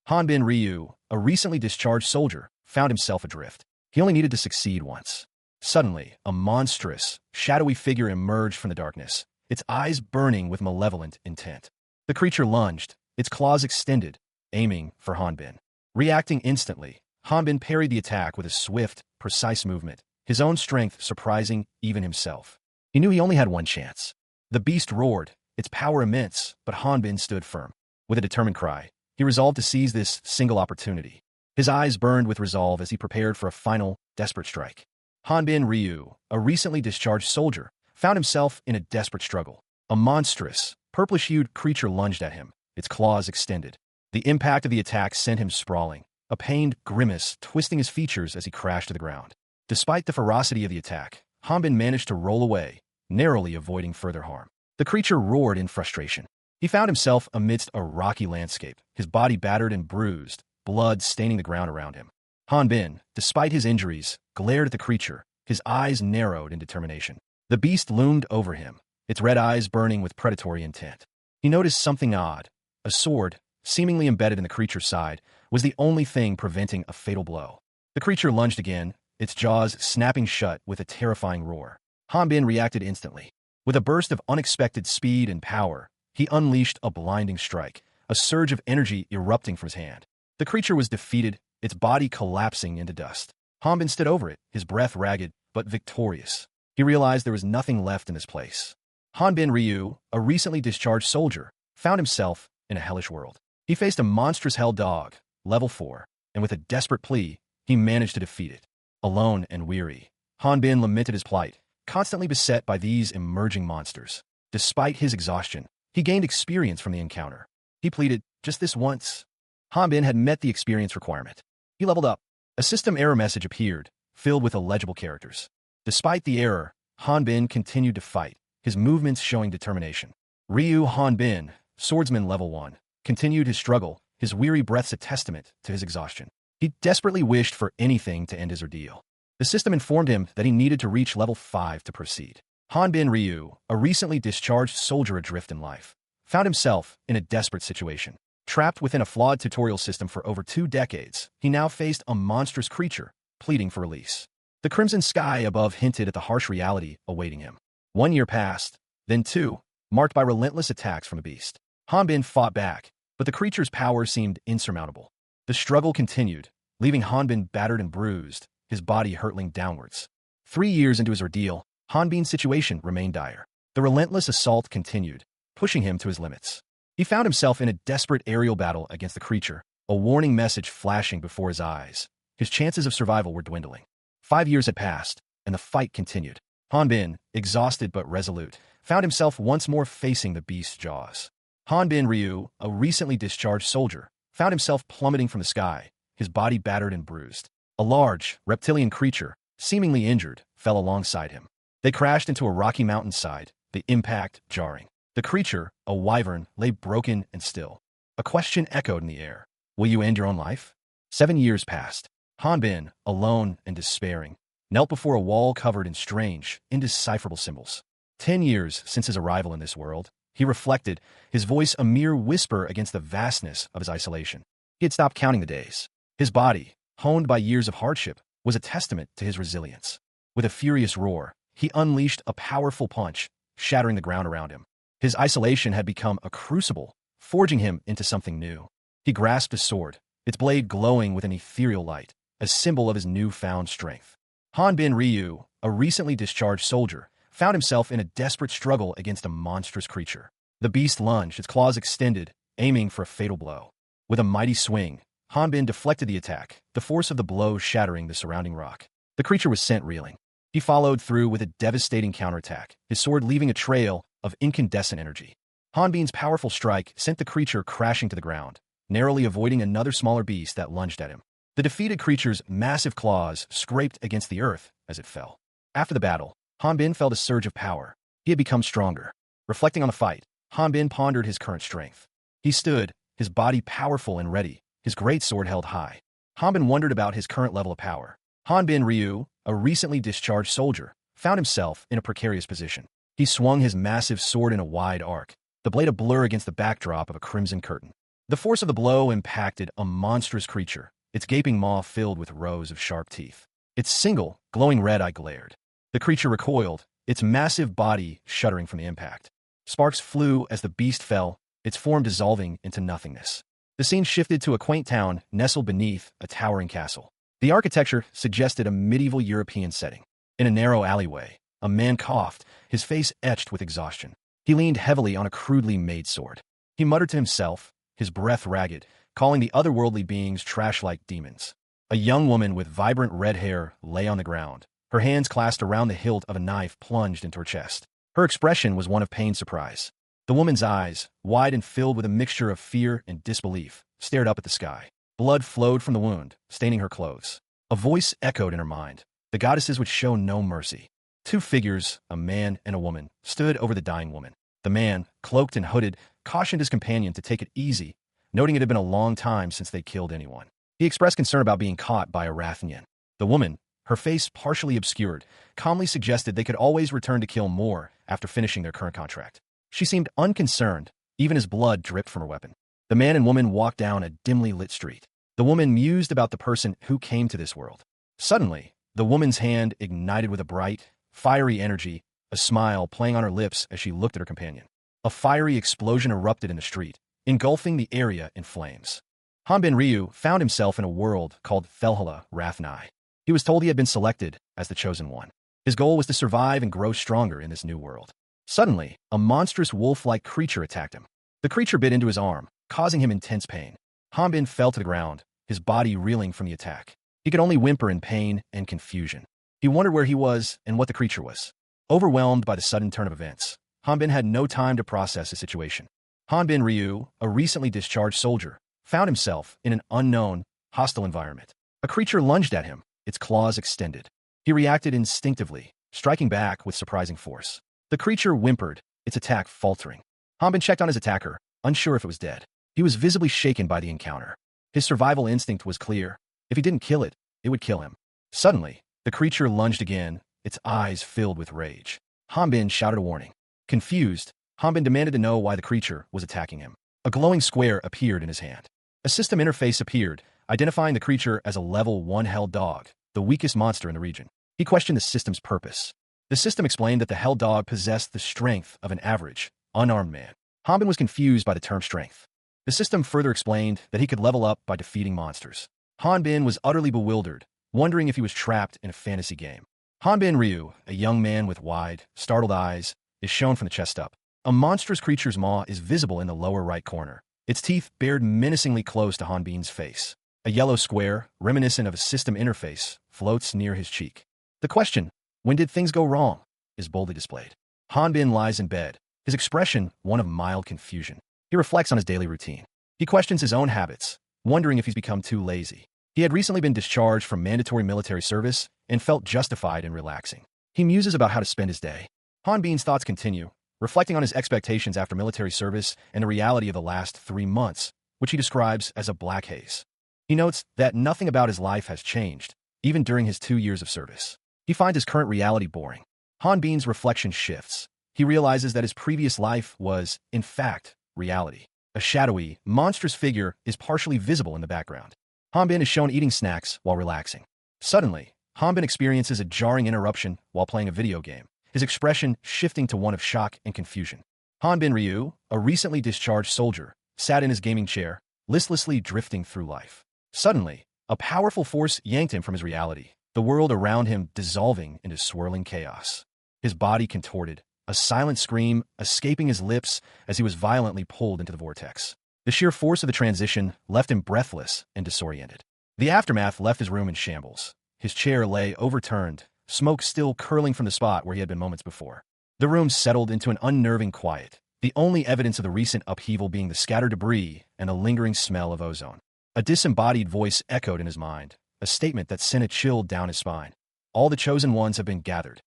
Hanbin Ryu, a recently discharged soldier, found himself adrift. He only needed to succeed once. Suddenly, a monstrous, shadowy figure emerged from the darkness, its eyes burning with malevolent intent. The creature lunged, its claws extended, aiming for Hanbin. Reacting instantly, Hanbin parried the attack with a swift, precise movement, his own strength surprising even himself. He knew he only had one chance. The beast roared, its power immense, but Hanbin stood firm. With a determined cry, he resolved to seize this single opportunity. His eyes burned with resolve as he prepared for a final, desperate strike. Hanbin Ryu, a recently discharged soldier, found himself in a desperate struggle. A monstrous, purplish-hued creature lunged at him, its claws extended. The impact of the attack sent him sprawling, a pained grimace twisting his features as he crashed to the ground. Despite the ferocity of the attack, Hanbin managed to roll away, narrowly avoiding further harm. The creature roared in frustration. He found himself amidst a rocky landscape, his body battered and bruised, blood staining the ground around him. Hanbin, despite his injuries, glared at the creature, his eyes narrowed in determination. The beast loomed over him, its red eyes burning with predatory intent. He noticed something odd. A sword, seemingly embedded in the creature's side, was the only thing preventing a fatal blow. The creature lunged again, its jaws snapping shut with a terrifying roar. Hanbin reacted instantly. With a burst of unexpected speed and power, he unleashed a blinding strike, a surge of energy erupting from his hand. The creature was defeated, its body collapsing into dust. Hanbin stood over it, his breath ragged, but victorious. He realized there was nothing left in this place. Hanbin Ryu, a recently discharged soldier, found himself in a hellish world. He faced a monstrous hell dog, level 4, and with a desperate plea, he managed to defeat it. Alone and weary, Hanbin lamented his plight, constantly beset by these emerging monsters. Despite his exhaustion, he gained experience from the encounter. He pleaded, just this once. Hanbin had met the experience requirement. He leveled up. A system error message appeared, filled with illegible characters. Despite the error, Hanbin continued to fight, his movements showing determination. Ryu Hanbin, swordsman level 1, continued his struggle, his weary breaths a testament to his exhaustion. He desperately wished for anything to end his ordeal. The system informed him that he needed to reach level 5 to proceed. Hanbin Ryu, a recently discharged soldier adrift in life, found himself in a desperate situation. Trapped within a flawed tutorial system for over 2 decades, he now faced a monstrous creature, pleading for release. The crimson sky above hinted at the harsh reality awaiting him. 1 year passed, then 2, marked by relentless attacks from the beast. Hanbin fought back, but the creature's power seemed insurmountable. The struggle continued, leaving Hanbin battered and bruised, his body hurtling downwards. 3 years into his ordeal, Hanbin's situation remained dire. The relentless assault continued, pushing him to his limits. He found himself in a desperate aerial battle against the creature, a warning message flashing before his eyes. His chances of survival were dwindling. 5 years had passed, and the fight continued. Hanbin, exhausted but resolute, found himself once more facing the beast's jaws. Hanbin Ryu, a recently discharged soldier, found himself plummeting from the sky, his body battered and bruised. A large, reptilian creature, seemingly injured, fell alongside him. They crashed into a rocky mountainside, the impact jarring. The creature, a wyvern, lay broken and still. A question echoed in the air. Will you end your own life? 7 years passed. Hanbin, alone and despairing, knelt before a wall covered in strange, indecipherable symbols. 10 years since his arrival in this world, he reflected, his voice a mere whisper against the vastness of his isolation. He had stopped counting the days. His body, honed by years of hardship, was a testament to his resilience. With a furious roar, he unleashed a powerful punch, shattering the ground around him. His isolation had become a crucible, forging him into something new. He grasped his sword, its blade glowing with an ethereal light, a symbol of his newfound strength. Hanbin Ryu, a recently discharged soldier, found himself in a desperate struggle against a monstrous creature. The beast lunged, its claws extended, aiming for a fatal blow. With a mighty swing, Hanbin deflected the attack, the force of the blow shattering the surrounding rock. The creature was sent reeling. He followed through with a devastating counterattack, his sword leaving a trail of incandescent energy. Hanbin's powerful strike sent the creature crashing to the ground, narrowly avoiding another smaller beast that lunged at him. The defeated creature's massive claws scraped against the earth as it fell. After the battle, Hanbin felt a surge of power. He had become stronger. Reflecting on the fight, Hanbin pondered his current strength. He stood, his body powerful and ready, his great sword held high. Hanbin wondered about his current level of power. Hanbin Ryu, a recently discharged soldier, found himself in a precarious position. He swung his massive sword in a wide arc, the blade a blur against the backdrop of a crimson curtain. The force of the blow impacted a monstrous creature, its gaping maw filled with rows of sharp teeth. Its single, glowing red eye glared. The creature recoiled, its massive body shuddering from the impact. Sparks flew as the beast fell, its form dissolving into nothingness. The scene shifted to a quaint town nestled beneath a towering castle. The architecture suggested a medieval European setting. In a narrow alleyway, a man coughed, his face etched with exhaustion. He leaned heavily on a crudely made sword. He muttered to himself, his breath ragged, calling the otherworldly beings trash-like demons. A young woman with vibrant red hair lay on the ground, her hands clasped around the hilt of a knife plunged into her chest. Her expression was one of pained surprise. The woman's eyes, wide and filled with a mixture of fear and disbelief, stared up at the sky. Blood flowed from the wound, staining her clothes. A voice echoed in her mind. The goddesses would show no mercy. Two figures, a man and a woman, stood over the dying woman. The man, cloaked and hooded, cautioned his companion to take it easy, noting it had been a long time since they killed anyone. He expressed concern about being caught by a Rathian. The woman, her face partially obscured, calmly suggested they could always return to kill more after finishing their current contract. She seemed unconcerned, even as blood dripped from her weapon. The man and woman walked down a dimly lit street. The woman mused about the person who came to this world. Suddenly, the woman's hand ignited with a bright, fiery energy, a smile playing on her lips as she looked at her companion. A fiery explosion erupted in the street, engulfing the area in flames. Hanbin Ryu found himself in a world called Thelhala Rathnai. He was told he had been selected as the chosen one. His goal was to survive and grow stronger in this new world. Suddenly, a monstrous wolf-like creature attacked him. The creature bit into his arm, causing him intense pain. Hanbin fell to the ground, his body reeling from the attack. He could only whimper in pain and confusion. He wondered where he was and what the creature was. Overwhelmed by the sudden turn of events, Hanbin had no time to process the situation. Hanbin Ryu, a recently discharged soldier, found himself in an unknown, hostile environment. A creature lunged at him, its claws extended. He reacted instinctively, striking back with surprising force. The creature whimpered, its attack faltering. Hanbin checked on his attacker, unsure if it was dead. He was visibly shaken by the encounter. His survival instinct was clear. If he didn't kill it, it would kill him. Suddenly, the creature lunged again, its eyes filled with rage. Hanbin shouted a warning. Confused, Hanbin demanded to know why the creature was attacking him. A glowing square appeared in his hand. A system interface appeared, identifying the creature as a level 1 hell dog, the weakest monster in the region. He questioned the system's purpose. The system explained that the hell dog possessed the strength of an average, unarmed man. Hanbin was confused by the term strength. The system further explained that he could level up by defeating monsters. Hanbin was utterly bewildered, wondering if he was trapped in a fantasy game. Hanbin Ryu, a young man with wide, startled eyes, is shown from the chest up. A monstrous creature's maw is visible in the lower right corner. Its teeth bared menacingly close to Hanbin's face. A yellow square, reminiscent of a system interface, floats near his cheek. The question, when did things go wrong, is boldly displayed. Hanbin lies in bed, his expression one of mild confusion. He reflects on his daily routine. He questions his own habits, wondering if he's become too lazy. He had recently been discharged from mandatory military service and felt justified in relaxing. He muses about how to spend his day. Hanbin's thoughts continue, reflecting on his expectations after military service and the reality of the last 3 months, which he describes as a black haze. He notes that nothing about his life has changed, even during his 2 years of service. He finds his current reality boring. Hanbin's reflection shifts. He realizes that his previous life was, in fact, reality. A shadowy, monstrous figure is partially visible in the background. Hanbin is shown eating snacks while relaxing. Suddenly, Hanbin experiences a jarring interruption while playing a video game, his expression shifting to one of shock and confusion. Hanbin Ryu, a recently discharged soldier, sat in his gaming chair, listlessly drifting through life. Suddenly, a powerful force yanked him from his reality, the world around him dissolving into swirling chaos. His body contorted, a silent scream escaping his lips as he was violently pulled into the vortex. The sheer force of the transition left him breathless and disoriented. The aftermath left his room in shambles. His chair lay overturned, smoke still curling from the spot where he had been moments before. The room settled into an unnerving quiet, the only evidence of the recent upheaval being the scattered debris and a lingering smell of ozone. A disembodied voice echoed in his mind, a statement that sent a chill down his spine. All the chosen ones have been gathered.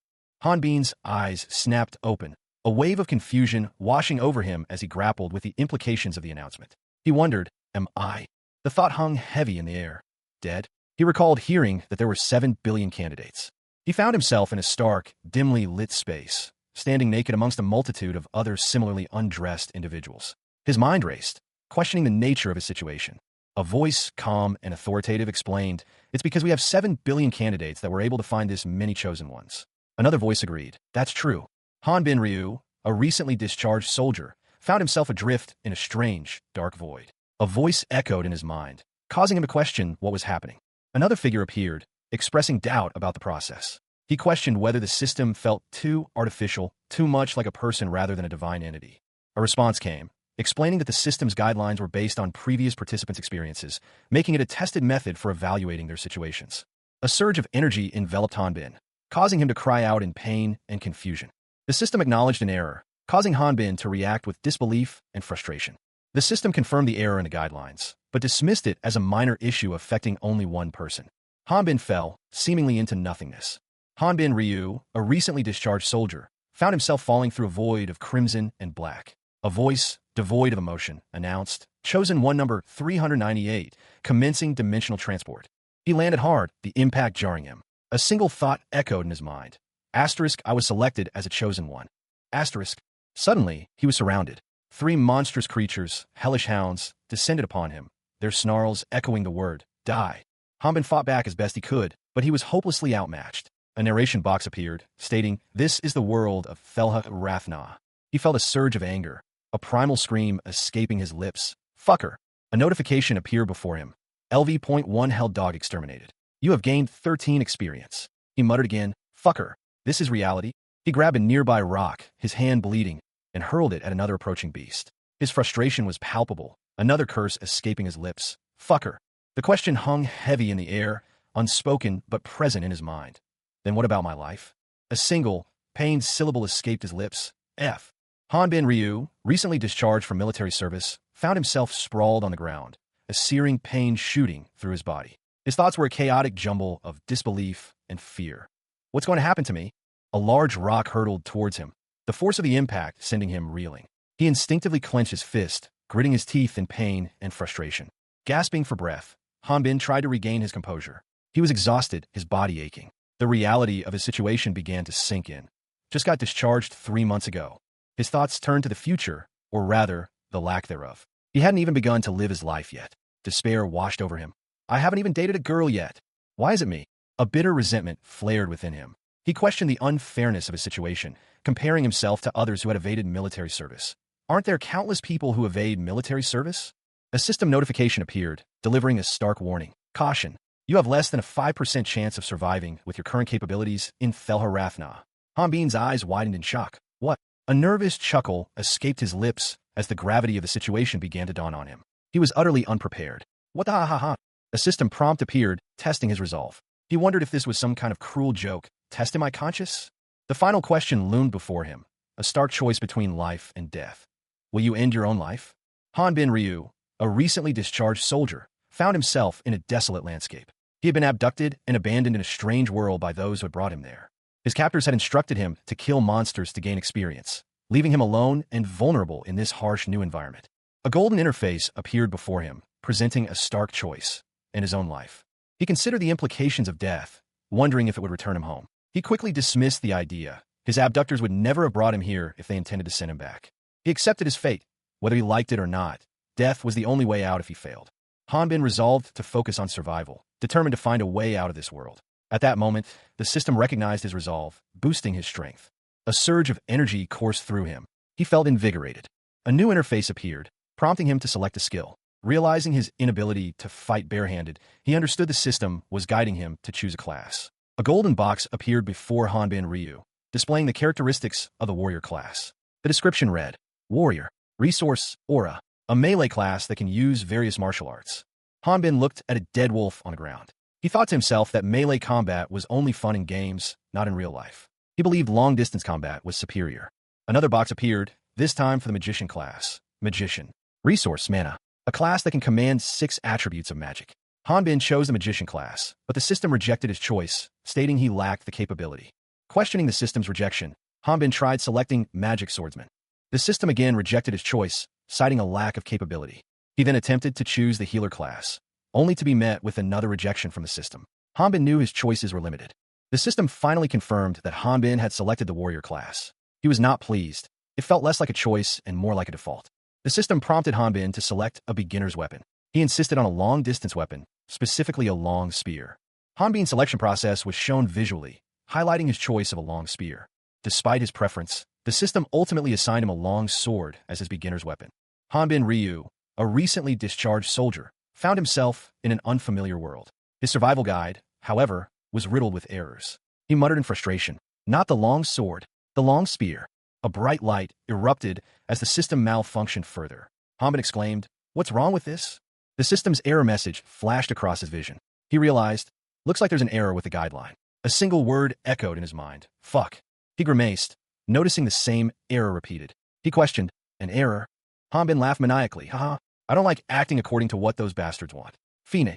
Hanbin's eyes snapped open, a wave of confusion washing over him as he grappled with the implications of the announcement. He wondered, am I? The thought hung heavy in the air. Dead? He recalled hearing that there were 7 billion candidates. He found himself in a stark, dimly lit space, standing naked amongst a multitude of other similarly undressed individuals. His mind raced. questioning the nature of his situation. A voice, calm and authoritative, explained, "It's because we have 7 billion candidates that we're able to find this many chosen ones." Another voice agreed, "That's true." Hanbin Ryu, a recently discharged soldier, found himself adrift in a strange, dark void. A voice echoed in his mind, causing him to question what was happening. Another figure appeared, expressing doubt about the process. He questioned whether the system felt too artificial, too much like a person rather than a divine entity. A response came, explaining that the system's guidelines were based on previous participants' experiences, making it a tested method for evaluating their situations. A surge of energy enveloped Hanbin, causing him to cry out in pain and confusion. The system acknowledged an error, causing Hanbin to react with disbelief and frustration. The system confirmed the error in the guidelines, but dismissed it as a minor issue affecting only one person. Hanbin fell, seemingly into nothingness. Hanbin Ryu, a recently discharged soldier, found himself falling through a void of crimson and black. A voice, devoid of emotion, announced, "Chosen one number 398, commencing dimensional transport." He landed hard, the impact jarring him. A single thought echoed in his mind. Asterisk, I was selected as a chosen one. Asterisk. Suddenly, he was surrounded. 3 monstrous creatures, hellish hounds, descended upon him, their snarls echoing the word, "Die." Hanbin fought back as best he could, but he was hopelessly outmatched. A narration box appeared, stating, "This is the world of Thelha Rathna." He felt a surge of anger, a primal scream escaping his lips. "Fucker." A notification appeared before him. LV.1 held dog exterminated. You have gained 13 experience. He muttered again, "Fucker. This is reality." He grabbed a nearby rock, his hand bleeding, and hurled it at another approaching beast. His frustration was palpable, another curse escaping his lips. "Fucker." The question hung heavy in the air, unspoken but present in his mind. Then what about my life? A single, pained syllable escaped his lips. F. Hanbin Ryu, recently discharged from military service, found himself sprawled on the ground, a searing pain shooting through his body. His thoughts were a chaotic jumble of disbelief and fear. What's going to happen to me? A large rock hurtled towards him, the force of the impact sending him reeling. He instinctively clenched his fist, gritting his teeth in pain and frustration. Gasping for breath, Hanbin tried to regain his composure. He was exhausted, his body aching. The reality of his situation began to sink in. Just got discharged 3 months ago. His thoughts turned to the future, or rather, the lack thereof. He hadn't even begun to live his life yet. Despair washed over him. I haven't even dated a girl yet. Why is it me? A bitter resentment flared within him. He questioned the unfairness of his situation, comparing himself to others who had evaded military service. Aren't there countless people who evade military service? A system notification appeared, delivering a stark warning. Caution. You have less than a 5% chance of surviving with your current capabilities in Thelha Rathna. Hanbin's eyes widened in shock. What? A nervous chuckle escaped his lips as the gravity of the situation began to dawn on him. He was utterly unprepared. What the ha-ha-ha? A system prompt appeared, testing his resolve. He wondered if this was some kind of cruel joke. Test am I conscious? The final question loomed before him, a stark choice between life and death. Will you end your own life? Hanbin Ryu, a recently discharged soldier, found himself in a desolate landscape. He had been abducted and abandoned in a strange world by those who had brought him there. His captors had instructed him to kill monsters to gain experience, leaving him alone and vulnerable in this harsh new environment. A golden interface appeared before him, presenting a stark choice in his own life. He considered the implications of death, wondering if it would return him home. He quickly dismissed the idea. His abductors would never have brought him here if they intended to send him back. He accepted his fate. Whether he liked it or not, death was the only way out if he failed. Hanbin resolved to focus on survival, determined to find a way out of this world. At that moment, the system recognized his resolve, boosting his strength. A surge of energy coursed through him. He felt invigorated. A new interface appeared, prompting him to select a skill. Realizing his inability to fight barehanded, he understood the system was guiding him to choose a class. A golden box appeared before Hanbin Ryu, displaying the characteristics of the warrior class. The description read, Warrior, Resource, Aura, a melee class that can use various martial arts. Hanbin looked at a dead wolf on the ground. He thought to himself that melee combat was only fun in games, not in real life. He believed long-distance combat was superior. Another box appeared, this time for the Magician class. Magician. Resource, Mana, a class that can command 6 attributes of magic. Hanbin chose the Magician class, but the system rejected his choice, stating he lacked the capability. Questioning the system's rejection, Hanbin tried selecting Magic Swordsman. The system again rejected his choice, citing a lack of capability. He then attempted to choose the Healer class, only to be met with another rejection from the system. Hanbin knew his choices were limited. The system finally confirmed that Hanbin had selected the Warrior class. He was not pleased. It felt less like a choice and more like a default. The system prompted Hanbin to select a beginner's weapon. He insisted on a long-distance weapon, specifically a long spear. Hanbin's selection process was shown visually, highlighting his choice of a long spear. Despite his preference, the system ultimately assigned him a long sword as his beginner's weapon. Hanbin Ryu, a recently discharged soldier, found himself in an unfamiliar world. His survival guide, however, was riddled with errors. He muttered in frustration, "Not the long sword, the long spear." A bright light erupted as the system malfunctioned further. Hanbin exclaimed, "What's wrong with this?" The system's error message flashed across his vision. He realized, "Looks like there's an error with the guideline." A single word echoed in his mind, "Fuck." He grimaced, noticing the same error repeated. He questioned, "An error?" Hanbin laughed maniacally, "Haha, I don't like acting according to what those bastards want." Fine.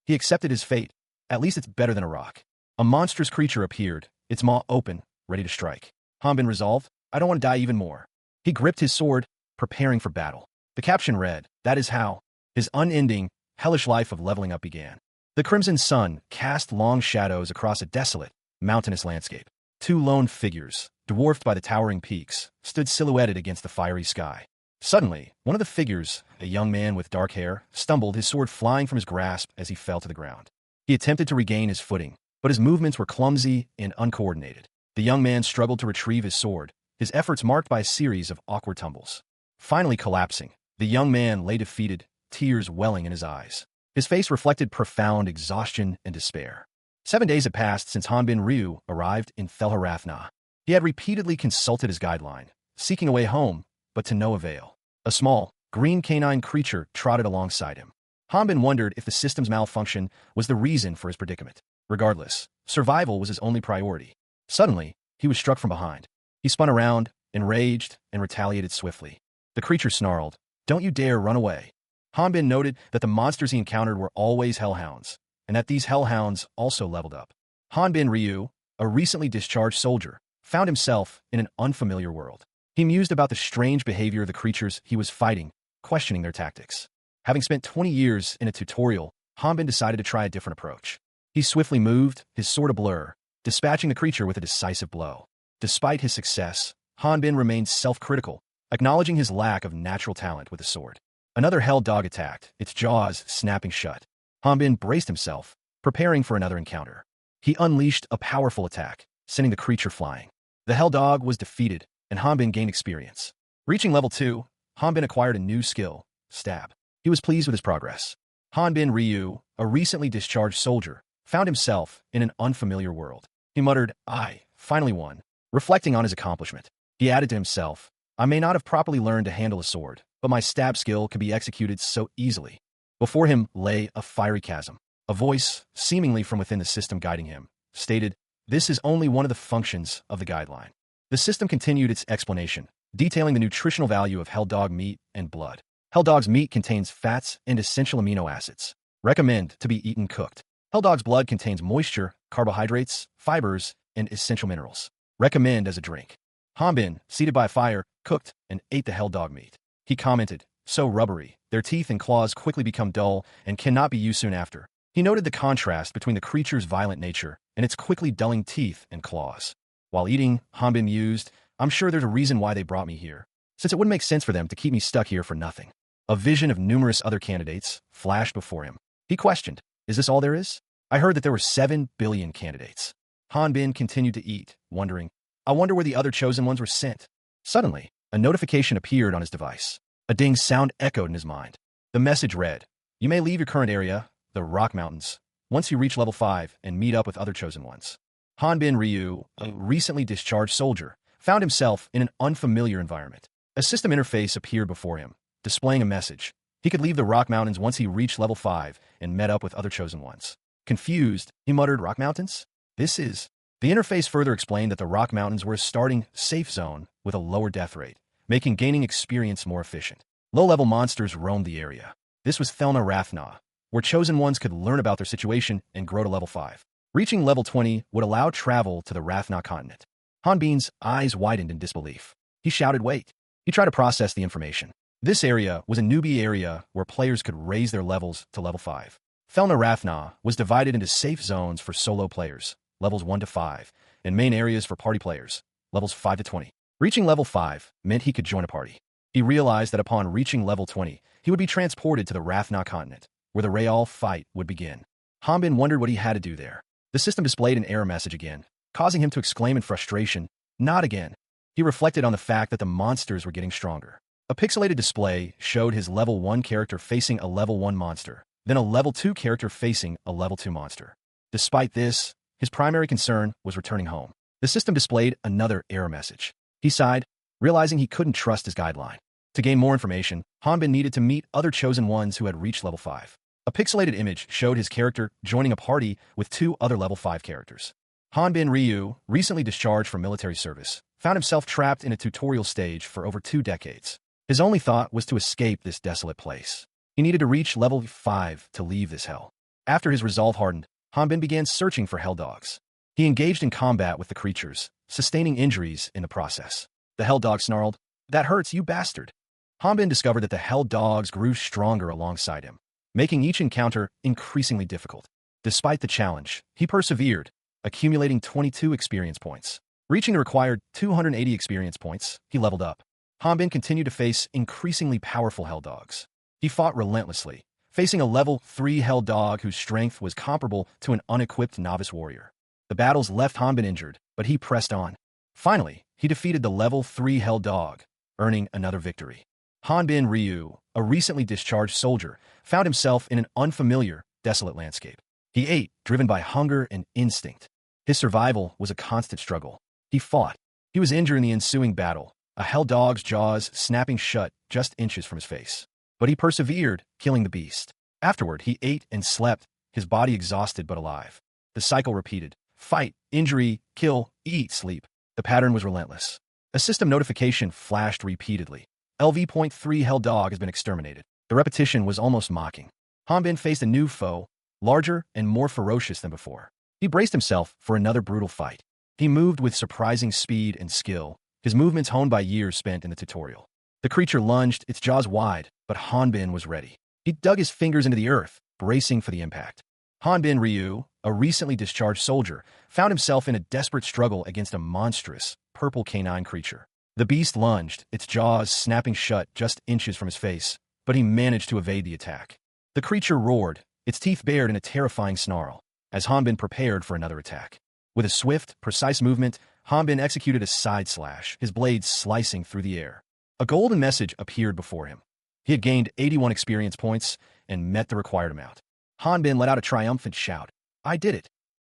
He accepted his fate. At least it's better than a rock. A monstrous creature appeared, its maw open, ready to strike. Hanbin resolved, "I don't want to die even more." He gripped his sword, preparing for battle. The caption read, "That is how his unending, hellish life of leveling up began." The crimson sun cast long shadows across a desolate, mountainous landscape. Two lone figures, dwarfed by the towering peaks, stood silhouetted against the fiery sky. Suddenly, one of the figures, a young man with dark hair, stumbled, his sword flying from his grasp as he fell to the ground. He attempted to regain his footing, but his movements were clumsy and uncoordinated. The young man struggled to retrieve his sword, his efforts marked by a series of awkward tumbles. Finally collapsing, the young man lay defeated, tears welling in his eyes. His face reflected profound exhaustion and despair. 7 days had passed since Hanbin Ryu arrived in Thelharathna. He had repeatedly consulted his guideline, seeking a way home, but to no avail. A small, green canine creature trotted alongside him. Hanbin wondered if the system's malfunction was the reason for his predicament. Regardless, survival was his only priority. Suddenly, he was struck from behind. He spun around, enraged, and retaliated swiftly. The creature snarled, "Don't you dare run away." Hanbin noted that the monsters he encountered were always hellhounds, and that these hellhounds also leveled up. Hanbin Ryu, a recently discharged soldier, found himself in an unfamiliar world. He mused about the strange behavior of the creatures he was fighting, questioning their tactics. Having spent 20 years in a tutorial, Hanbin decided to try a different approach. He swiftly moved, his sword ablur, dispatching the creature with a decisive blow. Despite his success, Hanbin remained self-critical, acknowledging his lack of natural talent with the sword. Another hell dog attacked, its jaws snapping shut. Hanbin braced himself, preparing for another encounter. He unleashed a powerful attack, sending the creature flying. The hell dog was defeated, and Hanbin gained experience. Reaching level 2, Hanbin acquired a new skill, stab. He was pleased with his progress. Hanbin Ryu, a recently discharged soldier, found himself in an unfamiliar world. He muttered, "I finally won." Reflecting on his accomplishment, he added to himself, "I may not have properly learned to handle a sword, but my stab skill can be executed so easily." Before him lay a fiery chasm. A voice, seemingly from within the system guiding him, stated, "This is only one of the functions of the guideline." The system continued its explanation, detailing the nutritional value of hell dog meat and blood. Hell dog's meat contains fats and essential amino acids. Recommend to be eaten cooked. Hell dog's blood contains moisture, carbohydrates, fibers, and essential minerals. Recommend as a drink. Hanbin, seated by a fire, cooked and ate the hell dog meat. He commented, "So rubbery, their teeth and claws quickly become dull and cannot be used soon after." He noted the contrast between the creature's violent nature and its quickly dulling teeth and claws. While eating, Hanbin mused, "I'm sure there's a reason why they brought me here, since it wouldn't make sense for them to keep me stuck here for nothing." A vision of numerous other candidates flashed before him. He questioned, "Is this all there is? I heard that there were 7 billion candidates." Hanbin continued to eat, wondering, "I wonder where the other chosen ones were sent." Suddenly, a notification appeared on his device. A ding sound echoed in his mind. The message read, "You may leave your current area, the Rock Mountains, once you reach level 5 and meet up with other chosen ones." Hanbin Ryu, a recently discharged soldier, found himself in an unfamiliar environment. A system interface appeared before him, displaying a message. He could leave the Rock Mountains once he reached level 5 and met up with other chosen ones. Confused, he muttered, "Rock Mountains? This is..." The interface further explained that the Rock Mountains were a starting safe zone with a lower death rate, making gaining experience more efficient. Low-level monsters roamed the area. This was Thelharathna, where chosen ones could learn about their situation and grow to level 5. Reaching level 20 would allow travel to the Rathna continent. Hanbin's eyes widened in disbelief. He shouted, "Wait." He tried to process the information. This area was a newbie area where players could raise their levels to level 5. Thelharathna was divided into safe zones for solo players, levels 1 to 5, and main areas for party players, levels 5 to 20. Reaching level 5 meant he could join a party. He realized that upon reaching level 20, he would be transported to the Rathna continent, where the Real fight would begin. Hanbin wondered what he had to do there. The system displayed an error message again, causing him to exclaim in frustration, "Not again." He reflected on the fact that the monsters were getting stronger. A pixelated display showed his level 1 character facing a level 1 monster, then a level 2 character facing a level 2 monster. Despite this, his primary concern was returning home. The system displayed another error message. He sighed, realizing he couldn't trust his guideline. To gain more information, Hanbin needed to meet other chosen ones who had reached level 5. A pixelated image showed his character joining a party with 2 other level 5 characters. Hanbin Ryu, recently discharged from military service, found himself trapped in a tutorial stage for over 2 decades. His only thought was to escape this desolate place. He needed to reach level 5 to leave this hell. After his resolve hardened, Hanbin began searching for hell dogs. He engaged in combat with the creatures, sustaining injuries in the process. The hell dog snarled, "That hurts, you bastard." Hanbin discovered that the hell dogs grew stronger alongside him, making each encounter increasingly difficult. Despite the challenge, he persevered, accumulating 22 experience points. Reaching the required 280 experience points, he leveled up. Hanbin continued to face increasingly powerful hell dogs. He fought relentlessly, facing a level 3 hell dog whose strength was comparable to an unequipped novice warrior. The battles left Hanbin injured, but he pressed on. Finally, he defeated the level 3 hell dog, earning another victory. Hanbin Ryu, a recently discharged soldier, found himself in an unfamiliar, desolate landscape. He ate, driven by hunger and instinct. His survival was a constant struggle. He fought. He was injured in the ensuing battle, a hell dog's jaws snapping shut just inches from his face. But he persevered, killing the beast. Afterward, he ate and slept, his body exhausted but alive. The cycle repeated. Fight, injury, kill, eat, sleep. The pattern was relentless. A system notification flashed repeatedly. LV.3 hell dog has been exterminated. The repetition was almost mocking. Hanbin faced a new foe, larger and more ferocious than before. He braced himself for another brutal fight. He moved with surprising speed and skill, his movements honed by years spent in the tutorial. The creature lunged, its jaws wide, but Hanbin was ready. He dug his fingers into the earth, bracing for the impact. Hanbin Ryu, a recently discharged soldier, found himself in a desperate struggle against a monstrous, purple canine creature. The beast lunged, its jaws snapping shut just inches from his face, but he managed to evade the attack. The creature roared, its teeth bared in a terrifying snarl, as Hanbin prepared for another attack. With a swift, precise movement, Hanbin executed a side slash, his blades slicing through the air. A golden message appeared before him. He had gained 81 experience points and met the required amount. Hanbin let out a triumphant shout. "I did it!"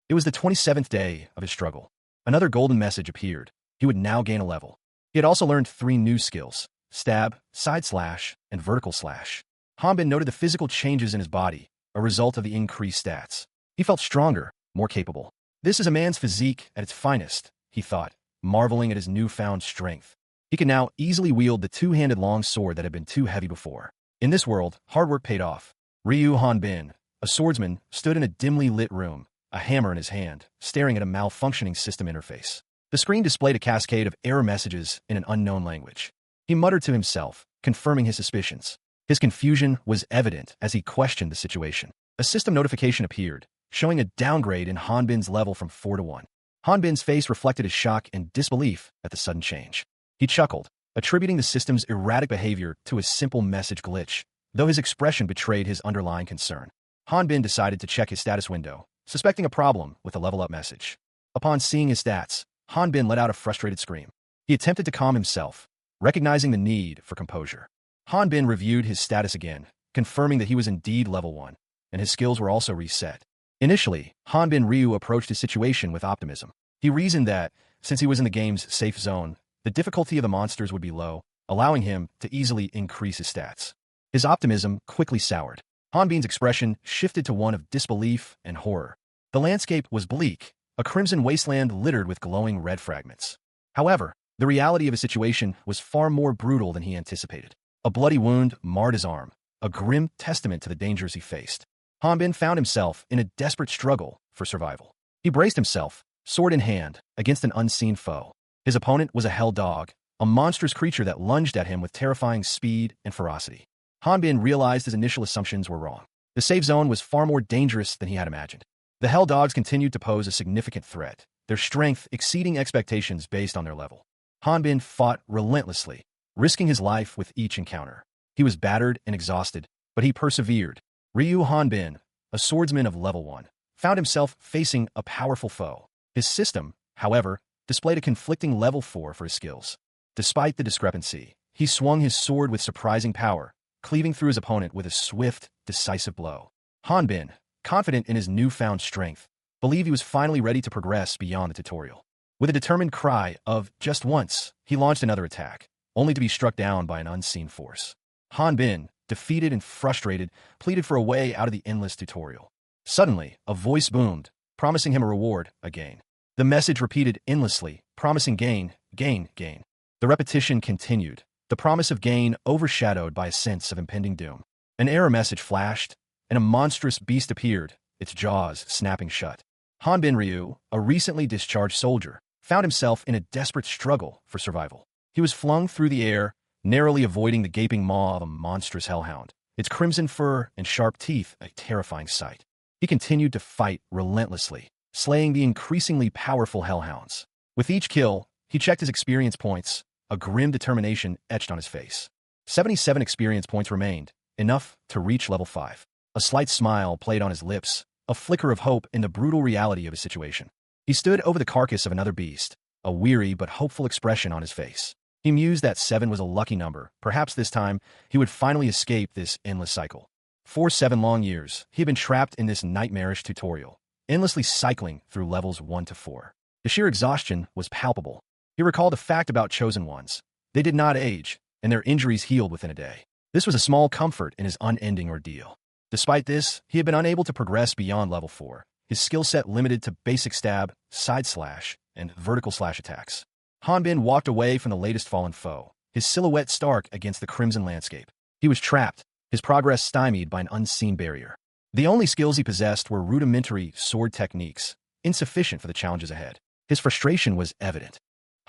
It was the 27th day of his struggle. Another golden message appeared. He would now gain a level. He had also learned 3 new skills: stab, side slash, and vertical slash. Hanbin noted the physical changes in his body, a result of the increased stats. He felt stronger, more capable. This is a man's physique at its finest, he thought, marveling at his newfound strength. He could now easily wield the 2-handed long sword that had been too heavy before. In this world, hard work paid off. Ryu Hanbin, a swordsman, stood in a dimly lit room, a hammer in his hand, staring at a malfunctioning system interface. The screen displayed a cascade of error messages in an unknown language. He muttered to himself, confirming his suspicions. His confusion was evident as he questioned the situation. A system notification appeared, showing a downgrade in Hanbin's level from 4 to 1. Hanbin's face reflected his shock and disbelief at the sudden change. He chuckled, attributing the system's erratic behavior to a simple message glitch, though his expression betrayed his underlying concern. Hanbin decided to check his status window, suspecting a problem with the level up message. Upon seeing his stats, Hanbin let out a frustrated scream. He attempted to calm himself, recognizing the need for composure. Hanbin reviewed his status again, confirming that he was indeed level 1, and his skills were also reset. Initially, Hanbin Ryu approached his situation with optimism. He reasoned that, since he was in the game's safe zone, the difficulty of the monsters would be low, allowing him to easily increase his stats. His optimism quickly soured. Hanbin's expression shifted to one of disbelief and horror. The landscape was bleak, a crimson wasteland littered with glowing red fragments. However, the reality of his situation was far more brutal than he anticipated. A bloody wound marred his arm, a grim testament to the dangers he faced. Hanbin found himself in a desperate struggle for survival. He braced himself, sword in hand, against an unseen foe. His opponent was a hell dog, a monstrous creature that lunged at him with terrifying speed and ferocity. Hanbin realized his initial assumptions were wrong. The safe zone was far more dangerous than he had imagined. The hell dogs continued to pose a significant threat, their strength exceeding expectations based on their level. Hanbin fought relentlessly, risking his life with each encounter. He was battered and exhausted, but he persevered. Ryu Hanbin, a swordsman of level 1, found himself facing a powerful foe. His system, however, displayed a conflicting level 4 for his skills. Despite the discrepancy, he swung his sword with surprising power, cleaving through his opponent with a swift, decisive blow. Hanbin, confident in his newfound strength, believed he was finally ready to progress beyond the tutorial. With a determined cry of "just once," he launched another attack, only to be struck down by an unseen force. Hanbin, defeated and frustrated, pleaded for a way out of the endless tutorial. Suddenly, a voice boomed, promising him a reward, a gain. The message repeated endlessly, promising gain, gain, gain. The repetition continued, the promise of gain overshadowed by a sense of impending doom. An error message flashed, and a monstrous beast appeared, its jaws snapping shut. Hanbin Ryu, a recently discharged soldier, found himself in a desperate struggle for survival. He was flung through the air, narrowly avoiding the gaping maw of a monstrous hellhound, its crimson fur and sharp teeth a terrifying sight. He continued to fight relentlessly, slaying the increasingly powerful hellhounds. With each kill, he checked his experience points, a grim determination etched on his face. 77 experience points remained, enough to reach level 5. A slight smile played on his lips, a flicker of hope in the brutal reality of his situation. He stood over the carcass of another beast, a weary but hopeful expression on his face. He mused that 7 was a lucky number. Perhaps this time, he would finally escape this endless cycle. For 7 long years, he had been trapped in this nightmarish tutorial, endlessly cycling through levels 1 to 4. The sheer exhaustion was palpable. He recalled a fact about chosen ones. They did not age, and their injuries healed within a day. This was a small comfort in his unending ordeal. Despite this, he had been unable to progress beyond level 4, his skill set limited to basic stab, side slash, and vertical slash attacks. Hanbin walked away from the latest fallen foe, his silhouette stark against the crimson landscape. He was trapped, his progress stymied by an unseen barrier. The only skills he possessed were rudimentary sword techniques, insufficient for the challenges ahead. His frustration was evident.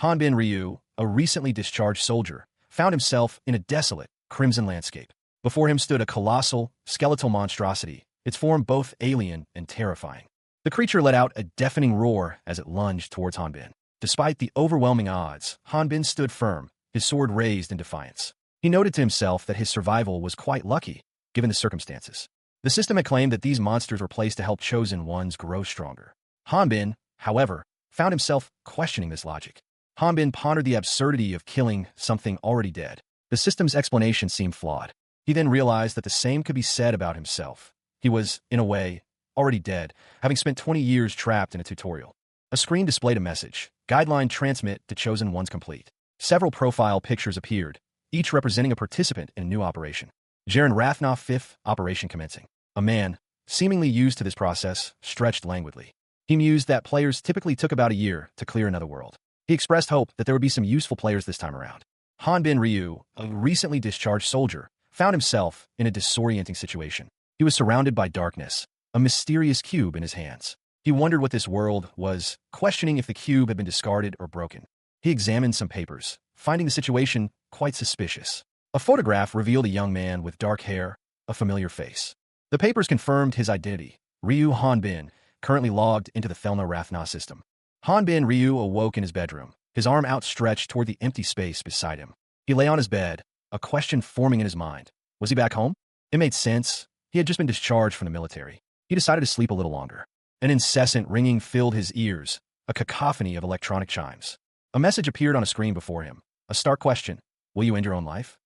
Hanbin Ryu, a recently discharged soldier, found himself in a desolate, crimson landscape. Before him stood a colossal, skeletal monstrosity, its form both alien and terrifying. The creature let out a deafening roar as it lunged towards Hanbin. Despite the overwhelming odds, Hanbin stood firm, his sword raised in defiance. He noted to himself that his survival was quite lucky, given the circumstances. The system had claimed that these monsters were placed to help chosen ones grow stronger. Hanbin, however, found himself questioning this logic. Hanbin pondered the absurdity of killing something already dead. The system's explanation seemed flawed. He then realized that the same could be said about himself. He was, in a way, already dead, having spent 20 years trapped in a tutorial. A screen displayed a message. Guideline transmit to chosen ones complete. Several profile pictures appeared, each representing a participant in a new operation. Jaren Rathnoff 5th operation commencing. A man, seemingly used to this process, stretched languidly. He mused that players typically took about a year to clear another world. He expressed hope that there would be some useful players this time around. Hanbin Ryu, a recently discharged soldier, found himself in a disorienting situation. He was surrounded by darkness, a mysterious cube in his hands. He wondered what this world was, questioning if the cube had been discarded or broken. He examined some papers, finding the situation quite suspicious. A photograph revealed a young man with dark hair, a familiar face. The papers confirmed his identity, Ryu Hanbin, currently logged into the Thelna Rathna system. Hanbin Ryu awoke in his bedroom, his arm outstretched toward the empty space beside him. He lay on his bed, a question forming in his mind. Was he back home? It made sense. He had just been discharged from the military. He decided to sleep a little longer. An incessant ringing filled his ears, a cacophony of electronic chimes. A message appeared on a screen before him. A stark question. Will you end your own life?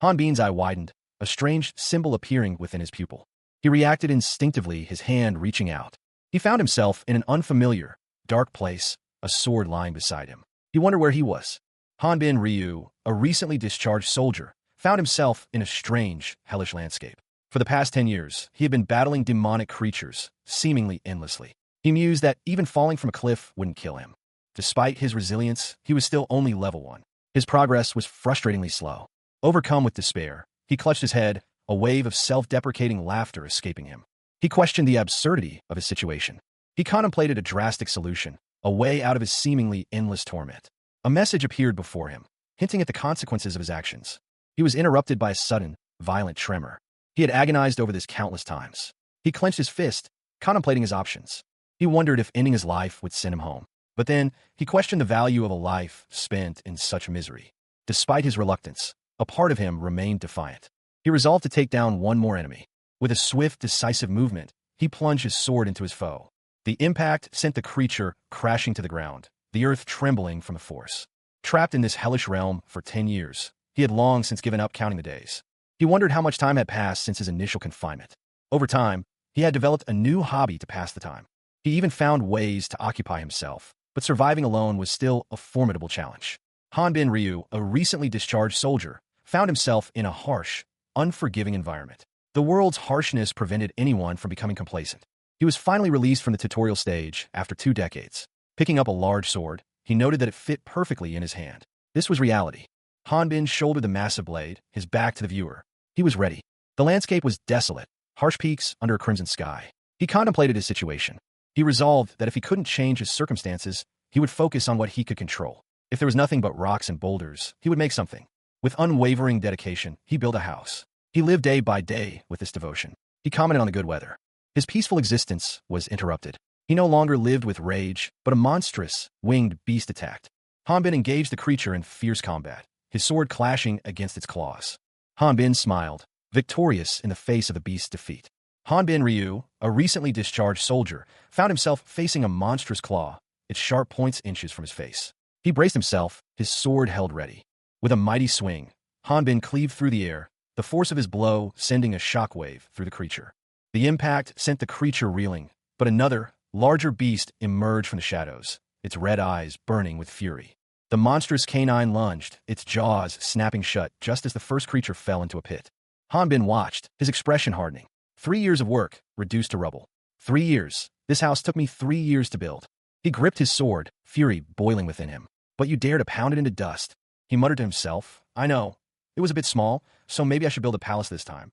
Hanbin's eye widened, a strange symbol appearing within his pupil. He reacted instinctively, his hand reaching out. He found himself in an unfamiliar, dark place, a sword lying beside him. He wondered where he was. Hanbin Ryu, a recently discharged soldier, found himself in a strange, hellish landscape. For the past 10 years, he had been battling demonic creatures, seemingly endlessly. He mused that even falling from a cliff wouldn't kill him. Despite his resilience, he was still only level 1. His progress was frustratingly slow. Overcome with despair, he clutched his head, a wave of self-deprecating laughter escaping him. He questioned the absurdity of his situation. He contemplated a drastic solution, a way out of his seemingly endless torment. A message appeared before him, hinting at the consequences of his actions. He was interrupted by a sudden, violent tremor. He had agonized over this countless times. He clenched his fist, contemplating his options. He wondered if ending his life would send him home. But then, he questioned the value of a life spent in such misery. Despite his reluctance, a part of him remained defiant. He resolved to take down one more enemy. With a swift, decisive movement, he plunged his sword into his foe. The impact sent the creature crashing to the ground, the earth trembling from the force. Trapped in this hellish realm for 10 years, he had long since given up counting the days. He wondered how much time had passed since his initial confinement. Over time, he had developed a new hobby to pass the time. He even found ways to occupy himself, but surviving alone was still a formidable challenge. Hanbin Ryu, a recently discharged soldier, found himself in a harsh, unforgiving environment. The world's harshness prevented anyone from becoming complacent. He was finally released from the tutorial stage after 2 decades. Picking up a large sword, he noted that it fit perfectly in his hand. This was reality. Hanbin shouldered the massive blade, his back to the viewer. He was ready. The landscape was desolate, harsh peaks under a crimson sky. He contemplated his situation. He resolved that if he couldn't change his circumstances, he would focus on what he could control. If there was nothing but rocks and boulders, he would make something. With unwavering dedication, he built a house. He lived day by day with this devotion. He commented on the good weather. His peaceful existence was interrupted. He no longer lived with rage, but a monstrous, winged beast attacked. Hanbin engaged the creature in fierce combat, his sword clashing against its claws. Hanbin smiled, victorious in the face of the beast's defeat. Hanbin Ryu, a recently discharged soldier, found himself facing a monstrous claw, its sharp points inches from his face. He braced himself, his sword held ready. With a mighty swing, Hanbin cleaved through the air, the force of his blow sending a shockwave through the creature. The impact sent the creature reeling, but another, larger beast emerged from the shadows, its red eyes burning with fury. The monstrous canine lunged, its jaws snapping shut just as the first creature fell into a pit. Hanbin watched, his expression hardening. 3 years of work, reduced to rubble. 3 years. This house took me 3 years to build. He gripped his sword, fury boiling within him. But you dare to pound it into dust. He muttered to himself, I know. It was a bit small, so maybe I should build a palace this time.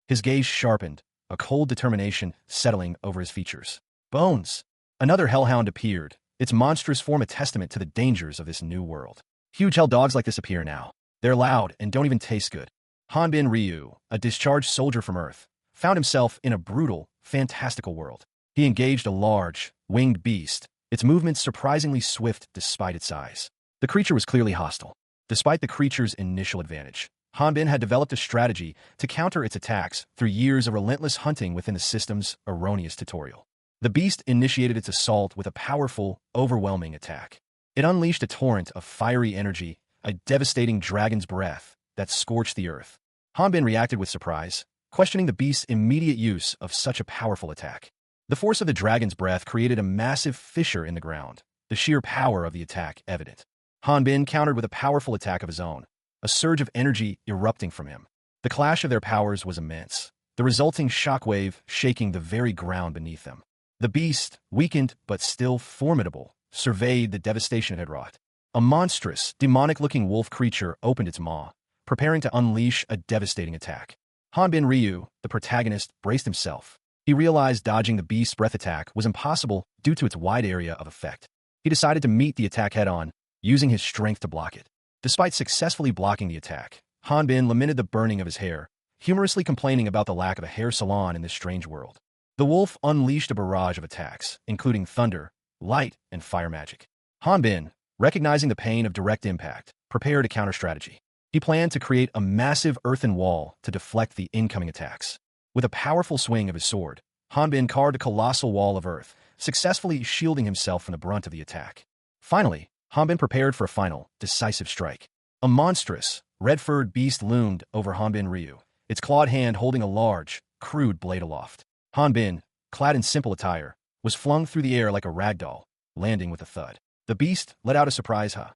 His gaze sharpened, a cold determination settling over his features. Bones! Another hellhound appeared, its monstrous form a testament to the dangers of this new world. Huge hell dogs like this appear now. They're loud and don't even taste good. Hanbin Ryu, a discharged soldier from Earth, found himself in a brutal, fantastical world. He engaged a large, winged beast, its movements surprisingly swift despite its size. The creature was clearly hostile. Despite the creature's initial advantage, Hanbin had developed a strategy to counter its attacks through years of relentless hunting within the system's erroneous tutorial. The beast initiated its assault with a powerful, overwhelming attack. It unleashed a torrent of fiery energy, a devastating dragon's breath that scorched the earth. Hanbin reacted with surprise, questioning the beast's immediate use of such a powerful attack. The force of the dragon's breath created a massive fissure in the ground, the sheer power of the attack evident. Hanbin countered with a powerful attack of his own, a surge of energy erupting from him. The clash of their powers was immense, the resulting shockwave shaking the very ground beneath them. The beast, weakened but still formidable, surveyed the devastation it had wrought. A monstrous, demonic-looking wolf creature opened its maw, preparing to unleash a devastating attack. Hanbin Ryu, the protagonist, braced himself. He realized dodging the beast's breath attack was impossible due to its wide area of effect. He decided to meet the attack head-on, using his strength to block it. Despite successfully blocking the attack, Hanbin lamented the burning of his hair, humorously complaining about the lack of a hair salon in this strange world. The wolf unleashed a barrage of attacks, including thunder, light, and fire magic. Hanbin, recognizing the pain of direct impact, prepared a counter-strategy. He planned to create a massive earthen wall to deflect the incoming attacks. With a powerful swing of his sword, Hanbin carved a colossal wall of earth, successfully shielding himself from the brunt of the attack. Finally, Hanbin prepared for a final, decisive strike. A monstrous, red-furred beast loomed over Hanbin Ryu, its clawed hand holding a large, crude blade aloft. Hanbin, clad in simple attire, was flung through the air like a rag doll, landing with a thud. The beast let out a surprise huh.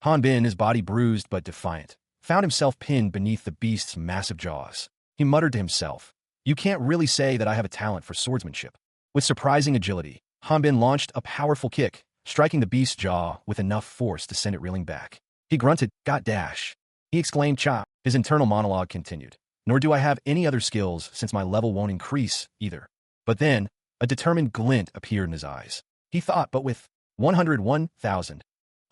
Hanbin, his body bruised but defiant, found himself pinned beneath the beast's massive jaws. He muttered to himself, You can't really say that I have a talent for swordsmanship. With surprising agility, Hanbin launched a powerful kick, striking the beast's jaw with enough force to send it reeling back. He grunted, "Got dash." He exclaimed, "Cha." His internal monologue continued. "Nor do I have any other skills since my level won't increase, either." But then, a determined glint appeared in his eyes. He thought, but with 101,000.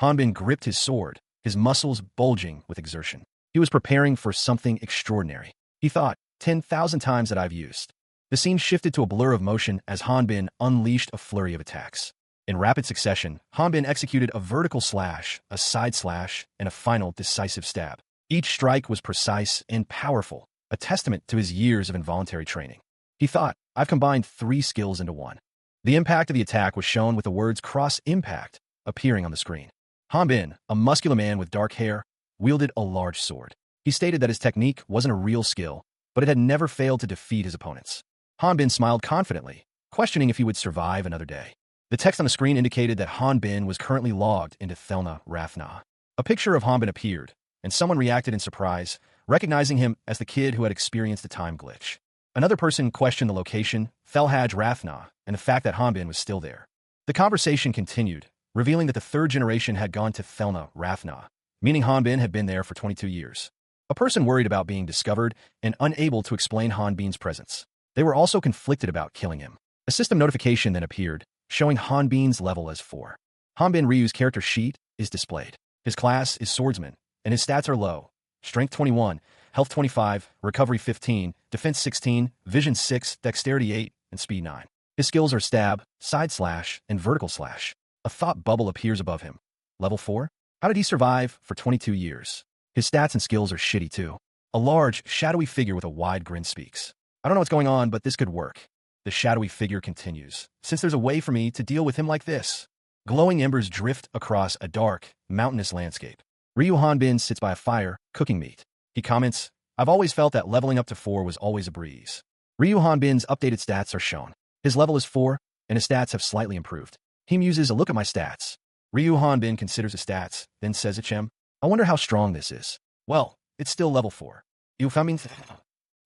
Hanbin gripped his sword, his muscles bulging with exertion. He was preparing for something extraordinary. He thought, 10,000 times that I've used. The scene shifted to a blur of motion as Hanbin unleashed a flurry of attacks. In rapid succession, Hanbin executed a vertical slash, a side slash, and a final decisive stab. Each strike was precise and powerful, a testament to his years of involuntary training. He thought, I've combined 3 skills into one. The impact of the attack was shown with the words cross impact appearing on the screen. Hanbin, a muscular man with dark hair, wielded a large sword. He stated that his technique wasn't a real skill, but it had never failed to defeat his opponents. Hanbin smiled confidently, questioning if he would survive another day. The text on the screen indicated that Hanbin was currently logged into Thelna Rathna. A picture of Hanbin appeared, and someone reacted in surprise, recognizing him as the kid who had experienced a time glitch. Another person questioned the location, Thelhaj Rathna, and the fact that Hanbin was still there. The conversation continued, revealing that the third generation had gone to Thelna Rathna, meaning Hanbin had been there for 22 years. A person worried about being discovered and unable to explain Hanbin's presence. They were also conflicted about killing him. A system notification then appeared, showing Hanbin's level as 4. Hanbin Ryu's character sheet is displayed. His class is Swordsman, and his stats are low. Strength 21, Health 25, Recovery 15, Defense 16, Vision 6, Dexterity 8, and Speed 9. His skills are Stab, Side Slash, and Vertical Slash. A thought bubble appears above him. Level 4? How did he survive for 22 years? His stats and skills are shitty too. A large, shadowy figure with a wide grin speaks. I don't know what's going on, but this could work. The shadowy figure continues. Since there's a way for me to deal with him like this. Glowing embers drift across a dark, mountainous landscape. Ryu Hanbin sits by a fire, cooking meat. He comments, I've always felt that leveling up to 4 was always a breeze. Ryu Hanbin's updated stats are shown. His level is 4, and his stats have slightly improved. He muses a look at my stats. Ryu Hanbin considers his stats, then says Ichem, I wonder how strong this is. Well, it's still level 4. I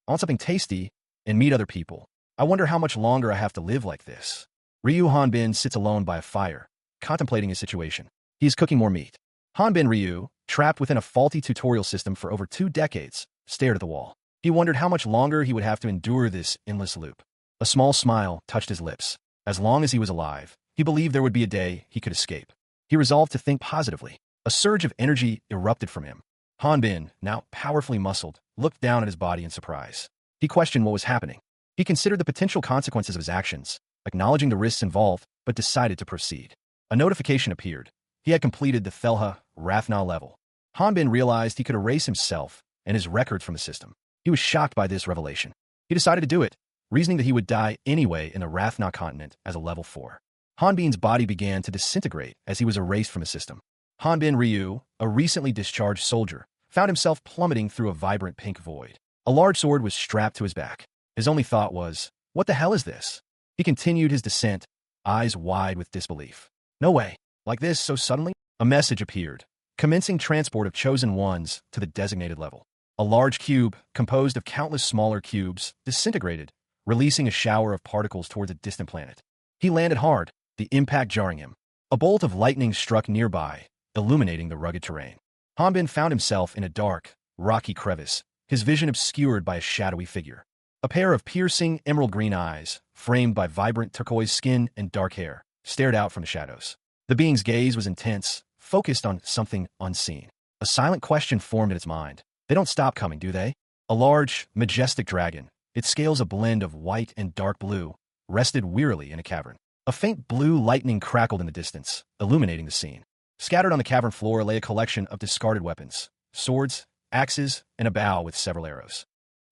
want something tasty and meet other people. I wonder how much longer I have to live like this. Ryu Hanbin sits alone by a fire, contemplating his situation. He is cooking more meat. Hanbin Ryu, trapped within a faulty tutorial system for over 2 decades, stared at the wall. He wondered how much longer he would have to endure this endless loop. A small smile touched his lips. As long as he was alive, he believed there would be a day he could escape. He resolved to think positively. A surge of energy erupted from him. Hanbin, now powerfully muscled, looked down at his body in surprise. He questioned what was happening. He considered the potential consequences of his actions, acknowledging the risks involved, but decided to proceed. A notification appeared. He had completed the Thelha Rathna level. Hanbin realized he could erase himself and his records from the system. He was shocked by this revelation. He decided to do it, reasoning that he would die anyway in the Rathna continent as a level 4. Hanbin's body began to disintegrate as he was erased from the system. Hanbin Ryu, a recently discharged soldier, found himself plummeting through a vibrant pink void. A large sword was strapped to his back. His only thought was, what the hell is this? He continued his descent, eyes wide with disbelief. No way. Like this so suddenly? A message appeared, commencing transport of chosen ones to the designated level. A large cube, composed of countless smaller cubes, disintegrated, releasing a shower of particles towards a distant planet. He landed hard, the impact jarring him. A bolt of lightning struck nearby, illuminating the rugged terrain. Hanbin found himself in a dark, rocky crevice, his vision obscured by a shadowy figure. A pair of piercing emerald green eyes, framed by vibrant turquoise skin and dark hair, stared out from the shadows. The being's gaze was intense, focused on something unseen. A silent question formed in its mind. They don't stop coming, do they? A large, majestic dragon, its scales a blend of white and dark blue, rested wearily in a cavern. A faint blue lightning crackled in the distance, illuminating the scene. Scattered on the cavern floor lay a collection of discarded weapons, swords, axes, and a bow with several arrows.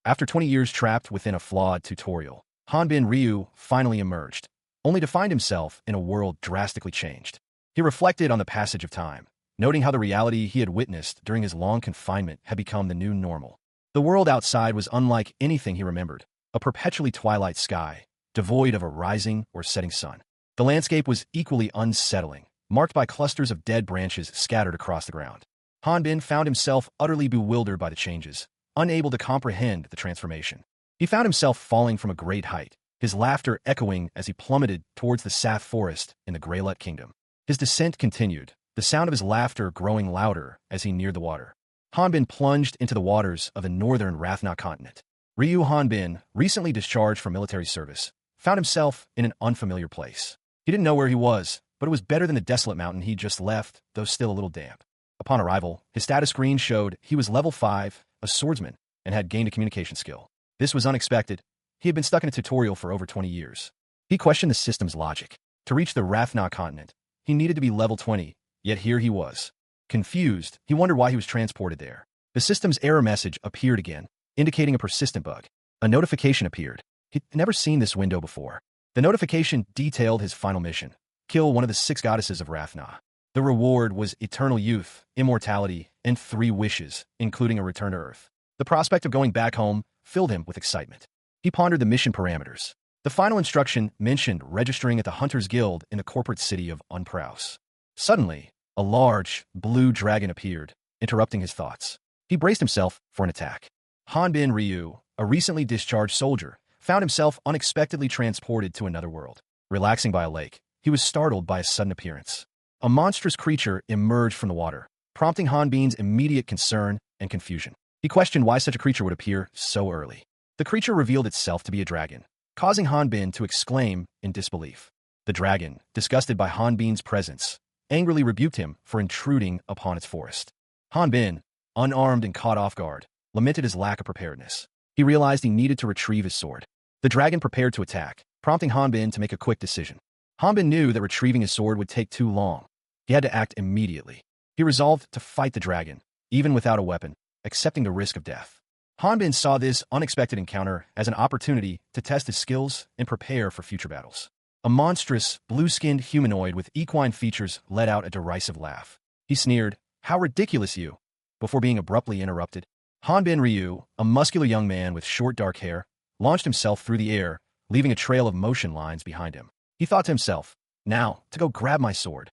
After 20 years trapped within a flawed tutorial, Hanbin Ryu finally emerged, only to find himself in a world drastically changed. He reflected on the passage of time, noting how the reality he had witnessed during his long confinement had become the new normal. The world outside was unlike anything he remembered, a perpetually twilight sky, devoid of a rising or setting sun. The landscape was equally unsettling, marked by clusters of dead branches scattered across the ground. Hanbin found himself utterly bewildered by the changes, unable to comprehend the transformation. He found himself falling from a great height, his laughter echoing as he plummeted towards the Sath forest in the Greylut Kingdom. His descent continued, the sound of his laughter growing louder as he neared the water. Hanbin plunged into the waters of the northern Rathna continent. Ryu Hanbin, recently discharged from military service, found himself in an unfamiliar place. He didn't know where he was, but it was better than the desolate mountain he'd just left, though still a little damp. Upon arrival, his status screen showed he was level 5, a swordsman, and had gained a communication skill. This was unexpected. He had been stuck in a tutorial for over 20 years. He questioned the system's logic. To reach the Rathna continent, he needed to be level 20, yet here he was. Confused, he wondered why he was transported there. The system's error message appeared again, indicating a persistent bug. A notification appeared. He'd never seen this window before. The notification detailed his final mission: kill one of the 6 goddesses of Rathna. The reward was eternal youth, immortality, and 3 wishes, including a return to Earth. The prospect of going back home filled him with excitement. He pondered the mission parameters. The final instruction mentioned registering at the Hunters Guild in the corporate city of Unpraus. Suddenly, a large, blue dragon appeared, interrupting his thoughts. He braced himself for an attack. Hanbin Ryu, a recently discharged soldier, found himself unexpectedly transported to another world. Relaxing by a lake, he was startled by a sudden appearance. A monstrous creature emerged from the water, prompting Hanbin's immediate concern and confusion. He questioned why such a creature would appear so early. The creature revealed itself to be a dragon, causing Hanbin to exclaim in disbelief. The dragon, disgusted by Hanbin's presence, angrily rebuked him for intruding upon its forest. Hanbin, unarmed and caught off guard, lamented his lack of preparedness. He realized he needed to retrieve his sword. The dragon prepared to attack, prompting Hanbin to make a quick decision. Hanbin knew that retrieving his sword would take too long. He had to act immediately. He resolved to fight the dragon, even without a weapon, accepting the risk of death. Hanbin saw this unexpected encounter as an opportunity to test his skills and prepare for future battles. A monstrous, blue-skinned humanoid with equine features let out a derisive laugh. He sneered, "How ridiculous you!" before being abruptly interrupted. Hanbin Ryu, a muscular young man with short dark hair, launched himself through the air, leaving a trail of motion lines behind him. He thought to himself, "Now, to go grab my sword."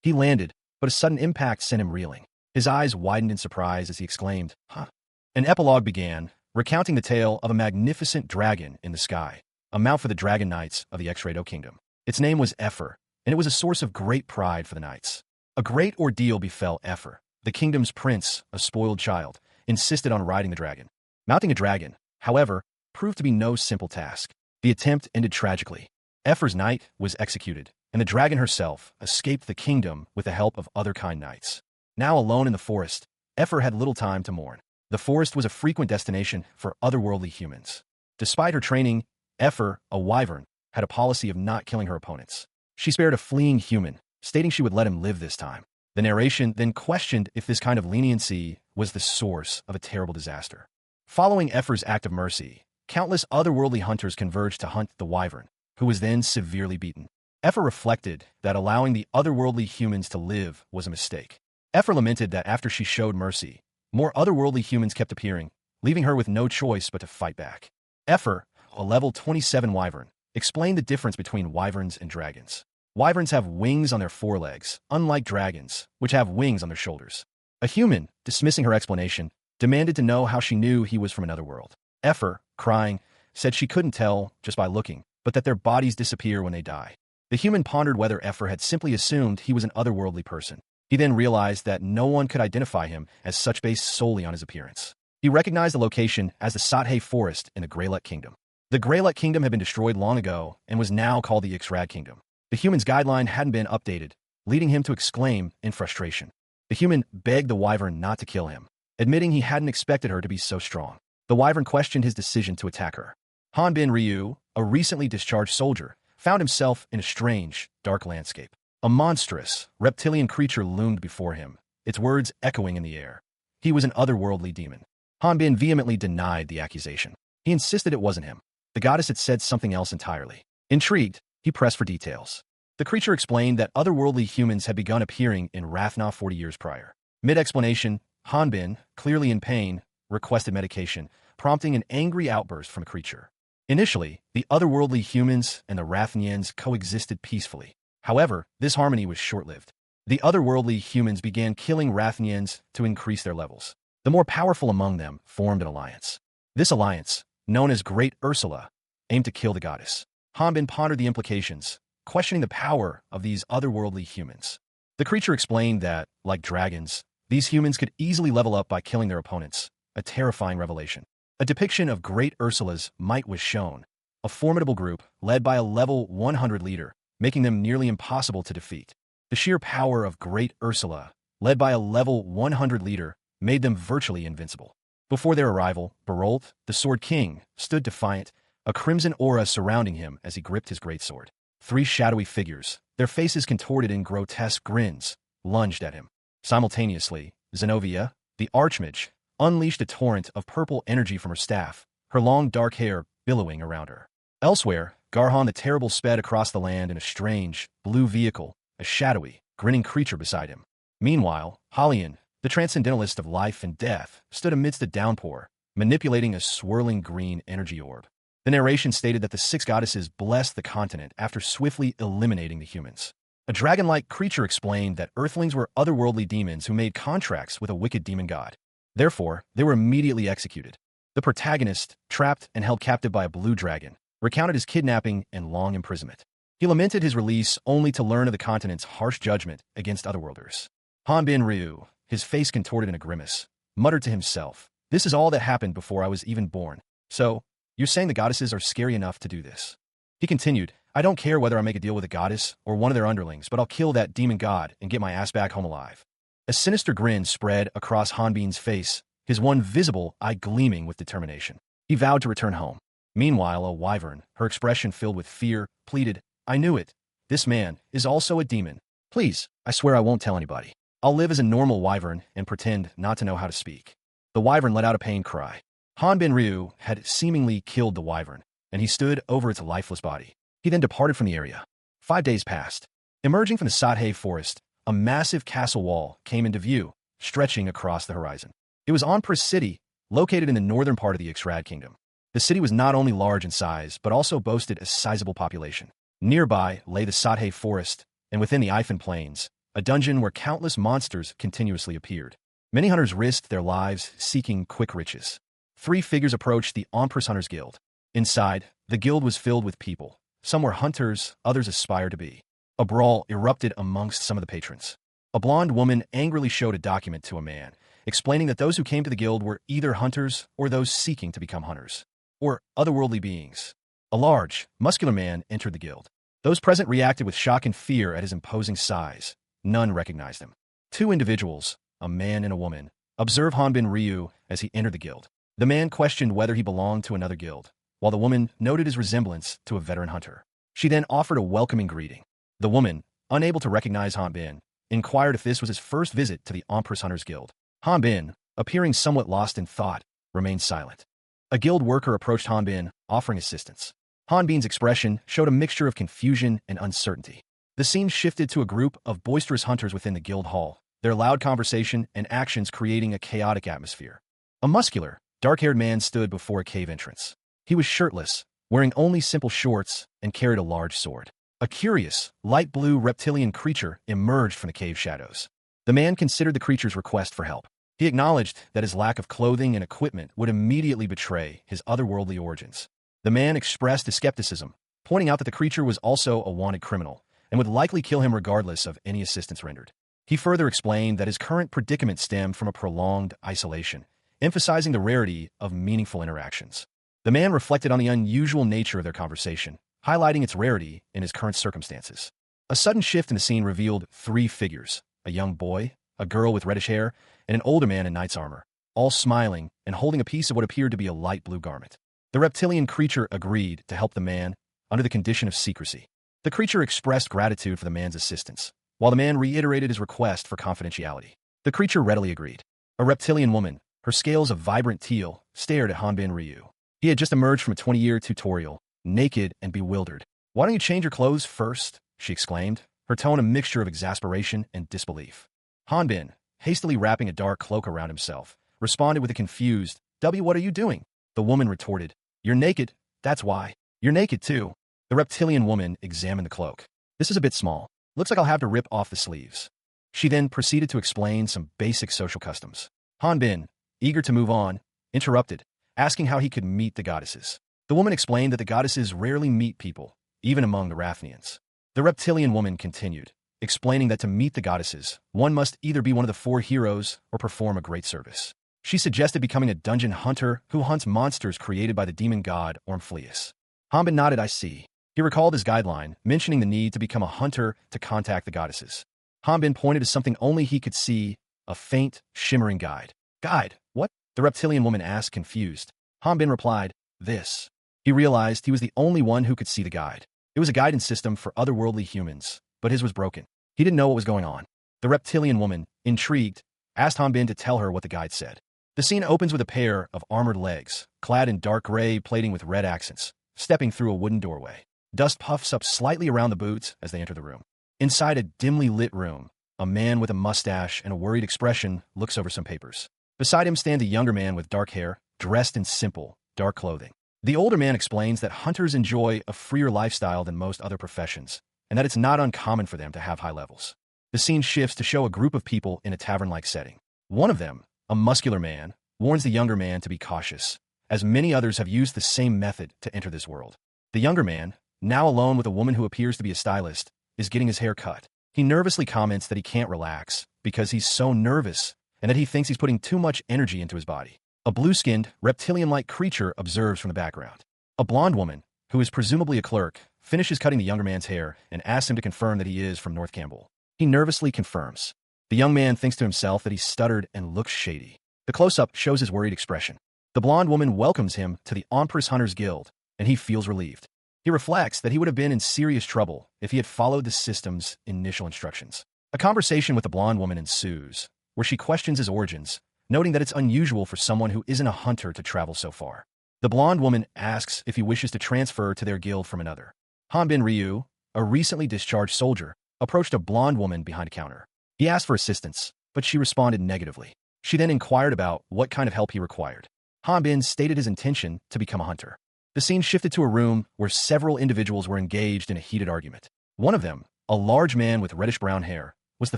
He landed, but a sudden impact sent him reeling. His eyes widened in surprise as he exclaimed, "Huh?" An epilogue began, recounting the tale of a magnificent dragon in the sky, a mount for the Dragon Knights of the X-Rado Kingdom. Its name was Ephir, and it was a source of great pride for the knights. A great ordeal befell Ephir. The kingdom's prince, a spoiled child, insisted on riding the dragon. Mounting a dragon, however, proved to be no simple task. The attempt ended tragically. Ephir's knight was executed, and the dragon herself escaped the kingdom with the help of other kind knights. Now alone in the forest, Ephir had little time to mourn. The forest was a frequent destination for otherworldly humans. Despite her training, Ephir, a wyvern, had a policy of not killing her opponents. She spared a fleeing human, stating she would let him live this time. The narration then questioned if this kind of leniency was the source of a terrible disaster. Following Ephir's act of mercy, countless otherworldly hunters converged to hunt the wyvern, who was then severely beaten. Ephir reflected that allowing the otherworldly humans to live was a mistake. Ephir lamented that after she showed mercy, more otherworldly humans kept appearing, leaving her with no choice but to fight back. Ephir, a level 27 wyvern, explained the difference between wyverns and dragons. Wyverns have wings on their forelegs, unlike dragons, which have wings on their shoulders. A human, dismissing her explanation, demanded to know how she knew he was from another world. Ephir, crying, said she couldn't tell just by looking, but that their bodies disappear when they die. The human pondered whether Ephir had simply assumed he was an otherworldly person. He then realized that no one could identify him as such based solely on his appearance. He recognized the location as the Sathe Forest in the Greylut Kingdom. The Greylut Kingdom had been destroyed long ago and was now called the Ixrad Kingdom. The human's guideline hadn't been updated, leading him to exclaim in frustration. The human begged the wyvern not to kill him, admitting he hadn't expected her to be so strong. The wyvern questioned his decision to attack her. Hanbin Ryu, a recently discharged soldier, found himself in a strange, dark landscape. A monstrous, reptilian creature loomed before him, its words echoing in the air. He was an otherworldly demon. Hanbin vehemently denied the accusation. He insisted it wasn't him. The goddess had said something else entirely. Intrigued, he pressed for details. The creature explained that otherworldly humans had begun appearing in Rathna 40 years prior. Mid-explanation, Hanbin, clearly in pain, requested medication, prompting an angry outburst from a creature. Initially, the otherworldly humans and the Rathnians coexisted peacefully. However, this harmony was short-lived. The otherworldly humans began killing Rathnians to increase their levels. The more powerful among them formed an alliance. This alliance, known as Great Ursula, aimed to kill the goddess. Hanbin pondered the implications, questioning the power of these otherworldly humans. The creature explained that, like dragons, these humans could easily level up by killing their opponents, a terrifying revelation. A depiction of Great Ursula's might was shown, a formidable group led by a level 100 leader, making them nearly impossible to defeat. The sheer power of Great Ursula, led by a level 100 leader, made them virtually invincible. Before their arrival, Barolt, the Sword King, stood defiant, a crimson aura surrounding him as he gripped his greatsword. Three shadowy figures, their faces contorted in grotesque grins, lunged at him. Simultaneously, Zenobia, the archmage, unleashed a torrent of purple energy from her staff, her long dark hair billowing around her. Elsewhere, Garhon the Terrible sped across the land in a strange, blue vehicle, a shadowy, grinning creature beside him. Meanwhile, Halian, the transcendentalist of life and death, stood amidst a downpour, manipulating a swirling green energy orb. The narration stated that the six goddesses blessed the continent after swiftly eliminating the humans. A dragon-like creature explained that earthlings were otherworldly demons who made contracts with a wicked demon god. Therefore, they were immediately executed. The protagonist, trapped and held captive by a blue dragon, recounted his kidnapping and long imprisonment. He lamented his release only to learn of the continent's harsh judgment against otherworlders. Hanbin Ryu, his face contorted in a grimace, muttered to himself, "This is all that happened before I was even born. So, you're saying the goddesses are scary enough to do this?" He continued, "I don't care whether I make a deal with a goddess or one of their underlings, but I'll kill that demon god and get my ass back home alive." A sinister grin spread across Hanbin's face, his one visible eye gleaming with determination. He vowed to return home. Meanwhile, a wyvern, her expression filled with fear, pleaded, "I knew it. This man is also a demon. Please, I swear I won't tell anybody. I'll live as a normal wyvern and pretend not to know how to speak." The wyvern let out a pained cry. Hanbin Ryu had seemingly killed the wyvern, and he stood over its lifeless body. He then departed from the area. 5 days passed. Emerging from the Sathe forest, a massive castle wall came into view, stretching across the horizon. It was Onpris City, located in the northern part of the Ixrad Kingdom. The city was not only large in size, but also boasted a sizable population. Nearby lay the Sathe forest, and within the Ifan Plains, a dungeon where countless monsters continuously appeared. Many hunters risked their lives seeking quick riches. 3 figures approached the Onpris Hunters Guild. Inside, the guild was filled with people. Some were hunters, others aspired to be. A brawl erupted amongst some of the patrons. A blonde woman angrily showed a document to a man, explaining that those who came to the guild were either hunters or those seeking to become hunters, or otherworldly beings. A large, muscular man entered the guild. Those present reacted with shock and fear at his imposing size. None recognized him. 2 individuals, a man and a woman, observed Hanbin Ryu as he entered the guild. The man questioned whether he belonged to another guild, while the woman noted his resemblance to a veteran hunter. She then offered a welcoming greeting. The woman, unable to recognize Hanbin, inquired if this was his first visit to the Onpris Hunters Guild. Hanbin, appearing somewhat lost in thought, remained silent. A guild worker approached Hanbin, offering assistance. Hanbin's expression showed a mixture of confusion and uncertainty. The scene shifted to a group of boisterous hunters within the guild hall, their loud conversation and actions creating a chaotic atmosphere. A muscular, dark-haired man stood before a cave entrance. He was shirtless, wearing only simple shorts, and carried a large sword. A curious, light blue reptilian creature emerged from the cave shadows. The man considered the creature's request for help. He acknowledged that his lack of clothing and equipment would immediately betray his otherworldly origins. The man expressed his skepticism, pointing out that the creature was also a wanted criminal and would likely kill him regardless of any assistance rendered. He further explained that his current predicament stemmed from a prolonged isolation, emphasizing the rarity of meaningful interactions. The man reflected on the unusual nature of their conversation, highlighting its rarity in his current circumstances. A sudden shift in the scene revealed 3 figures, a young boy, a girl with reddish hair, and an older man in knight's armor, all smiling and holding a piece of what appeared to be a light blue garment. The reptilian creature agreed to help the man under the condition of secrecy. The creature expressed gratitude for the man's assistance, while the man reiterated his request for confidentiality. The creature readily agreed. A reptilian woman, her scales of vibrant teal, stared at Hanbin Ryu. He had just emerged from a 20-year tutorial, naked and bewildered. "Why don't you change your clothes first?" she exclaimed, her tone a mixture of exasperation and disbelief. Hanbin, hastily wrapping a dark cloak around himself, responded with a confused, "What are you doing?" The woman retorted, "You're naked, that's why." "You're naked too." The reptilian woman examined the cloak. "This is a bit small. Looks like I'll have to rip off the sleeves." She then proceeded to explain some basic social customs. Hanbin, eager to move on, interrupted, asking how he could meet the goddesses. The woman explained that the goddesses rarely meet people, even among the Rathnians. The reptilian woman continued, explaining that to meet the goddesses, one must either be one of the 4 heroes or perform a great service. She suggested becoming a dungeon hunter who hunts monsters created by the demon god Ormphleus. Hanbin nodded, "I see." He recalled his guideline, mentioning the need to become a hunter to contact the goddesses. Hanbin pointed to something only he could see, a faint, shimmering guide. "Guide? What?" the reptilian woman asked, confused. Hanbin replied, "This." He realized he was the only one who could see the guide. It was a guidance system for otherworldly humans, but his was broken. He didn't know what was going on. The reptilian woman, intrigued, asked Hanbin to tell her what the guide said. The scene opens with a pair of armored legs, clad in dark gray plating with red accents, stepping through a wooden doorway. Dust puffs up slightly around the boots as they enter the room. Inside a dimly lit room, a man with a mustache and a worried expression looks over some papers. Beside him stands a younger man with dark hair, dressed in simple, dark clothing. The older man explains that hunters enjoy a freer lifestyle than most other professions, and that it's not uncommon for them to have high levels. The scene shifts to show a group of people in a tavern-like setting. One of them, a muscular man, warns the younger man to be cautious, as many others have used the same method to enter this world. The younger man, now alone with a woman who appears to be a stylist, is getting his hair cut. He nervously comments that he can't relax because he's so nervous and that he thinks he's putting too much energy into his body. A blue-skinned, reptilian-like creature observes from the background. A blonde woman, who is presumably a clerk, finishes cutting the younger man's hair and asks him to confirm that he is from North Campbell. He nervously confirms. The young man thinks to himself that he stuttered and looks shady. The close-up shows his worried expression. The blonde woman welcomes him to the Empress Hunters Guild, and he feels relieved. He reflects that he would have been in serious trouble if he had followed the system's initial instructions. A conversation with the blonde woman ensues, where she questions his origins, noting that it's unusual for someone who isn't a hunter to travel so far. The blonde woman asks if he wishes to transfer to their guild from another. Hanbin Ryu, a recently discharged soldier, approached a blonde woman behind a counter. He asked for assistance, but she responded negatively. She then inquired about what kind of help he required. Hanbin stated his intention to become a hunter. The scene shifted to a room where several individuals were engaged in a heated argument. One of them, a large man with reddish-brown hair, was the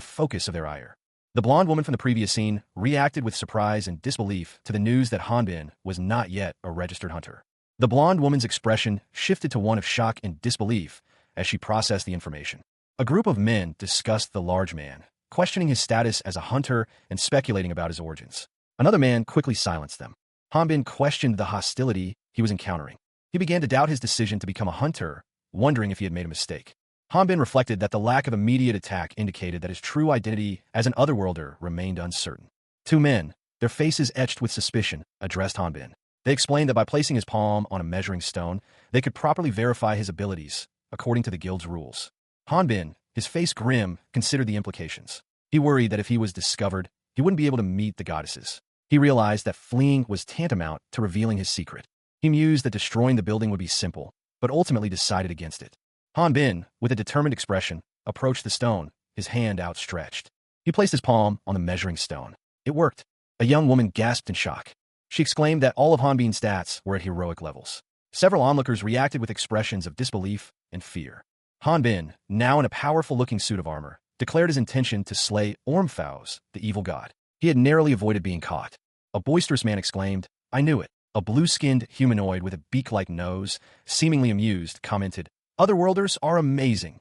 focus of their ire. The blonde woman from the previous scene reacted with surprise and disbelief to the news that Hanbin was not yet a registered hunter. The blonde woman's expression shifted to one of shock and disbelief as she processed the information. A group of men discussed the large man, questioning his status as a hunter and speculating about his origins. Another man quickly silenced them. Hanbin questioned the hostility he was encountering. He began to doubt his decision to become a hunter, wondering if he had made a mistake. Hanbin reflected that the lack of immediate attack indicated that his true identity as an otherworlder remained uncertain. Two men, their faces etched with suspicion, addressed Hanbin. They explained that by placing his palm on a measuring stone, they could properly verify his abilities, according to the guild's rules. Hanbin, his face grim, considered the implications. He worried that if he was discovered, he wouldn't be able to meet the goddesses. He realized that fleeing was tantamount to revealing his secret. He mused that destroying the building would be simple, but ultimately decided against it. Hanbin, with a determined expression, approached the stone, his hand outstretched. He placed his palm on the measuring stone. It worked. A young woman gasped in shock. She exclaimed that all of Hanbin's stats were at heroic levels. Several onlookers reacted with expressions of disbelief and fear. Hanbin, now in a powerful-looking suit of armor, declared his intention to slay Ormfaus, the evil god. He had narrowly avoided being caught. A boisterous man exclaimed, "I knew it." A blue-skinned humanoid with a beak-like nose, seemingly amused, commented, "Otherworlders are amazing.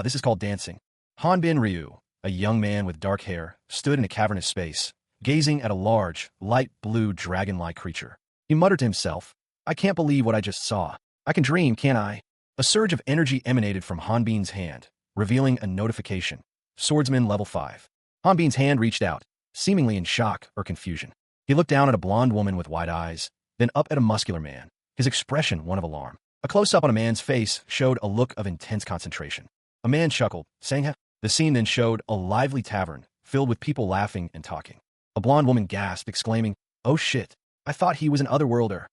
This is called dancing." Hanbin Ryu, a young man with dark hair, stood in a cavernous space, gazing at a large, light blue dragon-like creature. He muttered to himself, "I can't believe what I just saw. I can dream, can't I?" A surge of energy emanated from Hanbin's hand, revealing a notification. Swordsman level 5. Hanbin's hand reached out, seemingly in shock or confusion. He looked down at a blonde woman with wide eyes, then up at a muscular man, his expression one of alarm. A close-up on a man's face showed a look of intense concentration. A man chuckled, saying, "Huh." The scene then showed a lively tavern, filled with people laughing and talking. A blonde woman gasped, exclaiming, "Oh shit, I thought he was an otherworlder."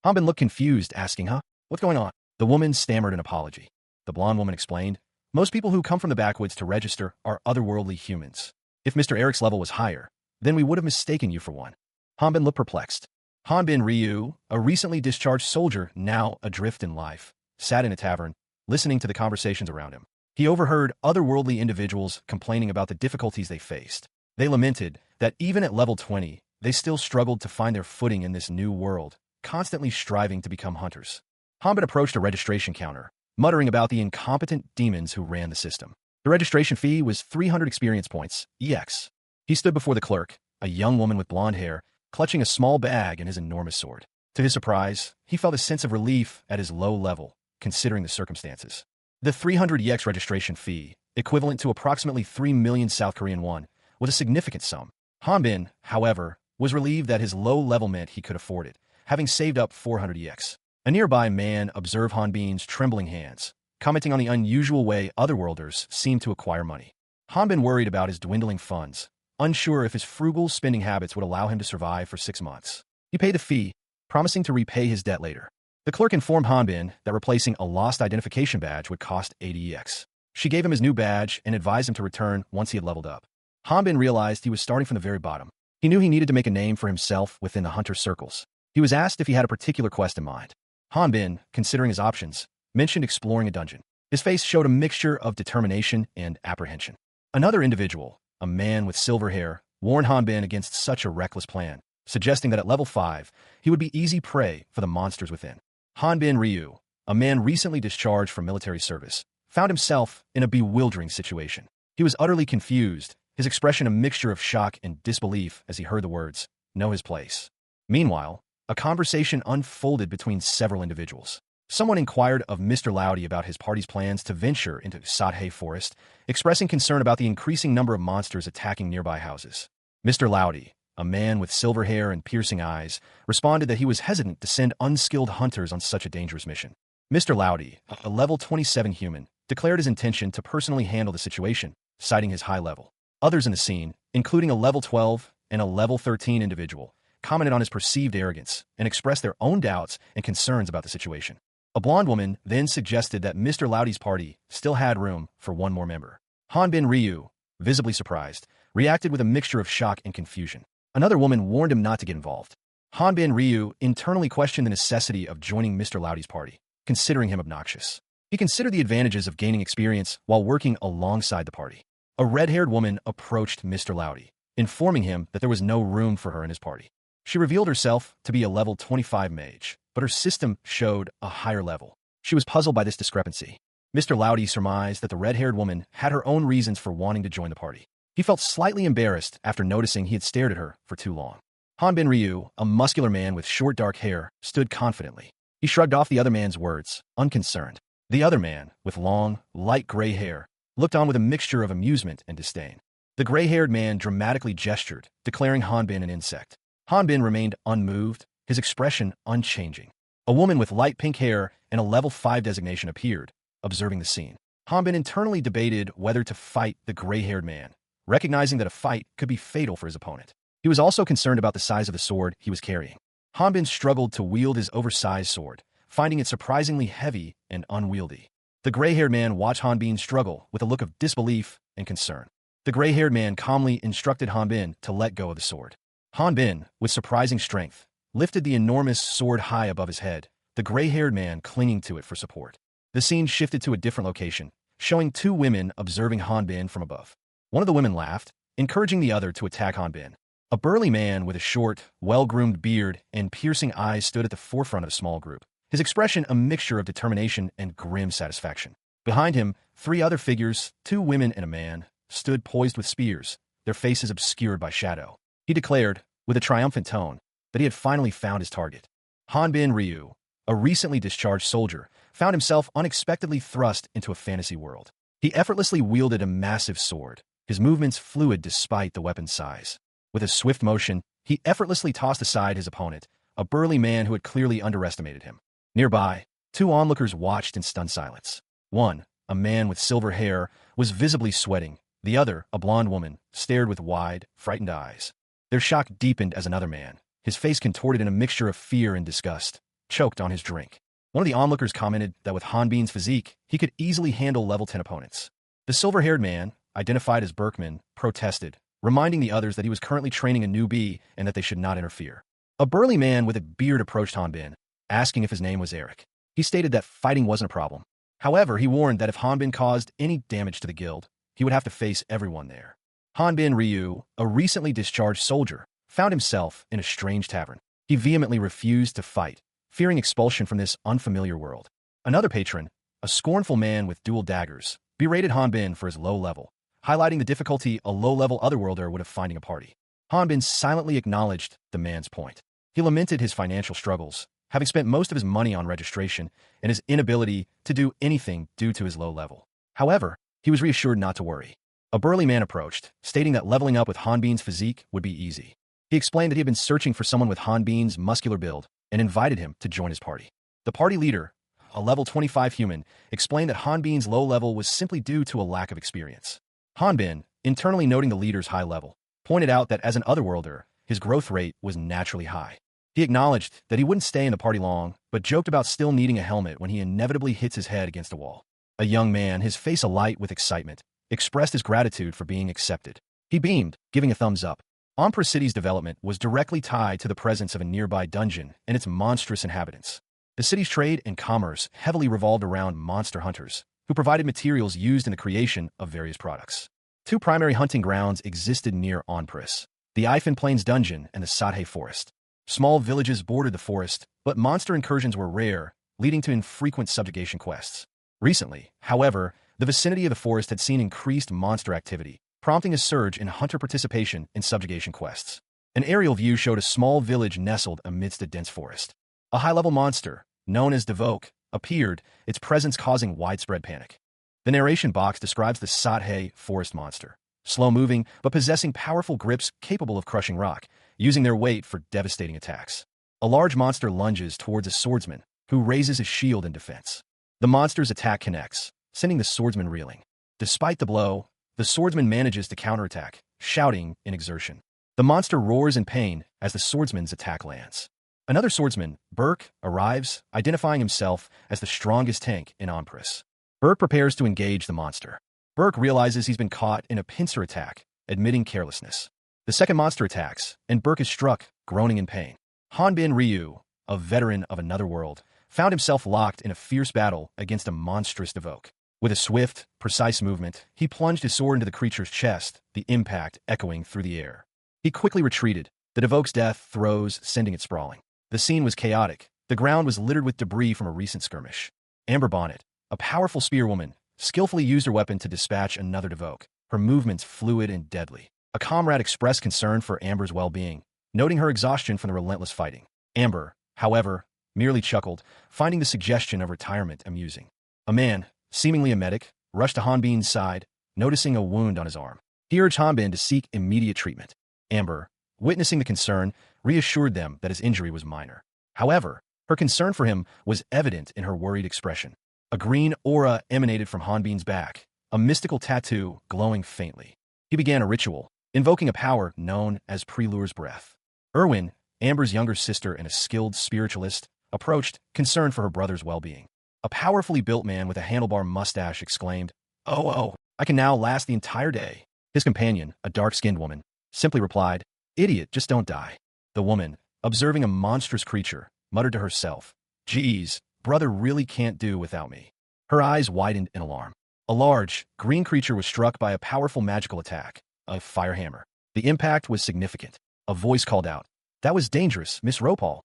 Hanbin looked confused, asking, "What's going on?" The woman stammered an apology. The blonde woman explained, "Most people who come from the backwoods to register are otherworldly humans. If Mr. Eric's level was higher, then we would have mistaken you for one." Hanbin looked perplexed. Hanbin Ryu, a recently discharged soldier now adrift in life, sat in a tavern, listening to the conversations around him. He overheard otherworldly individuals complaining about the difficulties they faced. They lamented that even at level 20, they still struggled to find their footing in this new world, constantly striving to become hunters. Hanbin approached a registration counter, muttering about the incompetent demons who ran the system. The registration fee was 300 experience points, EX. He stood before the clerk, a young woman with blonde hair, clutching a small bag and his enormous sword. To his surprise, he felt a sense of relief at his low level, considering the circumstances. The 300 EX registration fee, equivalent to approximately 3 million South Korean won, was a significant sum. Hanbin, however, was relieved that his low level meant he could afford it, having saved up 400 EX. A nearby man observed Hanbin's trembling hands, commenting on the unusual way otherworlders seem to acquire money. Hanbin worried about his dwindling funds, unsure if his frugal spending habits would allow him to survive for 6 months. He paid the fee, promising to repay his debt later. The clerk informed Hanbin that replacing a lost identification badge would cost 80 EX. She gave him his new badge and advised him to return once he had leveled up. Hanbin realized he was starting from the very bottom. He knew he needed to make a name for himself within the hunter circles. He was asked if he had a particular quest in mind. Hanbin, considering his options, mentioned exploring a dungeon. His face showed a mixture of determination and apprehension. Another individual, a man with silver hair, warned Hanbin against such a reckless plan, suggesting that at level 5, he would be easy prey for the monsters within. Hanbin Ryu, a man recently discharged from military service, found himself in a bewildering situation. He was utterly confused, his expression a mixture of shock and disbelief as he heard the words, "Know his place." Meanwhile, a conversation unfolded between several individuals. Someone inquired of Mr. Loudy about his party's plans to venture into Sadhei Forest, expressing concern about the increasing number of monsters attacking nearby houses. Mr. Loudy, a man with silver hair and piercing eyes, responded that he was hesitant to send unskilled hunters on such a dangerous mission. Mr. Loudy, a level 27 human, declared his intention to personally handle the situation, citing his high level. Others in the scene, including a level 12 and a level 13 individual, commented on his perceived arrogance and expressed their own doubts and concerns about the situation. A blonde woman then suggested that Mr. Loudy's party still had room for one more member. Hanbin Ryu, visibly surprised, reacted with a mixture of shock and confusion. Another woman warned him not to get involved. Hanbin Ryu internally questioned the necessity of joining Mr. Loudy's party, considering him obnoxious. He considered the advantages of gaining experience while working alongside the party. A red-haired woman approached Mr. Loudy, informing him that there was no room for her in his party. She revealed herself to be a level 25 mage, but her system showed a higher level. She was puzzled by this discrepancy. Mr. Loudy surmised that the red-haired woman had her own reasons for wanting to join the party. He felt slightly embarrassed after noticing he had stared at her for too long. Hanbin Ryu, a muscular man with short dark hair, stood confidently. He shrugged off the other man's words, unconcerned. The other man, with long, light gray hair, looked on with a mixture of amusement and disdain. The gray-haired man dramatically gestured, declaring Hanbin an insect. Hanbin remained unmoved, his expression unchanging. A woman with light pink hair and a level 5 designation appeared, observing the scene. Hanbin internally debated whether to fight the gray-haired man, recognizing that a fight could be fatal for his opponent. He was also concerned about the size of the sword he was carrying. Hanbin struggled to wield his oversized sword, finding it surprisingly heavy and unwieldy. The gray-haired man watched Hanbin struggle with a look of disbelief and concern. The gray-haired man calmly instructed Hanbin to let go of the sword. Hanbin, with surprising strength, lifted the enormous sword high above his head, the gray-haired man clinging to it for support. The scene shifted to a different location, showing two women observing Hanbin from above. One of the women laughed, encouraging the other to attack Hanbin. A burly man with a short, well-groomed beard and piercing eyes stood at the forefront of a small group, his expression a mixture of determination and grim satisfaction. Behind him, 3 other figures, 2 women and a man, stood poised with spears, their faces obscured by shadow. He declared, with a triumphant tone, that he had finally found his target. Hanbin Ryu, a recently discharged soldier, found himself unexpectedly thrust into a fantasy world. He effortlessly wielded a massive sword, his movements fluid despite the weapon's size. With a swift motion, he effortlessly tossed aside his opponent, a burly man who had clearly underestimated him. Nearby, 2 onlookers watched in stunned silence. One, a man with silver hair, was visibly sweating. The other, a blonde woman, stared with wide, frightened eyes. Their shock deepened as another man, his face contorted in a mixture of fear and disgust, choked on his drink. One of the onlookers commented that with Hanbin's physique, he could easily handle level 10 opponents. The silver-haired man, identified as Berkman, protested, reminding the others that he was currently training a newbie and that they should not interfere. A burly man with a beard approached Hanbin, asking if his name was Eric. He stated that fighting wasn't a problem. However, he warned that if Hanbin caused any damage to the guild, he would have to face everyone there. Hanbin Ryu, a recently discharged soldier, found himself in a strange tavern. He vehemently refused to fight, fearing expulsion from this unfamiliar world. Another patron, a scornful man with dual daggers, berated Hanbin for his low level, highlighting the difficulty a low-level otherworlder would have finding a party. Hanbin silently acknowledged the man's point. He lamented his financial struggles, having spent most of his money on registration and his inability to do anything due to his low level. However, he was reassured not to worry. A burly man approached, stating that leveling up with Hanbin's physique would be easy. He explained that he had been searching for someone with Hanbin's muscular build and invited him to join his party. The party leader, a level 25 human, explained that Hanbin's low level was simply due to a lack of experience. Hanbin, internally noting the leader's high level, pointed out that as an otherworlder, his growth rate was naturally high. He acknowledged that he wouldn't stay in the party long, but joked about still needing a helmet when he inevitably hits his head against a wall. A young man, his face alight with excitement, expressed his gratitude for being accepted. He beamed, giving a thumbs up. Omprah City's development was directly tied to the presence of a nearby dungeon and its monstrous inhabitants. The city's trade and commerce heavily revolved around monster hunters, who provided materials used in the creation of various products. Two primary hunting grounds existed near Onpris: the Ifan Plains Dungeon and the Sadhe Forest. Small villages bordered the forest, but monster incursions were rare, leading to infrequent subjugation quests. Recently, however, the vicinity of the forest had seen increased monster activity, prompting a surge in hunter participation in subjugation quests. An aerial view showed a small village nestled amidst a dense forest. A high-level monster, known as Devoke, appeared, its presence causing widespread panic. The narration box describes the Sadhe forest monster, slow-moving but possessing powerful grips capable of crushing rock, using their weight for devastating attacks. A large monster lunges towards a swordsman, who raises his shield in defense. The monster's attack connects, sending the swordsman reeling. Despite the blow, the swordsman manages to counterattack, shouting in exertion. The monster roars in pain as the swordsman's attack lands. Another swordsman, Burke, arrives, identifying himself as the strongest tank in Onpris. Burke prepares to engage the monster. Burke realizes he's been caught in a pincer attack, admitting carelessness. The second monster attacks, and Burke is struck, groaning in pain. Hanbin Ryu, a veteran of another world, found himself locked in a fierce battle against a monstrous Devoke. With a swift, precise movement, he plunged his sword into the creature's chest, the impact echoing through the air. He quickly retreated, the Devoke's death throes sending it sprawling. The scene was chaotic. The ground was littered with debris from a recent skirmish. Amber Bonnet, a powerful spearwoman, skillfully used her weapon to dispatch another Devoke, her movements fluid and deadly. A comrade expressed concern for Amber's well-being, noting her exhaustion from the relentless fighting. Amber, however, merely chuckled, finding the suggestion of retirement amusing. A man, seemingly a medic, rushed to Hanbin's side, noticing a wound on his arm. He urged Hanbin to seek immediate treatment. Amber, witnessing the concern, reassured them that his injury was minor. However, her concern for him was evident in her worried expression. A green aura emanated from Hanbin's back, a mystical tattoo glowing faintly. He began a ritual, invoking a power known as Prelur's Breath. Erwin, Amber's younger sister and a skilled spiritualist, approached, concerned for her brother's well-being. A powerfully built man with a handlebar mustache exclaimed, "Oh, I can now last the entire day." His companion, a dark-skinned woman, simply replied, "Idiot, just don't die." The woman, observing a monstrous creature, muttered to herself, "Geez, brother really can't do without me." Her eyes widened in alarm. A large, green creature was struck by a powerful magical attack, a fire hammer. The impact was significant. A voice called out, "That was dangerous, Miss Ropal."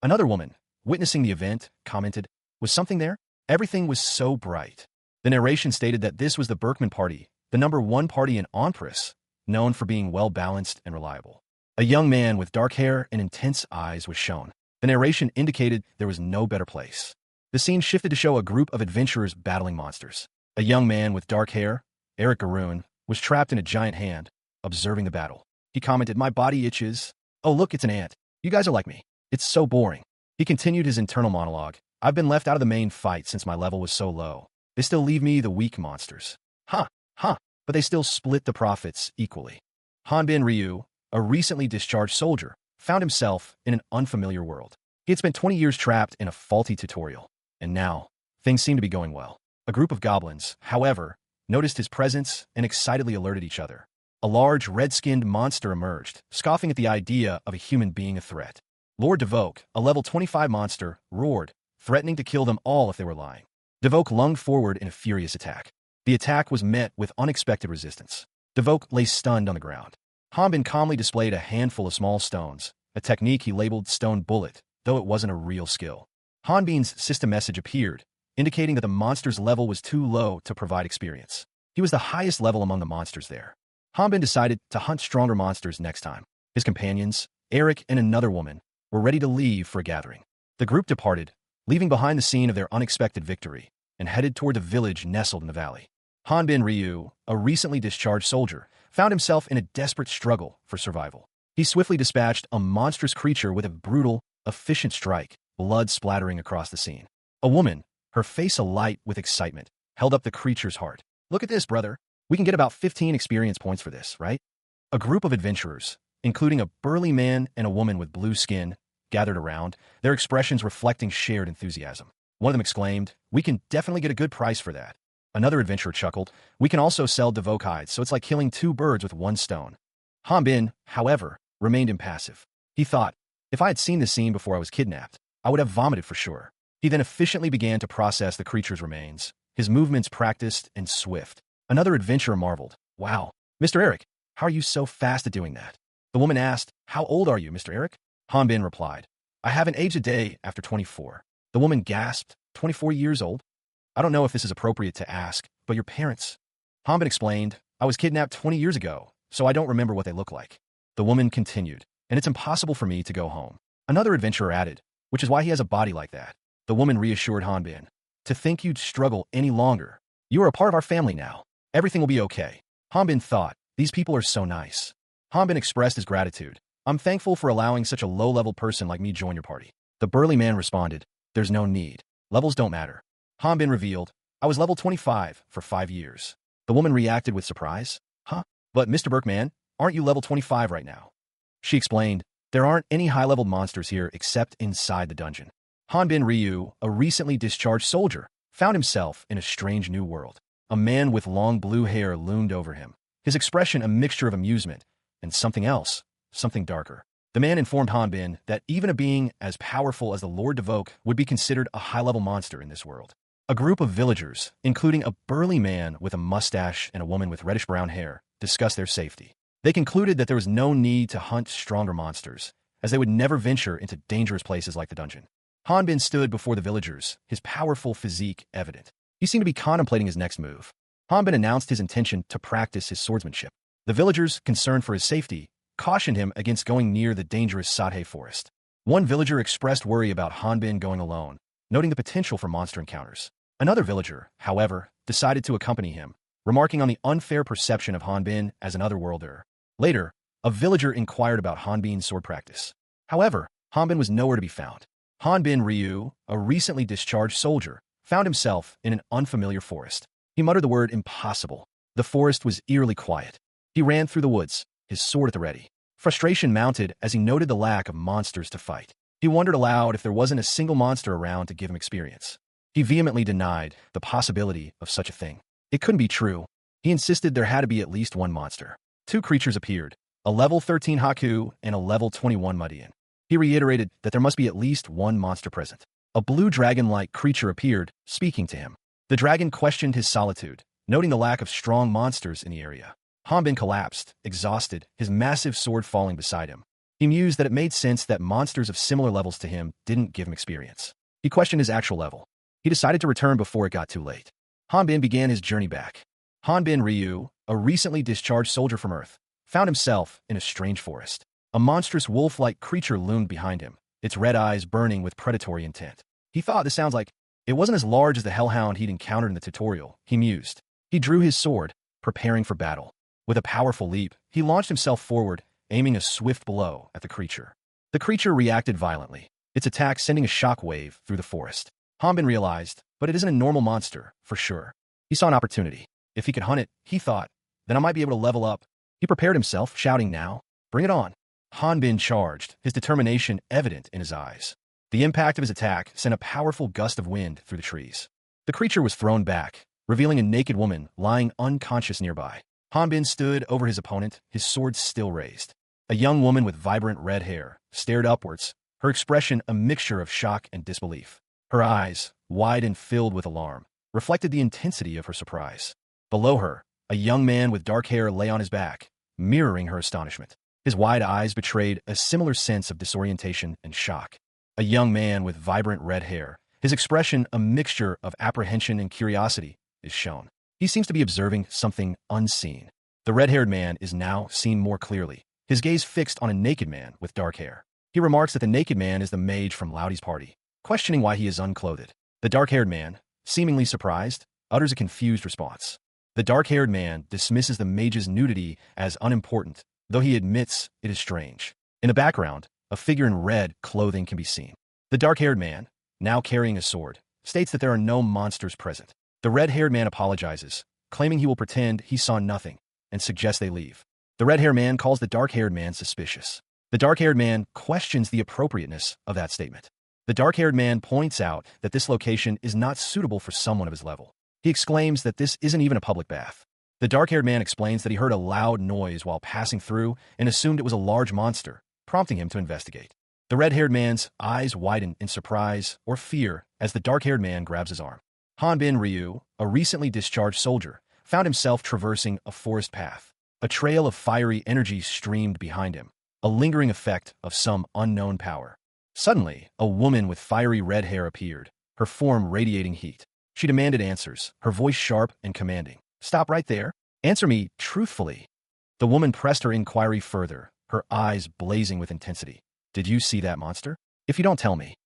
Another woman, witnessing the event, commented, "Was something there? Everything was so bright." The narration stated that this was the Berkman Party, the #1 party in Onpris, known for being well-balanced and reliable. A young man with dark hair and intense eyes was shown. The narration indicated there was no better place. The scene shifted to show a group of adventurers battling monsters. A young man with dark hair, Eric Garoon, was trapped in a giant hand, observing the battle. He commented, "My body itches. Oh, look, it's an ant. You guys are like me. It's so boring." He continued his internal monologue. "I've been left out of the main fight since my level was so low. They still leave me the weak monsters. But they still split the profits equally." Hanbin Ryu, a recently discharged soldier, found himself in an unfamiliar world. He had spent 20 years trapped in a faulty tutorial, and now, things seemed to be going well. A group of goblins, however, noticed his presence and excitedly alerted each other. A large, red-skinned monster emerged, scoffing at the idea of a human being a threat. Lord Devoke, a level 25 monster, roared, threatening to kill them all if they were lying. Devoke lunged forward in a furious attack. The attack was met with unexpected resistance. Devoke lay stunned on the ground. Hanbin calmly displayed a handful of small stones, a technique he labeled Stone Bullet, though it wasn't a real skill. Hanbin's system message appeared, indicating that the monster's level was too low to provide experience. He was the highest level among the monsters there. Hanbin decided to hunt stronger monsters next time. His companions, Eric and another woman, were ready to leave for a gathering. The group departed, leaving behind the scene of their unexpected victory, and headed toward a village nestled in the valley. Hanbin Ryu, a recently discharged soldier, found himself in a desperate struggle for survival. He swiftly dispatched a monstrous creature with a brutal, efficient strike, blood splattering across the scene. A woman, her face alight with excitement, held up the creature's heart. Look at this, brother. We can get about 15 experience points for this, right? A group of adventurers, including a burly man and a woman with blue skin, gathered around, their expressions reflecting shared enthusiasm. One of them exclaimed, "We can definitely get a good price for that." Another adventurer chuckled, "We can also sell Devok hides, so it's like killing two birds with one stone." Hanbin, however, remained impassive. He thought, if I had seen this scene before I was kidnapped, I would have vomited for sure. He then efficiently began to process the creature's remains, his movements practiced and swift. Another adventurer marveled, "Wow, Mr. Eric, how are you so fast at doing that?" The woman asked, "How old are you, Mr. Eric?" Hanbin replied, "I haven't aged a day after 24. The woman gasped, 24 years old? I don't know if this is appropriate to ask, but your parents? Hanbin explained, "I was kidnapped 20 years ago, so I don't remember what they look like." The woman continued, "And it's impossible for me to go home." Another adventurer added, "Which is why he has a body like that." The woman reassured Hanbin, "To think you'd struggle any longer. You are a part of our family now. Everything will be okay." Hanbin thought, "These people are so nice." Hanbin expressed his gratitude. "I'm thankful for allowing such a low-level person like me join your party." The burly man responded, "There's no need. Levels don't matter." Hanbin revealed, "I was level 25 for 5 years." The woman reacted with surprise. "Huh? But Mr. Berkman, aren't you level 25 right now?" She explained, "There aren't any high-leveled monsters here except inside the dungeon." Hanbin Ryu, a recently discharged soldier, found himself in a strange new world. A man with long blue hair loomed over him, his expression a mixture of amusement and something else, something darker. The man informed Hanbin that even a being as powerful as the Lord Devok would be considered a high-level monster in this world. A group of villagers, including a burly man with a mustache and a woman with reddish-brown hair, discussed their safety. They concluded that there was no need to hunt stronger monsters, as they would never venture into dangerous places like the dungeon. Hanbin stood before the villagers, his powerful physique evident. He seemed to be contemplating his next move. Hanbin announced his intention to practice his swordsmanship. The villagers, concerned for his safety, cautioned him against going near the dangerous Sadhe forest. One villager expressed worry about Hanbin going alone, noting the potential for monster encounters. Another villager, however, decided to accompany him, remarking on the unfair perception of Hanbin as an otherworlder. Later, a villager inquired about Hanbin's sword practice. However, Hanbin was nowhere to be found. Hanbin Ryu, a recently discharged soldier, found himself in an unfamiliar forest. He muttered the word impossible. The forest was eerily quiet. He ran through the woods, his sword at the ready. Frustration mounted as he noted the lack of monsters to fight. He wondered aloud if there wasn't a single monster around to give him experience. He vehemently denied the possibility of such a thing. It couldn't be true. He insisted there had to be at least one monster. Two creatures appeared, a level 13 Haku and a level 21 Mudian. He reiterated that there must be at least one monster present. A blue dragon-like creature appeared, speaking to him. The dragon questioned his solitude, noting the lack of strong monsters in the area. Hanbin collapsed, exhausted, his massive sword falling beside him. He mused that it made sense that monsters of similar levels to him didn't give him experience. He questioned his actual level. He decided to return before it got too late. Hanbin began his journey back. Hanbin Ryu, a recently discharged soldier from Earth, found himself in a strange forest. A monstrous wolf-like creature loomed behind him, its red eyes burning with predatory intent. He thought, "This sounds like..." It wasn't as large as the hellhound he'd encountered in the tutorial, he mused. He drew his sword, preparing for battle. With a powerful leap, he launched himself forward, aiming a swift blow at the creature. The creature reacted violently, its attack sending a shock wave through the forest. Hanbin realized, but it isn't a normal monster, for sure. He saw an opportunity. If he could hunt it, he thought, then I might be able to level up. He prepared himself, shouting now, "Bring it on." Hanbin charged, his determination evident in his eyes. The impact of his attack sent a powerful gust of wind through the trees. The creature was thrown back, revealing a naked woman lying unconscious nearby. Hanbin stood over his opponent, his sword still raised. A young woman with vibrant red hair stared upwards, her expression a mixture of shock and disbelief. Her eyes, wide and filled with alarm, reflected the intensity of her surprise. Below her, a young man with dark hair lay on his back, mirroring her astonishment. His wide eyes betrayed a similar sense of disorientation and shock. A young man with vibrant red hair, his expression a mixture of apprehension and curiosity, is shown. He seems to be observing something unseen. The red-haired man is now seen more clearly, his gaze fixed on a naked man with dark hair. He remarks that the naked man is the mage from Laudy's party, questioning why he is unclothed. The dark-haired man, seemingly surprised, utters a confused response. The dark-haired man dismisses the mage's nudity as unimportant, though he admits it is strange. In the background, a figure in red clothing can be seen. The dark-haired man, now carrying a sword, states that there are no monsters present. The red-haired man apologizes, claiming he will pretend he saw nothing, and suggests they leave. The red-haired man calls the dark-haired man suspicious. The dark-haired man questions the appropriateness of that statement. The dark-haired man points out that this location is not suitable for someone of his level. He exclaims that this isn't even a public bath. The dark-haired man explains that he heard a loud noise while passing through and assumed it was a large monster, prompting him to investigate. The red-haired man's eyes widen in surprise or fear as the dark-haired man grabs his arm. Hanbin Ryu, a recently discharged soldier, found himself traversing a forest path. A trail of fiery energy streamed behind him, a lingering effect of some unknown power. Suddenly, a woman with fiery red hair appeared, her form radiating heat. She demanded answers, her voice sharp and commanding. "Stop right there. Answer me truthfully." The woman pressed her inquiry further, her eyes blazing with intensity. "Did you see that monster? If you don't tell me."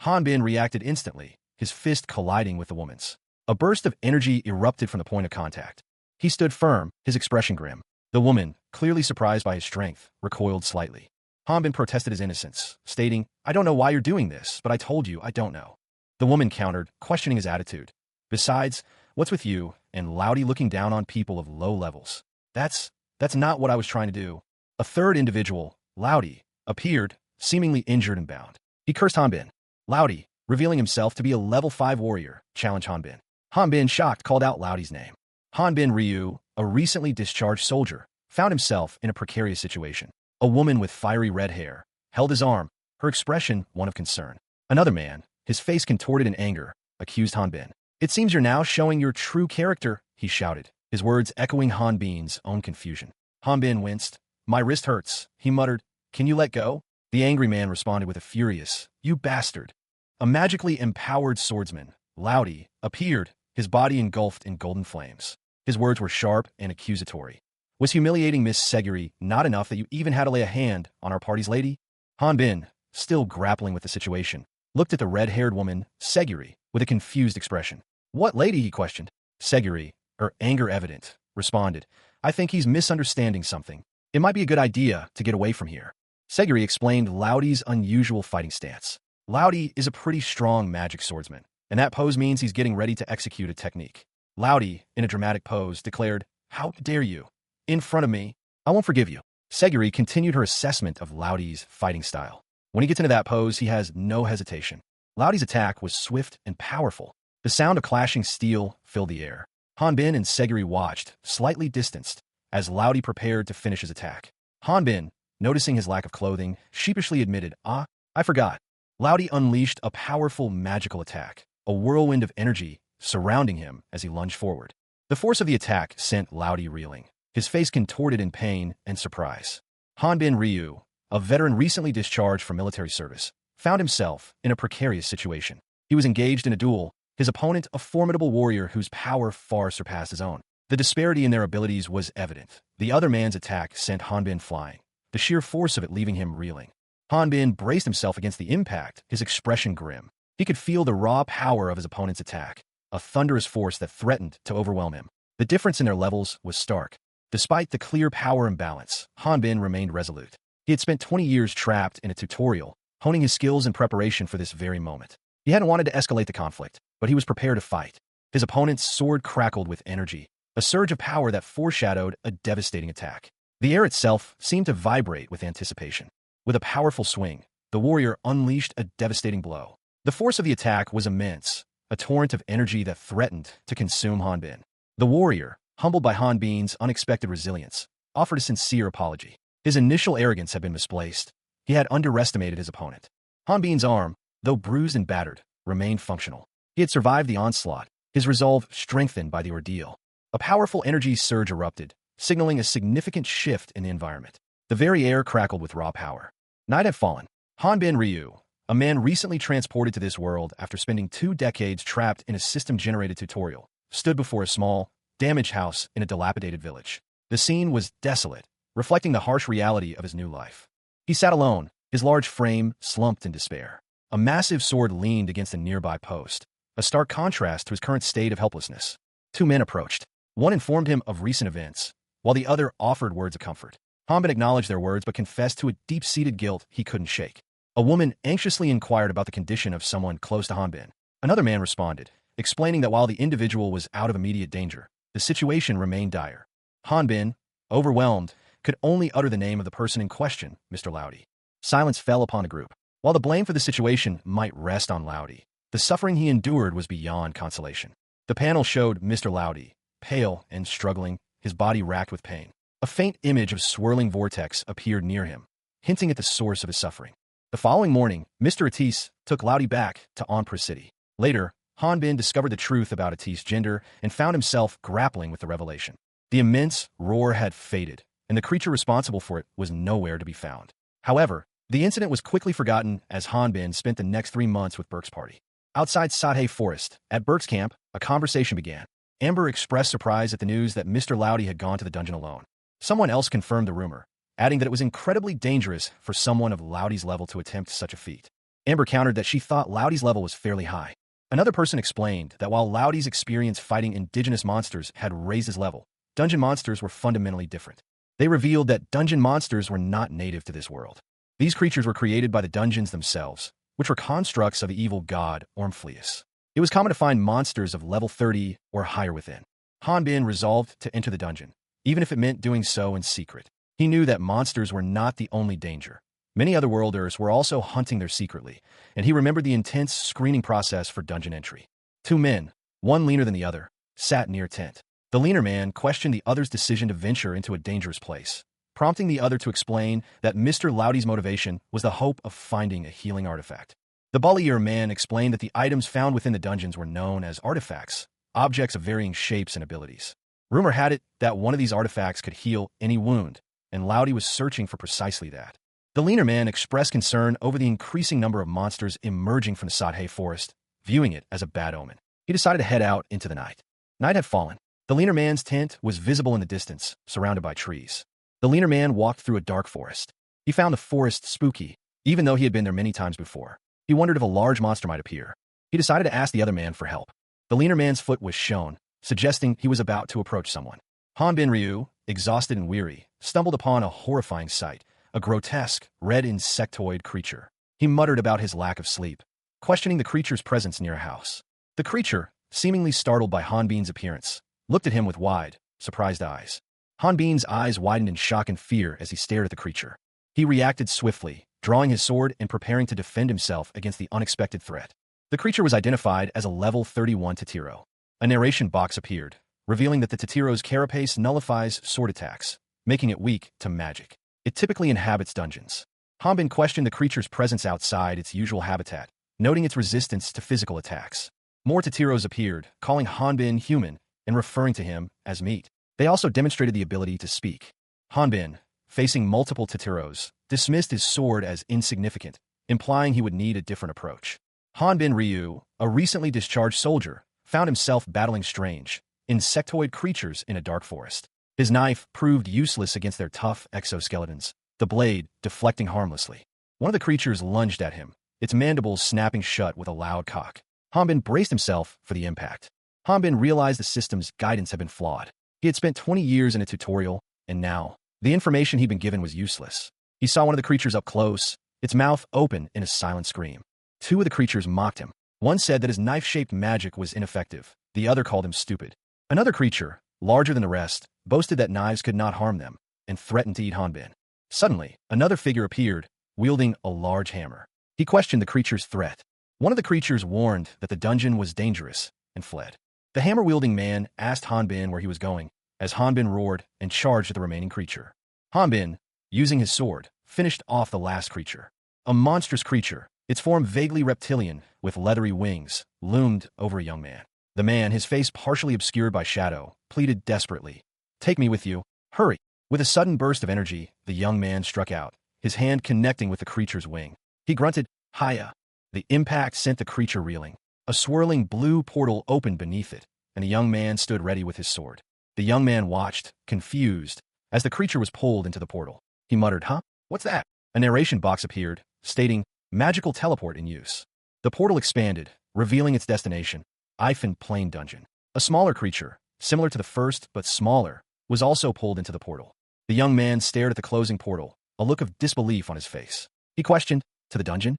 Hanbin reacted instantly, his fist colliding with the woman's. A burst of energy erupted from the point of contact. He stood firm, his expression grim. The woman, clearly surprised by his strength, recoiled slightly. Hanbin protested his innocence, stating, "I don't know why you're doing this, but I told you I don't know." The woman countered, questioning his attitude. "Besides, what's with you and Loudy looking down on people of low levels? That's not what I was trying to do." A third individual, Loudy, appeared, seemingly injured and bound. He cursed Hanbin. Loudy, revealing himself to be a level 5 warrior, challenged Hanbin. Hanbin, shocked, called out Loudy's name. Hanbin Ryu, a recently discharged soldier, found himself in a precarious situation. A woman with fiery red hair held his arm, her expression one of concern. Another man, his face contorted in anger, accused Hanbin. "It seems you're now showing your true character," he shouted, his words echoing Hanbin's own confusion. Hanbin winced. "My wrist hurts," he muttered. "Can you let go?" The angry man responded with a furious, "You bastard." A magically empowered swordsman, Loudy, appeared, his body engulfed in golden flames. His words were sharp and accusatory. "Was humiliating Miss Seguri not enough that you even had to lay a hand on our party's lady?" Hanbin, still grappling with the situation, looked at the red-haired woman, Seguri, with a confused expression. "What lady?" he questioned. Seguri, her anger evident, responded, "I think he's misunderstanding something. It might be a good idea to get away from here." Seguri explained Loudy's unusual fighting stance. Loudy is a pretty strong magic swordsman, and that pose means he's getting ready to execute a technique. Loudy, in a dramatic pose, declared, "How dare you? In front of me? I won't forgive you." Seguri continued her assessment of Loudy's fighting style. When he gets into that pose, he has no hesitation. Loudy's attack was swift and powerful. The sound of clashing steel filled the air. Hanbin and Seguri watched, slightly distanced, as Loudy prepared to finish his attack. Hanbin, noticing his lack of clothing, sheepishly admitted, "I forgot." Loudy unleashed a powerful magical attack, a whirlwind of energy surrounding him as he lunged forward. The force of the attack sent Loudy reeling, his face contorted in pain and surprise. Hanbin Ryu, a veteran recently discharged from military service, found himself in a precarious situation. He was engaged in a duel, his opponent a formidable warrior whose power far surpassed his own. The disparity in their abilities was evident. The other man's attack sent Hanbin flying, the sheer force of it leaving him reeling. Hanbin braced himself against the impact, his expression grim. He could feel the raw power of his opponent's attack, a thunderous force that threatened to overwhelm him. The difference in their levels was stark. Despite the clear power imbalance, Hanbin remained resolute. He had spent 20 years trapped in a tutorial, honing his skills in preparation for this very moment. He hadn't wanted to escalate the conflict, but he was prepared to fight. His opponent's sword crackled with energy, a surge of power that foreshadowed a devastating attack. The air itself seemed to vibrate with anticipation. With a powerful swing, the warrior unleashed a devastating blow. The force of the attack was immense, a torrent of energy that threatened to consume Hanbin. The warrior, humbled by Hanbin's unexpected resilience, offered a sincere apology. His initial arrogance had been misplaced. He had underestimated his opponent. Hanbin's arm, though bruised and battered, remained functional. He had survived the onslaught, his resolve strengthened by the ordeal. A powerful energy surge erupted, signaling a significant shift in the environment. The very air crackled with raw power. Night had fallen. Hanbin Ryu, a man recently transported to this world after spending 2 decades trapped in a system-generated tutorial, stood before a small, damaged house in a dilapidated village. The scene was desolate, reflecting the harsh reality of his new life. He sat alone, his large frame slumped in despair. A massive sword leaned against a nearby post, a stark contrast to his current state of helplessness. 2 men approached. One informed him of recent events, while the other offered words of comfort. Hanbin acknowledged their words but confessed to a deep-seated guilt he couldn't shake. A woman anxiously inquired about the condition of someone close to Hanbin. Another man responded, explaining that while the individual was out of immediate danger, the situation remained dire. Hanbin, overwhelmed, could only utter the name of the person in question, Mr. Loudy. Silence fell upon the group. While the blame for the situation might rest on Loudy, the suffering he endured was beyond consolation. The panel showed Mr. Loudy, pale and struggling, his body racked with pain. A faint image of swirling vortex appeared near him, hinting at the source of his suffering. The following morning, Mr. Atis took Loudy back to Anpra City. Later, Hanbin discovered the truth about Atis' gender and found himself grappling with the revelation. The immense roar had faded, and the creature responsible for it was nowhere to be found. However, the incident was quickly forgotten as Hanbin spent the next 3 months with Burke's party. Outside Sadhe Forest, at Burke's camp, a conversation began. Amber expressed surprise at the news that Mr. Loudy had gone to the dungeon alone. Someone else confirmed the rumor, adding that it was incredibly dangerous for someone of Loudy's level to attempt such a feat. Amber countered that she thought Loudy's level was fairly high. Another person explained that while Loudy's experience fighting indigenous monsters had raised his level, dungeon monsters were fundamentally different. They revealed that dungeon monsters were not native to this world. These creatures were created by the dungeons themselves, which were constructs of the evil god Ormphleus. It was common to find monsters of level 30 or higher within. Hanbin resolved to enter the dungeon, even if it meant doing so in secret. He knew that monsters were not the only danger. Many other worlders were also hunting there secretly, and he remembered the intense screening process for dungeon entry. 2 men, one leaner than the other, sat near a tent. The leaner man questioned the other's decision to venture into a dangerous place, prompting the other to explain that Mr. Loudy's motivation was the hope of finding a healing artifact. The bullier man explained that the items found within the dungeons were known as artifacts, objects of varying shapes and abilities. Rumor had it that one of these artifacts could heal any wound, and Loudy was searching for precisely that. The leaner man expressed concern over the increasing number of monsters emerging from the Sadhe forest, viewing it as a bad omen. He decided to head out into the night. Night had fallen. The leaner man's tent was visible in the distance, surrounded by trees. The leaner man walked through a dark forest. He found the forest spooky, even though he had been there many times before. He wondered if a large monster might appear. He decided to ask the other man for help. The leaner man's foot was shown, suggesting he was about to approach someone. Hanbin Ryu, exhausted and weary, stumbled upon a horrifying sight, a grotesque, red insectoid creature. He muttered about his lack of sleep, questioning the creature's presence near a house. The creature, seemingly startled by Hanbin's appearance, looked at him with wide, surprised eyes. Hanbin's eyes widened in shock and fear as he stared at the creature. He reacted swiftly, drawing his sword and preparing to defend himself against the unexpected threat. The creature was identified as a level 31 Totiro. A narration box appeared, revealing that the Totiro's carapace nullifies sword attacks, making it weak to magic. It typically inhabits dungeons. Hanbin questioned the creature's presence outside its usual habitat, noting its resistance to physical attacks. More Totiros appeared, calling Hanbin human and referring to him as meat. They also demonstrated the ability to speak. Hanbin, facing multiple Totiros, dismissed his sword as insignificant, implying he would need a different approach. Hanbin Ryu, a recently discharged soldier, found himself battling strange, insectoid creatures in a dark forest. His knife proved useless against their tough exoskeletons, the blade deflecting harmlessly. One of the creatures lunged at him, its mandibles snapping shut with a loud cock. Hanbin braced himself for the impact. Hanbin realized the system's guidance had been flawed. He had spent 20 years in a tutorial, and now, the information he'd been given was useless. He saw one of the creatures up close, its mouth open in a silent scream. 2 of the creatures mocked him. One said that his knife-shaped magic was ineffective. The other called him stupid. Another creature, larger than the rest, boasted that knives could not harm them, and threatened to eat Hanbin. Suddenly, another figure appeared, wielding a large hammer. He questioned the creature's threat. One of the creatures warned that the dungeon was dangerous, and fled. The hammer-wielding man asked Hanbin where he was going, as Hanbin roared and charged at the remaining creature. Hanbin, using his sword, finished off the last creature. A monstrous creature, its form vaguely reptilian, with leathery wings, loomed over a young man. The man, his face partially obscured by shadow, pleaded desperately, "Take me with you. Hurry." With a sudden burst of energy, the young man struck out, his hand connecting with the creature's wing. He grunted, "Hiya." The impact sent the creature reeling. A swirling blue portal opened beneath it, and the young man stood ready with his sword. The young man watched, confused, as the creature was pulled into the portal. He muttered, "Huh? What's that?" A narration box appeared, stating, "Magical teleport in use." The portal expanded, revealing its destination, Ifan Plain Dungeon. A smaller creature, similar to the first but smaller, was also pulled into the portal. The young man stared at the closing portal, a look of disbelief on his face. He questioned, "To the dungeon?"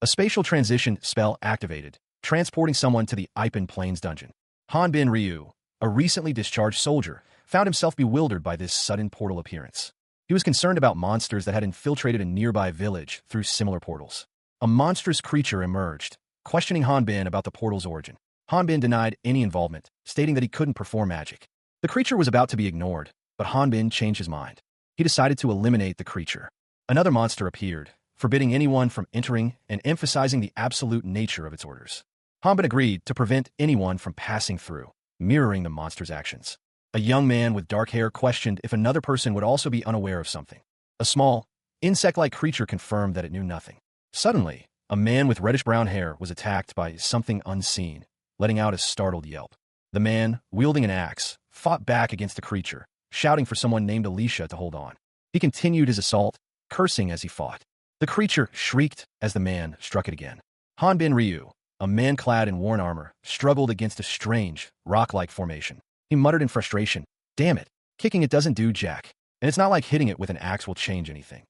A spatial transition spell activated, transporting someone to the Ipan Plains dungeon. Hanbin Ryu, a recently discharged soldier, found himself bewildered by this sudden portal appearance. He was concerned about monsters that had infiltrated a nearby village through similar portals. A monstrous creature emerged, questioning Hanbin about the portal's origin. Hanbin denied any involvement, stating that he couldn't perform magic. The creature was about to be ignored, but Hanbin changed his mind. He decided to eliminate the creature. Another monster appeared, forbidding anyone from entering and emphasizing the absolute nature of its orders. Hanbin agreed to prevent anyone from passing through, mirroring the monster's actions. A young man with dark hair questioned if another person would also be unaware of something. A small, insect-like creature confirmed that it knew nothing. Suddenly, a man with reddish-brown hair was attacked by something unseen, letting out a startled yelp. The man, wielding an axe, fought back against the creature, shouting for someone named Alicia to hold on. He continued his assault, cursing as he fought. The creature shrieked as the man struck it again. Hanbin Ryu, a man clad in worn armor, struggled against a strange, rock-like formation. He muttered in frustration, "Damn it, kicking it doesn't do jack, and it's not like hitting it with an axe will change anything."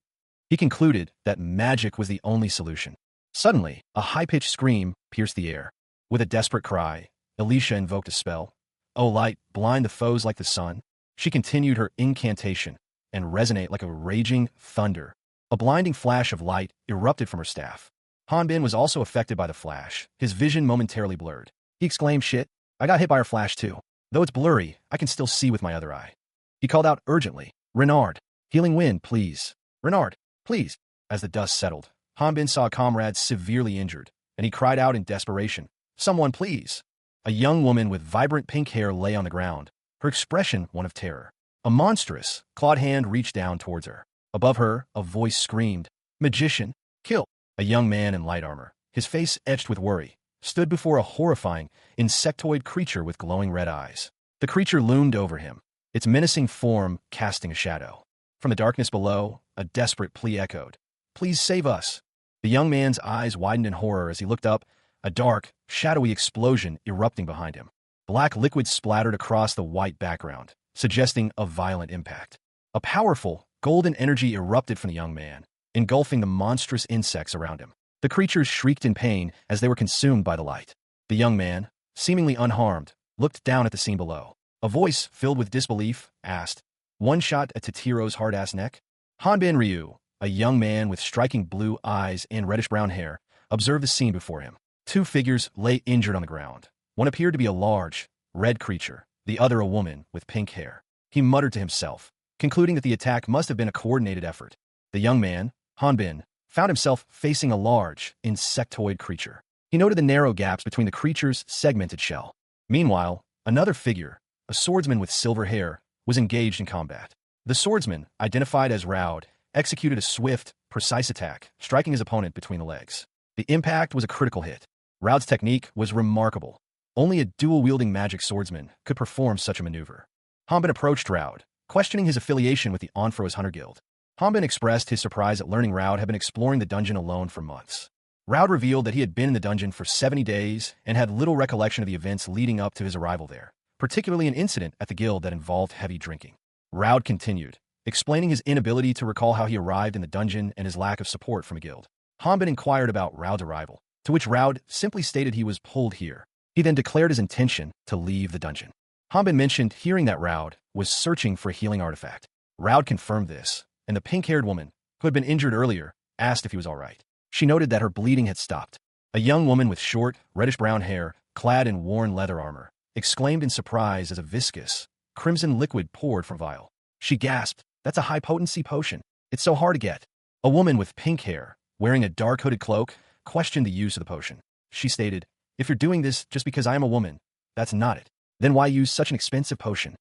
He concluded that magic was the only solution. Suddenly, a high-pitched scream pierced the air. With a desperate cry, Alicia invoked a spell. "O light, blind the foes like the sun." She continued her incantation and resonate like a raging thunder. A blinding flash of light erupted from her staff. Hanbin was also affected by the flash, his vision momentarily blurred. He exclaimed, "Shit, I got hit by her flash too. Though it's blurry, I can still see with my other eye." He called out urgently, "Renard, healing wind, please. Renard, please." As the dust settled, Hanbin saw a comrade severely injured, and he cried out in desperation, "Someone, please." A young woman with vibrant pink hair lay on the ground, her expression one of terror. A monstrous, clawed hand reached down towards her. Above her, a voice screamed, "Magician, kill!" A young man in light armor, his face etched with worry, stood before a horrifying, insectoid creature with glowing red eyes. The creature loomed over him, its menacing form casting a shadow. From the darkness below, a desperate plea echoed, "Please save us." The young man's eyes widened in horror as he looked up, a dark, shadowy explosion erupting behind him. Black liquid splattered across the white background, suggesting a violent impact. A powerful, golden energy erupted from the young man, engulfing the monstrous insects around him. The creatures shrieked in pain as they were consumed by the light. The young man, seemingly unharmed, looked down at the scene below. A voice, filled with disbelief, asked, "One shot at Tatiro's hard-ass neck?" Hanbin Ryu, a young man with striking blue eyes and reddish-brown hair, observed the scene before him. Two figures lay injured on the ground. One appeared to be a large, red creature, the other a woman with pink hair. He muttered to himself, concluding that the attack must have been a coordinated effort. The young man, Hanbin, found himself facing a large, insectoid creature. He noted the narrow gaps between the creature's segmented shell. Meanwhile, another figure, a swordsman with silver hair, was engaged in combat. The swordsman, identified as Raud, executed a swift, precise attack, striking his opponent between the legs. The impact was a critical hit. Raud's technique was remarkable. Only a dual-wielding magic swordsman could perform such a maneuver. Hanbin approached Raud, questioning his affiliation with the Onfro's Hunter Guild. Hanbin expressed his surprise at learning Raud had been exploring the dungeon alone for months. Raud revealed that he had been in the dungeon for 70 days and had little recollection of the events leading up to his arrival there, particularly an incident at the guild that involved heavy drinking. Raud continued, explaining his inability to recall how he arrived in the dungeon and his lack of support from a guild. Hanbin inquired about Raud's arrival, to which Raud simply stated he was pulled here. He then declared his intention to leave the dungeon. Hanbin mentioned hearing that Raud was searching for a healing artifact. Raud confirmed this, and the pink-haired woman, who had been injured earlier, asked if he was all right. She noted that her bleeding had stopped. A young woman with short, reddish-brown hair, clad in worn leather armor, exclaimed in surprise as a viscous, crimson liquid poured from a vial. She gasped, "That's a high-potency potion. It's so hard to get." A woman with pink hair, wearing a dark hooded cloak, questioned the use of the potion. She stated, "If you're doing this just because I am a woman, that's not it. Then why use such an expensive potion?"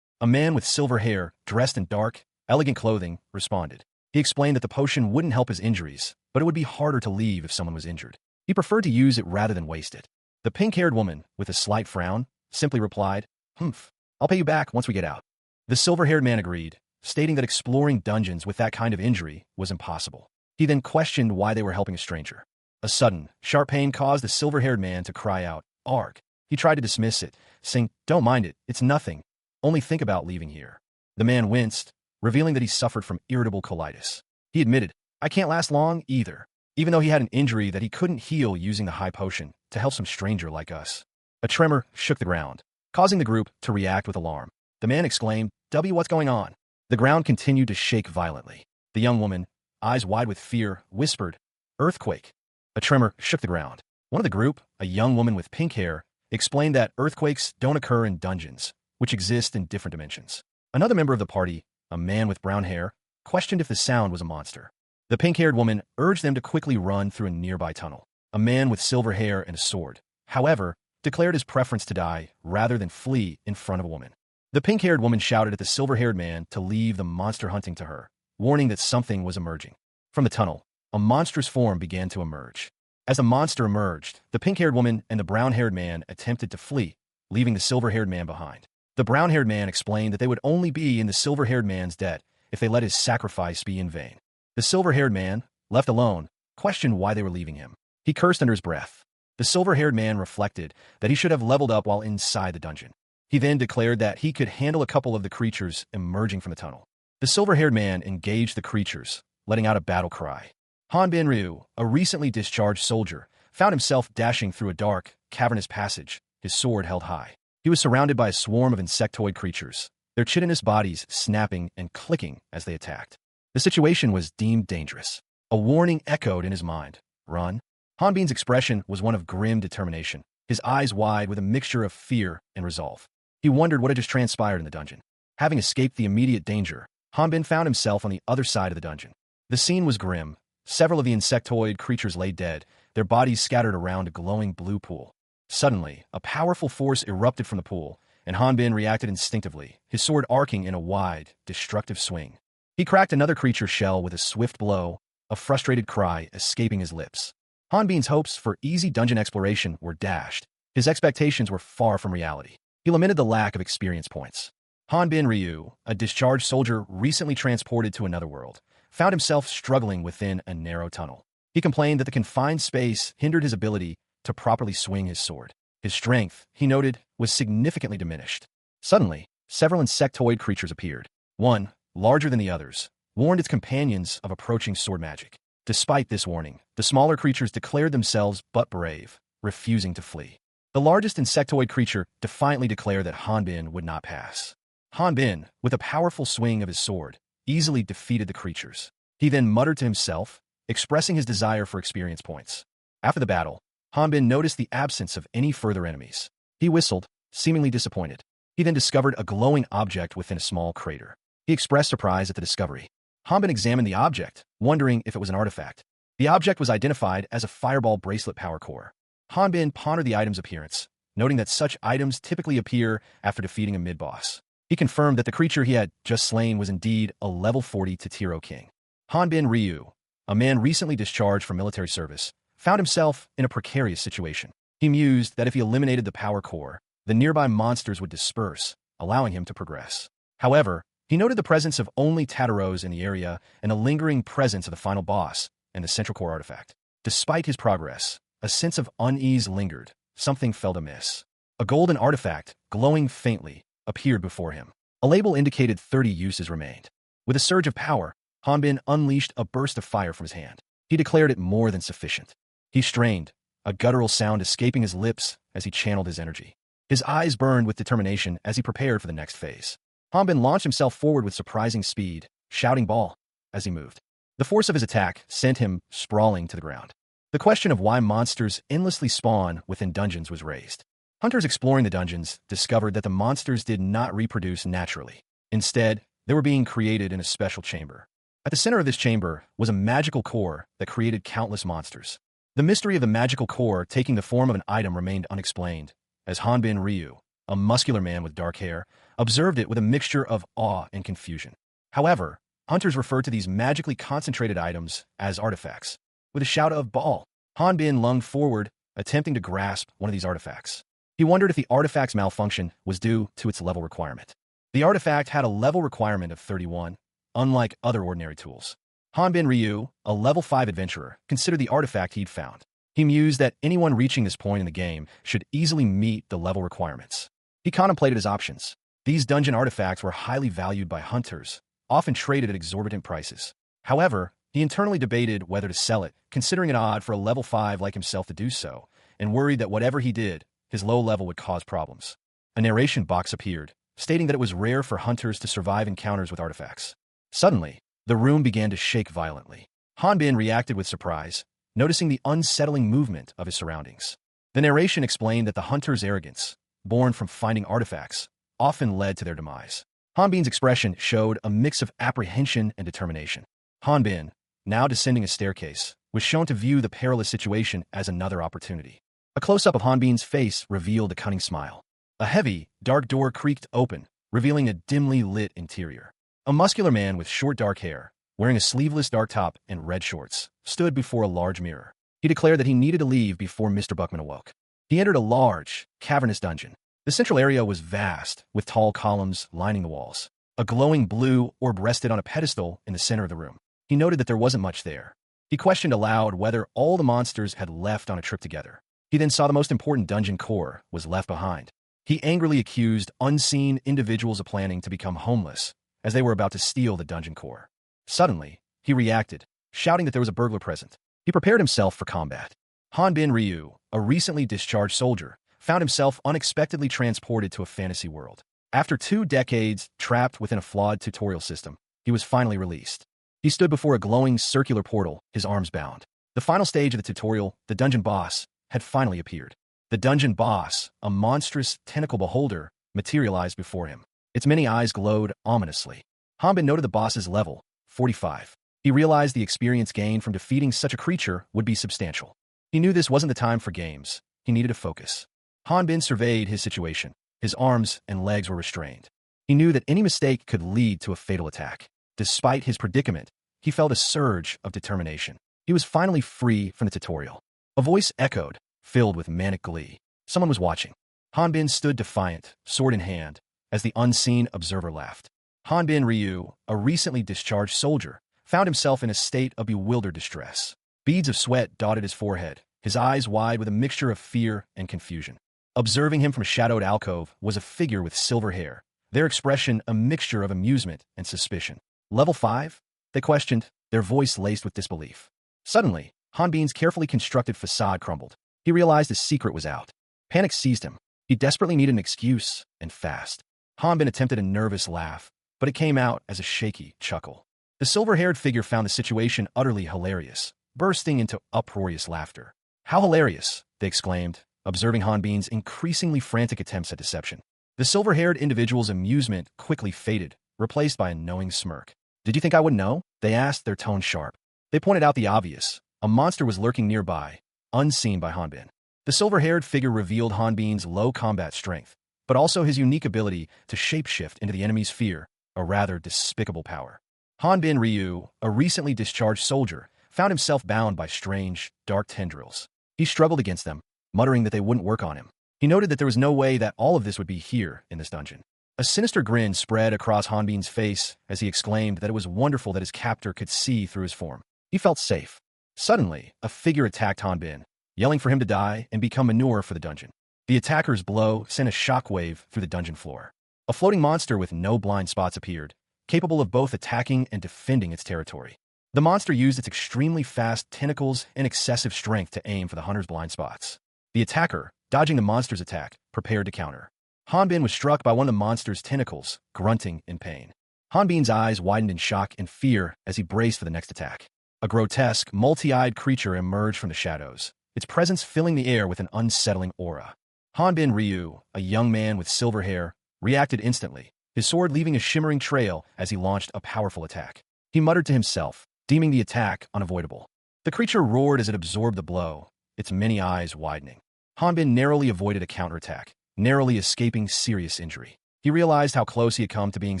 A man with silver hair, dressed in dark, elegant clothing, responded. He explained that the potion wouldn't help his injuries, but it would be harder to leave if someone was injured. He preferred to use it rather than waste it. The pink-haired woman, with a slight frown, simply replied, "Humph, I'll pay you back once we get out." The silver-haired man agreed, stating that exploring dungeons with that kind of injury was impossible. He then questioned why they were helping a stranger. A sudden, sharp pain caused the silver-haired man to cry out, "Arg." He tried to dismiss it, saying, "Don't mind it, it's nothing. Only think about leaving here." The man winced, revealing that he suffered from irritable colitis. He admitted, "I can't last long either." even though he had an injury that he couldn't heal using the high potion to help some stranger like us. A tremor shook the ground, causing the group to react with alarm. The man exclaimed, "W, what's going on?" The ground continued to shake violently. The young woman, eyes wide with fear, whispered, "Earthquake." A tremor shook the ground. One of the group, a young woman with pink hair, explained that earthquakes don't occur in dungeons, which exist in different dimensions. Another member of the party, a man with brown hair, questioned if the sound was a monster. The pink-haired woman urged them to quickly run through a nearby tunnel. A man with silver hair and a sword, however, declared his preference to die rather than flee in front of a woman. The pink-haired woman shouted at the silver-haired man to leave the monster hunting to her, warning that something was emerging. From the tunnel, a monstrous form began to emerge. As the monster emerged, the pink-haired woman and the brown-haired man attempted to flee, leaving the silver-haired man behind. The brown-haired man explained that they would only be in the silver-haired man's debt if they let his sacrifice be in vain. The silver-haired man, left alone, questioned why they were leaving him. He cursed under his breath. The silver-haired man reflected that he should have leveled up while inside the dungeon. He then declared that he could handle a couple of the creatures emerging from the tunnel. The silver-haired man engaged the creatures, letting out a battle cry. Hanbin Ryu, a recently discharged soldier, found himself dashing through a dark, cavernous passage, his sword held high. He was surrounded by a swarm of insectoid creatures, their chitinous bodies snapping and clicking as they attacked. The situation was deemed dangerous. A warning echoed in his mind. Run. Hanbin's expression was one of grim determination, his eyes wide with a mixture of fear and resolve. He wondered what had just transpired in the dungeon. Having escaped the immediate danger, Hanbin found himself on the other side of the dungeon. The scene was grim. Several of the insectoid creatures lay dead, their bodies scattered around a glowing blue pool. Suddenly, a powerful force erupted from the pool, and Hanbin reacted instinctively, his sword arcing in a wide, destructive swing. He cracked another creature's shell with a swift blow, a frustrated cry escaping his lips. Hanbin's hopes for easy dungeon exploration were dashed. His expectations were far from reality. He lamented the lack of experience points. Hanbin Ryu, a discharged soldier recently transported to another world, found himself struggling within a narrow tunnel. He complained that the confined space hindered his ability to properly swing his sword. His strength, he noted, was significantly diminished. Suddenly, several insectoid creatures appeared. One, larger than the others, warned its companions of approaching sword magic. Despite this warning, the smaller creatures declared themselves but brave, refusing to flee. The largest insectoid creature defiantly declared that Hanbin would not pass. Hanbin, with a powerful swing of his sword, easily defeated the creatures. He then muttered to himself, expressing his desire for experience points. After the battle, Hanbin noticed the absence of any further enemies. He whistled, seemingly disappointed. He then discovered a glowing object within a small crater. He expressed surprise at the discovery. Hanbin examined the object, wondering if it was an artifact. The object was identified as a fireball bracelet power core. Hanbin pondered the item's appearance, noting that such items typically appear after defeating a mid-boss. He confirmed that the creature he had just slain was indeed a level 40 Totiro king. Hanbin Ryu, a man recently discharged from military service, found himself in a precarious situation. He mused that if he eliminated the power core, the nearby monsters would disperse, allowing him to progress. However, he noted the presence of only Tataros in the area and a lingering presence of the final boss and the central core artifact. Despite his progress, a sense of unease lingered. Something felt amiss. A golden artifact, glowing faintly, appeared before him. A label indicated 30 uses remained. With a surge of power, Hanbin unleashed a burst of fire from his hand. He declared it more than sufficient. He strained, a guttural sound escaping his lips as he channeled his energy. His eyes burned with determination as he prepared for the next phase. Hanbin launched himself forward with surprising speed, shouting "Ball!" as he moved. The force of his attack sent him sprawling to the ground. The question of why monsters endlessly spawn within dungeons was raised. Hunters exploring the dungeons discovered that the monsters did not reproduce naturally. Instead, they were being created in a special chamber. At the center of this chamber was a magical core that created countless monsters. The mystery of the magical core taking the form of an item remained unexplained, as Hanbin Ryu, a muscular man with dark hair, observed it with a mixture of awe and confusion. However, hunters referred to these magically concentrated items as artifacts. With a shout of "Ball!" Hanbin lunged forward, attempting to grasp one of these artifacts. He wondered if the artifact's malfunction was due to its level requirement. The artifact had a level requirement of 31, unlike other ordinary tools. Hanbin Ryu, a level 5 adventurer, considered the artifact he'd found. He mused that anyone reaching this point in the game should easily meet the level requirements. He contemplated his options. These dungeon artifacts were highly valued by hunters, often traded at exorbitant prices. However, He internally debated whether to sell it, considering it odd for a level 5 like himself to do so, and worried that whatever he did, his low level would cause problems. A narration box appeared, stating that it was rare for hunters to survive encounters with artifacts. Suddenly, the room began to shake violently. Hanbin reacted with surprise, noticing the unsettling movement of his surroundings. The narration explained that the hunter's arrogance, born from finding artifacts, often led to their demise. Hanbin's expression showed a mix of apprehension and determination. Hanbin, now descending a staircase, was shown to view the perilous situation as another opportunity. A close-up of Hanbin's face revealed a cunning smile. A heavy, dark door creaked open, revealing a dimly lit interior. A muscular man with short dark hair, wearing a sleeveless dark top and red shorts, stood before a large mirror. He declared that he needed to leave before Mr. Buckman awoke. He entered a large, cavernous dungeon. The central area was vast, with tall columns lining the walls. A glowing blue orb rested on a pedestal in the center of the room. He noted that there wasn't much there. He questioned aloud whether all the monsters had left on a trip together. He then saw the most important dungeon core was left behind. He angrily accused unseen individuals of planning to become homeless, as they were about to steal the dungeon core. Suddenly, he reacted, shouting that there was a burglar present. He prepared himself for combat. Hanbin Ryu, a recently discharged soldier, found himself unexpectedly transported to a fantasy world. After 2 decades trapped within a flawed tutorial system, he was finally released. He stood before a glowing circular portal, his arms bound. The final stage of the tutorial, the dungeon boss, had finally appeared. The dungeon boss, a monstrous tentacle beholder, materialized before him. Its many eyes glowed ominously. Hanbin noted the boss's level, 45. He realized the experience gained from defeating such a creature would be substantial. He knew this wasn't the time for games. He needed to focus. Hanbin surveyed his situation. His arms and legs were restrained. He knew that any mistake could lead to a fatal attack. Despite his predicament, he felt a surge of determination. He was finally free from the tutorial. A voice echoed, filled with manic glee. Someone was watching. Hanbin stood defiant, sword in hand, as the unseen observer laughed. Hanbin Ryu, a recently discharged soldier, found himself in a state of bewildered distress. Beads of sweat dotted his forehead, his eyes wide with a mixture of fear and confusion. Observing him from a shadowed alcove was a figure with silver hair, their expression a mixture of amusement and suspicion. Level 5? They questioned, their voice laced with disbelief. Suddenly, Hanbin's carefully constructed facade crumbled. He realized his secret was out. Panic seized him. He desperately needed an excuse, and fast. Hanbin attempted a nervous laugh, but it came out as a shaky chuckle. The silver-haired figure found the situation utterly hilarious, bursting into uproarious laughter. "How hilarious!" they exclaimed, observing Hanbin's increasingly frantic attempts at deception. The silver-haired individual's amusement quickly faded, replaced by a knowing smirk. "Did you think I would know?" they asked, their tone sharp. They pointed out the obvious. A monster was lurking nearby, unseen by Hanbin. The silver-haired figure revealed Hanbin's low combat strength, but also his unique ability to shapeshift into the enemy's fear, a rather despicable power. Hanbin Ryu, a recently discharged soldier, found himself bound by strange, dark tendrils. He struggled against them, muttering that they wouldn't work on him. He noted that there was no way that all of this would be here in this dungeon. A sinister grin spread across Hanbin's face as he exclaimed that it was wonderful that his captor could see through his form. He felt safe. Suddenly, a figure attacked Hanbin, yelling for him to die and become manure for the dungeon. The attacker's blow sent a shockwave through the dungeon floor. A floating monster with no blind spots appeared, capable of both attacking and defending its territory. The monster used its extremely fast tentacles and excessive strength to aim for the hunter's blind spots. The attacker, dodging the monster's attack, prepared to counter. Hanbin was struck by one of the monster's tentacles, grunting in pain. Hanbin's eyes widened in shock and fear as he braced for the next attack. A grotesque, multi-eyed creature emerged from the shadows, its presence filling the air with an unsettling aura. Hanbin Ryu, a young man with silver hair, reacted instantly, his sword leaving a shimmering trail as he launched a powerful attack. He muttered to himself, deeming the attack unavoidable. The creature roared as it absorbed the blow, its many eyes widening. Hanbin narrowly avoided a counterattack, narrowly escaping serious injury. He realized how close he had come to being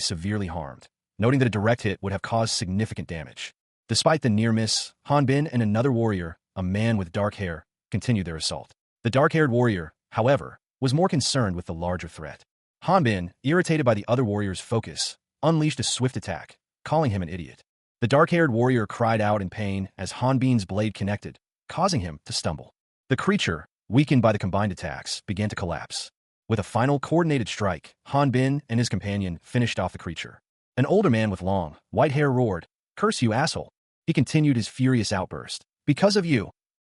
severely harmed, noting that a direct hit would have caused significant damage. Despite the near miss, Hanbin and another warrior, a man with dark hair, continued their assault. The dark-haired warrior, however, was more concerned with the larger threat. Hanbin, irritated by the other warrior's focus, unleashed a swift attack, calling him an idiot. The dark-haired warrior cried out in pain as Hanbin's blade connected, causing him to stumble. The creature, weakened by the combined attacks, began to collapse. With a final coordinated strike, Hanbin and his companion finished off the creature. An older man with long, white hair roared, "Curse you, asshole! He continued his furious outburst. Because of you.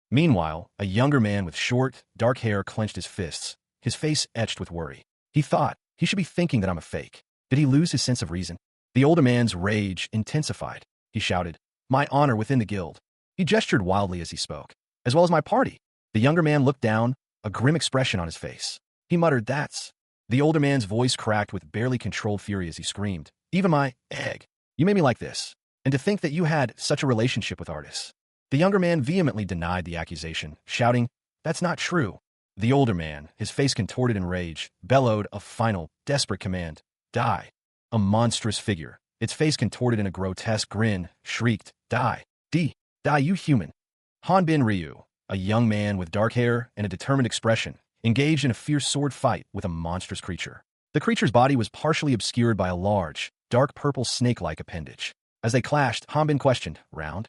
Meanwhile, a younger man with short, dark hair clenched his fists, his face etched with worry. He thought, he should be thinking that I'm a fake. Did he lose his sense of reason? The older man's rage intensified. He shouted, my honor within the guild. He gestured wildly as he spoke. As well as my party. The younger man looked down, a grim expression on his face. He muttered, that's. The older man's voice cracked with barely controlled fury as he screamed, even my egg. You made me like this. And to think that you had such a relationship with artists. The younger man vehemently denied the accusation, shouting, that's not true. The older man, his face contorted in rage, bellowed a final, desperate command. Die. A monstrous figure, its face contorted in a grotesque grin, shrieked, die. Die, you human. Hanbin Ryu, a young man with dark hair and a determined expression, engaged in a fierce sword fight with a monstrous creature. The creature's body was partially obscured by a large, dark purple snake-like appendage. As they clashed, Hanbin questioned, round?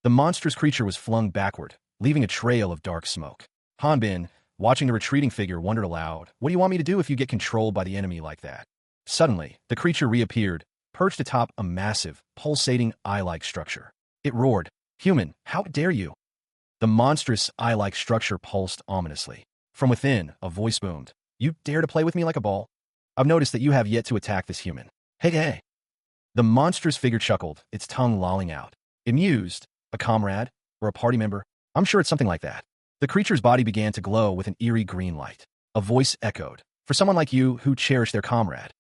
The monstrous creature was flung backward, leaving a trail of dark smoke. Hanbin, watching the retreating figure, wondered aloud, what do you want me to do if you get controlled by the enemy like that? Suddenly, the creature reappeared, perched atop a massive, pulsating eye-like structure. It roared, human, how dare you? The monstrous eye-like structure pulsed ominously. From within, a voice boomed, you dare to play with me like a ball? I've noticed that you have yet to attack this human. Hey. The monstrous figure chuckled, its tongue lolling out. It mused, a comrade, or a party member? I'm sure it's something like that. The creature's body began to glow with an eerie green light. A voice echoed, for someone like you who cherish their comrade.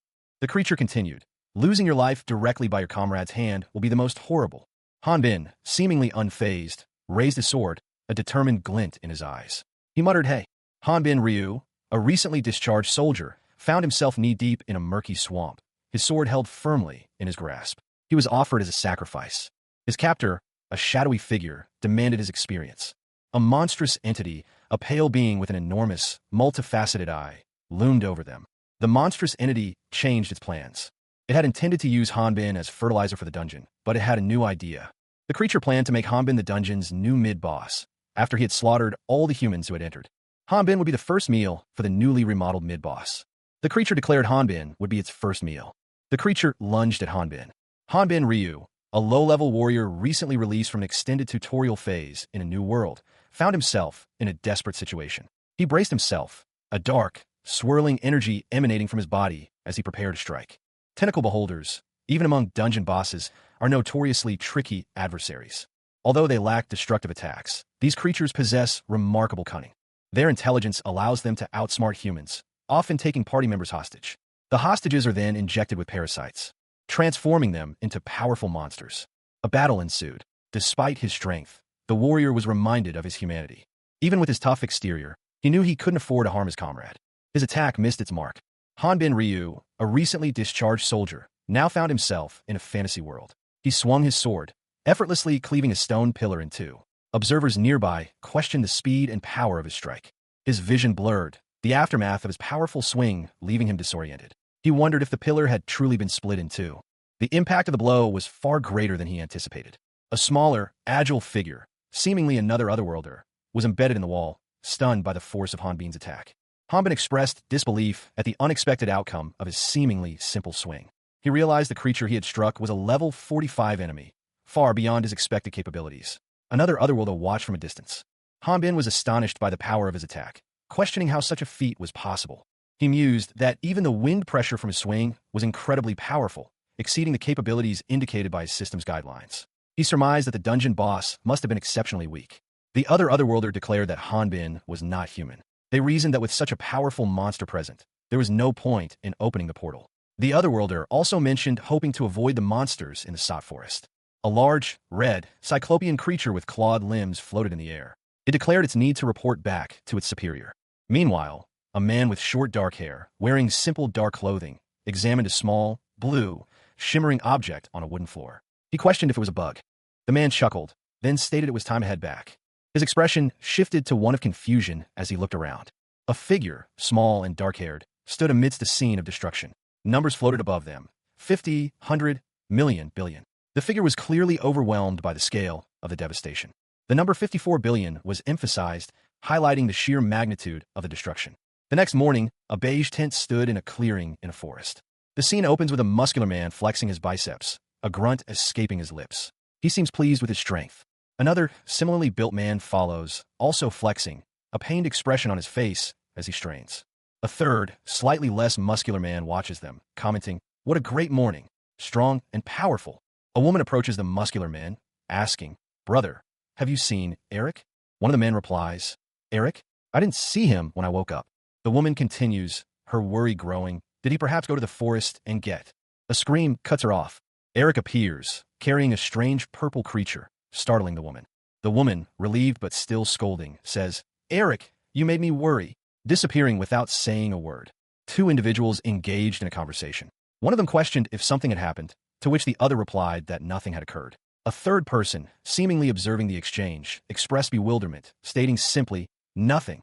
The creature continued, losing your life directly by your comrade's hand will be the most horrible. Hanbin, seemingly unfazed, raised his sword, a determined glint in his eyes. He muttered, hey. Hanbin Ryu, a recently discharged soldier, found himself knee-deep in a murky swamp, his sword held firmly in his grasp. He was offered as a sacrifice. His captor, a shadowy figure, demanded his experience. A monstrous entity, a pale being with an enormous, multifaceted eye, loomed over them. The monstrous entity changed its plans. It had intended to use Hanbin as fertilizer for the dungeon, but it had a new idea. The creature planned to make Hanbin the dungeon's new mid-boss, after he had slaughtered all the humans who had entered. Hanbin would be the first meal for the newly remodeled mid-boss. The creature declared Hanbin would be its first meal. The creature lunged at Hanbin. Hanbin Ryu, a low-level warrior recently released from an extended tutorial phase in a new world, found himself in a desperate situation. He braced himself, a dark, swirling energy emanating from his body as he prepared to strike. Tentacle beholders, even among dungeon bosses, are notoriously tricky adversaries. Although they lack destructive attacks, these creatures possess remarkable cunning. Their intelligence allows them to outsmart humans, often taking party members hostage. The hostages are then injected with parasites, transforming them into powerful monsters. A battle ensued. Despite his strength, the warrior was reminded of his humanity. Even with his tough exterior, he knew he couldn't afford to harm his comrade. His attack missed its mark. Hanbin Ryu, a recently discharged soldier, now found himself in a fantasy world. He swung his sword, effortlessly cleaving a stone pillar in two. Observers nearby questioned the speed and power of his strike. His vision blurred, the aftermath of his powerful swing leaving him disoriented. He wondered if the pillar had truly been split in two. The impact of the blow was far greater than he anticipated. A smaller, agile figure, seemingly another otherworlder, was embedded in the wall, stunned by the force of Hanbin's attack. Hanbin expressed disbelief at the unexpected outcome of his seemingly simple swing. He realized the creature he had struck was a level 45 enemy, far beyond his expected capabilities. Another otherworlder watched from a distance. Hanbin was astonished by the power of his attack, questioning how such a feat was possible. He mused that even the wind pressure from his swing was incredibly powerful, exceeding the capabilities indicated by his system's guidelines. He surmised that the dungeon boss must have been exceptionally weak. The other otherworlder declared that Hanbin was not human. They reasoned that with such a powerful monster present, there was no point in opening the portal. The otherworlder also mentioned hoping to avoid the monsters in the Sot Forest. A large, red, cyclopean creature with clawed limbs floated in the air. It declared its need to report back to its superior. Meanwhile, a man with short dark hair, wearing simple dark clothing, examined a small, blue, shimmering object on a wooden floor. He questioned if it was a bug. The man chuckled, then stated it was time to head back. His expression shifted to one of confusion as he looked around. A figure, small and dark-haired, stood amidst a scene of destruction. Numbers floated above them. 50, 100, million, billion. The figure was clearly overwhelmed by the scale of the devastation. The number 54 billion was emphasized, highlighting the sheer magnitude of the destruction. The next morning, a beige tent stood in a clearing in a forest. The scene opens with a muscular man flexing his biceps, a grunt escaping his lips. He seems pleased with his strength. Another, similarly built man follows, also flexing, a pained expression on his face as he strains. A third, slightly less muscular man watches them, commenting, "What a great morning, strong and powerful." A woman approaches the muscular man, asking, "Brother, have you seen Eric?" One of the men replies, "Eric? I didn't see him when I woke up." The woman continues, her worry growing. Did he perhaps go to the forest and get? A scream cuts her off. Eric appears, carrying a strange purple creature, startling the woman. The woman, relieved but still scolding, says, "Eric, you made me worry," disappearing without saying a word. Two individuals engaged in a conversation. One of them questioned if something had happened, to which the other replied that nothing had occurred. A third person, seemingly observing the exchange, expressed bewilderment, stating simply, "Nothing."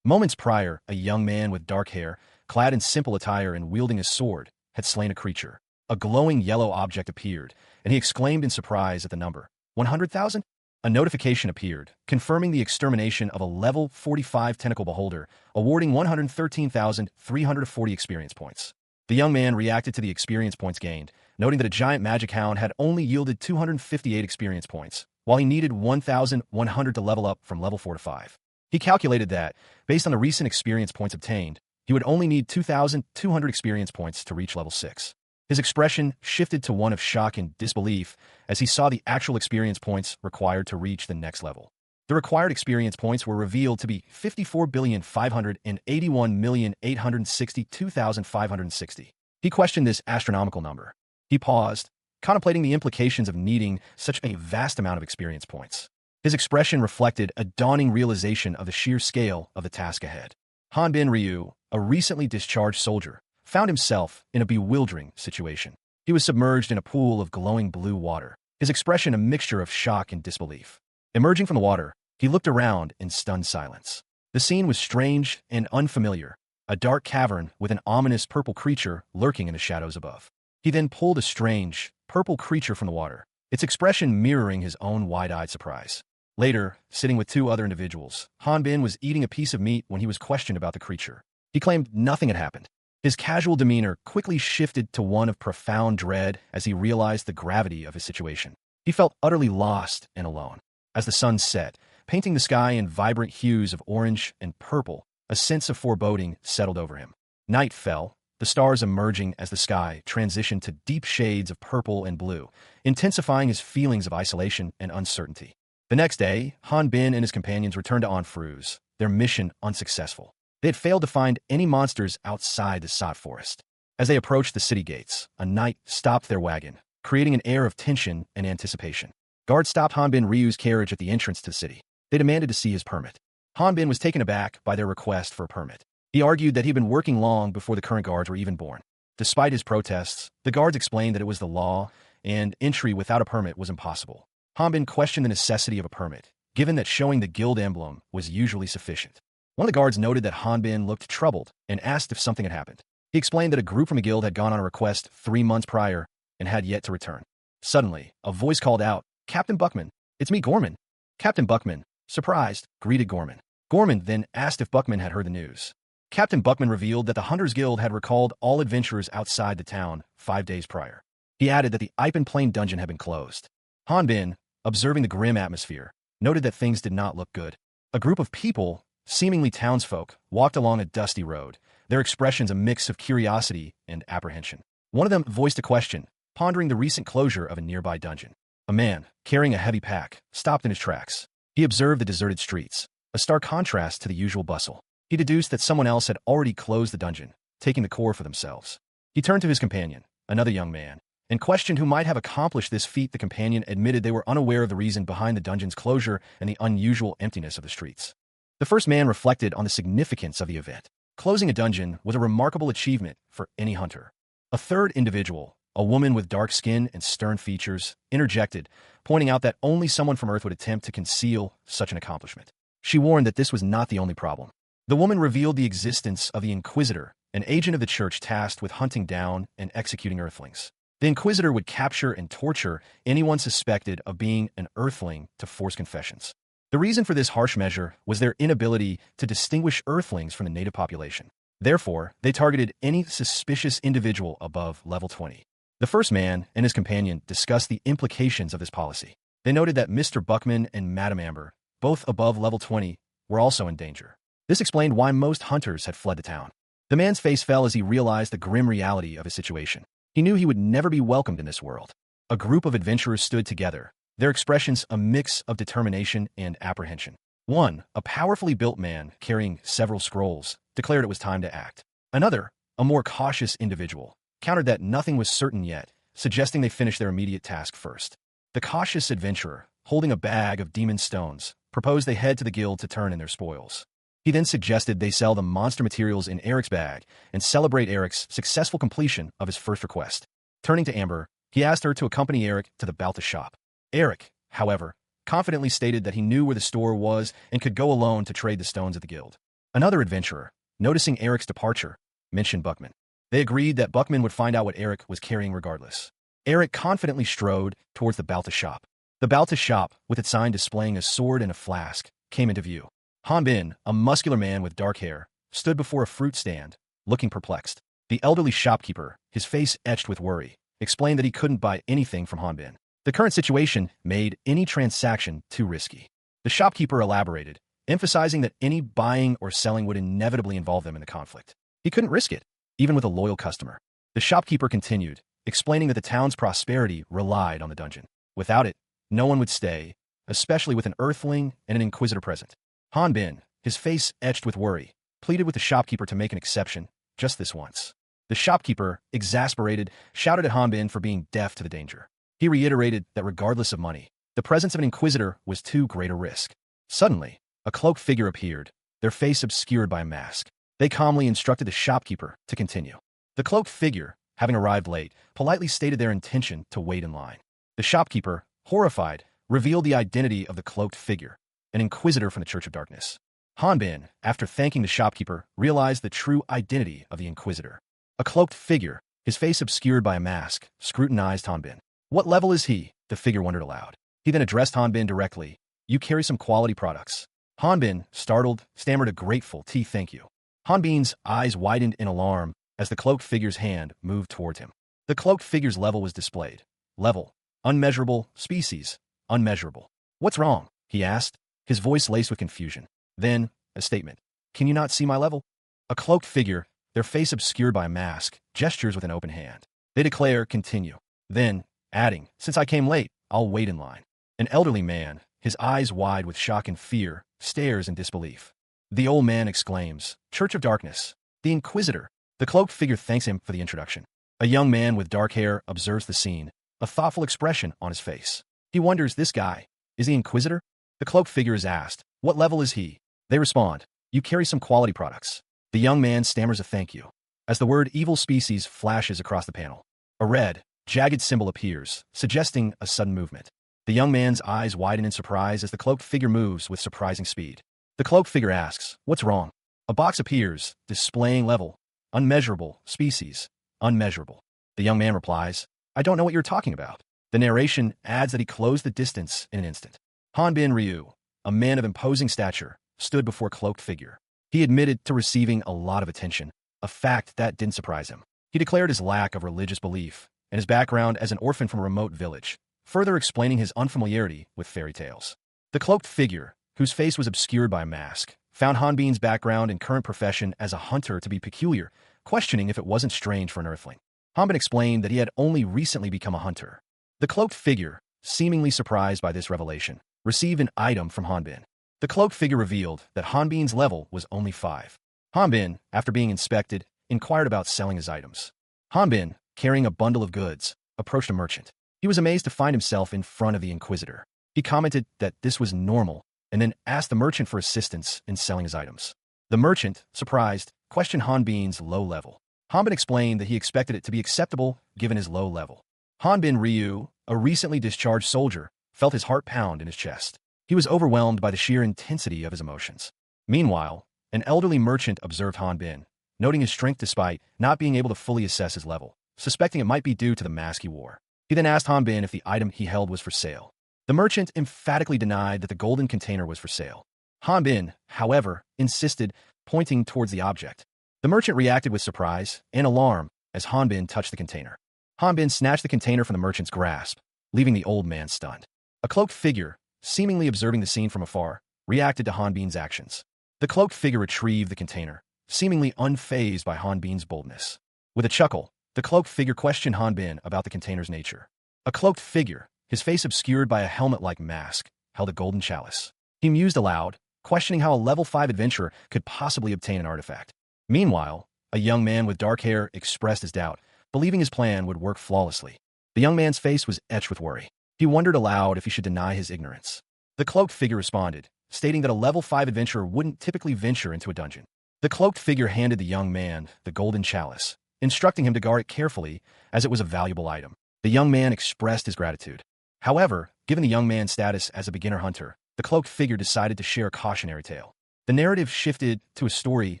Moments prior, a young man with dark hair, clad in simple attire and wielding a sword, had slain a creature. A glowing yellow object appeared, and he exclaimed in surprise at the number, 100,000? A notification appeared, confirming the extermination of a level 45 tentacle beholder, awarding 113,340 experience points. The young man reacted to the experience points gained, noting that a giant magic hound had only yielded 258 experience points, while he needed 1,100 to level up from level 4 to 5. He calculated that, based on the recent experience points obtained, he would only need 2,200 experience points to reach level 6. His expression shifted to one of shock and disbelief as he saw the actual experience points required to reach the next level. The required experience points were revealed to be 54,581,862,560. He questioned this astronomical number. He paused, contemplating the implications of needing such a vast amount of experience points. His expression reflected a dawning realization of the sheer scale of the task ahead. Hanbin Ryu, a recently discharged soldier, found himself in a bewildering situation. He was submerged in a pool of glowing blue water, his expression a mixture of shock and disbelief. Emerging from the water, he looked around in stunned silence. The scene was strange and unfamiliar, a dark cavern with an ominous purple creature lurking in the shadows above. He then pulled a strange, purple creature from the water, its expression mirroring his own wide-eyed surprise. Later, sitting with two other individuals, Hanbin was eating a piece of meat when he was questioned about the creature. He claimed nothing had happened. His casual demeanor quickly shifted to one of profound dread as he realized the gravity of his situation. He felt utterly lost and alone. As the sun set, painting the sky in vibrant hues of orange and purple, a sense of foreboding settled over him. Night fell, the stars emerging as the sky transitioned to deep shades of purple and blue, intensifying his feelings of isolation and uncertainty. The next day, Hanbin and his companions returned to Anfruz, their mission unsuccessful. They had failed to find any monsters outside the Sot Forest. As they approached the city gates, a knight stopped their wagon, creating an air of tension and anticipation. Guards stopped Hanbin Ryu's carriage at the entrance to the city. They demanded to see his permit. Hanbin was taken aback by their request for a permit. He argued that he'd been working long before the current guards were even born. Despite his protests, the guards explained that it was the law, and entry without a permit was impossible. Hanbin questioned the necessity of a permit, given that showing the guild emblem was usually sufficient. One of the guards noted that Hanbin looked troubled and asked if something had happened. He explained that a group from a guild had gone on a request 3 months prior and had yet to return. Suddenly, a voice called out, "Captain Buckman, it's me, Gorman." Captain Buckman, surprised, greeted Gorman. Gorman then asked if Buckman had heard the news. Captain Buckman revealed that the Hunters Guild had recalled all adventurers outside the town 5 days prior. He added that the Ipen Plain dungeon had been closed. Hanbin, observing the grim atmosphere, noted that things did not look good. A group of people, seemingly townsfolk, walked along a dusty road, their expressions a mix of curiosity and apprehension. One of them voiced a question, pondering the recent closure of a nearby dungeon. A man, carrying a heavy pack, stopped in his tracks. He observed the deserted streets, a stark contrast to the usual bustle. He deduced that someone else had already closed the dungeon, taking the core for themselves. He turned to his companion, another young man, and questioned who might have accomplished this feat. The companion admitted they were unaware of the reason behind the dungeon's closure and the unusual emptiness of the streets. The first man reflected on the significance of the event. Closing a dungeon was a remarkable achievement for any hunter. A third individual, a woman with dark skin and stern features, interjected, pointing out that only someone from Earth would attempt to conceal such an accomplishment. She warned that this was not the only problem. The woman revealed the existence of the Inquisitor, an agent of the church tasked with hunting down and executing Earthlings. The Inquisitor would capture and torture anyone suspected of being an Earthling to force confessions. The reason for this harsh measure was their inability to distinguish Earthlings from the native population. Therefore, they targeted any suspicious individual above level 20. The first man and his companion discussed the implications of this policy. They noted that Mr. Buckman and Madame Amber, both above level 20, were also in danger. This explained why most hunters had fled the town. The man's face fell as he realized the grim reality of his situation. He knew he would never be welcomed in this world. A group of adventurers stood together, their expressions a mix of determination and apprehension. One, a powerfully built man carrying several scrolls, declared it was time to act. Another, a more cautious individual, countered that nothing was certain yet, suggesting they finish their immediate task first. The cautious adventurer, holding a bag of demon stones, proposed they head to the guild to turn in their spoils. He then suggested they sell the monster materials in Eric's bag and celebrate Eric's successful completion of his first request. Turning to Amber, he asked her to accompany Eric to the Balta shop. Eric, however, confidently stated that he knew where the store was and could go alone to trade the stones at the guild. Another adventurer, noticing Eric's departure, mentioned Buckman. They agreed that Buckman would find out what Eric was carrying regardless. Eric confidently strode towards the Balta shop. The Balta shop, with its sign displaying a sword and a flask, came into view. Hanbin, a muscular man with dark hair, stood before a fruit stand, looking perplexed. The elderly shopkeeper, his face etched with worry, explained that he couldn't buy anything from Hanbin. The current situation made any transaction too risky. The shopkeeper elaborated, emphasizing that any buying or selling would inevitably involve them in the conflict. He couldn't risk it, even with a loyal customer. The shopkeeper continued, explaining that the town's prosperity relied on the dungeon. Without it, no one would stay, especially with an earthling and an inquisitor present. Hanbin, his face etched with worry, pleaded with the shopkeeper to make an exception, just this once. The shopkeeper, exasperated, shouted at Hanbin for being deaf to the danger. He reiterated that regardless of money, the presence of an inquisitor was too great a risk. Suddenly, a cloaked figure appeared, their face obscured by a mask. They calmly instructed the shopkeeper to continue. The cloaked figure, having arrived late, politely stated their intention to wait in line. The shopkeeper, horrified, revealed the identity of the cloaked figure, an inquisitor from the Church of Darkness. Hanbin, after thanking the shopkeeper, realized the true identity of the inquisitor. A cloaked figure, his face obscured by a mask, scrutinized Hanbin. What level is he? The figure wondered aloud. He then addressed Hanbin directly. You carry some quality products. Hanbin, startled, stammered a grateful thank you. Hanbin's eyes widened in alarm as the cloaked figure's hand moved towards him. The cloaked figure's level was displayed. Level, unmeasurable, species, unmeasurable. What's wrong? He asked, his voice laced with confusion. Then, a statement. Can you not see my level? A cloaked figure, their face obscured by a mask, gestures with an open hand. They declare, continue. Then, adding, since I came late, I'll wait in line. An elderly man, his eyes wide with shock and fear, stares in disbelief. The old man exclaims, Church of Darkness, the Inquisitor. The cloaked figure thanks him for the introduction. A young man with dark hair observes the scene, a thoughtful expression on his face. He wonders, this guy, is he Inquisitor? The cloaked figure is asked, what level is he? They respond, you carry some quality products. The young man stammers a thank you. As the word evil species flashes across the panel, a red, jagged symbol appears, suggesting a sudden movement. The young man's eyes widen in surprise as the cloaked figure moves with surprising speed. The cloaked figure asks, what's wrong? A box appears, displaying level, unmeasurable, species, unmeasurable. The young man replies, I don't know what you're talking about. The narration adds that he closed the distance in an instant. Hanbin Ryu, a man of imposing stature, stood before cloaked figure. He admitted to receiving a lot of attention, a fact that didn't surprise him. He declared his lack of religious belief and his background as an orphan from a remote village, further explaining his unfamiliarity with fairy tales. The cloaked figure, whose face was obscured by a mask, found Hanbin's background and current profession as a hunter to be peculiar, questioning if it wasn't strange for an earthling. Hanbin explained that he had only recently become a hunter. The cloaked figure, seemingly surprised by this revelation, received an item from Hanbin. The cloaked figure revealed that Hanbin's level was only 5. Hanbin, after being inspected, inquired about selling his items. Hanbin, carrying a bundle of goods, approached a merchant. He was amazed to find himself in front of the Inquisitor. He commented that this was normal, and then asked the merchant for assistance in selling his items. The merchant, surprised, questioned Hanbin's low level. Hanbin explained that he expected it to be acceptable given his low level. Hanbin Ryu, a recently discharged soldier, felt his heart pound in his chest. He was overwhelmed by the sheer intensity of his emotions. Meanwhile, an elderly merchant observed Hanbin, noting his strength despite not being able to fully assess his level, suspecting it might be due to the mask he wore. He then asked Hanbin if the item he held was for sale. The merchant emphatically denied that the golden container was for sale. Hanbin, however, insisted, pointing towards the object. The merchant reacted with surprise and alarm as Hanbin touched the container. Hanbin snatched the container from the merchant's grasp, leaving the old man stunned. A cloaked figure, seemingly observing the scene from afar, reacted to Hanbin's actions. The cloaked figure retrieved the container, seemingly unfazed by Hanbin's boldness. With a chuckle, the cloaked figure questioned Hanbin about the container's nature. A cloaked figure, his face obscured by a helmet-like mask, held a golden chalice. He mused aloud, questioning how a level 5 adventurer could possibly obtain an artifact. Meanwhile, a young man with dark hair expressed his doubt, believing his plan would work flawlessly. The young man's face was etched with worry. He wondered aloud if he should deny his ignorance. The cloaked figure responded, stating that a level 5 adventurer wouldn't typically venture into a dungeon. The cloaked figure handed the young man the golden chalice, instructing him to guard it carefully as it was a valuable item. The young man expressed his gratitude. However, given the young man's status as a beginner hunter, the cloaked figure decided to share a cautionary tale. The narrative shifted to a story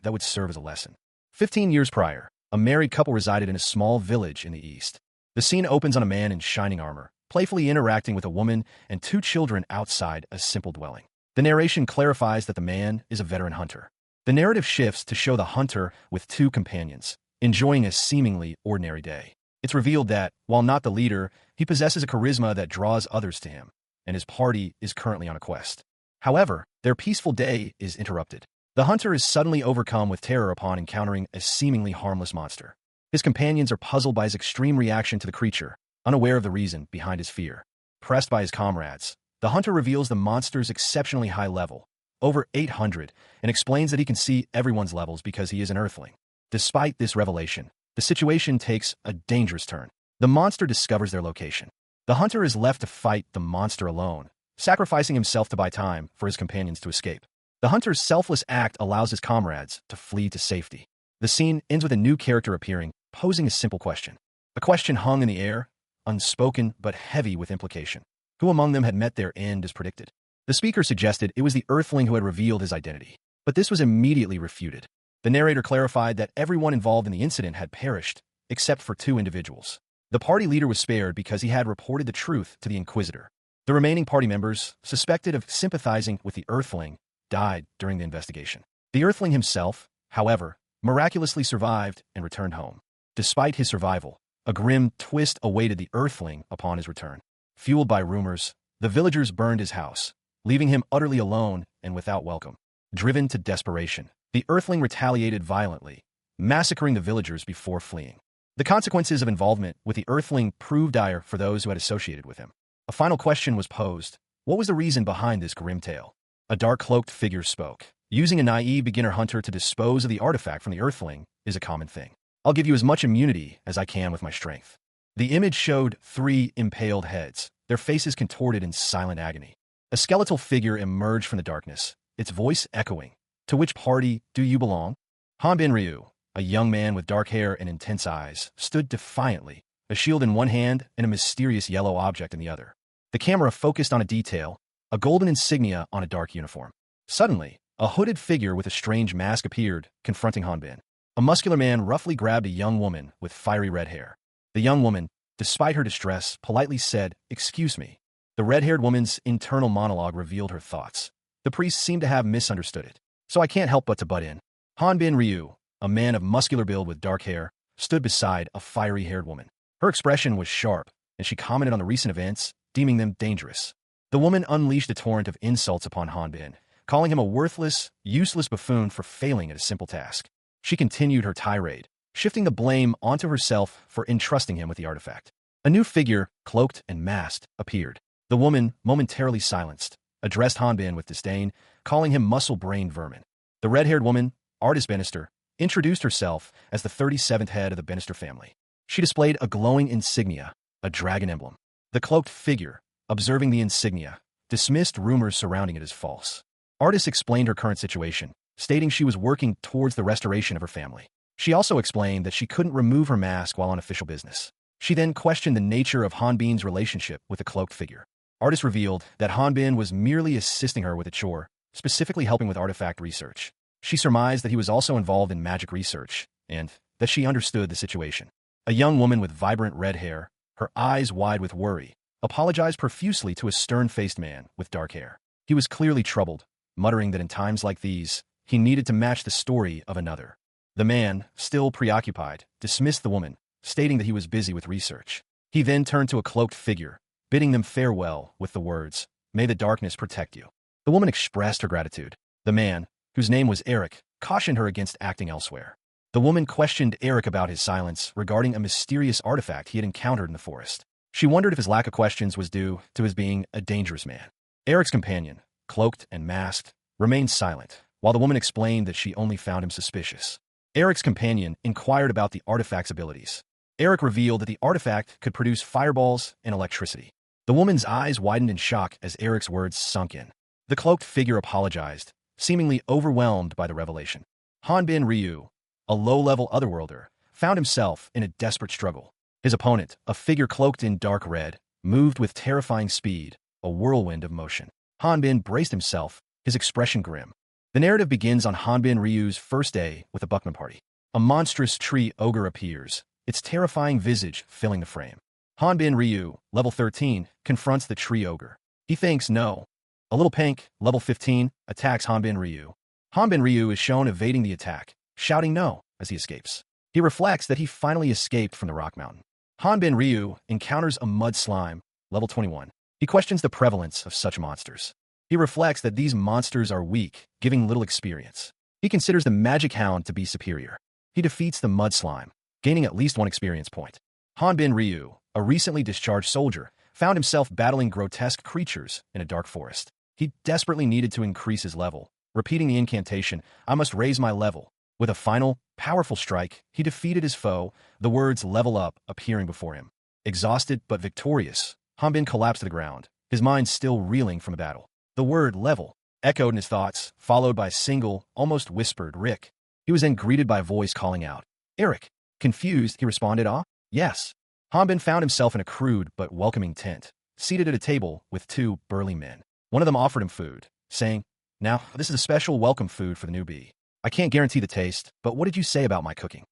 that would serve as a lesson. 15 years prior, a married couple resided in a small village in the east. The scene opens on a man in shining armor, playfully interacting with a woman and 2 children outside a simple dwelling. The narration clarifies that the man is a veteran hunter. The narrative shifts to show the hunter with 2 companions, enjoying a seemingly ordinary day. It's revealed that, while not the leader, he possesses a charisma that draws others to him, and his party is currently on a quest. However, their peaceful day is interrupted. The hunter is suddenly overcome with terror upon encountering a seemingly harmless monster. His companions are puzzled by his extreme reaction to the creature, unaware of the reason behind his fear. Pressed by his comrades, the hunter reveals the monster's exceptionally high level, over 800, and explains that he can see everyone's levels because he is an earthling. Despite this revelation, the situation takes a dangerous turn. The monster discovers their location. The hunter is left to fight the monster alone, sacrificing himself to buy time for his companions to escape. The hunter's selfless act allows his comrades to flee to safety. The scene ends with a new character appearing, posing a simple question. A question hung in the air, unspoken but heavy with implication. Who among them had met their end as predicted? The speaker suggested it was the earthling who had revealed his identity, but this was immediately refuted. The narrator clarified that everyone involved in the incident had perished, except for 2 individuals. The party leader was spared because he had reported the truth to the Inquisitor. The remaining party members, suspected of sympathizing with the earthling, died during the investigation. The earthling himself, however, miraculously survived and returned home. Despite his survival, a grim twist awaited the earthling upon his return. Fueled by rumors, the villagers burned his house, leaving him utterly alone and without welcome. Driven to desperation, the earthling retaliated violently, massacring the villagers before fleeing. The consequences of involvement with the earthling proved dire for those who had associated with him. A final question was posed. What was the reason behind this grim tale? A dark-cloaked figure spoke. Using a naive beginner hunter to dispose of the artifact from the earthling is a common thing. I'll give you as much immunity as I can with my strength. The image showed 3 impaled heads, their faces contorted in silent agony. A skeletal figure emerged from the darkness, its voice echoing. To which party do you belong? Hanbin Ryu, a young man with dark hair and intense eyes, stood defiantly, a shield in one hand and a mysterious yellow object in the other. The camera focused on a detail, a golden insignia on a dark uniform. Suddenly, a hooded figure with a strange mask appeared, confronting Hanbin. A muscular man roughly grabbed a young woman with fiery red hair. The young woman, despite her distress, politely said, "Excuse me." The red-haired woman's internal monologue revealed her thoughts. The priest seemed to have misunderstood it, so I can't help but to butt in. Hanbin Ryu, a man of muscular build with dark hair, stood beside a fiery-haired woman. Her expression was sharp, and she commented on the recent events, deeming them dangerous. The woman unleashed a torrent of insults upon Hanbin, calling him a worthless, useless buffoon for failing at a simple task. She continued her tirade, shifting the blame onto herself for entrusting him with the artifact. A new figure, cloaked and masked, appeared. The woman, momentarily silenced, addressed Hanbin with disdain, calling him muscle-brained vermin. The red-haired woman, Artist Bannister, introduced herself as the 37th head of the Bannister family. She displayed a glowing insignia, a dragon emblem. The cloaked figure, observing the insignia, dismissed rumors surrounding it as false. Artist explained her current situation, stating she was working towards the restoration of her family. She also explained that she couldn't remove her mask while on official business. She then questioned the nature of Hanbin's relationship with the cloaked figure. Artist revealed that Hanbin was merely assisting her with a chore, specifically helping with artifact research. She surmised that he was also involved in magic research, and that she understood the situation. A young woman with vibrant red hair, her eyes wide with worry, apologized profusely to a stern-faced man with dark hair. He was clearly troubled, muttering that in times like these, he needed to match the story of another. The man, still preoccupied, dismissed the woman, stating that he was busy with research. He then turned to a cloaked figure, bidding them farewell with the words, "May the darkness protect you." The woman expressed her gratitude. The man, whose name was Eric, cautioned her against acting elsewhere. The woman questioned Eric about his silence regarding a mysterious artifact he had encountered in the forest. She wondered if his lack of questions was due to his being a dangerous man. Eric's companion, cloaked and masked, remained silent, while the woman explained that she only found him suspicious. Eric's companion inquired about the artifact's abilities. Eric revealed that the artifact could produce fireballs and electricity. The woman's eyes widened in shock as Eric's words sunk in. The cloaked figure apologized, seemingly overwhelmed by the revelation. Hanbin Ryu, a low-level otherworlder, found himself in a desperate struggle. His opponent, a figure cloaked in dark red, moved with terrifying speed, a whirlwind of motion. Hanbin braced himself, his expression grim. The narrative begins on Hanbin Ryu's first day with a Buckman party. A monstrous tree ogre appears, its terrifying visage filling the frame. Hanbin Ryu, level 13, confronts the tree ogre. He thinks no. A little pink, level 15, attacks Hanbin Ryu. Hanbin Ryu is shown evading the attack, shouting no as he escapes. He reflects that he finally escaped from the rock mountain. Hanbin Ryu encounters a mud slime, level 21. He questions the prevalence of such monsters. He reflects that these monsters are weak, giving little experience. He considers the magic hound to be superior. He defeats the mud slime, gaining at least one experience point. Hanbin Ryu, a recently discharged soldier, found himself battling grotesque creatures in a dark forest. He desperately needed to increase his level, repeating the incantation, "I must raise my level." With a final, powerful strike, he defeated his foe, the words "level up" appearing before him. Exhausted but victorious, Hanbin collapsed to the ground, his mind still reeling from the battle. The word "level" echoed in his thoughts, followed by a single, almost whispered, "Rick." He was then greeted by a voice calling out, "Eric." Confused, he responded, "Ah, yes." Hanbin found himself in a crude but welcoming tent, seated at a table with two burly men. One of them offered him food, saying, "Now, this is a special welcome food for the newbie. I can't guarantee the taste, but what did you say about my cooking?"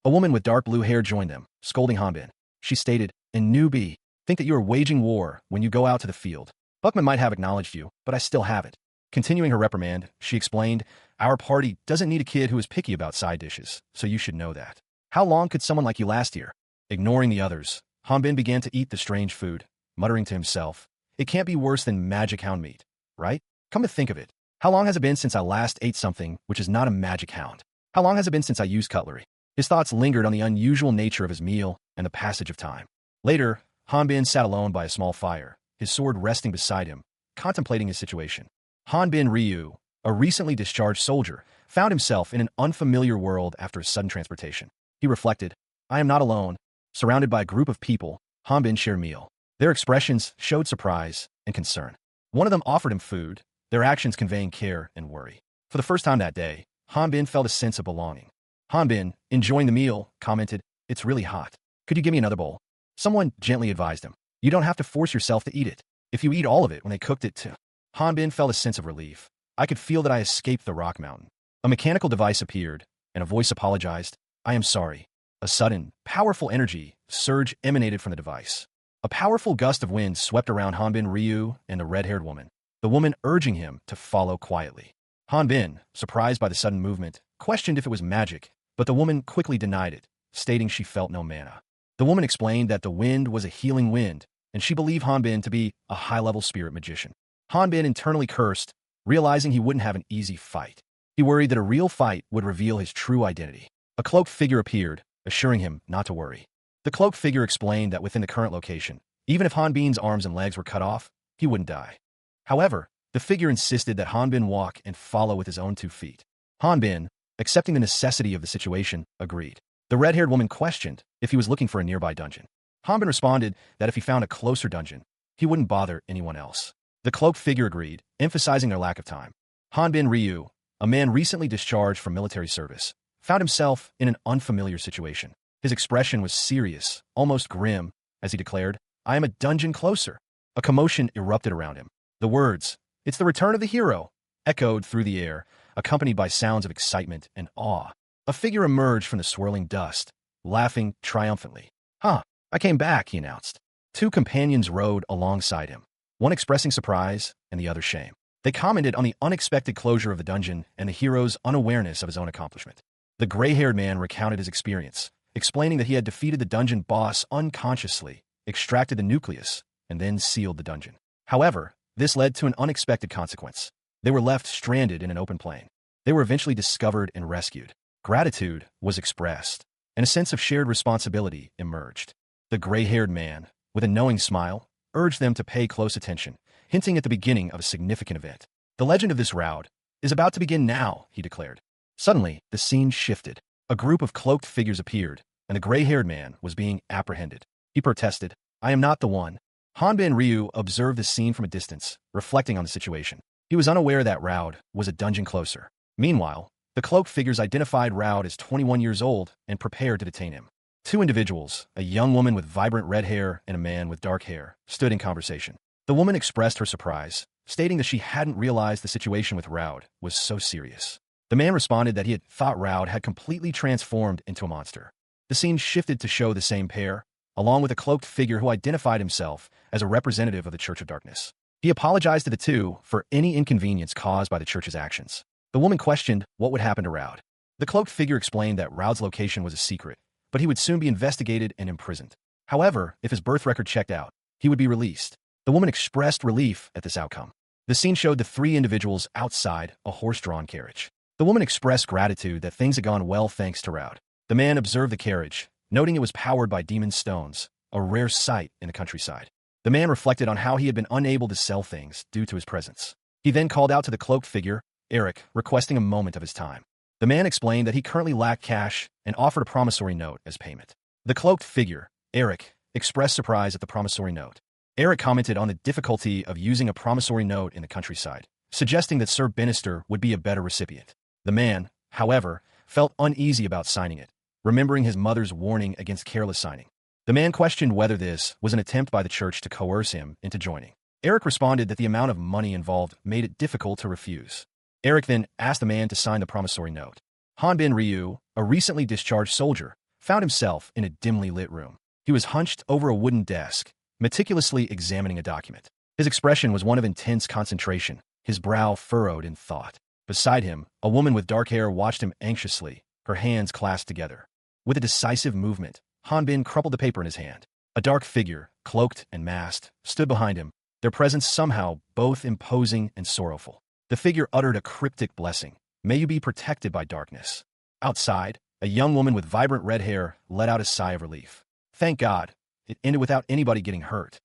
A woman with dark blue hair joined them, scolding Hanbin. She stated, "And newbie, think that you are waging war when you go out to the field. Buckman might have acknowledged you, but I still haven't." Continuing her reprimand, she explained, "Our party doesn't need a kid who is picky about side dishes, so you should know that. How long could someone like you last here?" Ignoring the others, Hanbin began to eat the strange food, muttering to himself, "It can't be worse than magic hound meat, right? Come to think of it, how long has it been since I last ate something which is not a magic hound? How long has it been since I used cutlery?" His thoughts lingered on the unusual nature of his meal and the passage of time. Later, Hanbin sat alone by a small fire, his sword resting beside him, contemplating his situation. Hanbin Ryu, a recently discharged soldier, found himself in an unfamiliar world after a sudden transportation. He reflected, "I am not alone." Surrounded by a group of people, Hanbin shared a meal. Their expressions showed surprise and concern. One of them offered him food, their actions conveying care and worry. For the first time that day, Hanbin felt a sense of belonging. Hanbin, enjoying the meal, commented, "It's really hot. Could you give me another bowl?" Someone gently advised him, "You don't have to force yourself to eat it. If you eat all of it when they cooked it too." Hanbin felt a sense of relief. "I could feel that I escaped the rock mountain." A mechanical device appeared, and a voice apologized, "I am sorry." A sudden, powerful energy surge emanated from the device. A powerful gust of wind swept around Hanbin Ryu and the red-haired woman, the woman urging him to follow quietly. Hanbin, surprised by the sudden movement, questioned if it was magic, but the woman quickly denied it, stating she felt no mana. The woman explained that the wind was a healing wind, and she believed Hanbin to be a high-level spirit magician. Hanbin internally cursed, realizing he wouldn't have an easy fight. He worried that a real fight would reveal his true identity. A cloaked figure appeared, assuring him not to worry. The cloaked figure explained that within the current location, even if Hanbin's arms and legs were cut off, he wouldn't die. However, the figure insisted that Hanbin walk and follow with his own 2 feet. Hanbin, accepting the necessity of the situation, agreed. The red-haired woman questioned if he was looking for a nearby dungeon. Hanbin responded that if he found a closer dungeon, he wouldn't bother anyone else. The cloaked figure agreed, emphasizing their lack of time. Hanbin Ryu, a man recently discharged from military service, found himself in an unfamiliar situation. His expression was serious, almost grim, as he declared, "I am a dungeon closer." A commotion erupted around him. The words, "It's the return of the hero," echoed through the air, accompanied by sounds of excitement and awe. A figure emerged from the swirling dust, laughing triumphantly. "Huh, I came back," he announced. 2 companions rode alongside him, one expressing surprise and the other shame. They commented on the unexpected closure of the dungeon and the hero's unawareness of his own accomplishment. The gray-haired man recounted his experience, explaining that he had defeated the dungeon boss unconsciously, extracted the nucleus, and then sealed the dungeon. However, this led to an unexpected consequence. They were left stranded in an open plain. They were eventually discovered and rescued. Gratitude was expressed, and a sense of shared responsibility emerged. The gray-haired man, with a knowing smile, urged them to pay close attention, hinting at the beginning of a significant event. The legend of this route is about to begin now, he declared. Suddenly, the scene shifted. A group of cloaked figures appeared, and the gray-haired man was being apprehended. He protested, "I am not the one." Hanbin Ryu observed the scene from a distance, reflecting on the situation. He was unaware that Raud was a dungeon closer. Meanwhile, the cloaked figures identified Raud as 21 years old and prepared to detain him. Two individuals, a young woman with vibrant red hair and a man with dark hair, stood in conversation. The woman expressed her surprise, stating that she hadn't realized the situation with Raud was so serious. The man responded that he had thought Raud had completely transformed into a monster. The scene shifted to show the same pair, along with a cloaked figure who identified himself as a representative of the Church of Darkness. He apologized to the two for any inconvenience caused by the Church's actions. The woman questioned what would happen to Raud. The cloaked figure explained that Raud's location was a secret, but he would soon be investigated and imprisoned. However, if his birth record checked out, he would be released. The woman expressed relief at this outcome. The scene showed the three individuals outside a horse-drawn carriage. The woman expressed gratitude that things had gone well thanks to Raud. The man observed the carriage, noting it was powered by demon stones, a rare sight in the countryside. The man reflected on how he had been unable to sell things due to his presence. He then called out to the cloaked figure, Eric, requesting a moment of his time. The man explained that he currently lacked cash and offered a promissory note as payment. The cloaked figure, Eric, expressed surprise at the promissory note. Eric commented on the difficulty of using a promissory note in the countryside, suggesting that Sir Bannister would be a better recipient. The man, however, felt uneasy about signing it, remembering his mother's warning against careless signing. The man questioned whether this was an attempt by the church to coerce him into joining. Eric responded that the amount of money involved made it difficult to refuse. Eric then asked the man to sign the promissory note. Hanbin Ryu, a recently discharged soldier, found himself in a dimly lit room. He was hunched over a wooden desk, meticulously examining a document. His expression was one of intense concentration, his brow furrowed in thought. Beside him, a woman with dark hair watched him anxiously, her hands clasped together. With a decisive movement, Hanbin crumpled the paper in his hand. A dark figure, cloaked and masked, stood behind him, their presence somehow both imposing and sorrowful. The figure uttered a cryptic blessing. "May you be protected by darkness." Outside, a young woman with vibrant red hair let out a sigh of relief. Thank God, it ended without anybody getting hurt.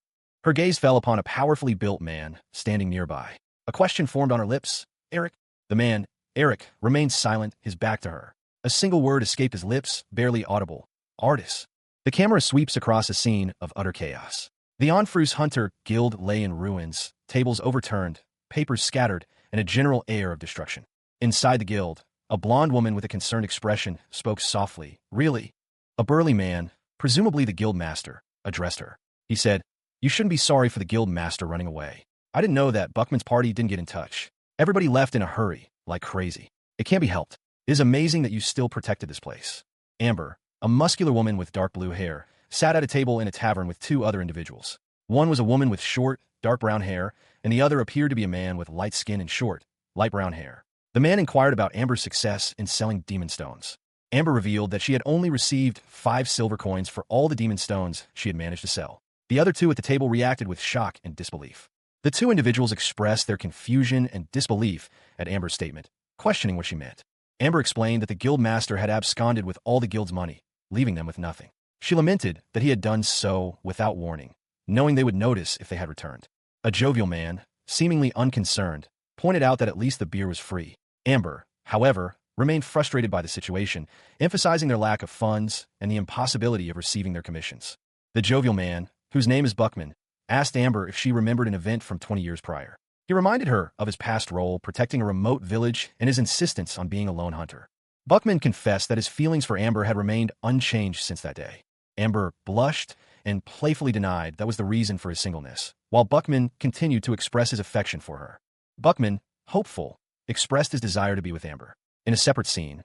Her gaze fell upon a powerfully built man standing nearby. A question formed on her lips. Eric? The man, Eric, remained silent, his back to her. A single word escaped his lips, barely audible. Artis. The camera sweeps across a scene of utter chaos. The Onfrus Hunter Guild lay in ruins, tables overturned, papers scattered, and a general air of destruction. Inside the guild, a blonde woman with a concerned expression spoke softly. Really? A burly man, presumably the guild master, addressed her. He said, "You shouldn't be sorry for the guild master running away. I didn't know that Buckman's party didn't get in touch. Everybody left in a hurry, like crazy. It can't be helped. It is amazing that you still protected this place." Amber, a muscular woman with dark blue hair, sat at a table in a tavern with two other individuals. One was a woman with short, dark brown hair, and the other appeared to be a man with light skin and short, light brown hair. The man inquired about Amber's success in selling demon stones. Amber revealed that she had only received 5 silver coins for all the demon stones she had managed to sell. The other two at the table reacted with shock and disbelief. The two individuals expressed their confusion and disbelief at Amber's statement, questioning what she meant. Amber explained that the guild master had absconded with all the guild's money, leaving them with nothing. She lamented that he had done so without warning, knowing they would notice if they had returned. A jovial man, seemingly unconcerned, pointed out that at least the beer was free. Amber, however, remained frustrated by the situation, emphasizing their lack of funds and the impossibility of receiving their commissions. The jovial man, whose name is Buckman, asked Amber if she remembered an event from 20 years prior. He reminded her of his past role protecting a remote village and his insistence on being a lone hunter. Buckman confessed that his feelings for Amber had remained unchanged since that day. Amber blushed and playfully denied that was the reason for his singleness, while Buckman continued to express his affection for her. Buckman, hopeful, expressed his desire to be with Amber. In a separate scene,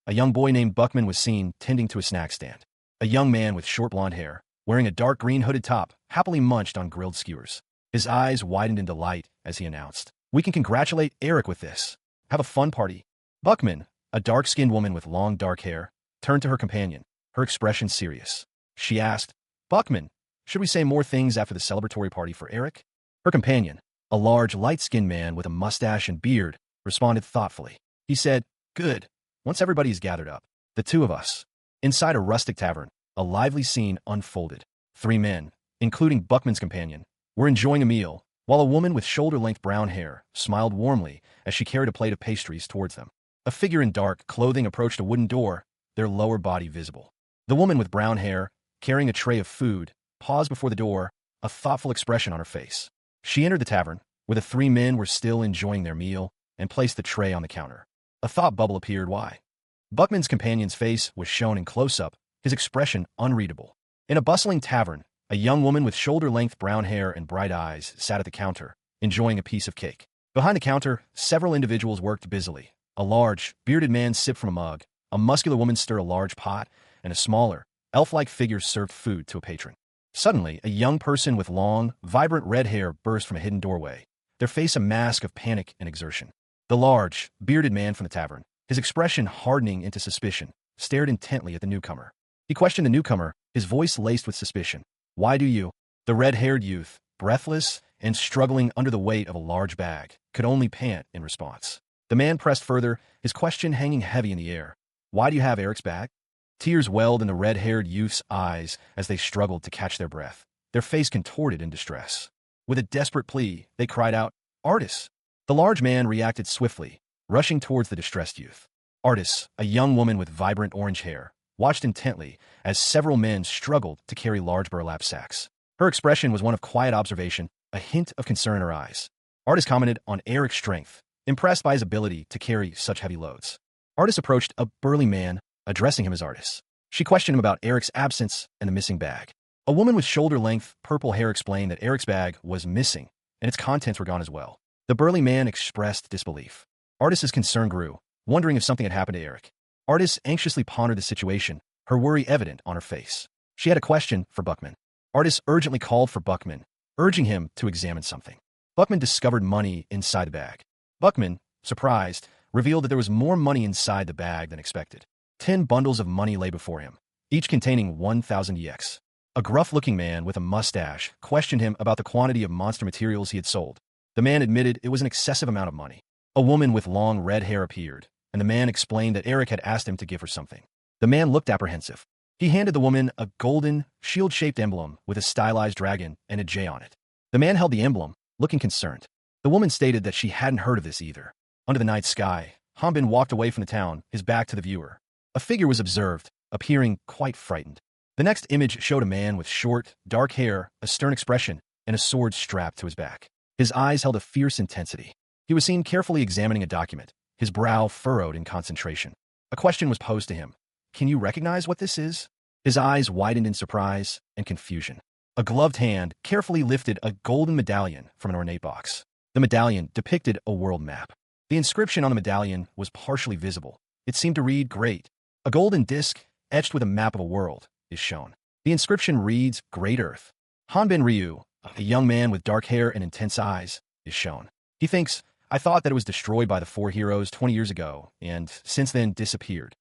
a young boy named Buckman was seen tending to a snack stand. A young man with short blonde hair, wearing a dark green hooded top, happily munched on grilled skewers. His eyes widened in delight as he announced, "We can congratulate Eric with this. Have a fun party." Buckman, a dark-skinned woman with long dark hair, turned to her companion, her expression serious. She asked, Buckman, should we say more things after the celebratory party for Eric? Her companion, a large, light-skinned man with a mustache and beard, responded thoughtfully. He said, Good. Once everybody's gathered up, the two of us. Inside a rustic tavern, a lively scene unfolded. 3 men, including Buckman's companion, were enjoying a meal, while a woman with shoulder-length brown hair smiled warmly as she carried a plate of pastries towards them. A figure in dark clothing approached a wooden door, their lower body visible. The woman with brown hair, carrying a tray of food, paused before the door, a thoughtful expression on her face. She entered the tavern, where the 3 men were still enjoying their meal, and placed the tray on the counter. A thought bubble appeared. Why? Buckman's companion's face was shown in close-up, his expression unreadable. In a bustling tavern, a young woman with shoulder-length brown hair and bright eyes sat at the counter, enjoying a piece of cake. Behind the counter, several individuals worked busily. A large, bearded man sipped from a mug, a muscular woman stirred a large pot, and a smaller, elf-like figure served food to a patron. Suddenly, a young person with long, vibrant red hair burst from a hidden doorway, their face a mask of panic and exertion. The large, bearded man from the tavern, his expression hardening into suspicion, stared intently at the newcomer. He questioned the newcomer, his voice laced with suspicion. Why do you? The red-haired youth, breathless and struggling under the weight of a large bag, could only pant in response. The man pressed further, his question hanging heavy in the air. Why do you have Eric's bag? Tears welled in the red-haired youth's eyes as they struggled to catch their breath, their face contorted in distress. With a desperate plea, they cried out, Artis! The large man reacted swiftly, rushing towards the distressed youth. Artis, a young woman with vibrant orange hair, watched intently as several men struggled to carry large burlap sacks. Her expression was one of quiet observation, a hint of concern in her eyes. Artis commented on Eric's strength, impressed by his ability to carry such heavy loads. Artis approached a burly man, addressing him as Artis. She questioned him about Eric's absence and the missing bag. A woman with shoulder-length, purple hair explained that Eric's bag was missing, and its contents were gone as well. The burly man expressed disbelief. Artis's concern grew, wondering if something had happened to Eric. Artis anxiously pondered the situation, her worry evident on her face. She had a question for Buckman. Artis urgently called for Buckman, urging him to examine something. Buckman discovered money inside the bag. Buckman, surprised, revealed that there was more money inside the bag than expected. 10 bundles of money lay before him, each containing 1,000 EX. A gruff-looking man with a mustache questioned him about the quantity of monster materials he had sold. The man admitted it was an excessive amount of money. A woman with long red hair appeared, and the man explained that Eric had asked him to give her something. The man looked apprehensive. He handed the woman a golden, shield-shaped emblem with a stylized dragon and a J on it. The man held the emblem, looking concerned. The woman stated that she hadn't heard of this either. Under the night sky, Hanbin walked away from the town, his back to the viewer. A figure was observed, appearing quite frightened. The next image showed a man with short, dark hair, a stern expression, and a sword strapped to his back. His eyes held a fierce intensity. He was seen carefully examining a document, his brow furrowed in concentration. A question was posed to him. Can you recognize what this is? His eyes widened in surprise and confusion. A gloved hand carefully lifted a golden medallion from an ornate box. The medallion depicted a world map. The inscription on the medallion was partially visible. It seemed to read, Great. A golden disc, etched with a map of a world, is shown. The inscription reads, Great Earth. Hanbin Ryu, a young man with dark hair and intense eyes, is shown. He thinks, I thought that it was destroyed by the 4 heroes 20 years ago, and since then disappeared.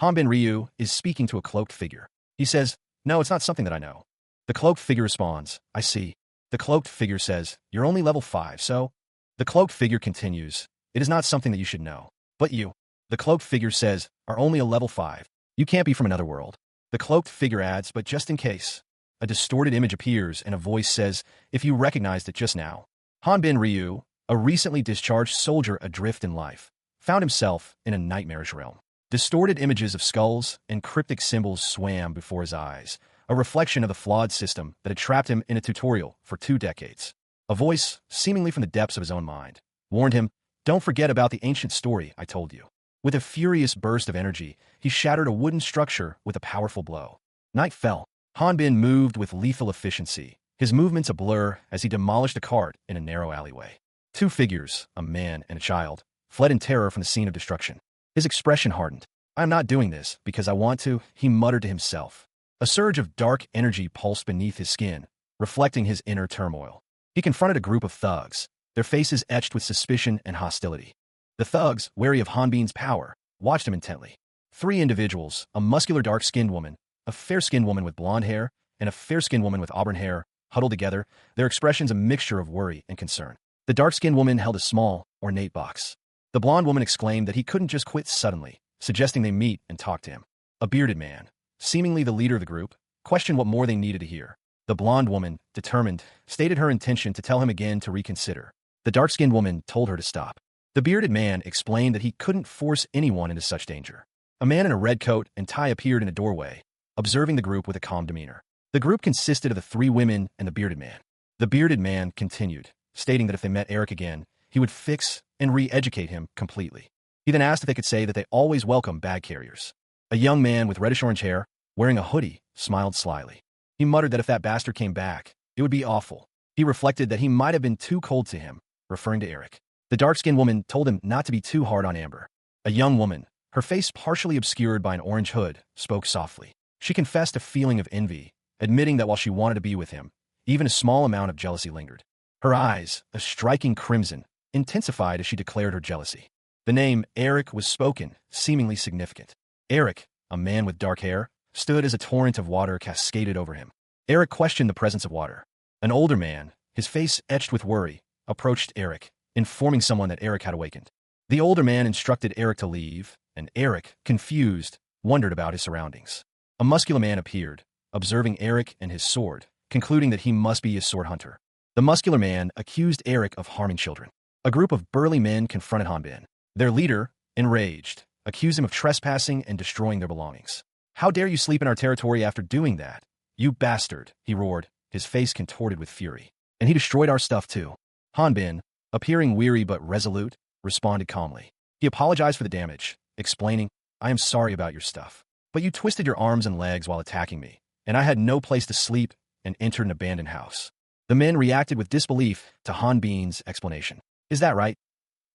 Hanbin Ryu is speaking to a cloaked figure. He says, No, it's not something that I know. The cloaked figure responds, I see. The cloaked figure says, You're only level 5, so? The cloaked figure continues, It is not something that you should know. But you, the cloaked figure says, are only a level 5. You can't be from another world. The cloaked figure adds, but just in case. A distorted image appears and a voice says, if you recognized it just now. Hanbin Ryu, a recently discharged soldier adrift in life, found himself in a nightmarish realm. Distorted images of skulls and cryptic symbols swam before his eyes, a reflection of the flawed system that had trapped him in a tutorial for 2 decades. A voice, seemingly from the depths of his own mind, warned him, don't forget about the ancient story I told you. With a furious burst of energy, he shattered a wooden structure with a powerful blow. Night fell. Hanbin moved with lethal efficiency, his movements a blur as he demolished a cart in a narrow alleyway. 2 figures, a man and a child, fled in terror from the scene of destruction. His expression hardened. I am not doing this because I want to, he muttered to himself. A surge of dark energy pulsed beneath his skin, reflecting his inner turmoil. He confronted a group of thugs, their faces etched with suspicion and hostility. The thugs, wary of Hanbin's power, watched him intently. 3 individuals, a muscular dark-skinned woman, a fair-skinned woman with blonde hair and a fair-skinned woman with auburn hair huddled together, their expressions a mixture of worry and concern. The dark-skinned woman held a small, ornate box. The blonde woman exclaimed that he couldn't just quit suddenly, suggesting they meet and talk to him. A bearded man, seemingly the leader of the group, questioned what more they needed to hear. The blonde woman, determined, stated her intention to tell him again to reconsider. The dark-skinned woman told her to stop. The bearded man explained that he couldn't force anyone into such danger. A man in a red coat and tie appeared in a doorway, observing the group with a calm demeanor. The group consisted of the three women and the bearded man. The bearded man continued, stating that if they met Eric again, he would fix and re-educate him completely. He then asked if they could say that they always welcome bag carriers. A young man with reddish-orange hair, wearing a hoodie, smiled slyly. He muttered that if that bastard came back, it would be awful. He reflected that he might have been too cold to him, referring to Eric. The dark-skinned woman told him not to be too hard on Amber. A young woman, her face partially obscured by an orange hood, spoke softly. She confessed a feeling of envy, admitting that while she wanted to be with him, even a small amount of jealousy lingered. Her eyes, a striking crimson, intensified as she declared her jealousy. The name Eric was spoken, seemingly significant. Eric, a man with dark hair, stood as a torrent of water cascaded over him. Eric questioned the presence of water. An older man, his face etched with worry, approached Eric, informing someone that Eric had awakened. The older man instructed Eric to leave, and Eric, confused, wondered about his surroundings. A muscular man appeared, observing Eric and his sword, concluding that he must be a sword hunter. The muscular man accused Eric of harming children. A group of burly men confronted Hanbin. Their leader, enraged, accused him of trespassing and destroying their belongings. "How dare you sleep in our territory after doing that? You bastard," he roared, his face contorted with fury. "And he destroyed our stuff too." Hanbin, appearing weary but resolute, responded calmly. He apologized for the damage, explaining, "I am sorry about your stuff. But you twisted your arms and legs while attacking me, and I had no place to sleep and entered an abandoned house." The men reacted with disbelief to Hanbin's explanation. "Is that right?"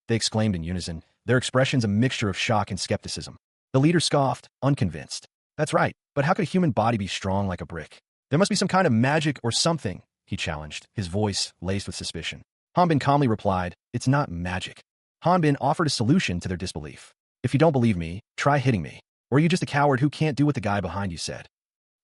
they exclaimed in unison, their expressions a mixture of shock and skepticism. The leader scoffed, unconvinced. "That's right, but how could a human body be strong like a brick? There must be some kind of magic or something," he challenged, his voice laced with suspicion. Hanbin calmly replied, "It's not magic." Hanbin offered a solution to their disbelief. "If you don't believe me, try hitting me. Or are you just a coward who can't do what the guy behind you said?"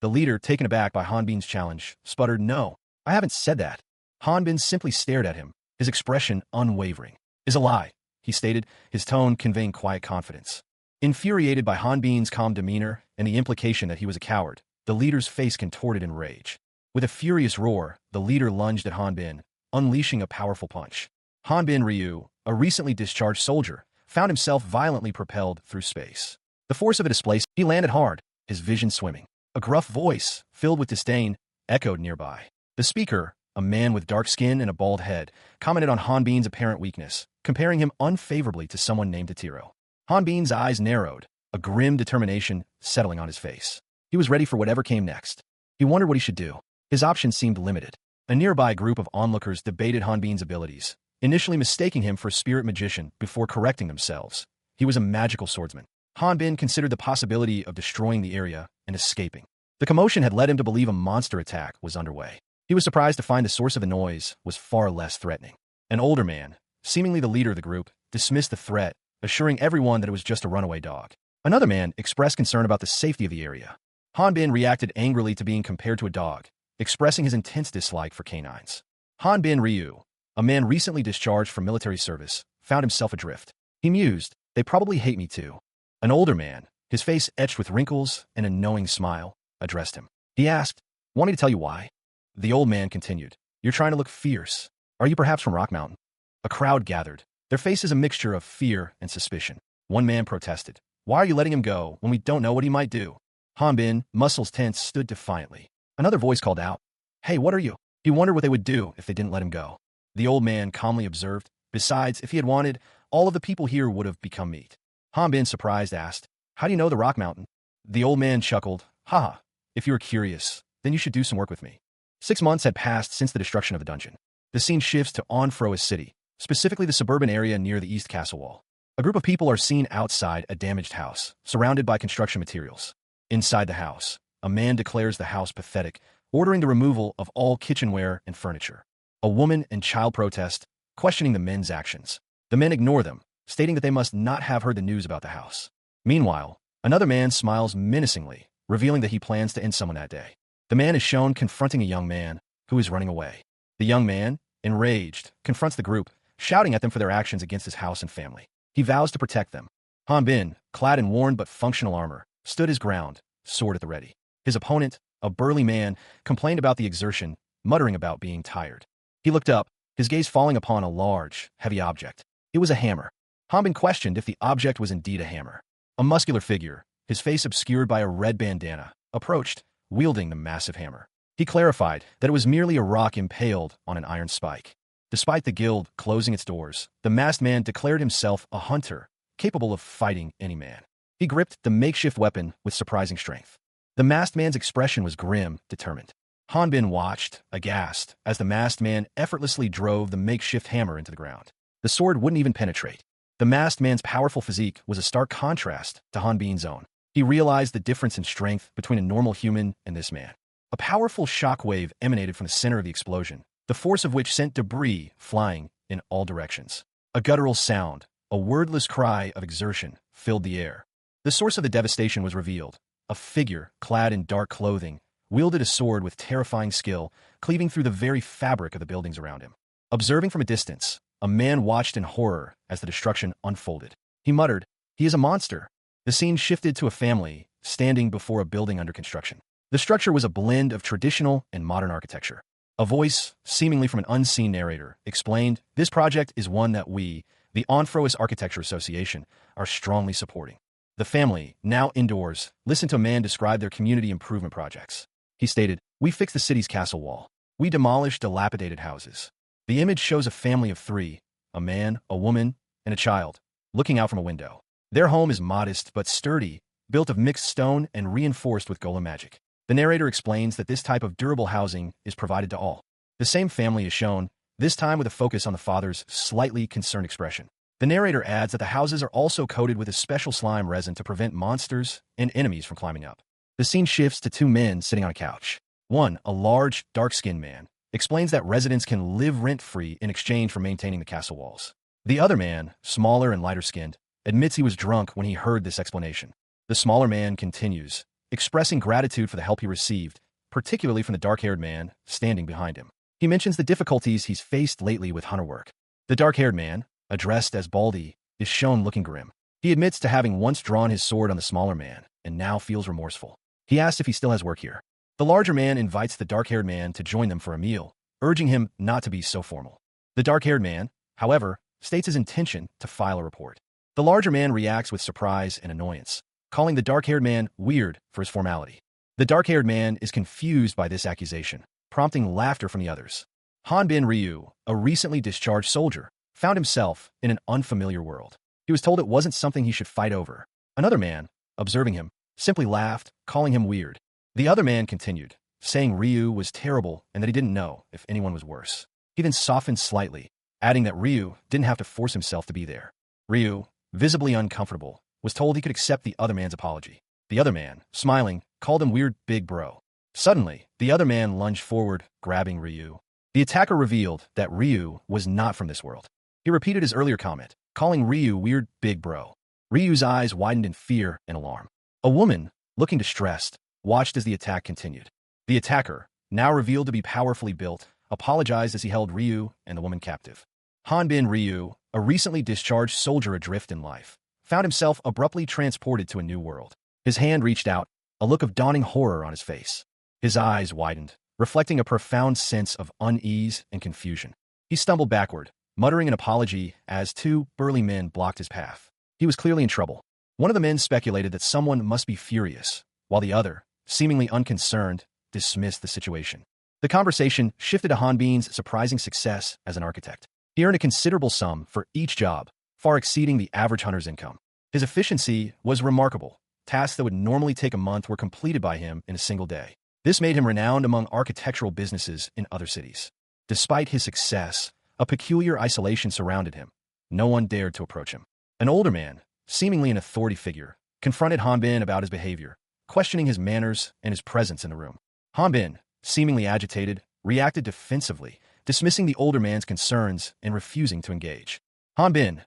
The leader, taken aback by Hanbin's challenge, sputtered, "No, I haven't said that." Hanbin simply stared at him, his expression unwavering. "Is a lie," he stated, his tone conveying quiet confidence. Infuriated by Hanbin's calm demeanor and the implication that he was a coward, the leader's face contorted in rage. With a furious roar, the leader lunged at Hanbin, unleashing a powerful punch. Hanbin Ryu, a recently discharged soldier, found himself violently propelled through space. The force of it displaced, he landed hard, his vision swimming. A gruff voice, filled with disdain, echoed nearby. The speaker, a man with dark skin and a bald head, commented on Hanbin's apparent weakness, comparing him unfavorably to someone named Tiro. Hanbin's eyes narrowed, a grim determination settling on his face. He was ready for whatever came next. He wondered what he should do. His options seemed limited. A nearby group of onlookers debated Hanbin's abilities, initially mistaking him for a spirit magician before correcting themselves. He was a magical swordsman. Hanbin considered the possibility of destroying the area and escaping. The commotion had led him to believe a monster attack was underway. He was surprised to find the source of the noise was far less threatening. An older man, seemingly the leader of the group, dismissed the threat, assuring everyone that it was just a runaway dog. Another man expressed concern about the safety of the area. Hanbin reacted angrily to being compared to a dog, expressing his intense dislike for canines. Hanbin Ryu, a man recently discharged from military service, found himself adrift. He mused, "They probably hate me too." An older man, his face etched with wrinkles and a knowing smile, addressed him. He asked, "Want me to tell you why?" The old man continued, "You're trying to look fierce. Are you perhaps from Rock Mountain?" A crowd gathered, their faces a mixture of fear and suspicion. One man protested, "Why are you letting him go when we don't know what he might do?" Hanbin, muscles tense, stood defiantly. Another voice called out, "Hey, what are you?" He wondered what they would do if they didn't let him go. The old man calmly observed, "Besides, if he had wanted, all of the people here would have become meat." Hanbin, surprised, asked, "How do you know the Rock Mountain?" The old man chuckled, "Haha, if you were curious, then you should do some work with me." 6 months had passed since the destruction of the dungeon. The scene shifts to Onfroa City, specifically the suburban area near the East Castle Wall. A group of people are seen outside a damaged house, surrounded by construction materials. Inside the house, a man declares the house pathetic, ordering the removal of all kitchenware and furniture. A woman and child protest, questioning the men's actions. The men ignore them, stating that they must not have heard the news about the house. Meanwhile, another man smiles menacingly, revealing that he plans to end someone that day. The man is shown confronting a young man who is running away. The young man, enraged, confronts the group, shouting at them for their actions against his house and family. He vows to protect them. Hanbin, clad in worn but functional armor, stood his ground, sword at the ready. His opponent, a burly man, complained about the exertion, muttering about being tired. He looked up, his gaze falling upon a large, heavy object. It was a hammer. Hanbin questioned if the object was indeed a hammer. A muscular figure, his face obscured by a red bandana, approached, wielding the massive hammer. He clarified that it was merely a rock impaled on an iron spike. Despite the guild closing its doors, the masked man declared himself a hunter, capable of fighting any man. He gripped the makeshift weapon with surprising strength. The masked man's expression was grim, determined. Hanbin watched, aghast, as the masked man effortlessly drove the makeshift hammer into the ground. The sword wouldn't even penetrate. The masked man's powerful physique was a stark contrast to Hanbin's own. He realized the difference in strength between a normal human and this man. A powerful shockwave emanated from the center of the explosion, the force of which sent debris flying in all directions. A guttural sound, a wordless cry of exertion, filled the air. The source of the devastation was revealed. A figure, clad in dark clothing, wielded a sword with terrifying skill, cleaving through the very fabric of the buildings around him. Observing from a distance, a man watched in horror as the destruction unfolded. He muttered, "He is a monster." The scene shifted to a family standing before a building under construction. The structure was a blend of traditional and modern architecture. A voice, seemingly from an unseen narrator, explained, "This project is one that we, the Onfrois Architecture Association, are strongly supporting." The family, now indoors, listened to a man describe their community improvement projects. He stated, "We fixed the city's castle wall. We demolished dilapidated houses." The image shows a family of three, a man, a woman, and a child, looking out from a window. Their home is modest but sturdy, built of mixed stone and reinforced with golem magic. The narrator explains that this type of durable housing is provided to all. The same family is shown, this time with a focus on the father's slightly concerned expression. The narrator adds that the houses are also coated with a special slime resin to prevent monsters and enemies from climbing up. The scene shifts to two men sitting on a couch. One, a large, dark-skinned man, explains that residents can live rent-free in exchange for maintaining the castle walls. The other man, smaller and lighter-skinned, admits he was drunk when he heard this explanation. The smaller man continues, expressing gratitude for the help he received, particularly from the dark-haired man standing behind him. He mentions the difficulties he's faced lately with hunter work. The dark-haired man, addressed as Baldy, is shown looking grim. He admits to having once drawn his sword on the smaller man and now feels remorseful. He asks if he still has work here. The larger man invites the dark-haired man to join them for a meal, urging him not to be so formal. The dark-haired man, however, states his intention to file a report. The larger man reacts with surprise and annoyance, calling the dark-haired man weird for his formality. The dark-haired man is confused by this accusation, prompting laughter from the others. Hanbin Ryu, a recently discharged soldier, found himself in an unfamiliar world. He was told it wasn't something he should fight over. Another man, observing him, simply laughed, calling him weird. The other man continued, saying Ryu was terrible and that he didn't know if anyone was worse. He then softened slightly, adding that Ryu didn't have to force himself to be there. Ryu, visibly uncomfortable, was told he could accept the other man's apology. The other man, smiling, called him weird big bro. Suddenly, the other man lunged forward, grabbing Ryu. The attacker revealed that Ryu was not from this world. He repeated his earlier comment, calling Ryu weird big bro. Ryu's eyes widened in fear and alarm. A woman, looking distressed, watched as the attack continued. The attacker, now revealed to be powerfully built, apologized as he held Ryu and the woman captive. Hanbin Ryu, a recently discharged soldier adrift in life, found himself abruptly transported to a new world. His hand reached out, a look of dawning horror on his face. His eyes widened, reflecting a profound sense of unease and confusion. He stumbled backward, muttering an apology as two burly men blocked his path. He was clearly in trouble. One of the men speculated that someone must be furious, while the other, seemingly unconcerned, dismissed the situation. The conversation shifted to Hanbin's surprising success as an architect. He earned a considerable sum for each job, far exceeding the average hunter's income. His efficiency was remarkable. Tasks that would normally take a month were completed by him in a single day. This made him renowned among architectural businesses in other cities. Despite his success, a peculiar isolation surrounded him. No one dared to approach him. An older man, seemingly an authority figure, confronted Hanbin about his behavior, questioning his manners and his presence in the room. Hanbin, seemingly agitated, reacted defensively, dismissing the older man's concerns and refusing to engage. Hanbin,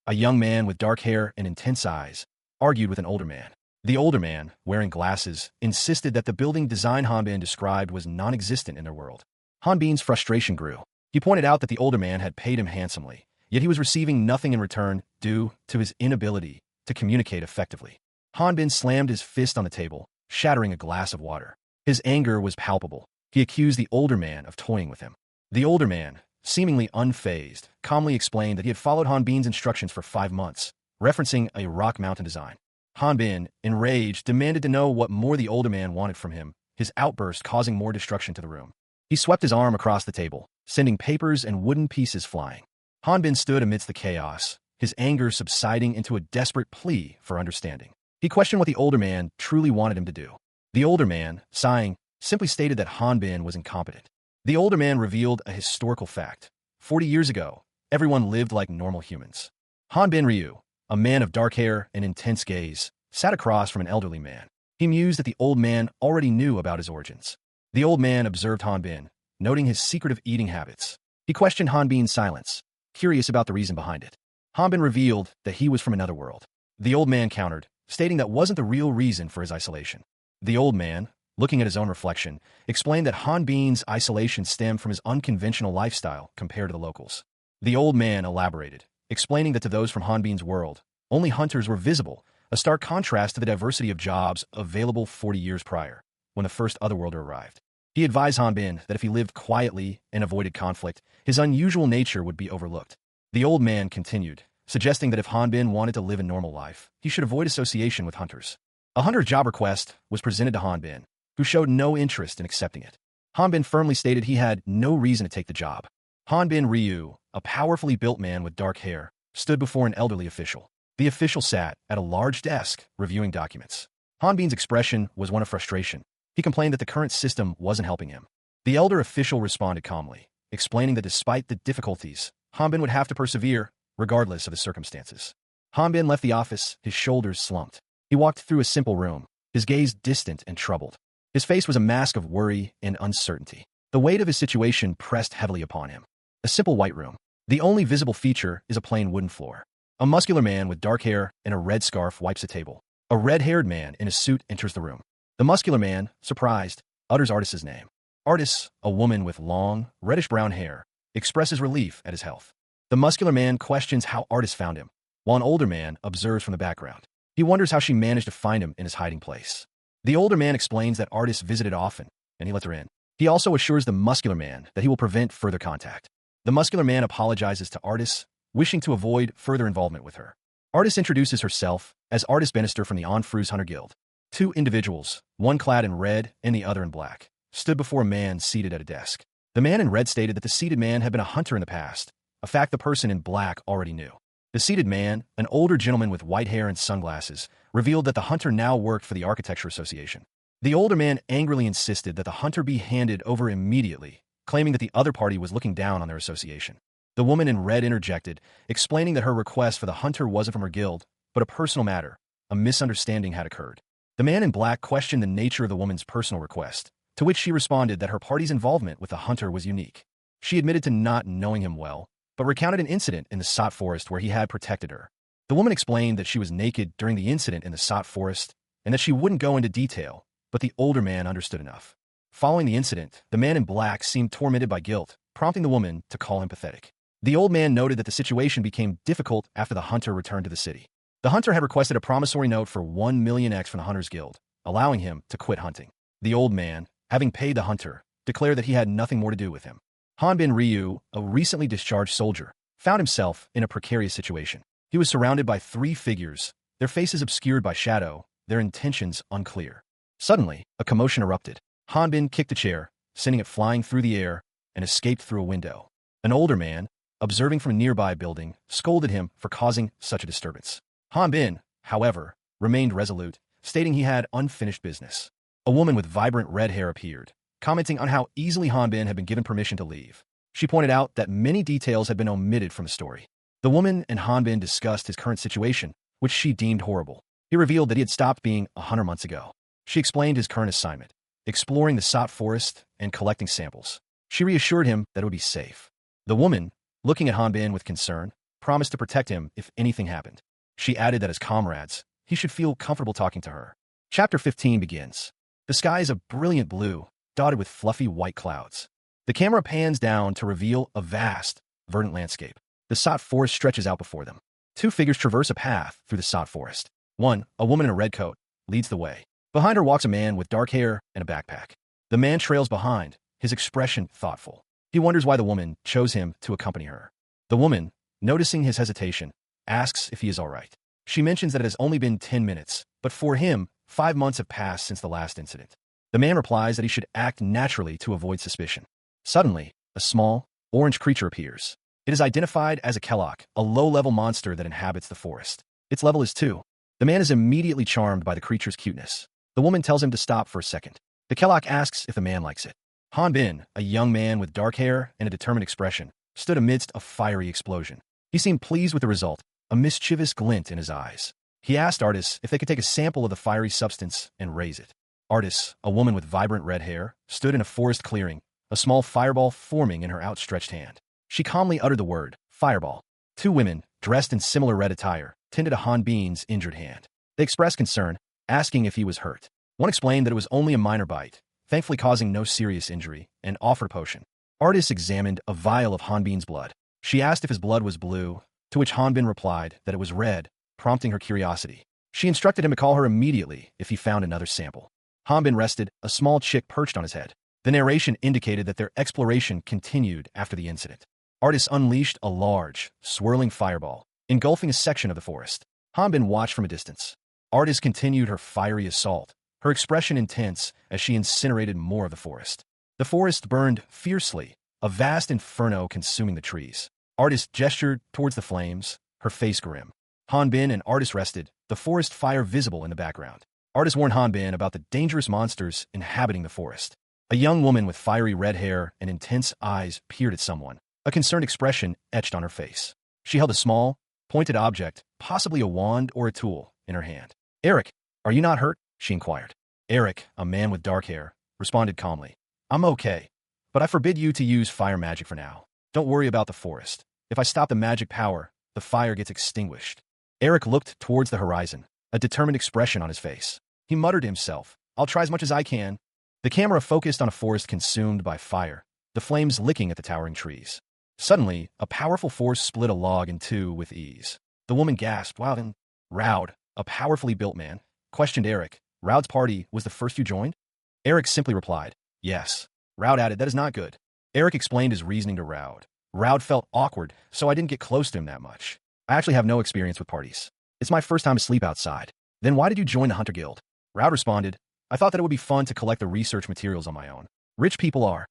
a young man with dark hair and intense eyes, argued with an older man. The older man, wearing glasses, insisted that the building design Hanbin described was non-existent in their world. Hanbin's frustration grew. He pointed out that the older man had paid him handsomely, yet he was receiving nothing in return due to his inability to communicate effectively. Hanbin slammed his fist on the table, shattering a glass of water. His anger was palpable. He accused the older man of toying with him. The older man, seemingly unfazed, calmly explained that he had followed Hanbin's instructions for 5 months, referencing a rock mountain design. Hanbin, enraged, demanded to know what more the older man wanted from him, his outburst causing more destruction to the room. He swept his arm across the table, sending papers and wooden pieces flying. Hanbin stood amidst the chaos, his anger subsiding into a desperate plea for understanding. He questioned what the older man truly wanted him to do. The older man, sighing, simply stated that Hanbin was incompetent. The older man revealed a historical fact. 40 years ago, everyone lived like normal humans. Hanbin Ryu, a man of dark hair and intense gaze, sat across from an elderly man. He mused that the old man already knew about his origins. The old man observed Hanbin, noting his secretive eating habits. He questioned Hanbin's silence, curious about the reason behind it. Hanbin revealed that he was from another world. The old man countered, stating that wasn't the real reason for his isolation. The old man, looking at his own reflection, explained that Hanbin's isolation stemmed from his unconventional lifestyle compared to the locals. The old man elaborated, explaining that to those from Hanbin's world, only hunters were visible, a stark contrast to the diversity of jobs available 40 years prior, when the first otherworlder arrived. He advised Hanbin that if he lived quietly and avoided conflict, his unusual nature would be overlooked. The old man continued, suggesting that if Hanbin wanted to live a normal life, he should avoid association with hunters. A hunter's job request was presented to Hanbin, who showed no interest in accepting it. Hanbin firmly stated he had no reason to take the job. Hanbin Ryu, a powerfully built man with dark hair, stood before an elderly official. The official sat at a large desk, reviewing documents. Hanbin's expression was one of frustration. He complained that the current system wasn't helping him. The elder official responded calmly, explaining that despite the difficulties, Hanbin would have to persevere, regardless of the circumstances. Hanbin left the office, his shoulders slumped. He walked through a simple room, his gaze distant and troubled. His face was a mask of worry and uncertainty. The weight of his situation pressed heavily upon him. A simple white room. The only visible feature is a plain wooden floor. A muscular man with dark hair and a red scarf wipes a table. A red-haired man in a suit enters the room. The muscular man, surprised, utters Artis's name. Artis, a woman with long, reddish-brown hair, expresses relief at his health. The muscular man questions how Artis found him, while an older man observes from the background. He wonders how she managed to find him in his hiding place. The older man explains that Artis visited often, and he lets her in. He also assures the muscular man that he will prevent further contact. The muscular man apologizes to Artis, wishing to avoid further involvement with her. Artis introduces herself as Artis Bannister from the Onfruz Hunter Guild. 2 individuals, one clad in red and the other in black, stood before a man seated at a desk. The man in red stated that the seated man had been a hunter in the past, a fact the person in black already knew. The seated man, an older gentleman with white hair and sunglasses, revealed that the hunter now worked for the Architecture Association. The older man angrily insisted that the hunter be handed over immediately, claiming that the other party was looking down on their association. The woman in red interjected, explaining that her request for the hunter wasn't from her guild, but a personal matter. A misunderstanding had occurred. The man in black questioned the nature of the woman's personal request, to which she responded that her party's involvement with the hunter was unique. She admitted to not knowing him well, but recounted an incident in the Sot Forest where he had protected her. The woman explained that she was naked during the incident in the Sot Forest, and that she wouldn't go into detail, but the older man understood enough. Following the incident, the man in black seemed tormented by guilt, prompting the woman to call him pathetic. The old man noted that the situation became difficult after the hunter returned to the city. The hunter had requested a promissory note for 1 million X from the Hunters Guild, allowing him to quit hunting. The old man, having paid the hunter, declared that he had nothing more to do with him. Hanbin Ryu, a recently discharged soldier, found himself in a precarious situation. He was surrounded by 3 figures, their faces obscured by shadow, their intentions unclear. Suddenly, a commotion erupted. Hanbin kicked a chair, sending it flying through the air, and escaped through a window. An older man, observing from a nearby building, scolded him for causing such a disturbance. Hanbin, however, remained resolute, stating he had unfinished business. A woman with vibrant red hair appeared, commenting on how easily Hanbin had been given permission to leave. She pointed out that many details had been omitted from the story. The woman and Hanbin discussed his current situation, which she deemed horrible. He revealed that he had stopped being a hunter months ago. She explained his current assignment, exploring the Sot Forest and collecting samples. She reassured him that it would be safe. The woman, looking at Hanbin with concern, promised to protect him if anything happened. She added that as comrades, he should feel comfortable talking to her. Chapter 15 begins. The sky is a brilliant blue, dotted with fluffy white clouds. The camera pans down to reveal a vast, verdant landscape. The sot forest stretches out before them. Two figures traverse a path through the sot forest. One, a woman in a red coat, leads the way. Behind her walks a man with dark hair and a backpack. The man trails behind, his expression thoughtful. He wonders why the woman chose him to accompany her. The woman, noticing his hesitation, asks if he is all right. She mentions that it has only been 10 minutes, but for him, 5 months have passed since the last incident. The man replies that he should act naturally to avoid suspicion. Suddenly, a small, orange creature appears. It is identified as a Kellock, a low-level monster that inhabits the forest. Its level is 2. The man is immediately charmed by the creature's cuteness. The woman tells him to stop for a second. The Kellock asks if the man likes it. Han Bin, a young man with dark hair and a determined expression, stood amidst a fiery explosion. He seemed pleased with the result, a mischievous glint in his eyes. He asked Artis if they could take a sample of the fiery substance and raise it. Artis, a woman with vibrant red hair, stood in a forest clearing, a small fireball forming in her outstretched hand. She calmly uttered the word, fireball. Two women, dressed in similar red attire, tended to Han Bin's injured hand. They expressed concern, asking if he was hurt. One explained that it was only a minor bite, thankfully causing no serious injury, and offered a potion. Artis examined a vial of Han Bin's blood. She asked if his blood was blue, to which Han Bin replied that it was red, prompting her curiosity. She instructed him to call her immediately if he found another sample. Han Bin rested, a small chick perched on his head. The narration indicated that their exploration continued after the incident. Artis unleashed a large, swirling fireball, engulfing a section of the forest. Han Bin watched from a distance. Artis continued her fiery assault, her expression intense as she incinerated more of the forest. The forest burned fiercely, a vast inferno consuming the trees. Artis gestured towards the flames, her face grim. Han Bin and Artis rested, the forest fire visible in the background. Artis warned Han Bin about the dangerous monsters inhabiting the forest. A young woman with fiery red hair and intense eyes peered at someone, a concerned expression etched on her face. She held a small, pointed object, possibly a wand or a tool, in her hand. "Eric, are you not hurt?" she inquired. Eric, a man with dark hair, responded calmly. "I'm okay, but I forbid you to use fire magic for now. Don't worry about the forest. If I stop the magic power, the fire gets extinguished." Eric looked towards the horizon, a determined expression on his face. He muttered to himself, "I'll try as much as I can." The camera focused on a forest consumed by fire, the flames licking at the towering trees. Suddenly, a powerful force split a log in two with ease. The woman gasped, "Wow, then Raud, a powerfully built man, questioned Eric. "Raud's party was the first you joined?" Eric simply replied, "Yes." Raud added, "That is not good." Eric explained his reasoning to Raud. Raud felt awkward, so I didn't get close to him that much. "I actually have no experience with parties. It's my first time to sleep outside." "Then why did you join the Hunter Guild?" Raud responded, "I thought that it would be fun to collect the research materials on my own. Rich people are."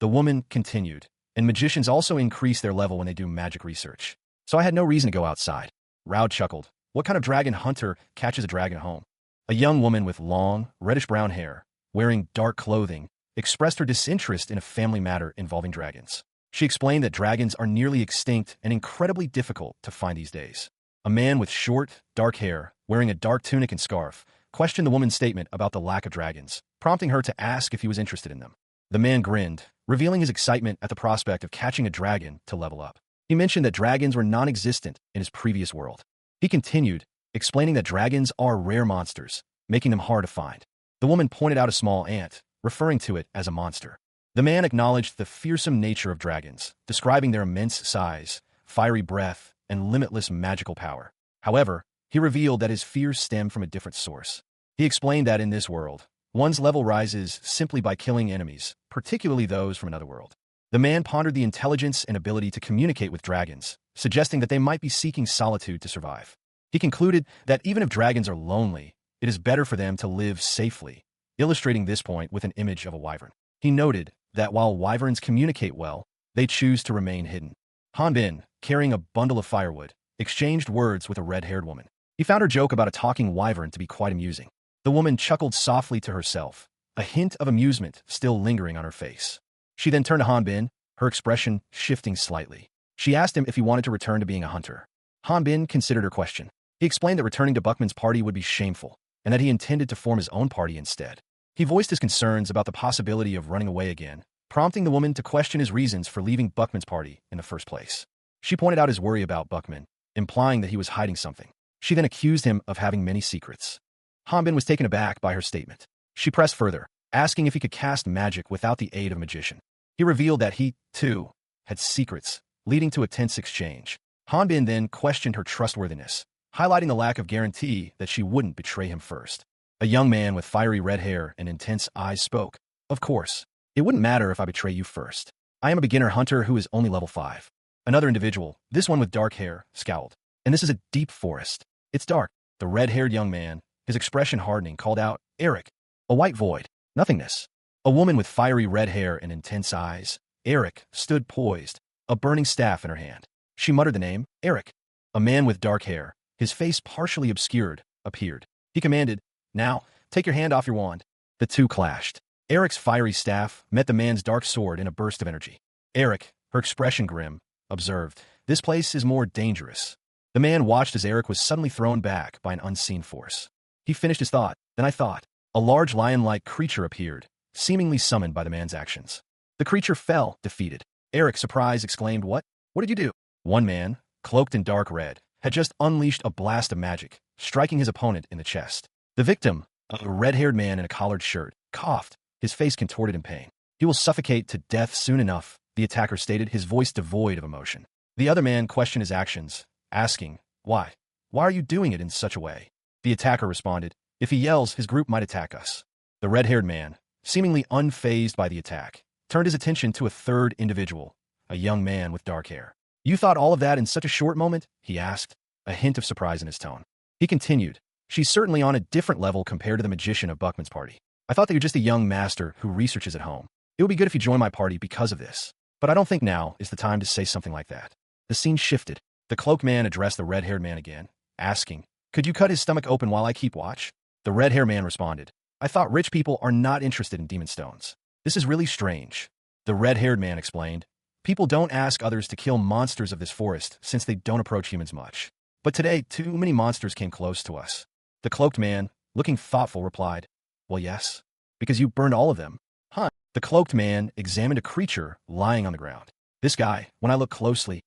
The woman continued, "And magicians also increase their level when they do magic research. So I had no reason to go outside." Raud chuckled. "What kind of dragon hunter catches a dragon at home?" A young woman with long, reddish-brown hair, wearing dark clothing, expressed her disinterest in a family matter involving dragons. She explained that dragons are nearly extinct and incredibly difficult to find these days. A man with short, dark hair, wearing a dark tunic and scarf, questioned the woman's statement about the lack of dragons, prompting her to ask if he was interested in them. The man grinned, revealing his excitement at the prospect of catching a dragon to level up. He mentioned that dragons were non-existent in his previous world. He continued, explaining that dragons are rare monsters, making them hard to find. The woman pointed out a small ant, referring to it as a monster. The man acknowledged the fearsome nature of dragons, describing their immense size, fiery breath, and limitless magical power. However, he revealed that his fears stem from a different source. He explained that in this world, one's level rises simply by killing enemies, particularly those from another world. The man pondered the intelligence and ability to communicate with dragons, suggesting that they might be seeking solitude to survive. He concluded that even if dragons are lonely, it is better for them to live safely, illustrating this point with an image of a wyvern. He noted that while wyverns communicate well, they choose to remain hidden. Han Bin, carrying a bundle of firewood, exchanged words with a red-haired woman. He found her joke about a talking wyvern to be quite amusing. The woman chuckled softly to herself, a hint of amusement still lingering on her face. She then turned to Han Bin, her expression shifting slightly. She asked him if he wanted to return to being a hunter. Han Bin considered her question. He explained that returning to Buckman's party would be shameful, and that he intended to form his own party instead. He voiced his concerns about the possibility of running away again, prompting the woman to question his reasons for leaving Buckman's party in the first place. She pointed out his worry about Buckman, implying that he was hiding something. She then accused him of having many secrets. Hanbin was taken aback by her statement. She pressed further, asking if he could cast magic without the aid of a magician. He revealed that he, too, had secrets, leading to a tense exchange. Hanbin then questioned her trustworthiness, highlighting the lack of guarantee that she wouldn't betray him first. A young man with fiery red hair and intense eyes spoke. Of course. It wouldn't matter if I betray you first. I am a beginner hunter who is only level 5. Another individual, this one with dark hair, scowled. And this is a deep forest. It's dark. The red-haired young man, his expression hardening, called out, Eric. A white void. Nothingness. A woman with fiery red hair and intense eyes. Eric stood poised, a burning staff in her hand. She muttered the name, Eric. A man with dark hair, his face partially obscured, appeared. He commanded, Now, take your hand off your wand. The two clashed. Eric's fiery staff met the man's dark sword in a burst of energy. Eric, her expression grim, observed, This place is more dangerous. The man watched as Eric was suddenly thrown back by an unseen force. He finished his thought. Then I thought. A large lion-like creature appeared, seemingly summoned by the man's actions. The creature fell, defeated. Eric, surprised, exclaimed, What? What did you do? One man, cloaked in dark red, had just unleashed a blast of magic, striking his opponent in the chest. The victim, a red-haired man in a collared shirt, coughed, his face contorted in pain. He will suffocate to death soon enough, the attacker stated, his voice devoid of emotion. The other man questioned his actions, asking, Why? Why are you doing it in such a way? The attacker responded, If he yells, his group might attack us. The red-haired man, seemingly unfazed by the attack, turned his attention to a third individual, a young man with dark hair. You thought all of that in such a short moment? He asked, a hint of surprise in his tone. He continued, She's certainly on a different level compared to the magician of Buckman's party. I thought that you're just a young master who researches at home. It would be good if you joined my party because of this. But I don't think now is the time to say something like that. The scene shifted. The cloaked man addressed the red-haired man again, asking, Could you cut his stomach open while I keep watch? The red-haired man responded, I thought rich people are not interested in demon stones. This is really strange. The red-haired man explained, People don't ask others to kill monsters of this forest since they don't approach humans much. But today, too many monsters came close to us. The cloaked man, looking thoughtful, replied, Well, yes, because you burned all of them. Huh? The cloaked man examined a creature lying on the ground. This guy, when I looked closely,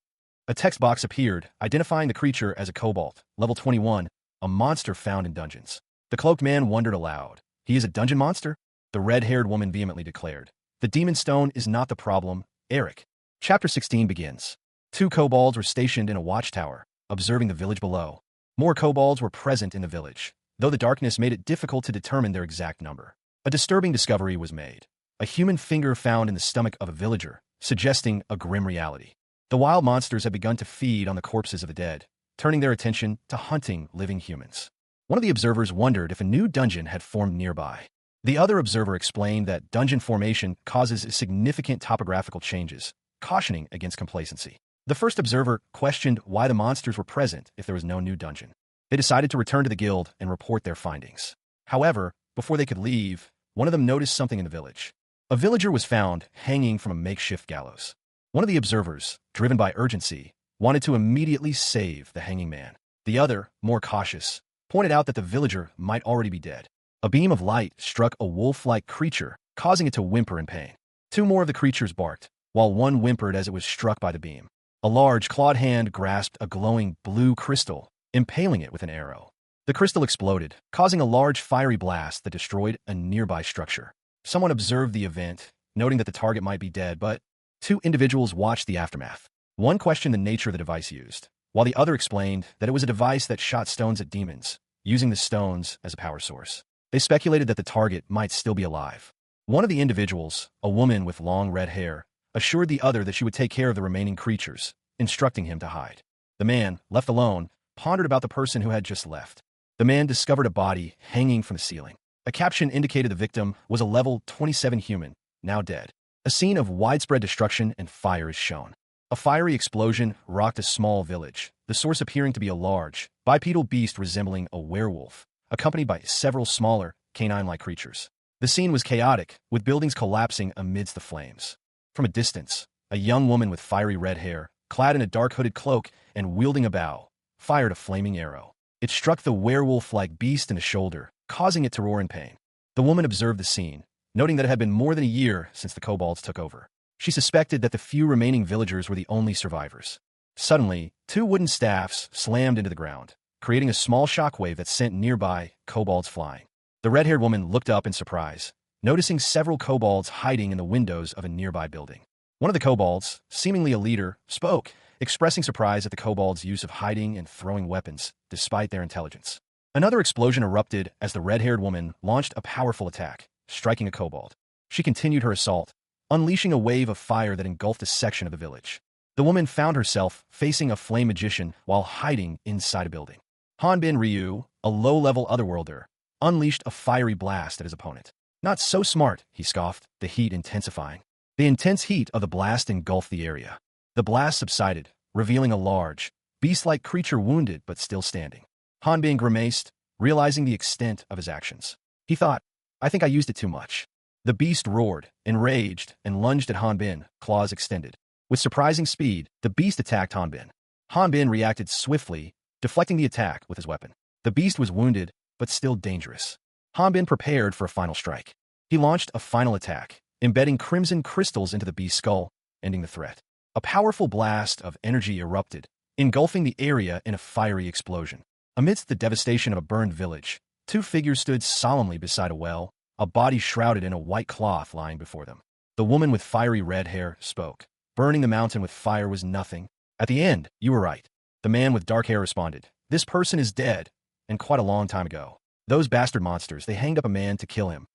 a text box appeared, identifying the creature as a kobold, level 21, a monster found in dungeons. The cloaked man wondered aloud. He is a dungeon monster? The red-haired woman vehemently declared. The demon stone is not the problem, Eric. Chapter 16 begins. 2 kobolds were stationed in a watchtower, observing the village below. More kobolds were present in the village, though the darkness made it difficult to determine their exact number. A disturbing discovery was made. A human finger found in the stomach of a villager, suggesting a grim reality. The wild monsters had begun to feed on the corpses of the dead, turning their attention to hunting living humans. One of the observers wondered if a new dungeon had formed nearby. The other observer explained that dungeon formation causes significant topographical changes, cautioning against complacency. The first observer questioned why the monsters were present if there was no new dungeon. They decided to return to the guild and report their findings. However, before they could leave, one of them noticed something in the village. A villager was found hanging from a makeshift gallows. One of the observers, driven by urgency, wanted to immediately save the hanging man. The other, more cautious, pointed out that the villager might already be dead. A beam of light struck a wolf-like creature, causing it to whimper in pain. 2 more of the creatures barked, while one whimpered as it was struck by the beam. A large, clawed hand grasped a glowing blue crystal, impaling it with an arrow. The crystal exploded, causing a large fiery blast that destroyed a nearby structure. Someone observed the event, noting that the target might be dead, but 2 individuals watched the aftermath. One questioned the nature of the device used, while the other explained that it was a device that shot stones at demons, using the stones as a power source. They speculated that the target might still be alive. One of the individuals, a woman with long red hair, assured the other that she would take care of the remaining creatures, instructing him to hide. The man, left alone, pondered about the person who had just left. The man discovered a body hanging from the ceiling. A caption indicated the victim was a level 27 human, now dead. A scene of widespread destruction and fire is shown. A fiery explosion rocked a small village, the source appearing to be a large, bipedal beast resembling a werewolf, accompanied by several smaller, canine-like creatures. The scene was chaotic, with buildings collapsing amidst the flames. From a distance, a young woman with fiery red hair, clad in a dark hooded cloak and wielding a bow, fired a flaming arrow. It struck the werewolf-like beast in the shoulder, causing it to roar in pain. The woman observed the scene, noting that it had been more than a year since the kobolds took over. She suspected that the few remaining villagers were the only survivors. Suddenly, 2 wooden staffs slammed into the ground, creating a small shockwave that sent nearby kobolds flying. The red-haired woman looked up in surprise, noticing several kobolds hiding in the windows of a nearby building. One of the kobolds, seemingly a leader, spoke, expressing surprise at the kobolds' use of hiding and throwing weapons, despite their intelligence. Another explosion erupted as the red-haired woman launched a powerful attack, striking a kobold. She continued her assault, unleashing a wave of fire that engulfed a section of the village. The woman found herself facing a flame magician while hiding inside a building. Hanbin Ryu, a low-level otherworlder, unleashed a fiery blast at his opponent. "Not so smart," he scoffed, the heat intensifying. The intense heat of the blast engulfed the area. The blast subsided, revealing a large, beast-like creature wounded but still standing. Hanbin grimaced, realizing the extent of his actions. He thought, "I think I used it too much." The beast roared, enraged, and lunged at Hanbin, claws extended. With surprising speed, the beast attacked Hanbin. Hanbin reacted swiftly, deflecting the attack with his weapon. The beast was wounded, but still dangerous. Hanbin prepared for a final strike. He launched a final attack, embedding crimson crystals into the beast's skull, ending the threat. A powerful blast of energy erupted, engulfing the area in a fiery explosion. Amidst the devastation of a burned village, two figures stood solemnly beside a well, a body shrouded in a white cloth lying before them. The woman with fiery red hair spoke. "Burning the mountain with fire was nothing. At the end, you were right." The man with dark hair responded, "This person is dead, and quite a long time ago. Those bastard monsters, they hanged up a man to kill him."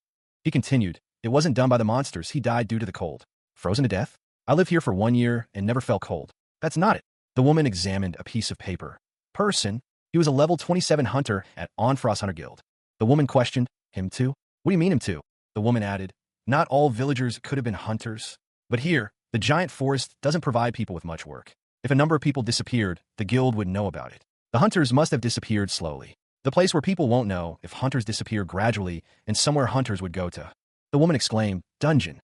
He continued, "It wasn't done by the monsters, he died due to the cold. Frozen to death? I lived here for 1 year and never felt cold. That's not it." The woman examined a piece of paper. "Person? He was a level 27 hunter at Onfrost Hunter Guild." The woman questioned, "Him too? What do you mean him too?" The woman added, "Not all villagers could have been hunters. But here, the giant forest doesn't provide people with much work. If a number of people disappeared, the guild would know about it. The hunters must have disappeared slowly. The place where people won't know if hunters disappear gradually and somewhere hunters would go to." The woman exclaimed, "Dungeon."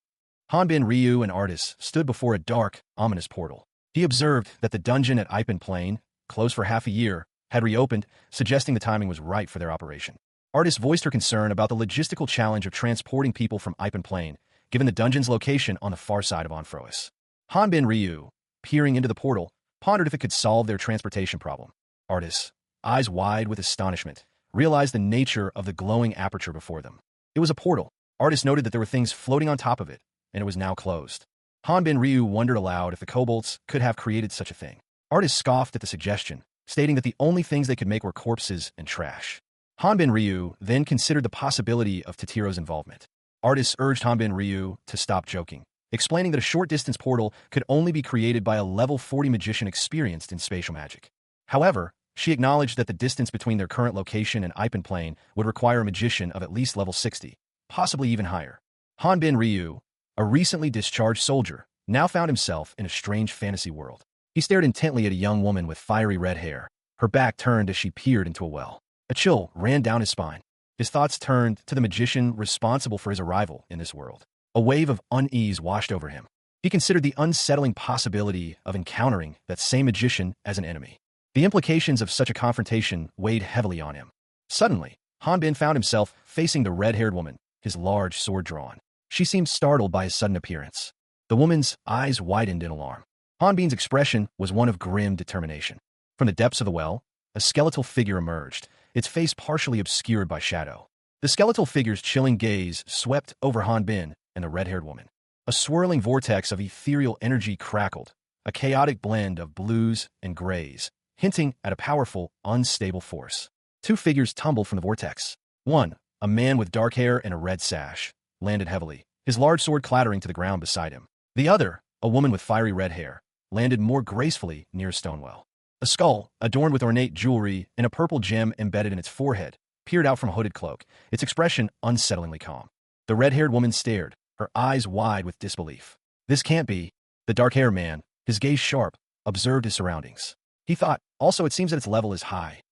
Hanbin Ryu, an artist, stood before a dark, ominous portal. He observed that the dungeon at Ipin Plain, closed for half a year, had reopened, suggesting the timing was right for their operation. Artist voiced her concern about the logistical challenge of transporting people from Ipin Plain, given the dungeon's location on the far side of Onfrois. Hanbin Ryu, peering into the portal, pondered if it could solve their transportation problem. Artist, eyes wide with astonishment, realized the nature of the glowing aperture before them. It was a portal. Artist noted that there were things floating on top of it, and it was now closed. Hanbin Ryu wondered aloud if the kobolds could have created such a thing. Artist scoffed at the suggestion, stating that the only things they could make were corpses and trash. Hanbin Ryu then considered the possibility of Totiro's involvement. Artist urged Hanbin Ryu to stop joking, explaining that a short-distance portal could only be created by a level 40 magician experienced in spatial magic. However, she acknowledged that the distance between their current location and Ipin Plain would require a magician of at least level 60, possibly even higher. Hanbin Ryu, a recently discharged soldier, now found himself in a strange fantasy world. He stared intently at a young woman with fiery red hair, her back turned as she peered into a well. A chill ran down his spine. His thoughts turned to the magician responsible for his arrival in this world. A wave of unease washed over him. He considered the unsettling possibility of encountering that same magician as an enemy. The implications of such a confrontation weighed heavily on him. Suddenly, Hanbin found himself facing the red-haired woman, his large sword drawn. She seemed startled by his sudden appearance. The woman's eyes widened in alarm. Hanbin's expression was one of grim determination. From the depths of the well, a skeletal figure emerged, its face partially obscured by shadow. The skeletal figure's chilling gaze swept over Hanbin and the red-haired woman. A swirling vortex of ethereal energy crackled, a chaotic blend of blues and grays, hinting at a powerful, unstable force. Two figures tumbled from the vortex. One, a man with dark hair and a red sash, landed heavily, his large sword clattering to the ground beside him. The other, a woman with fiery red hair, landed more gracefully near Stonewell. A skull, adorned with ornate jewelry and a purple gem embedded in its forehead, peered out from a hooded cloak, its expression unsettlingly calm. The red-haired woman stared, her eyes wide with disbelief. "This can't be." The dark-haired man, his gaze sharp, observed his surroundings. He thought, also it seems that its level is high.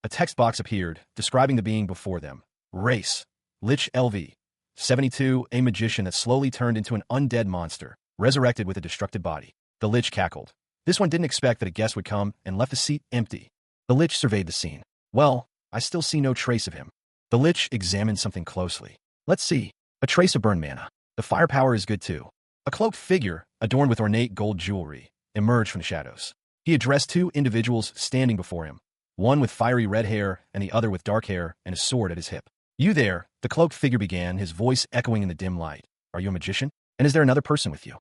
A text box appeared, describing the being before them. Race, Lich LV. 72, a magician that slowly turned into an undead monster, resurrected with a destructed body. The Lich cackled. This one didn't expect that a guest would come and left the seat empty. The Lich surveyed the scene. "Well, I still see no trace of him." The Lich examined something closely. "Let's see. A trace of burn mana. The firepower is good too." A cloaked figure, adorned with ornate gold jewelry, emerged from the shadows. He addressed two individuals standing before him. one with fiery red hair and the other with dark hair and a sword at his hip. "You there," the cloaked figure began, his voice echoing in the dim light. "Are you a magician? And is there another person with you?"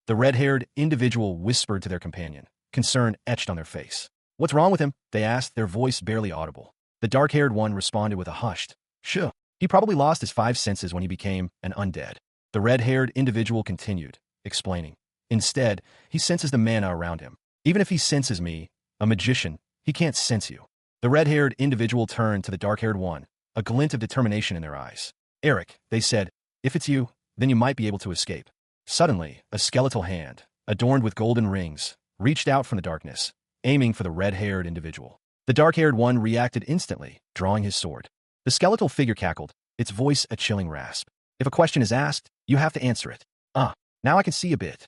The red-haired individual whispered to their companion, concern etched on their face. "What's wrong with him?" they asked, their voice barely audible. The dark-haired one responded with a hushed, "Shh. He probably lost his five senses when he became an undead." The red-haired individual continued, explaining, "Instead, he senses the mana around him. Even if he senses me, a magician, he can't sense you." The red-haired individual turned to the dark-haired one, a glint of determination in their eyes. "Eric," they said, "if it's you, then you might be able to escape." Suddenly, a skeletal hand, adorned with golden rings, reached out from the darkness, aiming for the red-haired individual. The dark-haired one reacted instantly, drawing his sword. The skeletal figure cackled, its voice a chilling rasp. "If a question is asked, you have to answer it." Now I can see a bit."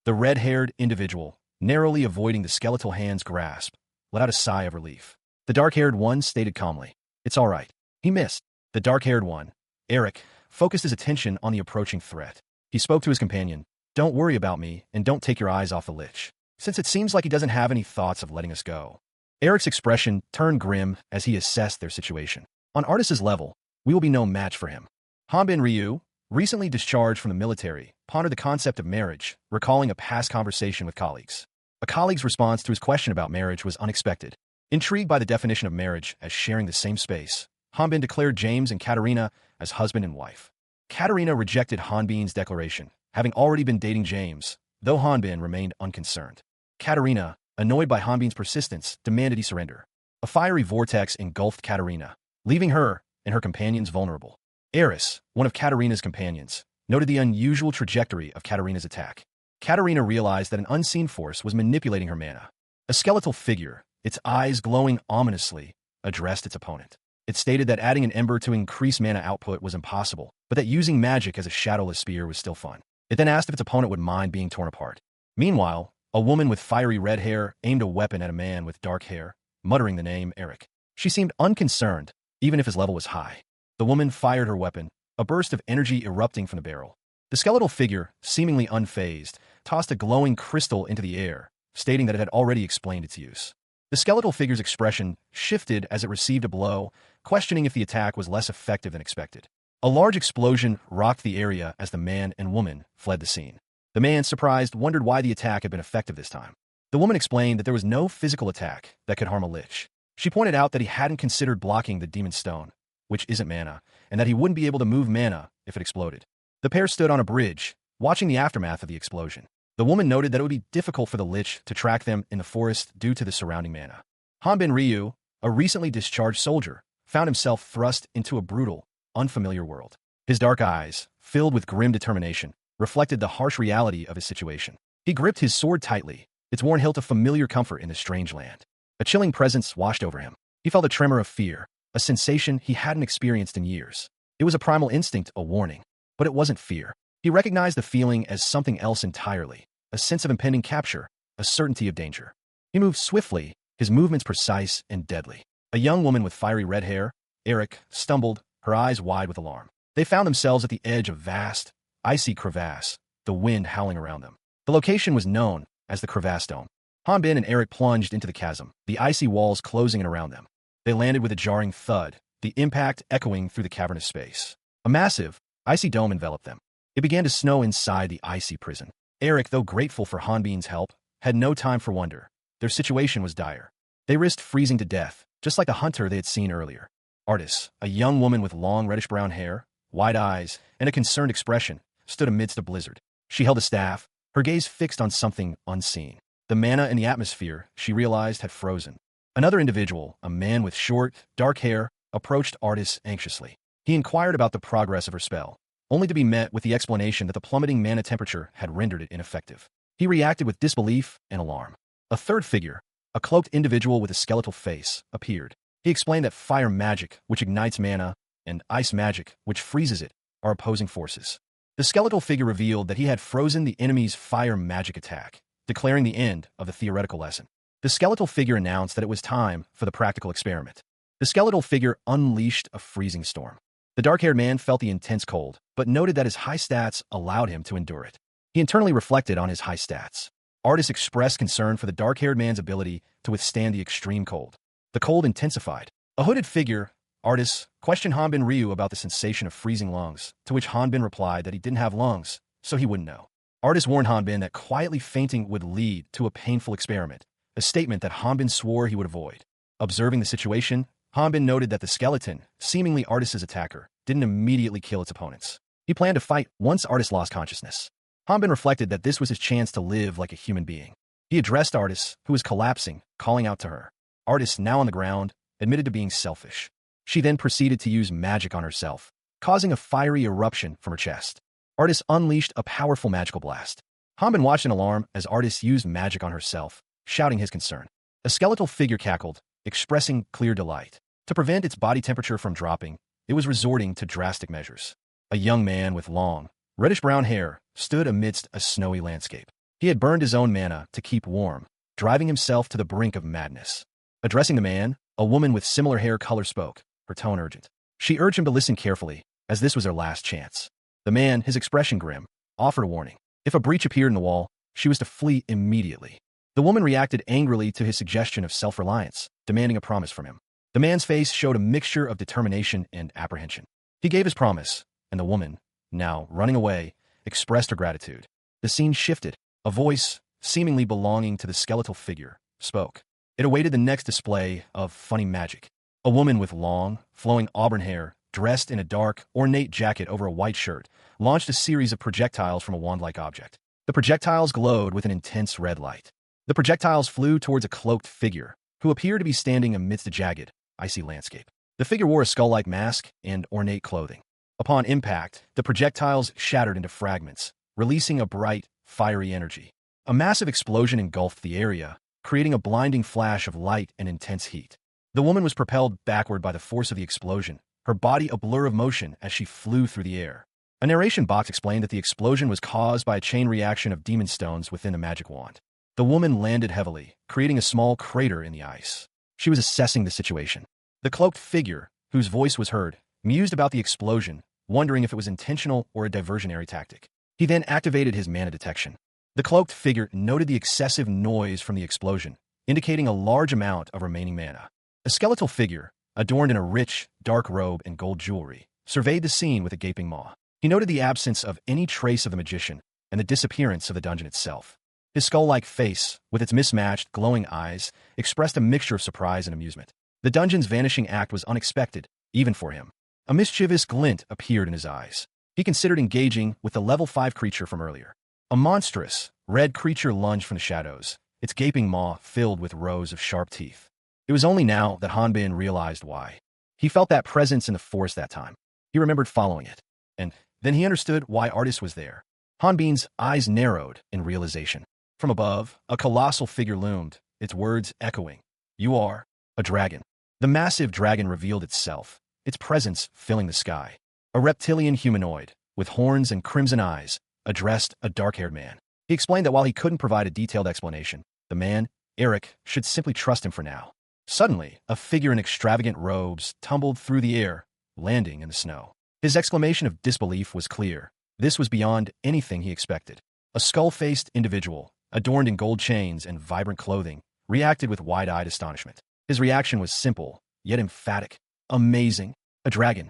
The red-haired individual, narrowly avoiding the skeletal hand's grasp, let out a sigh of relief. The dark-haired one stated calmly, "It's all right. He missed." The dark-haired one, Eric, focused his attention on the approaching threat. He spoke to his companion, "Don't worry about me, and don't take your eyes off the lich, since it seems like he doesn't have any thoughts of letting us go." Eric's expression turned grim as he assessed their situation. On Artis's level, we will be no match for him. Hanbin Ryu, recently discharged from the military, pondered the concept of marriage, recalling a past conversation with colleagues. A colleague's response to his question about marriage was unexpected. Intrigued by the definition of marriage as sharing the same space, Hanbin declared James and Katarina as husband and wife. Katarina rejected Hanbin's declaration, having already been dating James, though Hanbin remained unconcerned. Katarina, annoyed by Hanbin's persistence, demanded he surrender. A fiery vortex engulfed Katarina, leaving her and her companions vulnerable. Eris, one of Katarina's companions, noted the unusual trajectory of Katarina's attack. Katarina realized that an unseen force was manipulating her mana. A skeletal figure, its eyes glowing ominously, addressed its opponent. It stated that adding an ember to increase mana output was impossible, but that using magic as a shadowless spear was still fun. It then asked if its opponent would mind being torn apart. Meanwhile, a woman with fiery red hair aimed a weapon at a man with dark hair, muttering the name Eric. She seemed unconcerned, even if his level was high. The woman fired her weapon, a burst of energy erupting from the barrel. The skeletal figure, seemingly unfazed, tossed a glowing crystal into the air, stating that it had already explained its use. The skeletal figure's expression shifted as it received a blow, questioning if the attack was less effective than expected. A large explosion rocked the area as the man and woman fled the scene. The man, surprised, wondered why the attack had been effective this time. The woman explained that there was no physical attack that could harm a lich. She pointed out that he hadn't considered blocking the demon stone, which isn't mana, and that he wouldn't be able to move mana if it exploded. The pair stood on a bridge, watching the aftermath of the explosion. The woman noted that it would be difficult for the lich to track them in the forest due to the surrounding mana. Hanbin Ryu, a recently discharged soldier, found himself thrust into a brutal, unfamiliar world. His dark eyes, filled with grim determination, reflected the harsh reality of his situation. He gripped his sword tightly, its worn hilt a familiar comfort in this strange land. A chilling presence washed over him. He felt a tremor of fear, a sensation he hadn't experienced in years. It was a primal instinct, a warning. But it wasn't fear. He recognized the feeling as something else entirely, a sense of impending capture, a certainty of danger. He moved swiftly, his movements precise and deadly. A young woman with fiery red hair, Eric, stumbled, her eyes wide with alarm. They found themselves at the edge of a vast, icy crevasse, the wind howling around them. The location was known as the Crevasse Dome. Hanbin and Eric plunged into the chasm, the icy walls closing in around them. They landed with a jarring thud, the impact echoing through the cavernous space. A massive, icy dome enveloped them. It began to snow inside the icy prison. Eric, though grateful for Hanbin's help, had no time for wonder. Their situation was dire. They risked freezing to death, just like the hunter they had seen earlier. Artis, a young woman with long reddish-brown hair, wide eyes, and a concerned expression, stood amidst a blizzard. She held a staff, her gaze fixed on something unseen. The mana in the atmosphere, she realized, had frozen. Another individual, a man with short, dark hair, approached Artis anxiously. He inquired about the progress of her spell, only to be met with the explanation that the plummeting mana temperature had rendered it ineffective. He reacted with disbelief and alarm. A third figure, a cloaked individual with a skeletal face, appeared. He explained that fire magic, which ignites mana, and ice magic, which freezes it, are opposing forces. The skeletal figure revealed that he had frozen the enemy's fire magic attack, declaring the end of the theoretical lesson. The skeletal figure announced that it was time for the practical experiment. The skeletal figure unleashed a freezing storm. The dark-haired man felt the intense cold, but noted that his high stats allowed him to endure it. He internally reflected on his high stats. Artis expressed concern for the dark-haired man's ability to withstand the extreme cold. The cold intensified. A hooded figure, artist, questioned Hanbin Ryu about the sensation of freezing lungs, to which Hanbin replied that he didn't have lungs, so he wouldn't know. Artist warned Hanbin that quietly fainting would lead to a painful experiment, a statement that Hanbin swore he would avoid. Observing the situation, Hanbin noted that the skeleton, seemingly Artist's attacker, didn't immediately kill its opponents. He planned to fight once Artist lost consciousness. Hanbin reflected that this was his chance to live like a human being. He addressed Artist, who was collapsing, calling out to her. Artist, now on the ground, admitted to being selfish. She then proceeded to use magic on herself, causing a fiery eruption from her chest. Artist unleashed a powerful magical blast. Hanbin watched in alarm as Artist used magic on herself, shouting his concern. A skeletal figure cackled, expressing clear delight. To prevent its body temperature from dropping, it was resorting to drastic measures. A young man with long, reddish-brown hair stood amidst a snowy landscape. He had burned his own mana to keep warm, driving himself to the brink of madness. Addressing the man, a woman with similar hair color spoke, her tone urgent. She urged him to listen carefully, as this was their last chance. The man, his expression grim, offered a warning. If a breach appeared in the wall, she was to flee immediately. The woman reacted angrily to his suggestion of self-reliance, demanding a promise from him. The man's face showed a mixture of determination and apprehension. He gave his promise, and the woman, now running away, expressed her gratitude. The scene shifted. A voice, seemingly belonging to the skeletal figure, spoke. It awaited the next display of funny magic. A woman with long, flowing auburn hair, dressed in a dark, ornate jacket over a white shirt, launched a series of projectiles from a wand-like object. The projectiles glowed with an intense red light. The projectiles flew towards a cloaked figure, who appeared to be standing amidst a jagged, icy landscape. The figure wore a skull-like mask and ornate clothing. Upon impact, the projectiles shattered into fragments, releasing a bright, fiery energy. A massive explosion engulfed the area, creating a blinding flash of light and intense heat. The woman was propelled backward by the force of the explosion, her body a blur of motion as she flew through the air. A narration box explained that the explosion was caused by a chain reaction of demon stones within the magic wand. The woman landed heavily, creating a small crater in the ice. She was assessing the situation. The cloaked figure, whose voice was heard, mused about the explosion, wondering if it was intentional or a diversionary tactic. He then activated his mana detection. The cloaked figure noted the excessive noise from the explosion, indicating a large amount of remaining mana. A skeletal figure, adorned in a rich, dark robe and gold jewelry, surveyed the scene with a gaping maw. He noted the absence of any trace of the magician and the disappearance of the dungeon itself. His skull-like face, with its mismatched, glowing eyes, expressed a mixture of surprise and amusement. The dungeon's vanishing act was unexpected, even for him. A mischievous glint appeared in his eyes. He considered engaging with the level 5 creature from earlier. A monstrous, red creature lunged from the shadows, its gaping maw filled with rows of sharp teeth. It was only now that Hanbin realized why. He felt that presence in the forest that time. He remembered following it. And then he understood why Artist was there. Hanbin's eyes narrowed in realization. From above, a colossal figure loomed, its words echoing. "You are a dragon." The massive dragon revealed itself, its presence filling the sky. A reptilian humanoid, with horns and crimson eyes, addressed a dark-haired man. He explained that while he couldn't provide a detailed explanation, the man, Eric, should simply trust him for now. Suddenly, a figure in extravagant robes tumbled through the air, landing in the snow. His exclamation of disbelief was clear. This was beyond anything he expected. A skull-faced individual, adorned in gold chains and vibrant clothing, reacted with wide-eyed astonishment. His reaction was simple, yet emphatic. "Amazing. A dragon."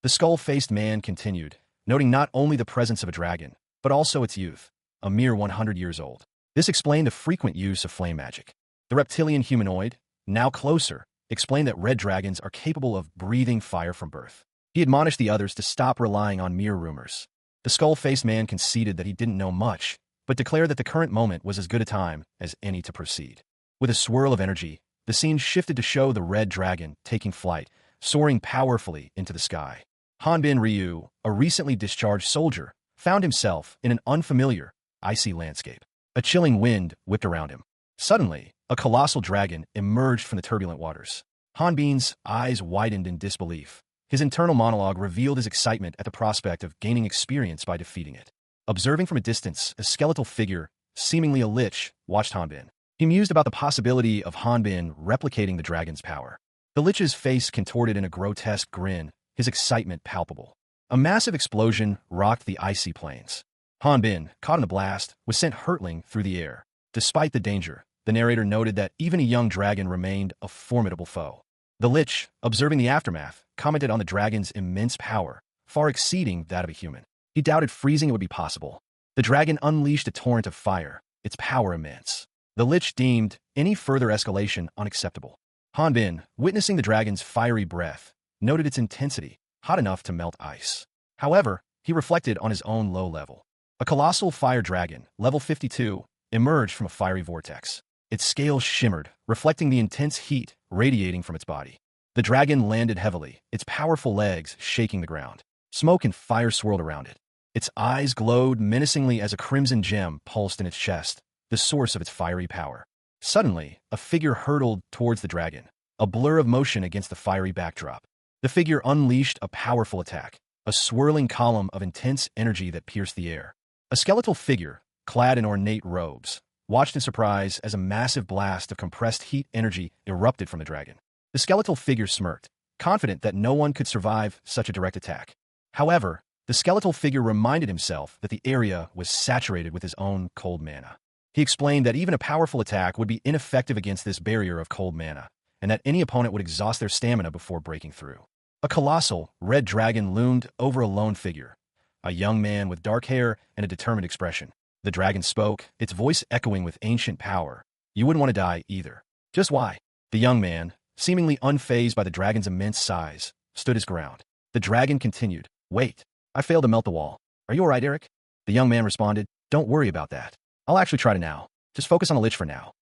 The skull-faced man continued, noting not only the presence of a dragon, but also its youth, a mere 100 years old. This explained the frequent use of flame magic. The reptilian humanoid, now closer, explained that red dragons are capable of breathing fire from birth. He admonished the others to stop relying on mere rumors. The skull-faced man conceded that he didn't know much, but declared that the current moment was as good a time as any to proceed. With a swirl of energy, the scene shifted to show the red dragon taking flight, soaring powerfully into the sky. Hanbin Ryu, a recently discharged soldier, found himself in an unfamiliar, icy landscape. A chilling wind whipped around him. Suddenly, a colossal dragon emerged from the turbulent waters. Hanbin's eyes widened in disbelief. His internal monologue revealed his excitement at the prospect of gaining experience by defeating it. Observing from a distance, a skeletal figure, seemingly a lich, watched Hanbin. He mused about the possibility of Hanbin replicating the dragon's power. The lich's face contorted in a grotesque grin, his excitement palpable. A massive explosion rocked the icy plains. Hanbin, caught in the blast, was sent hurtling through the air. Despite the danger, the narrator noted that even a young dragon remained a formidable foe. The Lich, observing the aftermath, commented on the dragon's immense power, far exceeding that of a human. He doubted freezing it would be possible. The dragon unleashed a torrent of fire, its power immense. The Lich deemed any further escalation unacceptable. Hanbin, witnessing the dragon's fiery breath, noted its intensity, hot enough to melt ice. However, he reflected on his own low level. A colossal fire dragon, level 52, emerged from a fiery vortex. Its scales shimmered, reflecting the intense heat radiating from its body. The dragon landed heavily, its powerful legs shaking the ground. Smoke and fire swirled around it. Its eyes glowed menacingly as a crimson gem pulsed in its chest, the source of its fiery power. Suddenly, a figure hurtled towards the dragon, a blur of motion against the fiery backdrop. The figure unleashed a powerful attack, a swirling column of intense energy that pierced the air. A skeletal figure, clad in ornate robes, watched in surprise as a massive blast of compressed heat energy erupted from the dragon. The skeletal figure smirked, confident that no one could survive such a direct attack. However, the skeletal figure reminded himself that the area was saturated with his own cold mana. He explained that even a powerful attack would be ineffective against this barrier of cold mana, and that any opponent would exhaust their stamina before breaking through. A colossal, red dragon loomed over a lone figure, a young man with dark hair and a determined expression. The dragon spoke, its voice echoing with ancient power. "You wouldn't want to die either." "Just why?" The young man, seemingly unfazed by the dragon's immense size, stood his ground. The dragon continued, "Wait, I failed to melt the wall. Are you all right, Eric?" The young man responded, "Don't worry about that. I'll actually try to now. Just focus on the Lich for now."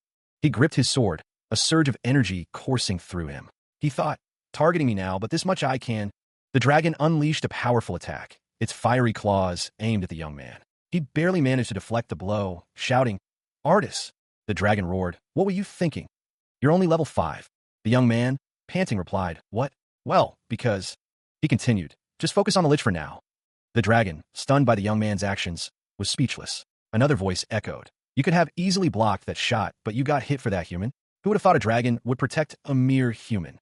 He gripped his sword, a surge of energy coursing through him. He thought, "Targeting me now, but this much I can." The dragon unleashed a powerful attack, its fiery claws aimed at the young man. He barely managed to deflect the blow, shouting, "Artis!" The dragon roared, "What were you thinking? You're only level 5. The young man, panting, replied, "What?" "Well, because—" He continued, "Just focus on the Lich for now." The dragon, stunned by the young man's actions, was speechless. Another voice echoed, "You could have easily blocked that shot, but you got hit for that, human. Who would have thought a dragon would protect a mere human?"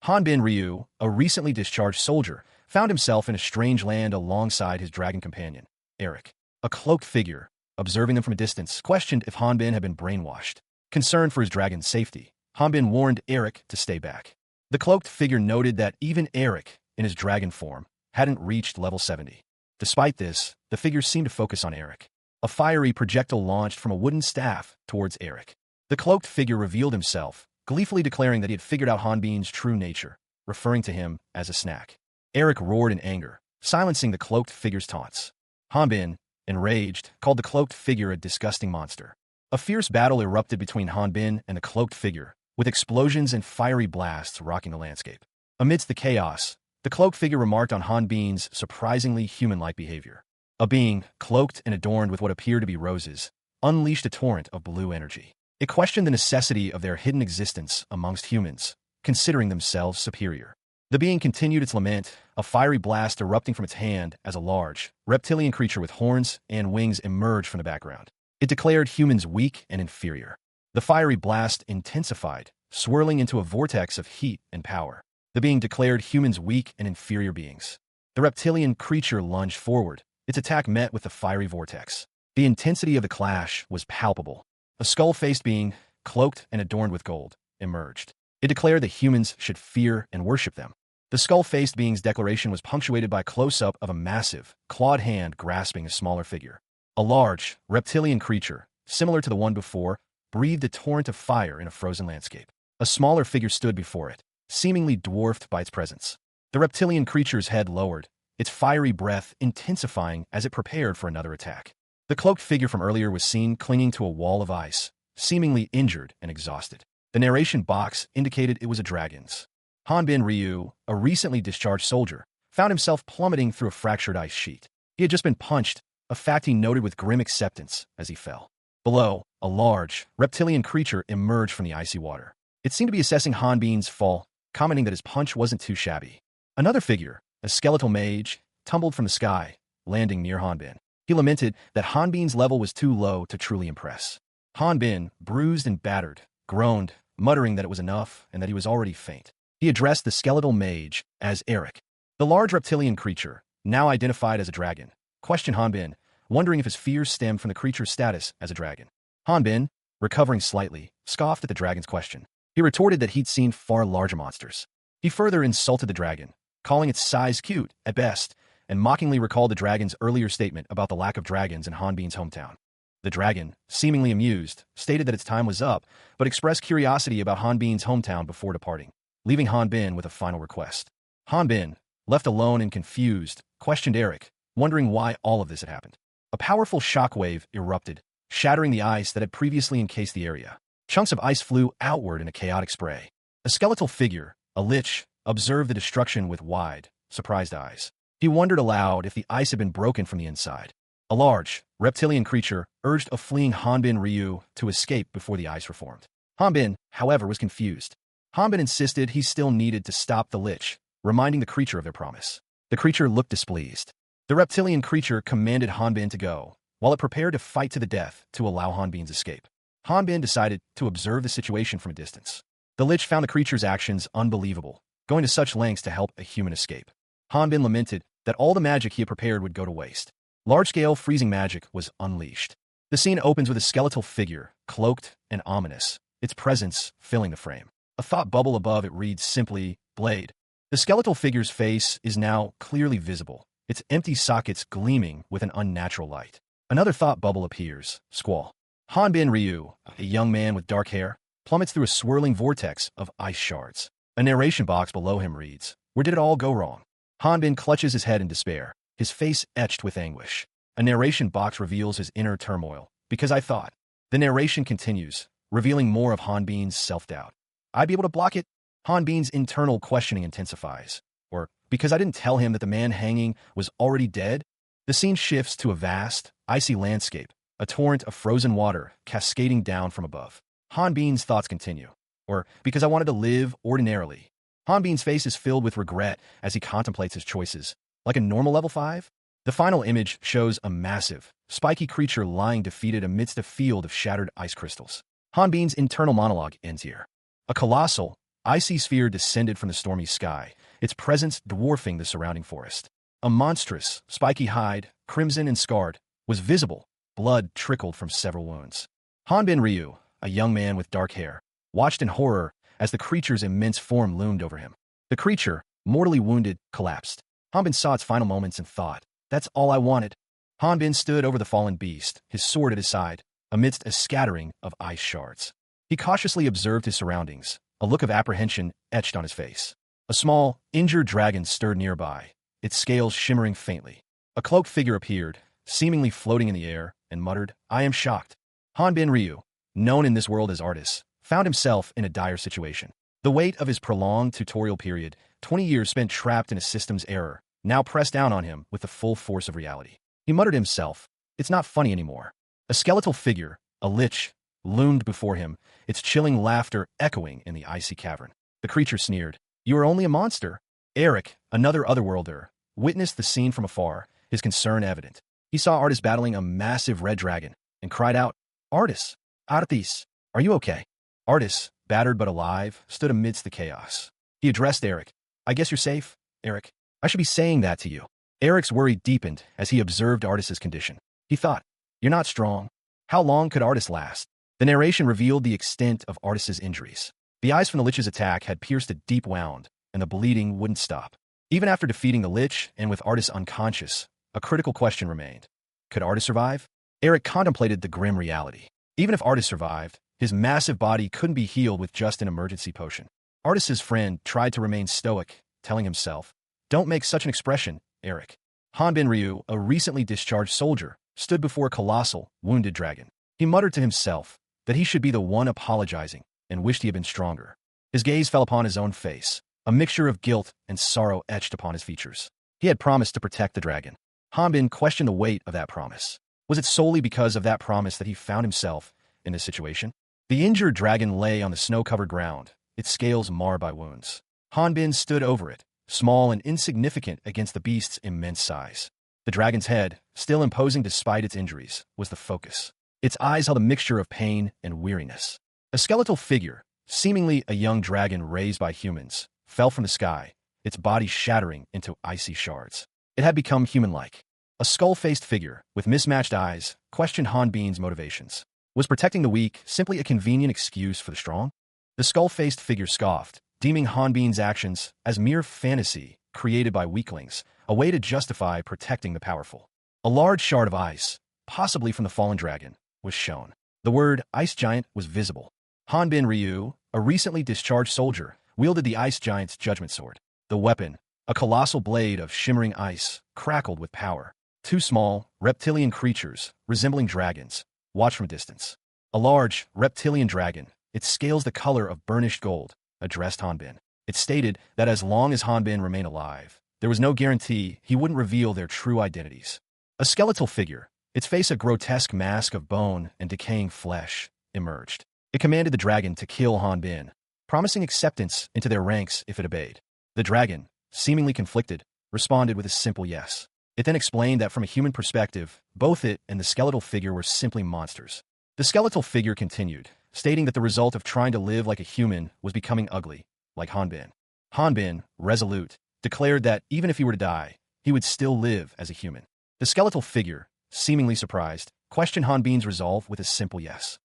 Hanbin Ryu, a recently discharged soldier, found himself in a strange land alongside his dragon companion, Eric. A cloaked figure, observing them from a distance, questioned if Hanbin had been brainwashed. Concerned for his dragon's safety, Hanbin warned Eric to stay back. The cloaked figure noted that even Eric, in his dragon form, hadn't reached level 70. Despite this, the figure seemed to focus on Eric. A fiery projectile launched from a wooden staff towards Eric. The cloaked figure revealed himself, gleefully declaring that he had figured out Hanbin's true nature, referring to him as a snack. Eric roared in anger, silencing the cloaked figure's taunts. Hanbin, enraged, called the cloaked figure a disgusting monster. A fierce battle erupted between Hanbin and the cloaked figure, with explosions and fiery blasts rocking the landscape. Amidst the chaos, the cloaked figure remarked on Hanbin's surprisingly human-like behavior. A being, cloaked and adorned with what appeared to be roses, unleashed a torrent of blue energy. It questioned the necessity of their hidden existence amongst humans, considering themselves superior. The being continued its lament, a fiery blast erupting from its hand as a large, reptilian creature with horns and wings emerged from the background. It declared humans weak and inferior. The fiery blast intensified, swirling into a vortex of heat and power. The being declared humans weak and inferior beings. The reptilian creature lunged forward, its attack met with the fiery vortex. The intensity of the clash was palpable. A skull-faced being, cloaked and adorned with gold, emerged. It declared that humans should fear and worship them. The skull-faced being's declaration was punctuated by a close-up of a massive, clawed hand grasping a smaller figure. A large, reptilian creature, similar to the one before, breathed a torrent of fire in a frozen landscape. A smaller figure stood before it, seemingly dwarfed by its presence. The reptilian creature's head lowered, its fiery breath intensifying as it prepared for another attack. The cloaked figure from earlier was seen clinging to a wall of ice, seemingly injured and exhausted. The narration box indicated it was a dragon's. Hanbin Ryu, a recently discharged soldier, found himself plummeting through a fractured ice sheet. He had just been punched, a fact he noted with grim acceptance as he fell. Below, a large, reptilian creature emerged from the icy water. It seemed to be assessing Hanbin's fall, commenting that his punch wasn't too shabby. Another figure, a skeletal mage, tumbled from the sky, landing near Hanbin. He lamented that Hanbin's level was too low to truly impress. Hanbin, bruised and battered, groaned, muttering that it was enough and that he was already faint. He addressed the skeletal mage as Eric. The large reptilian creature, now identified as a dragon, questioned Hanbin, wondering if his fears stemmed from the creature's status as a dragon. Hanbin, recovering slightly, scoffed at the dragon's question. He retorted that he'd seen far larger monsters. He further insulted the dragon, calling its size cute, at best, and mockingly recalled the dragon's earlier statement about the lack of dragons in Hanbin's hometown. The dragon, seemingly amused, stated that its time was up, but expressed curiosity about Hanbin's hometown before departing, leaving Hanbin with a final request. Hanbin, left alone and confused, questioned Eric, wondering why all of this had happened. A powerful shockwave erupted, shattering the ice that had previously encased the area. Chunks of ice flew outward in a chaotic spray. A skeletal figure, a lich, observed the destruction with wide, surprised eyes. He wondered aloud if the ice had been broken from the inside. A large, reptilian creature urged a fleeing Hanbin Ryu to escape before the ice reformed. Hanbin, however, was confused. Hanbin insisted he still needed to stop the lich, reminding the creature of their promise. The creature looked displeased. The reptilian creature commanded Hanbin to go, while it prepared to fight to the death to allow Hanbin's escape. Hanbin decided to observe the situation from a distance. The lich found the creature's actions unbelievable, going to such lengths to help a human escape. Hanbin lamented that all the magic he had prepared would go to waste. Large-scale freezing magic was unleashed. The scene opens with a skeletal figure, cloaked and ominous, its presence filling the frame. A thought bubble above it reads simply, Blade. The skeletal figure's face is now clearly visible, its empty sockets gleaming with an unnatural light. Another thought bubble appears, Squall. Hanbin Ryu, a young man with dark hair, plummets through a swirling vortex of ice shards. A narration box below him reads, Where did it all go wrong? Hanbin clutches his head in despair, his face etched with anguish. A narration box reveals his inner turmoil. Because I thought. The narration continues, revealing more of Hanbin's self-doubt. I'd be able to block it? Hanbin's internal questioning intensifies. Or, because I didn't tell him that the man hanging was already dead? The scene shifts to a vast, icy landscape, a torrent of frozen water cascading down from above. Hanbin's thoughts continue. Or, because I wanted to live ordinarily. Hanbin's face is filled with regret as he contemplates his choices. Like a normal level 5? The final image shows a massive, spiky creature lying defeated amidst a field of shattered ice crystals. Hanbin's internal monologue ends here. A colossal, icy sphere descended from the stormy sky, its presence dwarfing the surrounding forest. A monstrous, spiky hide, crimson and scarred, was visible. Blood trickled from several wounds. Hanbin Ryu, a young man with dark hair, watched in horror as the creature's immense form loomed over him. The creature, mortally wounded, collapsed. Hanbin saw its final moments and thought, That's all I wanted. Hanbin stood over the fallen beast, his sword at his side, amidst a scattering of ice shards. He cautiously observed his surroundings, a look of apprehension etched on his face. A small, injured dragon stirred nearby, its scales shimmering faintly. A cloaked figure appeared, seemingly floating in the air, and muttered, I am shocked. Hanbin Ryu, known in this world as Artis, found himself in a dire situation. The weight of his prolonged tutorial period, 20 years spent trapped in a system's error, now pressed down on him with the full force of reality. He muttered to himself, It's not funny anymore. A skeletal figure, a lich, loomed before him, its chilling laughter echoing in the icy cavern. The creature sneered, You are only a monster. Eric, another otherworlder, witnessed the scene from afar, his concern evident. He saw Artis battling a massive red dragon, and cried out, Artis, are you okay? Artis, battered but alive, stood amidst the chaos. He addressed Eric. I guess you're safe, Eric. I should be saying that to you. Eric's worry deepened as he observed Artis's condition. He thought, You're not strong. How long could Artis last? The narration revealed the extent of Artis's injuries. The eyes from the lich's attack had pierced a deep wound, and the bleeding wouldn't stop. Even after defeating the lich and with Artis unconscious, a critical question remained. Could Artis survive? Eric contemplated the grim reality. Even if Artis survived, his massive body couldn't be healed with just an emergency potion. Artis's friend tried to remain stoic, telling himself, Don't make such an expression, Eric. Hanbin Ryu, a recently discharged soldier, stood before a colossal, wounded dragon. He muttered to himself that he should be the one apologizing and wished he had been stronger. His gaze fell upon his own face, a mixture of guilt and sorrow etched upon his features. He had promised to protect the dragon. Hanbin questioned the weight of that promise. Was it solely because of that promise that he found himself in this situation? The injured dragon lay on the snow-covered ground, its scales marred by wounds. Hanbin stood over it, small and insignificant against the beast's immense size. The dragon's head, still imposing despite its injuries, was the focus. Its eyes held a mixture of pain and weariness. A skeletal figure, seemingly a young dragon raised by humans, fell from the sky, its body shattering into icy shards. It had become human-like. A skull-faced figure, with mismatched eyes, questioned Hanbin's motivations. Was protecting the weak simply a convenient excuse for the strong? The skull-faced figure scoffed, deeming Hanbin's actions as mere fantasy created by weaklings, a way to justify protecting the powerful. A large shard of ice, possibly from the fallen dragon, was shown. The word Ice Giant was visible. Hanbin Ryu, a recently discharged soldier, wielded the Ice Giant's judgment sword. The weapon, a colossal blade of shimmering ice, crackled with power. Two small, reptilian creatures, resembling dragons, watched from a distance. A large, reptilian dragon, its scales the color of burnished gold, addressed Hanbin. It stated that as long as Hanbin remained alive, there was no guarantee he wouldn't reveal their true identities. A skeletal figure, its face a grotesque mask of bone and decaying flesh, emerged. It commanded the dragon to kill Hanbin, promising acceptance into their ranks if it obeyed. The dragon, seemingly conflicted, responded with a simple yes. It then explained that from a human perspective, both it and the skeletal figure were simply monsters. The skeletal figure continued, stating that the result of trying to live like a human was becoming ugly, like Hanbin. Hanbin, resolute, declared that even if he were to die, he would still live as a human. The skeletal figure, seemingly surprised, questioned Hanbin's resolve with a simple yes.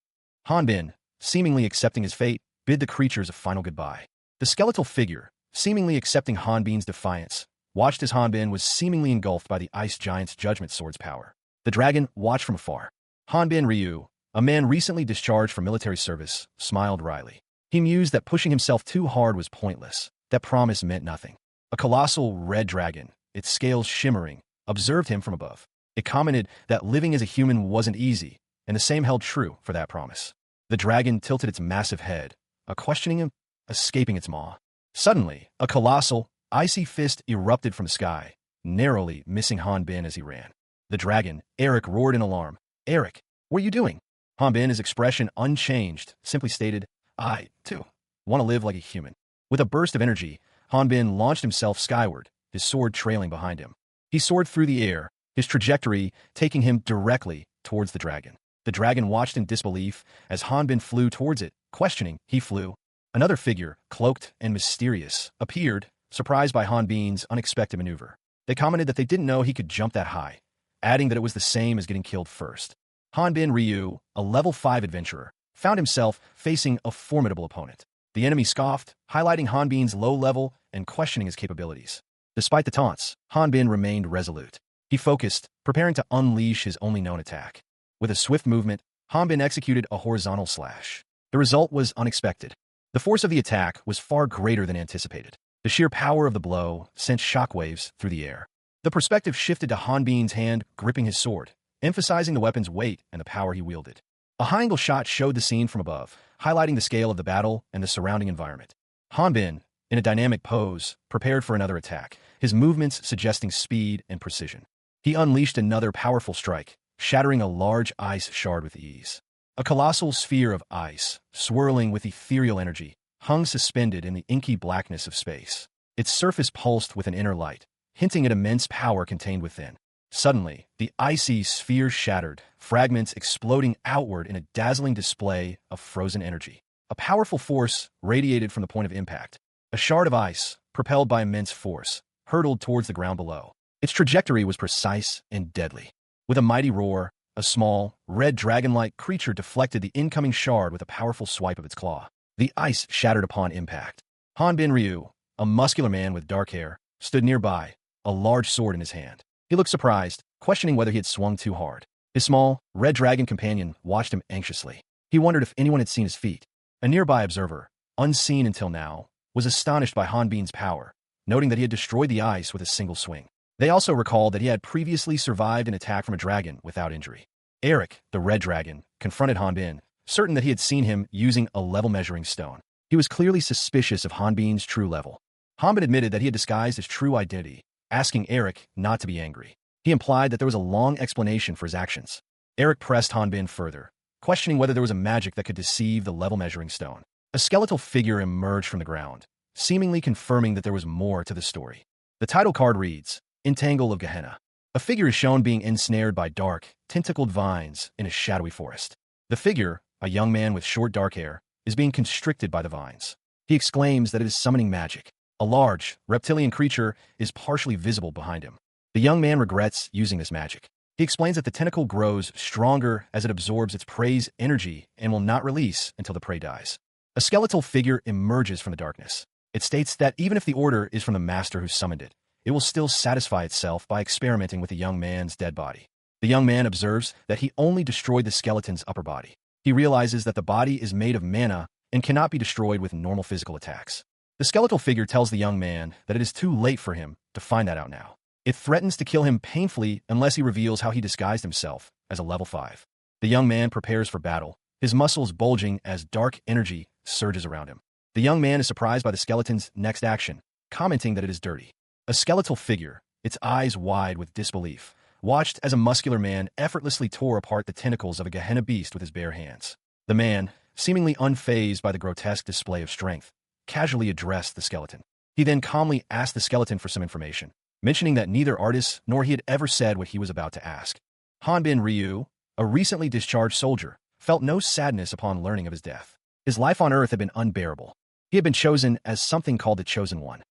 Hanbin, seemingly accepting his fate, bid the creatures a final goodbye. The skeletal figure, seemingly accepting Hanbin's defiance, watched as Hanbin was seemingly engulfed by the Ice Giant's judgment sword's power. The dragon watched from afar. Hanbin Ryu, a man recently discharged from military service, smiled wryly. He mused that pushing himself too hard was pointless, that promise meant nothing. A colossal red dragon, its scales shimmering, observed him from above. It commented that living as a human wasn't easy, and the same held true for that promise. The dragon tilted its massive head, questioning him, escaping its maw. Suddenly, a colossal, icy fist erupted from the sky, narrowly missing Hanbin as he ran. The dragon, Eric, roared in alarm. "Eric, what are you doing?" Hanbin, his expression unchanged, simply stated, "I, too, want to live like a human." With a burst of energy, Hanbin launched himself skyward, his sword trailing behind him. He soared through the air, his trajectory taking him directly towards the dragon. The dragon watched in disbelief as Hanbin flew towards it, questioning. He flew. Another figure, cloaked and mysterious, appeared, surprised by Hanbin's unexpected maneuver. They commented that they didn't know he could jump that high, adding that it was the same as getting killed first. Hanbin Ryu, a level 5 adventurer, found himself facing a formidable opponent. The enemy scoffed, highlighting Hanbin's low level and questioning his capabilities. Despite the taunts, Hanbin remained resolute. He focused, preparing to unleash his only known attack. With a swift movement, Hanbin executed a horizontal slash. The result was unexpected. The force of the attack was far greater than anticipated. The sheer power of the blow sent shockwaves through the air. The perspective shifted to Hanbin's hand gripping his sword, emphasizing the weapon's weight and the power he wielded. A high-angle shot showed the scene from above, highlighting the scale of the battle and the surrounding environment. Hanbin, in a dynamic pose, prepared for another attack, his movements suggesting speed and precision. He unleashed another powerful strike, shattering a large ice shard with ease. A colossal sphere of ice, swirling with ethereal energy, hung suspended in the inky blackness of space. Its surface pulsed with an inner light, hinting at immense power contained within. Suddenly, the icy sphere shattered, fragments exploding outward in a dazzling display of frozen energy. A powerful force radiated from the point of impact. A shard of ice, propelled by immense force, hurtled towards the ground below. Its trajectory was precise and deadly. With a mighty roar, a small, red dragon-like creature deflected the incoming shard with a powerful swipe of its claw. The ice shattered upon impact. Hanbin Ryu, a muscular man with dark hair, stood nearby, a large sword in his hand. He looked surprised, questioning whether he had swung too hard. His small, red dragon companion watched him anxiously. He wondered if anyone had seen his feet. A nearby observer, unseen until now, was astonished by Hanbin's power, noting that he had destroyed the ice with a single swing. They also recalled that he had previously survived an attack from a dragon without injury. Eric, the red dragon, confronted Hanbin, certain that he had seen him using a level measuring stone. He was clearly suspicious of Hanbin's true level. Hanbin admitted that he had disguised his true identity, asking Eric not to be angry. He implied that there was a long explanation for his actions. Eric pressed Hanbin further, questioning whether there was a magic that could deceive the level measuring stone. A skeletal figure emerged from the ground, seemingly confirming that there was more to the story. The title card reads, Entangle of Gehenna. A figure is shown being ensnared by dark, tentacled vines in a shadowy forest. The figure, a young man with short dark hair, is being constricted by the vines. He exclaims that it is summoning magic. A large, reptilian creature is partially visible behind him. The young man regrets using this magic. He explains that the tentacle grows stronger as it absorbs its prey's energy and will not release until the prey dies. A skeletal figure emerges from the darkness. It states that even if the order is from the master who summoned it, it will still satisfy itself by experimenting with the young man's dead body. The young man observes that he only destroyed the skeleton's upper body. He realizes that the body is made of mana and cannot be destroyed with normal physical attacks. The skeletal figure tells the young man that it is too late for him to find that out now. It threatens to kill him painfully unless he reveals how he disguised himself as a level 5. The young man prepares for battle, his muscles bulging as dark energy surges around him. The young man is surprised by the skeleton's next action, commenting that it is dirty. A skeletal figure, its eyes wide with disbelief, watched as a muscular man effortlessly tore apart the tentacles of a Gehenna beast with his bare hands. The man, seemingly unfazed by the grotesque display of strength, casually addressed the skeleton. He then calmly asked the skeleton for some information, mentioning that neither artist nor he had ever said what he was about to ask. Hanbin Ryu, a recently discharged soldier, felt no sadness upon learning of his death. His life on Earth had been unbearable. He had been chosen as something called the Chosen One.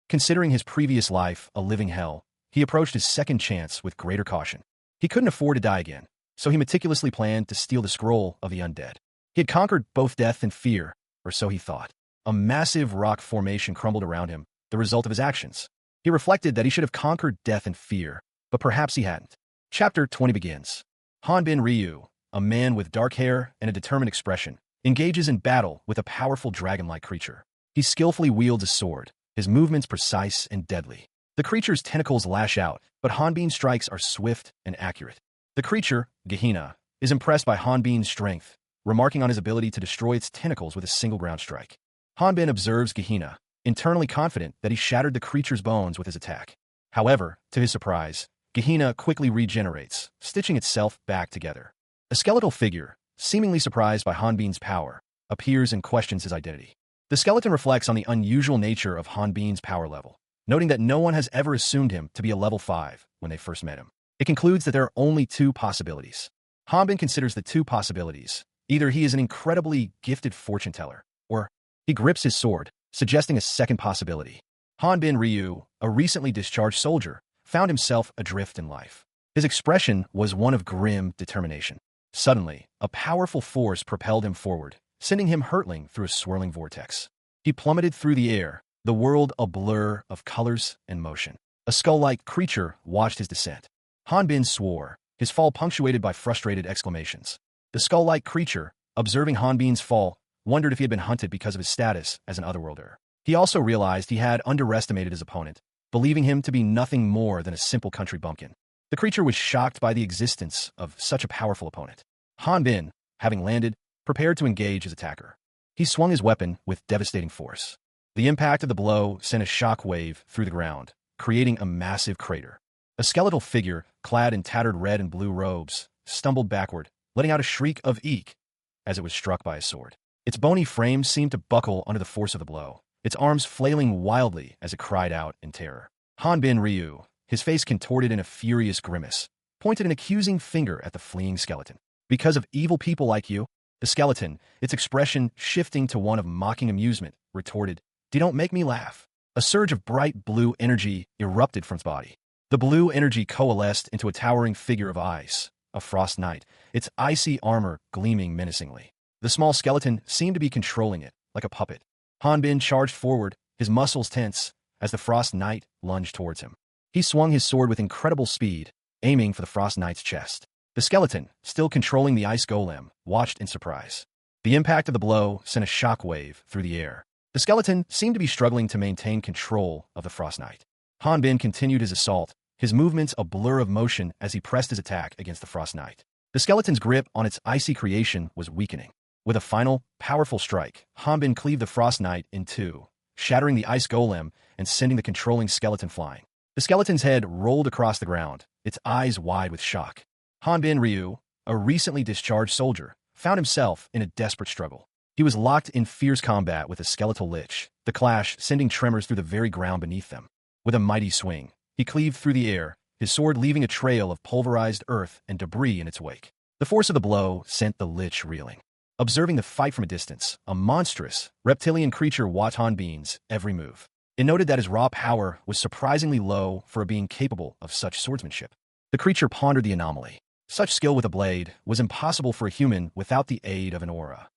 Considering his previous life a living hell, he approached his second chance with greater caution. He couldn't afford to die again, so he meticulously planned to steal the scroll of the undead. He had conquered both death and fear, or so he thought. A massive rock formation crumbled around him, the result of his actions. He reflected that he should have conquered death and fear, but perhaps he hadn't. Chapter 20 begins. Hanbin Ryu, a man with dark hair and a determined expression, engages in battle with a powerful dragon-like creature. He skillfully wields a sword, his movements precise and deadly. The creature's tentacles lash out, but Hanbin's strikes are swift and accurate. The creature, Gehenna, is impressed by Hanbin's strength, remarking on his ability to destroy its tentacles with a single ground strike. Hanbin observes Gehenna, internally confident that he shattered the creature's bones with his attack. However, to his surprise, Gehenna quickly regenerates, stitching itself back together. A skeletal figure, seemingly surprised by Hanbin's power, appears and questions his identity. The skeleton reflects on the unusual nature of Hanbin's power level, noting that no one has ever assumed him to be a level 5 when they first met him. It concludes that there are only two possibilities. Hanbin considers the two possibilities. Either he is an incredibly gifted fortune teller, or he grips his sword, suggesting a second possibility. Hanbin Ryu, a recently discharged soldier, found himself adrift in life. His expression was one of grim determination. Suddenly, a powerful force propelled him forward, sending him hurtling through a swirling vortex. He plummeted through the air, the world a blur of colors and motion. A skull-like creature watched his descent. Hanbin swore, his fall punctuated by frustrated exclamations. The skull-like creature, observing Hanbin's fall, wondered if he had been hunted because of his status as an otherworlder. He also realized he had underestimated his opponent, believing him to be nothing more than a simple country bumpkin. The creature was shocked by the existence of such a powerful opponent. Hanbin, having landed, prepared to engage his attacker. He swung his weapon with devastating force. The impact of the blow sent a shock wave through the ground, creating a massive crater. A skeletal figure, clad in tattered red and blue robes, stumbled backward, letting out a shriek of eek as it was struck by a sword. Its bony frame seemed to buckle under the force of the blow, its arms flailing wildly as it cried out in terror. Hanbin Ryu, his face contorted in a furious grimace, pointed an accusing finger at the fleeing skeleton. Because of evil people like you? The skeleton, its expression shifting to one of mocking amusement, retorted, "Don't make me laugh." A surge of bright blue energy erupted from its body. The blue energy coalesced into a towering figure of ice, a frost knight, its icy armor gleaming menacingly. The small skeleton seemed to be controlling it, like a puppet. Hanbin charged forward, his muscles tense, as the frost knight lunged towards him. He swung his sword with incredible speed, aiming for the frost knight's chest. The skeleton, still controlling the ice golem, watched in surprise. The impact of the blow sent a shock wave through the air. The skeleton seemed to be struggling to maintain control of the frost knight. Hanbin continued his assault, his movements a blur of motion as he pressed his attack against the frost knight. The skeleton's grip on its icy creation was weakening. With a final, powerful strike, Hanbin cleaved the frost knight in two, shattering the ice golem and sending the controlling skeleton flying. The skeleton's head rolled across the ground, its eyes wide with shock. Hanbin Ryu, a recently discharged soldier, found himself in a desperate struggle. He was locked in fierce combat with a skeletal lich, the clash sending tremors through the very ground beneath them. With a mighty swing, he cleaved through the air, his sword leaving a trail of pulverized earth and debris in its wake. The force of the blow sent the lich reeling. Observing the fight from a distance, a monstrous, reptilian creature watched Hanbin's every move. It noted that his raw power was surprisingly low for a being capable of such swordsmanship. The creature pondered the anomaly. Such skill with a blade was impossible for a human without the aid of an aura.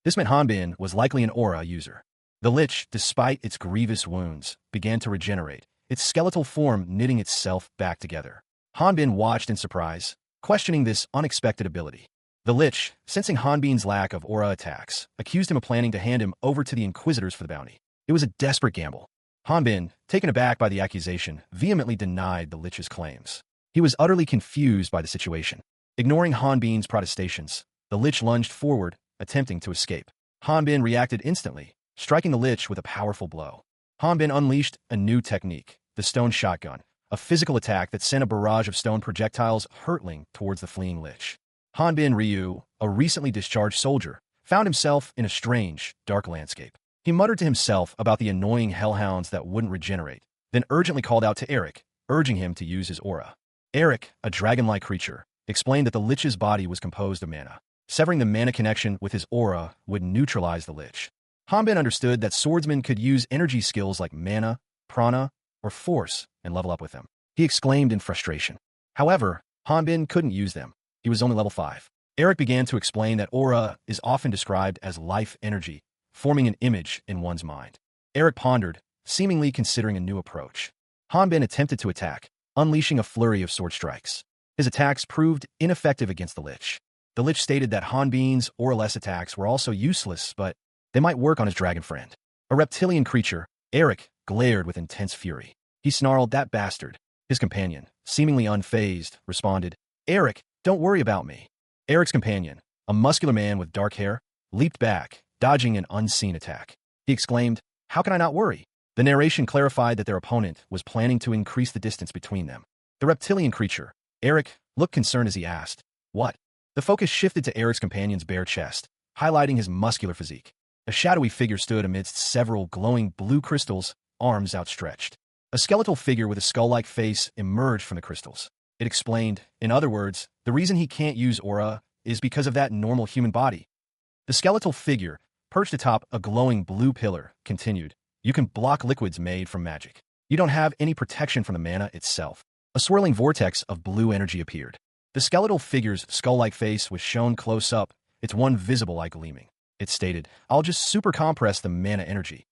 This meant Hanbin was likely an aura user. The lich, despite its grievous wounds, began to regenerate, its skeletal form knitting itself back together. Hanbin watched in surprise, questioning this unexpected ability. The lich, sensing Hanbin's lack of aura attacks, accused him of planning to hand him over to the Inquisitors for the bounty. It was a desperate gamble. Hanbin, taken aback by the accusation, vehemently denied the lich's claims. He was utterly confused by the situation. Ignoring Hanbin's protestations, the lich lunged forward, attempting to escape. Hanbin reacted instantly, striking the lich with a powerful blow. Hanbin unleashed a new technique, the stone shotgun, a physical attack that sent a barrage of stone projectiles hurtling towards the fleeing lich. Hanbin Ryu, a recently discharged soldier, found himself in a strange, dark landscape. He muttered to himself about the annoying hellhounds that wouldn't regenerate, then urgently called out to Eric, urging him to use his aura. Eric, a dragon-like creature, explained that the lich's body was composed of mana. Severing the mana connection with his aura would neutralize the lich. Hanbin understood that swordsmen could use energy skills like mana, prana, or force and level up with them. He exclaimed in frustration. However, Hanbin couldn't use them. He was only level 5. Eric began to explain that aura is often described as life energy, forming an image in one's mind. Eric pondered, seemingly considering a new approach. Hanbin attempted to attack, unleashing a flurry of sword strikes. His attacks proved ineffective against the lich. The lich stated that Hanbin's aura-less attacks were also useless, but they might work on his dragon friend. A reptilian creature, Eric glared with intense fury. He snarled, "That bastard." His companion, seemingly unfazed, responded, "Eric, don't worry about me." Eric's companion, a muscular man with dark hair, leaped back, dodging an unseen attack. He exclaimed, "How can I not worry?" The narration clarified that their opponent was planning to increase the distance between them. The reptilian creature, Eric, looked concerned as he asked, "What?" The focus shifted to Eric's companion's bare chest, highlighting his muscular physique. A shadowy figure stood amidst several glowing blue crystals, arms outstretched. A skeletal figure with a skull-like face emerged from the crystals. It explained, in other words, the reason he can't use aura is because of that normal human body. The skeletal figure, perched atop a glowing blue pillar, continued, "You can block liquids made from magic. You don't have any protection from the mana itself." A swirling vortex of blue energy appeared. The skeletal figure's skull-like face was shown close up, its one visible eye gleaming. It stated, "I'll just super compress the mana energy."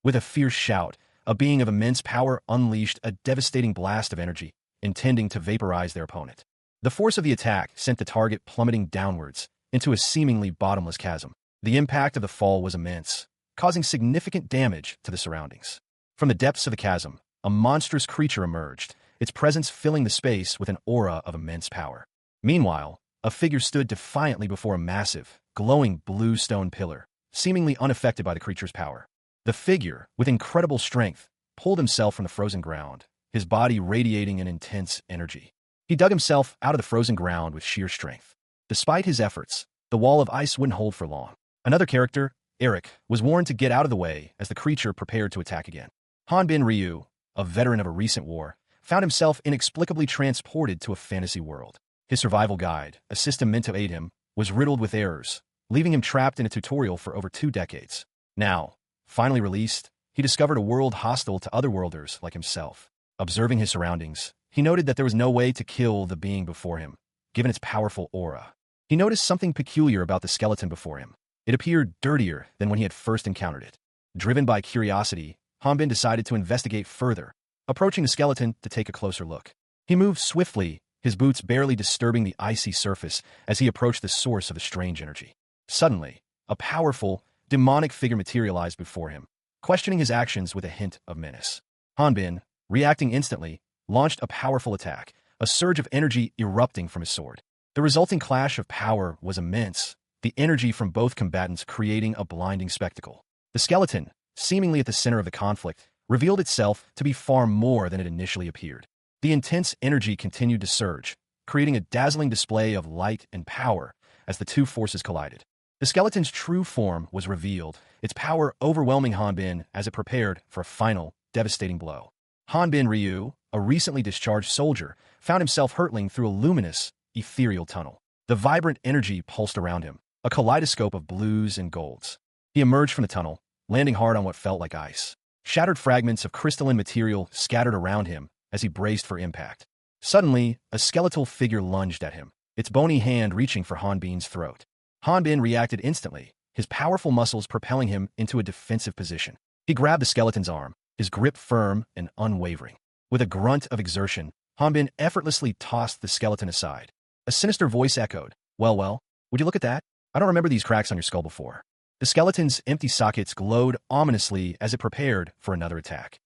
With a fierce shout, a being of immense power unleashed a devastating blast of energy, intending to vaporize their opponent. The force of the attack sent the target plummeting downwards into a seemingly bottomless chasm. The impact of the fall was immense, causing significant damage to the surroundings. From the depths of the chasm, a monstrous creature emerged, its presence filling the space with an aura of immense power. Meanwhile, a figure stood defiantly before a massive, glowing blue stone pillar, seemingly unaffected by the creature's power. The figure, with incredible strength, pulled himself from the frozen ground, his body radiating an intense energy. He dug himself out of the frozen ground with sheer strength. Despite his efforts, the wall of ice wouldn't hold for long. Another character, Eric, was warned to get out of the way as the creature prepared to attack again. Hanbin Ryu, a veteran of a recent war, found himself inexplicably transported to a fantasy world. His survival guide, a system meant to aid him, was riddled with errors, leaving him trapped in a tutorial for over 2 decades. Now, finally released, he discovered a world hostile to otherworlders like himself. Observing his surroundings, he noted that there was no way to kill the being before him, given its powerful aura. He noticed something peculiar about the skeleton before him. It appeared dirtier than when he had first encountered it. Driven by curiosity, Hanbin decided to investigate further, approaching the skeleton to take a closer look. He moved swiftly, his boots barely disturbing the icy surface as he approached the source of the strange energy. Suddenly, a powerful, demonic figure materialized before him, questioning his actions with a hint of menace. Hanbin, reacting instantly, launched a powerful attack, a surge of energy erupting from his sword. The resulting clash of power was immense, the energy from both combatants creating a blinding spectacle. The skeleton, seemingly at the center of the conflict, revealed itself to be far more than it initially appeared. The intense energy continued to surge, creating a dazzling display of light and power as the two forces collided. The skeleton's true form was revealed, its power overwhelming Hanbin as it prepared for a final, devastating blow. Hanbin Ryu, a recently discharged soldier, found himself hurtling through a luminous, ethereal tunnel. The vibrant energy pulsed around him, a kaleidoscope of blues and golds. He emerged from the tunnel, landing hard on what felt like ice. Shattered fragments of crystalline material scattered around him as he braced for impact. Suddenly, a skeletal figure lunged at him, its bony hand reaching for Hanbin's throat. Hanbin reacted instantly, his powerful muscles propelling him into a defensive position. He grabbed the skeleton's arm, his grip firm and unwavering. With a grunt of exertion, Hanbin effortlessly tossed the skeleton aside. A sinister voice echoed, well, would you look at that? I don't remember these cracks on your skull before. The skeleton's empty sockets glowed ominously as it prepared for another attack.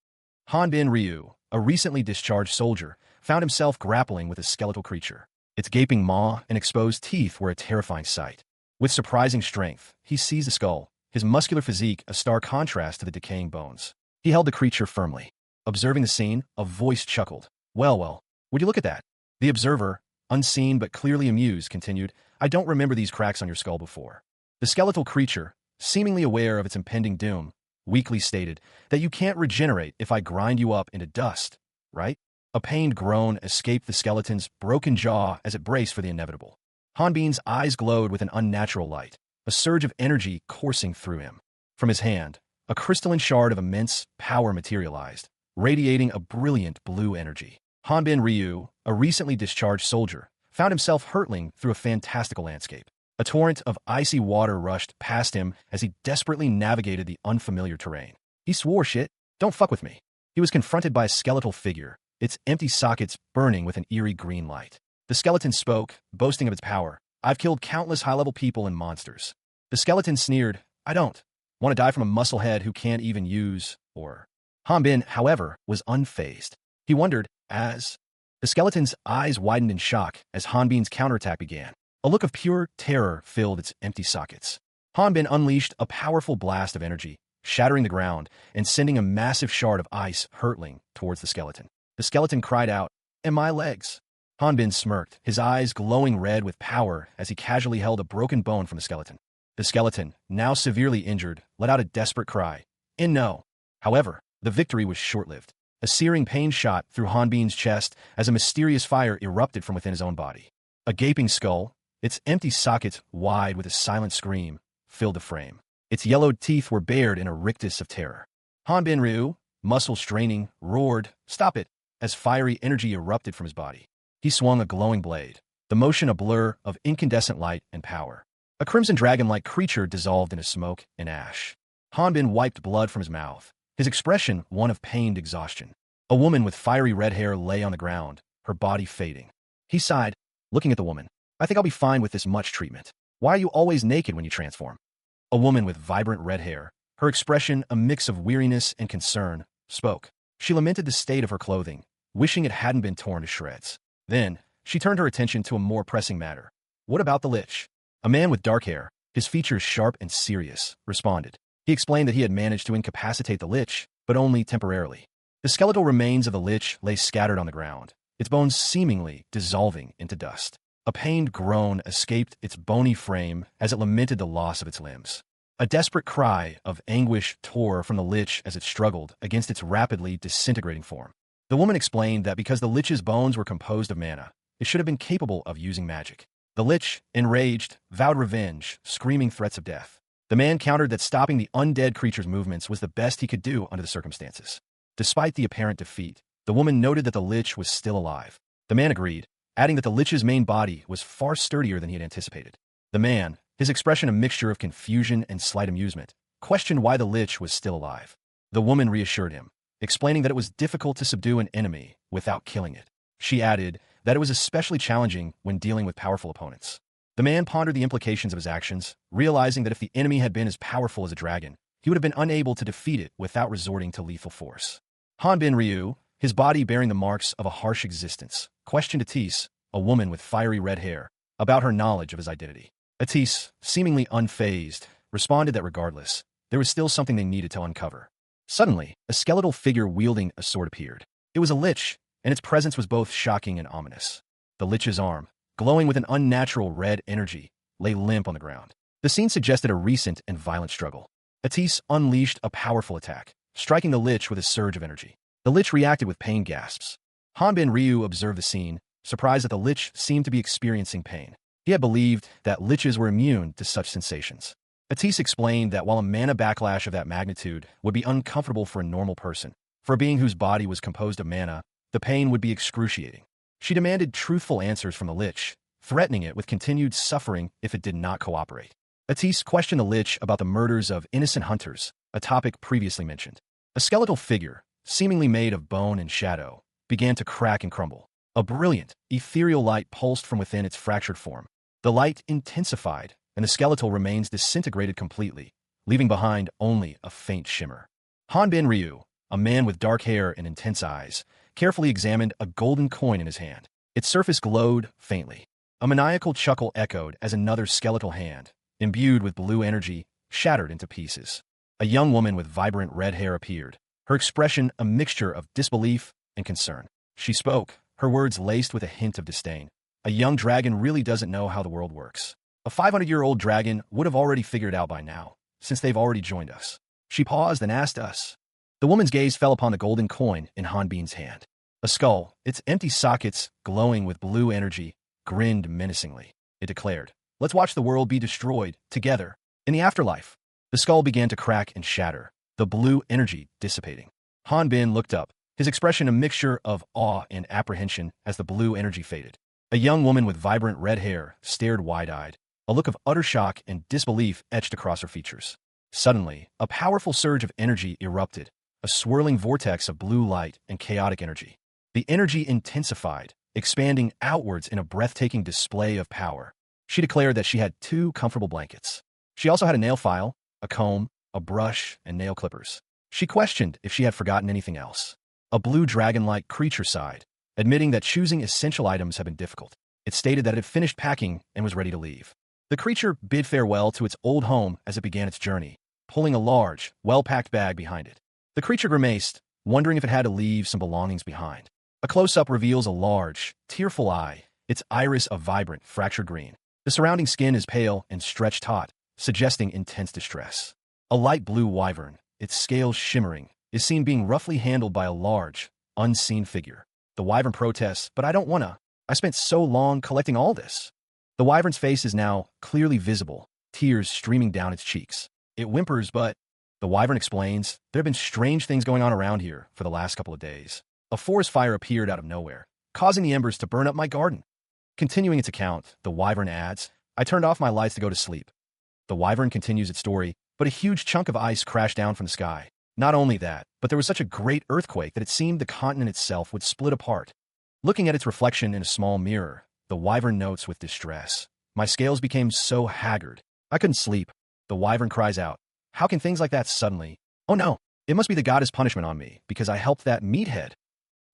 Hanbin Ryu, a recently discharged soldier, found himself grappling with a skeletal creature. Its gaping maw and exposed teeth were a terrifying sight. With surprising strength, he seized the skull, his muscular physique a stark contrast to the decaying bones. He held the creature firmly. Observing the scene, a voice chuckled. Well, would you look at that? The observer, unseen but clearly amused, continued, I don't remember these cracks on your skull before. The skeletal creature, seemingly aware of its impending doom, weakly stated that you can't regenerate if I grind you up into dust, right? A pained groan escaped the skeleton's broken jaw as it braced for the inevitable. Hanbin's eyes glowed with an unnatural light, a surge of energy coursing through him. From his hand, a crystalline shard of immense power materialized, radiating a brilliant blue energy. Hanbin Ryu, a recently discharged soldier, found himself hurtling through a fantastical landscape. A torrent of icy water rushed past him as he desperately navigated the unfamiliar terrain. He swore, shit, don't fuck with me. He was confronted by a skeletal figure, its empty sockets burning with an eerie green light. The skeleton spoke, boasting of its power. I've killed countless high-level people and monsters. The skeleton sneered, I don't want to die from a musclehead who can't even use, or... Hanbin, however, was unfazed. He wondered, as... The skeleton's eyes widened in shock as Hanbin's counterattack began. A look of pure terror filled its empty sockets. Hanbin unleashed a powerful blast of energy, shattering the ground and sending a massive shard of ice hurtling towards the skeleton. The skeleton cried out, and my legs. Hanbin smirked, his eyes glowing red with power as he casually held a broken bone from the skeleton. The skeleton, now severely injured, let out a desperate cry. And no. However, the victory was short-lived. A searing pain shot through Hanbin's chest as a mysterious fire erupted from within his own body. A gaping skull, its empty sockets wide with a silent scream, filled the frame. Its yellowed teeth were bared in a rictus of terror. Hanbin Ryu, muscle straining, roared, stop it, as fiery energy erupted from his body. He swung a glowing blade, the motion a blur of incandescent light and power. A crimson dragon-like creature dissolved into smoke and ash. Hanbin wiped blood from his mouth, his expression one of pained exhaustion. A woman with fiery red hair lay on the ground, her body fading. He sighed, looking at the woman. I think I'll be fine with this much treatment. Why are you always naked when you transform? A woman with vibrant red hair, her expression a mix of weariness and concern, spoke. She lamented the state of her clothing, wishing it hadn't been torn to shreds. Then, she turned her attention to a more pressing matter. What about the Lich? A man with dark hair, his features sharp and serious, responded. He explained that he had managed to incapacitate the Lich, but only temporarily. The skeletal remains of the Lich lay scattered on the ground, its bones seemingly dissolving into dust. A pained groan escaped its bony frame as it lamented the loss of its limbs. A desperate cry of anguish tore from the Lich as it struggled against its rapidly disintegrating form. The woman explained that because the Lich's bones were composed of mana, it should have been capable of using magic. The Lich, enraged, vowed revenge, screaming threats of death. The man countered that stopping the undead creature's movements was the best he could do under the circumstances. Despite the apparent defeat, the woman noted that the Lich was still alive. The man agreed, adding that the Lich's main body was far sturdier than he had anticipated. The man, his expression a mixture of confusion and slight amusement, questioned why the Lich was still alive. The woman reassured him, explaining that it was difficult to subdue an enemy without killing it. She added that it was especially challenging when dealing with powerful opponents. The man pondered the implications of his actions, realizing that if the enemy had been as powerful as a dragon, he would have been unable to defeat it without resorting to lethal force. Hanbin Ryu, his body bearing the marks of a harsh existence, questioned Atis, a woman with fiery red hair, about her knowledge of his identity. Atis, seemingly unfazed, responded that regardless, there was still something they needed to uncover. Suddenly, a skeletal figure wielding a sword appeared. It was a Lich, and its presence was both shocking and ominous. The Lich's arm, glowing with an unnatural red energy, lay limp on the ground. The scene suggested a recent and violent struggle. Atis unleashed a powerful attack, striking the Lich with a surge of energy. The Lich reacted with pain gasps. Hanbin Ryu observed the scene, surprised that the Lich seemed to be experiencing pain. He had believed that Liches were immune to such sensations. Atis explained that while a mana backlash of that magnitude would be uncomfortable for a normal person, for a being whose body was composed of mana, the pain would be excruciating. She demanded truthful answers from the Lich, threatening it with continued suffering if it did not cooperate. Atis questioned the Lich about the murders of innocent hunters, a topic previously mentioned. A skeletal figure, seemingly made of bone and shadow, began to crack and crumble. A brilliant, ethereal light pulsed from within its fractured form. The light intensified, and the skeletal remains disintegrated completely, leaving behind only a faint shimmer. Hanbin Ryu, a man with dark hair and intense eyes, carefully examined a golden coin in his hand. Its surface glowed faintly. A maniacal chuckle echoed as another skeletal hand, imbued with blue energy, shattered into pieces. A young woman with vibrant red hair appeared, her expression a mixture of disbelief and concern. She spoke, her words laced with a hint of disdain. A young dragon really doesn't know how the world works. A 500-year-old dragon would have already figured it out by now, since they've already joined us. She paused and asked us. The woman's gaze fell upon the golden coin in Hanbin's hand. A skull, its empty sockets glowing with blue energy, grinned menacingly. It declared, "Let's watch the world be destroyed, together." In the afterlife, the skull began to crack and shatter, the blue energy dissipating. Hanbin looked up, his expression a mixture of awe and apprehension as the blue energy faded. A young woman with vibrant red hair stared wide-eyed, a look of utter shock and disbelief etched across her features. Suddenly, a powerful surge of energy erupted, a swirling vortex of blue light and chaotic energy. The energy intensified, expanding outwards in a breathtaking display of power. She declared that she had 2 comfortable blankets. She also had a nail file, a comb, a brush, and nail clippers. She questioned if she had forgotten anything else. A blue dragon-like creature sighed, admitting that choosing essential items had been difficult. It stated that it had finished packing and was ready to leave. The creature bid farewell to its old home as it began its journey, pulling a large, well-packed bag behind it. The creature grimaced, wondering if it had to leave some belongings behind. A close-up reveals a large, tearful eye, its iris a vibrant, fractured green. The surrounding skin is pale and stretched taut, suggesting intense distress. A light blue wyvern, its scales shimmering, is seen being roughly handled by a large, unseen figure. The wyvern protests, "But I don't wanna. I spent so long collecting all this." The wyvern's face is now clearly visible, tears streaming down its cheeks. It whimpers, but the wyvern explains, "There have been strange things going on around here for the last couple of days. A forest fire appeared out of nowhere, causing the embers to burn up my garden." Continuing its account, the wyvern adds, "I turned off my lights to go to sleep." The wyvern continues its story, but a huge chunk of ice crashed down from the sky. Not only that, but there was such a great earthquake that it seemed the continent itself would split apart. Looking at its reflection in a small mirror, the wyvern notes with distress, "My scales became so haggard. I couldn't sleep." The wyvern cries out, "How can things like that suddenly? Oh no, it must be the goddess' punishment on me, because I helped that meathead."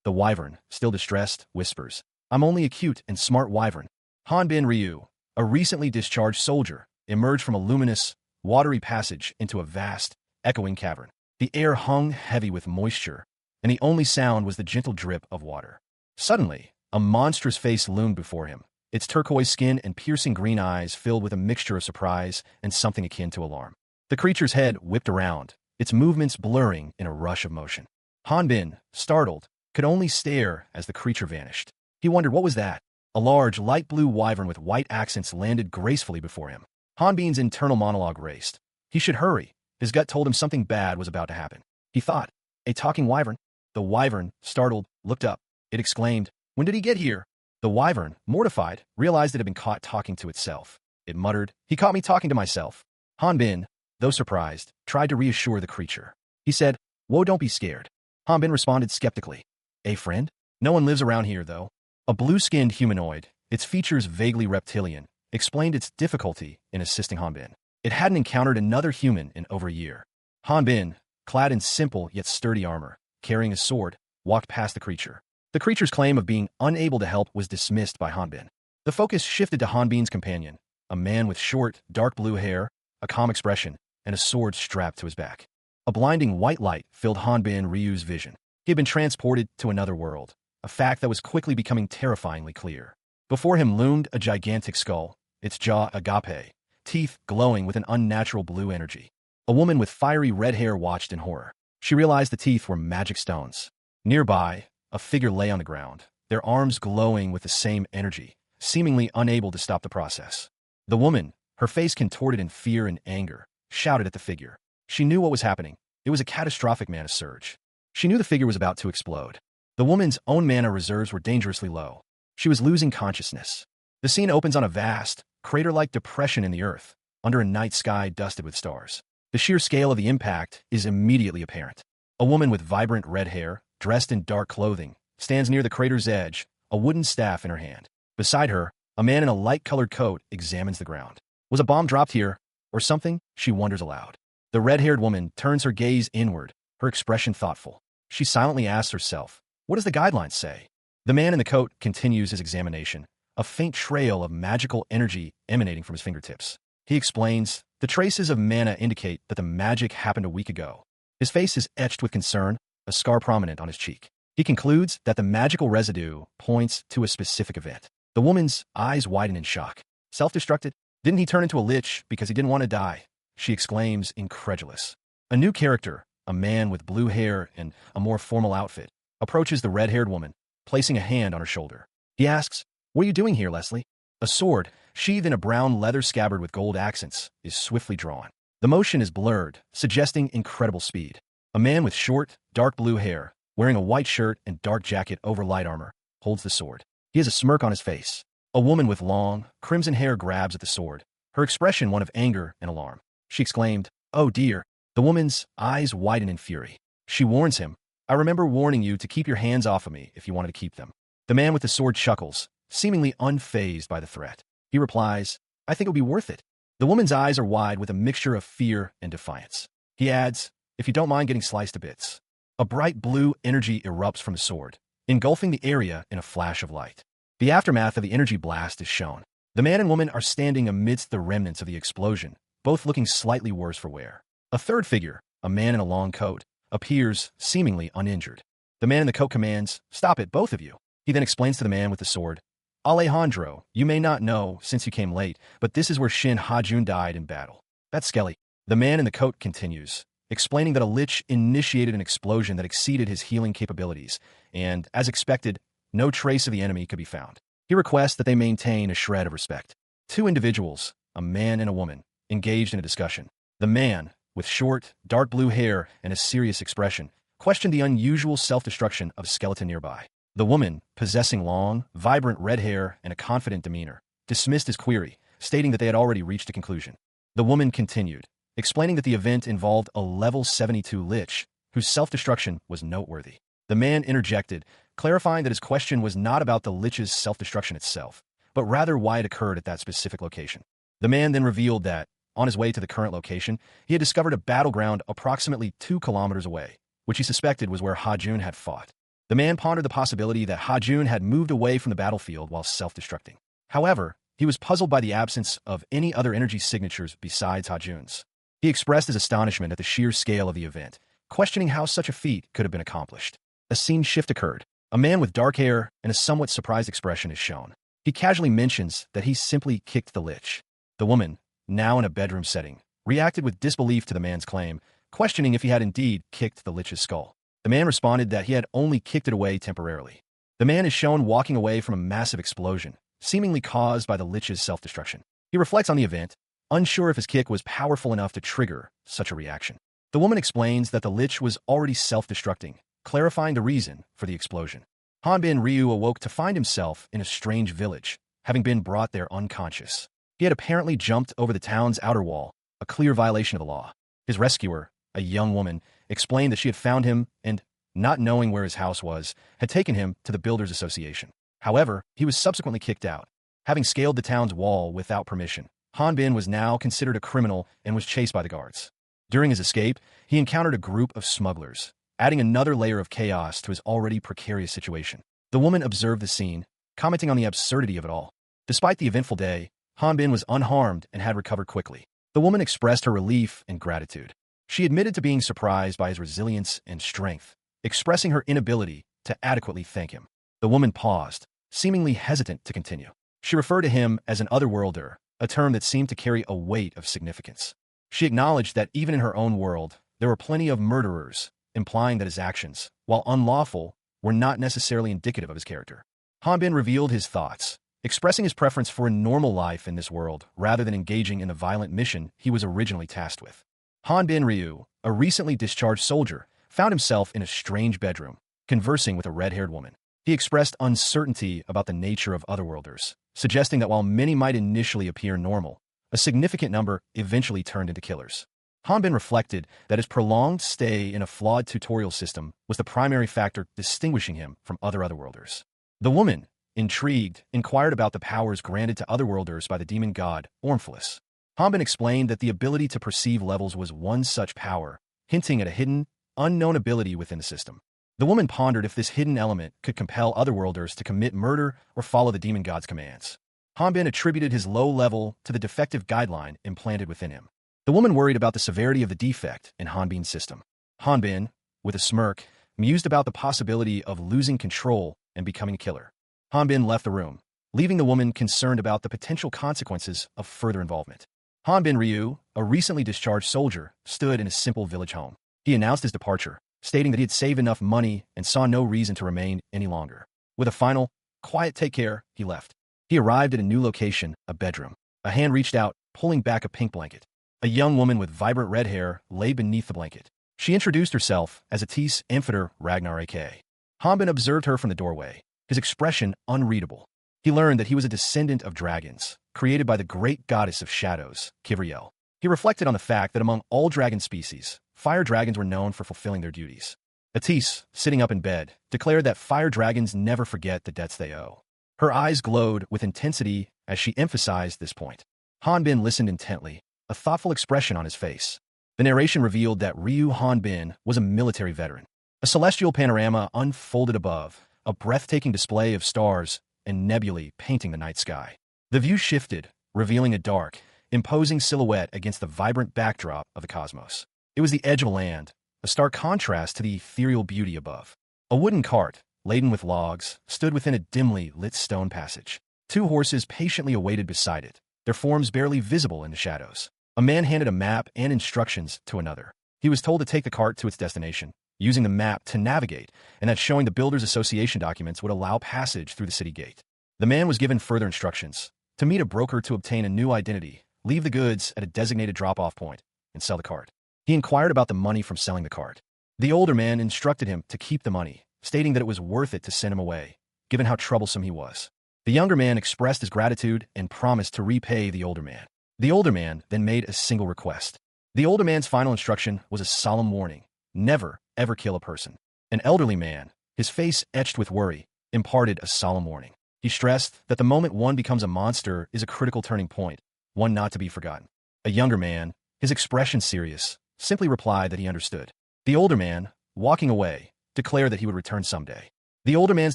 The wyvern, still distressed, whispers, "I'm only a cute and smart wyvern." Hanbin Ryu, a recently discharged soldier, emerged from a luminous, watery passage into a vast, echoing cavern. The air hung heavy with moisture, and the only sound was the gentle drip of water. Suddenly, a monstrous face loomed before him, its turquoise skin and piercing green eyes filled with a mixture of surprise and something akin to alarm. The creature's head whipped around, its movements blurring in a rush of motion. Hanbin, startled, could only stare as the creature vanished. He wondered what was that. A large, light blue wyvern with white accents landed gracefully before him. Hanbin's internal monologue raced. He should hurry. His gut told him something bad was about to happen. He thought, "A talking wyvern?" The wyvern, startled, looked up. It exclaimed, "When did he get here?" The wyvern, mortified, realized it had been caught talking to itself. It muttered, "He caught me talking to myself." Hanbin, though surprised, tried to reassure the creature. He said, "Whoa, don't be scared." Hanbin responded skeptically, "A friend? No one lives around here, though." A blue-skinned humanoid, its features vaguely reptilian, explained its difficulty in assisting Hanbin. It hadn't encountered another human in over a year. Hanbin, clad in simple yet sturdy armor, carrying a sword, walked past the creature. The creature's claim of being unable to help was dismissed by Hanbin. The focus shifted to Hanbin's companion, a man with short, dark blue hair, a calm expression, and a sword strapped to his back. A blinding white light filled Hanbin Ryu's vision. He had been transported to another world, a fact that was quickly becoming terrifyingly clear. Before him loomed a gigantic skull, its jaw agape, teeth glowing with an unnatural blue energy. A woman with fiery red hair watched in horror. She realized the teeth were magic stones. Nearby, a figure lay on the ground, their arms glowing with the same energy, seemingly unable to stop the process. The woman, her face contorted in fear and anger, shouted at the figure. She knew what was happening. It was a catastrophic mana surge. She knew the figure was about to explode. The woman's own mana reserves were dangerously low. She was losing consciousness. The scene opens on a vast, crater-like depression in the earth, under a night sky dusted with stars. The sheer scale of the impact is immediately apparent. A woman with vibrant red hair, dressed in dark clothing, stands near the crater's edge, a wooden staff in her hand. Beside her, a man in a light-colored coat examines the ground. Was a bomb dropped here, or something? She wonders aloud. The red-haired woman turns her gaze inward, her expression thoughtful. She silently asks herself, what does the guidelines say? The man in the coat continues his examination, a faint trail of magical energy emanating from his fingertips. He explains, the traces of mana indicate that the magic happened a week ago. His face is etched with concern, a scar prominent on his cheek. He concludes that the magical residue points to a specific event. The woman's eyes widen in shock. Self-destructed? Didn't he turn into a lich because he didn't want to die? She exclaims, incredulous. A new character, a man with blue hair and a more formal outfit, approaches the red-haired woman, placing a hand on her shoulder. He asks, what are you doing here, Leslie? A sword, sheathed in a brown leather scabbard with gold accents, is swiftly drawn. The motion is blurred, suggesting incredible speed. A man with short, dark blue hair, wearing a white shirt and dark jacket over light armor, holds the sword. He has a smirk on his face. A woman with long, crimson hair grabs at the sword, her expression one of anger and alarm. She exclaimed, oh dear. The woman's eyes widen in fury. She warns him, I remember warning you to keep your hands off of me if you wanted to keep them. The man with the sword chuckles, seemingly unfazed by the threat. He replies, I think it would be worth it. The woman's eyes are wide with a mixture of fear and defiance. He adds, if you don't mind getting sliced to bits. A bright blue energy erupts from the sword, engulfing the area in a flash of light. The aftermath of the energy blast is shown. The man and woman are standing amidst the remnants of the explosion, both looking slightly worse for wear. A third figure, a man in a long coat, appears seemingly uninjured. The man in the coat commands, stop it, both of you. He then explains to the man with the sword, Alejandro, you may not know since you came late, but this is where Shin Ha-jun died in battle. That's Skelly. The man in the coat continues, explaining that a lich initiated an explosion that exceeded his healing capabilities, and, as expected, no trace of the enemy could be found. He requests that they maintain a shred of respect. Two individuals, a man and a woman, engaged in a discussion. The man, with short, dark blue hair and a serious expression, questioned the unusual self-destruction of a skeleton nearby. The woman, possessing long, vibrant red hair and a confident demeanor, dismissed his query, stating that they had already reached a conclusion. The woman continued, explaining that the event involved a level 72 lich, whose self-destruction was noteworthy. The man interjected, clarifying that his question was not about the lich's self-destruction itself, but rather why it occurred at that specific location. The man then revealed that, on his way to the current location, he had discovered a battleground approximately 2 kilometers away, which he suspected was where Ha-jun had fought. The man pondered the possibility that Ha-jun had moved away from the battlefield while self-destructing. However, he was puzzled by the absence of any other energy signatures besides Ha-jun's. He expressed his astonishment at the sheer scale of the event, questioning how such a feat could have been accomplished. A scene shift occurred. A man with dark hair and a somewhat surprised expression is shown. He casually mentions that he simply kicked the lich. The woman, now in a bedroom setting, reacted with disbelief to the man's claim, questioning if he had indeed kicked the lich's skull. The man responded that he had only kicked it away temporarily. The man is shown walking away from a massive explosion, seemingly caused by the lich's self-destruction. He reflects on the event, unsure if his kick was powerful enough to trigger such a reaction. The woman explains that the lich was already self-destructing, clarifying the reason for the explosion. Hanbin Ryu awoke to find himself in a strange village, having been brought there unconscious. He had apparently jumped over the town's outer wall, a clear violation of the law. His rescuer, a young woman, explained that she had found him and, not knowing where his house was, had taken him to the Builders Association. However, he was subsequently kicked out. Having scaled the town's wall without permission, Hanbin was now considered a criminal and was chased by the guards. During his escape, he encountered a group of smugglers, adding another layer of chaos to his already precarious situation. The woman observed the scene, commenting on the absurdity of it all. Despite the eventful day, Hanbin was unharmed and had recovered quickly. The woman expressed her relief and gratitude. She admitted to being surprised by his resilience and strength, expressing her inability to adequately thank him. The woman paused, seemingly hesitant to continue. She referred to him as an otherworlder, a term that seemed to carry a weight of significance. She acknowledged that even in her own world, there were plenty of murderers, implying that his actions, while unlawful, were not necessarily indicative of his character. Hanbin revealed his thoughts, expressing his preference for a normal life in this world rather than engaging in the violent mission he was originally tasked with. Hanbin Ryu, a recently discharged soldier, found himself in a strange bedroom, conversing with a red-haired woman. He expressed uncertainty about the nature of otherworlders, suggesting that while many might initially appear normal, a significant number eventually turned into killers. Hanbin reflected that his prolonged stay in a flawed tutorial system was the primary factor distinguishing him from other otherworlders. The woman, intrigued, inquired about the powers granted to otherworlders by the demon god Ormphilus. Hanbin explained that the ability to perceive levels was one such power, hinting at a hidden, unknown ability within the system. The woman pondered if this hidden element could compel otherworlders to commit murder or follow the demon god's commands. Hanbin attributed his low level to the defective guideline implanted within him. The woman worried about the severity of the defect in Hanbin's system. Hanbin, with a smirk, mused about the possibility of losing control and becoming a killer. Hanbin left the room, leaving the woman concerned about the potential consequences of further involvement. Hanbin Ryu, a recently discharged soldier, stood in a simple village home. He announced his departure, stating that he had saved enough money and saw no reason to remain any longer. With a final, quiet take care, he left. He arrived at a new location, a bedroom. A hand reached out, pulling back a pink blanket. A young woman with vibrant red hair lay beneath the blanket. She introduced herself as Atis Amphitor Ragnar A.K. Hanbin observed her from the doorway, his expression unreadable. He learned that he was a descendant of dragons, created by the great goddess of shadows, Kivriel. He reflected on the fact that among all dragon species, fire dragons were known for fulfilling their duties. Atis, sitting up in bed, declared that fire dragons never forget the debts they owe. Her eyes glowed with intensity as she emphasized this point. Hanbin listened intently, a thoughtful expression on his face. The narration revealed that Ryu Hanbin was a military veteran. A celestial panorama unfolded above, a breathtaking display of stars and nebulae painting the night sky. The view shifted, revealing a dark, imposing silhouette against the vibrant backdrop of the cosmos. It was the edge of land, a stark contrast to the ethereal beauty above. A wooden cart, laden with logs, stood within a dimly lit stone passage. Two horses patiently awaited beside it, their forms barely visible in the shadows. A man handed a map and instructions to another. He was told to take the cart to its destination, using the map to navigate, and that showing the Builders Association documents would allow passage through the city gate. The man was given further instructions: to meet a broker to obtain a new identity, leave the goods at a designated drop-off point, and sell the cart. He inquired about the money from selling the cart. The older man instructed him to keep the money, stating that it was worth it to send him away, given how troublesome he was. The younger man expressed his gratitude and promised to repay the older man. The older man then made a single request. The older man's final instruction was a solemn warning: never, ever kill a person. An elderly man, his face etched with worry, imparted a solemn warning. He stressed that the moment one becomes a monster is a critical turning point, one not to be forgotten. A younger man, his expression serious, simply replied that he understood. The older man, walking away, declared that he would return someday. The older man's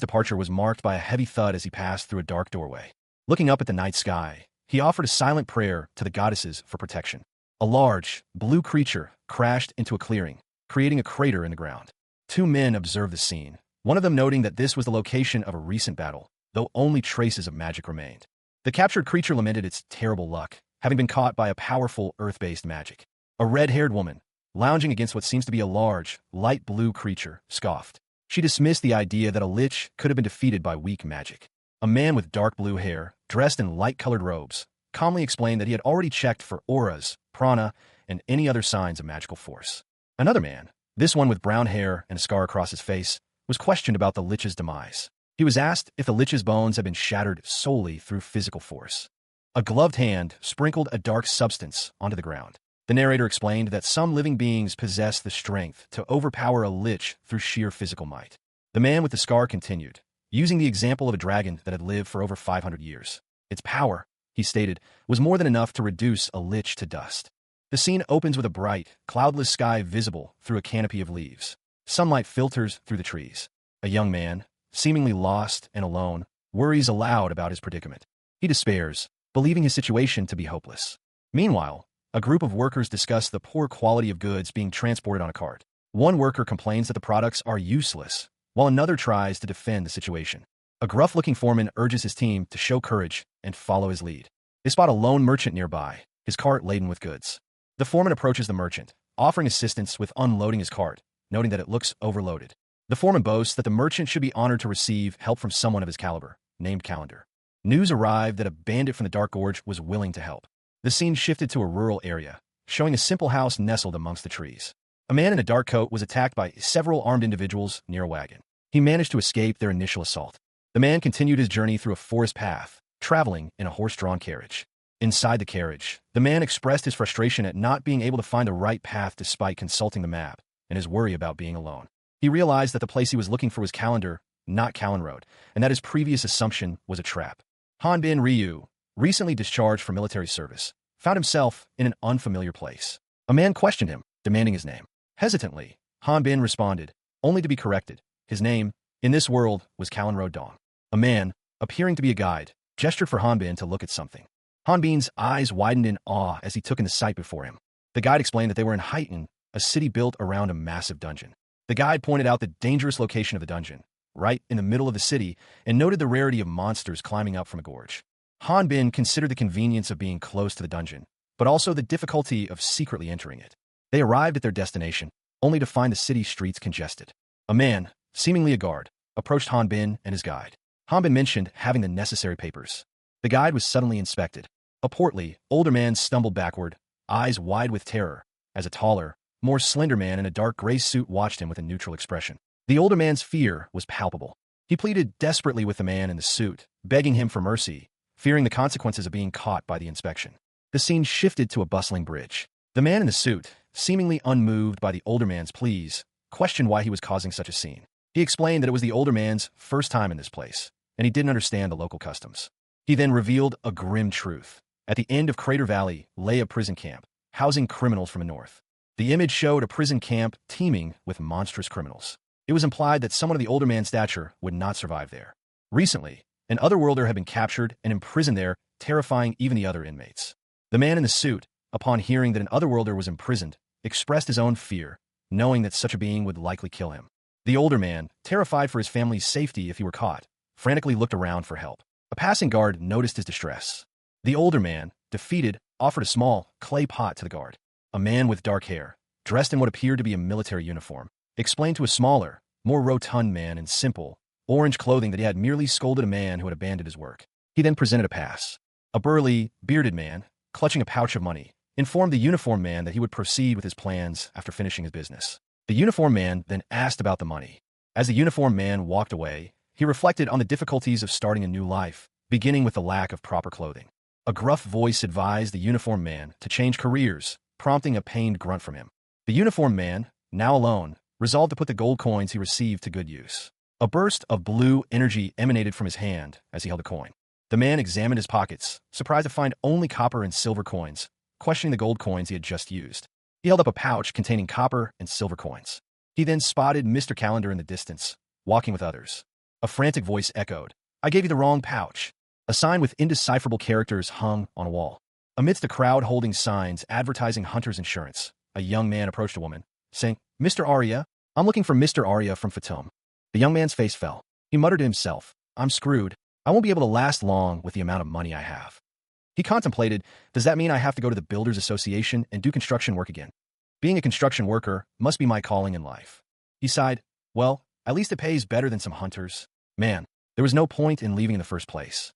departure was marked by a heavy thud as he passed through a dark doorway. Looking up at the night sky, he offered a silent prayer to the goddesses for protection. A large, blue creature crashed into a clearing, creating a crater in the ground. Two men observed the scene, one of them noting that this was the location of a recent battle, though only traces of magic remained. The captured creature lamented its terrible luck, having been caught by a powerful earth-based magic. A red-haired woman, lounging against what seems to be a large, light blue creature, scoffed. She dismissed the idea that a lich could have been defeated by weak magic. A man with dark blue hair, dressed in light-colored robes, calmly explained that he had already checked for auras, prana, and any other signs of magical force. Another man, this one with brown hair and a scar across his face, was questioned about the lich's demise. He was asked if the lich's bones had been shattered solely through physical force. A gloved hand sprinkled a dark substance onto the ground. The narrator explained that some living beings possess the strength to overpower a lich through sheer physical might. The man with the scar continued, using the example of a dragon that had lived for over 500 years. Its power, he stated, was more than enough to reduce a lich to dust. The scene opens with a bright, cloudless sky visible through a canopy of leaves. Sunlight filters through the trees. A young man, seemingly lost and alone, worries aloud about his predicament. He despairs, believing his situation to be hopeless. Meanwhile, a group of workers discuss the poor quality of goods being transported on a cart. One worker complains that the products are useless, while another tries to defend the situation. A gruff-looking foreman urges his team to show courage and follow his lead. They spot a lone merchant nearby, his cart laden with goods. The foreman approaches the merchant, offering assistance with unloading his cart, noting that it looks overloaded. The foreman boasts that the merchant should be honored to receive help from someone of his caliber, named Calendar. News arrived that a bandit from the Dark Gorge was willing to help. The scene shifted to a rural area, showing a simple house nestled amongst the trees. A man in a dark coat was attacked by several armed individuals near a wagon. he managed to escape their initial assault. The man continued his journey through a forest path, traveling in a horse-drawn carriage. Inside the carriage, the man expressed his frustration at not being able to find the right path despite consulting the map, and his worry about being alone. He realized that the place he was looking for was Calendar, not Callan Road, and that his previous assumption was a trap. Hanbin Ryu, recently discharged from military service, found himself in an unfamiliar place. A man questioned him, demanding his name. Hesitantly, Hanbin responded, only to be corrected. His name, in this world, was Callan Road Dong. A man, appearing to be a guide, gestured for Hanbin to look at something. Hanbin's eyes widened in awe as he took in the sight before him. The guide explained that they were in Heighton, a city built around a massive dungeon. The guide pointed out the dangerous location of the dungeon, right in the middle of the city, and noted the rarity of monsters climbing up from a gorge. Hanbin considered the convenience of being close to the dungeon, but also the difficulty of secretly entering it. They arrived at their destination, only to find the city streets congested. A man, seemingly a guard, approached Hanbin and his guide. Hanbin mentioned having the necessary papers. The guide was suddenly inspected. A portly, older man stumbled backward, eyes wide with terror, as a taller, more slender man in a dark gray suit watched him with a neutral expression. The older man's fear was palpable. He pleaded desperately with the man in the suit, begging him for mercy, fearing the consequences of being caught by the inspection. The scene shifted to a bustling bridge. The man in the suit, seemingly unmoved by the older man's pleas, questioned why he was causing such a scene. He explained that it was the older man's first time in this place, and he didn't understand the local customs. He then revealed a grim truth. At the end of Crater Valley lay a prison camp, housing criminals from the north. The image showed a prison camp teeming with monstrous criminals. It was implied that someone of the older man's stature would not survive there. Recently, an otherworlder had been captured and imprisoned there, terrifying even the other inmates. The man in the suit, upon hearing that an otherworlder was imprisoned, expressed his own fear, knowing that such a being would likely kill him. The older man, terrified for his family's safety if he were caught, frantically looked around for help. A passing guard noticed his distress. The older man, defeated, offered a small, clay pot to the guard. A man with dark hair, dressed in what appeared to be a military uniform, explained to a smaller, more rotund man in simple, orange clothing that he had merely scolded a man who had abandoned his work. He then presented a pass. A burly, bearded man, clutching a pouch of money, informed the uniformed man that he would proceed with his plans after finishing his business. The uniformed man then asked about the money. As the uniformed man walked away, he reflected on the difficulties of starting a new life, beginning with the lack of proper clothing. A gruff voice advised the uniformed man to change careers, prompting a pained grunt from him. The uniformed man, now alone, resolved to put the gold coins he received to good use. A burst of blue energy emanated from his hand as he held the coin. The man examined his pockets, surprised to find only copper and silver coins, questioning the gold coins he had just used. He held up a pouch containing copper and silver coins. He then spotted Mr. Calendar in the distance, walking with others. A frantic voice echoed, "I gave you the wrong pouch." A sign with indecipherable characters hung on a wall. Amidst a crowd holding signs advertising Hunter's Insurance, a young man approached a woman, saying, "Mr. Arya, I'm looking for Mr. Arya from Fatum." The young man's face fell. He muttered to himself, "I'm screwed. I won't be able to last long with the amount of money I have." He contemplated, does that mean I have to go to the Builders Association and do construction work again? Being a construction worker must be my calling in life. He sighed, well, at least it pays better than some hunters. Man, there was no point in leaving in the first place.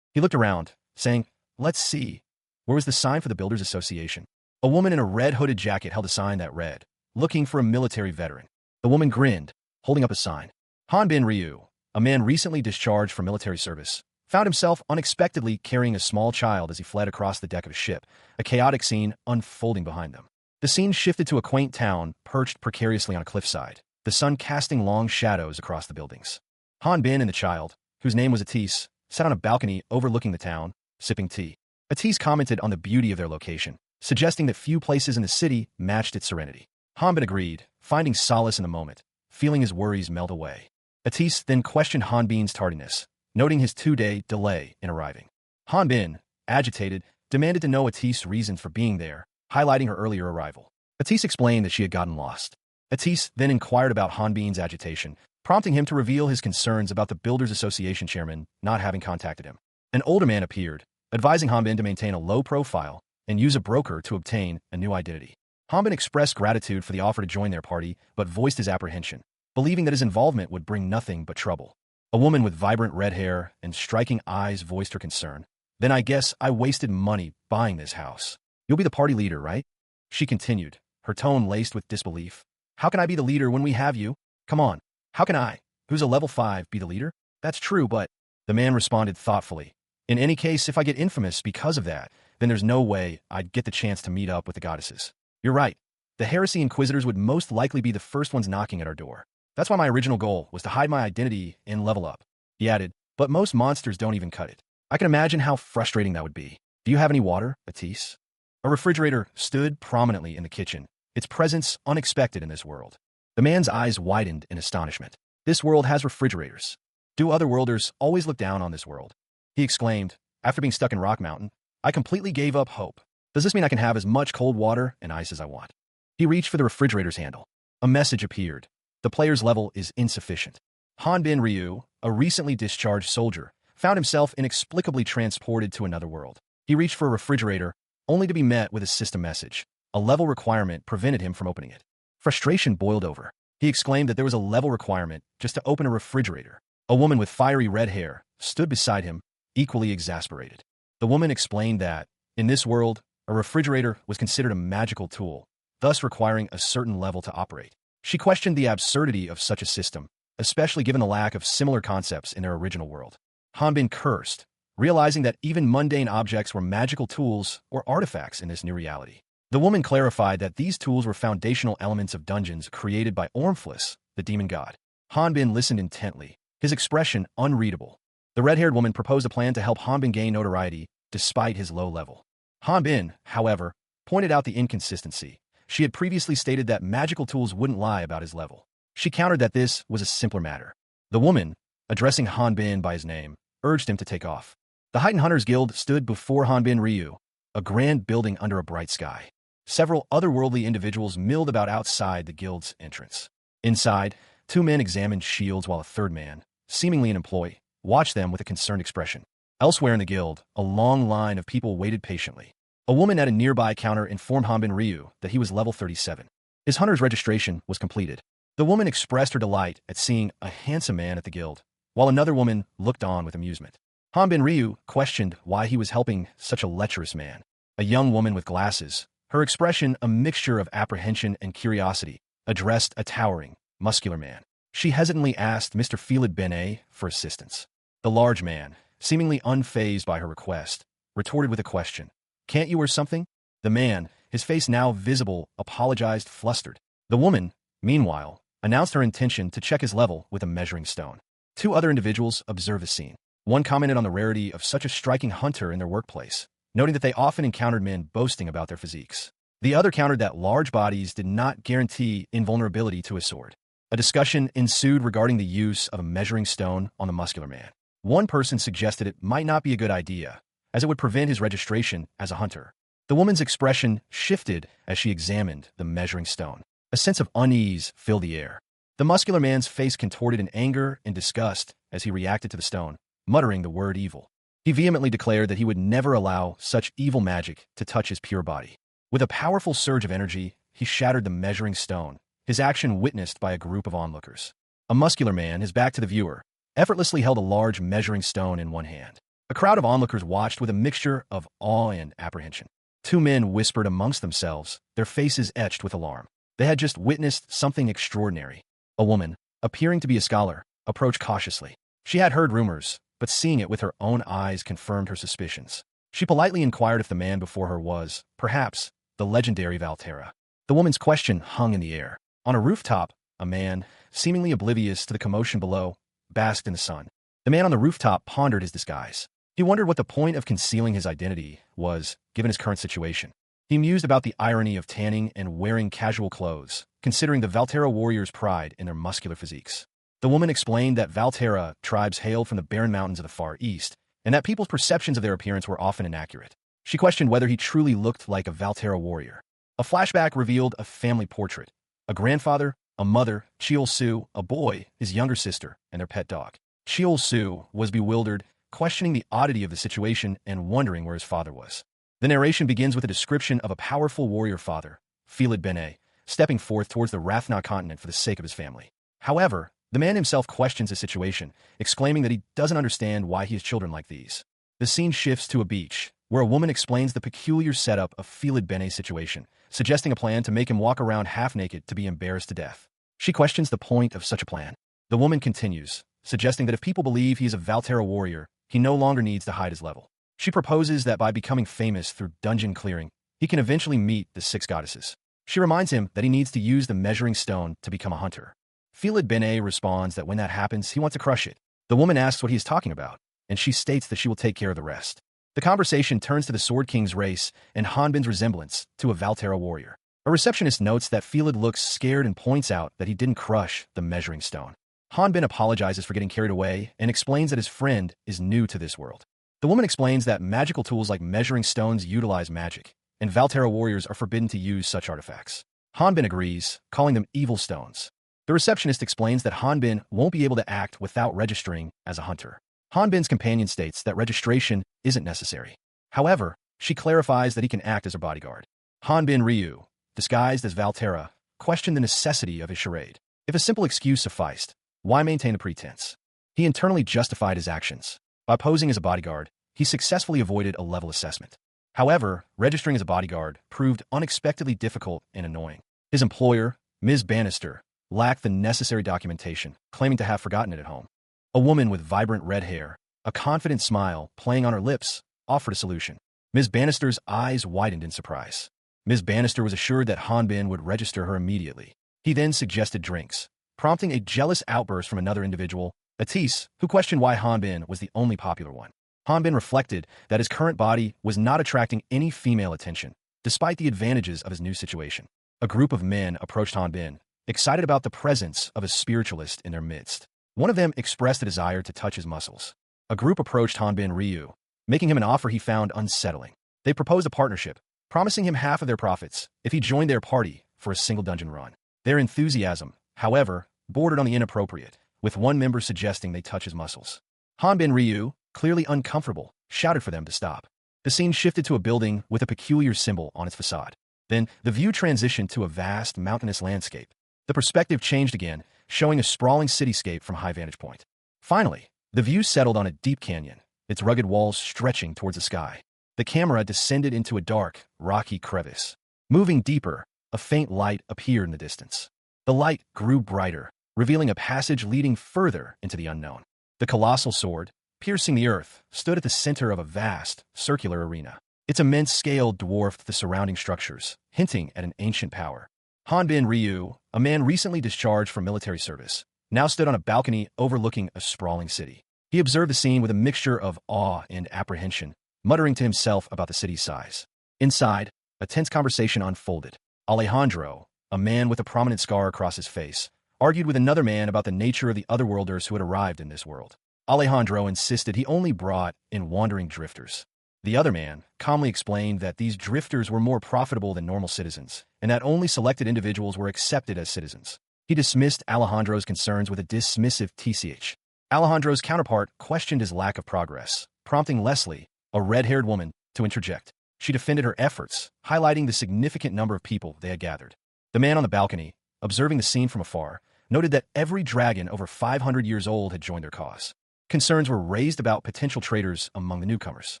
He looked around, saying, let's see. Where was the sign for the Builders Association? A woman in a red hooded jacket held a sign that read, looking for a military veteran. The woman grinned, holding up a sign. Hanbin Ryu, a man recently discharged from military service, found himself unexpectedly carrying a small child as he fled across the deck of a ship, a chaotic scene unfolding behind them. The scene shifted to a quaint town perched precariously on a cliffside, the sun casting long shadows across the buildings. Hanbin and the child, whose name was Atis, sat on a balcony overlooking the town, sipping tea. Atis commented on the beauty of their location, suggesting that few places in the city matched its serenity. Hanbin agreed, finding solace in the moment, feeling his worries melt away. Atis then questioned Hanbin's tardiness, noting his 2-day delay in arriving. Hanbin, agitated, demanded to know Atis' reasons for being there, highlighting her earlier arrival. Atis explained that she had gotten lost. Atis then inquired about Hanbin's agitation, prompting him to reveal his concerns about the Builders Association chairman not having contacted him. An older man appeared, advising Hanbin to maintain a low profile and use a broker to obtain a new identity. Hanbin expressed gratitude for the offer to join their party, but voiced his apprehension, believing that his involvement would bring nothing but trouble. A woman with vibrant red hair and striking eyes voiced her concern. Then I guess I wasted money buying this house. You'll be the party leader, right? She continued, her tone laced with disbelief. How can I be the leader when we have you? Come on, how can I? Who's a level 5 be the leader? That's true, but the man responded thoughtfully. In any case, if I get infamous because of that, then there's no way I'd get the chance to meet up with the goddesses. You're right. The heresy inquisitors would most likely be the first ones knocking at our door. That's why my original goal was to hide my identity and level up. He added, but most monsters don't even cut it. I can imagine how frustrating that would be. Do you have any water, Matisse? A refrigerator stood prominently in the kitchen, its presence unexpected in this world. The man's eyes widened in astonishment. This world has refrigerators. Do otherworlders always look down on this world? He exclaimed, after being stuck in Rock Mountain, I completely gave up hope. Does this mean I can have as much cold water and ice as I want? He reached for the refrigerator's handle. A message appeared. The player's level is insufficient. Hanbin Ryu, a recently discharged soldier, found himself inexplicably transported to another world. He reached for a refrigerator, only to be met with a system message. A level requirement prevented him from opening it. Frustration boiled over. He exclaimed that there was a level requirement just to open a refrigerator. A woman with fiery red hair stood beside him, equally exasperated. The woman explained that, in this world, a refrigerator was considered a magical tool, thus requiring a certain level to operate. She questioned the absurdity of such a system, especially given the lack of similar concepts in their original world. Hanbin cursed, realizing that even mundane objects were magical tools or artifacts in this new reality. The woman clarified that these tools were foundational elements of dungeons created by Ormphlis, the demon god. Hanbin listened intently, his expression unreadable. The red-haired woman proposed a plan to help Hanbin gain notoriety despite his low level. Hanbin, however, pointed out the inconsistency. She had previously stated that magical tools wouldn't lie about his level. She countered that this was a simpler matter. The woman, addressing Hanbin by his name, urged him to take off. The Heightened Hunters Guild stood before Hanbin Ryu, a grand building under a bright sky. Several otherworldly individuals milled about outside the guild's entrance. Inside, two men examined shields while a third man, seemingly an employee, watched them with a concerned expression. Elsewhere in the guild, a long line of people waited patiently. A woman at a nearby counter informed Hanbin Ryu that he was level 37. His hunter's registration was completed. The woman expressed her delight at seeing a handsome man at the guild, while another woman looked on with amusement. Hanbin Ryu questioned why he was helping such a lecherous man. A young woman with glasses, her expression a mixture of apprehension and curiosity, addressed a towering, muscular man. She hesitantly asked Mr. Felid Benet for assistance. The large man, seemingly unfazed by her request, retorted with a question. Can't you or something? The man, his face now visible, apologized flustered. The woman, meanwhile, announced her intention to check his level with a measuring stone. Two other individuals observed the scene. One commented on the rarity of such a striking hunter in their workplace, noting that they often encountered men boasting about their physiques. The other countered that large bodies did not guarantee invulnerability to a sword. A discussion ensued regarding the use of a measuring stone on the muscular man. One person suggested it might not be a good idea, as it would prevent his registration as a hunter. The woman's expression shifted as she examined the measuring stone. A sense of unease filled the air. The muscular man's face contorted in anger and disgust as he reacted to the stone, muttering the word evil. He vehemently declared that he would never allow such evil magic to touch his pure body. With a powerful surge of energy, he shattered the measuring stone, his action witnessed by a group of onlookers. A muscular man, his back to the viewer, effortlessly held a large measuring stone in one hand. A crowd of onlookers watched with a mixture of awe and apprehension. Two men whispered amongst themselves, their faces etched with alarm. They had just witnessed something extraordinary. A woman, appearing to be a scholar, approached cautiously. She had heard rumors, but seeing it with her own eyes confirmed her suspicions. She politely inquired if the man before her was, perhaps, the legendary Valterra. The woman's question hung in the air. On a rooftop, a man, seemingly oblivious to the commotion below, basked in the sun. The man on the rooftop pondered his disguise. He wondered what the point of concealing his identity was, given his current situation. He mused about the irony of tanning and wearing casual clothes, considering the Valterra warriors' pride in their muscular physiques. The woman explained that Valterra tribes hailed from the barren mountains of the Far East, and that people's perceptions of their appearance were often inaccurate. She questioned whether he truly looked like a Valterra warrior. A flashback revealed a family portrait. A grandfather, a mother, Chiol-su, a boy, his younger sister, and their pet dog. Chiol-su was bewildered, questioning the oddity of the situation and wondering where his father was. The narration begins with a description of a powerful warrior father, Felid Benet, stepping forth towards the Rathna continent for the sake of his family. However, the man himself questions the situation, exclaiming that he doesn't understand why he has children like these. The scene shifts to a beach, where a woman explains the peculiar setup of Felid Benet's situation, suggesting a plan to make him walk around half-naked to be embarrassed to death. She questions the point of such a plan. The woman continues, suggesting that if people believe he is a Valterra warrior, he no longer needs to hide his level. She proposes that by becoming famous through dungeon clearing, he can eventually meet the 6 goddesses. She reminds him that he needs to use the measuring stone to become a hunter. Philid Bene responds that when that happens, he wants to crush it. The woman asks what he is talking about, and she states that she will take care of the rest. The conversation turns to the Sword King's race and Hanbin's resemblance to a Valterra warrior. A receptionist notes that Philid looks scared and points out that he didn't crush the measuring stone. Hanbin apologizes for getting carried away and explains that his friend is new to this world. The woman explains that magical tools like measuring stones utilize magic, and Valterra warriors are forbidden to use such artifacts. Hanbin agrees, calling them evil stones. The receptionist explains that Hanbin won't be able to act without registering as a hunter. Hanbin's companion states that registration isn't necessary. However, she clarifies that he can act as her bodyguard. Hanbin Ryu, disguised as Valterra, questioned the necessity of his charade. If a simple excuse sufficed, why maintain a pretense? He internally justified his actions. By posing as a bodyguard, he successfully avoided a level assessment. However, registering as a bodyguard proved unexpectedly difficult and annoying. His employer, Ms. Bannister, lacked the necessary documentation, claiming to have forgotten it at home. A woman with vibrant red hair, a confident smile playing on her lips, offered a solution. Ms. Bannister's eyes widened in surprise. Ms. Bannister was assured that Hanbin would register her immediately. He then suggested drinks, prompting a jealous outburst from another individual, Atis, who questioned why Hanbin was the only popular one. Hanbin reflected that his current body was not attracting any female attention, despite the advantages of his new situation. A group of men approached Hanbin, excited about the presence of a spiritualist in their midst. One of them expressed a desire to touch his muscles. A group approached Hanbin Ryu, making him an offer he found unsettling. They proposed a partnership, promising him half of their profits if he joined their party for a single dungeon run. Their enthusiasm, however, bordered on the inappropriate, with one member suggesting they touch his muscles. Hanbin Ryu, clearly uncomfortable, shouted for them to stop. The scene shifted to a building with a peculiar symbol on its facade. Then, the view transitioned to a vast, mountainous landscape. The perspective changed again, showing a sprawling cityscape from a high vantage point. Finally, the view settled on a deep canyon, its rugged walls stretching towards the sky. The camera descended into a dark, rocky crevice. Moving deeper, a faint light appeared in the distance. The light grew brighter, revealing a passage leading further into the unknown. The colossal sword, piercing the earth, stood at the center of a vast, circular arena. Its immense scale dwarfed the surrounding structures, hinting at an ancient power. Hanbin Ryu, a man recently discharged from military service, now stood on a balcony overlooking a sprawling city. He observed the scene with a mixture of awe and apprehension, muttering to himself about the city's size. Inside, a tense conversation unfolded. Alejandro, a man with a prominent scar across his face, argued with another man about the nature of the otherworlders who had arrived in this world. Alejandro insisted he only brought in wandering drifters. The other man calmly explained that these drifters were more profitable than normal citizens, and that only selected individuals were accepted as citizens. He dismissed Alejandro's concerns with a dismissive tch. Alejandro's counterpart questioned his lack of progress, prompting Leslie, a red-haired woman, to interject. She defended her efforts, highlighting the significant number of people they had gathered. The man on the balcony, observing the scene from afar, noted that every dragon over 500 years old had joined their cause. Concerns were raised about potential traitors among the newcomers.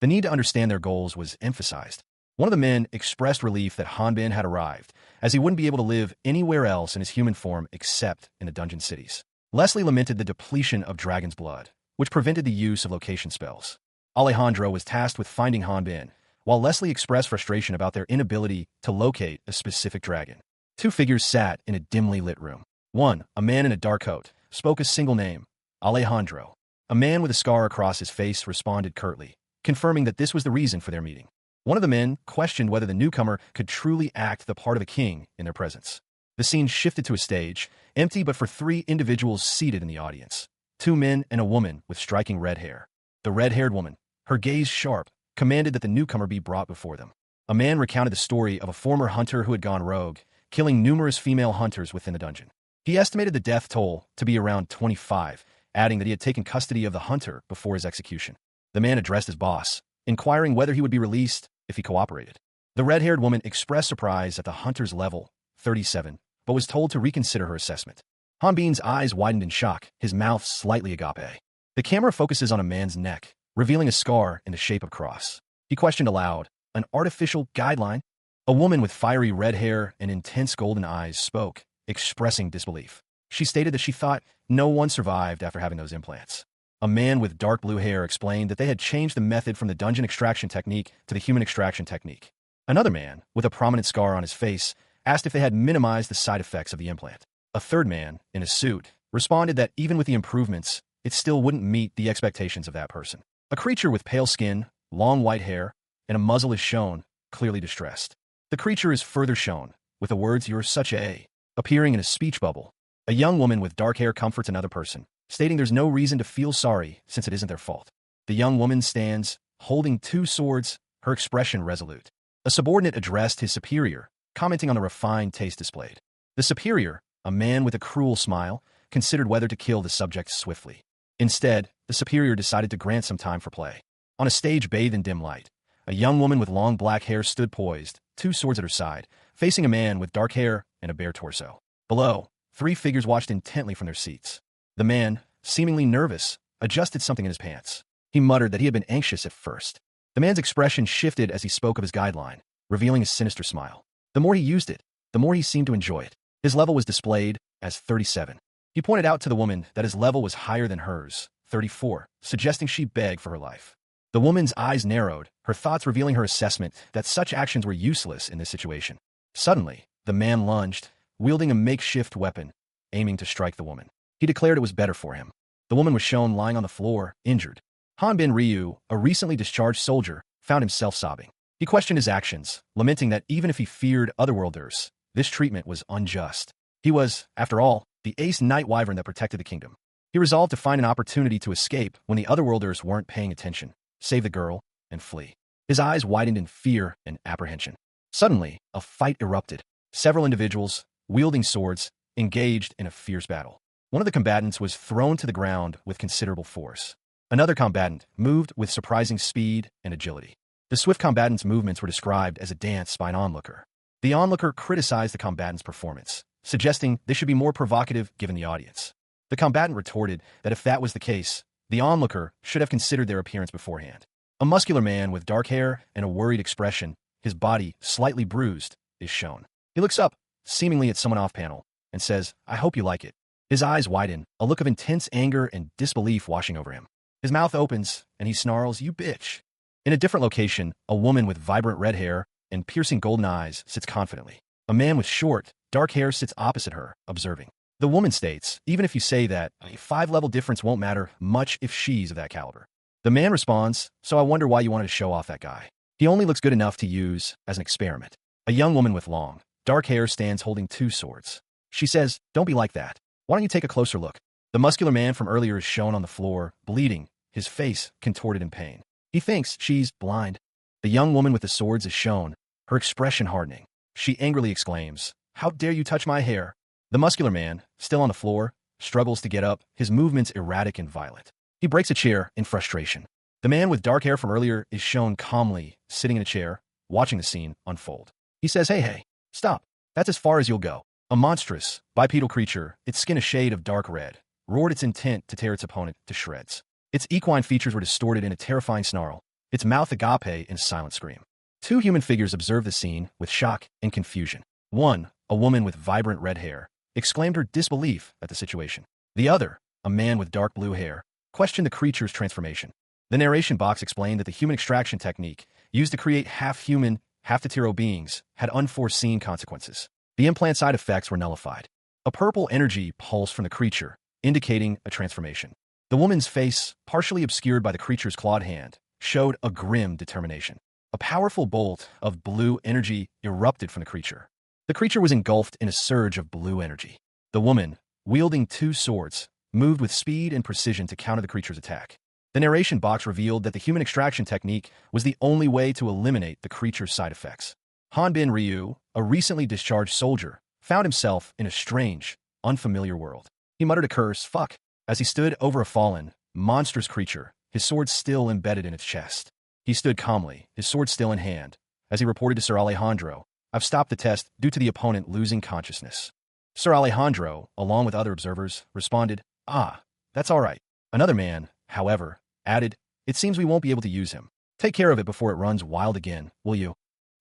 The need to understand their goals was emphasized. One of the men expressed relief that Hanbin had arrived, as he wouldn't be able to live anywhere else in his human form except in the dungeon cities. Leslie lamented the depletion of dragon's blood, which prevented the use of location spells. Alejandro was tasked with finding Hanbin, while Leslie expressed frustration about their inability to locate a specific dragon. Two figures sat in a dimly lit room. One, a man in a dark coat, spoke a single name, Alejandro. A man with a scar across his face responded curtly, confirming that this was the reason for their meeting. One of the men questioned whether the newcomer could truly act the part of a king in their presence. The scene shifted to a stage, empty but for 3 individuals seated in the audience. 2 men and a woman with striking red hair. The red-haired woman, her gaze sharp, commanded that the newcomer be brought before them. A man recounted the story of a former hunter who had gone rogue, killing numerous female hunters within the dungeon. He estimated the death toll to be around 25, adding that he had taken custody of the hunter before his execution. The man addressed his boss, inquiring whether he would be released if he cooperated. The red-haired woman expressed surprise at the hunter's level, 37, but was told to reconsider her assessment. Hanbin's eyes widened in shock, his mouth slightly agape. The camera focuses on a man's neck, revealing a scar in the shape of a cross. He questioned aloud, an artificial guideline? A woman with fiery red hair and intense golden eyes spoke, expressing disbelief. She stated that she thought no one survived after having those implants. A man with dark blue hair explained that they had changed the method from the dungeon extraction technique to the human extraction technique. Another man, with a prominent scar on his face, asked if they had minimized the side effects of the implant. A third man, in a suit, responded that even with the improvements, it still wouldn't meet the expectations of that person. A creature with pale skin, long white hair, and a muzzle is shown, clearly distressed. The creature is further shown, with the words "You're such a," appearing in a speech bubble. A young woman with dark hair comforts another person, stating there's no reason to feel sorry since it isn't their fault. The young woman stands, holding two swords, her expression resolute. A subordinate addressed his superior, commenting on the refined taste displayed. The superior, a man with a cruel smile, considered whether to kill the subject swiftly. Instead, the superior decided to grant some time for play. On a stage bathed in dim light, a young woman with long black hair stood poised, two swords at her side, facing a man with dark hair and a bare torso. Below, three figures watched intently from their seats. The man, seemingly nervous, adjusted something in his pants. He muttered that he had been anxious at first. The man's expression shifted as he spoke of his guideline, revealing a sinister smile. The more he used it, the more he seemed to enjoy it. His level was displayed as 37. He pointed out to the woman that his level was higher than hers, 34, suggesting she beg for her life. The woman's eyes narrowed, her thoughts revealing her assessment that such actions were useless in this situation. Suddenly, the man lunged, wielding a makeshift weapon, aiming to strike the woman. He declared it was better for him. The woman was shown lying on the floor, injured. Hanbin Ryu, a recently discharged soldier, found himself sobbing. He questioned his actions, lamenting that even if he feared otherworlders, this treatment was unjust. He was, after all, the ace knight wyvern that protected the kingdom. He resolved to find an opportunity to escape when the otherworlders weren't paying attention, save the girl, and flee. His eyes widened in fear and apprehension. Suddenly, a fight erupted. Several individuals, wielding swords, engaged in a fierce battle. One of the combatants was thrown to the ground with considerable force. Another combatant moved with surprising speed and agility. The swift combatant's movements were described as a dance by an onlooker. The onlooker criticized the combatant's performance, suggesting they should be more provocative given the audience. The combatant retorted that if that was the case, the onlooker should have considered their appearance beforehand. A muscular man with dark hair and a worried expression, his body slightly bruised, is shown. He looks up, seemingly at someone off-panel, and says, "I hope you like it." His eyes widen, a look of intense anger and disbelief washing over him. His mouth opens, and he snarls, "You bitch." In a different location, a woman with vibrant red hair and piercing golden eyes sits confidently. A man with short, dark hair sits opposite her, observing. The woman states, even if you say that, a 5-level difference won't matter much if she's of that caliber. The man responds, "So I wonder why you wanted to show off that guy. He only looks good enough to use as an experiment." A young woman with long, dark hair stands holding two swords. She says, "Don't be like that. Why don't you take a closer look?" The muscular man from earlier is shown on the floor, bleeding, his face contorted in pain. He thinks she's blind. The young woman with the swords is shown, her expression hardening. She angrily exclaims, "How dare you touch my hair?" The muscular man, still on the floor, struggles to get up, his movements erratic and violent. He breaks a chair in frustration. The man with dark hair from earlier is shown calmly, sitting in a chair, watching the scene unfold. He says, hey, stop. That's as far as you'll go." A monstrous, bipedal creature, its skin a shade of dark red, roared its intent to tear its opponent to shreds. Its equine features were distorted in a terrifying snarl, its mouth agape in a silent scream. Two human figures observed the scene with shock and confusion. One, a woman with vibrant red hair, exclaimed her disbelief at the situation. The other, a man with dark blue hair, questioned the creature's transformation. The narration box explained that the human extraction technique, used to create half-human, half-Tetiro beings, had unforeseen consequences. The implant side effects were nullified. A purple energy pulsed from the creature, indicating a transformation. The woman's face, partially obscured by the creature's clawed hand, showed a grim determination. A powerful bolt of blue energy erupted from the creature. The creature was engulfed in a surge of blue energy. The woman, wielding two swords, moved with speed and precision to counter the creature's attack. The narration box revealed that the human extraction technique was the only way to eliminate the creature's side effects. Hanbin Ryu, a recently discharged soldier, found himself in a strange, unfamiliar world. He muttered a curse, "Fuck," as he stood over a fallen, monstrous creature, his sword still embedded in its chest. He stood calmly, his sword still in hand, as he reported to Sir Alejandro, "I've stopped the test due to the opponent losing consciousness." Sir Alejandro, along with other observers, responded, "Ah, that's all right." Another man, however, added, "It seems we won't be able to use him. Take care of it before it runs wild again, will you?"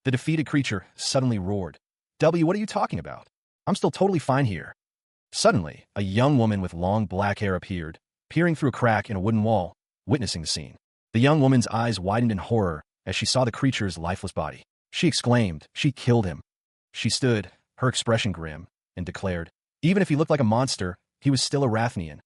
The defeated creature suddenly roared, "W, what are you talking about? I'm still totally fine here." Suddenly, a young woman with long black hair appeared, peering through a crack in a wooden wall, witnessing the scene. The young woman's eyes widened in horror as she saw the creature's lifeless body. She exclaimed, "She killed him." She stood, her expression grim, and declared, even if he looked like a monster, he was still a Rathnian.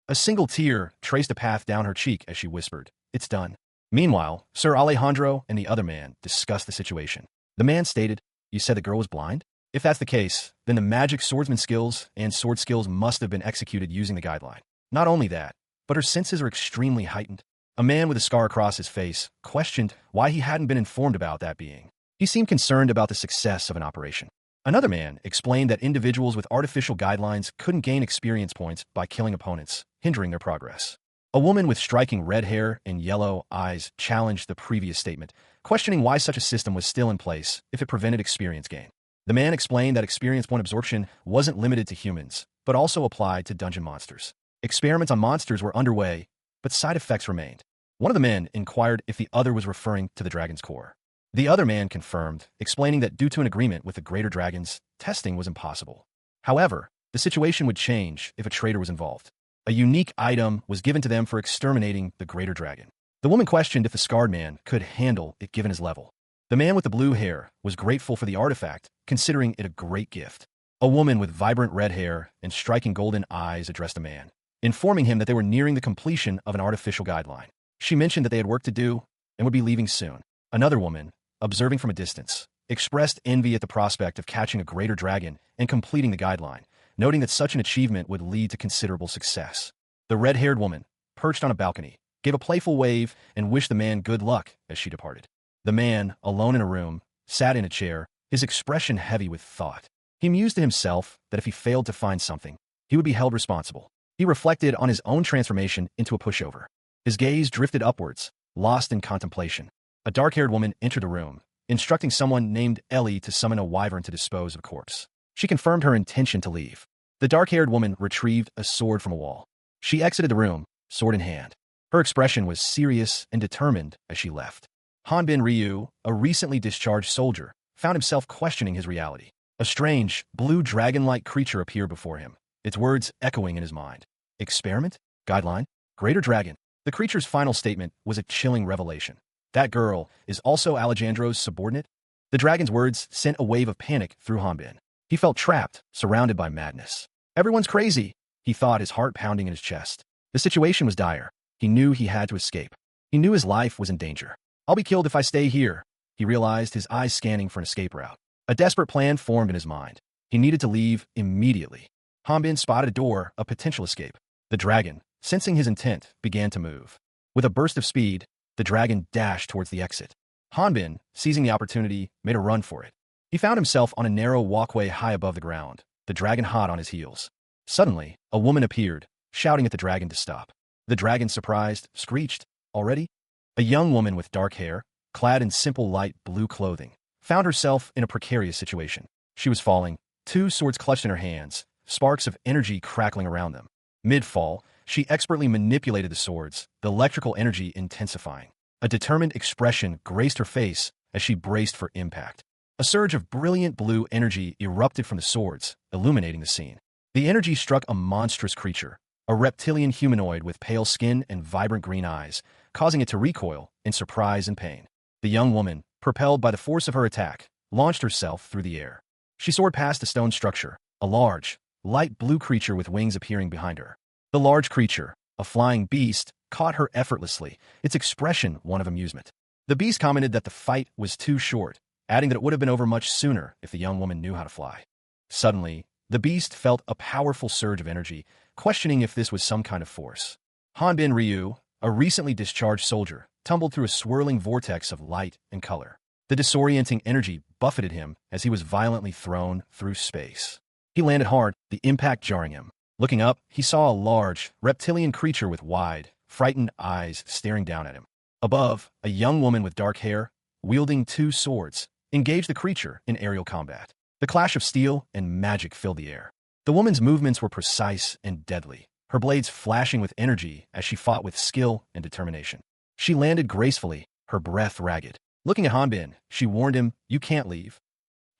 A single tear traced a path down her cheek as she whispered, "It's done." Meanwhile, Sir Alejandro and the other man discussed the situation. The man stated, "You said the girl was blind? If that's the case, then the magic swordsman skills and sword skills must have been executed using the guideline. Not only that, but her senses are extremely heightened." A man with a scar across his face questioned why he hadn't been informed about that being. He seemed concerned about the success of an operation. Another man explained that individuals with artificial guidelines couldn't gain experience points by killing opponents, hindering their progress. A woman with striking red hair and yellow eyes challenged the previous statement, questioning why such a system was still in place if it prevented experience gain. The man explained that experience point absorption wasn't limited to humans, but also applied to dungeon monsters. Experiments on monsters were underway, but side effects remained. One of the men inquired if the other was referring to the dragon's core. The other man confirmed, explaining that due to an agreement with the greater dragons, testing was impossible. However, the situation would change if a traitor was involved. A unique item was given to them for exterminating the greater dragon. The woman questioned if the scarred man could handle it given his level. The man with the blue hair was grateful for the artifact, considering it a great gift. A woman with vibrant red hair and striking golden eyes addressed a man, informing him that they were nearing the completion of an artificial guideline. She mentioned that they had work to do and would be leaving soon. Another woman, observing from a distance, expressed envy at the prospect of catching a greater dragon and completing the guideline, noting that such an achievement would lead to considerable success. The red-haired woman, perched on a balcony, gave a playful wave and wished the man good luck as she departed. The man, alone in a room, sat in a chair, his expression heavy with thought. He mused to himself that if he failed to find something, he would be held responsible. He reflected on his own transformation into a pushover. His gaze drifted upwards, lost in contemplation. A dark-haired woman entered the room, instructing someone named Ellie to summon a wyvern to dispose of a corpse. She confirmed her intention to leave. The dark-haired woman retrieved a sword from a wall. She exited the room, sword in hand. Her expression was serious and determined as she left. Hanbin Ryu, a recently discharged soldier, found himself questioning his reality. A strange, blue dragon-like creature appeared before him, its words echoing in his mind. Experiment? Guideline? Greater dragon. The creature's final statement was a chilling revelation. That girl is also Alejandro's subordinate? The dragon's words sent a wave of panic through Hanbin. He felt trapped, surrounded by madness. Everyone's crazy, he thought, his heart pounding in his chest. The situation was dire. He knew he had to escape. He knew his life was in danger. I'll be killed if I stay here, he realized, his eyes scanning for an escape route. A desperate plan formed in his mind. He needed to leave immediately. Hanbin spotted a door, a potential escape. The dragon, sensing his intent, began to move. With a burst of speed, the dragon dashed towards the exit. Hanbin, seizing the opportunity, made a run for it. He found himself on a narrow walkway high above the ground, the dragon hot on his heels. Suddenly, a woman appeared, shouting at the dragon to stop. The dragon, surprised, screeched, "Already?" A young woman with dark hair, clad in simple light blue clothing, found herself in a precarious situation. She was falling, two swords clutched in her hands, sparks of energy crackling around them. Mid-fall, she expertly manipulated the swords, the electrical energy intensifying. A determined expression graced her face as she braced for impact. A surge of brilliant blue energy erupted from the swords, illuminating the scene. The energy struck a monstrous creature, a reptilian humanoid with pale skin and vibrant green eyes, causing it to recoil in surprise and pain. The young woman, propelled by the force of her attack, launched herself through the air. She soared past a stone structure, a large, light blue creature with wings appearing behind her. The large creature, a flying beast, caught her effortlessly, its expression one of amusement. The beast commented that the fight was too short, adding that it would have been over much sooner if the young woman knew how to fly. Suddenly, the beast felt a powerful surge of energy, questioning if this was some kind of force. Hanbin Ryu, a recently discharged soldier, tumbled through a swirling vortex of light and color. The disorienting energy buffeted him as he was violently thrown through space. He landed hard, the impact jarring him. Looking up, he saw a large, reptilian creature with wide, frightened eyes staring down at him. Above, a young woman with dark hair, wielding two swords, engaged the creature in aerial combat. The clash of steel and magic filled the air. The woman's movements were precise and deadly, her blades flashing with energy as she fought with skill and determination. She landed gracefully, her breath ragged. Looking at Hanbin, she warned him, "You can't leave."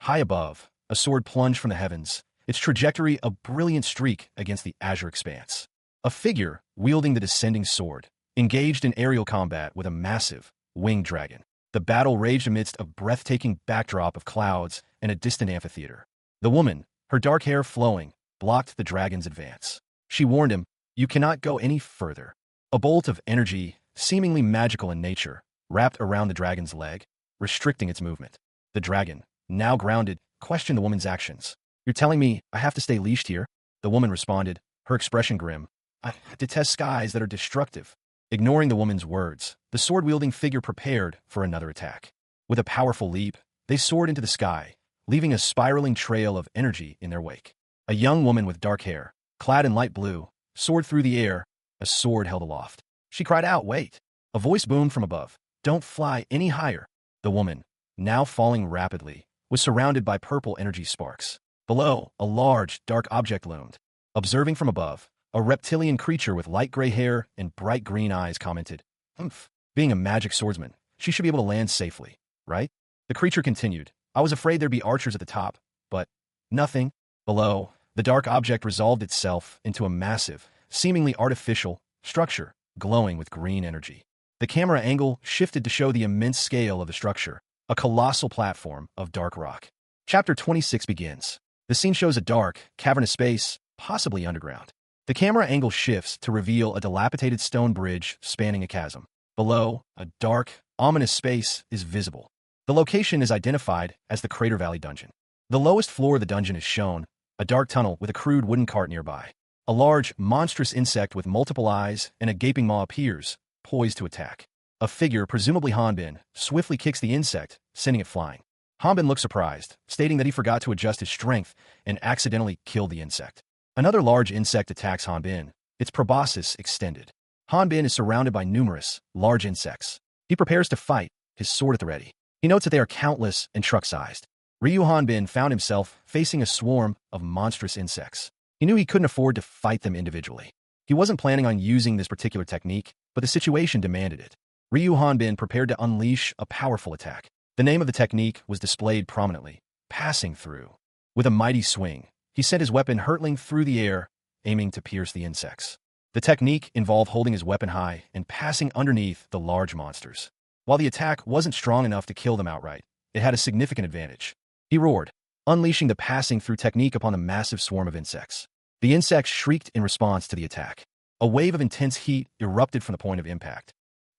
High above, a sword plunged from the heavens, its trajectory a brilliant streak against the azure expanse. A figure, wielding the descending sword, engaged in aerial combat with a massive, winged dragon. The battle raged amidst a breathtaking backdrop of clouds and a distant amphitheater. The woman, her dark hair flowing, blocked the dragon's advance. She warned him, "You cannot go any further." A bolt of energy, seemingly magical in nature, wrapped around the dragon's leg, restricting its movement. The dragon, now grounded, questioned the woman's actions. "You're telling me I have to stay leashed here?" The woman responded, her expression grim. "I detest skies that are destructive." Ignoring the woman's words, the sword-wielding figure prepared for another attack. With a powerful leap, they soared into the sky, leaving a spiraling trail of energy in their wake. A young woman with dark hair, clad in light blue, soared through the air, a sword held aloft. She cried out, "Wait!" A voice boomed from above. "Don't fly any higher." The woman, now falling rapidly, was surrounded by purple energy sparks. Below, a large, dark object loomed. Observing from above, a reptilian creature with light gray hair and bright green eyes commented, "Humph. Being a magic swordsman, she should be able to land safely, right?" The creature continued, "I was afraid there'd be archers at the top, but nothing." Below, the dark object resolved itself into a massive, seemingly artificial, structure, glowing with green energy. The camera angle shifted to show the immense scale of the structure, a colossal platform of dark rock. Chapter 26 begins. The scene shows a dark, cavernous space, possibly underground. The camera angle shifts to reveal a dilapidated stone bridge spanning a chasm. Below, a dark, ominous space is visible. The location is identified as the Crater Valley Dungeon. The lowest floor of the dungeon is shown, a dark tunnel with a crude wooden cart nearby. A large, monstrous insect with multiple eyes and a gaping maw appears, poised to attack. A figure, presumably Hanbin, swiftly kicks the insect, sending it flying. Hanbin looks surprised, stating that he forgot to adjust his strength and accidentally killed the insect. Another large insect attacks Hanbin, its proboscis extended. Hanbin is surrounded by numerous, large insects. He prepares to fight, his sword at the ready. He notes that they are countless and truck-sized. Ryu Hanbin found himself facing a swarm of monstrous insects. He knew he couldn't afford to fight them individually. He wasn't planning on using this particular technique, but the situation demanded it. Ryu Hanbin prepared to unleash a powerful attack. The name of the technique was displayed prominently, passing through. With a mighty swing, he sent his weapon hurtling through the air, aiming to pierce the insects. The technique involved holding his weapon high and passing underneath the large monsters. While the attack wasn't strong enough to kill them outright, it had a significant advantage. He roared, unleashing the passing through technique upon the massive swarm of insects. The insects shrieked in response to the attack. A wave of intense heat erupted from the point of impact.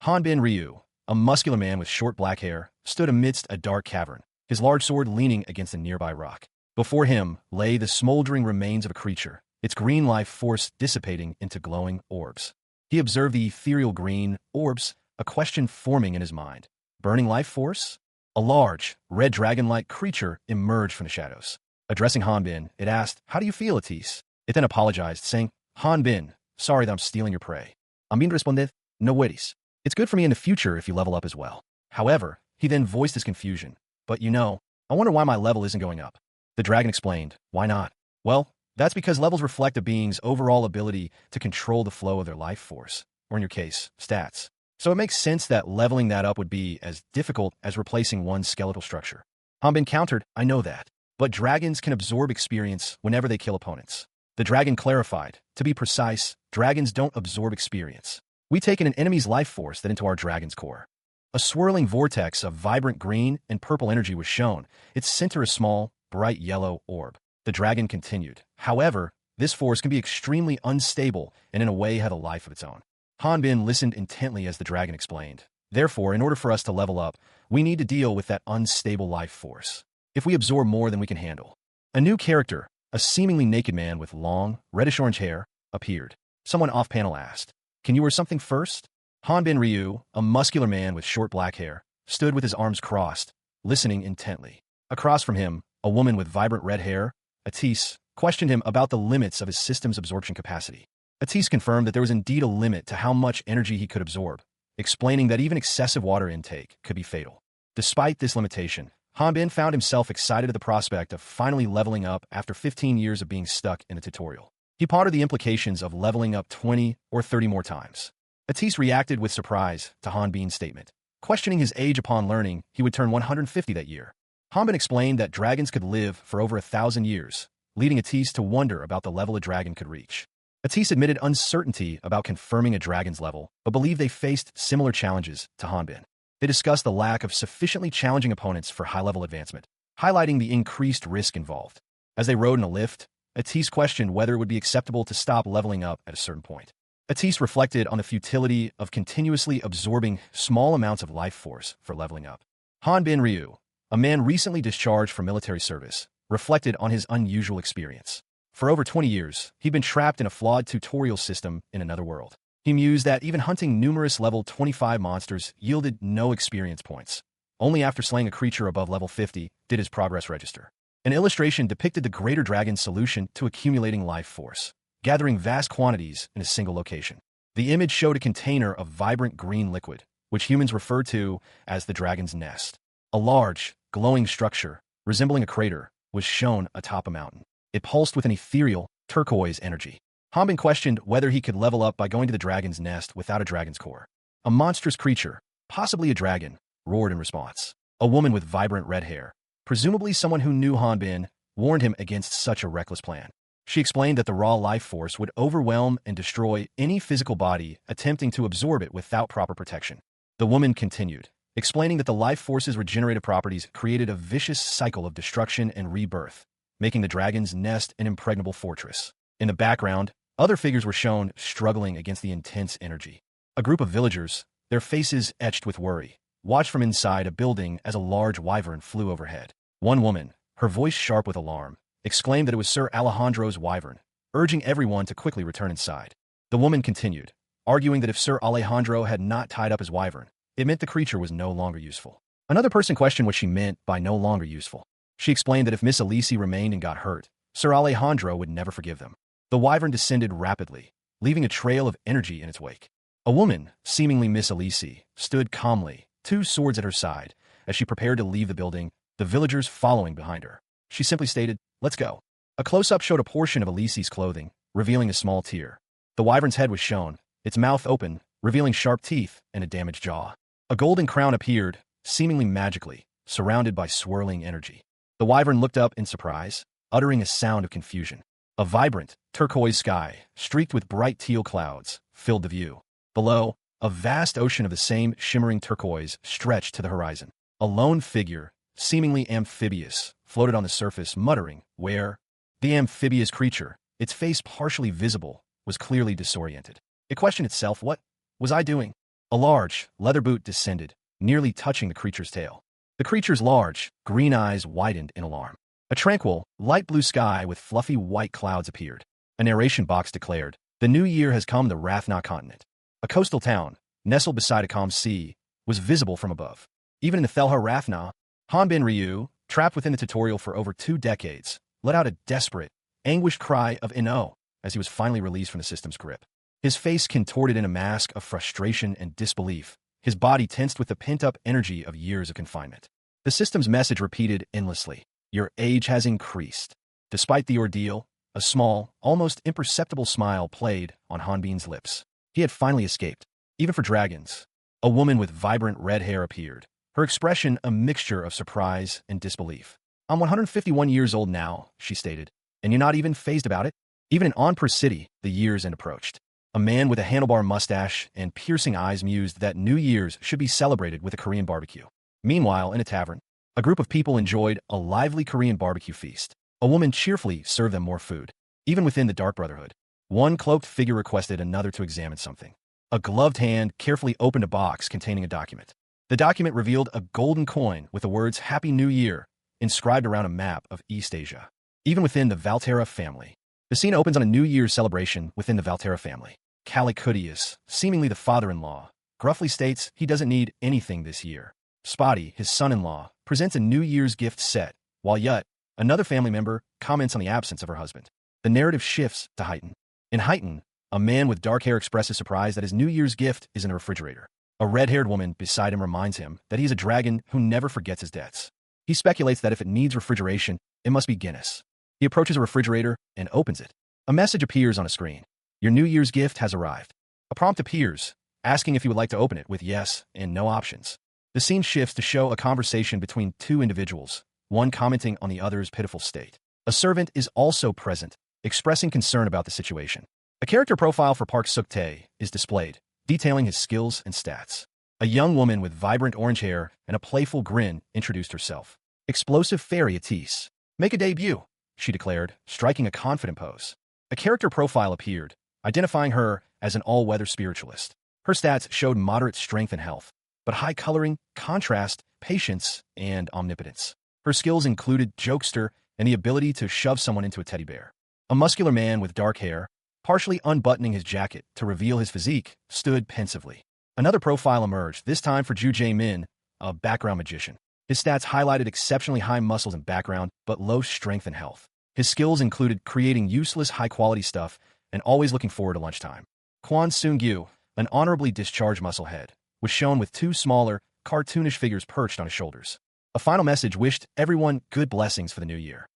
Hanbin Ryu, a muscular man with short black hair, stood amidst a dark cavern, his large sword leaning against a nearby rock. Before him lay the smoldering remains of a creature, its green life force dissipating into glowing orbs. He observed the ethereal green orbs, a question forming in his mind. Burning life force? A large, red dragon-like creature emerged from the shadows. Addressing Hanbin, it asked, "How do you feel, Atis?" It then apologized, saying, "Hanbin, sorry that I'm stealing your prey. Hanbin responded, "No worries. It's good for me in the future if you level up as well." However, he then voiced his confusion. "But I wonder why my level isn't going up." The dragon explained, "Why not?" "Well, that's because levels reflect a being's overall ability to control the flow of their life force, or in your case, stats. So it makes sense that leveling that up would be as difficult as replacing one's skeletal structure." Hanbin countered, "I know that, but dragons can absorb experience whenever they kill opponents." The dragon clarified, "To be precise, dragons don't absorb experience. We take in an enemy's life force that into our dragon's core." A swirling vortex of vibrant green and purple energy was shown, its center a small, bright yellow orb. The dragon continued, "However, this force can be extremely unstable and in a way have a life of its own." Hanbin listened intently as the dragon explained. "Therefore, in order for us to level up, we need to deal with that unstable life force. If we absorb more than we can handle." A new character, a seemingly naked man with long, reddish-orange hair, appeared. Someone off-panel asked, "Can you wear something first?" Hanbin Ryu, a muscular man with short black hair, stood with his arms crossed, listening intently. Across from him, a woman with vibrant red hair, Atis, questioned him about the limits of his system's absorption capacity. Atis confirmed that there was indeed a limit to how much energy he could absorb, explaining that even excessive water intake could be fatal. Despite this limitation, Hanbin found himself excited at the prospect of finally leveling up after 15 years of being stuck in the tutorial. He pondered the implications of leveling up 20 or 30 more times. Atis reacted with surprise to Hanbin's statement, questioning his age upon learning he would turn 150 that year. Hanbin explained that dragons could live for over 1,000 years, leading Atis to wonder about the level a dragon could reach. Atis admitted uncertainty about confirming a dragon's level, but believed they faced similar challenges to Hanbin. They discussed the lack of sufficiently challenging opponents for high-level advancement, highlighting the increased risk involved. As they rode in a lift, Atis questioned whether it would be acceptable to stop leveling up at a certain point. Atis reflected on the futility of continuously absorbing small amounts of life force for leveling up. Hanbin Ryu, a man recently discharged from military service, reflected on his unusual experience. For over 20 years, he'd been trapped in a flawed tutorial system in another world. He mused that even hunting numerous level 25 monsters yielded no experience points. Only after slaying a creature above level 50 did his progress register. An illustration depicted the greater dragon's solution to accumulating life force, gathering vast quantities in a single location. The image showed a container of vibrant green liquid, which humans refer to as the dragon's nest. A large, glowing structure, resembling a crater, was shown atop a mountain. It pulsed with an ethereal, turquoise energy. Hanbin questioned whether he could level up by going to the dragon's nest without a dragon's core. A monstrous creature, possibly a dragon, roared in response. A woman with vibrant red hair, presumably someone who knew Hanbin, warned him against such a reckless plan. She explained that the raw life force would overwhelm and destroy any physical body attempting to absorb it without proper protection. The woman continued, explaining that the life force's regenerative properties created a vicious cycle of destruction and rebirth, making the dragon's nest an impregnable fortress. In the background, other figures were shown struggling against the intense energy. A group of villagers, their faces etched with worry, watched from inside a building as a large wyvern flew overhead. One woman, her voice sharp with alarm, exclaimed that it was Sir Alejandro's wyvern, urging everyone to quickly return inside. The woman continued, arguing that if Sir Alejandro had not tied up his wyvern, it meant the creature was no longer useful. Another person questioned what she meant by no longer useful. She explained that if Miss Elise remained and got hurt, Sir Alejandro would never forgive them. The wyvern descended rapidly, leaving a trail of energy in its wake. A woman, seemingly Miss Elise, stood calmly, two swords at her side, as she prepared to leave the building, the villagers following behind her. She simply stated, "Let's go." A close-up showed a portion of Elise's clothing, revealing a small tear. The wyvern's head was shown, its mouth open, revealing sharp teeth and a damaged jaw. A golden crown appeared, seemingly magically, surrounded by swirling energy. The wyvern looked up in surprise, uttering a sound of confusion. A vibrant, turquoise sky, streaked with bright teal clouds, filled the view. Below, a vast ocean of the same shimmering turquoise stretched to the horizon. A lone figure, seemingly amphibious, floated on the surface, muttering, "Where?" The amphibious creature, its face partially visible, was clearly disoriented. It questioned itself, "What was I doing?" A large, leather boot descended, nearly touching the creature's tail. The creature's large, green eyes widened in alarm. A tranquil, light blue sky with fluffy white clouds appeared. A narration box declared, "The new year has come to Rathna continent." A coastal town, nestled beside a calm sea, was visible from above. Even in the Thelha Rathna, Hanbin Ryu, trapped within the tutorial for over 2 decades, let out a desperate, anguished cry of "No" as he was finally released from the system's grip. His face contorted in a mask of frustration and disbelief, his body tensed with the pent-up energy of years of confinement. The system's message repeated endlessly, "Your age has increased." Despite the ordeal, a small, almost imperceptible smile played on Hanbin's lips. He had finally escaped, even for dragons. A woman with vibrant red hair appeared, her expression a mixture of surprise and disbelief. "I'm 151 years old now," she stated, "and you're not even fazed about it?" Even in Onpur City, the year's end approached. A man with a handlebar mustache and piercing eyes mused that New Year's should be celebrated with a Korean barbecue. Meanwhile, in a tavern, a group of people enjoyed a lively Korean barbecue feast. A woman cheerfully served them more food. Even within the Dark Brotherhood, one cloaked figure requested another to examine something. A gloved hand carefully opened a box containing a document. The document revealed a golden coin with the words "Happy New Year" inscribed around a map of East Asia. Even within the Valterra family, the scene opens on a New Year's celebration within the Valterra family. Calicudius, seemingly the father-in-law, gruffly states he doesn't need anything this year. Spotty, his son-in-law, presents a New Year's gift set, while Yut, another family member, comments on the absence of her husband. The narrative shifts to Heighten. In Heighten, a man with dark hair expresses surprise that his New Year's gift is in a refrigerator. A red-haired woman beside him reminds him that he is a dragon who never forgets his debts. He speculates that if it needs refrigeration, it must be Guinness. He approaches a refrigerator and opens it. A message appears on a screen. "Your New Year's gift has arrived." A prompt appears, asking if you would like to open it with yes and no options. The scene shifts to show a conversation between two individuals, one commenting on the other's pitiful state. A servant is also present, expressing concern about the situation. A character profile for Park Suk-tae is displayed, detailing his skills and stats. A young woman with vibrant orange hair and a playful grin introduced herself. Explosive Fairy Atis. Make a debut, she declared, striking a confident pose. A character profile appeared, identifying her as an all-weather spiritualist. Her stats showed moderate strength and health, but high coloring, contrast, patience, and omnipotence. Her skills included jokester and the ability to shove someone into a teddy bear. A muscular man with dark hair, partially unbuttoning his jacket to reveal his physique, stood pensively. Another profile emerged, this time for Ju Jae-min, a background magician. His stats highlighted exceptionally high muscles and background, but low strength and health. His skills included creating useless, high-quality stuff and always looking forward to lunchtime. Kwon Seung-gyu, an honorably discharged musclehead, was shown with two smaller, cartoonish figures perched on his shoulders. A final message wished everyone good blessings for the new year.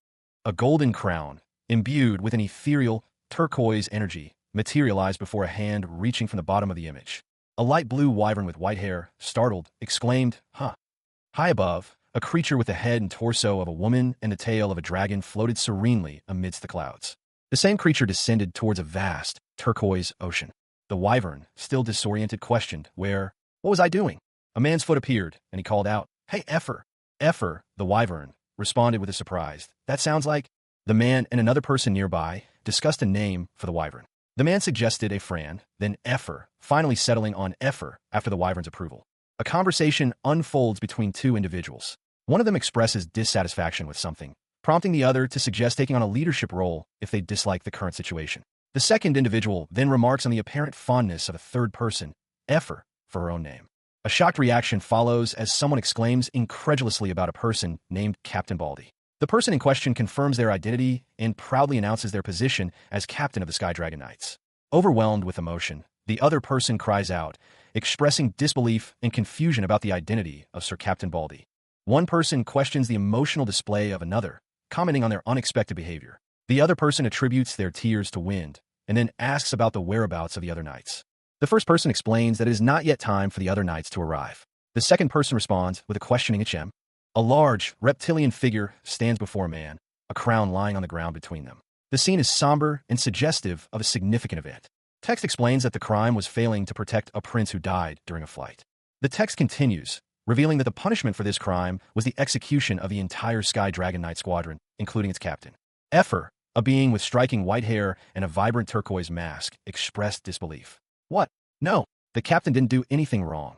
A golden crown, imbued with an ethereal, turquoise energy, materialized before a hand reaching from the bottom of the image. A light blue wyvern with white hair, startled, exclaimed, "Huh." High above, a creature with the head and torso of a woman and the tail of a dragon floated serenely amidst the clouds. The same creature descended towards a vast, turquoise ocean. The wyvern, still disoriented, questioned, "What was I doing?" A man's foot appeared, and he called out, "Hey, Effer." Effer, the wyvern, responded with a surprise. "That sounds like—" The man and another person nearby discussed a name for the wyvern. The man suggested a Fran, then Effer, finally settling on Effer after the wyvern's approval. A conversation unfolds between two individuals. One of them expresses dissatisfaction with something, prompting the other to suggest taking on a leadership role if they dislike the current situation. The second individual then remarks on the apparent fondness of a third person, Effer, for her own name. A shocked reaction follows as someone exclaims incredulously about a person named Captain Baldy. The person in question confirms their identity and proudly announces their position as captain of the Sky Dragon Knights. Overwhelmed with emotion, the other person cries out, expressing disbelief and confusion about the identity of Sir Captain Baldy. One person questions the emotional display of another, commenting on their unexpected behavior. The other person attributes their tears to wind, and then asks about the whereabouts of the other knights. The first person explains that it is not yet time for the other knights to arrive. The second person responds with a questioning HM. A large, reptilian figure stands before a man, a crown lying on the ground between them. The scene is somber and suggestive of a significant event. Text explains that the crime was failing to protect a prince who died during a flight. The text continues, revealing that the punishment for this crime was the execution of the entire Sky Dragon Knight squadron, including its captain. Effer, a being with striking white hair and a vibrant turquoise mask, expressed disbelief. "What? No, the captain didn't do anything wrong."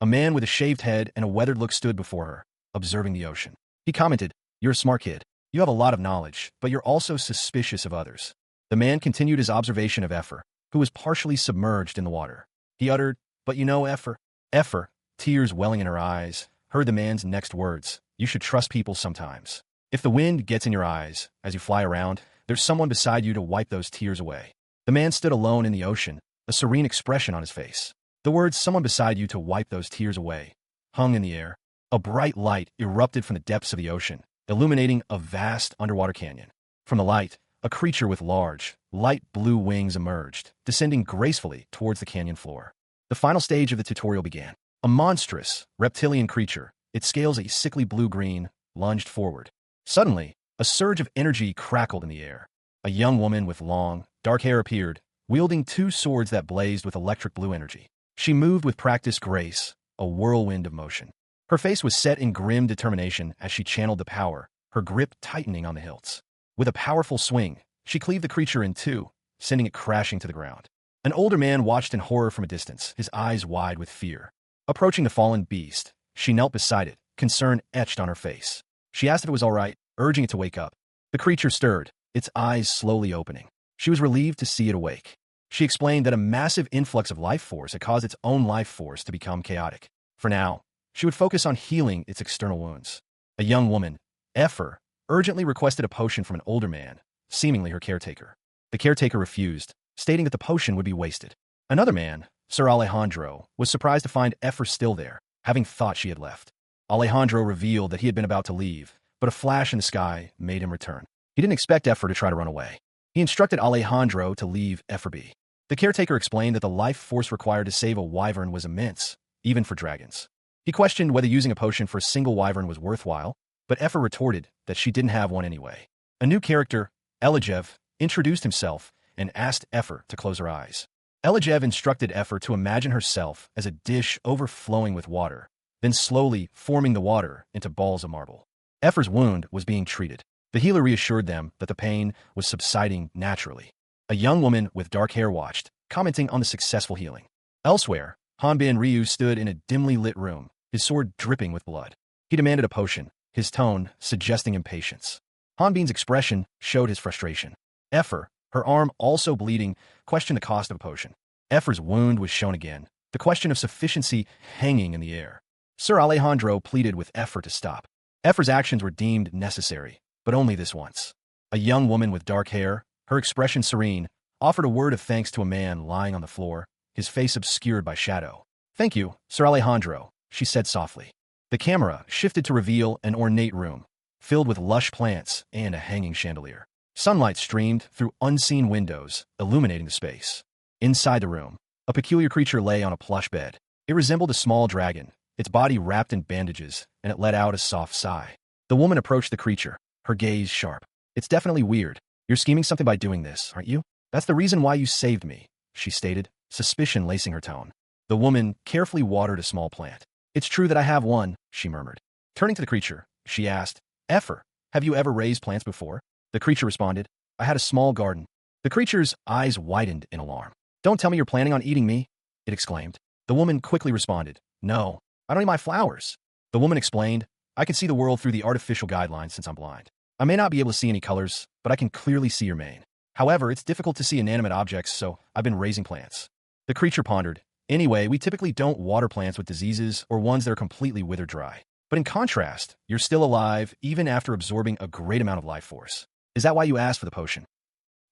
A man with a shaved head and a weathered look stood before her, observing the ocean. He commented, "You're a smart kid. You have a lot of knowledge, but you're also suspicious of others." The man continued his observation of Effer, who was partially submerged in the water. He uttered, "But you know, Effer." Effer, tears welling in her eyes, heard the man's next words, "You should trust people sometimes. If the wind gets in your eyes as you fly around, there's someone beside you to wipe those tears away." The man stood alone in the ocean, a serene expression on his face. The words "someone beside you to wipe those tears away" hung in the air. A bright light erupted from the depths of the ocean, illuminating a vast underwater canyon. From the light, a creature with large, light blue wings emerged, descending gracefully towards the canyon floor. The final stage of the tutorial began. A monstrous, reptilian creature, its scales a sickly blue-green, lunged forward. Suddenly, a surge of energy crackled in the air. A young woman with long, dark hair appeared, wielding two swords that blazed with electric blue energy. She moved with practiced grace, a whirlwind of motion. Her face was set in grim determination as she channeled the power, her grip tightening on the hilts. With a powerful swing, she cleaved the creature in two, sending it crashing to the ground. An older man watched in horror from a distance, his eyes wide with fear. Approaching the fallen beast, she knelt beside it, concern etched on her face. She asked if it was all right, urging it to wake up. The creature stirred, its eyes slowly opening. She was relieved to see it awake. She explained that a massive influx of life force had caused its own life force to become chaotic. For now, she would focus on healing its external wounds. A young woman, Effer, urgently requested a potion from an older man, seemingly her caretaker. The caretaker refused, stating that the potion would be wasted. Another man, Sir Alejandro, was surprised to find Effer still there, having thought she had left. Alejandro revealed that he had been about to leave, but a flash in the sky made him return. He didn't expect Effer to try to run away. He instructed Alejandro to leave Effer be. The caretaker explained that the life force required to save a wyvern was immense, even for dragons. He questioned whether using a potion for a single wyvern was worthwhile, but Effer retorted that she didn't have one anyway. A new character, Elijev, introduced himself and asked Effer to close her eyes. Elijev instructed Effer to imagine herself as a dish overflowing with water, then slowly forming the water into balls of marble. Effer's wound was being treated. The healer reassured them that the pain was subsiding naturally. A young woman with dark hair watched, commenting on the successful healing. Elsewhere, Hanbin Ryu stood in a dimly lit room, his sword dripping with blood. He demanded a potion, his tone suggesting impatience. Hanbin's expression showed his frustration. Effer, her arm also bleeding, questioned the cost of a potion. Effer's wound was shown again, the question of sufficiency hanging in the air. Sir Alejandro pleaded with Effer to stop. Effer's actions were deemed necessary, but only this once. A young woman with dark hair, her expression serene, offered a word of thanks to a man lying on the floor, his face obscured by shadow. "Thank you, Sir Alejandro," she said softly. The camera shifted to reveal an ornate room, filled with lush plants and a hanging chandelier. Sunlight streamed through unseen windows, illuminating the space. Inside the room, a peculiar creature lay on a plush bed. It resembled a small dragon, its body wrapped in bandages, and it let out a soft sigh. The woman approached the creature, her gaze sharp. "It's definitely weird. You're scheming something by doing this, aren't you? That's the reason why you saved me," she stated, suspicion lacing her tone. The woman carefully watered a small plant. "It's true that I have one," she murmured. Turning to the creature, she asked, "Effer, have you ever raised plants before?" The creature responded, "I had a small garden." The creature's eyes widened in alarm. "Don't tell me you're planning on eating me," it exclaimed. The woman quickly responded, "No, I don't eat my flowers." The woman explained, "I can see the world through the artificial guidelines since I'm blind. I may not be able to see any colors, but I can clearly see your mane. However, it's difficult to see inanimate objects, so I've been raising plants." The creature pondered, "Anyway, we typically don't water plants with diseases or ones that are completely withered dry. But in contrast, you're still alive even after absorbing a great amount of life force. Is that why you asked for the potion?"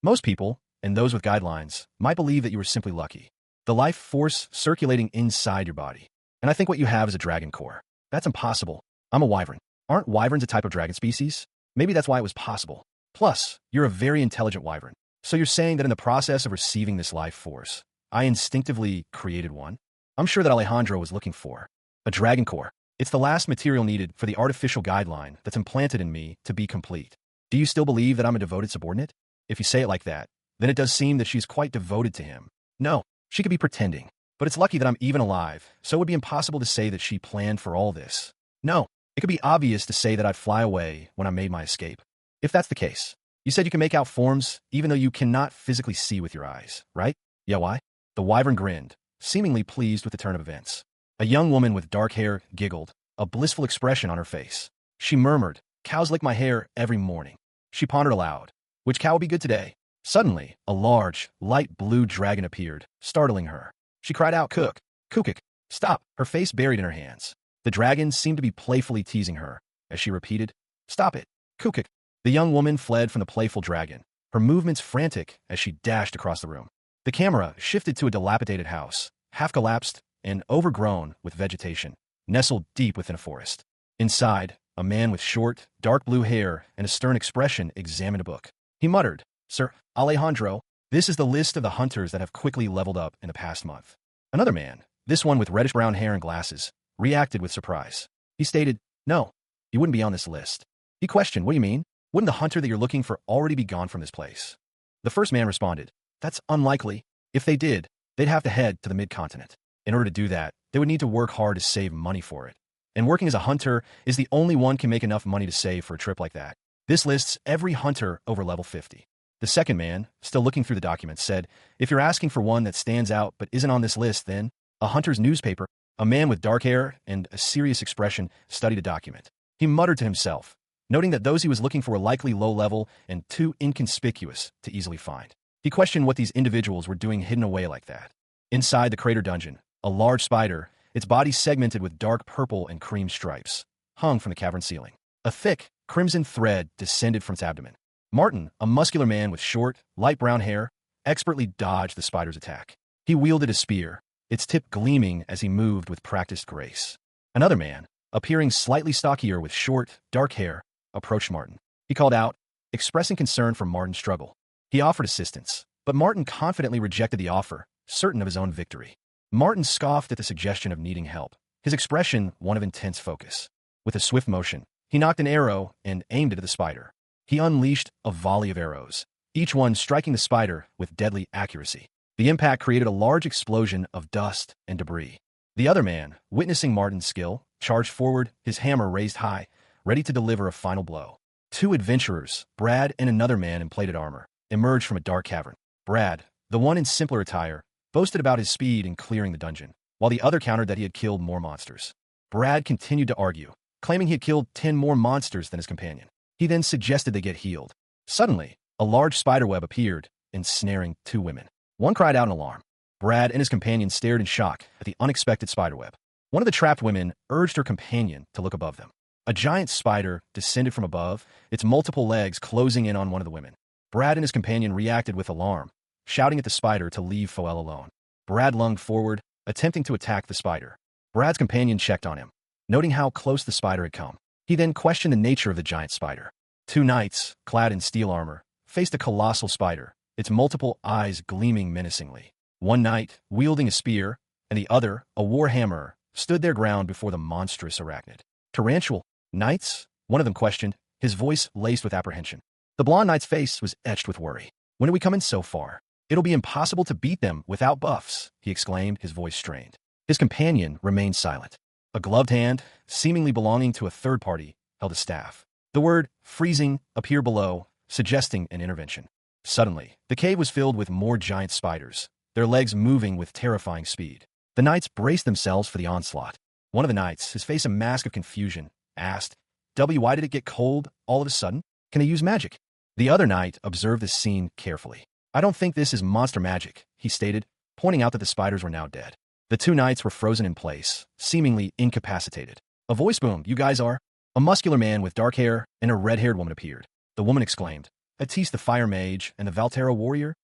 Most people, and those with guidelines, might believe that you were simply lucky. The life force circulating inside your body. And I think what you have is a dragon core. That's impossible. I'm a wyvern. Aren't wyverns a type of dragon species? Maybe that's why it was possible. Plus, you're a very intelligent wyvern. So you're saying that in the process of receiving this life force, I instinctively created one? I'm sure that Alejandro was looking for a dragon core. It's the last material needed for the artificial guideline that's implanted in me to be complete. Do you still believe that I'm a devoted subordinate? If you say it like that, then it does seem that she's quite devoted to him. No, she could be pretending. But it's lucky that I'm even alive, so it would be impossible to say that she planned for all this. No, it could be obvious to say that I'd fly away when I made my escape. If that's the case, you said you can make out forms even though you cannot physically see with your eyes, right? Yeah, why? The wyvern grinned, seemingly pleased with the turn of events. A young woman with dark hair giggled, a blissful expression on her face. She murmured, "Cows lick my hair every morning." She pondered aloud, "Which cow will be good today?" Suddenly, a large, light blue dragon appeared, startling her. She cried out, "Cook! Kukik! Stop!" her face buried in her hands. The dragon seemed to be playfully teasing her, as she repeated, "Stop it! Kukik!" The young woman fled from the playful dragon, her movements frantic as she dashed across the room. The camera shifted to a dilapidated house, half-collapsed and overgrown with vegetation, nestled deep within a forest. Inside, a man with short, dark blue hair and a stern expression examined a book. He muttered, "Sir Alejandro, this is the list of the hunters that have quickly leveled up in the past month." Another man, this one with reddish-brown hair and glasses, reacted with surprise. He stated, "No, he wouldn't be on this list." He questioned, "What do you mean? Wouldn't the hunter that you're looking for already be gone from this place?" The first man responded, "That's unlikely. If they did, they'd have to head to the mid-continent. In order to do that, they would need to work hard to save money for it. And working as a hunter is the only one can make enough money to save for a trip like that. This lists every hunter over level 50. The second man, still looking through the documents, said, "If you're asking for one that stands out but isn't on this list, then a hunter's newspaper." A man with dark hair and a serious expression studied a document. He muttered to himself, noting that those he was looking for were likely low-level and too inconspicuous to easily find. He questioned what these individuals were doing hidden away like that. Inside the crater dungeon, a large spider, its body segmented with dark purple and cream stripes, hung from the cavern ceiling. A thick, crimson thread descended from its abdomen. Martin, a muscular man with short, light brown hair, expertly dodged the spider's attack. He wielded a spear, its tip gleaming as he moved with practiced grace. Another man, appearing slightly stockier with short, dark hair, approached Martin. He called out, expressing concern for Martin's struggle. He offered assistance, but Martin confidently rejected the offer, certain of his own victory. Martin scoffed at the suggestion of needing help, his expression one of intense focus. With a swift motion, he knocked an arrow and aimed it at the spider. he unleashed a volley of arrows, each one striking the spider with deadly accuracy. The impact created a large explosion of dust and debris. The other man, witnessing Martin's skill, charged forward, his hammer raised high, ready to deliver a final blow. Two adventurers, Brad and another man in plated armor, emerged from a dark cavern. Brad, the one in simpler attire, boasted about his speed in clearing the dungeon, while the other countered that he had killed more monsters. Brad continued to argue, claiming he had killed 10 more monsters than his companion. He then suggested they get healed. Suddenly, a large spiderweb appeared, ensnaring two women. One cried out in alarm. Brad and his companion stared in shock at the unexpected spiderweb. One of the trapped women urged her companion to look above them. A giant spider descended from above, its multiple legs closing in on one of the women. Brad and his companion reacted with alarm, shouting at the spider to leave Foel alone. Brad lunged forward, attempting to attack the spider. Brad's companion checked on him, noting how close the spider had come. He then questioned the nature of the giant spider. Two knights, clad in steel armor, faced a colossal spider, its multiple eyes gleaming menacingly. One knight, wielding a spear, and the other, a war hammer, stood their ground before the monstrous arachnid. Tarantula knights? One of them questioned, his voice laced with apprehension. The blonde knight's face was etched with worry. When are we coming so far? It'll be impossible to beat them without buffs, he exclaimed, his voice strained. His companion remained silent. A gloved hand, seemingly belonging to a third party, held a staff. The word freezing appeared below, suggesting an intervention. Suddenly, the cave was filled with more giant spiders, their legs moving with terrifying speed. The knights braced themselves for the onslaught. One of the knights, his face a mask of confusion, asked, why did it get cold all of a sudden? Can they use magic? The other knight observed this scene carefully. I don't think this is monster magic, he stated, pointing out that the spiders were now dead. The two knights were frozen in place, seemingly incapacitated. A voice boomed, you guys are? A muscular man with dark hair and a red-haired woman appeared. The woman exclaimed, Atis the fire mage and the Valterra warrior?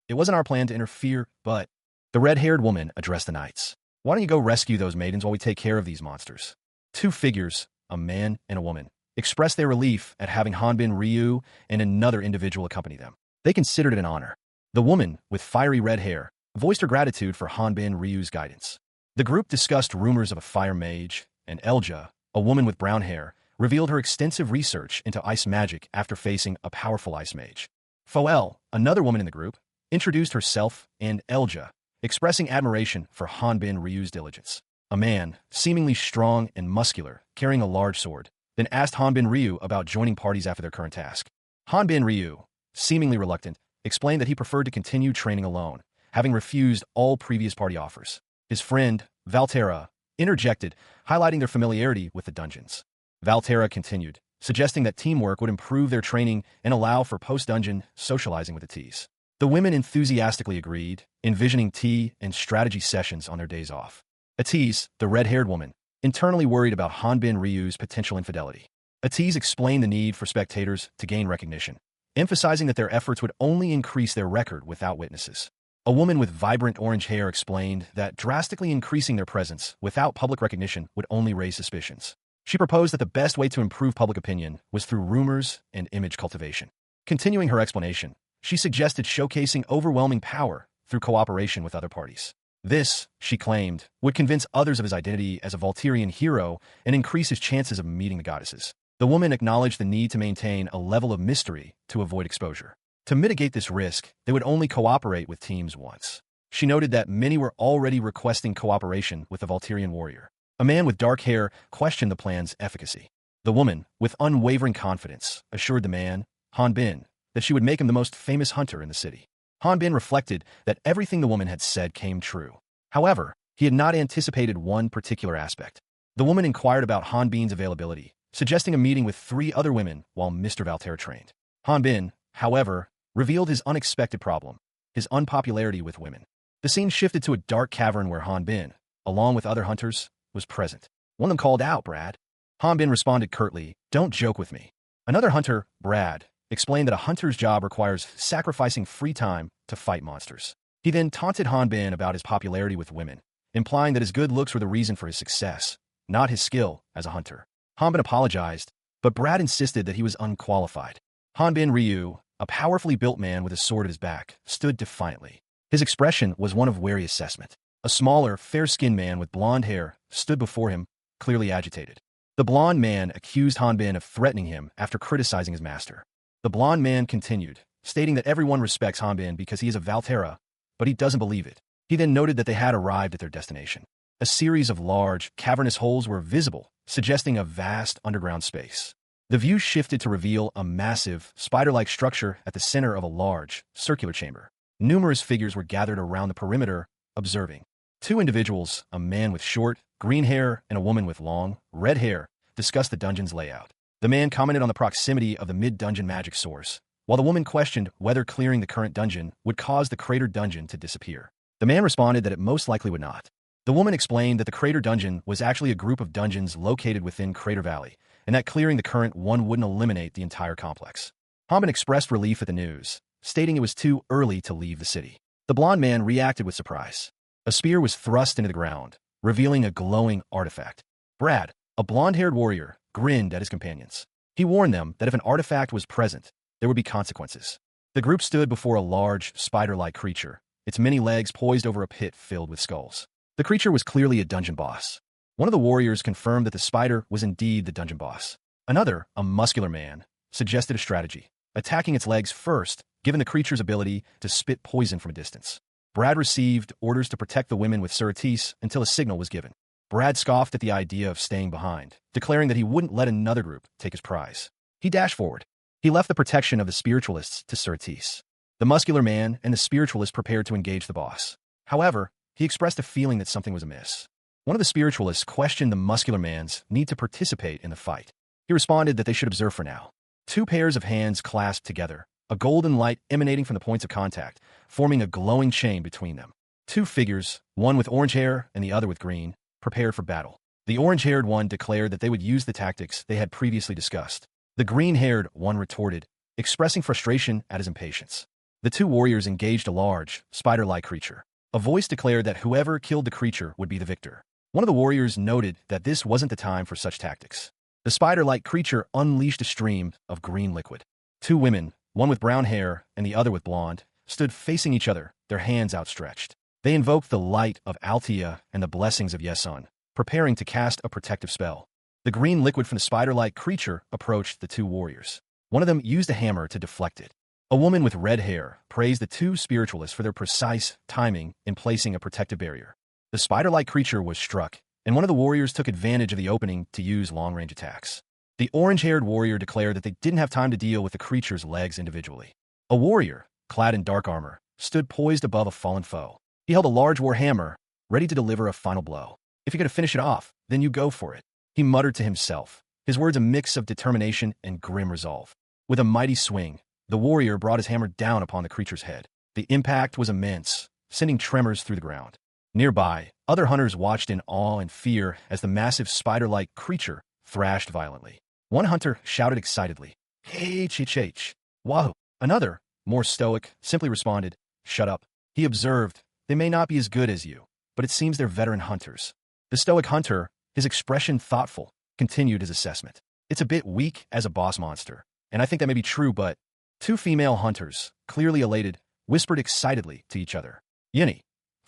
It wasn't our plan to interfere, but... The red-haired woman addressed the knights. Why don't you go rescue those maidens while we take care of these monsters? Two figures, a man and a woman, expressed their relief at having Hanbin Ryu and another individual accompany them. They considered it an honor. The woman, with fiery red hair, voiced her gratitude for Hanbin Ryu's guidance. The group discussed rumors of a fire mage, and Elja, a woman with brown hair, revealed her extensive research into ice magic after facing a powerful ice mage. Foel, another woman in the group, introduced herself and Elja, expressing admiration for Hanbin Ryu's diligence. A man, seemingly strong and muscular, carrying a large sword, then asked Hanbin Ryu about joining parties after their current task. Hanbin Ryu, seemingly reluctant, explained that he preferred to continue training alone, having refused all previous party offers. His friend, Valterra, interjected, highlighting their familiarity with the dungeons. Valterra continued, suggesting that teamwork would improve their training and allow for post-dungeon socializing with the Ts. The women enthusiastically agreed, envisioning tea and strategy sessions on their days off. Atis, the red-haired woman, internally worried about Hanbin Ryu's potential infidelity. Atis explained the need for spectators to gain recognition, emphasizing that their efforts would only increase their record without witnesses. A woman with vibrant orange hair explained that drastically increasing their presence without public recognition would only raise suspicions. She proposed that the best way to improve public opinion was through rumors and image cultivation. Continuing her explanation, she suggested showcasing overwhelming power through cooperation with other parties. This, she claimed, would convince others of his identity as a Valterian hero and increase his chances of meeting the goddesses. The woman acknowledged the need to maintain a level of mystery to avoid exposure. To mitigate this risk, they would only cooperate with teams once. She noted that many were already requesting cooperation with the Valterian warrior. A man with dark hair questioned the plan's efficacy. The woman, with unwavering confidence, assured the man, Hanbin, that she would make him the most famous hunter in the city. Hanbin reflected that everything the woman had said came true. However, he had not anticipated one particular aspect. The woman inquired about Hanbin's availability, suggesting a meeting with 3 other women while Mr. Valterra trained. Hanbin, however, revealed his unexpected problem, his unpopularity with women. The scene shifted to a dark cavern where Hanbin, along with other hunters, was present. One of them called out, Brad. Hanbin responded curtly, don't joke with me. Another hunter, Brad, explained that a hunter's job requires sacrificing free time to fight monsters. He then taunted Hanbin about his popularity with women, implying that his good looks were the reason for his success, not his skill as a hunter. Hanbin apologized, but Brad insisted that he was unqualified. Hanbin Ryu, a powerfully built man with a sword at his back, stood defiantly. His expression was one of wary assessment. A smaller, fair-skinned man with blonde hair stood before him, clearly agitated. The blonde man accused Hanbin of threatening him after criticizing his master. The blond man continued, stating that everyone respects Hanbin because he is a Valterra, but he doesn't believe it. He then noted that they had arrived at their destination. A series of large, cavernous holes were visible, suggesting a vast underground space. The view shifted to reveal a massive, spider-like structure at the center of a large, circular chamber. Numerous figures were gathered around the perimeter, observing. Two individuals, a man with short, green hair and a woman with long, red hair, discussed the dungeon's layout. The man commented on the proximity of the mid-dungeon magic source, while the woman questioned whether clearing the current dungeon would cause the crater dungeon to disappear. The man responded that it most likely would not. The woman explained that the crater dungeon was actually a group of dungeons located within Crater Valley, and that clearing the current one wouldn't eliminate the entire complex. Hanbin expressed relief at the news, stating it was too early to leave the city. The blond man reacted with surprise. A spear was thrust into the ground, revealing a glowing artifact. Brad, a blond-haired warrior, grinned at his companions. He warned them that if an artifact was present, there would be consequences. The group stood before a large, spider-like creature, its many legs poised over a pit filled with skulls. The creature was clearly a dungeon boss. One of the warriors confirmed that the spider was indeed the dungeon boss. Another, a muscular man, suggested a strategy, attacking its legs first, given the creature's ability to spit poison from a distance. Brad received orders to protect the women with sureties until a signal was given. Brad scoffed at the idea of staying behind, declaring that he wouldn't let another group take his prize. He dashed forward. He left the protection of the spiritualists to sureties. The muscular man and the spiritualist prepared to engage the boss. However, he expressed a feeling that something was amiss. One of the spiritualists questioned the muscular man's need to participate in the fight. He responded that they should observe for now. Two pairs of hands clasped together, a golden light emanating from the points of contact, forming a glowing chain between them. Two figures, one with orange hair and the other with green, prepared for battle. The orange-haired one declared that they would use the tactics they had previously discussed. The green-haired one retorted, expressing frustration at his impatience. The two warriors engaged a large, spider-like creature. A voice declared that whoever killed the creature would be the victor. One of the warriors noted that this wasn't the time for such tactics. The spider-like creature unleashed a stream of green liquid. Two women, one with brown hair and the other with blonde, stood facing each other, their hands outstretched. They invoked the light of Altea and the blessings of Yesun, preparing to cast a protective spell. The green liquid from the spider-like creature approached the two warriors. One of them used a hammer to deflect it. A woman with red hair praised the two spiritualists for their precise timing in placing a protective barrier. The spider-like creature was struck, and one of the warriors took advantage of the opening to use long-range attacks. The orange-haired warrior declared that they didn't have time to deal with the creature's legs individually. A warrior, clad in dark armor, stood poised above a fallen foe. He held a large war hammer, ready to deliver a final blow. If he could finish it off, then you go for it. He muttered to himself, his words a mix of determination and grim resolve. With a mighty swing, the warrior brought his hammer down upon the creature's head. The impact was immense, sending tremors through the ground. Nearby, other hunters watched in awe and fear as the massive spider-like creature thrashed violently. One hunter shouted excitedly, "H-H-H, wahoo!" Another, more stoic, simply responded, "Shut up." He observed, "They may not be as good as you, but it seems they're veteran hunters." The stoic hunter, his expression thoughtful, continued his assessment. "It's a bit weak as a boss monster, and I think that may be true, but..." Two female hunters, clearly elated, whispered excitedly to each other. "Yinny,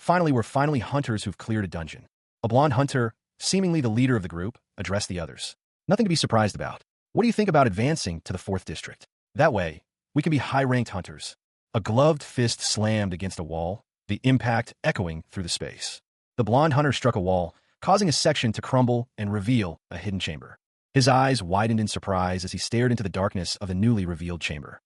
we're finally hunters who've cleared a dungeon." A blonde hunter, seemingly the leader of the group, addressed the others. "Nothing to be surprised about. What do you think about advancing to the 4th district? That way, we can be high-ranked hunters." A gloved fist slammed against a wall, the impact echoing through the space. The blonde hunter struck a wall, causing a section to crumble and reveal a hidden chamber. His eyes widened in surprise as he stared into the darkness of the newly revealed chamber.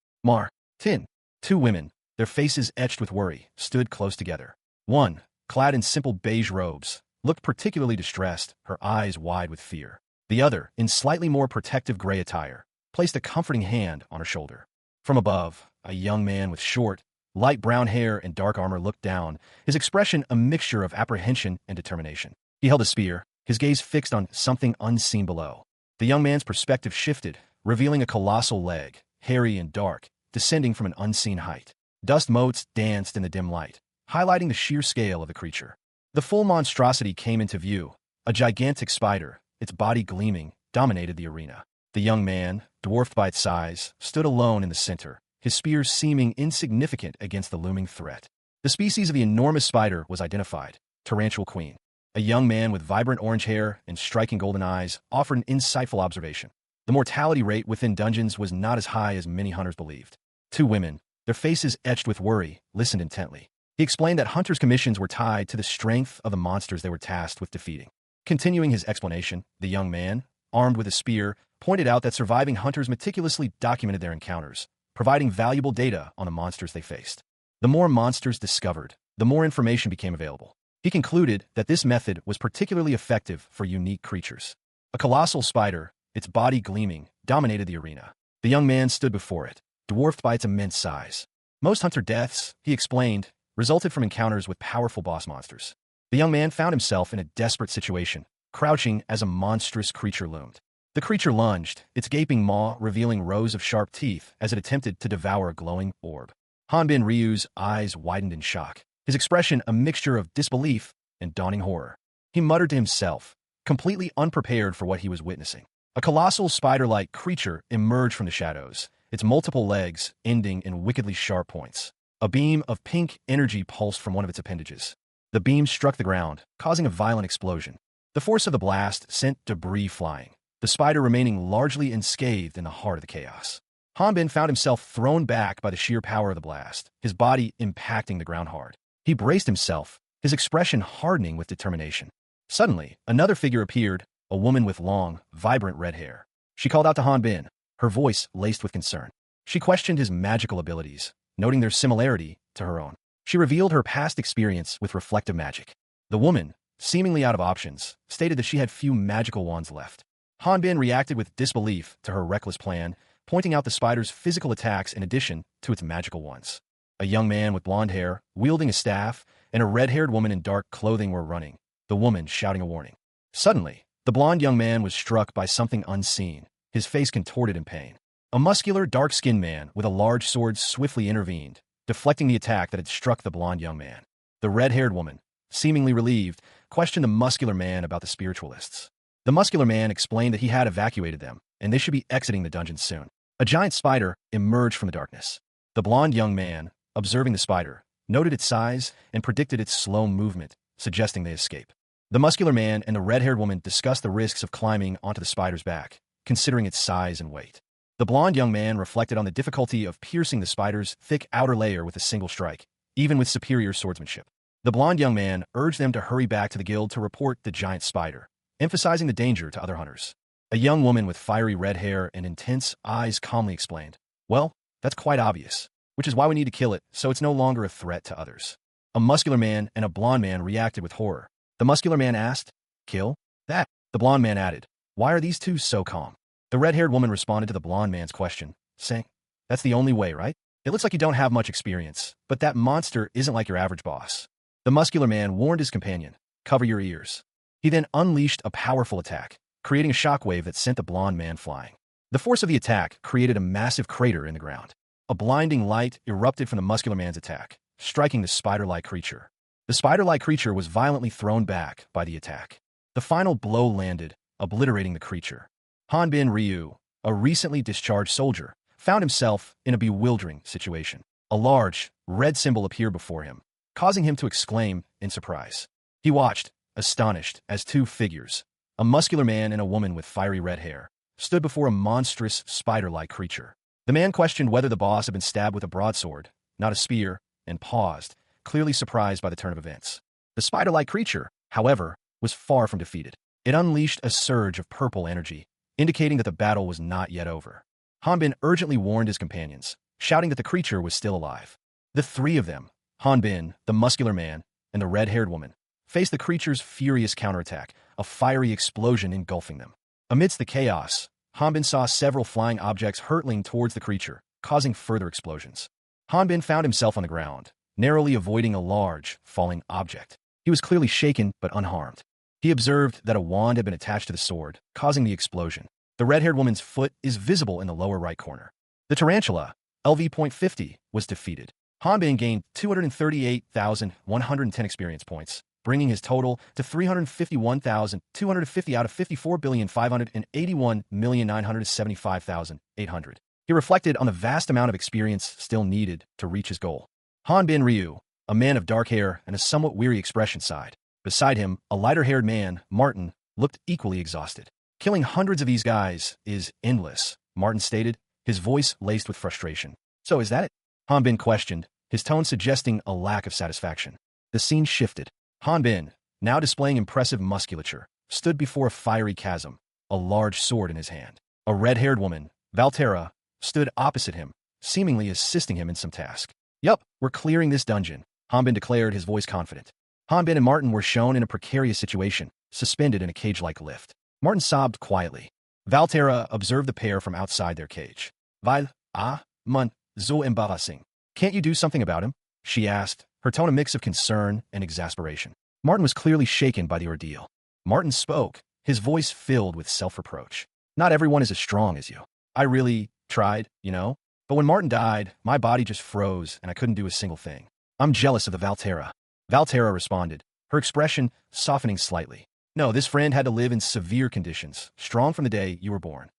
Tin. Two women, their faces etched with worry, stood close together. One, clad in simple beige robes, looked particularly distressed, her eyes wide with fear. The other, in slightly more protective gray attire, placed a comforting hand on her shoulder. From above, a young man with short, light brown hair and dark armor looked down, his expression a mixture of apprehension and determination. He held a spear, his gaze fixed on something unseen below. The young man's perspective shifted, revealing a colossal leg, hairy and dark, descending from an unseen height. Dust motes danced in the dim light, highlighting the sheer scale of the creature. The full monstrosity came into view. A gigantic spider, its body gleaming, dominated the arena. The young man, dwarfed by its size, stood alone in the center, his spear seeming insignificant against the looming threat. The species of the enormous spider was identified, Tarantula Queen. A young man with vibrant orange hair and striking golden eyes offered an insightful observation. The mortality rate within dungeons was not as high as many hunters believed. Two women, their faces etched with worry, listened intently. He explained that hunters' commissions were tied to the strength of the monsters they were tasked with defeating. Continuing his explanation, the young man, armed with a spear, pointed out that surviving hunters meticulously documented their encounters, providing valuable data on the monsters they faced. The more monsters discovered, the more information became available. He concluded that this method was particularly effective for unique creatures. A colossal spider, its body gleaming, dominated the arena. The young man stood before it, dwarfed by its immense size. Most hunter deaths, he explained, resulted from encounters with powerful boss monsters. The young man found himself in a desperate situation, crouching as a monstrous creature loomed. The creature lunged, its gaping maw revealing rows of sharp teeth as it attempted to devour a glowing orb. Hanbin Ryu's eyes widened in shock, his expression a mixture of disbelief and dawning horror. He muttered to himself, completely unprepared for what he was witnessing. A colossal spider-like creature emerged from the shadows, its multiple legs ending in wickedly sharp points. A beam of pink energy pulsed from one of its appendages. The beam struck the ground, causing a violent explosion. The force of the blast sent debris flying, the spider remaining largely unscathed in the heart of the chaos. Hanbin found himself thrown back by the sheer power of the blast, his body impacting the ground hard. He braced himself, his expression hardening with determination. Suddenly, another figure appeared, a woman with long, vibrant red hair. She called out to Hanbin, her voice laced with concern. She questioned his magical abilities, noting their similarity to her own. She revealed her past experience with reflective magic. The woman, seemingly out of options, stated that she had few magical wands left. Hanbin reacted with disbelief to her reckless plan, pointing out the spider's physical attacks in addition to its magical ones. A young man with blonde hair, wielding a staff, and a red-haired woman in dark clothing were running, the woman shouting a warning. Suddenly, the blonde young man was struck by something unseen, his face contorted in pain. A muscular, dark-skinned man with a large sword swiftly intervened, deflecting the attack that had struck the blonde young man. The red-haired woman, seemingly relieved, questioned the muscular man about the spiritualists. The muscular man explained that he had evacuated them, and they should be exiting the dungeon soon. A giant spider emerged from the darkness. The blonde young man, observing the spider, noted its size and predicted its slow movement, suggesting they escape. The muscular man and the red-haired woman discussed the risks of climbing onto the spider's back, considering its size and weight. The blonde young man reflected on the difficulty of piercing the spider's thick outer layer with a single strike, even with superior swordsmanship. The blonde young man urged them to hurry back to the guild to report the giant spider, emphasizing the danger to other hunters. A young woman with fiery red hair and intense eyes calmly explained, "Well, that's quite obvious, which is why we need to kill it so it's no longer a threat to others." A muscular man and a blonde man reacted with horror. The muscular man asked, "Kill? That?" The blonde man added, "Why are these two so calm?" The red-haired woman responded to the blonde man's question, saying, "That's the only way, right? It looks like you don't have much experience, but that monster isn't like your average boss." The muscular man warned his companion, "Cover your ears." He then unleashed a powerful attack, creating a shockwave that sent the blonde man flying. The force of the attack created a massive crater in the ground. A blinding light erupted from the muscular man's attack, striking the spider-like creature. The spider-like creature was violently thrown back by the attack. The final blow landed, obliterating the creature. Hanbin Ryu, a recently discharged soldier, found himself in a bewildering situation. A large, red symbol appeared before him, causing him to exclaim in surprise. He watched, astonished, as two figures, a muscular man and a woman with fiery red hair, stood before a monstrous, spider-like creature. The man questioned whether the boss had been stabbed with a broadsword, not a spear, and paused, clearly surprised by the turn of events. The spider-like creature, however, was far from defeated. It unleashed a surge of purple energy, indicating that the battle was not yet over. Hanbin urgently warned his companions, shouting that the creature was still alive. The three of them, Hanbin, the muscular man, and the red-haired woman, faced the creature's furious counterattack, a fiery explosion engulfing them. Amidst the chaos, Hanbin saw several flying objects hurtling towards the creature, causing further explosions. Hanbin found himself on the ground, narrowly avoiding a large, falling object. He was clearly shaken but unharmed. He observed that a wand had been attached to the sword, causing the explosion. The red-haired woman's foot is visible in the lower right corner. The tarantula, LV.50, was defeated. Hanbin gained 238,110 experience points, bringing his total to 351,250 out of 54,581,975,800. He reflected on the vast amount of experience still needed to reach his goal. Hanbin Ryu, a man of dark hair and a somewhat weary expression, sighed. Beside him, a lighter-haired man, Martin, looked equally exhausted. Killing hundreds of these guys is endless, Martin stated, his voice laced with frustration. So is that it? Hanbin questioned, his tone suggesting a lack of satisfaction. The scene shifted. Hanbin, now displaying impressive musculature, stood before a fiery chasm, a large sword in his hand. A red-haired woman, Valterra, stood opposite him, seemingly assisting him in some task. Yup, we're clearing this dungeon, Hanbin declared, his voice confident. Hanbin and Martin were shown in a precarious situation, suspended in a cage-like lift. Martin sobbed quietly. Valterra observed the pair from outside their cage. Mon, so embarrassing. Can't you do something about him? She asked, her tone a mix of concern and exasperation. Martin was clearly shaken by the ordeal. Martin spoke, his voice filled with self-reproach. Not everyone is as strong as you. I really tried, you know? But when Martin died, my body just froze and I couldn't do a single thing. I'm jealous of the Valterra. Valterra responded, her expression softening slightly. No, this friend had to live in severe conditions, strong from the day you were born.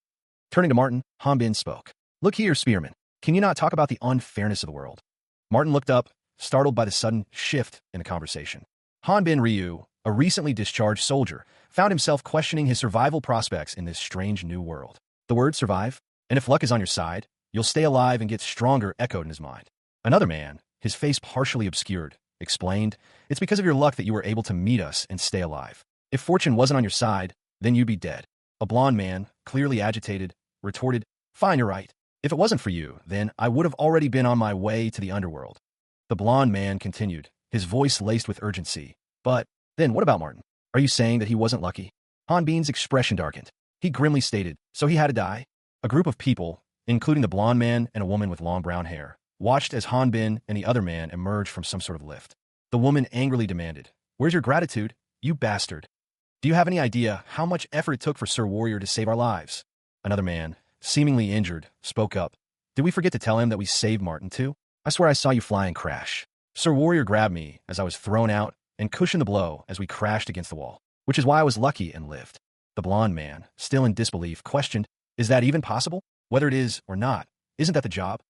Turning to Martin, Hanbin spoke. Look here, Spearman. Can you not talk about the unfairness of the world? Martin looked up, startled by the sudden shift in the conversation. Hanbin Ryu, a recently discharged soldier, found himself questioning his survival prospects in this strange new world. The word survive? And if luck is on your side, you'll stay alive and get stronger echoed in his mind. Another man, his face partially obscured, explained, it's because of your luck that you were able to meet us and stay alive. If fortune wasn't on your side, then you'd be dead. A blond man, clearly agitated, retorted, fine, you're right. If it wasn't for you, then I would have already been on my way to the underworld. The blond man continued, his voice laced with urgency. But, then what about Martin? Are you saying that he wasn't lucky? Hanbin's expression darkened. He grimly stated, so he had to die? A group of people, including the blond man and a woman with long brown hair, watched as Hanbin and the other man emerged from some sort of lift. The woman angrily demanded, where's your gratitude, you bastard? Do you have any idea how much effort it took for Sir Warrior to save our lives? Another man, seemingly injured, spoke up. Did we forget to tell him that we saved Martin too? I swear I saw you fly and crash. Sir Warrior grabbed me as I was thrown out and cushioned the blow as we crashed against the wall, which is why I was lucky and lived. The blond man, still in disbelief, questioned, is that even possible? Whether it is or not, isn't that the job?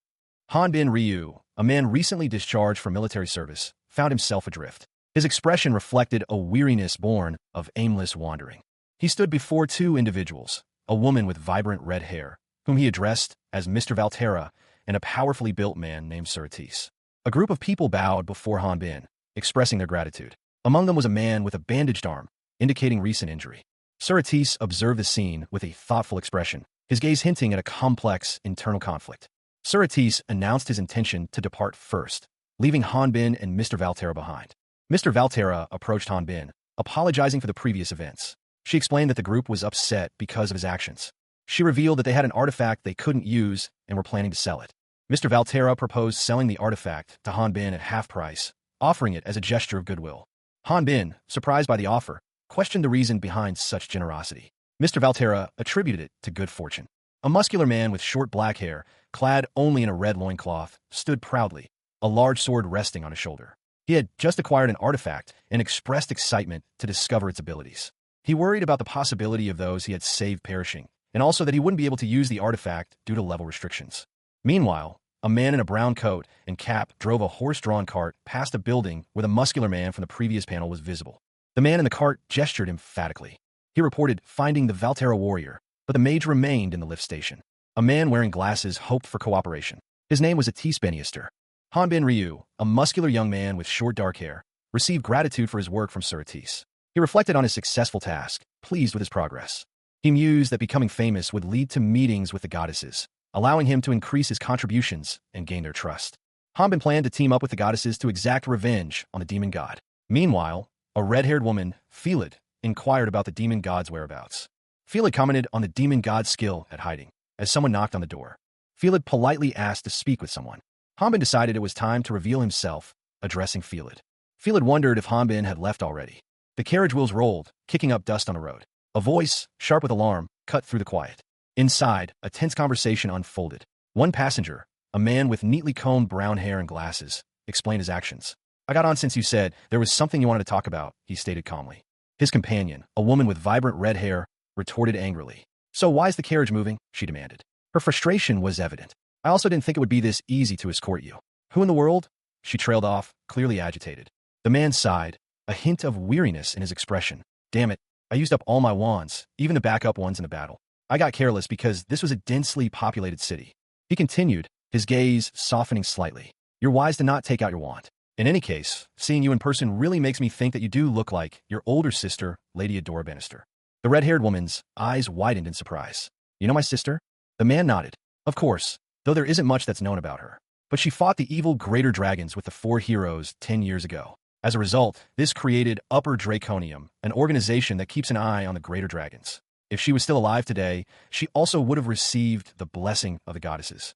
Hanbin Ryu, a man recently discharged from military service, found himself adrift. His expression reflected a weariness born of aimless wandering. He stood before two individuals, a woman with vibrant red hair, whom he addressed as Mr. Valterra, and a powerfully built man named Suratis. A group of people bowed before Hanbin, expressing their gratitude. Among them was a man with a bandaged arm, indicating recent injury. Suratis observed the scene with a thoughtful expression, his gaze hinting at a complex internal conflict. Suratis announced his intention to depart first, leaving Hanbin and Mr. Valterra behind. Mr. Valterra approached Hanbin, apologizing for the previous events. She explained that the group was upset because of his actions. She revealed that they had an artifact they couldn't use and were planning to sell it. Mr. Valterra proposed selling the artifact to Hanbin at half price, offering it as a gesture of goodwill. Hanbin, surprised by the offer, questioned the reason behind such generosity. Mr. Valterra attributed it to good fortune. A muscular man with short black hair, clad only in a red loincloth, stood proudly, a large sword resting on his shoulder. He had just acquired an artifact and expressed excitement to discover its abilities. He worried about the possibility of those he had saved perishing, and also that he wouldn't be able to use the artifact due to level restrictions. Meanwhile, a man in a brown coat and cap drove a horse-drawn cart past a building where the muscular man from the previous panel was visible. The man in the cart gestured emphatically. He reported finding the Valterra warrior, but the mage remained in the lift station. A man wearing glasses hoped for cooperation. His name was Atis Benister. Hanbin Ryu, a muscular young man with short dark hair, received gratitude for his work from Sir Atis. He reflected on his successful task, pleased with his progress. He mused that becoming famous would lead to meetings with the goddesses, allowing him to increase his contributions and gain their trust. Hanbin planned to team up with the goddesses to exact revenge on the demon god. Meanwhile, a red-haired woman, Felid, inquired about the demon god's whereabouts. Felid commented on the demon god's skill at hiding, as someone knocked on the door. Felid politely asked to speak with someone. Hanbin decided it was time to reveal himself, addressing Felid. Felid wondered if Hanbin had left already. The carriage wheels rolled, kicking up dust on the road. A voice, sharp with alarm, cut through the quiet. Inside, a tense conversation unfolded. One passenger, a man with neatly combed brown hair and glasses, explained his actions. I got on since you said there was something you wanted to talk about, he stated calmly. His companion, a woman with vibrant red hair, retorted angrily. So why's the carriage moving? She demanded. Her frustration was evident. I also didn't think it would be this easy to escort you. Who in the world? She trailed off, clearly agitated. The man sighed, a hint of weariness in his expression. Damn it, I used up all my wands, even the backup ones in the battle. I got careless because this was a densely populated city. He continued, his gaze softening slightly. You're wise to not take out your wand. In any case, seeing you in person really makes me think that you do look like your older sister, Lady Adora Bannister. The red-haired woman's eyes widened in surprise. You know my sister? The man nodded. Of course, though there isn't much that's known about her. But she fought the evil Greater Dragons with the 4 heroes 10 years ago. As a result, this created Upper Draconium, an organization that keeps an eye on the Greater Dragons. If she was still alive today, she also would have received the blessing of the goddesses.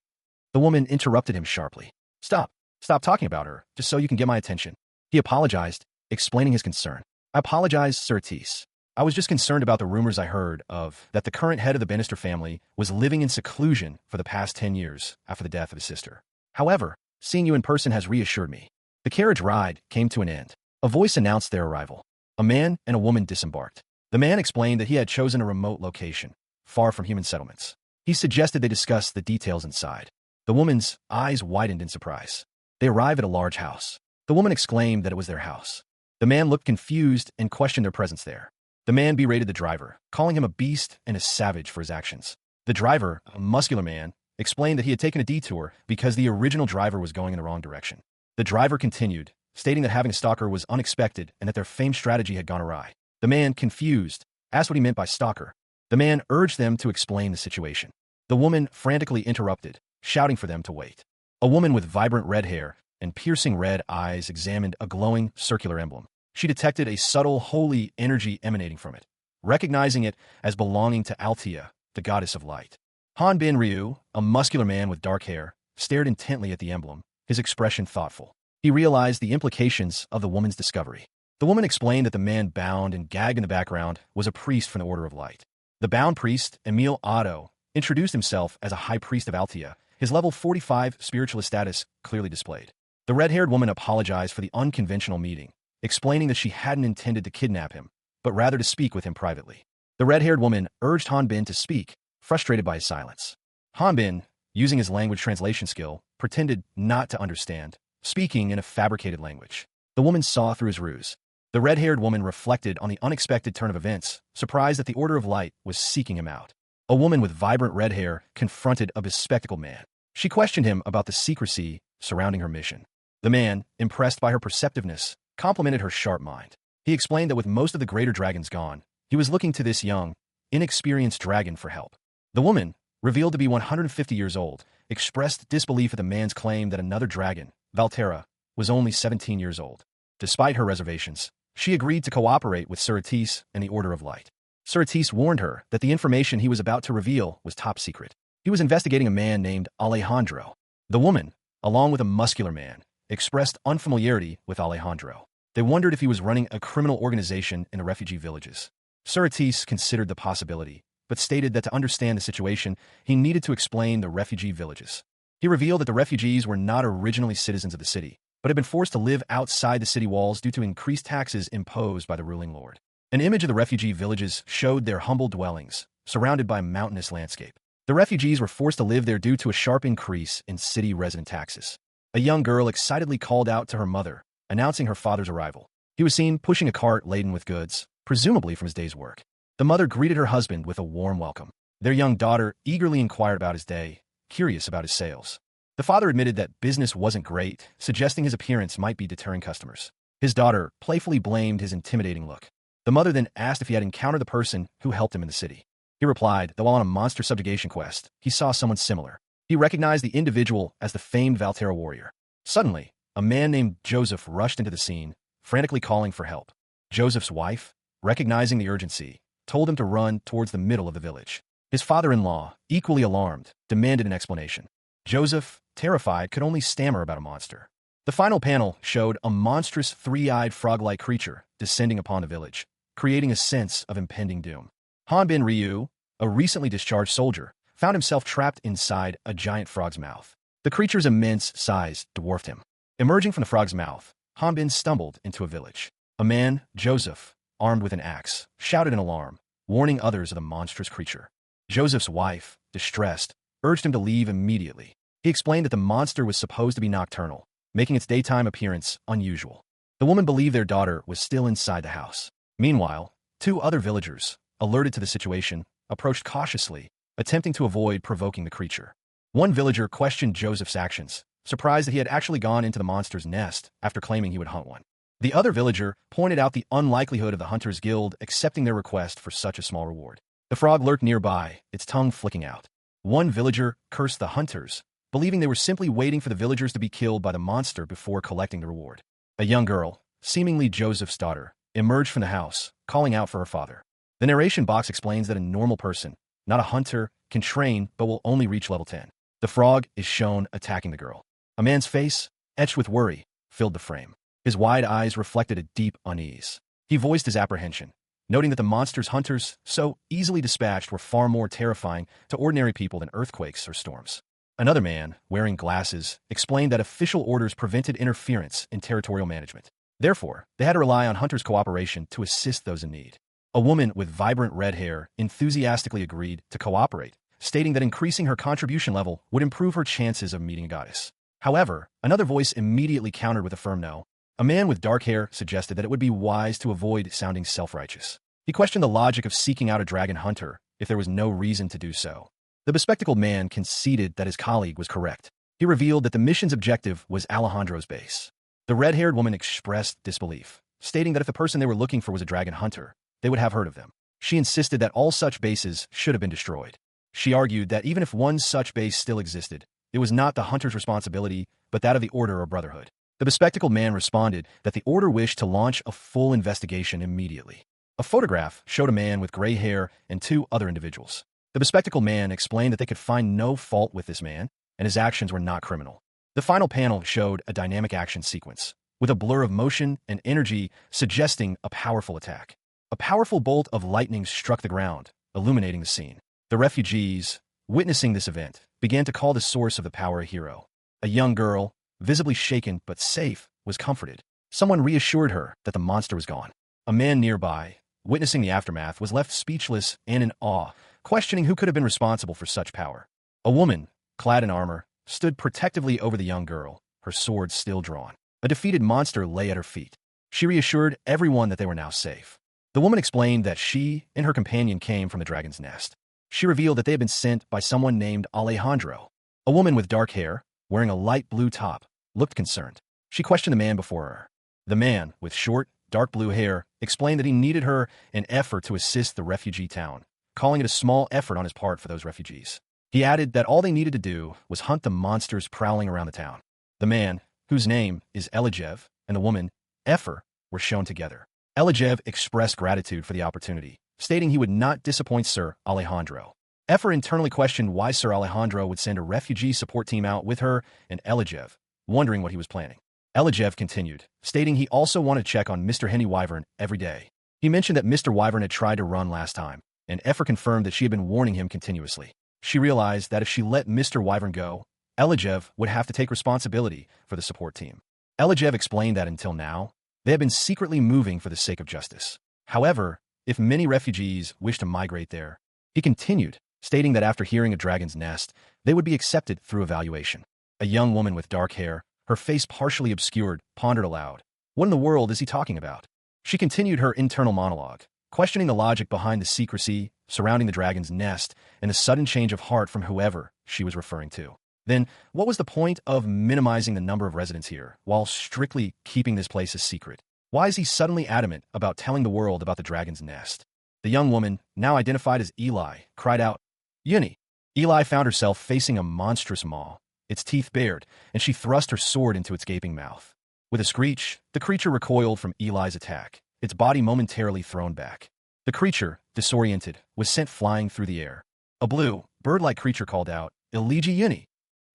The woman interrupted him sharply. Stop. Stop talking about her, just so you can get my attention. He apologized, explaining his concern. I apologize, Sir Atis. I was just concerned about the rumors I heard of that the current head of the Bannister family was living in seclusion for the past 10 years after the death of his sister. However, seeing you in person has reassured me. The carriage ride came to an end. A voice announced their arrival. A man and a woman disembarked. The man explained that he had chosen a remote location, far from human settlements. He suggested they discuss the details inside. The woman's eyes widened in surprise. They arrived at a large house. The woman exclaimed that it was their house. The man looked confused and questioned their presence there. The man berated the driver, calling him a beast and a savage for his actions. The driver, a muscular man, explained that he had taken a detour because the original driver was going in the wrong direction. The driver continued, stating that having a stalker was unexpected and that their famed strategy had gone awry. The man, confused, asked what he meant by stalker. The man urged them to explain the situation. The woman frantically interrupted, shouting for them to wait. A woman with vibrant red hair and piercing red eyes examined a glowing circular emblem. She detected a subtle, holy energy emanating from it, recognizing it as belonging to Althea, the goddess of light. Han Bin Ryu, a muscular man with dark hair, stared intently at the emblem, his expression thoughtful. He realized the implications of the woman's discovery. The woman explained that the man bound and gagged in the background was a priest from the Order of Light. The bound priest, Emil Otto, introduced himself as a high priest of Althea, his level 45 spiritualist status clearly displayed. The red-haired woman apologized for the unconventional meeting, explaining that she hadn't intended to kidnap him, but rather to speak with him privately. The red-haired woman urged Han Bin to speak, frustrated by his silence. Han Bin, using his language translation skill, pretended not to understand, speaking in a fabricated language. The woman saw through his ruse. The red-haired woman reflected on the unexpected turn of events, surprised that the Order of Light was seeking him out. A woman with vibrant red hair confronted a bespectacled man. She questioned him about the secrecy surrounding her mission. The man, impressed by her perceptiveness, complimented her sharp mind. He explained that with most of the greater dragons gone, he was looking to this young, inexperienced dragon for help. The woman, revealed to be 150 years old, expressed disbelief at the man's claim that another dragon, Valterra, was only 17 years old. Despite her reservations, she agreed to cooperate with Sir Atis and the Order of Light. Sir Atis warned her that the information he was about to reveal was top secret. He was investigating a man named Alejandro. The woman, along with a muscular man, expressed unfamiliarity with Alejandro. They wondered if he was running a criminal organization in the refugee villages. Sir Atis considered the possibility, but stated that to understand the situation, he needed to explain the refugee villages. He revealed that the refugees were not originally citizens of the city, but had been forced to live outside the city walls due to increased taxes imposed by the ruling lord. An image of the refugee villages showed their humble dwellings, surrounded by a mountainous landscape. The refugees were forced to live there due to a sharp increase in city resident taxes. A young girl excitedly called out to her mother, announcing her father's arrival. He was seen pushing a cart laden with goods, presumably from his day's work. The mother greeted her husband with a warm welcome. Their young daughter eagerly inquired about his day, curious about his sales. The father admitted that business wasn't great, suggesting his appearance might be deterring customers. His daughter playfully blamed his intimidating look. The mother then asked if he had encountered the person who helped him in the city. He replied that while on a monster subjugation quest, he saw someone similar. He recognized the individual as the famed Valterra warrior. Suddenly, a man named Joseph rushed into the scene, frantically calling for help. Joseph's wife, recognizing the urgency, told him to run towards the middle of the village. His father-in-law, equally alarmed, demanded an explanation. Joseph, terrified, could only stammer about a monster. The final panel showed a monstrous three-eyed frog-like creature descending upon the village, creating a sense of impending doom. Han Bin Ryu, a recently discharged soldier, found himself trapped inside a giant frog's mouth. The creature's immense size dwarfed him. Emerging from the frog's mouth, Han Bin stumbled into a village. A man, Joseph, armed with an axe, shouted in alarm, warning others of the monstrous creature. Joseph's wife, distressed, urged him to leave immediately. He explained that the monster was supposed to be nocturnal, making its daytime appearance unusual. The woman believed their daughter was still inside the house. Meanwhile, Two other villagers, alerted to the situation, approached cautiously, attempting to avoid provoking the creature. One villager questioned Joseph's actions, surprised that he had actually gone into the monster's nest after claiming he would hunt one. The other villager pointed out the unlikelihood of the Hunters Guild accepting their request for such a small reward. The frog lurked nearby, its tongue flicking out. One villager cursed the hunters, believing they were simply waiting for the villagers to be killed by the monster before collecting the reward. A young girl, seemingly Joseph's daughter, emerged from the house, calling out for her father. The narration box explains that a normal person, not a hunter, can train but will only reach level 10. The frog is shown attacking the girl. A man's face, etched with worry, filled the frame. His wide eyes reflected a deep unease. He voiced his apprehension, noting that the monster's hunters, so easily dispatched, were far more terrifying to ordinary people than earthquakes or storms. Another man, wearing glasses, explained that official orders prevented interference in territorial management. Therefore, they had to rely on hunters' cooperation to assist those in need. A woman with vibrant red hair enthusiastically agreed to cooperate, stating that increasing her contribution level would improve her chances of meeting a goddess. However, another voice immediately countered with a firm no. A man with dark hair suggested that it would be wise to avoid sounding self-righteous. He questioned the logic of seeking out a dragon hunter if there was no reason to do so. The bespectacled man conceded that his colleague was correct. He revealed that the mission's objective was Alejandro's base. The red-haired woman expressed disbelief, stating that if the person they were looking for was a dragon hunter, they would have heard of them. She insisted that all such bases should have been destroyed. She argued that even if one such base still existed, it was not the hunter's responsibility, but that of the Order or Brotherhood. The bespectacled man responded that the Order wished to launch a full investigation immediately. A photograph showed a man with gray hair and two other individuals. The bespectacled man explained that they could find no fault with this man, and his actions were not criminal. The final panel showed a dynamic action sequence, with a blur of motion and energy suggesting a powerful attack. A powerful bolt of lightning struck the ground, illuminating the scene. The refugees, witnessing this event, began to call the source of the power a hero. A young girl, visibly shaken but safe, was comforted. Someone reassured her that the monster was gone. A man nearby, witnessing the aftermath, was left speechless and in awe, questioning who could have been responsible for such power. A woman, clad in armor, stood protectively over the young girl, her sword still drawn. A defeated monster lay at her feet. She reassured everyone that they were now safe. The woman explained that she and her companion came from the dragon's nest. She revealed that they had been sent by someone named Alejandro. A woman with dark hair, wearing a light blue top, looked concerned. She questioned the man before her. The man, with short, dark blue hair, explained that he needed her an effort to assist the refugee town, calling it a small effort on his part for those refugees. He added that all they needed to do was hunt the monsters prowling around the town. The man, whose name is Elijev, and the woman, Efer, were shown together. Elijev expressed gratitude for the opportunity, stating he would not disappoint Sir Alejandro. Efer internally questioned why Sir Alejandro would send a refugee support team out with her and Elijev, wondering what he was planning. Elijev continued, stating he also wanted to check on Mr. Henny Wyvern every day. He mentioned that Mr. Wyvern had tried to run last time, and Efer confirmed that she had been warning him continuously. She realized that if she let Mr. Wyvern go, Elijev would have to take responsibility for the support team. Elijev explained that until now, they had been secretly moving for the sake of justice. However, if many refugees wish to migrate there, he continued, stating that after hearing a dragon's nest, they would be accepted through evaluation. A young woman with dark hair, her face partially obscured, pondered aloud. What in the world is he talking about? She continued her internal monologue, questioning the logic behind the secrecy surrounding the dragon's nest and the sudden change of heart from whoever she was referring to. Then, what was the point of minimizing the number of residents here, while strictly keeping this place a secret? Why is he suddenly adamant about telling the world about the dragon's nest? The young woman, now identified as Eli, cried out, "Yuni!" Eli found herself facing a monstrous maw, its teeth bared, and she thrust her sword into its gaping mouth. With a screech, the creature recoiled from Eli's attack, its body momentarily thrown back. The creature, disoriented, was sent flying through the air. A blue, bird-like creature called out, "Iliji Yuni!"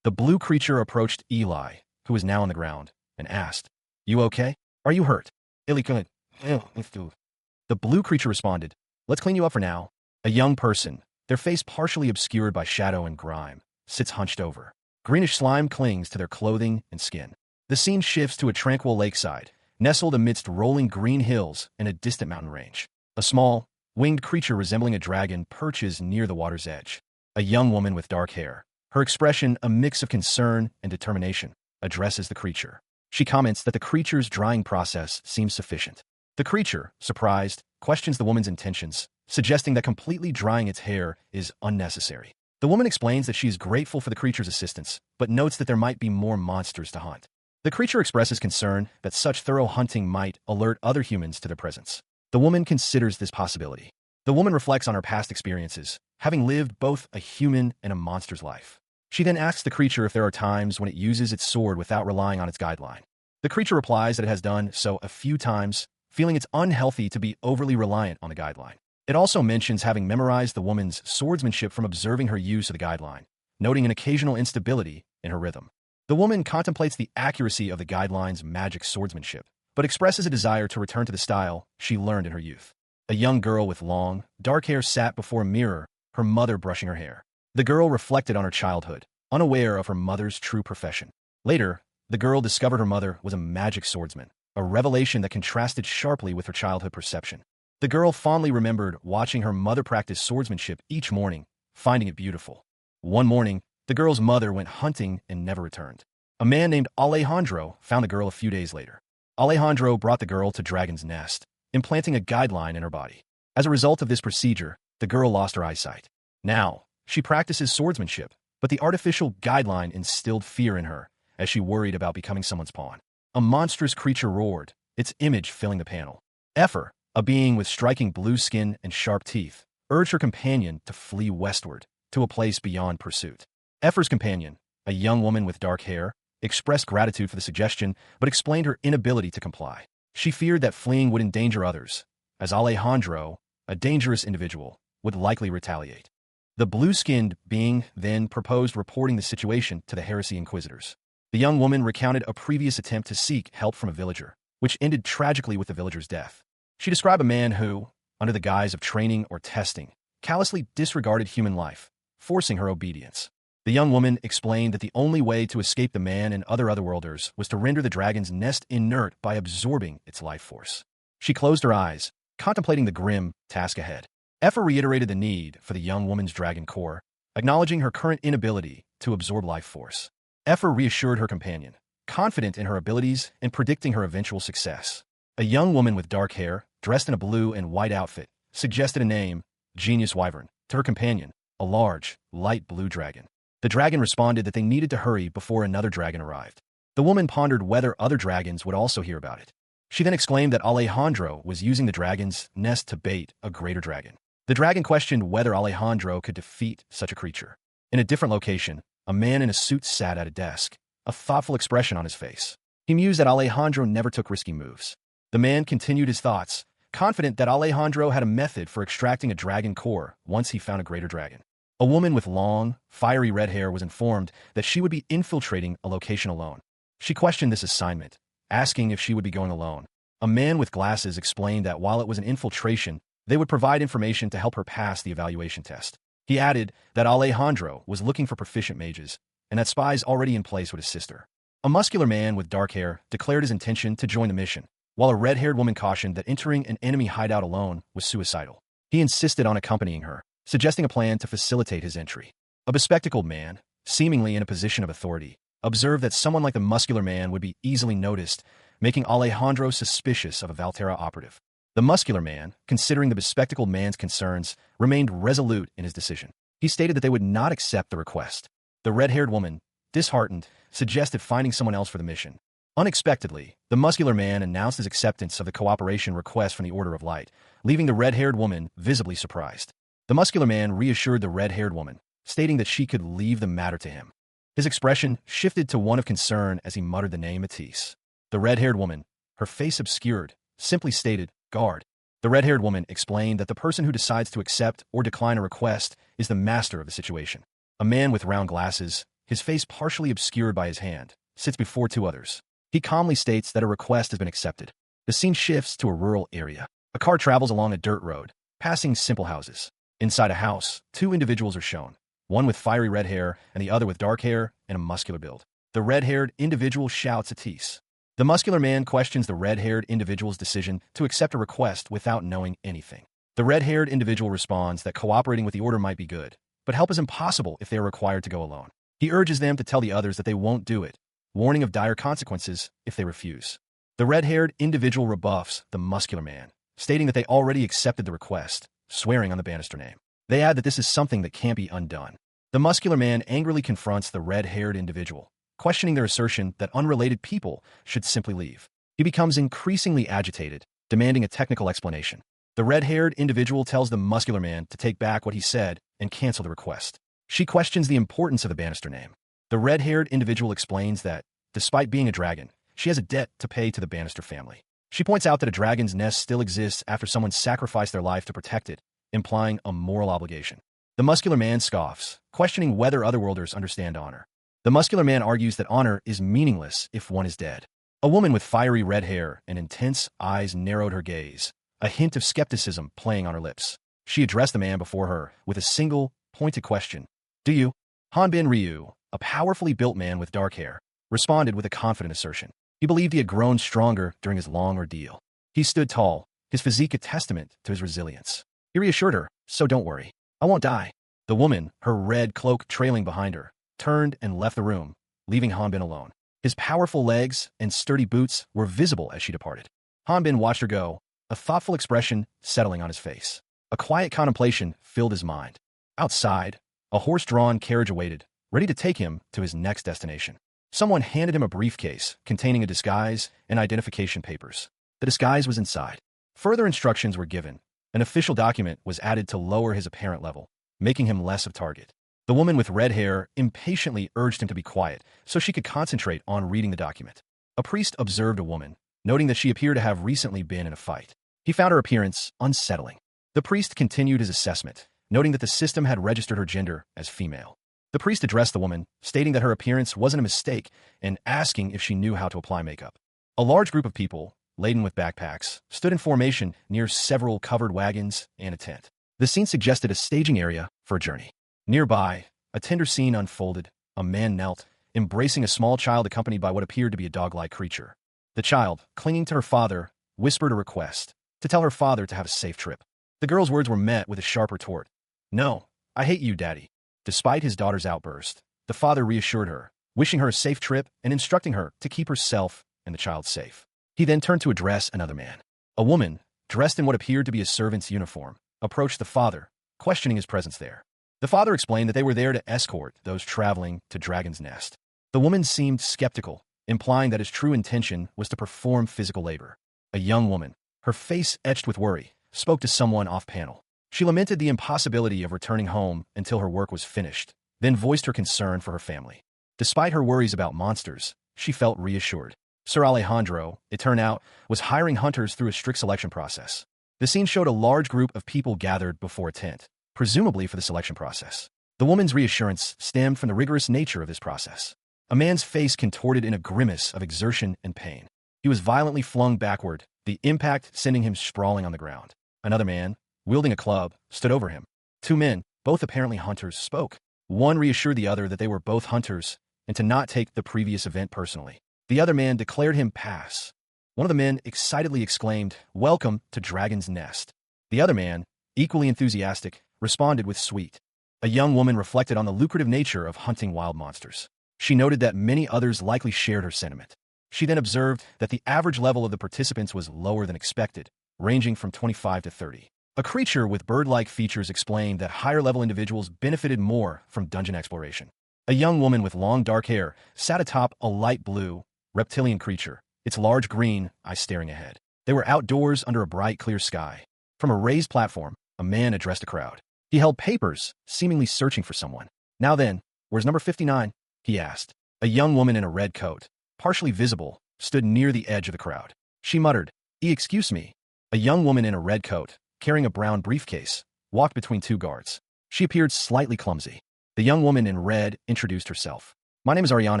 The blue creature approached Eli, who was now on the ground, and asked, "You okay? Are you hurt?" Eli could. The blue creature responded, "Let's clean you up for now." A young person, their face partially obscured by shadow and grime, sits hunched over. Greenish slime clings to their clothing and skin. The scene shifts to a tranquil lakeside, nestled amidst rolling green hills and a distant mountain range. A small, winged creature resembling a dragon perches near the water's edge. A young woman with dark hair, her expression a mix of concern and determination, addresses the creature. She comments that the creature's drying process seems sufficient. The creature, surprised, questions the woman's intentions, suggesting that completely drying its hair is unnecessary. The woman explains that she is grateful for the creature's assistance, but notes that there might be more monsters to hunt. The creature expresses concern that such thorough hunting might alert other humans to their presence. The woman considers this possibility. The woman reflects on her past experiences, having lived both a human and a monster's life. She then asks the creature if there are times when it uses its sword without relying on its guideline. The creature replies that it has done so a few times, feeling it's unhealthy to be overly reliant on the guideline. It also mentions having memorized the woman's swordsmanship from observing her use of the guideline, noting an occasional instability in her rhythm. The woman contemplates the accuracy of the guideline's magic swordsmanship, but expresses a desire to return to the style she learned in her youth. A young girl with long, dark hair sat before a mirror, her mother brushing her hair. The girl reflected on her childhood, unaware of her mother's true profession. Later, the girl discovered her mother was a magic swordsman, a revelation that contrasted sharply with her childhood perception. The girl fondly remembered watching her mother practice swordsmanship each morning, finding it beautiful. One morning, the girl's mother went hunting and never returned. A man named Alejandro found the girl a few days later. Alejandro brought the girl to Dragon's Nest, implanting a guideline in her body. As a result of this procedure, the girl lost her eyesight. Now, she practices swordsmanship, but the artificial guideline instilled fear in her as she worried about becoming someone's pawn. A monstrous creature roared, its image filling the panel. Efer, a being with striking blue skin and sharp teeth, urged her companion to flee westward, to a place beyond pursuit. Efer's companion, a young woman with dark hair, expressed gratitude for the suggestion but explained her inability to comply. She feared that fleeing would endanger others, as Alejandro, a dangerous individual, would likely retaliate. The blue-skinned being then proposed reporting the situation to the heresy inquisitors. The young woman recounted a previous attempt to seek help from a villager, which ended tragically with the villager's death. She described a man who, under the guise of training or testing, callously disregarded human life, forcing her obedience. The young woman explained that the only way to escape the man and other otherworlders was to render the dragon's nest inert by absorbing its life force. She closed her eyes, contemplating the grim task ahead. Efer reiterated the need for the young woman's dragon core, acknowledging her current inability to absorb life force. Efer reassured her companion, confident in her abilities and predicting her eventual success. A young woman with dark hair, dressed in a blue and white outfit, suggested a name, Genius Wyvern, to her companion, a large, light blue dragon. The dragon responded that they needed to hurry before another dragon arrived. The woman pondered whether other dragons would also hear about it. She then exclaimed that Alejandro was using the dragon's nest to bait a greater dragon. The dragon questioned whether Alejandro could defeat such a creature. In a different location, a man in a suit sat at a desk, a thoughtful expression on his face. He mused that Alejandro never took risky moves. The man continued his thoughts, confident that Alejandro had a method for extracting a dragon core once he found a greater dragon. A woman with long, fiery red hair was informed that she would be infiltrating a location alone. She questioned this assignment, asking if she would be going alone. A man with glasses explained that while it was an infiltration, they would provide information to help her pass the evaluation test. He added that Alejandro was looking for proficient mages, and that spies already in place would assist her. A muscular man with dark hair declared his intention to join the mission, while a red-haired woman cautioned that entering an enemy hideout alone was suicidal. He insisted on accompanying her, suggesting a plan to facilitate his entry. A bespectacled man, seemingly in a position of authority, observed that someone like the muscular man would be easily noticed, making Alejandro suspicious of a Valterra operative. The muscular man, considering the bespectacled man's concerns, remained resolute in his decision. He stated that they would not accept the request. The red-haired woman, disheartened, suggested finding someone else for the mission. Unexpectedly, the muscular man announced his acceptance of the cooperation request from the Order of Light, leaving the red-haired woman visibly surprised. The muscular man reassured the red-haired woman, stating that she could leave the matter to him. His expression shifted to one of concern as he muttered the name Matisse. The red-haired woman, her face obscured, simply stated, "Guard." The red-haired woman explained that the person who decides to accept or decline a request is the master of the situation. A man with round glasses, his face partially obscured by his hand, sits before two others. He calmly states that a request has been accepted. The scene shifts to a rural area. A car travels along a dirt road, passing simple houses. Inside a house, two individuals are shown, one with fiery red hair and the other with dark hair and a muscular build. The red-haired individual shouts Atis. The muscular man questions the red-haired individual's decision to accept a request without knowing anything. The red-haired individual responds that cooperating with the order might be good, but help is impossible if they are required to go alone. He urges them to tell the others that they won't do it, warning of dire consequences if they refuse. The red-haired individual rebuffs the muscular man, stating that they already accepted the request, swearing on the banister name. They add that this is something that can't be undone. The muscular man angrily confronts the red-haired individual, questioning their assertion that unrelated people should simply leave. He becomes increasingly agitated, demanding a technical explanation. The red-haired individual tells the muscular man to take back what he said and cancel the request. She questions the importance of the banister name. The red-haired individual explains that, despite being a dragon, she has a debt to pay to the Bannister family. She points out that a dragon's nest still exists after someone sacrificed their life to protect it, implying a moral obligation. The muscular man scoffs, questioning whether otherworlders understand honor. The muscular man argues that honor is meaningless if one is dead. A woman with fiery red hair and intense eyes narrowed her gaze, a hint of skepticism playing on her lips. She addressed the man before her with a single, pointed question. Do you? Hanbin Ryu, a powerfully built man with dark hair, responded with a confident assertion. He believed he had grown stronger during his long ordeal. He stood tall, his physique a testament to his resilience. He reassured her, so don't worry. I won't die. The woman, her red cloak trailing behind her, turned and left the room, leaving Hanbin alone. His powerful legs and sturdy boots were visible as she departed. Hanbin watched her go, a thoughtful expression settling on his face. A quiet contemplation filled his mind. Outside, a horse-drawn carriage awaited, ready to take him to his next destination. Someone handed him a briefcase containing a disguise and identification papers. The disguise was inside. Further instructions were given. An official document was added to lower his apparent level, making him less of target. The woman with red hair impatiently urged him to be quiet so she could concentrate on reading the document. A priest observed a woman, noting that she appeared to have recently been in a fight. He found her appearance unsettling. The priest continued his assessment, noting that the system had registered her gender as female. The priest addressed the woman, stating that her appearance wasn't a mistake and asking if she knew how to apply makeup. A large group of people, laden with backpacks, stood in formation near several covered wagons and a tent. The scene suggested a staging area for a journey. Nearby, a tender scene unfolded. A man knelt, embracing a small child accompanied by what appeared to be a dog-like creature. The child, clinging to her father, whispered a request to tell her father to have a safe trip. The girl's words were met with a sharp retort. No, I hate you, Daddy. Despite his daughter's outburst, the father reassured her, wishing her a safe trip and instructing her to keep herself and the child safe. He then turned to address another man. A woman, dressed in what appeared to be a servant's uniform, approached the father, questioning his presence there. The father explained that they were there to escort those traveling to Dragon's Nest. The woman seemed skeptical, implying that his true intention was to perform physical labor. A young woman, her face etched with worry, spoke to someone off-panel. She lamented the impossibility of returning home until her work was finished, then voiced her concern for her family. Despite her worries about monsters, she felt reassured. Sir Alejandro, it turned out, was hiring hunters through a strict selection process. The scene showed a large group of people gathered before a tent, presumably for the selection process. The woman's reassurance stemmed from the rigorous nature of this process. A man's face contorted in a grimace of exertion and pain. He was violently flung backward, the impact sending him sprawling on the ground. Another man, wielding a club, stood over him. Two men, both apparently hunters, spoke. One reassured the other that they were both hunters and to not take the previous event personally. The other man declared him pass. One of the men excitedly exclaimed, "Welcome to Dragon's Nest." The other man, equally enthusiastic, responded with sweet. A young woman reflected on the lucrative nature of hunting wild monsters. She noted that many others likely shared her sentiment. She then observed that the average level of the participants was lower than expected, ranging from 25 to 30. A creature with bird-like features explained that higher-level individuals benefited more from dungeon exploration. A young woman with long dark hair sat atop a light blue, reptilian creature, its large green eyes staring ahead. They were outdoors under a bright, clear sky. From a raised platform, a man addressed a crowd. He held papers, seemingly searching for someone. "Now then, where's number 59? He asked. A young woman in a red coat, partially visible, stood near the edge of the crowd. She muttered, "Excuse me." A young woman in a red coat, carrying a brown briefcase, walked between two guards. She appeared slightly clumsy. The young woman in red introduced herself. "My name is Ariana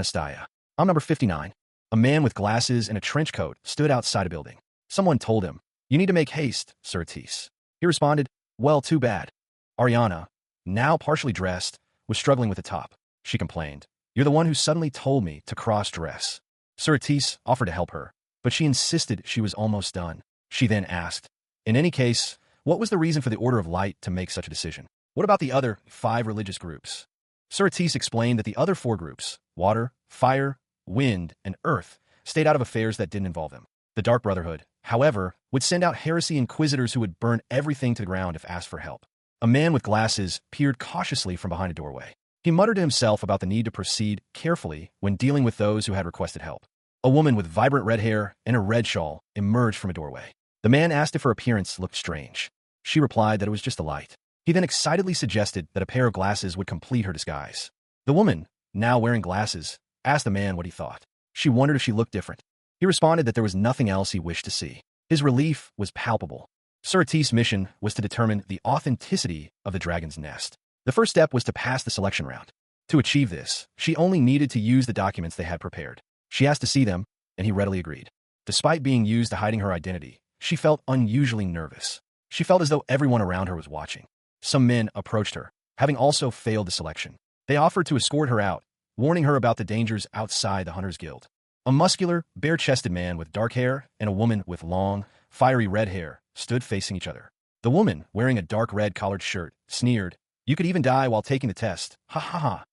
Staya. I'm number 59. A man with glasses and a trench coat stood outside a building. Someone told him, "You need to make haste, Sir Atis." He responded, "Well, too bad." Ariana, now partially dressed, was struggling with the top. She complained, "You're the one who suddenly told me to cross-dress." Sir Atis offered to help her, but she insisted she was almost done. She then asked, "In any case, what was the reason for the Order of Light to make such a decision? What about the other 5 religious groups?" Sir Atis explained that the other 4 groups, water, fire, wind, and earth, stayed out of affairs that didn't involve them. The Dark Brotherhood, however, would send out heresy inquisitors who would burn everything to the ground if asked for help. A man with glasses peered cautiously from behind a doorway. He muttered to himself about the need to proceed carefully when dealing with those who had requested help. A woman with vibrant red hair and a red shawl emerged from a doorway. The man asked if her appearance looked strange. She replied that it was just a light. He then excitedly suggested that a pair of glasses would complete her disguise. The woman, now wearing glasses, asked the man what he thought. She wondered if she looked different. He responded that there was nothing else he wished to see. His relief was palpable. Suratis's mission was to determine the authenticity of the dragon's nest. The first step was to pass the selection round. To achieve this, she only needed to use the documents they had prepared. She asked to see them, and he readily agreed. Despite being used to hiding her identity, she felt unusually nervous. She felt as though everyone around her was watching. Some men approached her, having also failed the selection. They offered to escort her out, warning her about the dangers outside the Hunters Guild. A muscular, bare-chested man with dark hair and a woman with long, fiery red hair stood facing each other. The woman, wearing a dark red collared shirt, sneered, "You could even die while taking the test. Ha ha ha."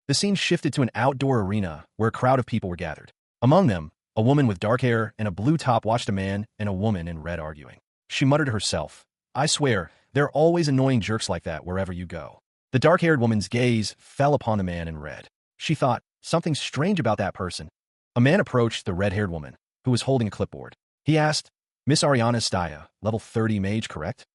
The scene shifted to an outdoor arena where a crowd of people were gathered. Among them, a woman with dark hair and a blue top watched a man and a woman in red arguing. She muttered to herself, "I swear, there are always annoying jerks like that wherever you go." The dark-haired woman's gaze fell upon the man in red. She thought, something strange about that person. A man approached the red-haired woman, who was holding a clipboard. He asked, "Miss Ariana Staya, level 30 mage, correct?"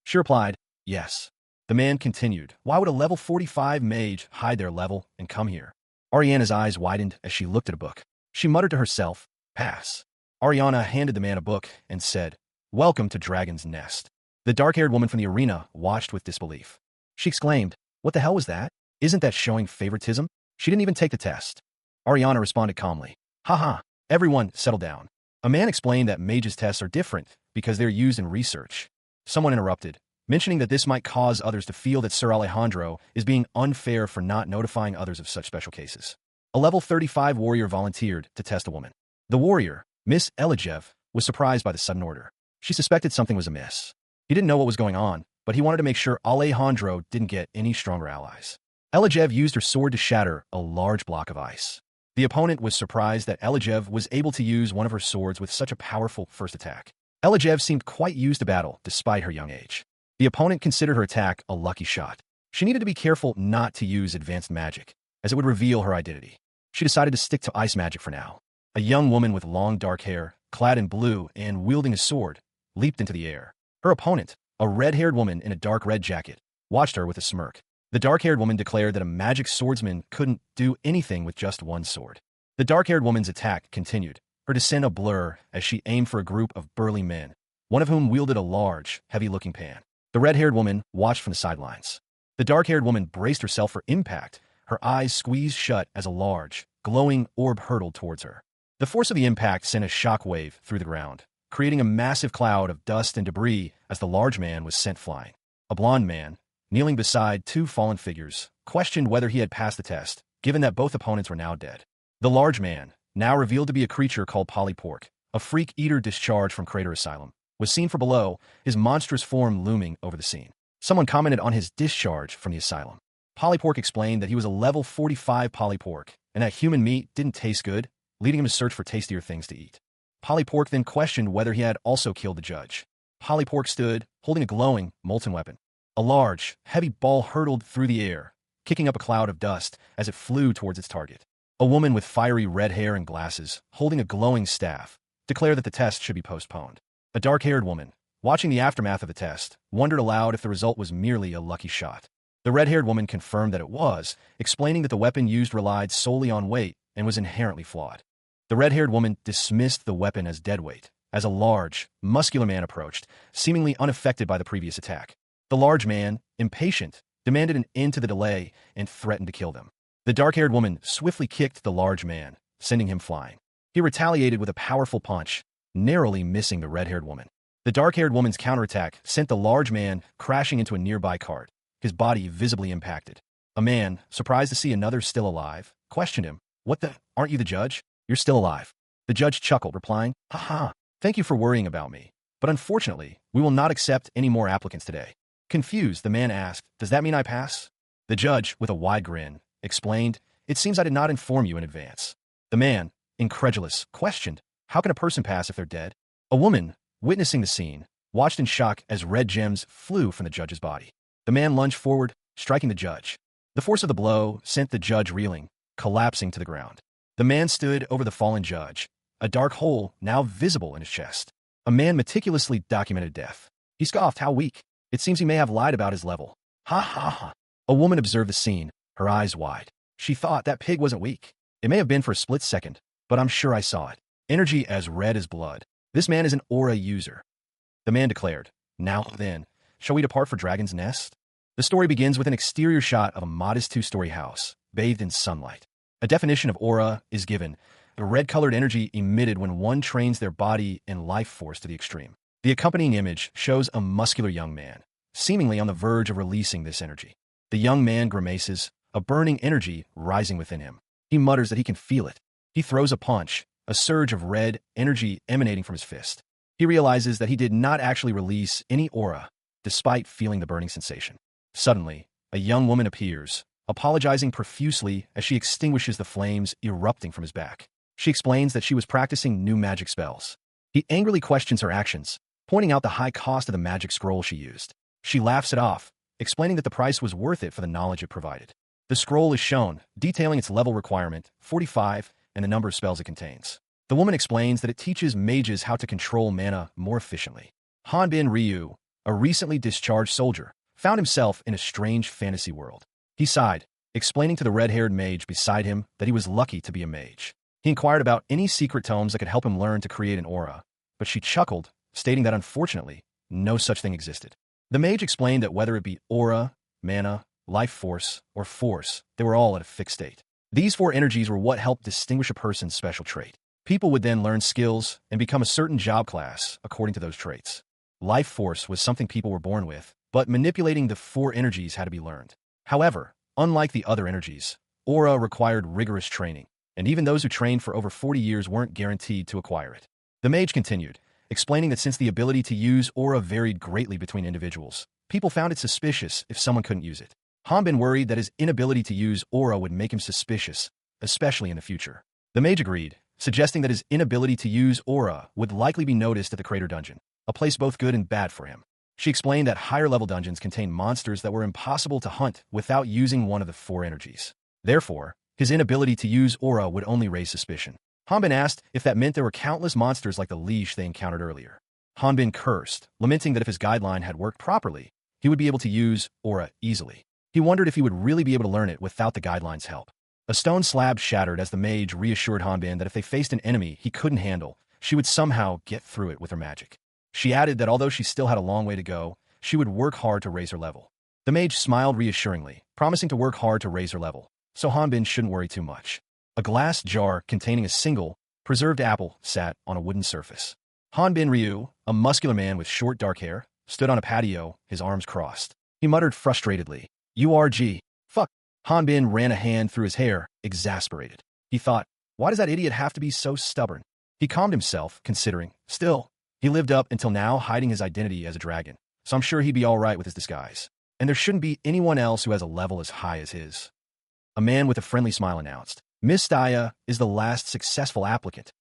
She replied, "Yes." The man continued, "Why would a level 45 mage hide their level and come here?" Ariana's eyes widened as she looked at a book. She muttered to herself, "Pass." Ariana handed the man a book and said, "Welcome to Dragon's Nest." The dark-haired woman from the arena watched with disbelief. She exclaimed, "What the hell was that? Isn't that showing favoritism? She didn't even take the test." Ariana responded calmly, "Haha, everyone settle down." A man explained that mages' tests are different because they're used in research. Someone interrupted, mentioning that this might cause others to feel that Sir Alejandro is being unfair for not notifying others of such special cases. A level 35 warrior volunteered to test a woman. The warrior, Miss Elijev, was surprised by the sudden order. She suspected something was amiss. He didn't know what was going on, but he wanted to make sure Alejandro didn't get any stronger allies. Elijev used her sword to shatter a large block of ice. The opponent was surprised that Elijev was able to use one of her swords with such a powerful first attack. Elijev seemed quite used to battle despite her young age. The opponent considered her attack a lucky shot. She needed to be careful not to use advanced magic, as it would reveal her identity. She decided to stick to ice magic for now. A young woman with long dark hair, clad in blue and wielding a sword, leaped into the air. Her opponent, a red-haired woman in a dark red jacket, watched her with a smirk. The dark-haired woman declared that a magic swordsman couldn't do anything with just one sword. The dark-haired woman's attack continued, her descent a blur as she aimed for a group of burly men, one of whom wielded a large, heavy-looking pan. The red-haired woman watched from the sidelines. The dark-haired woman braced herself for impact, her eyes squeezed shut as a large, glowing orb hurtled towards her. The force of the impact sent a shockwave through the ground, creating a massive cloud of dust and debris as the large man was sent flying. A blond man, kneeling beside two fallen figures, questioned whether he had passed the test, given that both opponents were now dead. The large man, now revealed to be a creature called Polypork, a freak eater discharged from Crater Asylum, was seen from below, his monstrous form looming over the scene. Someone commented on his discharge from the asylum. Polypork explained that he was a level 45 Polypork, and that human meat didn't taste good, leading him to search for tastier things to eat. Polypork then questioned whether he had also killed the judge. Polypork stood, holding a glowing, molten weapon. A large, heavy ball hurtled through the air, kicking up a cloud of dust as it flew towards its target. A woman with fiery red hair and glasses, holding a glowing staff, declared that the test should be postponed. A dark-haired woman, watching the aftermath of the test, wondered aloud if the result was merely a lucky shot. The red-haired woman confirmed that it was, explaining that the weapon used relied solely on weight and was inherently flawed. The red-haired woman dismissed the weapon as deadweight, as a large, muscular man approached, seemingly unaffected by the previous attack. The large man, impatient, demanded an end to the delay and threatened to kill them. The dark-haired woman swiftly kicked the large man, sending him flying. He retaliated with a powerful punch, narrowly missing the red-haired woman. The dark-haired woman's counterattack sent the large man crashing into a nearby cart, his body visibly impacted. A man, surprised to see another still alive, questioned him, "What the? Aren't you the judge? You're still alive." The judge chuckled, replying, "Haha, thank you for worrying about me. But unfortunately, we will not accept any more applicants today." Confused, the man asked, "Does that mean I pass?" The judge, with a wide grin, explained, "It seems I did not inform you in advance." The man, incredulous, questioned, "How can a person pass if they're dead?" A woman, witnessing the scene, watched in shock as red gems flew from the judge's body. The man lunged forward, striking the judge. The force of the blow sent the judge reeling, collapsing to the ground. The man stood over the fallen judge, a dark hole now visible in his chest. A man meticulously documented death. He scoffed, "How weak. It seems he may have lied about his level." Ha ha ha. A woman observed the scene, her eyes wide. She thought that pig wasn't weak. It may have been for a split second, but I'm sure I saw it. Energy as red as blood. This man is an aura user. The man declared, "Now then, shall we depart for Dragon's Nest?" The story begins with an exterior shot of a modest two-story house, bathed in sunlight. A definition of aura is given: the red-colored energy emitted when one trains their body and life force to the extreme. The accompanying image shows a muscular young man, seemingly on the verge of releasing this energy. The young man grimaces, a burning energy rising within him. He mutters that he can feel it. He throws a punch, a surge of red energy emanating from his fist. He realizes that he did not actually release any aura, despite feeling the burning sensation. Suddenly, a young woman appears, apologizing profusely as she extinguishes the flames erupting from his back. She explains that she was practicing new magic spells. He angrily questions her actions, pointing out the high cost of the magic scroll she used. She laughs it off, explaining that the price was worth it for the knowledge it provided. The scroll is shown, detailing its level requirement, 45, and the number of spells it contains. The woman explains that it teaches mages how to control mana more efficiently. Hanbin Ryu, a recently discharged soldier, found himself in a strange fantasy world. He sighed, explaining to the red-haired mage beside him that he was lucky to be a mage. He inquired about any secret tomes that could help him learn to create an aura, but she chuckled, stating that unfortunately, no such thing existed. The mage explained that whether it be aura, mana, life force, or force, they were all at a fixed state. These four energies were what helped distinguish a person's special trait. People would then learn skills and become a certain job class according to those traits. Life force was something people were born with, but manipulating the four energies had to be learned. However, unlike the other energies, aura required rigorous training, and even those who trained for over 40 years weren't guaranteed to acquire it. The mage continued, explaining that since the ability to use aura varied greatly between individuals, people found it suspicious if someone couldn't use it. Hanbin worried that his inability to use aura would make him suspicious, especially in the future. The mage agreed, suggesting that his inability to use aura would likely be noticed at the Crater Dungeon, a place both good and bad for him. She explained that higher-level dungeons contained monsters that were impossible to hunt without using one of the four energies. Therefore, his inability to use aura would only raise suspicion. Hanbin asked if that meant there were countless monsters like the leash they encountered earlier. Hanbin cursed, lamenting that if his guideline had worked properly, he would be able to use aura easily. He wondered if he would really be able to learn it without the guideline's help. A stone slab shattered as the mage reassured Hanbin that if they faced an enemy he couldn't handle, she would somehow get through it with her magic. She added that although she still had a long way to go, she would work hard to raise her level. The mage smiled reassuringly, promising to work hard to raise her level, so Hanbin shouldn't worry too much. A glass jar containing a single, preserved apple sat on a wooden surface. Hanbin Ryu, a muscular man with short dark hair, stood on a patio, his arms crossed. He muttered frustratedly, "URG. Fuck." Hanbin ran a hand through his hair, exasperated. He thought, why does that idiot have to be so stubborn? He calmed himself, considering, still, he lived up until now hiding his identity as a dragon, so I'm sure he'd be all right with his disguise. And there shouldn't be anyone else who has a level as high as his. A man with a friendly smile announced, "Miss Daya is the last successful applicant."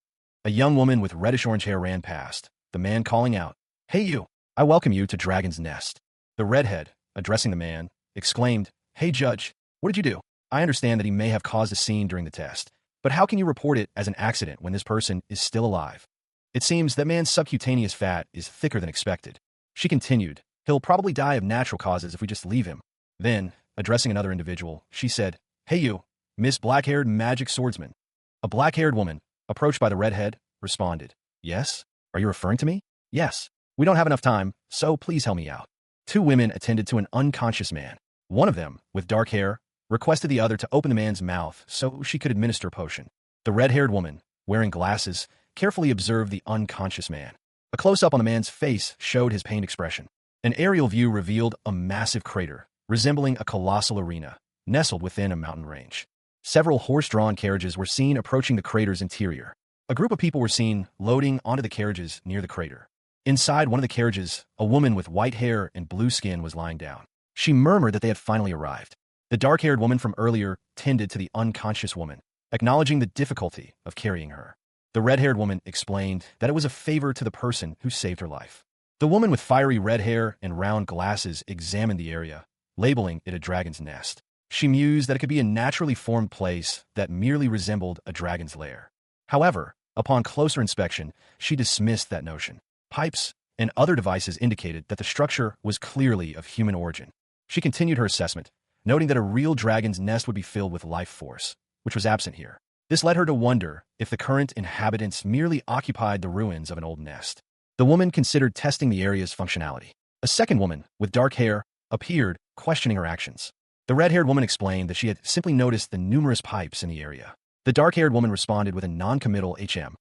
A young woman with reddish-orange hair ran past, the man calling out, "Hey you, I welcome you to Dragon's Nest." The redhead, addressing the man, exclaimed, "Hey judge, what did you do? I understand that he may have caused a scene during the test, but how can you report it as an accident when this person is still alive? It seems that man's subcutaneous fat is thicker than expected." She continued, "He'll probably die of natural causes if we just leave him." Then, addressing another individual, she said, "Hey you, Miss Black-haired Magic Swordsman." A black-haired woman, approached by the redhead, responded, "Yes? Are you referring to me?" "Yes. We don't have enough time, so please help me out." Two women attended to an unconscious man. One of them, with dark hair, requested the other to open the man's mouth so she could administer a potion. The red-haired woman, wearing glasses, carefully observed the unconscious man. A close-up on the man's face showed his pained expression. An aerial view revealed a massive crater, resembling a colossal arena, nestled within a mountain range. Several horse-drawn carriages were seen approaching the crater's interior. A group of people were seen loading onto the carriages near the crater. Inside one of the carriages, a woman with white hair and blue skin was lying down. She murmured that they had finally arrived. The dark-haired woman from earlier tended to the unconscious woman, acknowledging the difficulty of carrying her. The red-haired woman explained that it was a favor to the person who saved her life. The woman with fiery red hair and round glasses examined the area, labeling it a dragon's nest. She mused that it could be a naturally formed place that merely resembled a dragon's lair. However, upon closer inspection, she dismissed that notion. Pipes and other devices indicated that the structure was clearly of human origin. She continued her assessment, noting that a real dragon's nest would be filled with life force, which was absent here. This led her to wonder if the current inhabitants merely occupied the ruins of an old nest. The woman considered testing the area's functionality. A second woman, with dark hair, appeared, questioning her actions. The red-haired woman explained that she had simply noticed the numerous pipes in the area. The dark-haired woman responded with a non-committal HM.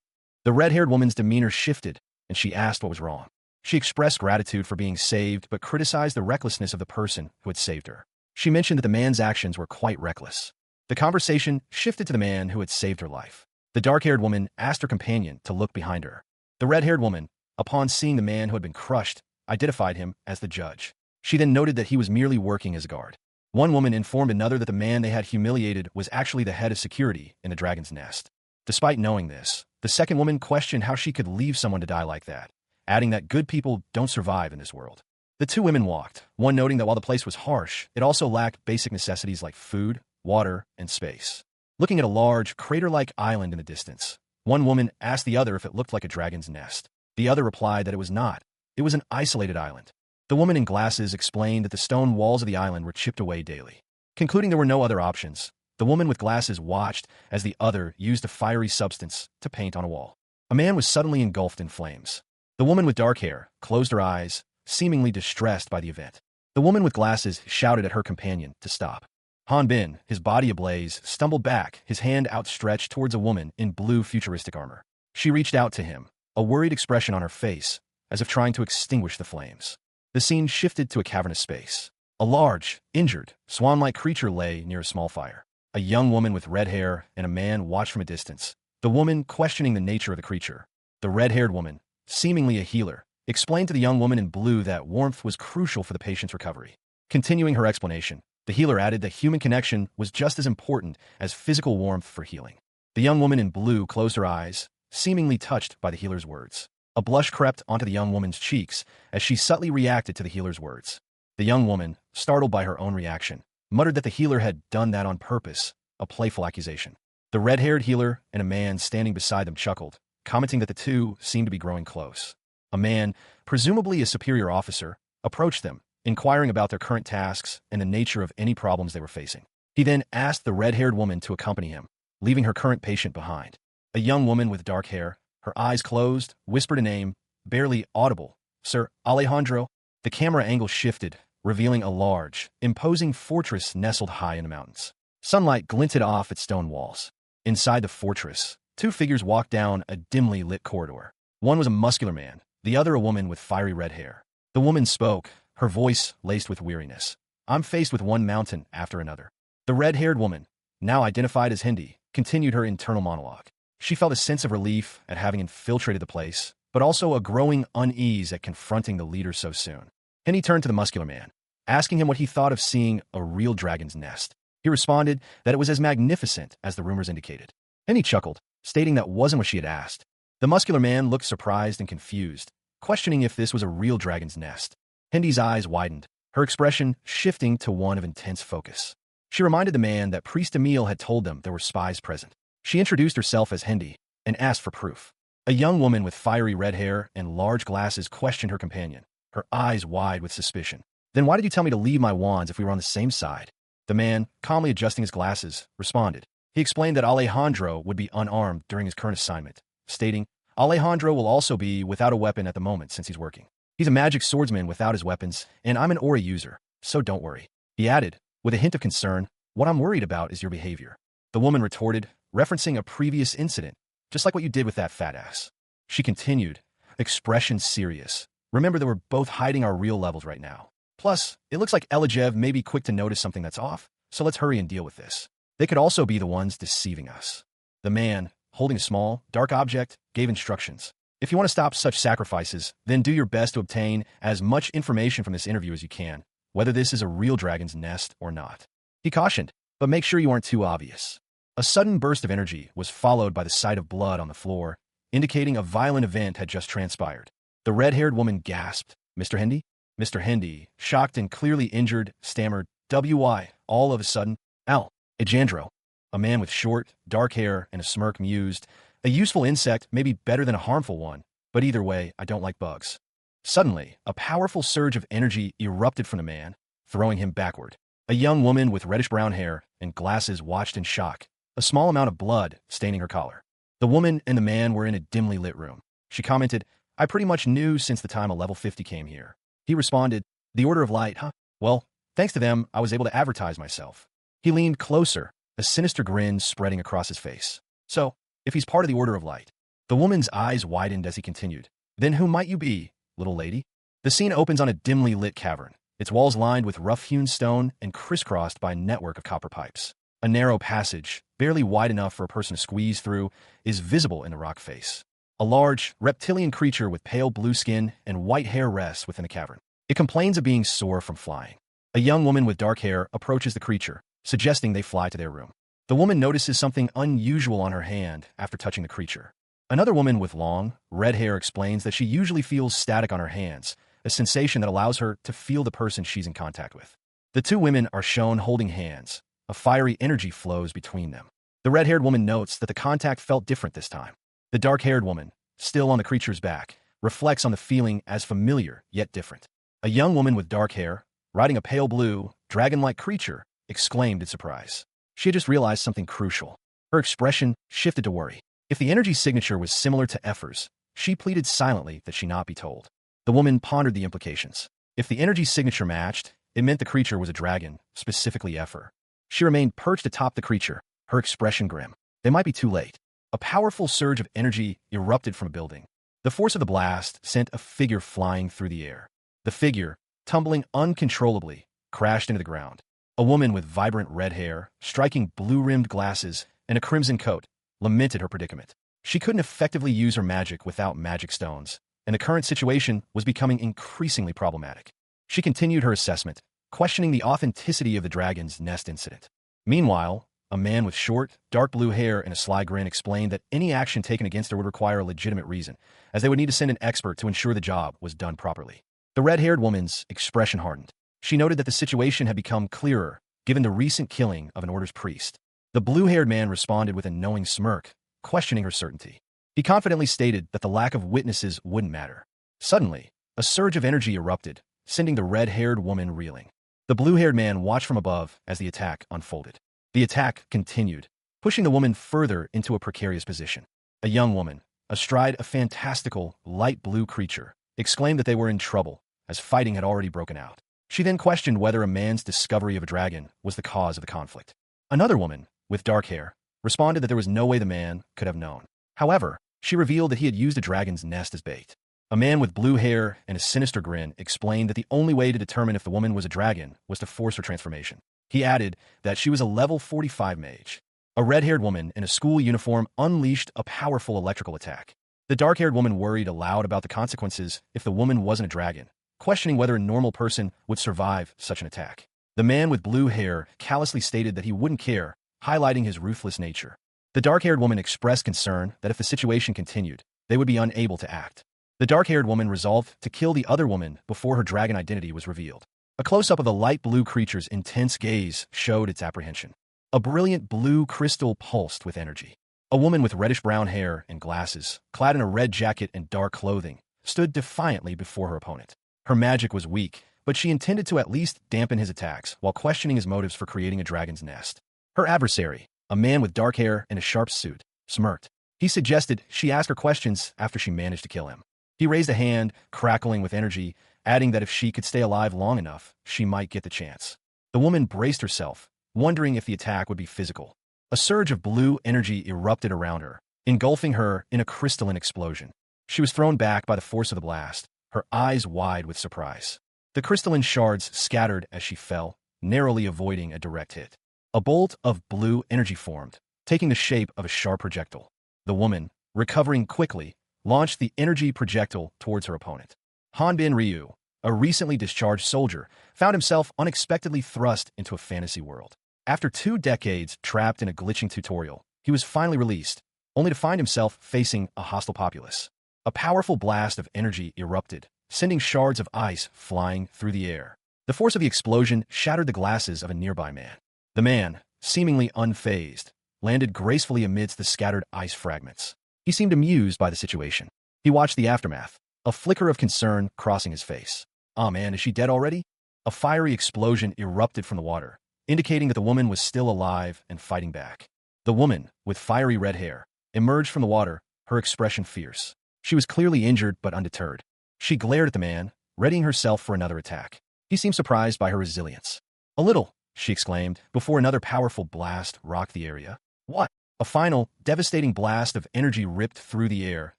The red-haired woman's demeanor shifted, and she asked what was wrong. She expressed gratitude for being saved, but criticized the recklessness of the person who had saved her. She mentioned that the man's actions were quite reckless. The conversation shifted to the man who had saved her life. The dark-haired woman asked her companion to look behind her. The red-haired woman, upon seeing the man who had been crushed, identified him as the judge. She then noted that he was merely working as a guard. One woman informed another that the man they had humiliated was actually the head of security in the dragon's nest. Despite knowing this, the second woman questioned how she could leave someone to die like that, adding that good people don't survive in this world. The two women walked, one noting that while the place was harsh, it also lacked basic necessities like food, water, and space. Looking at a large, crater-like island in the distance, one woman asked the other if it looked like a dragon's nest. The other replied that it was not. It was an isolated island. The woman in glasses explained that the stone walls of the island were chipped away daily. Concluding there were no other options, the woman with glasses watched as the other used a fiery substance to paint on a wall. A man was suddenly engulfed in flames. The woman with dark hair closed her eyes, seemingly distressed by the event. The woman with glasses shouted at her companion to stop. Han Bin, his body ablaze, stumbled back, his hand outstretched towards a woman in blue futuristic armor. She reached out to him, a worried expression on her face, as if trying to extinguish the flames. The scene shifted to a cavernous space. A large, injured, swan-like creature lay near a small fire. A young woman with red hair and a man watched from a distance, the woman questioning the nature of the creature. The red-haired woman, seemingly a healer, explained to the young woman in blue that warmth was crucial for the patient's recovery. Continuing her explanation, the healer added that human connection was just as important as physical warmth for healing. The young woman in blue closed her eyes, seemingly touched by the healer's words. A blush crept onto the young woman's cheeks as she subtly reacted to the healer's words. The young woman, startled by her own reaction, muttered that the healer had done that on purpose, a playful accusation. The red-haired healer and a man standing beside them chuckled, commenting that the two seemed to be growing close. A man, presumably a superior officer, approached them, inquiring about their current tasks and the nature of any problems they were facing. He then asked the red-haired woman to accompany him, leaving her current patient behind. A young woman with dark hair, her eyes closed, whispered a name, barely audible. Sir Alejandro. The camera angle shifted, revealing a large, imposing fortress nestled high in the mountains. Sunlight glinted off its stone walls. Inside the fortress, two figures walked down a dimly lit corridor. One was a muscular man, the other a woman with fiery red hair. The woman spoke, her voice laced with weariness. I'm faced with one mountain after another. The red-haired woman, now identified as Hindi, continued her internal monologue. She felt a sense of relief at having infiltrated the place, but also a growing unease at confronting the leader so soon. Hindi turned to the muscular man, asking him what he thought of seeing a real dragon's nest. He responded that it was as magnificent as the rumors indicated. Hindi chuckled, stating that wasn't what she had asked. The muscular man looked surprised and confused, questioning if this was a real dragon's nest. Hindi's eyes widened, her expression shifting to one of intense focus. She reminded the man that Priest Emil had told them there were spies present. She introduced herself as Hindi and asked for proof. A young woman with fiery red hair and large glasses questioned her companion, her eyes wide with suspicion. Then why did you tell me to leave my wands if we were on the same side? The man, calmly adjusting his glasses, responded. He explained that Alejandro would be unarmed during his current assignment, stating, Alejandro will also be without a weapon at the moment since he's working. He's a magic swordsman without his weapons, and I'm an Ori user, so don't worry. He added, with a hint of concern, what I'm worried about is your behavior. The woman retorted, referencing a previous incident, just like what you did with that fat ass. She continued, expression serious. Remember that we're both hiding our real levels right now. Plus, it looks like Elijah may be quick to notice something that's off, so let's hurry and deal with this. They could also be the ones deceiving us. The man, holding a small, dark object, gave instructions. If you want to stop such sacrifices, then do your best to obtain as much information from this interview as you can, whether this is a real dragon's nest or not. He cautioned, but make sure you aren't too obvious. A sudden burst of energy was followed by the sight of blood on the floor, indicating a violent event had just transpired. The red-haired woman gasped, "Mr. Hendy?" Mr. Hendy, shocked and clearly injured, stammered, "W.I." All of a sudden, "Al, Ejandro." A man with short, dark hair and a smirk mused, "A useful insect may be better than a harmful one, but either way, I don't like bugs." Suddenly, a powerful surge of energy erupted from the man, throwing him backward. A young woman with reddish-brown hair and glasses watched in shock, a small amount of blood staining her collar. The woman and the man were in a dimly lit room. She commented, "I pretty much knew since the time a level 50 came here." He responded, "The Order of Light, huh? Well, thanks to them, I was able to advertise myself." He leaned closer, a sinister grin spreading across his face. "So, if he's part of the Order of Light." The woman's eyes widened as he continued, "Then who might you be, little lady?" The scene opens on a dimly lit cavern, its walls lined with rough-hewn stone and crisscrossed by a network of copper pipes. A narrow passage, barely wide enough for a person to squeeze through, is visible in the rock face. A large, reptilian creature with pale blue skin and white hair rests within the cavern. It complains of being sore from flying. A young woman with dark hair approaches the creature, suggesting they fly to their room. The woman notices something unusual on her hand after touching the creature. Another woman with long, red hair explains that she usually feels static on her hands, a sensation that allows her to feel the person she's in contact with. The two women are shown holding hands. A fiery energy flows between them. The red-haired woman notes that the contact felt different this time. The dark-haired woman, still on the creature's back, reflects on the feeling as familiar yet different. A young woman with dark hair, riding a pale blue, dragon-like creature, exclaimed in surprise. She had just realized something crucial. Her expression shifted to worry. If the energy signature was similar to Effer's, she pleaded silently that she not be told. The woman pondered the implications. If the energy signature matched, it meant the creature was a dragon, specifically Effer. She remained perched atop the creature, her expression grim. They might be too late. A powerful surge of energy erupted from a building. The force of the blast sent a figure flying through the air. The figure, tumbling uncontrollably, crashed into the ground. A woman with vibrant red hair, striking blue-rimmed glasses, and a crimson coat, lamented her predicament. She couldn't effectively use her magic without magic stones, and the current situation was becoming increasingly problematic. She continued her assessment, questioning the authenticity of the dragon's nest incident. Meanwhile, a man with short, dark blue hair and a sly grin explained that any action taken against her would require a legitimate reason, as they would need to send an expert to ensure the job was done properly. The red-haired woman's expression hardened. She noted that the situation had become clearer, given the recent killing of an order's priest. The blue-haired man responded with a knowing smirk, questioning her certainty. He confidently stated that the lack of witnesses wouldn't matter. Suddenly, a surge of energy erupted, sending the red-haired woman reeling. The blue-haired man watched from above as the attack unfolded. The attack continued, pushing the woman further into a precarious position. A young woman, astride a fantastical, light blue creature, exclaimed that they were in trouble, as fighting had already broken out. She then questioned whether a man's discovery of a dragon was the cause of the conflict. Another woman, with dark hair, responded that there was no way the man could have known. However, she revealed that he had used a dragon's nest as bait. A man with blue hair and a sinister grin explained that the only way to determine if the woman was a dragon was to force her transformation. He added that she was a level 45 mage. A red-haired woman in a school uniform unleashed a powerful electrical attack. The dark-haired woman worried aloud about the consequences if the woman wasn't a dragon, questioning whether a normal person would survive such an attack. The man with blue hair callously stated that he wouldn't care, highlighting his ruthless nature. The dark-haired woman expressed concern that if the situation continued, they would be unable to act. The dark-haired woman resolved to kill the other woman before her dragon identity was revealed. A close-up of the light blue creature's intense gaze showed its apprehension. A brilliant blue crystal pulsed with energy. A woman with reddish-brown hair and glasses, clad in a red jacket and dark clothing, stood defiantly before her opponent. Her magic was weak, but she intended to at least dampen his attacks while questioning his motives for creating a dragon's nest. Her adversary, a man with dark hair and a sharp suit, smirked. He suggested she ask her questions after she managed to kill him. He raised a hand, crackling with energy, adding that if she could stay alive long enough, she might get the chance. The woman braced herself, wondering if the attack would be physical. A surge of blue energy erupted around her, engulfing her in a crystalline explosion. She was thrown back by the force of the blast, her eyes wide with surprise. The crystalline shards scattered as she fell, narrowly avoiding a direct hit. A bolt of blue energy formed, taking the shape of a sharp projectile. The woman, recovering quickly, launched the energy projectile towards her opponent. Hanbin Ryu, a recently discharged soldier, found himself unexpectedly thrust into a fantasy world. After 2 decades trapped in a glitching tutorial, he was finally released, only to find himself facing a hostile populace. A powerful blast of energy erupted, sending shards of ice flying through the air. The force of the explosion shattered the glasses of a nearby man. The man, seemingly unfazed, landed gracefully amidst the scattered ice fragments. He seemed amused by the situation. He watched the aftermath, a flicker of concern crossing his face. "Aw man, is she dead already?" A fiery explosion erupted from the water, indicating that the woman was still alive and fighting back. The woman, with fiery red hair, emerged from the water, her expression fierce. She was clearly injured but undeterred. She glared at the man, readying herself for another attack. He seemed surprised by her resilience. "A little," she exclaimed, before another powerful blast rocked the area. "What?" A final, devastating blast of energy ripped through the air,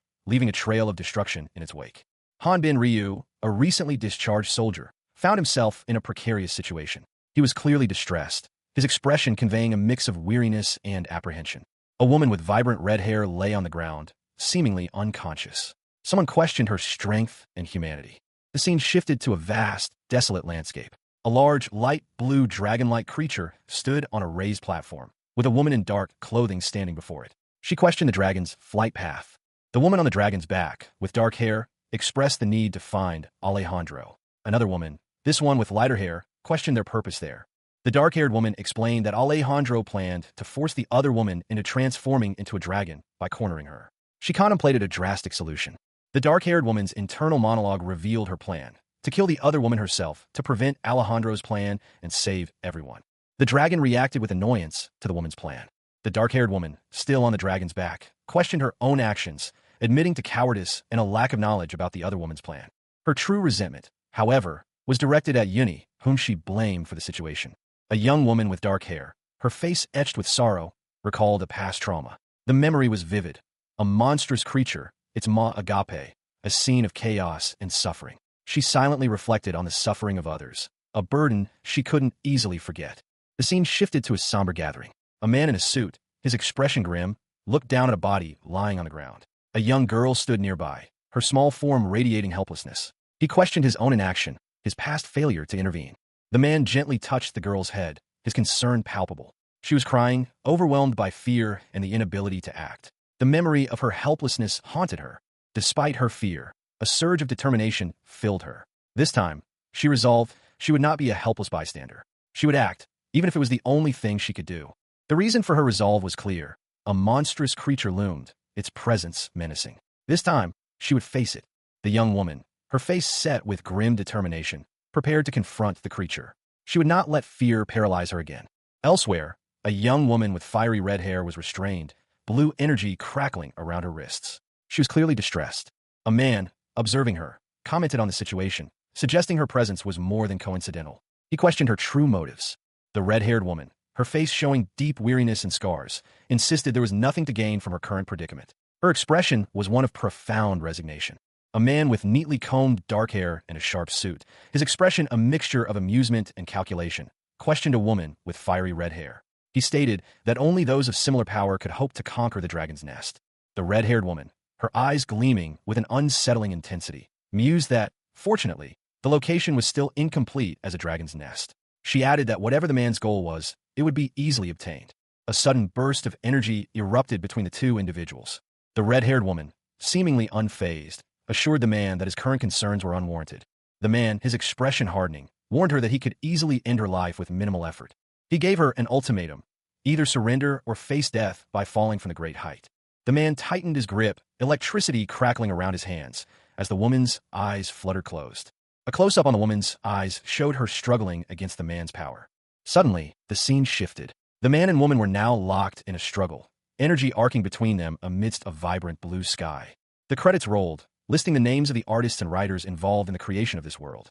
leaving a trail of destruction in its wake. Hanbin Ryu, a recently discharged soldier, found himself in a precarious situation. He was clearly distressed, his expression conveying a mix of weariness and apprehension. A woman with vibrant red hair lay on the ground, seemingly unconscious. Someone questioned her strength and humanity. The scene shifted to a vast, desolate landscape. A large, light blue dragon-like creature stood on a raised platform, with a woman in dark clothing standing before it. She questioned the dragon's flight path. The woman on the dragon's back, with dark hair, expressed the need to find Alejandro. Another woman, this one with lighter hair, questioned their purpose there. The dark-haired woman explained that Alejandro planned to force the other woman into transforming into a dragon by cornering her. She contemplated a drastic solution. The dark-haired woman's internal monologue revealed her plan, to kill the other woman herself to prevent Alejandro's plan and save everyone. The dragon reacted with annoyance to the woman's plan. The dark-haired woman, still on the dragon's back, questioned her own actions, admitting to cowardice and a lack of knowledge about the other woman's plan. Her true resentment, however, was directed at Yuni, whom she blamed for the situation. A young woman with dark hair, her face etched with sorrow, recalled a past trauma. The memory was vivid. A monstrous creature, its ma agape, a scene of chaos and suffering. She silently reflected on the suffering of others, a burden she couldn't easily forget. The scene shifted to a somber gathering. A man in a suit, his expression grim, looked down at a body lying on the ground. A young girl stood nearby, her small form radiating helplessness. He questioned his own inaction, his past failure to intervene. The man gently touched the girl's head, his concern palpable. She was crying, overwhelmed by fear and the inability to act. The memory of her helplessness haunted her. Despite her fear, a surge of determination filled her. This time, she resolved she would not be a helpless bystander. She would act, even if it was the only thing she could do. The reason for her resolve was clear. A monstrous creature loomed, its presence menacing. This time, she would face it. The young woman, her face set with grim determination, prepared to confront the creature. She would not let fear paralyze her again. Elsewhere, a young woman with fiery red hair was restrained, blue energy crackling around her wrists. She was clearly distressed. A man, observing her, commented on the situation, suggesting her presence was more than coincidental. He questioned her true motives. The red-haired woman, her face showing deep weariness and scars, insisted there was nothing to gain from her current predicament. Her expression was one of profound resignation. A man with neatly combed dark hair and a sharp suit, his expression a mixture of amusement and calculation, questioned a woman with fiery red hair. He stated that only those of similar power could hope to conquer the dragon's nest. The red-haired woman, her eyes gleaming with an unsettling intensity, mused that, fortunately, the location was still incomplete as a dragon's nest. She added that whatever the man's goal was, it would be easily obtained. A sudden burst of energy erupted between the two individuals. The red-haired woman, seemingly unfazed, assured the man that his current concerns were unwarranted. The man, his expression hardening, warned her that he could easily end her life with minimal effort. He gave her an ultimatum, either surrender or face death by falling from the great height. The man tightened his grip, electricity crackling around his hands, as the woman's eyes fluttered closed. A close-up on the woman's eyes showed her struggling against the man's power. Suddenly, the scene shifted. The man and woman were now locked in a struggle, energy arcing between them amidst a vibrant blue sky. The credits rolled, listing the names of the artists and writers involved in the creation of this world.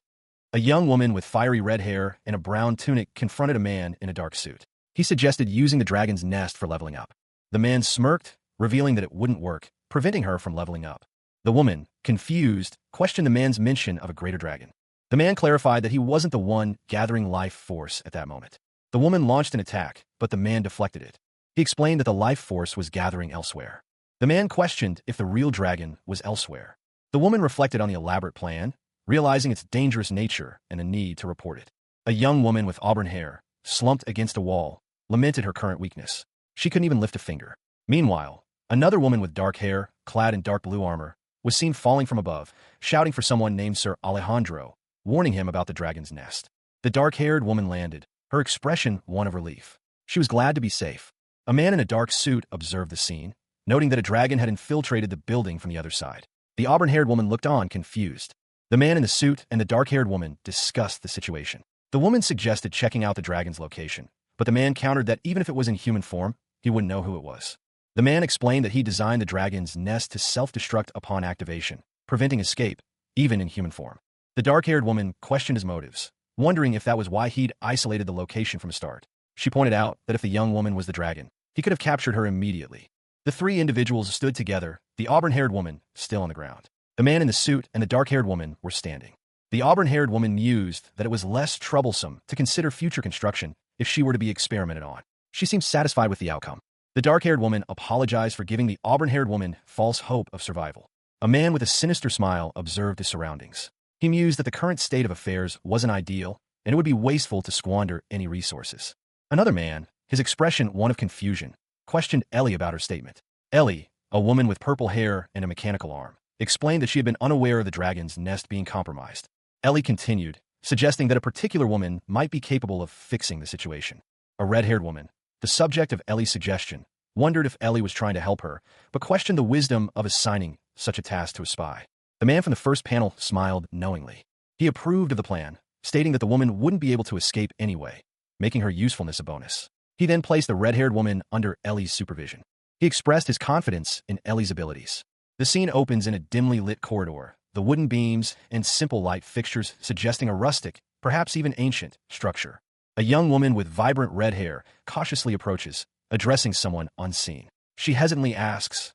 A young woman with fiery red hair and a brown tunic confronted a man in a dark suit. He suggested using the dragon's nest for leveling up. The man smirked, revealing that it wouldn't work, preventing her from leveling up. The woman, confused, questioned the man's mention of a greater dragon. The man clarified that he wasn't the one gathering life force at that moment. The woman launched an attack, but the man deflected it. He explained that the life force was gathering elsewhere. The man questioned if the real dragon was elsewhere. The woman reflected on the elaborate plan, realizing its dangerous nature and a need to report it. A young woman with auburn hair, slumped against a wall, lamented her current weakness. She couldn't even lift a finger. Meanwhile, another woman with dark hair, clad in dark blue armor, was seen falling from above, shouting for someone named Sir Alejandro, warning him about the dragon's nest. The dark-haired woman landed, her expression one of relief. She was glad to be safe. A man in a dark suit observed the scene, noting that a dragon had infiltrated the building from the other side. The auburn-haired woman looked on, confused. The man in the suit and the dark-haired woman discussed the situation. The woman suggested checking out the dragon's location, but the man countered that even if it was in human form, he wouldn't know who it was. The man explained that he designed the dragon's nest to self-destruct upon activation, preventing escape, even in human form. The dark-haired woman questioned his motives, wondering if that was why he'd isolated the location from the start. She pointed out that if the young woman was the dragon, he could have captured her immediately. The three individuals stood together, the auburn-haired woman still on the ground. The man in the suit and the dark-haired woman were standing. The auburn-haired woman mused that it was less troublesome to consider future construction if she were to be experimented on. She seemed satisfied with the outcome. The dark-haired woman apologized for giving the auburn-haired woman false hope of survival. A man with a sinister smile observed his surroundings. He mused that the current state of affairs wasn't ideal, and it would be wasteful to squander any resources. Another man, his expression one of confusion, questioned Ellie about her statement. Ellie, a woman with purple hair and a mechanical arm, explained that she had been unaware of the dragon's nest being compromised. Ellie continued, suggesting that a particular woman might be capable of fixing the situation. A red-haired woman, the subject of Ellie's suggestion, wondered if Ellie was trying to help her, but questioned the wisdom of assigning such a task to a spy. The man from the first panel smiled knowingly. He approved of the plan, stating that the woman wouldn't be able to escape anyway, making her usefulness a bonus. He then placed the red-haired woman under Ellie's supervision. He expressed his confidence in Ellie's abilities. The scene opens in a dimly lit corridor, the wooden beams and simple light fixtures suggesting a rustic, perhaps even ancient, structure. A young woman with vibrant red hair cautiously approaches, addressing someone unseen. She hesitantly asks,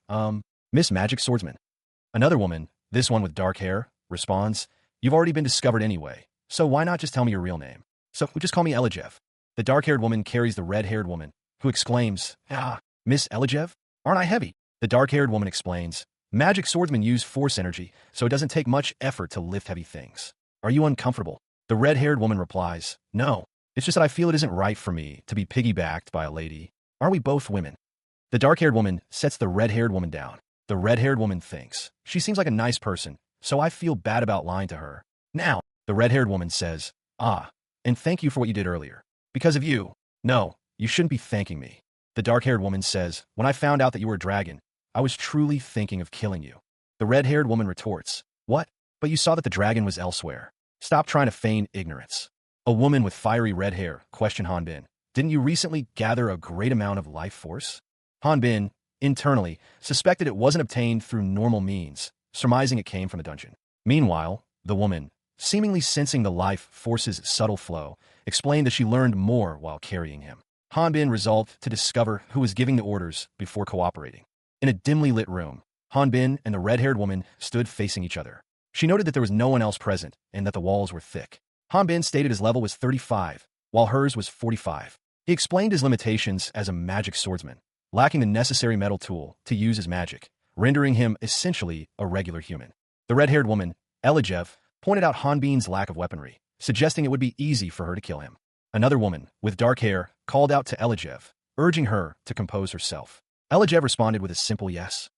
Miss Magic Swordsman? Another woman, this one with dark hair, responds, You've already been discovered anyway, so why not just tell me your real name? So just call me Elijev. The dark-haired woman carries the red-haired woman, who exclaims, Miss Elijev? Aren't I heavy? The dark-haired woman explains, Magic swordsmen use force energy, so it doesn't take much effort to lift heavy things. Are you uncomfortable? The red-haired woman replies, No. It's just that I feel it isn't right for me to be piggybacked by a lady. Aren't we both women? The dark-haired woman sets the red-haired woman down. The red-haired woman thinks, She seems like a nice person, so I feel bad about lying to her. Now, the red-haired woman says, And thank you for what you did earlier. Because of you. No, you shouldn't be thanking me. The dark-haired woman says, When I found out that you were a dragon, I was truly thinking of killing you. The red-haired woman retorts, What? But you saw that the dragon was elsewhere. Stop trying to feign ignorance. A woman with fiery red hair questioned Hanbin, Didn't you recently gather a great amount of life force? Hanbin, internally, suspected it wasn't obtained through normal means, surmising it came from the dungeon. Meanwhile, the woman, seemingly sensing the life force's subtle flow, explained that she learned more while carrying him. Hanbin resolved to discover who was giving the orders before cooperating. In a dimly lit room, Hanbin and the red-haired woman stood facing each other. She noted that there was no one else present and that the walls were thick. Hanbin stated his level was 35, while hers was 45. He explained his limitations as a magic swordsman, lacking the necessary metal tool to use his magic, rendering him essentially a regular human. The red-haired woman, Elijev, pointed out Hanbin's lack of weaponry, suggesting it would be easy for her to kill him. Another woman, with dark hair, called out to Elijev, urging her to compose herself. Elijev responded with a simple yes.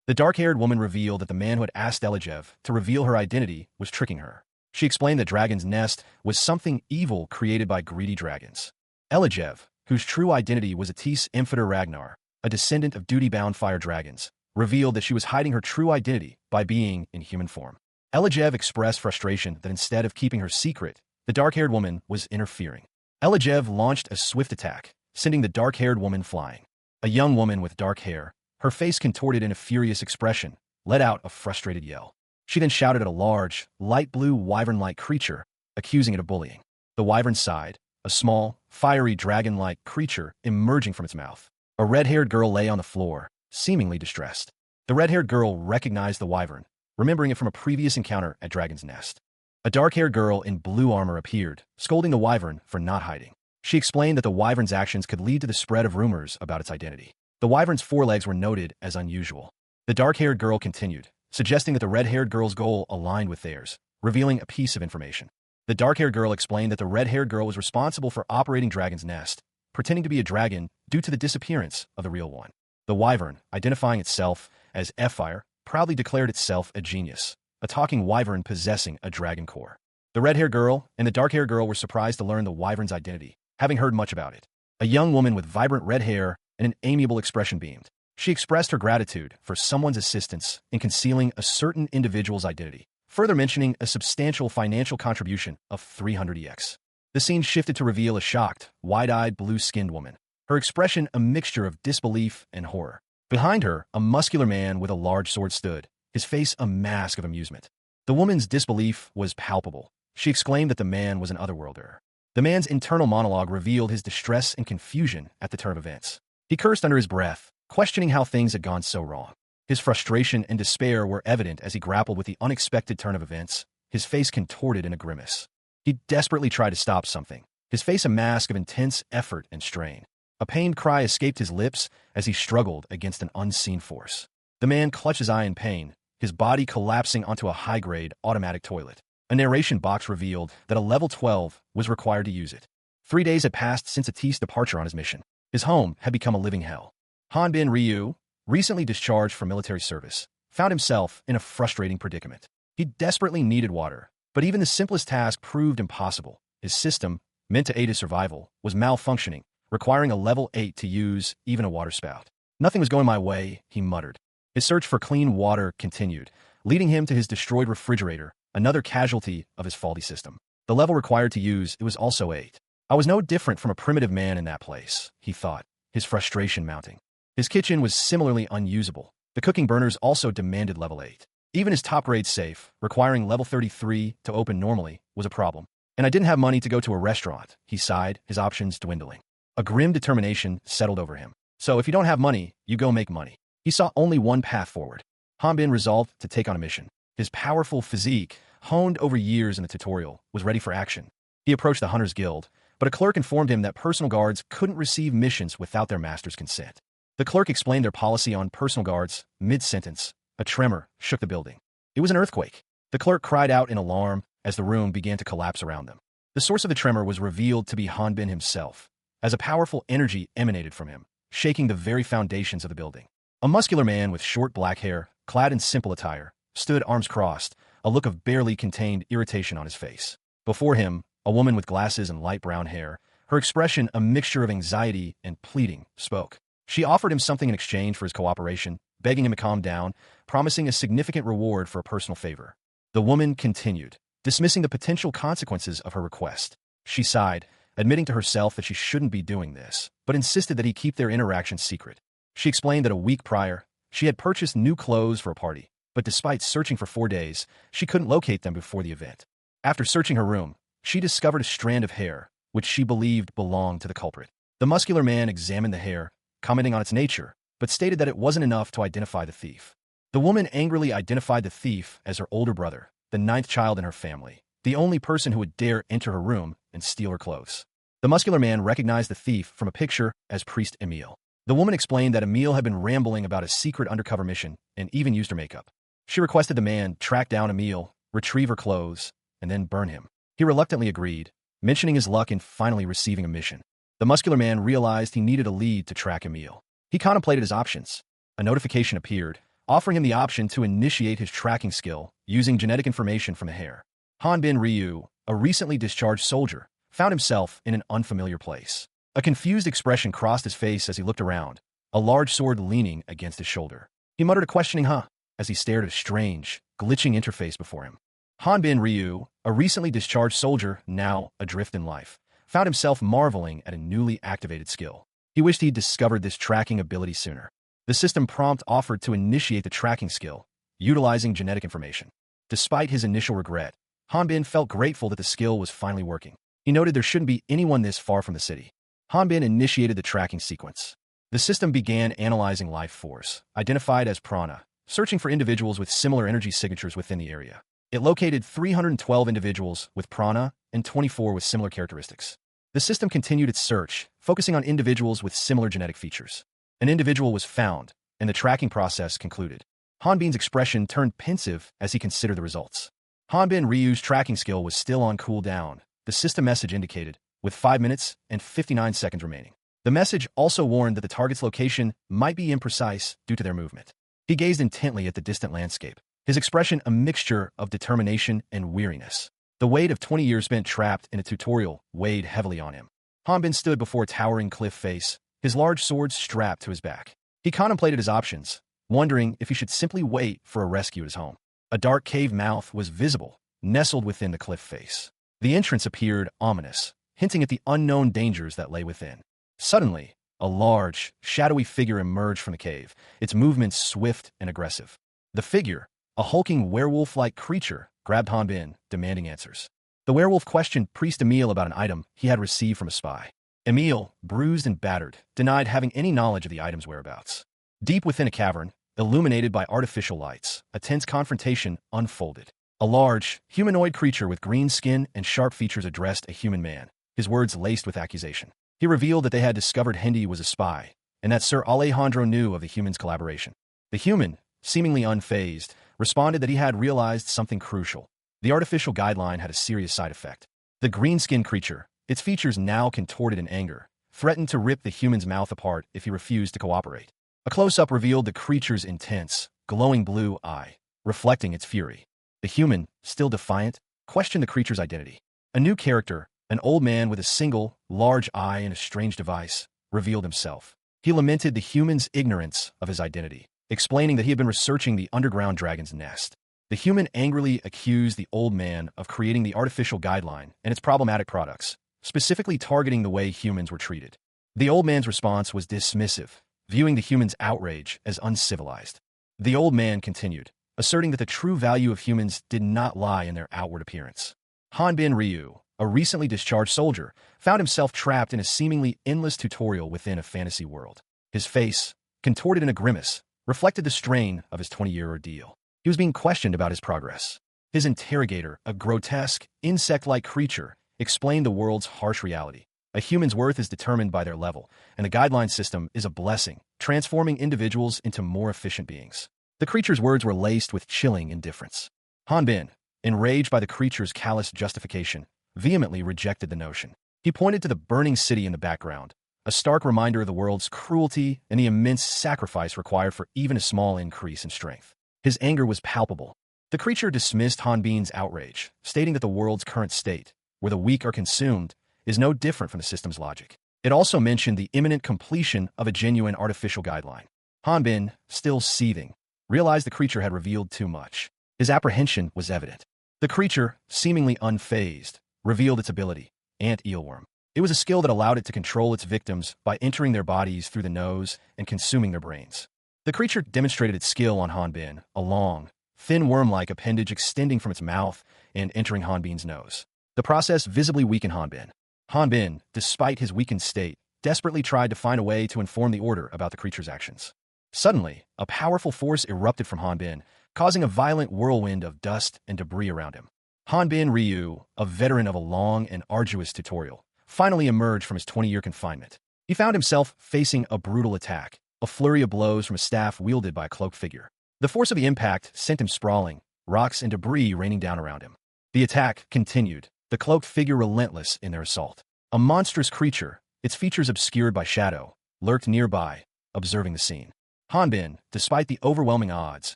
The dark-haired woman revealed that the man who had asked Elijev to reveal her identity was tricking her. She explained that Dragon's Nest was something evil created by greedy dragons. Elijev, whose true identity was Atis Imphater Ragnar, a descendant of duty-bound fire dragons, revealed that she was hiding her true identity by being in human form. Elijev expressed frustration that instead of keeping her secret, the dark-haired woman was interfering. Elijev launched a swift attack, sending the dark-haired woman flying. A young woman with dark hair, her face contorted in a furious expression, let out a frustrated yell. She then shouted at a large, light blue wyvern-like creature, accusing it of bullying. The wyvern sighed, a small, fiery dragon-like creature emerging from its mouth. A red-haired girl lay on the floor, seemingly distressed. The red-haired girl recognized the wyvern, remembering it from a previous encounter at Dragon's Nest. A dark-haired girl in blue armor appeared, scolding the wyvern for not hiding. She explained that the wyvern's actions could lead to the spread of rumors about its identity. The wyvern's forelegs were noted as unusual. The dark-haired girl continued, suggesting that the red-haired girl's goal aligned with theirs, revealing a piece of information. The dark-haired girl explained that the red-haired girl was responsible for operating Dragon's Nest, pretending to be a dragon due to the disappearance of the real one. The wyvern, identifying itself as Fire, proudly declared itself a genius, a talking wyvern possessing a dragon core. The red-haired girl and the dark-haired girl were surprised to learn the wyvern's identity, having heard much about it. A young woman with vibrant red hair and an amiable expression beamed. She expressed her gratitude for someone's assistance in concealing a certain individual's identity, further mentioning a substantial financial contribution of 300 EX. The scene shifted to reveal a shocked, wide-eyed, blue-skinned woman, her expression a mixture of disbelief and horror. Behind her, a muscular man with a large sword stood, his face a mask of amusement. The woman's disbelief was palpable. She exclaimed that the man was an otherworlder. The man's internal monologue revealed his distress and confusion at the turn of events. He cursed under his breath, questioning how things had gone so wrong. His frustration and despair were evident as he grappled with the unexpected turn of events, his face contorted in a grimace. He desperately tried to stop something, his face a mask of intense effort and strain. A pained cry escaped his lips as he struggled against an unseen force. The man clutched his eye in pain, his body collapsing onto a high-grade automatic toilet. A narration box revealed that a level 12 was required to use it. 3 days had passed since Ati's departure on his mission. His home had become a living hell. Hanbin Ryu, recently discharged from military service, found himself in a frustrating predicament. He desperately needed water, but even the simplest task proved impossible. His system, meant to aid his survival, was malfunctioning, requiring a level 8 to use even a water spout. Nothing was going my way, he muttered. His search for clean water continued, leading him to his destroyed refrigerator, another casualty of his faulty system. The level required to use it was also 8. I was no different from a primitive man in that place, he thought, his frustration mounting. His kitchen was similarly unusable. The cooking burners also demanded level 8. Even his top-grade safe, requiring level 33 to open normally, was a problem. And I didn't have money to go to a restaurant, he sighed, his options dwindling. A grim determination settled over him. So if you don't have money, you go make money. He saw only one path forward. Hanbin resolved to take on a mission. His powerful physique, honed over years in the tutorial, was ready for action. He approached the Hunters Guild, but a clerk informed him that personal guards couldn't receive missions without their master's consent. The clerk explained their policy on personal guards. Mid-sentence, a tremor shook the building. It was an earthquake. The clerk cried out in alarm as the room began to collapse around them. The source of the tremor was revealed to be Hanbin himself, as a powerful energy emanated from him, shaking the very foundations of the building. A muscular man with short black hair, clad in simple attire, stood arms crossed, a look of barely contained irritation on his face. Before him, a woman with glasses and light brown hair, her expression a mixture of anxiety and pleading, spoke. She offered him something in exchange for his cooperation, begging him to calm down, promising a significant reward for a personal favor. The woman continued, dismissing the potential consequences of her request. She sighed, admitting to herself that she shouldn't be doing this, but insisted that he keep their interaction secret. She explained that a week prior, she had purchased new clothes for a party, but despite searching for 4 days, she couldn't locate them before the event. After searching her room, she discovered a strand of hair, which she believed belonged to the culprit. The muscular man examined the hair, commenting on its nature, but stated that it wasn't enough to identify the thief. The woman angrily identified the thief as her older brother, the 9th child in her family, the only person who would dare enter her room and steal her clothes. The muscular man recognized the thief from a picture as Priest Emile. The woman explained that Emile had been rambling about a secret undercover mission and even used her makeup. She requested the man track down Emile, retrieve her clothes, and then burn him. He reluctantly agreed, mentioning his luck in finally receiving a mission. The muscular man realized he needed a lead to track Emile. He contemplated his options. A notification appeared, offering him the option to initiate his tracking skill using genetic information from the hair. Hanbin Ryu, a recently discharged soldier, found himself in an unfamiliar place. A confused expression crossed his face as he looked around, a large sword leaning against his shoulder. He muttered a questioning "huh" as he stared at a strange, glitching interface before him. Hanbin Ryu, a recently discharged soldier now adrift in life, found himself marveling at a newly activated skill. He wished he'd discovered this tracking ability sooner. The system prompt offered to initiate the tracking skill, utilizing genetic information. Despite his initial regret, Hanbin felt grateful that the skill was finally working. He noted there shouldn't be anyone this far from the city. Hanbin initiated the tracking sequence. The system began analyzing life force, identified as prana, searching for individuals with similar energy signatures within the area. It located 312 individuals with prana and 24 with similar characteristics. The system continued its search, focusing on individuals with similar genetic features. An individual was found, and the tracking process concluded. Hanbin's expression turned pensive as he considered the results. Hanbin Ryu's tracking skill was still on cooldown. The system message indicated, with 5 minutes and 59 seconds remaining. The message also warned that the target's location might be imprecise due to their movement. He gazed intently at the distant landscape, his expression a mixture of determination and weariness. The weight of 20 years spent trapped in a tutorial weighed heavily on him. Hanbin stood before a towering cliff face, his large sword strapped to his back. He contemplated his options, wondering if he should simply wait for a rescue at his home. A dark cave mouth was visible, nestled within the cliff face. The entrance appeared ominous, hinting at the unknown dangers that lay within. Suddenly, a large, shadowy figure emerged from the cave, its movements swift and aggressive. The figure, a hulking werewolf-like creature, grabbed Hanbin, demanding answers. The werewolf questioned Priest Emil about an item he had received from a spy. Emil, bruised and battered, denied having any knowledge of the item's whereabouts. Deep within a cavern, illuminated by artificial lights, a tense confrontation unfolded. A large, humanoid creature with green skin and sharp features addressed a human man, his words laced with accusation. He revealed that they had discovered Hindi was a spy, and that Sir Alejandro knew of the human's collaboration. The human, seemingly unfazed, responded that he had realized something crucial. The artificial guideline had a serious side effect. The green-skinned creature, its features now contorted in anger, threatened to rip the human's mouth apart if he refused to cooperate. A close-up revealed the creature's intense, glowing blue eye, reflecting its fury. The human, still defiant, questioned the creature's identity. A new character, an old man with a single, large eye and a strange device, revealed himself. He lamented the human's ignorance of his identity, explaining that he had been researching the underground dragon's nest. The human angrily accused the old man of creating the artificial guideline and its problematic products, specifically targeting the way humans were treated. The old man's response was dismissive, viewing the human's outrage as uncivilized. The old man continued, asserting that the true value of humans did not lie in their outward appearance. Hanbin Ryu, a recently discharged soldier, found himself trapped in a seemingly endless tutorial within a fantasy world. His face, contorted in a grimace, reflected the strain of his 20-year ordeal. He was being questioned about his progress. His interrogator, a grotesque, insect-like creature, explained the world's harsh reality. A human's worth is determined by their level, and the guideline system is a blessing, transforming individuals into more efficient beings. The creature's words were laced with chilling indifference. Hanbin, enraged by the creature's callous justification, vehemently rejected the notion. He pointed to the burning city in the background, a stark reminder of the world's cruelty and the immense sacrifice required for even a small increase in strength. His anger was palpable. The creature dismissed Hanbin's outrage, stating that the world's current state, where the weak are consumed, is no different from the system's logic. It also mentioned the imminent completion of a genuine artificial guideline. Hanbin, still seething, realized the creature had revealed too much. His apprehension was evident. The creature, seemingly unfazed, revealed its ability, ant eelworm. It was a skill that allowed it to control its victims by entering their bodies through the nose and consuming their brains. The creature demonstrated its skill on Hanbin, a long, thin worm-like appendage extending from its mouth and entering Hanbin's nose. The process visibly weakened Hanbin. Hanbin, despite his weakened state, desperately tried to find a way to inform the order about the creature's actions. Suddenly, a powerful force erupted from Hanbin, causing a violent whirlwind of dust and debris around him. Hanbin Ryu, a veteran of a long and arduous tutorial, finally emerged from his 20-year confinement. He found himself facing a brutal attack, a flurry of blows from a staff wielded by a cloaked figure. The force of the impact sent him sprawling, rocks and debris raining down around him. The attack continued, the cloaked figure relentless in their assault. A monstrous creature, its features obscured by shadow, lurked nearby, observing the scene. Hanbin, despite the overwhelming odds,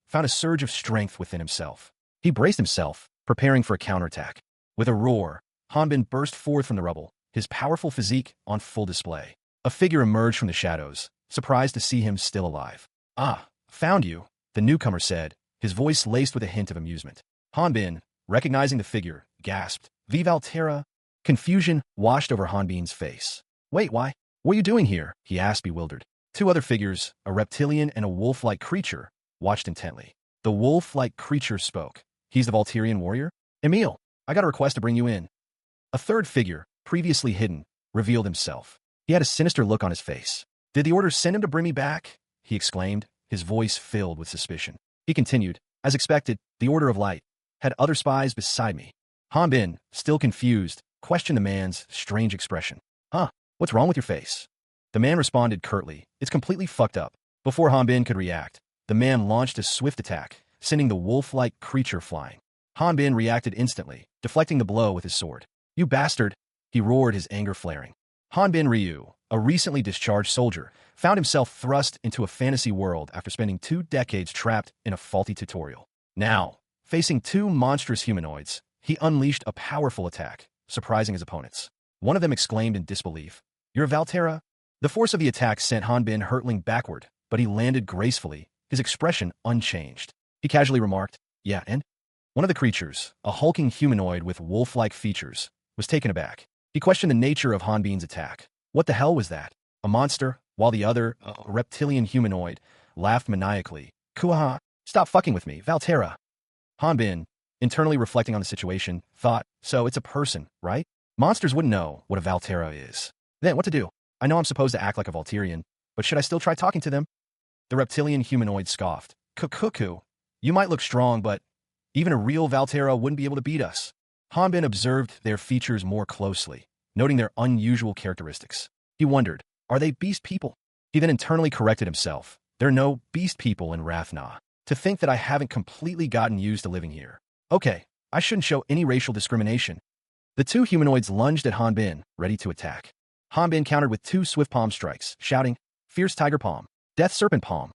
found a surge of strength within himself. He braced himself, preparing for a counterattack. With a roar, Hanbin burst forth from the rubble, his powerful physique on full display. A figure emerged from the shadows, surprised to see him still alive. "Ah, found you," the newcomer said, his voice laced with a hint of amusement. Hanbin, recognizing the figure, gasped, "Vive Altera!" Confusion washed over Hanbin's face. "Wait, why? What are you doing here?" he asked, bewildered. Two other figures, a reptilian and a wolf-like creature, watched intently. The wolf-like creature spoke. "He's the Volterian warrior? Emil, I got a request to bring you in." A third figure, previously hidden, revealed himself. He had a sinister look on his face. "Did the order send him to bring me back?" he exclaimed, his voice filled with suspicion. He continued, "As expected, the Order of Light had other spies beside me." Hanbin, still confused, questioned the man's strange expression. "Huh, what's wrong with your face?" The man responded curtly, "It's completely fucked up." Before Hanbin could react, the man launched a swift attack, sending the wolf-like creature flying. Hanbin reacted instantly, deflecting the blow with his sword. "You bastard!" he roared, his anger flaring. Hanbin Ryu, a recently discharged soldier, found himself thrust into a fantasy world after spending 2 decades trapped in a faulty tutorial. Now, facing two monstrous humanoids, he unleashed a powerful attack, surprising his opponents. One of them exclaimed in disbelief, "You're a Valterra?" The force of the attack sent Hanbin hurtling backward, but he landed gracefully, his expression unchanged. He casually remarked, "Yeah, and?" One of the creatures, a hulking humanoid with wolf-like features, was taken aback. He questioned the nature of Hanbin's attack. What the hell was that? A monster? While the other, a reptilian humanoid, laughed maniacally. "Kuaha, stop fucking with me, Valterra." Hanbin, internally reflecting on the situation, thought, so it's a person, right? Monsters wouldn't know what a Valterra is. Then what to do? I know I'm supposed to act like a Valterian, but should I still try talking to them? The reptilian humanoid scoffed. "Cuckoo, you might look strong, but even a real Valterra wouldn't be able to beat us." Hanbin observed their features more closely, noting their unusual characteristics. He wondered, are they beast people? He then internally corrected himself. There are no beast people in Rathna. To think that I haven't completely gotten used to living here. Okay, I shouldn't show any racial discrimination. The two humanoids lunged at Hanbin, ready to attack. Hanbin countered with two swift palm strikes, shouting, "Fierce Tiger Palm, Death Serpent Palm."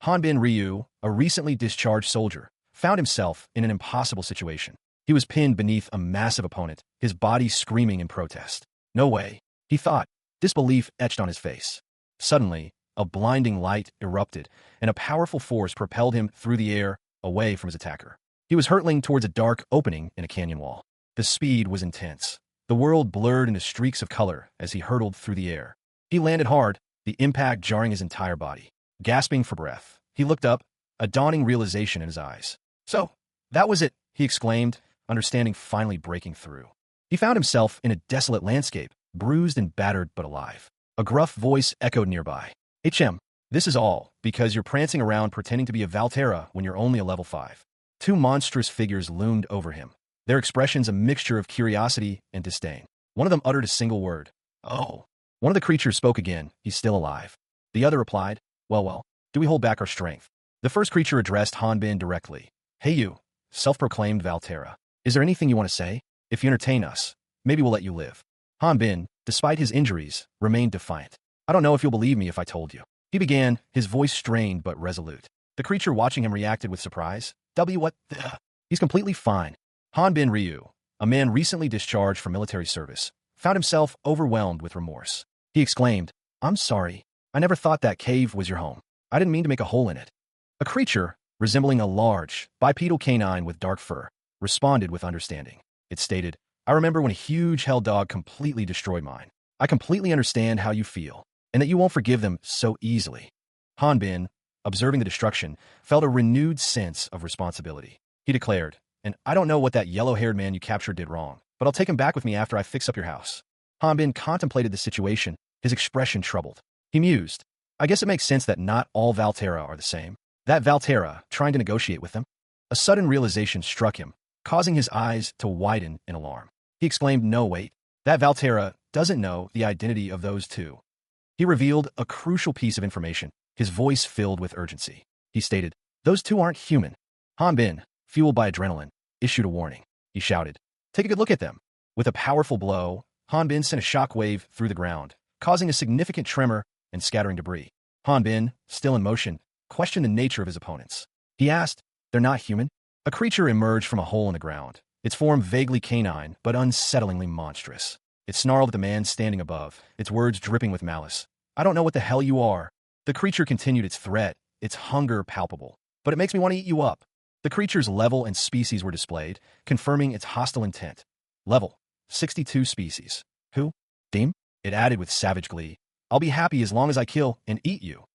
Hanbin Ryu, a recently discharged soldier, found himself in an impossible situation. He was pinned beneath a massive opponent, his body screaming in protest. No way, he thought, disbelief etched on his face. Suddenly, a blinding light erupted, and a powerful force propelled him through the air, away from his attacker. He was hurtling towards a dark opening in a canyon wall. The speed was intense. The world blurred into streaks of color as he hurtled through the air. He landed hard, the impact jarring his entire body. Gasping for breath, he looked up, a dawning realization in his eyes. So, that was it, he exclaimed, understanding finally breaking through. He found himself in a desolate landscape, bruised and battered but alive. A gruff voice echoed nearby. "HM, this is all because you're prancing around pretending to be a Valterra when you're only a level 5. Two monstrous figures loomed over him, their expressions a mixture of curiosity and disdain. One of them uttered a single word. "Oh." One of the creatures spoke again, "He's still alive." The other replied, Well, do we hold back our strength?" The first creature addressed Hanbin directly. "Hey you, self-proclaimed Valterra. Is there anything you want to say? If you entertain us, maybe we'll let you live." Hanbin, despite his injuries, remained defiant. "I don't know if you'll believe me if I told you." He began, his voice strained but resolute. The creature watching him reacted with surprise. What the? He's completely fine." Hanbin Ryu, a man recently discharged from military service, found himself overwhelmed with remorse. He exclaimed, "I'm sorry. I never thought that cave was your home. I didn't mean to make a hole in it." A creature, resembling a large, bipedal canine with dark fur, responded with understanding. It stated, "I remember when a huge hell dog completely destroyed mine. I completely understand how you feel, and that you won't forgive them so easily." Hanbin, observing the destruction, felt a renewed sense of responsibility. He declared, "And I don't know what that yellow-haired man you captured did wrong, but I'll take him back with me after I fix up your house." Hanbin contemplated the situation, his expression troubled. He mused, "I guess it makes sense that not all Valterra are the same. That Valterra trying to negotiate with them?" A sudden realization struck him, causing his eyes to widen in alarm. He exclaimed, "No, wait. That Valterra doesn't know the identity of those two." He revealed a crucial piece of information, his voice filled with urgency. He stated, "Those two aren't human." Hanbin, fueled by adrenaline, issued a warning. He shouted, "Take a good look at them." With a powerful blow, Hanbin sent a shockwave through the ground, causing a significant tremor and scattering debris. Hanbin, still in motion, questioned the nature of his opponents. He asked, "They're not human?" A creature emerged from a hole in the ground, its form vaguely canine but unsettlingly monstrous. It snarled at the man standing above, its words dripping with malice. "I don't know what the hell you are." The creature continued its threat, its hunger palpable. "But it makes me want to eat you up." The creature's level and species were displayed, confirming its hostile intent. Level, 62 species. Who? Deem? It added with savage glee. "I'll be happy as long as I kill and eat you."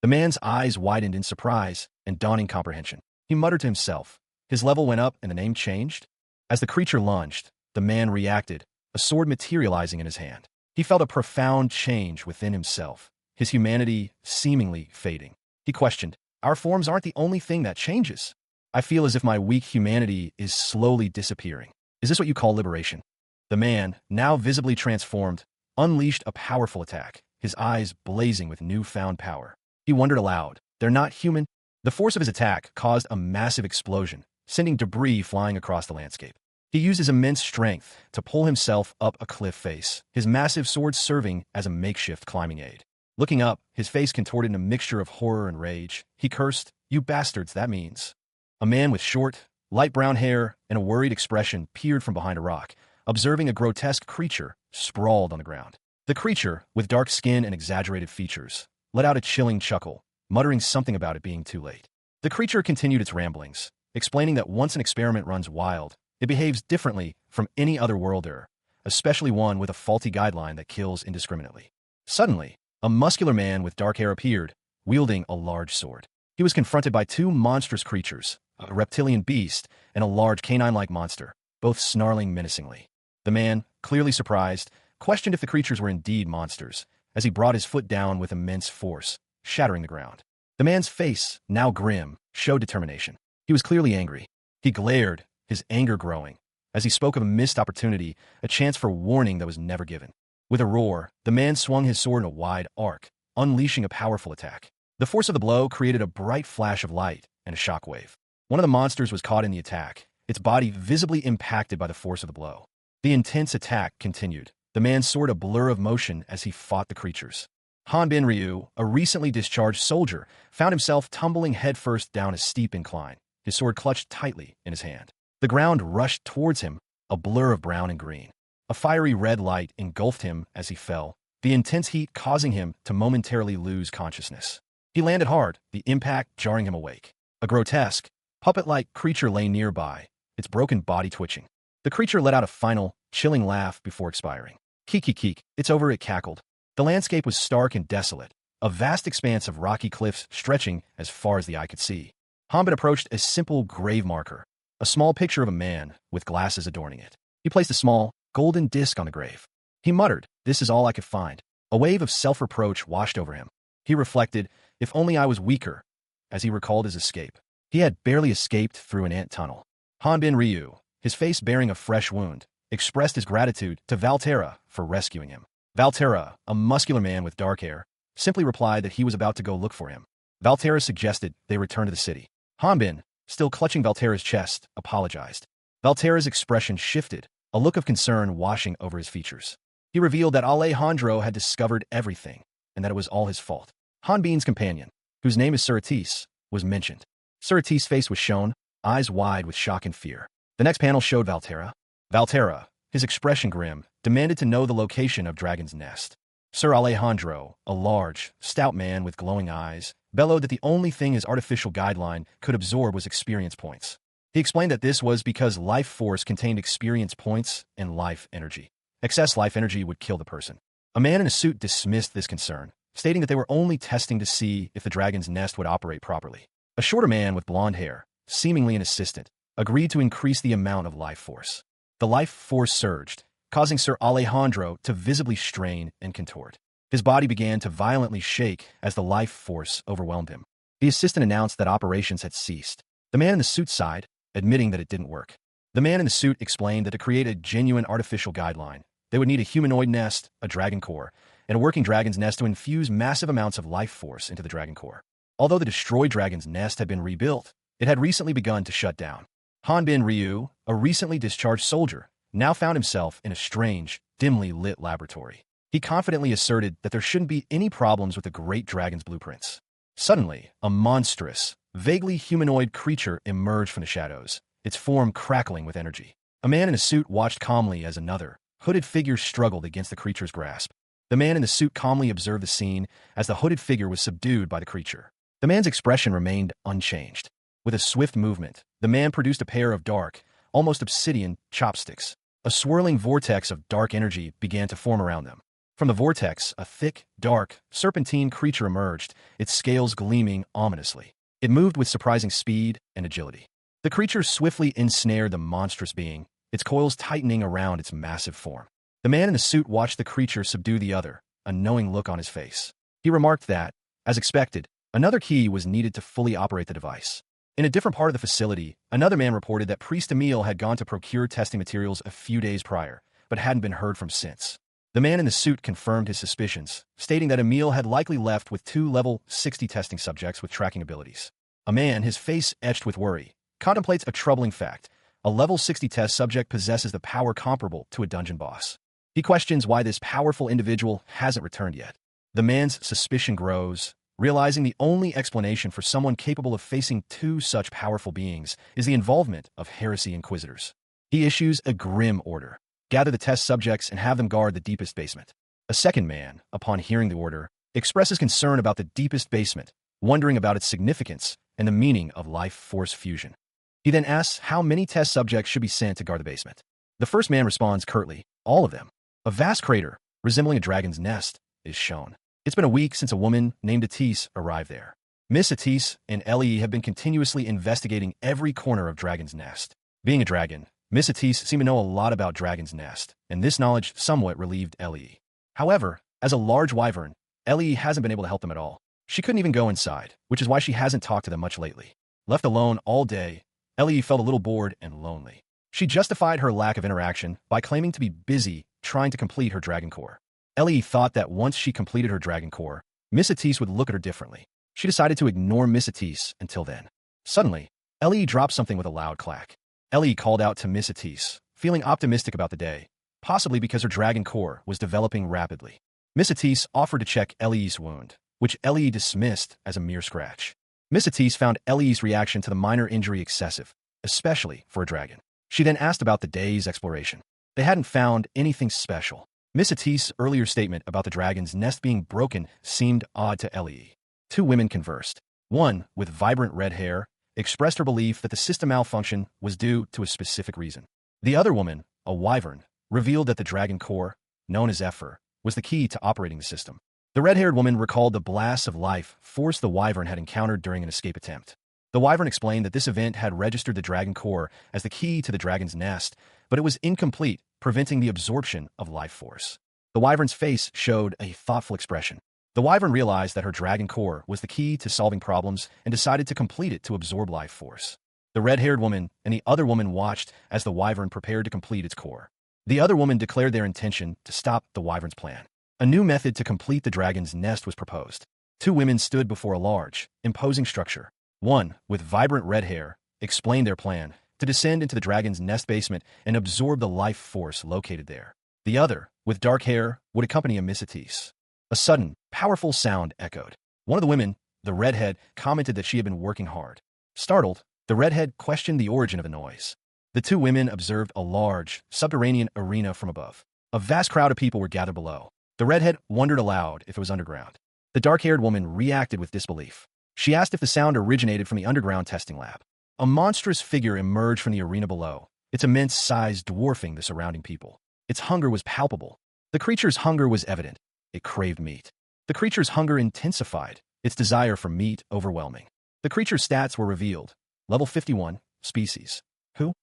The man's eyes widened in surprise and dawning comprehension. He muttered to himself. His level went up and the name changed. As the creature lunged, the man reacted, a sword materializing in his hand. He felt a profound change within himself, his humanity seemingly fading. He questioned, "Our forms aren't the only thing that changes. I feel as if my weak humanity is slowly disappearing. Is this what you call liberation?" The man, now visibly transformed, unleashed a powerful attack, his eyes blazing with newfound power. He wondered aloud, "They're not human?" The force of his attack caused a massive explosion, sending debris flying across the landscape. He used his immense strength to pull himself up a cliff face, his massive sword serving as a makeshift climbing aid. Looking up, his face contorted in a mixture of horror and rage. He cursed, "You bastards, that means." A man with short, light brown hair and a worried expression peered from behind a rock, observing a grotesque creature sprawled on the ground. The creature, with dark skin and exaggerated features, let out a chilling chuckle, muttering something about it being too late. The creature continued its ramblings, explaining that once an experiment runs wild, it behaves differently from any other worlder, especially one with a faulty guideline that kills indiscriminately. Suddenly, a muscular man with dark hair appeared, wielding a large sword. He was confronted by two monstrous creatures, a reptilian beast and a large canine-like monster, both snarling menacingly. The man, clearly surprised, questioned if the creatures were indeed monsters, as he brought his foot down with immense force, shattering the ground. The man's face, now grim, showed determination. He was clearly angry. He glared, his anger growing, as he spoke of a missed opportunity, a chance for warning that was never given. With a roar, the man swung his sword in a wide arc, unleashing a powerful attack. The force of the blow created a bright flash of light and a shockwave. One of the monsters was caught in the attack, its body visibly impacted by the force of the blow. The intense attack continued, the man's sword a blur of motion as he fought the creatures. Hanbin Ryu, a recently discharged soldier, found himself tumbling headfirst down a steep incline, his sword clutched tightly in his hand. The ground rushed towards him, a blur of brown and green. A fiery red light engulfed him as he fell, the intense heat causing him to momentarily lose consciousness. He landed hard, the impact jarring him awake. A grotesque, puppet-like creature lay nearby, its broken body twitching. The creature let out a final, chilling laugh before expiring. Keek, it's over, it cackled. The landscape was stark and desolate, a vast expanse of rocky cliffs stretching as far as the eye could see. Hanbin approached a simple grave marker, a small picture of a man with glasses adorning it. He placed a small, golden disc on the grave. He muttered, "This is all I could find." A wave of self-reproach washed over him. He reflected, if only I was weaker, as he recalled his escape. He had barely escaped through an ant tunnel. Hanbin Ryu, his face bearing a fresh wound, expressed his gratitude to Valterra for rescuing him. Valterra, a muscular man with dark hair, simply replied that he was about to go look for him. Valterra suggested they return to the city. Hanbin, still clutching Valterra's chest, apologized. Valterra's expression shifted, a look of concern washing over his features. He revealed that Alejandro had discovered everything, and that it was all his fault. Hanbin's companion, whose name is Suratis, was mentioned. Suratis' face was shown, eyes wide with shock and fear. The next panel showed Valterra. Valterra, his expression grim, demanded to know the location of Dragon's Nest. Sir Alejandro, a large, stout man with glowing eyes, bellowed that the only thing his artificial guideline could absorb was experience points. He explained that this was because life force contained experience points and life energy. Excess life energy would kill the person. A man in a suit dismissed this concern, stating that they were only testing to see if the Dragon's Nest would operate properly. A shorter man with blonde hair, seemingly an assistant, agreed to increase the amount of life force. The life force surged, causing Sir Alejandro to visibly strain and contort. His body began to violently shake as the life force overwhelmed him. The assistant announced that operations had ceased. The man in the suit sighed, admitting that it didn't work. The man in the suit explained that to create a genuine artificial guideline, they would need a humanoid nest, a dragon core, and a working dragon's nest to infuse massive amounts of life force into the dragon core. Although the destroyed dragon's nest had been rebuilt, it had recently begun to shut down. Hanbin Ryu, a recently discharged soldier, now found himself in a strange, dimly lit laboratory. He confidently asserted that there shouldn't be any problems with the great dragon's blueprints. Suddenly, a monstrous, vaguely humanoid creature emerged from the shadows, its form crackling with energy. A man in a suit watched calmly as another, hooded figure struggled against the creature's grasp. The man in the suit calmly observed the scene as the hooded figure was subdued by the creature. The man's expression remained unchanged. With a swift movement, the man produced a pair of dark, almost obsidian, chopsticks. A swirling vortex of dark energy began to form around them. From the vortex, a thick, dark, serpentine creature emerged, its scales gleaming ominously. It moved with surprising speed and agility. The creature swiftly ensnared the monstrous being, its coils tightening around its massive form. The man in the suit watched the creature subdue the other, a knowing look on his face. He remarked that, as expected, another key was needed to fully operate the device. In a different part of the facility, another man reported that Priest Emil had gone to procure testing materials a few days prior, but hadn't been heard from since. The man in the suit confirmed his suspicions, stating that Emil had likely left with 2 level 60 testing subjects with tracking abilities. A man, his face etched with worry, contemplates a troubling fact. a level 60 test subject possesses the power comparable to a dungeon boss. He questions why this powerful individual hasn't returned yet. The man's suspicion grows, realizing the only explanation for someone capable of facing two such powerful beings is the involvement of heresy inquisitors. He issues a grim order: gather the test subjects and have them guard the deepest basement. A second man, upon hearing the order, expresses concern about the deepest basement, wondering about its significance and the meaning of life force fusion. He then asks how many test subjects should be sent to guard the basement. The first man responds curtly, all of them. A vast crater, resembling a dragon's nest, is shown. It's been a week since a woman named Atisse arrived there. Miss Atisse and Ellie have been continuously investigating every corner of Dragon's Nest. Being a dragon, Miss Atisse seemed to know a lot about Dragon's Nest, and this knowledge somewhat relieved Ellie. However, as a large wyvern, Ellie hasn't been able to help them at all. She couldn't even go inside, which is why she hasn't talked to them much lately. Left alone all day, Ellie felt a little bored and lonely. She justified her lack of interaction by claiming to be busy trying to complete her Dragon Core. Ellie thought that once she completed her Dragon Core, Miss Atisse would look at her differently. She decided to ignore Miss Atisse until then. Suddenly, Ellie dropped something with a loud clack. Ellie called out to Miss Atisse, feeling optimistic about the day, possibly because her Dragon Core was developing rapidly. Miss Atisse offered to check Ellie's wound, which Ellie dismissed as a mere scratch. Miss Atisse found Ellie's reaction to the minor injury excessive, especially for a dragon. She then asked about the day's exploration. They hadn't found anything special. Miss Atisse's earlier statement about the dragon's nest being broken seemed odd to Ellie. Two women conversed. One, with vibrant red hair, expressed her belief that the system malfunction was due to a specific reason. The other woman, a wyvern, revealed that the Dragon Core, known as Zephyr, was the key to operating the system. The red-haired woman recalled the blasts of life force the wyvern had encountered during an escape attempt. The wyvern explained that this event had registered the Dragon Core as the key to the dragon's nest, but it was incomplete, preventing the absorption of life force. The wyvern's face showed a thoughtful expression. The wyvern realized that her Dragon Core was the key to solving problems and decided to complete it to absorb life force. The red-haired woman and the other woman watched as the wyvern prepared to complete its core. The other woman declared their intention to stop the wyvern's plan. A new method to complete the dragon's nest was proposed. Two women stood before a large, imposing structure. One, with vibrant red hair, explained their plan to descend into the dragon's nest basement and absorb the life force located there. The other, with dark hair, would accompany a Miss Atisse. A sudden, powerful sound echoed. One of the women, the redhead, commented that she had been working hard. Startled, the redhead questioned the origin of the noise. The two women observed a large, subterranean arena from above. A vast crowd of people were gathered below. The redhead wondered aloud if it was underground. The dark-haired woman reacted with disbelief. She asked if the sound originated from the underground testing lab. A monstrous figure emerged from the arena below, its immense size dwarfing the surrounding people. Its hunger was palpable. The creature's hunger was evident. It craved meat. The creature's hunger intensified, its desire for meat overwhelming. The creature's stats were revealed. Level 51, species. Who?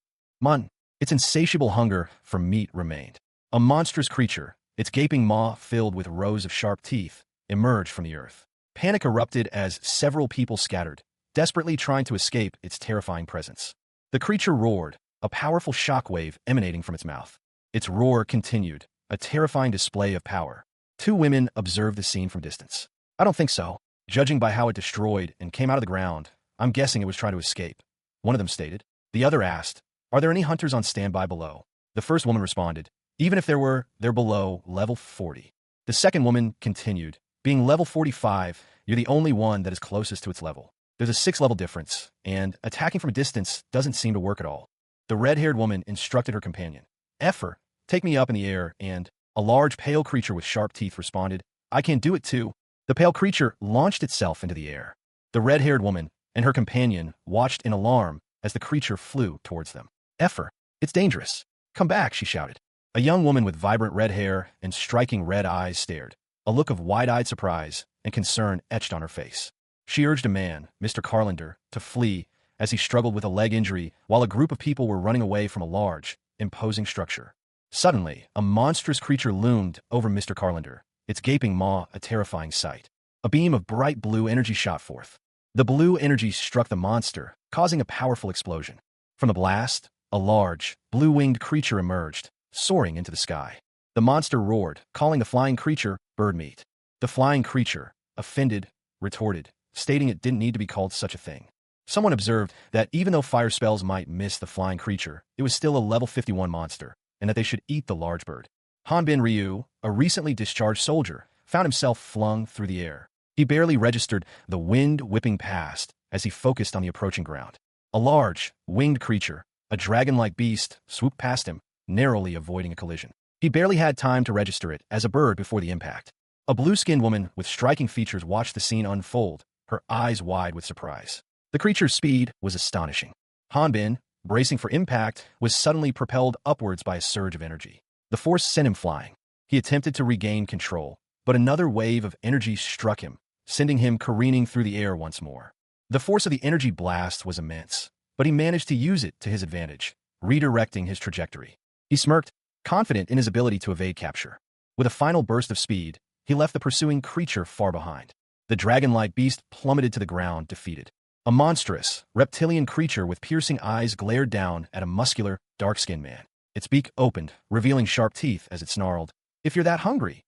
Mun. Its insatiable hunger for meat remained. A monstrous creature, its gaping maw filled with rows of sharp teeth, emerged from the earth. Panic erupted as several people scattered, desperately trying to escape its terrifying presence. The creature roared, a powerful shockwave emanating from its mouth. Its roar continued, a terrifying display of power. Two women observed the scene from distance. I don't think so. Judging by how it destroyed and came out of the ground, I'm guessing it was trying to escape. One of them stated. The other asked, are there any hunters on standby below? The first woman responded, even if there were, they're below level 40. The second woman continued, being level 45, you're the only one that is closest to its level. There's a 6-level difference, and attacking from a distance doesn't seem to work at all. The red-haired woman instructed her companion, Effer, take me up in the air, and a large pale creature with sharp teeth responded, I can do it too. The pale creature launched itself into the air. The red-haired woman and her companion watched in alarm as the creature flew towards them. Effer, it's dangerous. Come back, she shouted. A young woman with vibrant red hair and striking red eyes stared, a look of wide-eyed surprise and concern etched on her face. She urged a man, Mr. Carlander, to flee as he struggled with a leg injury while a group of people were running away from a large, imposing structure. Suddenly, a monstrous creature loomed over Mr. Carlander, its gaping maw a terrifying sight. A beam of bright blue energy shot forth. The blue energy struck the monster, causing a powerful explosion. From the blast, a large, blue-winged creature emerged, soaring into the sky. The monster roared, calling the flying creature bird meat. The flying creature, offended, retorted, stating it didn't need to be called such a thing. Someone observed that even though fire spells might miss the flying creature, it was still a level 51 monster, and that they should eat the large bird. Hanbin Ryu, a recently discharged soldier, found himself flung through the air. He barely registered the wind whipping past as he focused on the approaching ground. A large, winged creature, a dragon-like beast, swooped past him, narrowly avoiding a collision. He barely had time to register it as a bird before the impact. A blue-skinned woman with striking features watched the scene unfold, her eyes wide with surprise. The creature's speed was astonishing. Hanbin, bracing for impact, was suddenly propelled upwards by a surge of energy. The force sent him flying. He attempted to regain control, but another wave of energy struck him, sending him careening through the air once more. The force of the energy blast was immense, but he managed to use it to his advantage, redirecting his trajectory. He smirked, confident in his ability to evade capture. With a final burst of speed, he left the pursuing creature far behind. The dragon-like beast plummeted to the ground, defeated. A monstrous, reptilian creature with piercing eyes glared down at a muscular, dark-skinned man. Its beak opened, revealing sharp teeth as it snarled, "If you're that hungry."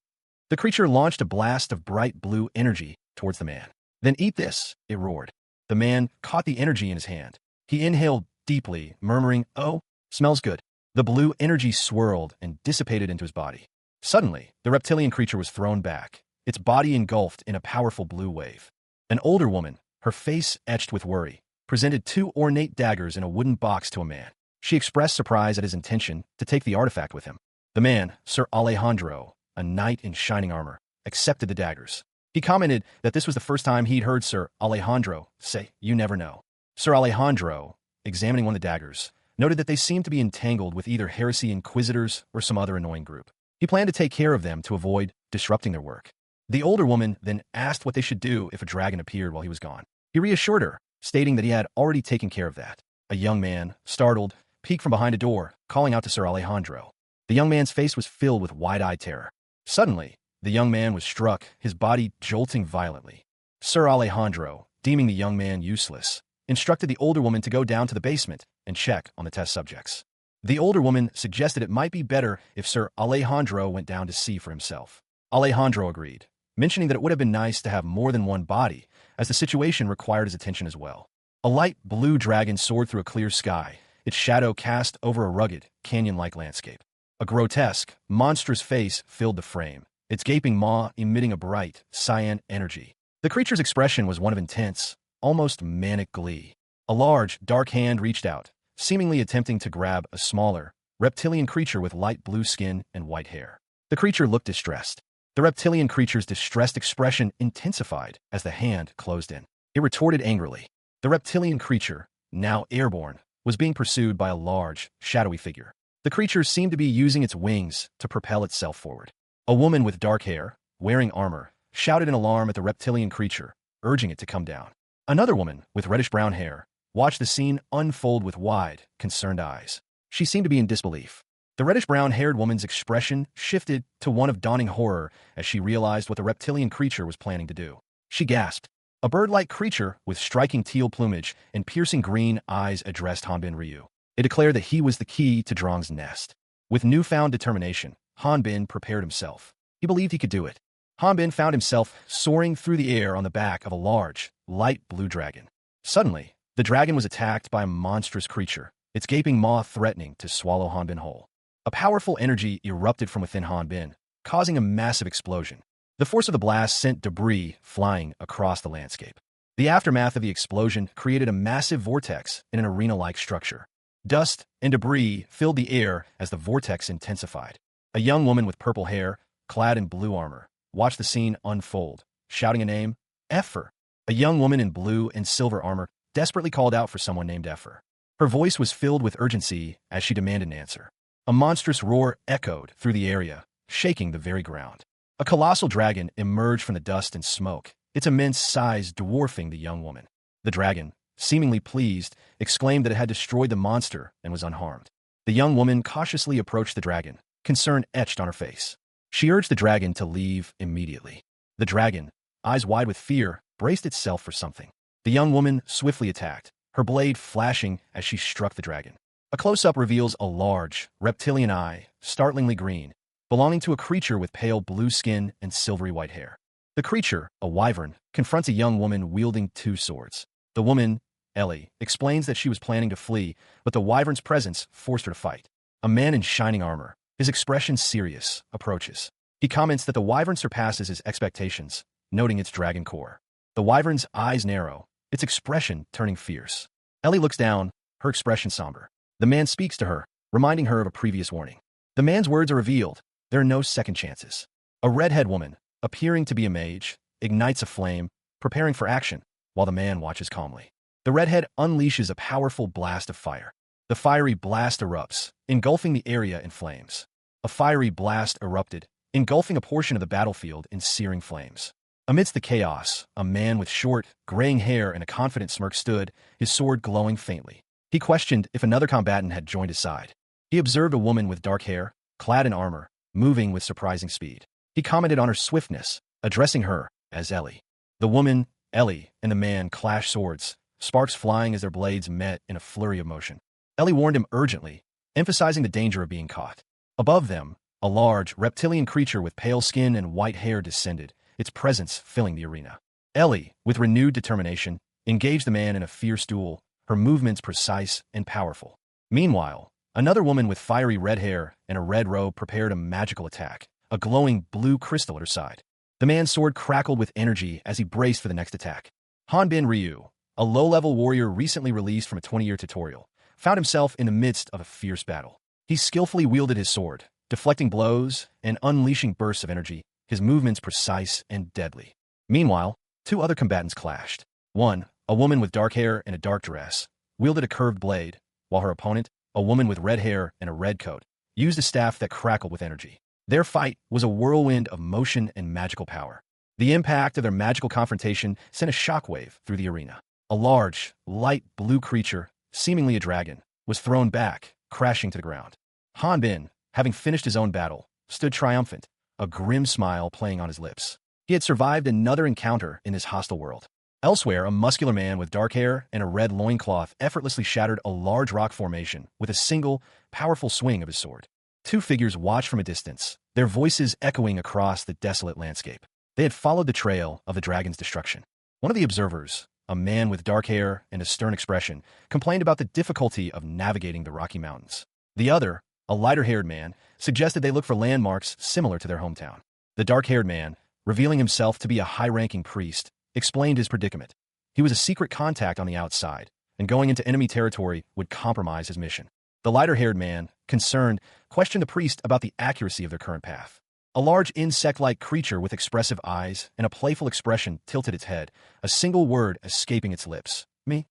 The creature launched a blast of bright blue energy towards the man. "Then eat this," it roared. The man caught the energy in his hand. He inhaled deeply, murmuring, "Oh, smells good." The blue energy swirled and dissipated into his body. Suddenly, the reptilian creature was thrown back, its body engulfed in a powerful blue wave. An older woman, her face etched with worry, presented two ornate daggers in a wooden box to a man. She expressed surprise at his intention to take the artifact with him. The man, Sir Alejandro, a knight in shining armor, accepted the daggers. He commented that this was the first time he'd heard Sir Alejandro say, "You never know." Sir Alejandro, examining one of the daggers, noted that they seemed to be entangled with either heresy inquisitors or some other annoying group. He planned to take care of them to avoid disrupting their work. The older woman then asked what they should do if a dragon appeared while he was gone. He reassured her, stating that he had already taken care of that. A young man, startled, peeked from behind a door, calling out to Sir Alejandro. The young man's face was filled with wide-eyed terror. Suddenly, the young man was struck, his body jolting violently. Sir Alejandro, deeming the young man useless, instructed the older woman to go down to the basement and check on the test subjects. The older woman suggested it might be better if Sir Alejandro went down to see for himself. Alejandro agreed, mentioning that it would have been nice to have more than one body, as the situation required his attention as well. A light blue dragon soared through a clear sky, its shadow cast over a rugged, canyon-like landscape. A grotesque, monstrous face filled the frame, its gaping maw emitting a bright, cyan energy. The creature's expression was one of intense, almost manic glee. A large, dark hand reached out, seemingly attempting to grab a smaller, reptilian creature with light blue skin and white hair. The creature looked distressed. The reptilian creature's distressed expression intensified as the hand closed in. It retorted angrily. The reptilian creature, now airborne, was being pursued by a large, shadowy figure. The creature seemed to be using its wings to propel itself forward. A woman with dark hair, wearing armor, shouted in alarm at the reptilian creature, urging it to come down. Another woman, with reddish-brown hair, watched the scene unfold with wide, concerned eyes. She seemed to be in disbelief. The reddish-brown-haired woman's expression shifted to one of dawning horror as she realized what the reptilian creature was planning to do. She gasped. A bird-like creature with striking teal plumage and piercing green eyes addressed Hanbin Ryu. It declared that he was the key to Zhuang's nest. With newfound determination, Hanbin prepared himself. He believed he could do it. Hanbin found himself soaring through the air on the back of a large, light blue dragon. Suddenly, the dragon was attacked by a monstrous creature, its gaping maw threatening to swallow Hanbin whole. A powerful energy erupted from within Hanbin, causing a massive explosion. The force of the blast sent debris flying across the landscape. The aftermath of the explosion created a massive vortex in an arena-like structure. Dust and debris filled the air as the vortex intensified. A young woman with purple hair, clad in blue armor, watched the scene unfold, shouting a name, Effer. A young woman in blue and silver armor desperately called out for someone named Effer. Her voice was filled with urgency as she demanded an answer. A monstrous roar echoed through the area, shaking the very ground. A colossal dragon emerged from the dust and smoke, its immense size dwarfing the young woman. The dragon, seemingly pleased, exclaimed that it had destroyed the monster and was unharmed. The young woman cautiously approached the dragon, concern etched on her face. She urged the dragon to leave immediately. The dragon, eyes wide with fear, braced itself for something. The young woman swiftly attacked, her blade flashing as she struck the dragon. A close-up reveals a large, reptilian eye, startlingly green, belonging to a creature with pale blue skin and silvery white hair. The creature, a wyvern, confronts a young woman wielding two swords. The woman, Ellie, explains that she was planning to flee, but the wyvern's presence forced her to fight. A man in shining armor, his expression serious, approaches. He comments that the wyvern surpasses his expectations, noting its dragon core. The wyvern's eyes narrow, its expression turning fierce. Ellie looks down, her expression somber. The man speaks to her, reminding her of a previous warning. The man's words are revealed. There are no second chances. A redhead woman, appearing to be a mage, ignites a flame, preparing for action, while the man watches calmly. The redhead unleashes a powerful blast of fire. The fiery blast erupts, engulfing the area in flames. A fiery blast erupted, engulfing a portion of the battlefield in searing flames. Amidst the chaos, a man with short, graying hair and a confident smirk stood, his sword glowing faintly. He questioned if another combatant had joined his side. He observed a woman with dark hair, clad in armor, moving with surprising speed. He commented on her swiftness, addressing her as Ellie. The woman, Ellie, and the man clashed swords, sparks flying as their blades met in a flurry of motion. Ellie warned him urgently, emphasizing the danger of being caught. Above them, a large, reptilian creature with pale skin and white hair descended, its presence filling the arena. Ellie, with renewed determination, engaged the man in a fierce duel, her movements precise and powerful. Meanwhile, another woman with fiery red hair and a red robe prepared a magical attack, a glowing blue crystal at her side. The man's sword crackled with energy as he braced for the next attack. Hanbin Ryu, a low-level warrior recently released from a 20-year tutorial, found himself in the midst of a fierce battle. He skillfully wielded his sword, deflecting blows and unleashing bursts of energy, his movements precise and deadly. Meanwhile, two other combatants clashed. One, a woman with dark hair and a dark dress, wielded a curved blade, while her opponent, a woman with red hair and a red coat, used a staff that crackled with energy. Their fight was a whirlwind of motion and magical power. The impact of their magical confrontation sent a shockwave through the arena. A large, light blue creature, seemingly a dragon, was thrown back, crashing to the ground. Hanbin, having finished his own battle, stood triumphant, a grim smile playing on his lips. He had survived another encounter in this hostile world. Elsewhere, a muscular man with dark hair and a red loincloth effortlessly shattered a large rock formation with a single, powerful swing of his sword. Two figures watched from a distance, their voices echoing across the desolate landscape. They had followed the trail of the dragon's destruction. One of the observers, a man with dark hair and a stern expression, complained about the difficulty of navigating the Rocky Mountains. The other, a lighter-haired man, suggested they look for landmarks similar to their hometown. The dark-haired man, revealing himself to be a high-ranking priest, explained his predicament. He was a secret contact on the outside, and going into enemy territory would compromise his mission. The lighter-haired man, concerned, questioned the priest about the accuracy of their current path. A large insect-like creature with expressive eyes and a playful expression tilted its head, a single word escaping its lips. Me?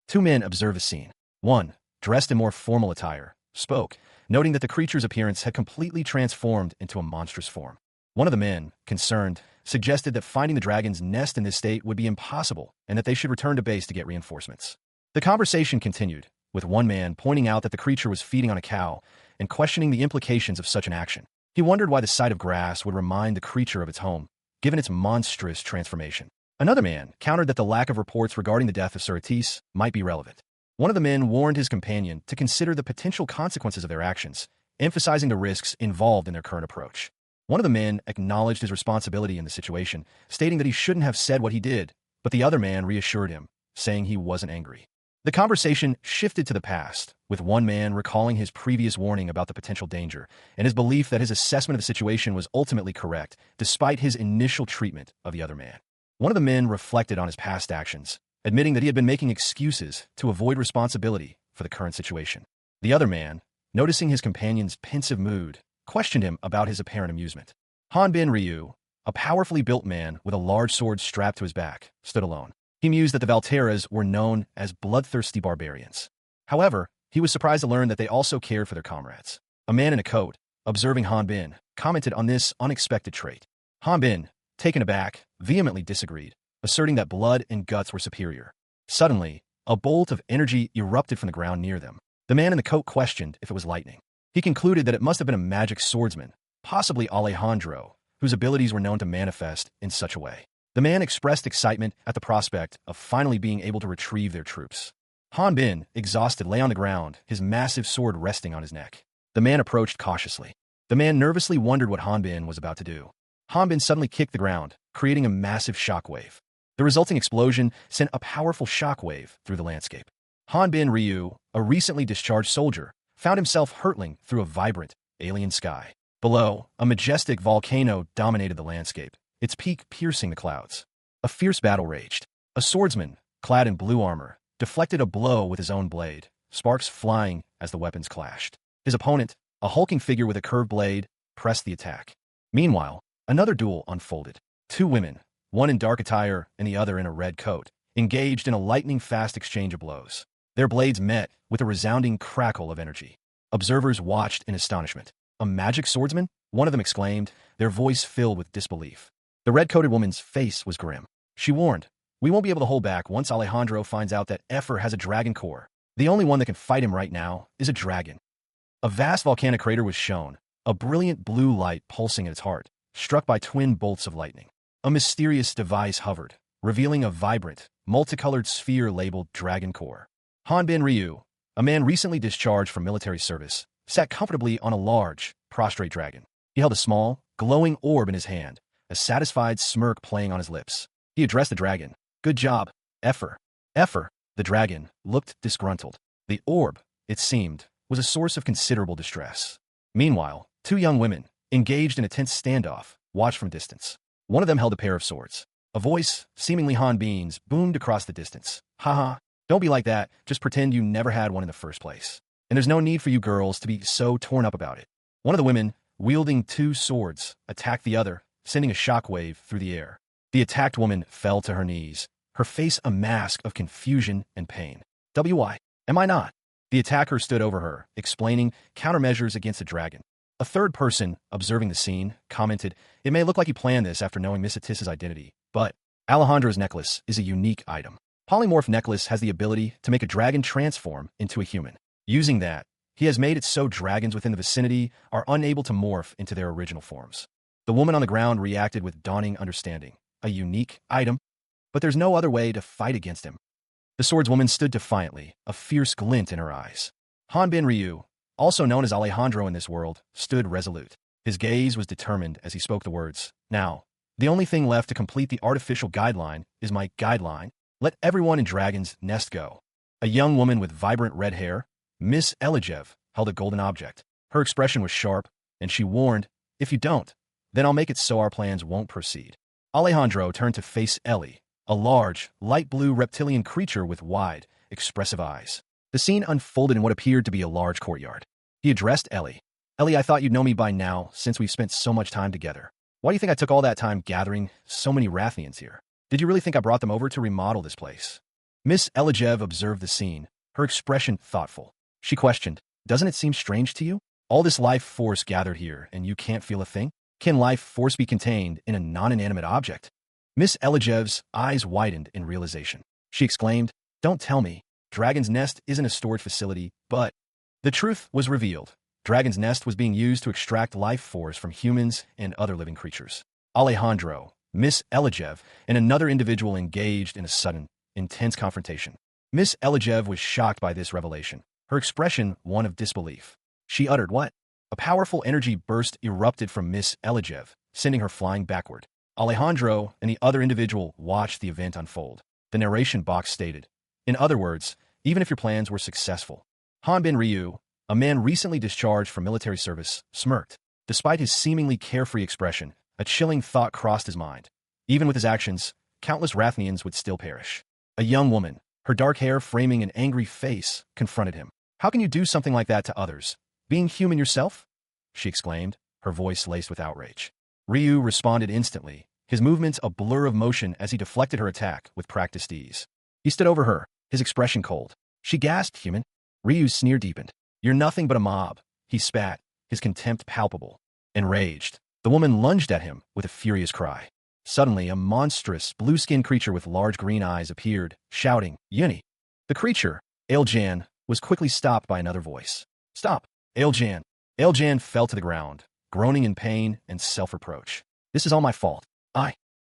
Two men observed the scene. One, dressed in more formal attire, spoke, noting that the creature's appearance had completely transformed into a monstrous form. One of the men, concerned, suggested that finding the dragon's nest in this state would be impossible and that they should return to base to get reinforcements. The conversation continued, with one man pointing out that the creature was feeding on a cow and questioning the implications of such an action. He wondered why the sight of grass would remind the creature of its home, given its monstrous transformation. Another man countered that the lack of reports regarding the death of Suratis might be relevant. One of the men warned his companion to consider the potential consequences of their actions, emphasizing the risks involved in their current approach. One of the men acknowledged his responsibility in the situation, stating that he shouldn't have said what he did, but the other man reassured him, saying he wasn't angry. The conversation shifted to the past, with one man recalling his previous warning about the potential danger and his belief that his assessment of the situation was ultimately correct, despite his initial treatment of the other man. One of the men reflected on his past actions, admitting that he had been making excuses to avoid responsibility for the current situation. The other man, noticing his companion's pensive mood, questioned him about his apparent amusement. Hanbin Ryu, a powerfully built man with a large sword strapped to his back, stood alone. He mused that the Valteras were known as bloodthirsty barbarians. However, he was surprised to learn that they also cared for their comrades. A man in a coat, observing Hanbin, commented on this unexpected trait. Hanbin, taken aback, vehemently disagreed, asserting that blood and guts were superior. Suddenly, a bolt of energy erupted from the ground near them. The man in the coat questioned if it was lightning. He concluded that it must have been a magic swordsman, possibly Alejandro, whose abilities were known to manifest in such a way. The man expressed excitement at the prospect of finally being able to retrieve their troops. Hanbin, exhausted, lay on the ground, his massive sword resting on his neck. The man approached cautiously. The man nervously wondered what Hanbin was about to do. Hanbin suddenly kicked the ground, creating a massive shockwave. The resulting explosion sent a powerful shockwave through the landscape. Hanbin Ryu, a recently discharged soldier, found himself hurtling through a vibrant, alien sky. Below, a majestic volcano dominated the landscape, its peak piercing the clouds. A fierce battle raged. A swordsman, clad in blue armor, deflected a blow with his own blade, sparks flying as the weapons clashed. His opponent, a hulking figure with a curved blade, pressed the attack. Meanwhile, another duel unfolded. Two women, one in dark attire and the other in a red coat, engaged in a lightning-fast exchange of blows. Their blades met with a resounding crackle of energy. Observers watched in astonishment. A magic swordsman? One of them exclaimed, their voice filled with disbelief. The red-coated woman's face was grim. She warned, "We won't be able to hold back once Alejandro finds out that Effer has a dragon core. The only one that can fight him right now is a dragon." A vast volcanic crater was shown, a brilliant blue light pulsing at its heart, struck by twin bolts of lightning. A mysterious device hovered, revealing a vibrant, multicolored sphere labeled Dragon Core. Hanbin Ryu, a man recently discharged from military service, sat comfortably on a large, prostrate dragon. He held a small, glowing orb in his hand, a satisfied smirk playing on his lips. He addressed the dragon. "Good job, Effer." Effer, the dragon, looked disgruntled. The orb, it seemed, was a source of considerable distress. Meanwhile, two young women, engaged in a tense standoff, watched from distance. One of them held a pair of swords. A voice, seemingly Hanbin's, boomed across the distance. "Haha, don't be like that, just pretend you never had one in the first place. And there's no need for you girls to be so torn up about it." One of the women, wielding two swords, attacked the other, sending a shockwave through the air. The attacked woman fell to her knees, her face a mask of confusion and pain. "Why? Am I not?" The attacker stood over her, explaining countermeasures against the dragon. A third person, observing the scene, commented, "It may look like you planned this after knowing Miss Atissa's identity, but Alejandro's necklace is a unique item. Polymorph necklace has the ability to make a dragon transform into a human. Using that, he has made it so dragons within the vicinity are unable to morph into their original forms." The woman on the ground reacted with dawning understanding. A unique item? But there's no other way to fight against him. The swordswoman stood defiantly, a fierce glint in her eyes. Hanbin Ryu, also known as Alejandro in this world, stood resolute. His gaze was determined as he spoke the words. "Now, the only thing left to complete the artificial guideline is my guideline. Let everyone in Dragon's Nest go." A young woman with vibrant red hair, Miss Elijev, held a golden object. Her expression was sharp, and she warned, "If you don't, then I'll make it so our plans won't proceed." Alejandro turned to face Ellie, a large, light blue reptilian creature with wide, expressive eyes. The scene unfolded in what appeared to be a large courtyard. He addressed Ellie. "Ellie, I thought you'd know me by now, since we've spent so much time together. Why do you think I took all that time gathering so many Rathians here? Did you really think I brought them over to remodel this place?" Miss Elijev observed the scene, her expression thoughtful. She questioned, "Doesn't it seem strange to you? All this life force gathered here, and you can't feel a thing? Can life force be contained in a non-inanimate object?" Miss Elijev's eyes widened in realization. She exclaimed, "Don't tell me. Dragon's Nest isn't a storage facility, but..." The truth was revealed. Dragon's Nest was being used to extract life force from humans and other living creatures. Alejandro, Miss Elijev, and another individual engaged in a sudden, intense confrontation. Miss Elijev was shocked by this revelation, her expression one of disbelief. She uttered, "What?" A powerful energy burst erupted from Miss Elijev, sending her flying backward. Alejandro and the other individual watched the event unfold. The narration box stated, "In other words, even if your plans were successful." Hanbin Ryu, a man recently discharged from military service, smirked. Despite his seemingly carefree expression, a chilling thought crossed his mind. Even with his actions, countless Rathnians would still perish. A young woman, her dark hair framing an angry face, confronted him. "How can you do something like that to others? Being human yourself?" she exclaimed, her voice laced with outrage. Ryu responded instantly, his movements a blur of motion as he deflected her attack with practiced ease. He stood over her, his expression cold. She gasped, "Human?" Ryu's sneer deepened. "You're nothing but a mob," he spat, his contempt palpable. Enraged, the woman lunged at him with a furious cry. Suddenly, a monstrous, blue-skinned creature with large green eyes appeared, shouting, "Yuni!" The creature, Ailjan, was quickly stopped by another voice. "Stop, Ailjan!" Ailjan fell to the ground, groaning in pain and self-reproach. "This is all my fault.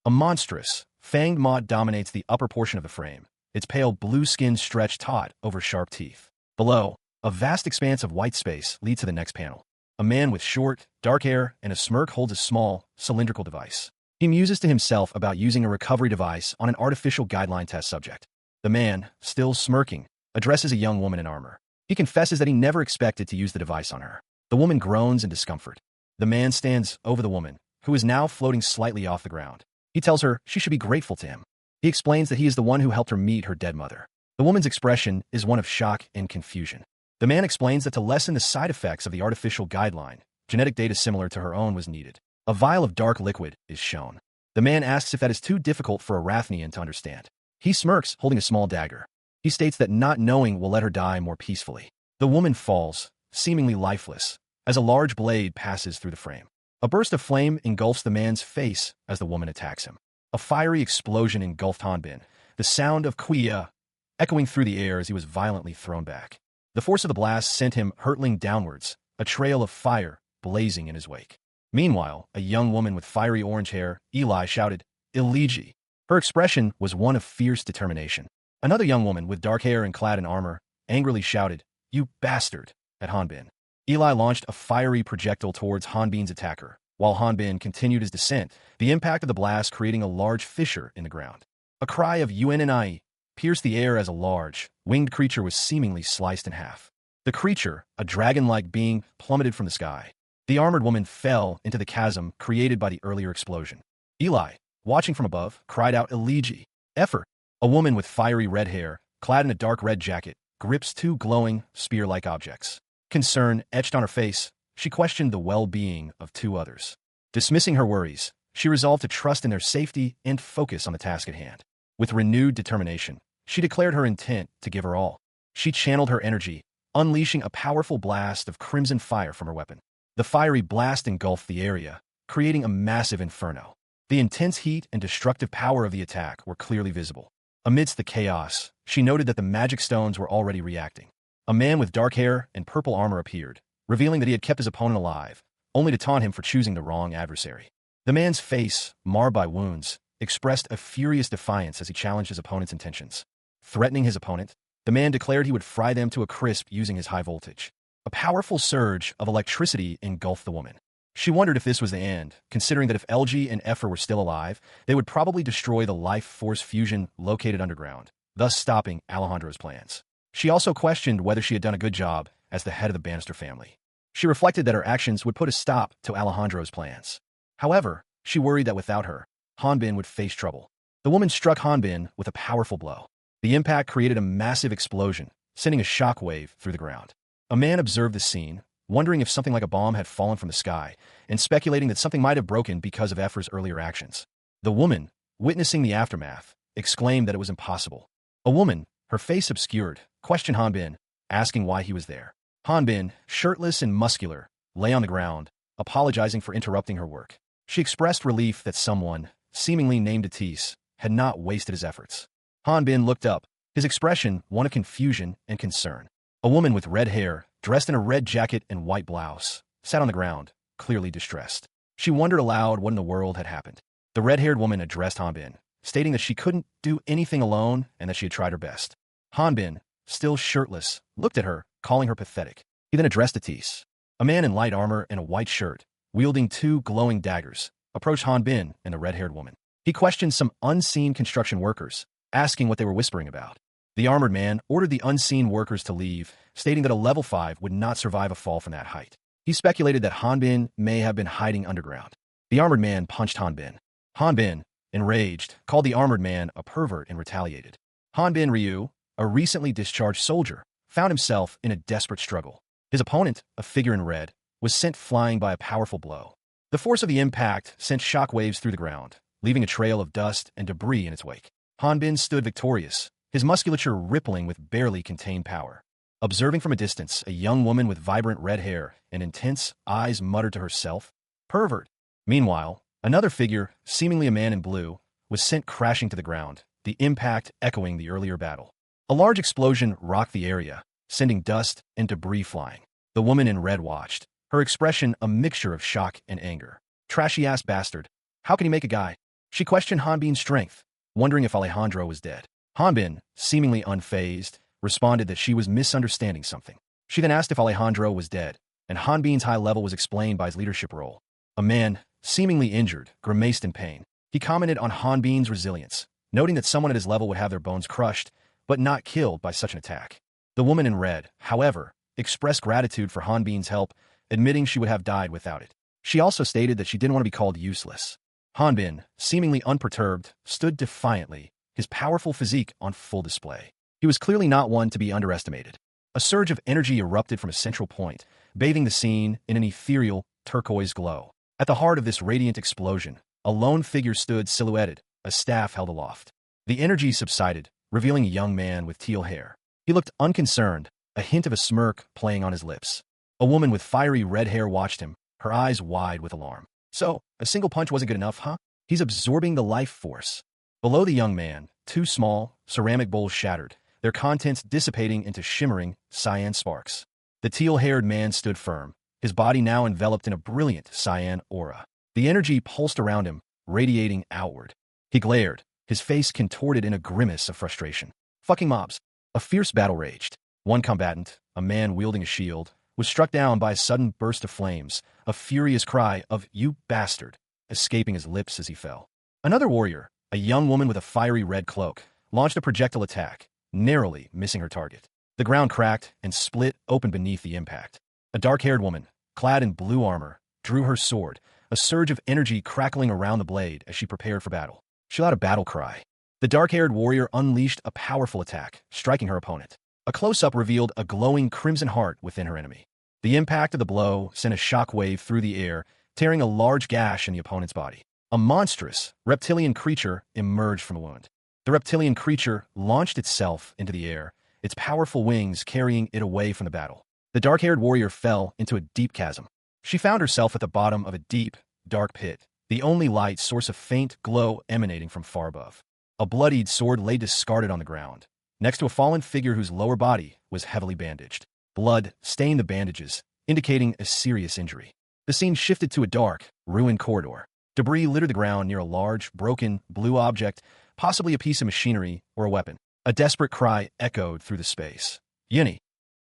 A monstrous, fanged maw dominates the upper portion of the frame, its pale blue skin stretched taut over sharp teeth. Below, a vast expanse of white space leads to the next panel. A man with short, dark hair and a smirk holds a small, cylindrical device. He muses to himself about using a recovery device on an artificial guideline test subject. The man, still smirking, addresses a young woman in armor. He confesses that he never expected to use the device on her. The woman groans in discomfort. The man stands over the woman, who is now floating slightly off the ground. He tells her she should be grateful to him. He explains that he is the one who helped her meet her dead mother. The woman's expression is one of shock and confusion. The man explains that to lessen the side effects of the artificial guideline, genetic data similar to her own was needed. A vial of dark liquid is shown. The man asks if that is too difficult for a Rathnian to understand. He smirks, holding a small dagger. He states that not knowing will let her die more peacefully. The woman falls, seemingly lifeless, as a large blade passes through the frame. A burst of flame engulfs the man's face as the woman attacks him. A fiery explosion engulfed Hanbin, the sound of Kuya echoing through the air as he was violently thrown back. The force of the blast sent him hurtling downwards, a trail of fire blazing in his wake. Meanwhile, a young woman with fiery orange hair, Eli, shouted, "Iliji." Her expression was one of fierce determination. Another young woman with dark hair and clad in armor angrily shouted, "You bastard," at Hanbin. Eli launched a fiery projectile towards Hanbin's attacker, while Hanbin continued his descent, the impact of the blast creating a large fissure in the ground. A cry of "UNNI" pierced the air as a large, winged creature was seemingly sliced in half. The creature, a dragon-like being, plummeted from the sky. The armored woman fell into the chasm created by the earlier explosion. Eli, watching from above, cried out, "Iliji." Effort. A woman with fiery red hair, clad in a dark red jacket, grips two glowing, spear-like objects. Concern etched on her face, she questioned the well-being of two others. Dismissing her worries, she resolved to trust in their safety and focus on the task at hand. With renewed determination, she declared her intent to give her all. She channeled her energy, unleashing a powerful blast of crimson fire from her weapon. The fiery blast engulfed the area, creating a massive inferno. The intense heat and destructive power of the attack were clearly visible. Amidst the chaos, she noted that the magic stones were already reacting. A man with dark hair and purple armor appeared, revealing that he had kept his opponent alive, only to taunt him for choosing the wrong adversary. The man's face, marred by wounds, expressed a furious defiance as he challenged his opponent's intentions. Threatening his opponent, the man declared he would fry them to a crisp using his high voltage. A powerful surge of electricity engulfed the woman. She wondered if this was the end, considering that if LG and Effer were still alive, they would probably destroy the life force fusion located underground, thus stopping Alejandro's plans. She also questioned whether she had done a good job as the head of the Bannister family. She reflected that her actions would put a stop to Alejandro's plans. However, she worried that without her, Hanbin would face trouble. The woman struck Hanbin with a powerful blow. The impact created a massive explosion, sending a shockwave through the ground. A man observed the scene, wondering if something like a bomb had fallen from the sky, and speculating that something might have broken because of Effer's earlier actions. The woman, witnessing the aftermath, exclaimed that it was impossible. A woman, her face obscured, questioned Hanbin, asking why he was there. Hanbin, shirtless and muscular, lay on the ground, apologizing for interrupting her work. She expressed relief that someone, seemingly named Atis, had not wasted his efforts. Hanbin looked up, his expression one of confusion and concern. A woman with red hair, dressed in a red jacket and white blouse, sat on the ground, clearly distressed. She wondered aloud what in the world had happened. The red-haired woman addressed Hanbin, stating that she couldn't do anything alone and that she had tried her best. Hanbin, still shirtless, looked at her, calling her pathetic. He then addressed Atis. A man in light armor and a white shirt, wielding two glowing daggers, approached Hanbin and the red-haired woman. He questioned some unseen construction workers, asking what they were whispering about. The armored man ordered the unseen workers to leave, stating that a level 5 would not survive a fall from that height. He speculated that Hanbin may have been hiding underground. The armored man punched Hanbin. Hanbin, enraged, called the armored man a pervert and retaliated. Hanbin Ryu, a recently discharged soldier, found himself in a desperate struggle. His opponent, a figure in red, was sent flying by a powerful blow. The force of the impact sent shockwaves through the ground, leaving a trail of dust and debris in its wake. Hanbin stood victorious, his musculature rippling with barely contained power. Observing from a distance, a young woman with vibrant red hair and intense eyes muttered to herself, "Pervert." Meanwhile, another figure, seemingly a man in blue, was sent crashing to the ground, the impact echoing the earlier battle. A large explosion rocked the area, sending dust and debris flying. The woman in red watched, her expression a mixture of shock and anger. "Trashy-ass bastard. How can he make a guy?" She questioned Hanbin's strength, wondering if Alejandro was dead. Hanbin, seemingly unfazed, responded that she was misunderstanding something. She then asked if Alejandro was dead, and Hanbin's high level was explained by his leadership role. A man, seemingly injured, grimaced in pain. He commented on Hanbin's resilience, noting that someone at his level would have their bones crushed, but not killed by such an attack. The woman in red, however, expressed gratitude for Hanbin's help, admitting she would have died without it. She also stated that she didn't want to be called useless. Hanbin, seemingly unperturbed, stood defiantly, his powerful physique on full display. He was clearly not one to be underestimated. A surge of energy erupted from a central point, bathing the scene in an ethereal, turquoise glow. At the heart of this radiant explosion, a lone figure stood silhouetted, a staff held aloft. The energy subsided, revealing a young man with teal hair. He looked unconcerned, a hint of a smirk playing on his lips. A woman with fiery red hair watched him, her eyes wide with alarm. So, a single punch wasn't good enough, huh? He's absorbing the life force. Below the young man, two small, ceramic bowls shattered, their contents dissipating into shimmering, cyan sparks. The teal-haired man stood firm, his body now enveloped in a brilliant cyan aura. The energy pulsed around him, radiating outward. He glared, his face contorted in a grimace of frustration. Fucking mobs. A fierce battle raged. One combatant, a man wielding a shield, was struck down by a sudden burst of flames, a furious cry of, "You bastard," escaping his lips as he fell. Another warrior, a young woman with a fiery red cloak, launched a projectile attack, narrowly missing her target. The ground cracked and split open beneath the impact. A dark-haired woman, clad in blue armor, drew her sword, a surge of energy crackling around the blade as she prepared for battle. She let out a battle cry. The dark-haired warrior unleashed a powerful attack, striking her opponent. A close-up revealed a glowing crimson heart within her enemy. The impact of the blow sent a shockwave through the air, tearing a large gash in the opponent's body. A monstrous, reptilian creature emerged from the wound. The reptilian creature launched itself into the air, its powerful wings carrying it away from the battle. The dark-haired warrior fell into a deep chasm. She found herself at the bottom of a deep, dark pit, the only light source of faint glow emanating from far above. A bloodied sword lay discarded on the ground, next to a fallen figure whose lower body was heavily bandaged. Blood stained the bandages, indicating a serious injury. The scene shifted to a dark, ruined corridor. Debris littered the ground near a large, broken, blue object, possibly a piece of machinery or a weapon. A desperate cry echoed through the space. Yini,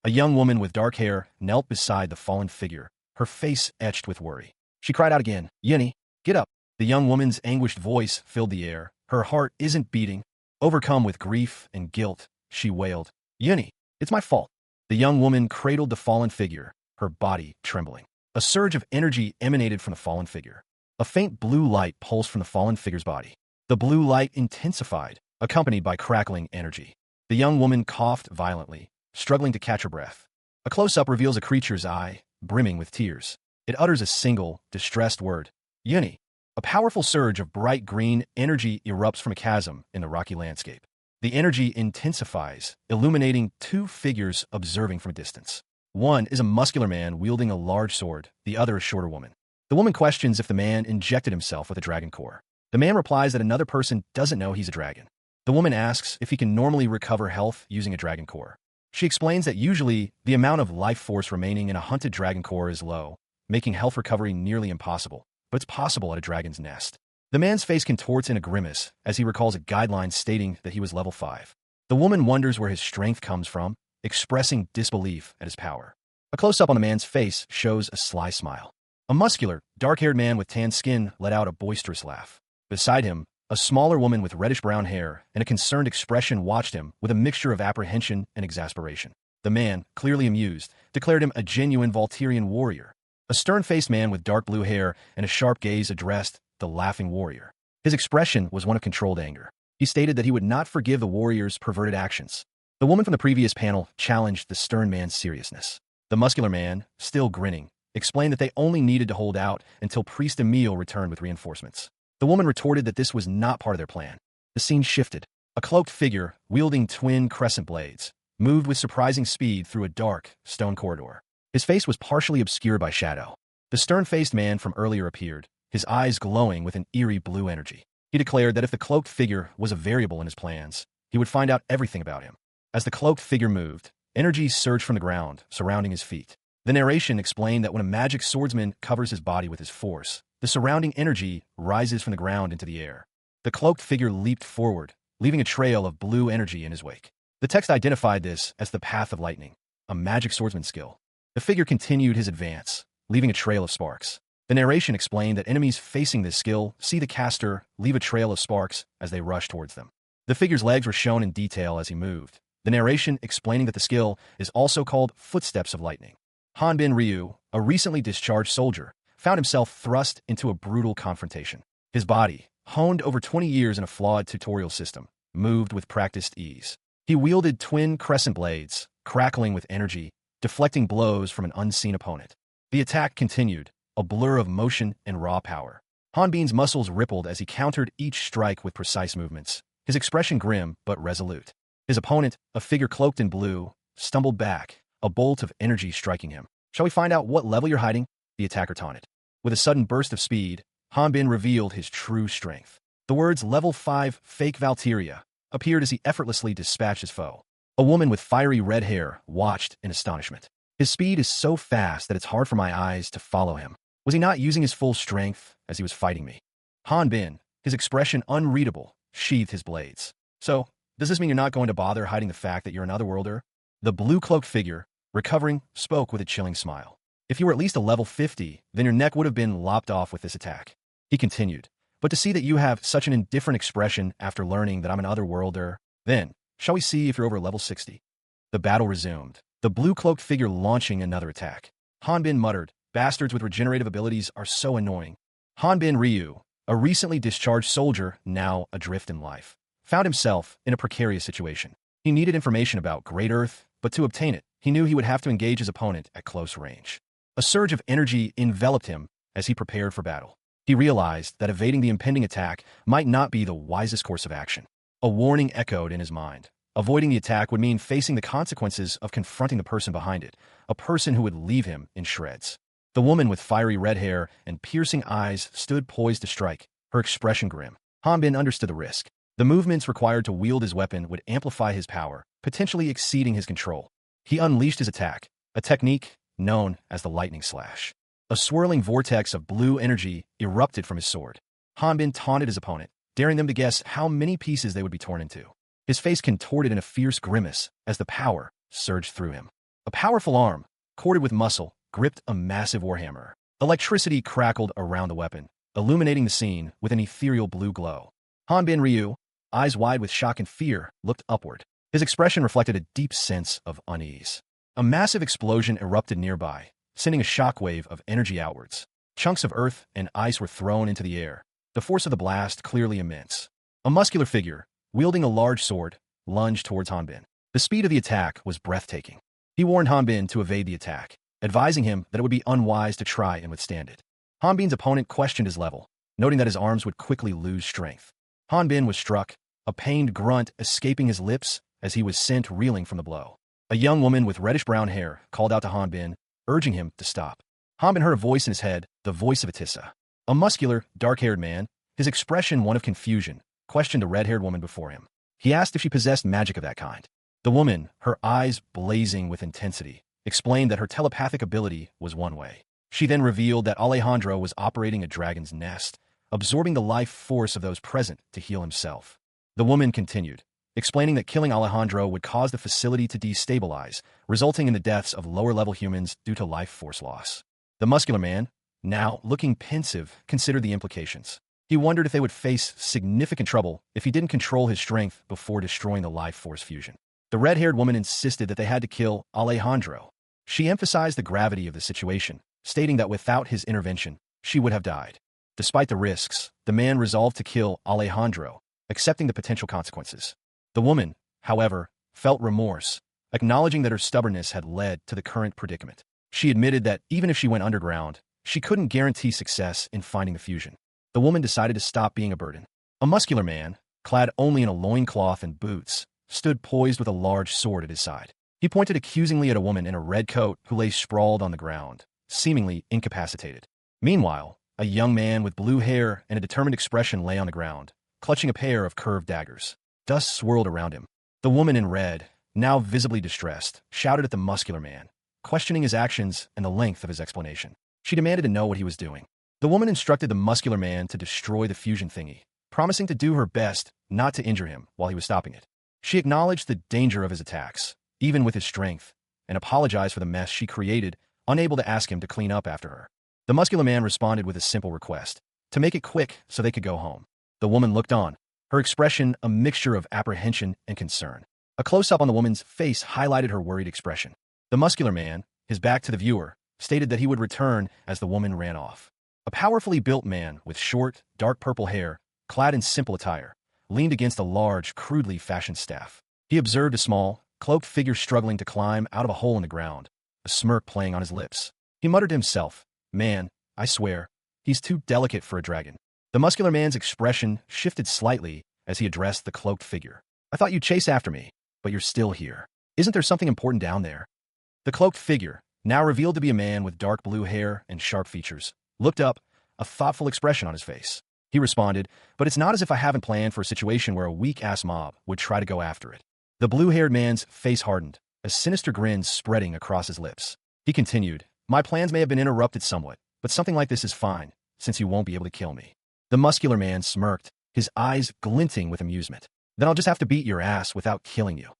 a young woman with dark hair, knelt beside the fallen figure, her face etched with worry. She cried out again, "Yini, get up." The young woman's anguished voice filled the air. Her heart isn't beating. Overcome with grief and guilt, she wailed, "Yini, it's my fault." The young woman cradled the fallen figure, her body trembling. A surge of energy emanated from the fallen figure. A faint blue light pulsed from the fallen figure's body. The blue light intensified, accompanied by crackling energy. The young woman coughed violently, struggling to catch her breath. A close-up reveals a creature's eye, brimming with tears. It utters a single, distressed word, "Yini." A powerful surge of bright green energy erupts from a chasm in the rocky landscape. The energy intensifies, illuminating two figures observing from a distance. One is a muscular man wielding a large sword, the other a shorter woman. The woman questions if the man injected himself with a dragon core. The man replies that another person doesn't know he's a dragon. The woman asks if he can normally recover health using a dragon core. She explains that usually the amount of life force remaining in a hunted dragon core is low, making health recovery nearly impossible, but it's possible at a dragon's nest. The man's face contorts in a grimace as he recalls a guideline stating that he was level 5. The woman wonders where his strength comes from, expressing disbelief at his power. A close-up on the man's face shows a sly smile. A muscular, dark-haired man with tan skin let out a boisterous laugh. Beside him, a smaller woman with reddish-brown hair and a concerned expression watched him with a mixture of apprehension and exasperation. The man, clearly amused, declared him a genuine Volturian warrior. A stern-faced man with dark blue hair and a sharp gaze addressed the laughing warrior. His expression was one of controlled anger. He stated that he would not forgive the warrior's perverted actions. The woman from the previous panel challenged the stern man's seriousness. The muscular man, still grinning, explained that they only needed to hold out until Priest Emile returned with reinforcements. The woman retorted that this was not part of their plan. The scene shifted. A cloaked figure, wielding twin crescent blades, moved with surprising speed through a dark, stone corridor. His face was partially obscured by shadow. The stern-faced man from earlier appeared, his eyes glowing with an eerie blue energy. He declared that if the cloaked figure was a variable in his plans, he would find out everything about him. As the cloaked figure moved, energy surged from the ground, surrounding his feet. The narration explained that when a magic swordsman covers his body with his force, the surrounding energy rises from the ground into the air. The cloaked figure leaped forward, leaving a trail of blue energy in his wake. The text identified this as the Path of Lightning, a magic swordsman skill. The figure continued his advance, leaving a trail of sparks. The narration explained that enemies facing this skill see the caster leave a trail of sparks as they rush towards them. The figure's legs were shown in detail as he moved, the narration explaining that the skill is also called Footsteps of Lightning. Hanbin Ryu, a recently discharged soldier, found himself thrust into a brutal confrontation. His body, honed over 20 years in a flawed tutorial system, moved with practiced ease. He wielded twin crescent blades, crackling with energy, deflecting blows from an unseen opponent. The attack continued, a blur of motion and raw power. Hanbin's muscles rippled as he countered each strike with precise movements, his expression grim but resolute. His opponent, a figure cloaked in blue, stumbled back, a bolt of energy striking him. "Shall we find out what level you're hiding?" the attacker taunted. With a sudden burst of speed, Hanbin revealed his true strength. The words "Level 5 Fake Valkyria" appeared as he effortlessly dispatched his foe. A woman with fiery red hair watched in astonishment. "His speed is so fast that it's hard for my eyes to follow him. Was he not using his full strength as he was fighting me?" Hanbin, his expression unreadable, sheathed his blades. "So, does this mean you're not going to bother hiding the fact that you're an otherworlder?" The blue-cloaked figure, recovering, spoke with a chilling smile. "If you were at least a level 50, then your neck would have been lopped off with this attack." He continued, "But to see that you have such an indifferent expression after learning that I'm an otherworlder, then, shall we see if you're over level 60? The battle resumed, the blue-cloaked figure launching another attack. Hanbin muttered, "Bastards with regenerative abilities are so annoying." Hanbin Ryu, a recently discharged soldier, now adrift in life, found himself in a precarious situation. He needed information about Great Earth, but to obtain it, he knew he would have to engage his opponent at close range. A surge of energy enveloped him as he prepared for battle. He realized that evading the impending attack might not be the wisest course of action. A warning echoed in his mind. Avoiding the attack would mean facing the consequences of confronting the person behind it, a person who would leave him in shreds. The woman with fiery red hair and piercing eyes stood poised to strike, her expression grim. Hanbin understood the risk. The movements required to wield his weapon would amplify his power, potentially exceeding his control. He unleashed his attack, a technique known as the lightning slash. A swirling vortex of blue energy erupted from his sword. Hanbin taunted his opponent, daring them to guess how many pieces they would be torn into. His face contorted in a fierce grimace as the power surged through him. A powerful arm, corded with muscle, gripped a massive warhammer. Electricity crackled around the weapon, illuminating the scene with an ethereal blue glow. Hanbin Ryu, eyes wide with shock and fear, looked upward. His expression reflected a deep sense of unease. A massive explosion erupted nearby, sending a shockwave of energy outwards. Chunks of earth and ice were thrown into the air, the force of the blast clearly immense. A muscular figure, wielding a large sword, lunged towards Hanbin. The speed of the attack was breathtaking. He warned Hanbin to evade the attack, advising him that it would be unwise to try and withstand it. Hanbin's opponent questioned his level, noting that his arms would quickly lose strength. Hanbin was struck, a pained grunt escaping his lips as he was sent reeling from the blow. A young woman with reddish-brown hair called out to Hanbin, urging him to stop. Hanbin heard a voice in his head, the voice of Atissa. A muscular, dark-haired man, his expression one of confusion, questioned the red-haired woman before him. He asked if she possessed magic of that kind. The woman, her eyes blazing with intensity, explained that her telepathic ability was one way. She then revealed that Alejandro was operating a dragon's nest, absorbing the life force of those present to heal himself. The woman continued, explaining that killing Alejandro would cause the facility to destabilize, resulting in the deaths of lower-level humans due to life force loss. The muscular man, now looking pensive, considered the implications. He wondered if they would face significant trouble if he didn't control his strength before destroying the life force fusion. The red-haired woman insisted that they had to kill Alejandro. She emphasized the gravity of the situation, stating that without his intervention, she would have died. Despite the risks, the man resolved to kill Alejandro, accepting the potential consequences. The woman, however, felt remorse, acknowledging that her stubbornness had led to the current predicament. She admitted that even if she went underground, she couldn't guarantee success in finding the fusion. The woman decided to stop being a burden. A muscular man, clad only in a loincloth and boots, stood poised with a large sword at his side. He pointed accusingly at a woman in a red coat who lay sprawled on the ground, seemingly incapacitated. Meanwhile, a young man with blue hair and a determined expression lay on the ground, clutching a pair of curved daggers. Dust swirled around him. The woman in red, now visibly distressed, shouted at the muscular man, questioning his actions and the length of his explanation. She demanded to know what he was doing. The woman instructed the muscular man to destroy the fusion thingy, promising to do her best not to injure him while he was stopping it. She acknowledged the danger of his attacks, even with his strength, and apologized for the mess she created, unable to ask him to clean up after her. The muscular man responded with a simple request, to make it quick so they could go home. The woman looked on, her expression a mixture of apprehension and concern. A close-up on the woman's face highlighted her worried expression. The muscular man, his back to the viewer, stated that he would return as the woman ran off. A powerfully built man with short, dark purple hair, clad in simple attire, leaned against a large, crudely fashioned staff. He observed a small, cloaked figure struggling to climb out of a hole in the ground, a smirk playing on his lips. He muttered to himself, "Man, I swear, he's too delicate for a dragon." The muscular man's expression shifted slightly as he addressed the cloaked figure. "I thought you'd chase after me, but you're still here. Isn't there something important down there?" The cloaked figure, now revealed to be a man with dark blue hair and sharp features, looked up, a thoughtful expression on his face. He responded, "But it's not as if I haven't planned for a situation where a weak-ass mob would try to go after it." The blue-haired man's face hardened, a sinister grin spreading across his lips. He continued, "My plans may have been interrupted somewhat, but something like this is fine, since you won't be able to kill me." The muscular man smirked, his eyes glinting with amusement. "Then I'll just have to beat your ass without killing you."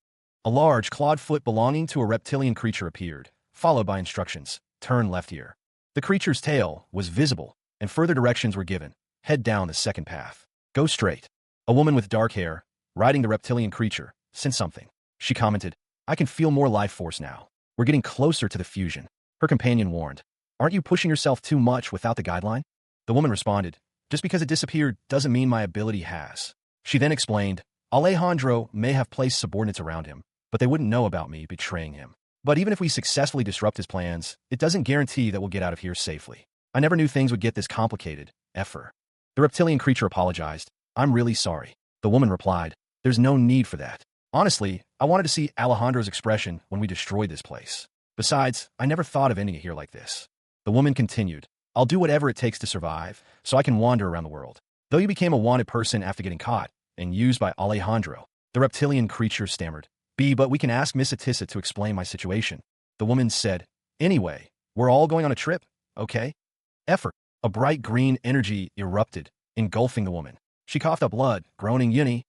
A large, clawed foot belonging to a reptilian creature appeared, followed by instructions, "Turn left here." The creature's tail was visible, and further directions were given, "Head down the second path. Go straight." A woman with dark hair, riding the reptilian creature, sent something. She commented, "I can feel more life force now. We're getting closer to the fusion." Her companion warned, "Aren't you pushing yourself too much without the guideline?" The woman responded, "Just because it disappeared doesn't mean my ability has." She then explained, "Alejandro may have placed subordinates around him, but they wouldn't know about me betraying him. But even if we successfully disrupt his plans, it doesn't guarantee that we'll get out of here safely. I never knew things would get this complicated, effer." The reptilian creature apologized. "I'm really sorry." The woman replied, "There's no need for that. Honestly, I wanted to see Alejandro's expression when we destroyed this place. Besides, I never thought of ending it here like this." The woman continued, "I'll do whatever it takes to survive, so I can wander around the world. Though you became a wanted person after getting caught and used by Alejandro," the reptilian creature stammered, but we can ask Miss Atissa to explain my situation." The woman said, "Anyway, we're all going on a trip, okay?" Effort. A bright green energy erupted, engulfing the woman. She coughed up blood, groaning, "Yuni."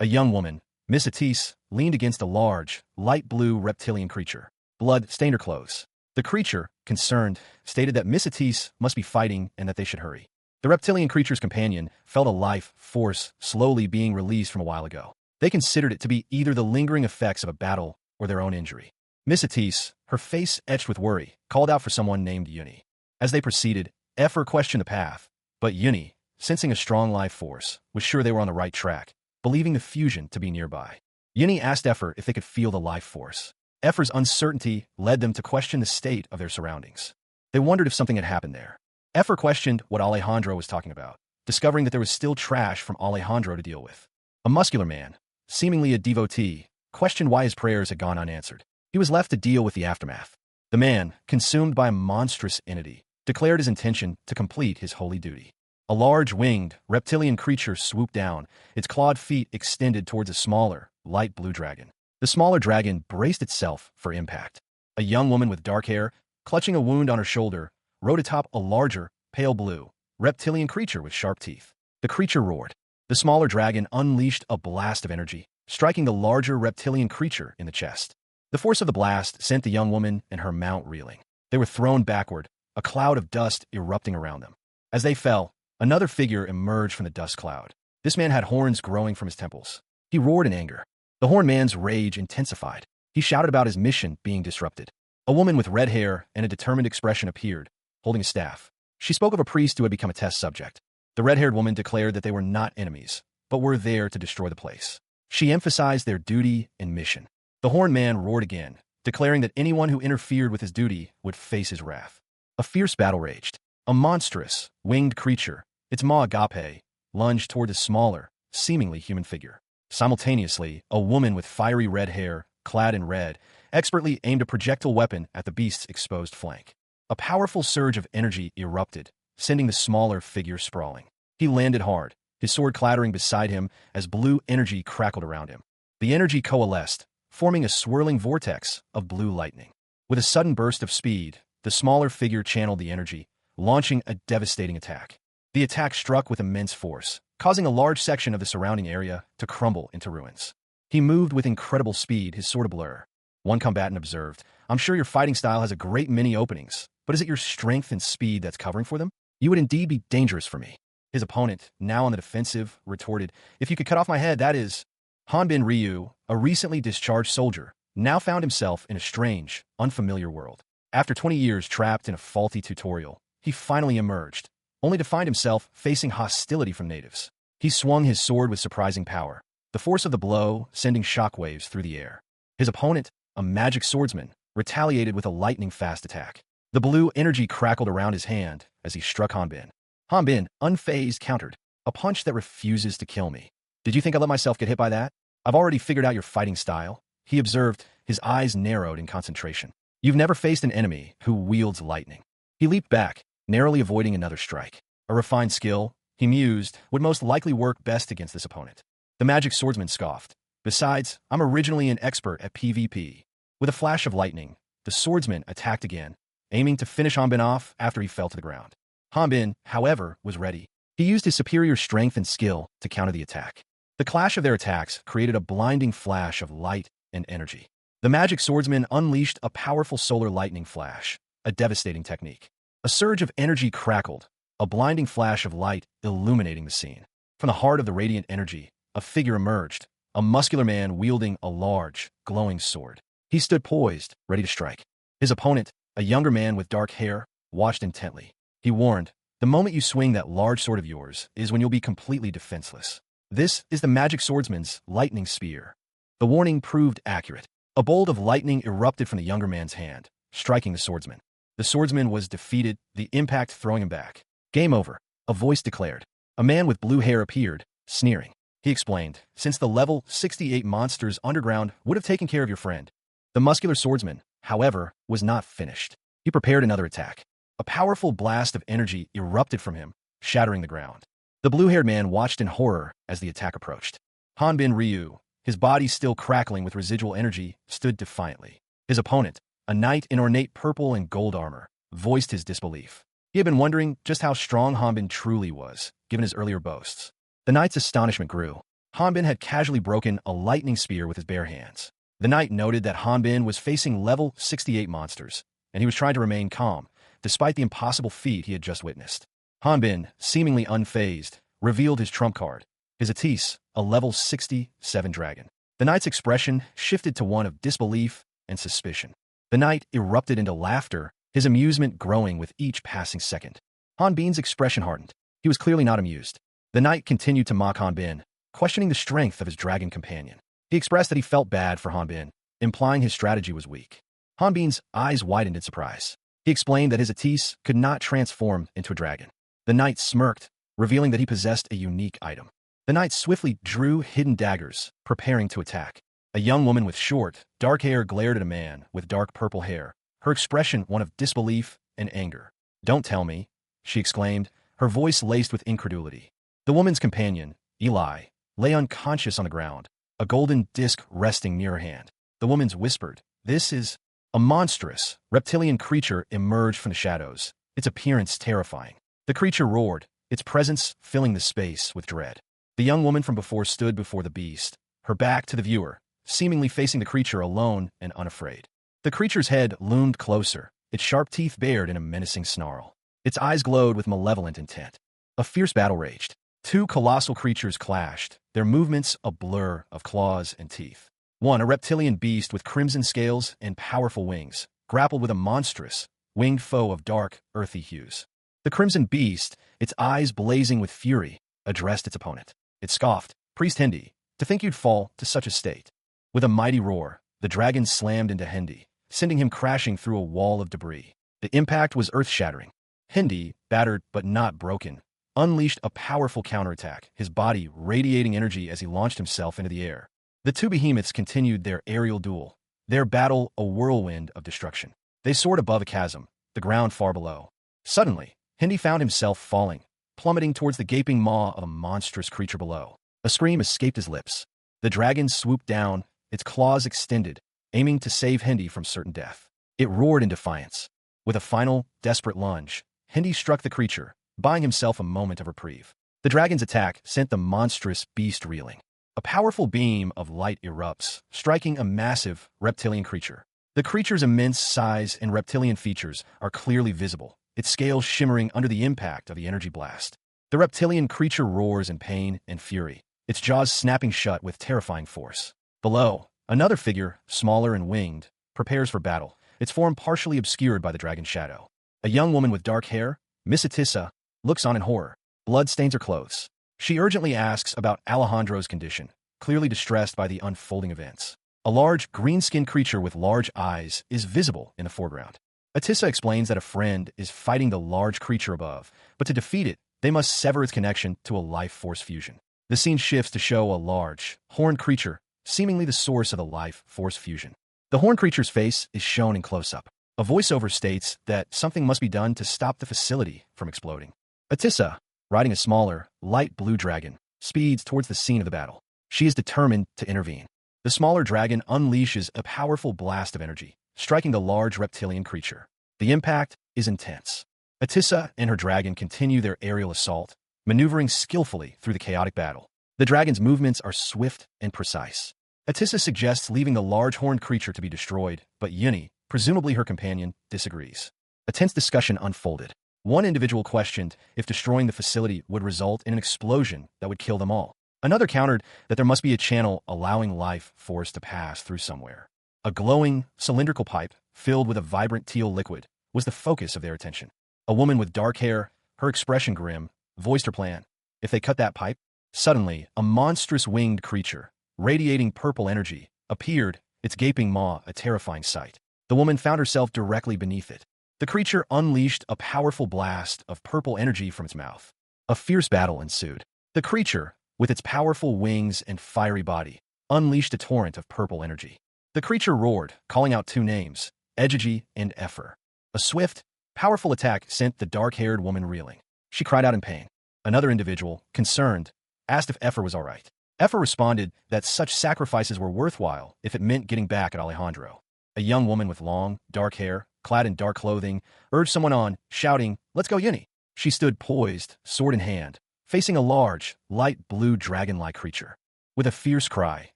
A young woman, Miss Atisse, leaned against a large, light blue reptilian creature. Blood stained her clothes. The creature, concerned, stated that Miss Atisse must be fighting and that they should hurry. The reptilian creature's companion felt a life force slowly being released from a while ago. They considered it to be either the lingering effects of a battle or their own injury. Miss Atisse, her face etched with worry, called out for someone named Yuni. As they proceeded, Effer questioned the path, but Yuni, sensing a strong life force, was sure they were on the right track, believing the fusion to be nearby. Yuni asked Effer if they could feel the life force. Effer's uncertainty led them to question the state of their surroundings. They wondered if something had happened there. Effer questioned what Alejandro was talking about, discovering that there was still trash from Alejandro to deal with. A muscular man, seemingly a devotee, questioned why his prayers had gone unanswered. He was left to deal with the aftermath. The man, consumed by a monstrous entity, declared his intention to complete his holy duty. A large winged, reptilian creature swooped down, its clawed feet extended towards a smaller, light blue dragon. The smaller dragon braced itself for impact. A young woman with dark hair, clutching a wound on her shoulder, rode atop a larger, pale blue, reptilian creature with sharp teeth. The creature roared. The smaller dragon unleashed a blast of energy, striking the larger reptilian creature in the chest. The force of the blast sent the young woman and her mount reeling. They were thrown backward, a cloud of dust erupting around them. As they fell, another figure emerged from the dust cloud. This man had horns growing from his temples. He roared in anger. The horned man's rage intensified. He shouted about his mission being disrupted. A woman with red hair and a determined expression appeared, holding a staff. She spoke of a priest who had become a test subject. The red-haired woman declared that they were not enemies, but were there to destroy the place. She emphasized their duty and mission. The horned man roared again, declaring that anyone who interfered with his duty would face his wrath. A fierce battle raged. A monstrous, winged creature, its maw agape, lunged toward a smaller, seemingly human figure. Simultaneously, a woman with fiery red hair, clad in red, expertly aimed a projectile weapon at the beast's exposed flank. A powerful surge of energy erupted, sending the smaller figure sprawling. He landed hard, his sword clattering beside him as blue energy crackled around him. The energy coalesced, forming a swirling vortex of blue lightning. With a sudden burst of speed, the smaller figure channeled the energy, launching a devastating attack. The attack struck with immense force, causing a large section of the surrounding area to crumble into ruins. He moved with incredible speed, his sword a blur. One combatant observed, "I'm sure your fighting style has a great many openings, But is it your strength and speed that's covering for them? You would indeed be dangerous for me. His opponent, now on the defensive, retorted, if you could cut off my head, that is. Hanbin Ryu, a recently discharged soldier, now found himself in a strange, unfamiliar world. After 20 years trapped in a faulty tutorial, he finally emerged, only to find himself facing hostility from natives. He swung his sword with surprising power, the force of the blow sending shockwaves through the air. His opponent, a magic swordsman, retaliated with a lightning-fast attack. The blue energy crackled around his hand as he struck Hanbin. Hanbin, unfazed, countered, a punch that refuses to kill me. Did you think I let myself get hit by that? I've already figured out your fighting style, he observed, his eyes narrowed in concentration. You've never faced an enemy who wields lightning. He leaped back, narrowly avoiding another strike. A refined skill, he mused, would most likely work best against this opponent. The magic swordsman scoffed. Besides, I'm originally an expert at PvP. With a flash of lightning, the swordsman attacked again, aiming to finish Hanbin off after he fell to the ground. Hanbin, however, was ready. He used his superior strength and skill to counter the attack. The clash of their attacks created a blinding flash of light and energy. The magic swordsman unleashed a powerful solar lightning flash, a devastating technique. A surge of energy crackled, a blinding flash of light illuminating the scene. From the heart of the radiant energy, a figure emerged, a muscular man wielding a large, glowing sword. He stood poised, ready to strike. His opponent, a younger man with dark hair, watched intently. He warned, the moment you swing that large sword of yours is when you'll be completely defenseless. This is the magic swordsman's lightning spear. The warning proved accurate. A bolt of lightning erupted from the younger man's hand, striking the swordsman. The swordsman was defeated, the impact throwing him back. Game over, a voice declared. A man with blue hair appeared, sneering. He explained, since the level 68 monsters underground would have taken care of your friend. The muscular swordsman, however, was not finished. He prepared another attack. A powerful blast of energy erupted from him, shattering the ground. The blue-haired man watched in horror as the attack approached. Hanbin Ryu, his body still crackling with residual energy, stood defiantly. His opponent, a knight in ornate purple and gold armor, voiced his disbelief. He had been wondering just how strong Hanbin truly was, given his earlier boasts. The knight's astonishment grew. Hanbin had casually broken a lightning spear with his bare hands. The knight noted that Hanbin was facing level 68 monsters, and he was trying to remain calm, despite the impossible feat he had just witnessed. Hanbin, seemingly unfazed, revealed his trump card, his Atis, a level 67 dragon. The knight's expression shifted to one of disbelief and suspicion. The knight erupted into laughter, his amusement growing with each passing second. Hanbin's expression hardened. He was clearly not amused. The knight continued to mock Hanbin, questioning the strength of his dragon companion. He expressed that he felt bad for Hanbin, implying his strategy was weak. Hanbin's eyes widened in surprise. He explained that his Atis could not transform into a dragon. The knight smirked, revealing that he possessed a unique item. The knight swiftly drew hidden daggers, preparing to attack. A young woman with short, dark hair glared at a man with dark purple hair, her expression one of disbelief and anger. Don't tell me, she exclaimed, her voice laced with incredulity. The woman's companion, Eli, lay unconscious on the ground, a golden disc resting near her hand. The woman whispered, this is... A monstrous, reptilian creature emerged from the shadows, its appearance terrifying. The creature roared, its presence filling the space with dread. The young woman from before stood before the beast, her back to the viewer, seemingly facing the creature alone and unafraid. The creature's head loomed closer, its sharp teeth bared in a menacing snarl. Its eyes glowed with malevolent intent. A fierce battle raged. Two colossal creatures clashed, their movements a blur of claws and teeth. One, a reptilian beast with crimson scales and powerful wings, grappled with a monstrous, winged foe of dark, earthy hues. The crimson beast, its eyes blazing with fury, addressed its opponent. It scoffed, Priest Hindi, to think you'd fall to such a state. With a mighty roar, the dragon slammed into Hindi, sending him crashing through a wall of debris. The impact was earth-shattering. Hindi, battered but not broken, unleashed a powerful counterattack, his body radiating energy as he launched himself into the air. The two behemoths continued their aerial duel, their battle a whirlwind of destruction. They soared above a chasm, the ground far below. Suddenly, Hindi found himself falling, plummeting towards the gaping maw of a monstrous creature below. A scream escaped his lips. The dragon swooped down, its claws extended, aiming to save Hindi from certain death. It roared in defiance. With a final, desperate lunge, Hindi struck the creature, buying himself a moment of reprieve. The dragon's attack sent the monstrous beast reeling. A powerful beam of light erupts, striking a massive, reptilian creature. The creature's immense size and reptilian features are clearly visible, its scales shimmering under the impact of the energy blast. The reptilian creature roars in pain and fury, its jaws snapping shut with terrifying force. Below, another figure, smaller and winged, prepares for battle, its form partially obscured by the dragon's shadow. A young woman with dark hair, Miss Atissa, looks on in horror. Blood stains her clothes. She urgently asks about Alejandro's condition, clearly distressed by the unfolding events. A large, green-skinned creature with large eyes is visible in the foreground. Atissa explains that a friend is fighting the large creature above, but to defeat it, they must sever its connection to a life force fusion. The scene shifts to show a large, horned creature, seemingly the source of the life force fusion. The horned creature's face is shown in close-up. A voiceover states that something must be done to stop the facility from exploding. Atissa, riding a smaller, light blue dragon, speeds towards the scene of the battle. She is determined to intervene. The smaller dragon unleashes a powerful blast of energy, striking the large reptilian creature. The impact is intense. Atissa and her dragon continue their aerial assault, maneuvering skillfully through the chaotic battle. The dragon's movements are swift and precise. Atissa suggests leaving the large horned creature to be destroyed, but Yuni, presumably her companion, disagrees. A tense discussion unfolded. One individual questioned if destroying the facility would result in an explosion that would kill them all. Another countered that there must be a channel allowing life force to pass through somewhere. A glowing, cylindrical pipe, filled with a vibrant teal liquid, was the focus of their attention. A woman with dark hair, her expression grim, voiced her plan. If they cut that pipe, suddenly, a monstrous winged creature, radiating purple energy, appeared, its gaping maw a terrifying sight. The woman found herself directly beneath it. The creature unleashed a powerful blast of purple energy from its mouth. A fierce battle ensued. The creature, with its powerful wings and fiery body, unleashed a torrent of purple energy. The creature roared, calling out two names, Ejiji and Ephor. A swift, powerful attack sent the dark-haired woman reeling. She cried out in pain. Another individual, concerned, asked if Ephor was all right. Ephor responded that such sacrifices were worthwhile if it meant getting back at Alejandro. A young woman with long, dark hair, clad in dark clothing, urged someone on, shouting, "Let's go, Yuni!" She stood poised, sword in hand, facing a large, light blue dragon-like creature. With a fierce cry,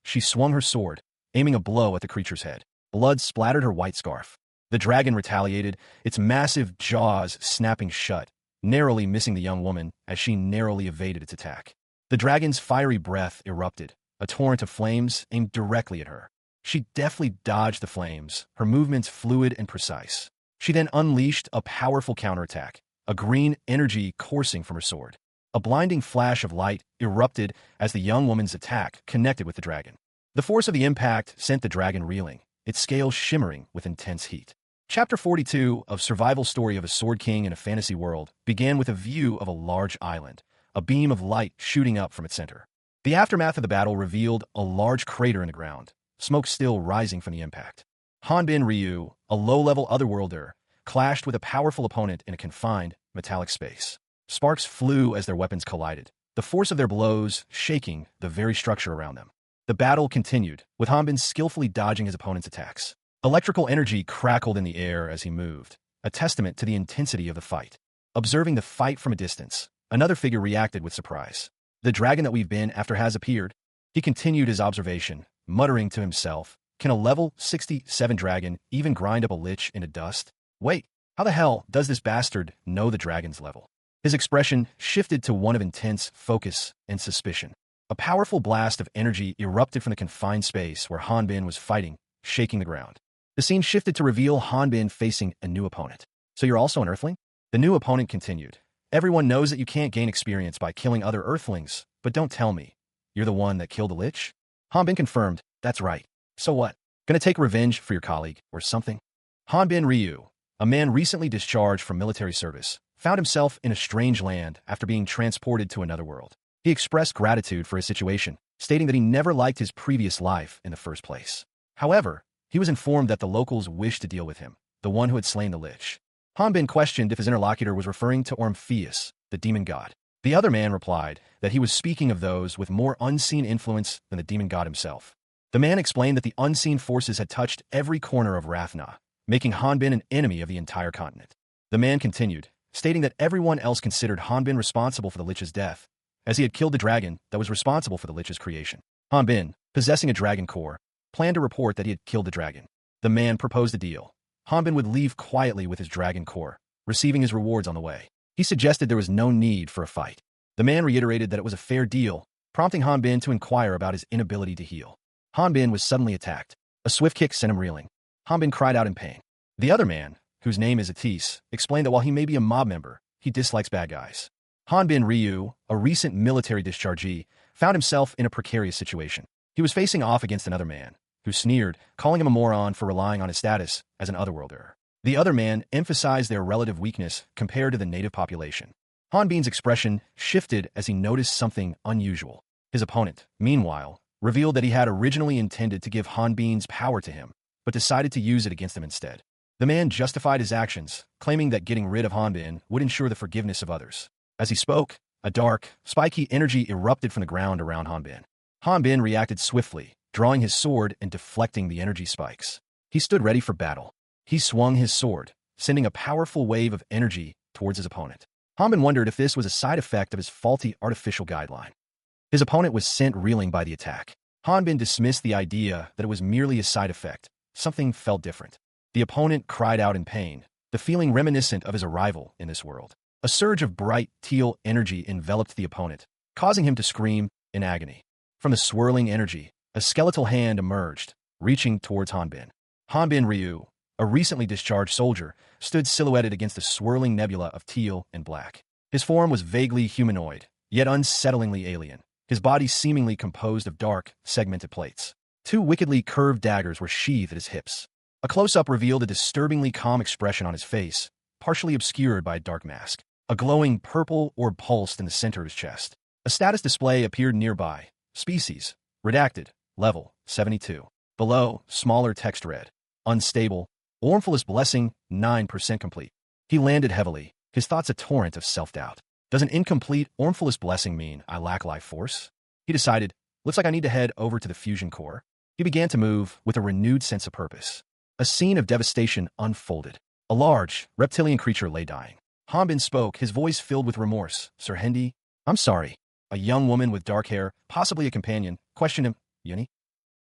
she swung her sword, aiming a blow at the creature's head. Blood splattered her white scarf. The dragon retaliated, its massive jaws snapping shut, narrowly missing the young woman as she narrowly evaded its attack. The dragon's fiery breath erupted, a torrent of flames aimed directly at her. She deftly dodged the flames, her movements fluid and precise. She then unleashed a powerful counterattack, a green energy coursing from her sword. A blinding flash of light erupted as the young woman's attack connected with the dragon. The force of the impact sent the dragon reeling, its scales shimmering with intense heat. Chapter 42 of Survival Story of a Sword King in a Fantasy World began with a view of a large island, a beam of light shooting up from its center. The aftermath of the battle revealed a large crater in the ground, smoke still rising from the impact. Hanbin Ryu, a low-level otherworlder, clashed with a powerful opponent in a confined, metallic space. Sparks flew as their weapons collided, the force of their blows shaking the very structure around them. The battle continued, with Hanbin skillfully dodging his opponent's attacks. Electrical energy crackled in the air as he moved, a testament to the intensity of the fight. Observing the fight from a distance, another figure reacted with surprise. "The dragon that we've been after has appeared." He continued his observation, muttering to himself, "Can a level 67 dragon even grind up a lich into dust? Wait, how the hell does this bastard know the dragon's level?" His expression shifted to one of intense focus and suspicion. A powerful blast of energy erupted from the confined space where Hanbin was fighting, shaking the ground. The scene shifted to reveal Hanbin facing a new opponent. "So you're also an earthling?" The new opponent continued. "Everyone knows that you can't gain experience by killing other earthlings, but don't tell me you're the one that killed the lich?" Hanbin confirmed, "That's right. So what? Gonna take revenge for your colleague, or something?" Hanbin Ryu, a man recently discharged from military service, found himself in a strange land after being transported to another world. He expressed gratitude for his situation, stating that he never liked his previous life in the first place. However, he was informed that the locals wished to deal with him, the one who had slain the lich. Hanbin questioned if his interlocutor was referring to Orpheus, the demon god. The other man replied that he was speaking of those with more unseen influence than the demon god himself. The man explained that the unseen forces had touched every corner of Rathna, making Hanbin an enemy of the entire continent. The man continued, stating that everyone else considered Hanbin responsible for the lich's death, as he had killed the dragon that was responsible for the lich's creation. Hanbin, possessing a dragon core, planned to report that he had killed the dragon. The man proposed a deal. Hanbin would leave quietly with his dragon core, receiving his rewards on the way. He suggested there was no need for a fight. The man reiterated that it was a fair deal, prompting Hanbin to inquire about his inability to heal. Hanbin was suddenly attacked. A swift kick sent him reeling. Hanbin cried out in pain. The other man, whose name is Atis, explained that while he may be a mob member, he dislikes bad guys. Hanbin Ryu, a recent military dischargee, found himself in a precarious situation. He was facing off against another man, who sneered, calling him a moron for relying on his status as an otherworlder. The other man emphasized their relative weakness compared to the native population. Hanbin's expression shifted as he noticed something unusual. His opponent, meanwhile, revealed that he had originally intended to give Hanbin's power to him, but decided to use it against him instead. The man justified his actions, claiming that getting rid of Hanbin would ensure the forgiveness of others. As he spoke, a dark, spiky energy erupted from the ground around Hanbin. Hanbin reacted swiftly, drawing his sword and deflecting the energy spikes. He stood ready for battle. He swung his sword, sending a powerful wave of energy towards his opponent. Hanbin wondered if this was a side effect of his faulty artificial guideline. His opponent was sent reeling by the attack. Hanbin dismissed the idea that it was merely a side effect. Something felt different. The opponent cried out in pain, the feeling reminiscent of his arrival in this world. A surge of bright, teal energy enveloped the opponent, causing him to scream in agony. From the swirling energy, a skeletal hand emerged, reaching towards Hanbin. Hanbin Ryu, a recently discharged soldier, stood silhouetted against a swirling nebula of teal and black. His form was vaguely humanoid, yet unsettlingly alien, his body seemingly composed of dark, segmented plates. Two wickedly curved daggers were sheathed at his hips. A close-up revealed a disturbingly calm expression on his face, partially obscured by a dark mask. A glowing purple orb pulsed in the center of his chest. A status display appeared nearby. Species, redacted, level, 72. Below, smaller text read, unstable, Ormphilus blessing, 9% complete. He landed heavily, his thoughts a torrent of self-doubt. Does an incomplete Ormphilus blessing mean I lack life force? He decided, looks like I need to head over to the fusion core. He began to move with a renewed sense of purpose. A scene of devastation unfolded. A large, reptilian creature lay dying. Hanbin spoke, his voice filled with remorse. Sir Hendy, I'm sorry. A young woman with dark hair, possibly a companion, questioned him. Yuni?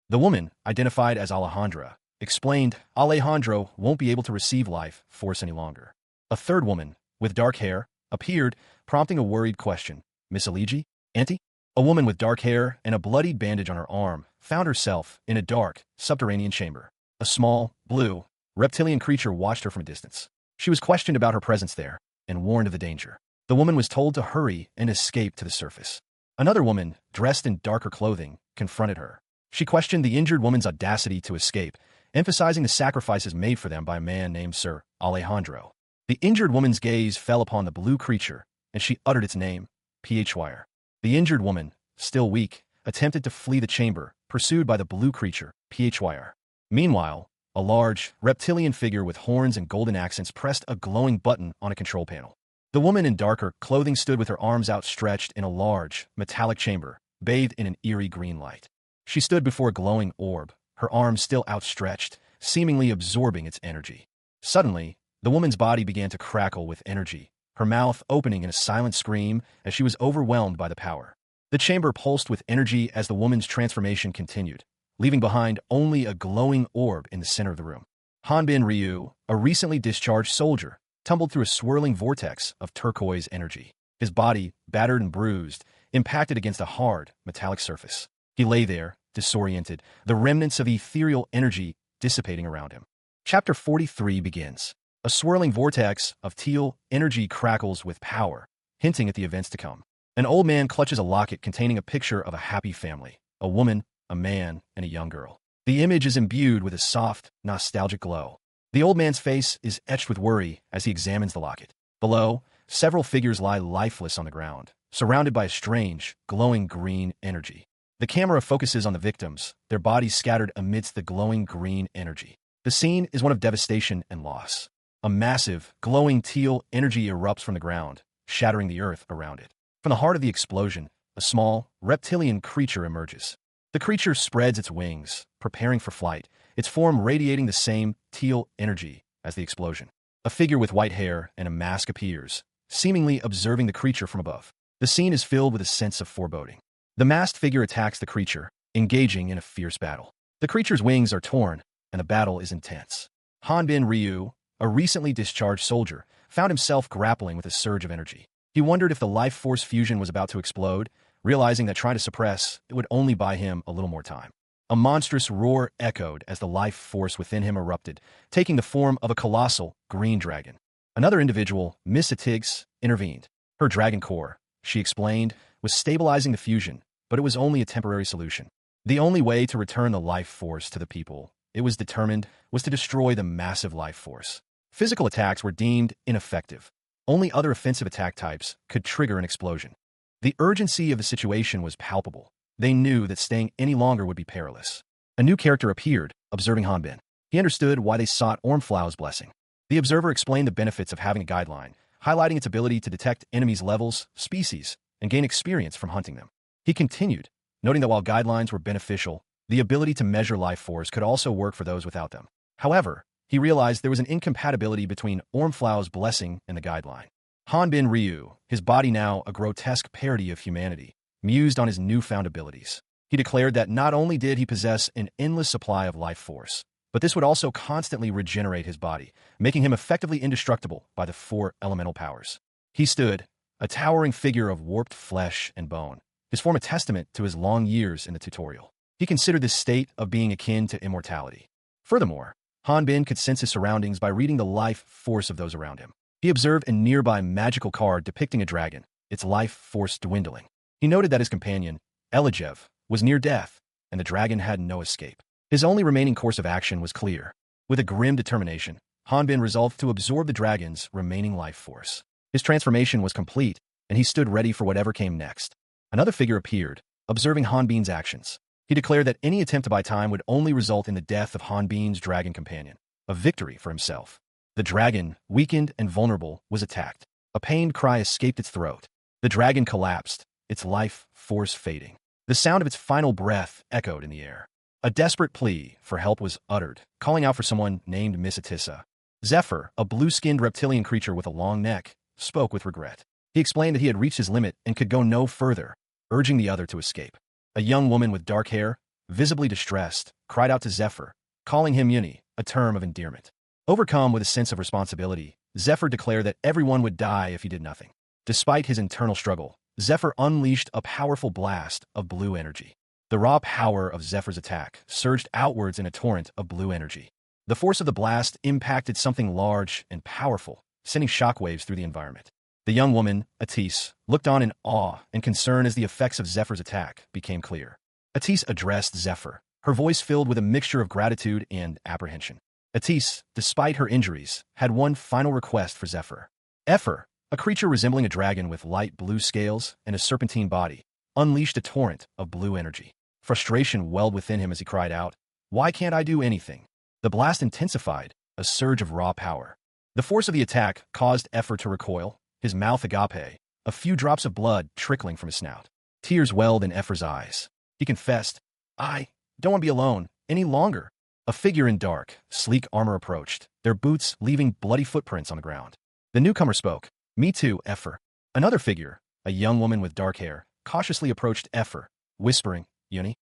The woman, identified as Alejandra, explained Alejandro won't be able to receive life force any longer. A third woman, with dark hair, appeared, prompting a worried question. Miss Aligi? Auntie? A woman with dark hair and a bloodied bandage on her arm found herself in a dark, subterranean chamber. A small, blue, reptilian creature watched her from a distance. She was questioned about her presence there and warned of the danger. The woman was told to hurry and escape to the surface. Another woman, dressed in darker clothing, confronted her. She questioned the injured woman's audacity to escape, emphasizing the sacrifices made for them by a man named Sir Alejandro. The injured woman's gaze fell upon the blue creature, and she uttered its name, Phwire. The injured woman, still weak, attempted to flee the chamber, pursued by the blue creature, Phwire. Meanwhile, a large, reptilian figure with horns and golden accents pressed a glowing button on a control panel. The woman in darker clothing stood with her arms outstretched in a large, metallic chamber, bathed in an eerie green light. She stood before a glowing orb, her arms still outstretched, seemingly absorbing its energy. Suddenly, the woman's body began to crackle with energy, her mouth opening in a silent scream as she was overwhelmed by the power. The chamber pulsed with energy as the woman's transformation continued, leaving behind only a glowing orb in the center of the room. Hanbin Ryu, a recently discharged soldier, tumbled through a swirling vortex of turquoise energy. His body, battered and bruised, impacted against a hard, metallic surface. He lay there, disoriented, the remnants of ethereal energy dissipating around him. Chapter 43 begins. A swirling vortex of teal energy crackles with power, hinting at the events to come. An old man clutches a locket containing a picture of a happy family, a woman, a man, and a young girl. The image is imbued with a soft, nostalgic glow. The old man's face is etched with worry as he examines the locket. Below, several figures lie lifeless on the ground, surrounded by a strange, glowing green energy. The camera focuses on the victims, their bodies scattered amidst the glowing green energy. The scene is one of devastation and loss. A massive, glowing teal energy erupts from the ground, shattering the earth around it. From the heart of the explosion, a small, reptilian creature emerges. The creature spreads its wings, preparing for flight, its form radiating the same teal energy as the explosion. A figure with white hair and a mask appears, seemingly observing the creature from above. The scene is filled with a sense of foreboding. The masked figure attacks the creature, engaging in a fierce battle. The creature's wings are torn, and the battle is intense. Hanbin Ryu, a recently discharged soldier, found himself grappling with a surge of energy. He wondered if the life force fusion was about to explode, realizing that trying to suppress it would only buy him a little more time. A monstrous roar echoed as the life force within him erupted, taking the form of a colossal green dragon. Another individual, Miss Atigs, intervened. Her dragon core, she explained, was stabilizing the fusion, but it was only a temporary solution. The only way to return the life force to the people, it was determined, was to destroy the massive life force. Physical attacks were deemed ineffective. Only other offensive attack types could trigger an explosion. The urgency of the situation was palpable. They knew that staying any longer would be perilous. A new character appeared, observing Hanbin. He understood why they sought Ormflau's blessing. The observer explained the benefits of having a guideline, highlighting its ability to detect enemies' levels, species, and gain experience from hunting them. He continued, noting that while guidelines were beneficial, the ability to measure life force could also work for those without them. However, he realized there was an incompatibility between Ormflau's blessing and the guideline. Hanbin Ryu, his body now a grotesque parody of humanity, mused on his newfound abilities. He declared that not only did he possess an endless supply of life force, but this would also constantly regenerate his body, making him effectively indestructible by the 4 elemental powers. He stood, a towering figure of warped flesh and bone, his form a testament to his long years in the tutorial. He considered this state of being akin to immortality. Furthermore, Hanbin could sense his surroundings by reading the life force of those around him. He observed a nearby magical card depicting a dragon, its life force dwindling. He noted that his companion, Elijev, was near death, and the dragon had no escape. His only remaining course of action was clear. With a grim determination, Hanbin resolved to absorb the dragon's remaining life force. His transformation was complete, and he stood ready for whatever came next. Another figure appeared, observing Hanbin's actions. He declared that any attempt to buy time would only result in the death of Hanbin's dragon companion, a victory for himself. The dragon, weakened and vulnerable, was attacked. A pained cry escaped its throat. The dragon collapsed, its life force fading. The sound of its final breath echoed in the air. A desperate plea for help was uttered, calling out for someone named Miss Atissa. Zephyr, a blue-skinned reptilian creature with a long neck, spoke with regret. He explained that he had reached his limit and could go no further, urging the other to escape. A young woman with dark hair, visibly distressed, cried out to Zephyr, calling him Yuni, a term of endearment. Overcome with a sense of responsibility, Zephyr declared that everyone would die if he did nothing. Despite his internal struggle, Zephyr unleashed a powerful blast of blue energy. The raw power of Zephyr's attack surged outwards in a torrent of blue energy. The force of the blast impacted something large and powerful, sending shockwaves through the environment. The young woman, Atis, looked on in awe and concern as the effects of Zephyr's attack became clear. Atis addressed Zephyr, her voice filled with a mixture of gratitude and apprehension. Atis, despite her injuries, had one final request for Zephyr. Zephyr, a creature resembling a dragon with light blue scales and a serpentine body, unleashed a torrent of blue energy. Frustration welled within him as he cried out, "Why can't I do anything?" The blast intensified, a surge of raw power. The force of the attack caused Zephyr to recoil, his mouth agape, a few drops of blood trickling from his snout. Tears welled in Zephyr's eyes. He confessed, "I don't want to be alone any longer." A figure in dark, sleek armor approached, their boots leaving bloody footprints on the ground. The newcomer spoke, "Me too, Zephyr." Another figure, a young woman with dark hair, cautiously approached Zephyr, whispering, "Yuni?"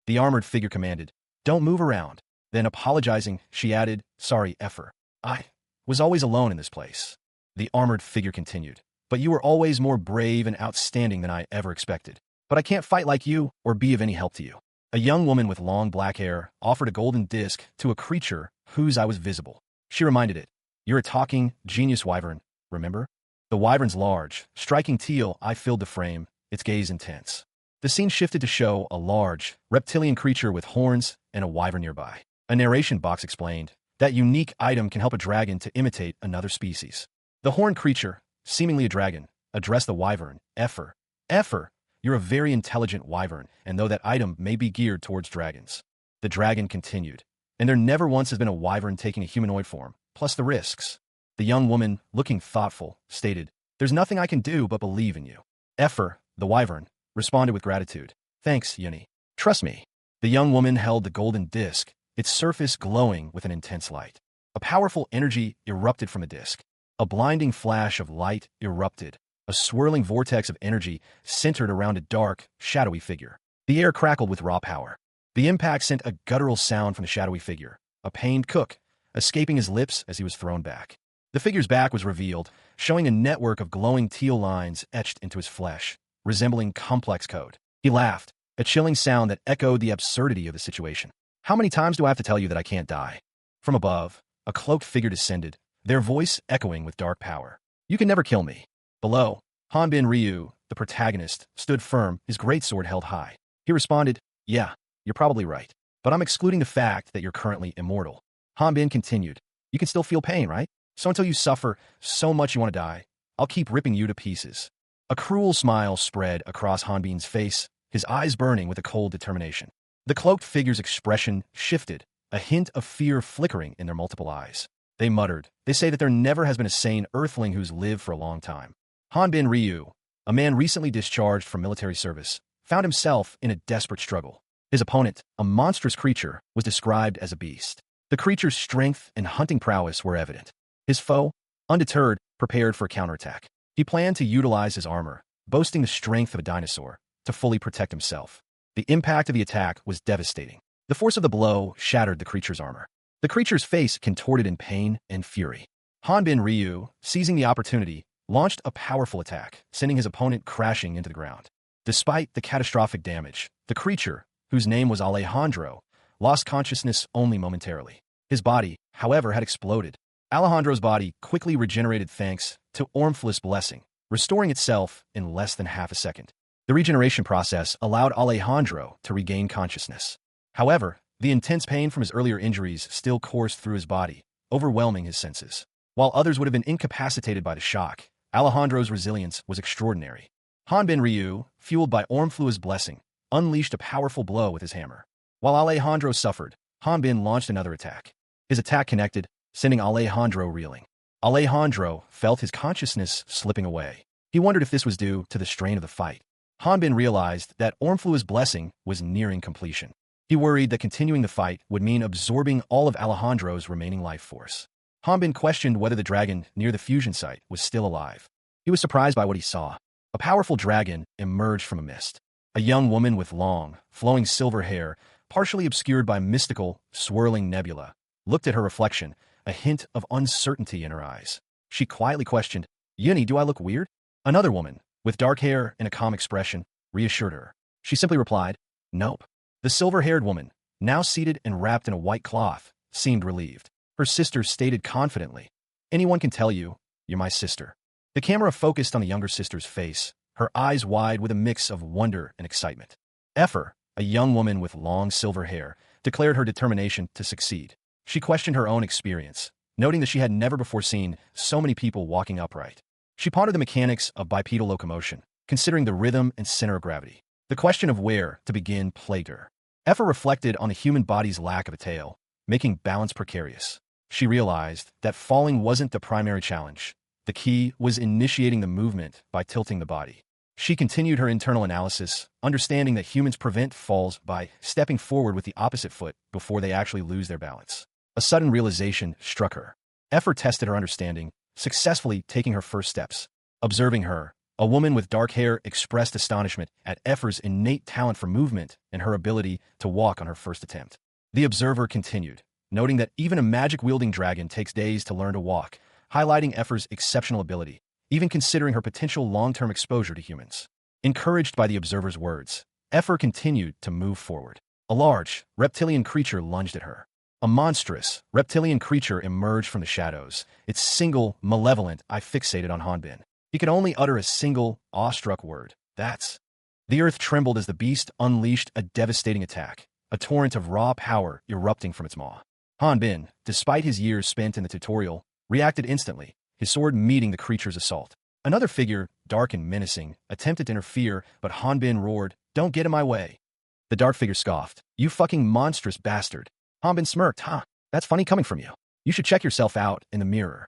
The armored figure commanded, "Don't move around." Then apologizing, she added, "Sorry, Zephyr. I was always alone in this place." The armored figure continued, "But you were always more brave and outstanding than I ever expected. But I can't fight like you or be of any help to you." A young woman with long black hair offered a golden disc to a creature whose eye was visible. She reminded it, "You're a talking, genius wyvern, remember?" The wyvern's large, striking teal eye filled the frame, its gaze intense. The scene shifted to show a large, reptilian creature with horns and a wyvern nearby. A narration box explained, "That unique item can help a dragon to imitate another species." The horned creature, seemingly a dragon, addressed the wyvern, "Zephyr. Zephyr, you're a very intelligent wyvern, and though that item may be geared towards dragons." The dragon continued, "And there never once has been a wyvern taking a humanoid form, plus the risks." The young woman, looking thoughtful, stated, "There's nothing I can do but believe in you." Zephyr, the wyvern, responded with gratitude, "Thanks, Yuni. Trust me." The young woman held the golden disc, its surface glowing with an intense light. A powerful energy erupted from the disc. A blinding flash of light erupted, a swirling vortex of energy centered around a dark, shadowy figure. The air crackled with raw power. The impact sent a guttural sound from the shadowy figure, a pained cook, escaping his lips as he was thrown back. The figure's back was revealed, showing a network of glowing teal lines etched into his flesh, resembling complex code. He laughed, a chilling sound that echoed the absurdity of the situation. How many times do I have to tell you that I can't die? From above, a cloaked figure descended, their voice echoing with dark power. You can never kill me. Below, Hanbin Ryu, the protagonist, stood firm, his greatsword held high. He responded, yeah, you're probably right. But I'm excluding the fact that you're currently immortal. Hanbin continued, you can still feel pain, right? So until you suffer so much you want to die, I'll keep ripping you to pieces. A cruel smile spread across Hanbin's face, his eyes burning with a cold determination. The cloaked figure's expression shifted, a hint of fear flickering in their multiple eyes. They muttered, they say that there never has been a sane earthling who's lived for a long time. Hanbin Ryu, a man recently discharged from military service, found himself in a desperate struggle. His opponent, a monstrous creature, was described as a beast. The creature's strength and hunting prowess were evident. His foe, undeterred, prepared for a counterattack. He planned to utilize his armor, boasting the strength of a dinosaur, to fully protect himself. The impact of the attack was devastating. The force of the blow shattered the creature's armor. The creature's face contorted in pain and fury. Hanbin Ryu, seizing the opportunity, launched a powerful attack, sending his opponent crashing into the ground. Despite the catastrophic damage, the creature, whose name was Alejandro, lost consciousness only momentarily. His body, however, had exploded. Alejandro's body quickly regenerated thanks to Ormfla's blessing, restoring itself in less than half a second. The regeneration process allowed Alejandro to regain consciousness. However, the intense pain from his earlier injuries still coursed through his body, overwhelming his senses. While others would have been incapacitated by the shock, Alejandro's resilience was extraordinary. Hanbin Ryu, fueled by Ormfla's blessing, unleashed a powerful blow with his hammer. While Alejandro suffered, Hanbin launched another attack. His attack connected, sending Alejandro reeling. Alejandro felt his consciousness slipping away. He wondered if this was due to the strain of the fight. Hanbin realized that Ormfla's blessing was nearing completion. He worried that continuing the fight would mean absorbing all of Alejandro's remaining life force. Hanbin questioned whether the dragon near the fusion site was still alive. He was surprised by what he saw. A powerful dragon emerged from a mist. A young woman with long, flowing silver hair, partially obscured by mystical, swirling nebula, looked at her reflection, a hint of uncertainty in her eyes. She quietly questioned, Yuni, do I look weird? Another woman, with dark hair and a calm expression, reassured her. She simply replied, nope. The silver-haired woman, now seated and wrapped in a white cloth, seemed relieved. Her sister stated confidently, anyone can tell you, you're my sister. The camera focused on the younger sister's face, her eyes wide with a mix of wonder and excitement. Effer, a young woman with long silver hair, declared her determination to succeed. She questioned her own experience, noting that she had never before seen so many people walking upright. She pondered the mechanics of bipedal locomotion, considering the rhythm and center of gravity. The question of where to begin plagued her. Effer reflected on the human body's lack of a tail, making balance precarious. She realized that falling wasn't the primary challenge. The key was initiating the movement by tilting the body. She continued her internal analysis, understanding that humans prevent falls by stepping forward with the opposite foot before they actually lose their balance. A sudden realization struck her. Effer tested her understanding, successfully taking her first steps. Observing her, a woman with dark hair expressed astonishment at Effer's innate talent for movement and her ability to walk on her first attempt. The observer continued, noting that even a magic-wielding dragon takes days to learn to walk, highlighting Effer's exceptional ability, even considering her potential long-term exposure to humans. Encouraged by the observer's words, Effer continued to move forward. A large, reptilian creature lunged at her. A monstrous, reptilian creature emerged from the shadows, its single, malevolent eye fixated on Hanbin. He could only utter a single, awestruck word. That's. The earth trembled as the beast unleashed a devastating attack, a torrent of raw power erupting from its maw. Hanbin, despite his years spent in the tutorial, reacted instantly, his sword meeting the creature's assault. Another figure, dark and menacing, attempted to interfere, but Hanbin roared, "Don't get in my way." The dark figure scoffed, "You fucking monstrous bastard." Hanbin smirked, "Huh, that's funny coming from you. You should check yourself out in the mirror."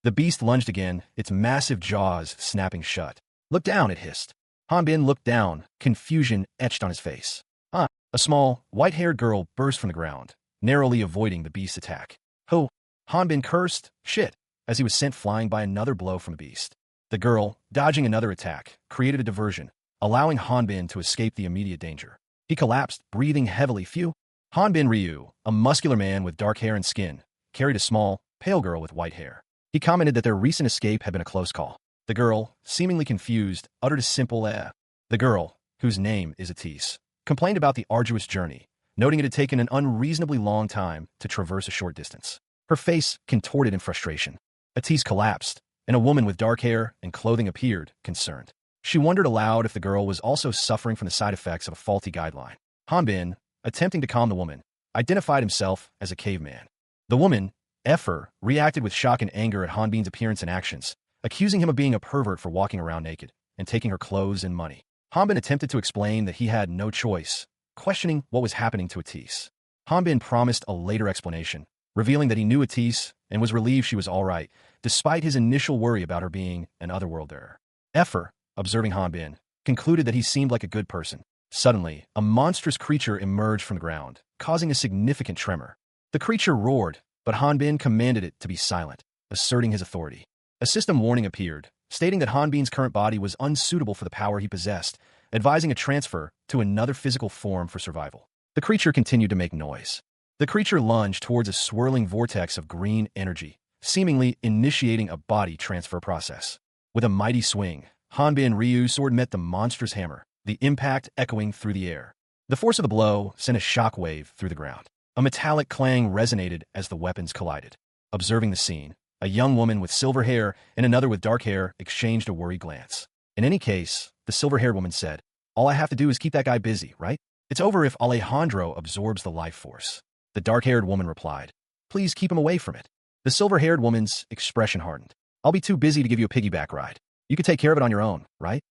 The beast lunged again, its massive jaws snapping shut. "Look down," it hissed. Hanbin looked down, confusion etched on his face. A small, white-haired girl burst from the ground, narrowly avoiding the beast's attack. "Ho!" Hanbin cursed, "Shit," as he was sent flying by another blow from the beast. The girl, dodging another attack, created a diversion, allowing Hanbin to escape the immediate danger. He collapsed, breathing heavily. "Phew." Hanbin Ryu, a muscular man with dark hair and skin, carried a small, pale girl with white hair. He commented that their recent escape had been a close call. The girl, seemingly confused, uttered a simple eh. The girl, whose name is Atis, complained about the arduous journey, noting it had taken an unreasonably long time to traverse a short distance. Her face contorted in frustration. Atis collapsed, and a woman with dark hair and clothing appeared, concerned. She wondered aloud if the girl was also suffering from the side effects of a faulty guideline. Hanbin, attempting to calm the woman, identified himself as a caveman. The woman, Effer, reacted with shock and anger at Hanbin's appearance and actions, accusing him of being a pervert for walking around naked and taking her clothes and money. Hanbin attempted to explain that he had no choice, questioning what was happening to Atis. Hanbin promised a later explanation, revealing that he knew Atis and was relieved she was all right, despite his initial worry about her being an otherworlder. Effer, observing Hanbin, concluded that he seemed like a good person. Suddenly, a monstrous creature emerged from the ground, causing a significant tremor. The creature roared, but Hanbin commanded it to be silent, asserting his authority. A system warning appeared, stating that Hanbin's current body was unsuitable for the power he possessed, advising a transfer to another physical form for survival. The creature continued to make noise. The creature lunged towards a swirling vortex of green energy, seemingly initiating a body transfer process. With a mighty swing, Hanbin Ryu's sword met the monstrous hammer, the impact echoing through the air. The force of the blow sent a shockwave through the ground. A metallic clang resonated as the weapons collided. Observing the scene, a young woman with silver hair and another with dark hair exchanged a worried glance. In any case, the silver-haired woman said, "All I have to do is keep that guy busy, right? It's over if Alejandro absorbs the life force." The dark-haired woman replied, "Please keep him away from it." The silver-haired woman's expression hardened. "I'll be too busy to give you a piggyback ride. You could take care of it on your own, right?"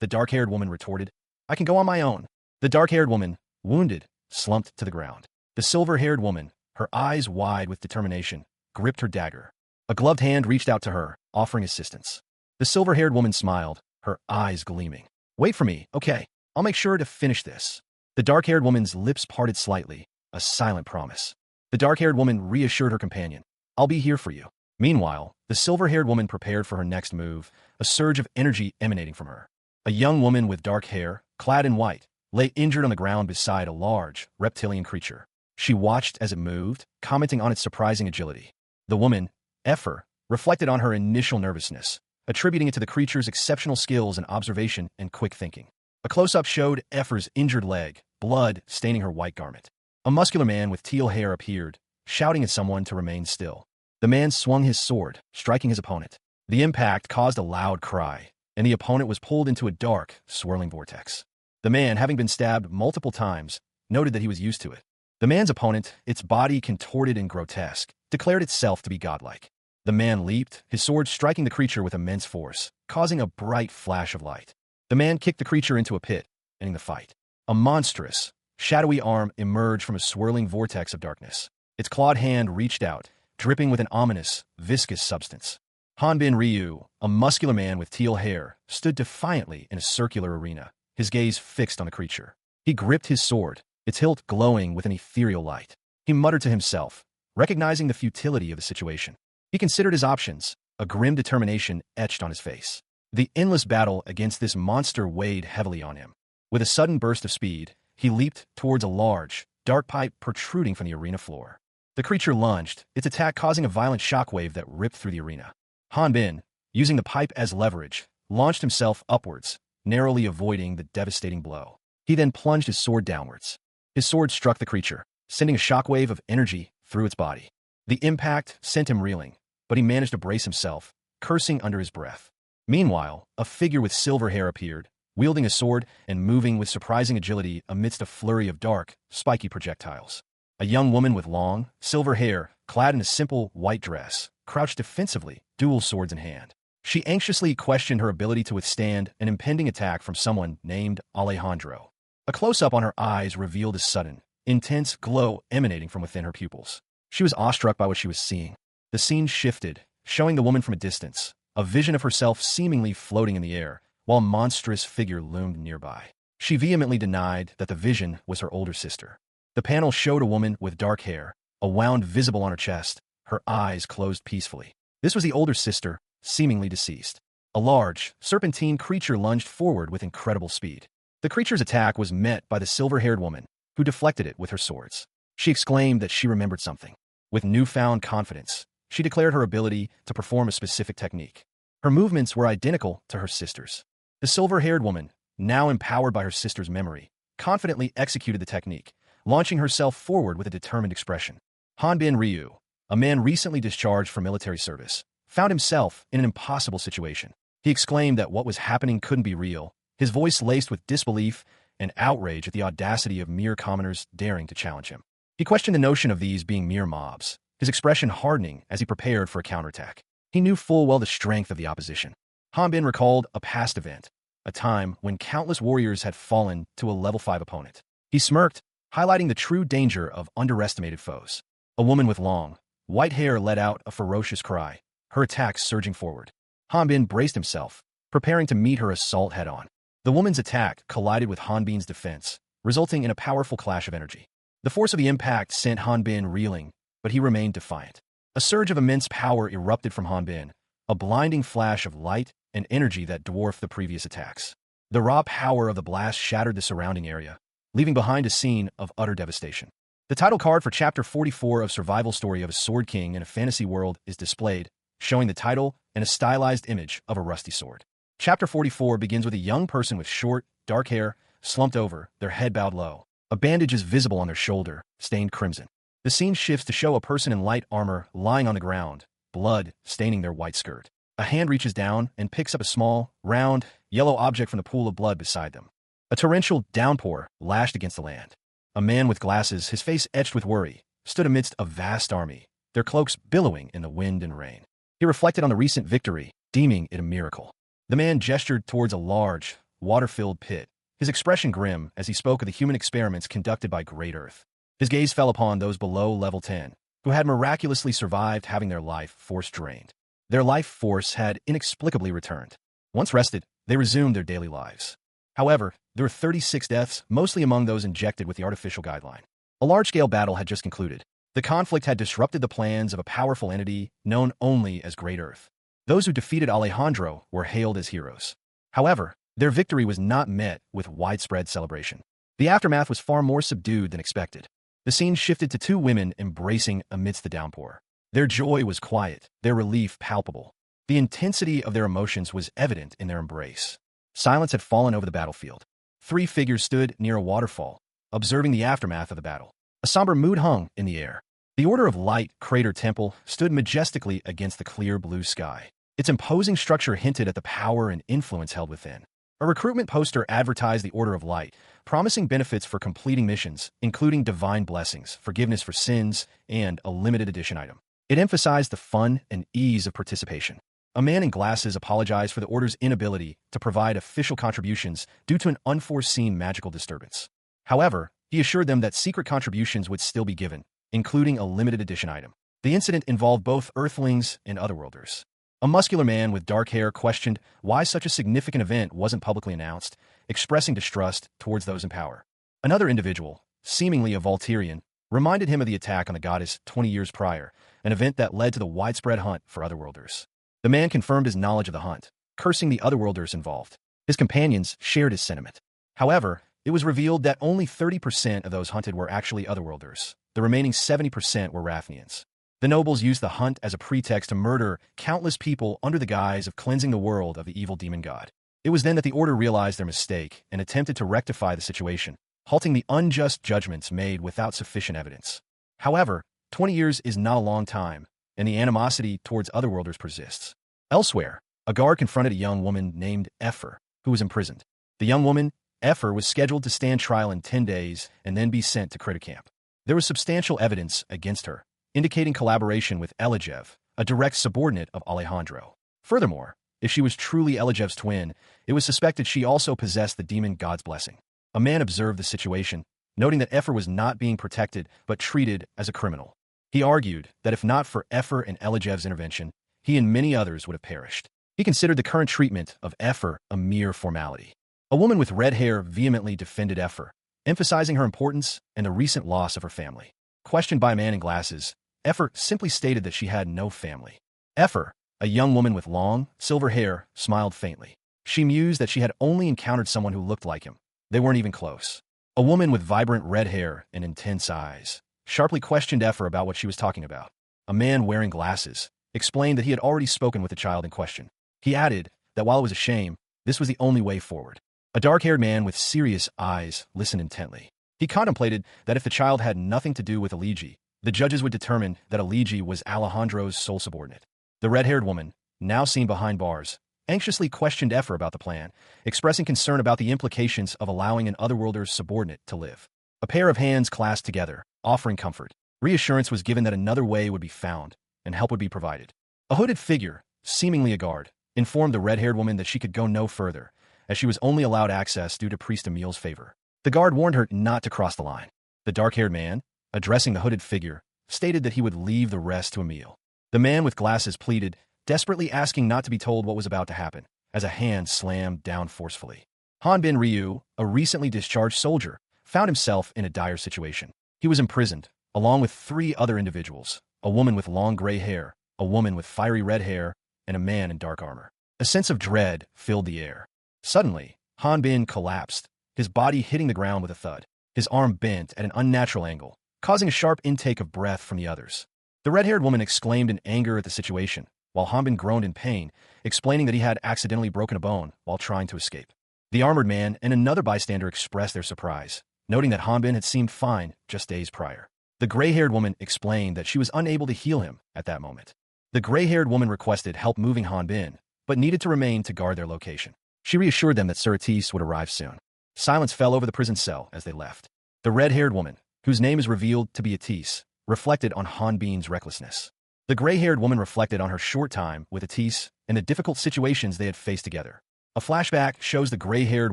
The dark-haired woman retorted, "I can go on my own." The dark-haired woman, wounded, slumped to the ground. The silver-haired woman, her eyes wide with determination, gripped her dagger. A gloved hand reached out to her, offering assistance. The silver-haired woman smiled, her eyes gleaming. "Wait for me, okay? I'll make sure to finish this." The dark-haired woman's lips parted slightly, a silent promise. The dark-haired woman reassured her companion, "I'll be here for you." Meanwhile, the silver-haired woman prepared for her next move, a surge of energy emanating from her. A young woman with dark hair, clad in white, lay injured on the ground beside a large, reptilian creature. She watched as it moved, commenting on its surprising agility. The woman, Effer, reflected on her initial nervousness, attributing it to the creature's exceptional skills in observation and quick thinking. A close-up showed Effer's injured leg, blood staining her white garment. A muscular man with teal hair appeared, shouting at someone to remain still. The man swung his sword, striking his opponent. The impact caused a loud cry, and the opponent was pulled into a dark, swirling vortex. The man, having been stabbed multiple times, noted that he was used to it. The man's opponent, its body contorted and grotesque, declared itself to be godlike. The man leaped, his sword striking the creature with immense force, causing a bright flash of light. The man kicked the creature into a pit, ending the fight. A monstrous, shadowy arm emerged from a swirling vortex of darkness. Its clawed hand reached out, dripping with an ominous, viscous substance. Hanbin Ryu, a muscular man with teal hair, stood defiantly in a circular arena, his gaze fixed on the creature. He gripped his sword, its hilt glowing with an ethereal light. He muttered to himself, recognizing the futility of the situation. He considered his options, a grim determination etched on his face. The endless battle against this monster weighed heavily on him. With a sudden burst of speed, he leaped towards a large, dark pipe protruding from the arena floor. The creature lunged, its attack causing a violent shockwave that ripped through the arena. Hanbin, using the pipe as leverage, launched himself upwards, narrowly avoiding the devastating blow. He then plunged his sword downwards. His sword struck the creature, sending a shockwave of energy through its body. The impact sent him reeling, but he managed to brace himself, cursing under his breath. Meanwhile, a figure with silver hair appeared, wielding a sword and moving with surprising agility amidst a flurry of dark, spiky projectiles. A young woman with long, silver hair, clad in a simple, white dress, crouched defensively, dual swords in hand. She anxiously questioned her ability to withstand an impending attack from someone named Alejandro. A close-up on her eyes revealed a sudden, intense glow emanating from within her pupils. She was awestruck by what she was seeing. The scene shifted, showing the woman from a distance, a vision of herself seemingly floating in the air, while a monstrous figure loomed nearby. She vehemently denied that the vision was her older sister. The panel showed a woman with dark hair, a wound visible on her chest, her eyes closed peacefully. This was the older sister, seemingly deceased. A large, serpentine creature lunged forward with incredible speed. The creature's attack was met by the silver-haired woman, who deflected it with her swords. She exclaimed that she remembered something. With newfound confidence, she declared her ability to perform a specific technique. Her movements were identical to her sister's. The silver-haired woman, now empowered by her sister's memory, confidently executed the technique, launching herself forward with a determined expression. Hanbin Ryu, a man recently discharged from military service, found himself in an impossible situation. He exclaimed that what was happening couldn't be real, his voice laced with disbelief and outrage at the audacity of mere commoners daring to challenge him. He questioned the notion of these being mere mobs, his expression hardening as he prepared for a counterattack. He knew full well the strength of the opposition. Hanbin recalled a past event, a time when countless warriors had fallen to a level 5 opponent. He smirked, highlighting the true danger of underestimated foes. A woman with long, white hair let out a ferocious cry, her attacks surging forward. Hanbin braced himself, preparing to meet her assault head-on. The woman's attack collided with Hanbin's defense, resulting in a powerful clash of energy. The force of the impact sent Hanbin reeling, but he remained defiant. A surge of immense power erupted from Hanbin, a blinding flash of light and energy that dwarfed the previous attacks. The raw power of the blast shattered the surrounding area, leaving behind a scene of utter devastation. The title card for Chapter 44 of Survival Story of a Sword King in a Fantasy World is displayed, showing the title and a stylized image of a rusty sword. Chapter 44 begins with a young person with short, dark hair, slumped over, their head bowed low. A bandage is visible on their shoulder, stained crimson. The scene shifts to show a person in light armor lying on the ground, blood staining their white skirt. A hand reaches down and picks up a small, round, yellow object from the pool of blood beside them. A torrential downpour lashed against the land. A man with glasses, his face etched with worry, stood amidst a vast army, their cloaks billowing in the wind and rain. He reflected on the recent victory, deeming it a miracle. The man gestured towards a large, water-filled pit, his expression grim as he spoke of the human experiments conducted by Great Earth. His gaze fell upon those below level 10, who had miraculously survived having their life force drained. Their life force had inexplicably returned. Once rested, they resumed their daily lives. However, there were 36 deaths, mostly among those injected with the artificial guideline. A large-scale battle had just concluded. The conflict had disrupted the plans of a powerful entity known only as Great Earth. Those who defeated Alejandro were hailed as heroes. However, their victory was not met with widespread celebration. The aftermath was far more subdued than expected. The scene shifted to two women embracing amidst the downpour. Their joy was quiet, their relief palpable. The intensity of their emotions was evident in their embrace. Silence had fallen over the battlefield. Three figures stood near a waterfall, observing the aftermath of the battle. A somber mood hung in the air. The Order of Light Crater Temple stood majestically against the clear blue sky. Its imposing structure hinted at the power and influence held within. A recruitment poster advertised the Order of Light, promising benefits for completing missions, including divine blessings, forgiveness for sins, and a limited edition item. It emphasized the fun and ease of participation. A man in glasses apologized for the Order's inability to provide official contributions due to an unforeseen magical disturbance. However, he assured them that secret contributions would still be given, including a limited edition item. The incident involved both Earthlings and Otherworlders. A muscular man with dark hair questioned why such a significant event wasn't publicly announced, expressing distrust towards those in power. Another individual, seemingly a Volturian, reminded him of the attack on the goddess 20 years prior, an event that led to the widespread hunt for Otherworlders. The man confirmed his knowledge of the hunt, cursing the Otherworlders involved. His companions shared his sentiment. However, it was revealed that only 30% of those hunted were actually Otherworlders. The remaining 70% were Rathnians. The nobles used the hunt as a pretext to murder countless people under the guise of cleansing the world of the evil demon god. It was then that the Order realized their mistake and attempted to rectify the situation, halting the unjust judgments made without sufficient evidence. However, 20 years is not a long time, and the animosity towards Otherworlders persists. Elsewhere, a guard confronted a young woman named Epher, who was imprisoned. The young woman, Epher, was scheduled to stand trial in 10 days and then be sent to Critter Camp. There was substantial evidence against her, indicating collaboration with Elijev, a direct subordinate of Alejandro. Furthermore, if she was truly Elijev's twin, it was suspected she also possessed the demon god's blessing. A man observed the situation, noting that Epher was not being protected but treated as a criminal. He argued that if not for Epher and Elijev's intervention, he and many others would have perished. He considered the current treatment of Epher a mere formality. A woman with red hair vehemently defended Epher, emphasizing her importance and the recent loss of her family. Questioned by a man in glasses, Epher simply stated that she had no family. Epher, a young woman with long, silver hair, smiled faintly. She mused that she had only encountered someone who looked like him. They weren't even close. A woman with vibrant red hair and intense eyes. sharply questioned Effer about what she was talking about. A man wearing glasses explained that he had already spoken with the child in question. He added that while it was a shame, this was the only way forward. A dark-haired man with serious eyes listened intently. He contemplated that if the child had nothing to do with Aligi, the judges would determine that Aligi was Alejandro's sole subordinate. The red-haired woman, now seen behind bars, anxiously questioned Effer about the plan, expressing concern about the implications of allowing an otherworlder's subordinate to live. A pair of hands clasped together, offering comfort. Reassurance was given that another way would be found, and help would be provided. A hooded figure, seemingly a guard, informed the red-haired woman that she could go no further, as she was only allowed access due to Priest Emil's favor. The guard warned her not to cross the line. The dark-haired man, addressing the hooded figure, stated that he would leave the rest to Emil. The man with glasses pleaded, desperately asking not to be told what was about to happen, as a hand slammed down forcefully. Hanbin Ryu, a recently discharged soldier, found himself in a dire situation. He was imprisoned, along with 3 other individuals, a woman with long gray hair, a woman with fiery red hair, and a man in dark armor. A sense of dread filled the air. Suddenly, Hanbin collapsed, his body hitting the ground with a thud. His arm bent at an unnatural angle, causing a sharp intake of breath from the others. The red-haired woman exclaimed in anger at the situation, while Hanbin groaned in pain, explaining that he had accidentally broken a bone while trying to escape. The armored man and another bystander expressed their surprise, noting that Hanbin had seemed fine just days prior. The gray-haired woman explained that she was unable to heal him at that moment. The gray-haired woman requested help moving Hanbin, but needed to remain to guard their location. She reassured them that Suratis would arrive soon. Silence fell over the prison cell as they left. The red-haired woman, whose name is revealed to be Atis, reflected on Hanbin's recklessness. The gray-haired woman reflected on her short time with Atis and the difficult situations they had faced together. A flashback shows the gray-haired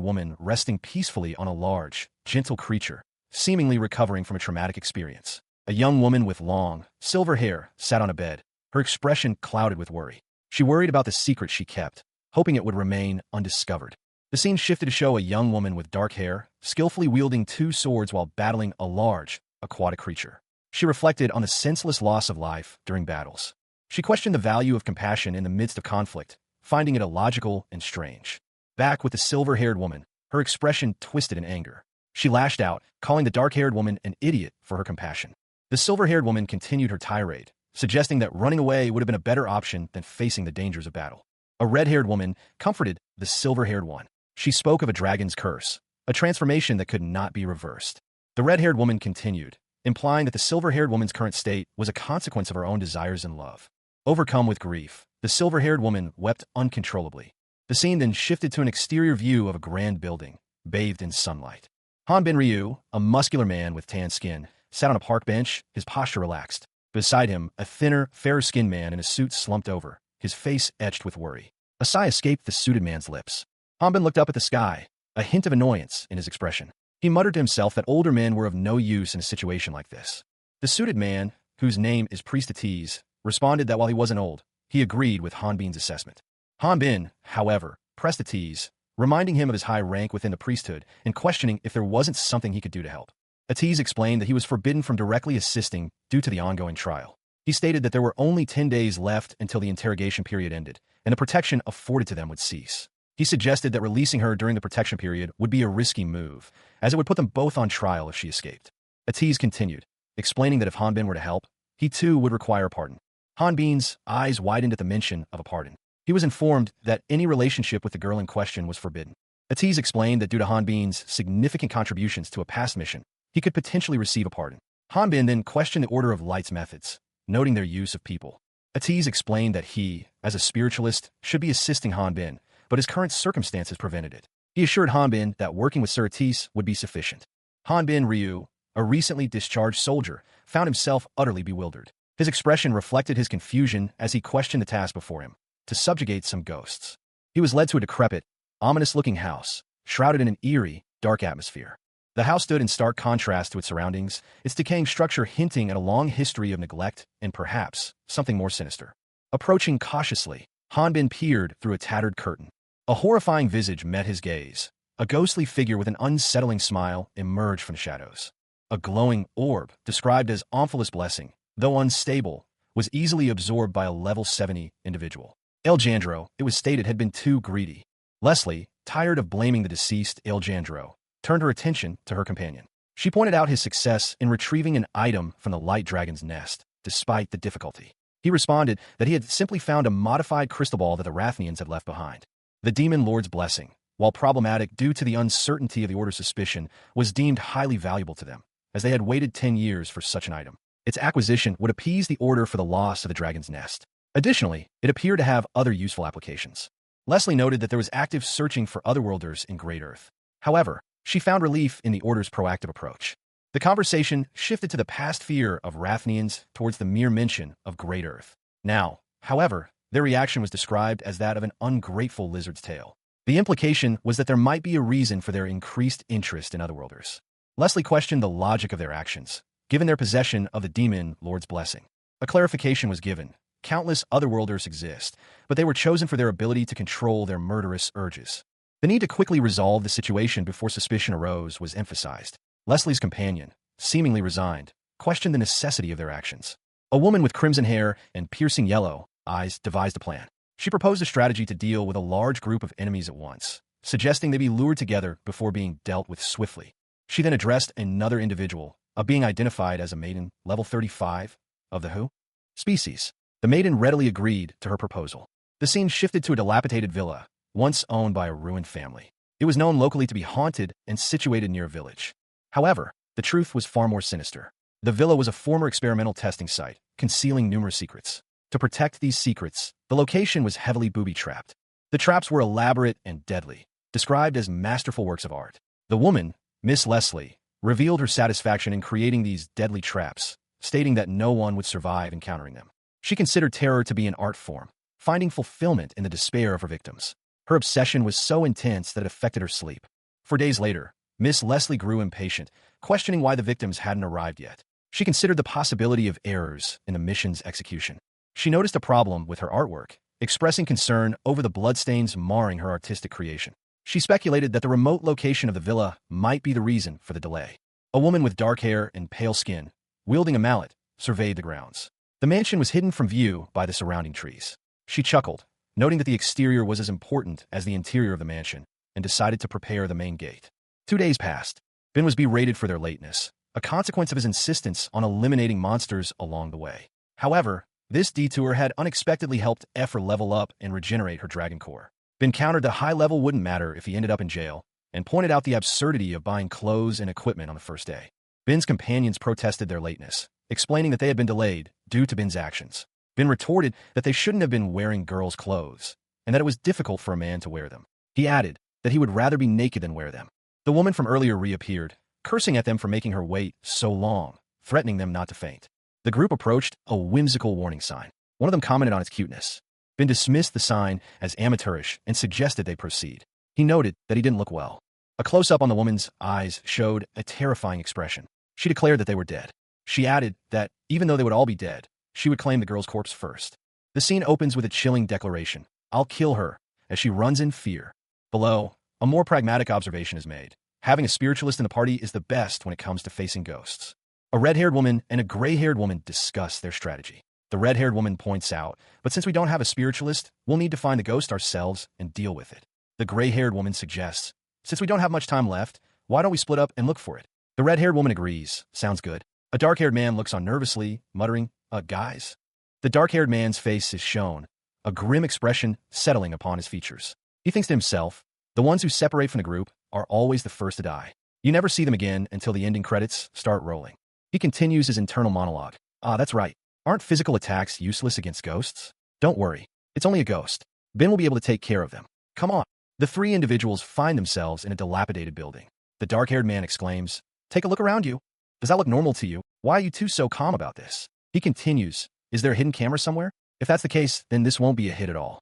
woman resting peacefully on a large, gentle creature, seemingly recovering from a traumatic experience. A young woman with long, silver hair sat on a bed, her expression clouded with worry. She worried about the secret she kept, hoping it would remain undiscovered. The scene shifted to show a young woman with dark hair, skillfully wielding 2 swords while battling a large, aquatic creature. She reflected on the senseless loss of life during battles. She questioned the value of compassion in the midst of conflict, finding it illogical and strange. Back with the silver-haired woman, her expression twisted in anger. She lashed out, calling the dark-haired woman an idiot for her compassion. The silver-haired woman continued her tirade, suggesting that running away would have been a better option than facing the dangers of battle. A red-haired woman comforted the silver-haired one. She spoke of a dragon's curse, a transformation that could not be reversed. The red-haired woman continued, implying that the silver-haired woman's current state was a consequence of her own desires and love. Overcome with grief, the silver-haired woman wept uncontrollably. The scene then shifted to an exterior view of a grand building, bathed in sunlight. Hanbin Ryu, a muscular man with tan skin, sat on a park bench, his posture relaxed. Beside him, a thinner, fairer-skinned man in a suit slumped over, his face etched with worry. A sigh escaped the suited man's lips. Hanbin looked up at the sky, a hint of annoyance in his expression. He muttered to himself that older men were of no use in a situation like this. The suited man, whose name is Priest Atis, responded that while he wasn't old, he agreed with Hanbin's assessment. Hanbin, however, pressed Atis, reminding him of his high rank within the priesthood and questioning if there wasn't something he could do to help. Atis explained that he was forbidden from directly assisting due to the ongoing trial. He stated that there were only 10 days left until the interrogation period ended, and the protection afforded to them would cease. He suggested that releasing her during the protection period would be a risky move, as it would put them both on trial if she escaped. Atis continued, explaining that if Hanbin were to help, he too would require a pardon. Hanbin's eyes widened at the mention of a pardon. He was informed that any relationship with the girl in question was forbidden. Atis explained that due to Hanbin's significant contributions to a past mission, he could potentially receive a pardon. Hanbin then questioned the Order of Light's methods, noting their use of people. Atis explained that he, as a spiritualist, should be assisting Hanbin, but his current circumstances prevented it. He assured Hanbin that working with Suratis would be sufficient. Hanbin Ryu, a recently discharged soldier, found himself utterly bewildered. His expression reflected his confusion as he questioned the task before him, to subjugate some ghosts. He was led to a decrepit, ominous-looking house, shrouded in an eerie, dark atmosphere. The house stood in stark contrast to its surroundings, its decaying structure hinting at a long history of neglect and perhaps something more sinister. Approaching cautiously, Hanbin peered through a tattered curtain. A horrifying visage met his gaze. A ghostly figure with an unsettling smile emerged from the shadows. A glowing orb, described as Omphalos Blessing, though unstable, was easily absorbed by a level 70 individual. Eljandro, it was stated, had been too greedy. Leslie, tired of blaming the deceased Eljandro, turned her attention to her companion. She pointed out his success in retrieving an item from the light dragon's nest, despite the difficulty. He responded that he had simply found a modified crystal ball that the Rathnians had left behind. The demon lord's blessing, while problematic due to the uncertainty of the Order's suspicion, was deemed highly valuable to them, as they had waited 10 years for such an item. Its acquisition would appease the Order for the loss of the dragon's nest. Additionally, it appeared to have other useful applications. Leslie noted that there was active searching for otherworlders in Great Earth. However, she found relief in the Order's proactive approach. The conversation shifted to the past fear of Rathnians towards the mere mention of Great Earth. Now, however, their reaction was described as that of an ungrateful lizard's tail. The implication was that there might be a reason for their increased interest in otherworlders. Leslie questioned the logic of their actions, given their possession of the demon lord's blessing. A clarification was given. Countless otherworlders exist, but they were chosen for their ability to control their murderous urges. The need to quickly resolve the situation before suspicion arose was emphasized. Leslie's companion, seemingly resigned, questioned the necessity of their actions. A woman with crimson hair and piercing yellow eyes devised a plan. She proposed a strategy to deal with a large group of enemies at once, suggesting they be lured together before being dealt with swiftly. She then addressed another individual, a being identified as a maiden, level 35, of the Who species. The maiden readily agreed to her proposal. The scene shifted to a dilapidated villa, once owned by a ruined family. It was known locally to be haunted and situated near a village. However, the truth was far more sinister. The villa was a former experimental testing site, concealing numerous secrets. To protect these secrets, the location was heavily booby-trapped. The traps were elaborate and deadly, described as masterful works of art. The woman, Miss Leslie, revealed her satisfaction in creating these deadly traps, stating that no one would survive encountering them. She considered terror to be an art form, finding fulfillment in the despair of her victims. Her obsession was so intense that it affected her sleep. For days later, Miss Leslie grew impatient, questioning why the victims hadn't arrived yet. She considered the possibility of errors in the mission's execution. She noticed a problem with her artwork, expressing concern over the bloodstains marring her artistic creation. She speculated that the remote location of the villa might be the reason for the delay. A woman with dark hair and pale skin, wielding a mallet, surveyed the grounds. The mansion was hidden from view by the surrounding trees. She chuckled, noting that the exterior was as important as the interior of the mansion, and decided to prepare the main gate. 2 days passed. Ben was berated for their lateness, a consequence of his insistence on eliminating monsters along the way. However, this detour had unexpectedly helped Ephra level up and regenerate her dragon core. Ben countered the high level wouldn't matter if he ended up in jail, and pointed out the absurdity of buying clothes and equipment on the first day. Ben's companions protested their lateness, explaining that they had been delayed due to Ben's actions. Ben retorted that they shouldn't have been wearing girls' clothes, and that it was difficult for a man to wear them. He added that he would rather be naked than wear them. The woman from earlier reappeared, cursing at them for making her wait so long, threatening them not to faint. The group approached a whimsical warning sign. One of them commented on its cuteness. Ben dismissed the sign as amateurish and suggested they proceed. He noted that he didn't look well. A close-up on the woman's eyes showed a terrifying expression. She declared that they were dead. She added that, even though they would all be dead, she would claim the girl's corpse first. The scene opens with a chilling declaration, "I'll kill her," as she runs in fear. Below, a more pragmatic observation is made. Having a spiritualist in the party is the best when it comes to facing ghosts. A red-haired woman and a gray-haired woman discuss their strategy. The red-haired woman points out, "But since we don't have a spiritualist, we'll need to find the ghost ourselves and deal with it." The gray-haired woman suggests, "Since we don't have much time left, why don't we split up and look for it?" The red-haired woman agrees, "Sounds good." A dark-haired man looks on nervously, muttering, guys?" The dark-haired man's face is shown, a grim expression settling upon his features. He thinks to himself, the ones who separate from the group are always the first to die. You never see them again until the ending credits start rolling. He continues his internal monologue. That's right. Aren't physical attacks useless against ghosts? Don't worry. It's only a ghost. Ben will be able to take care of them. Come on." The three individuals find themselves in a dilapidated building. The dark-haired man exclaims, "Take a look around you. Does that look normal to you? Why are you two so calm about this?" He continues, "Is there a hidden camera somewhere? If that's the case, then this won't be a hit at all.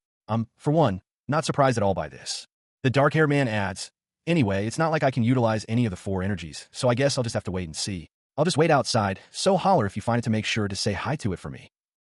For one, not surprised at all by this." The dark-haired man adds, "Anyway, it's not like I can utilize any of the 4 energies, so I guess I'll just have to wait and see. I'll just wait outside, so holler if you find it to make sure to say hi to it for me."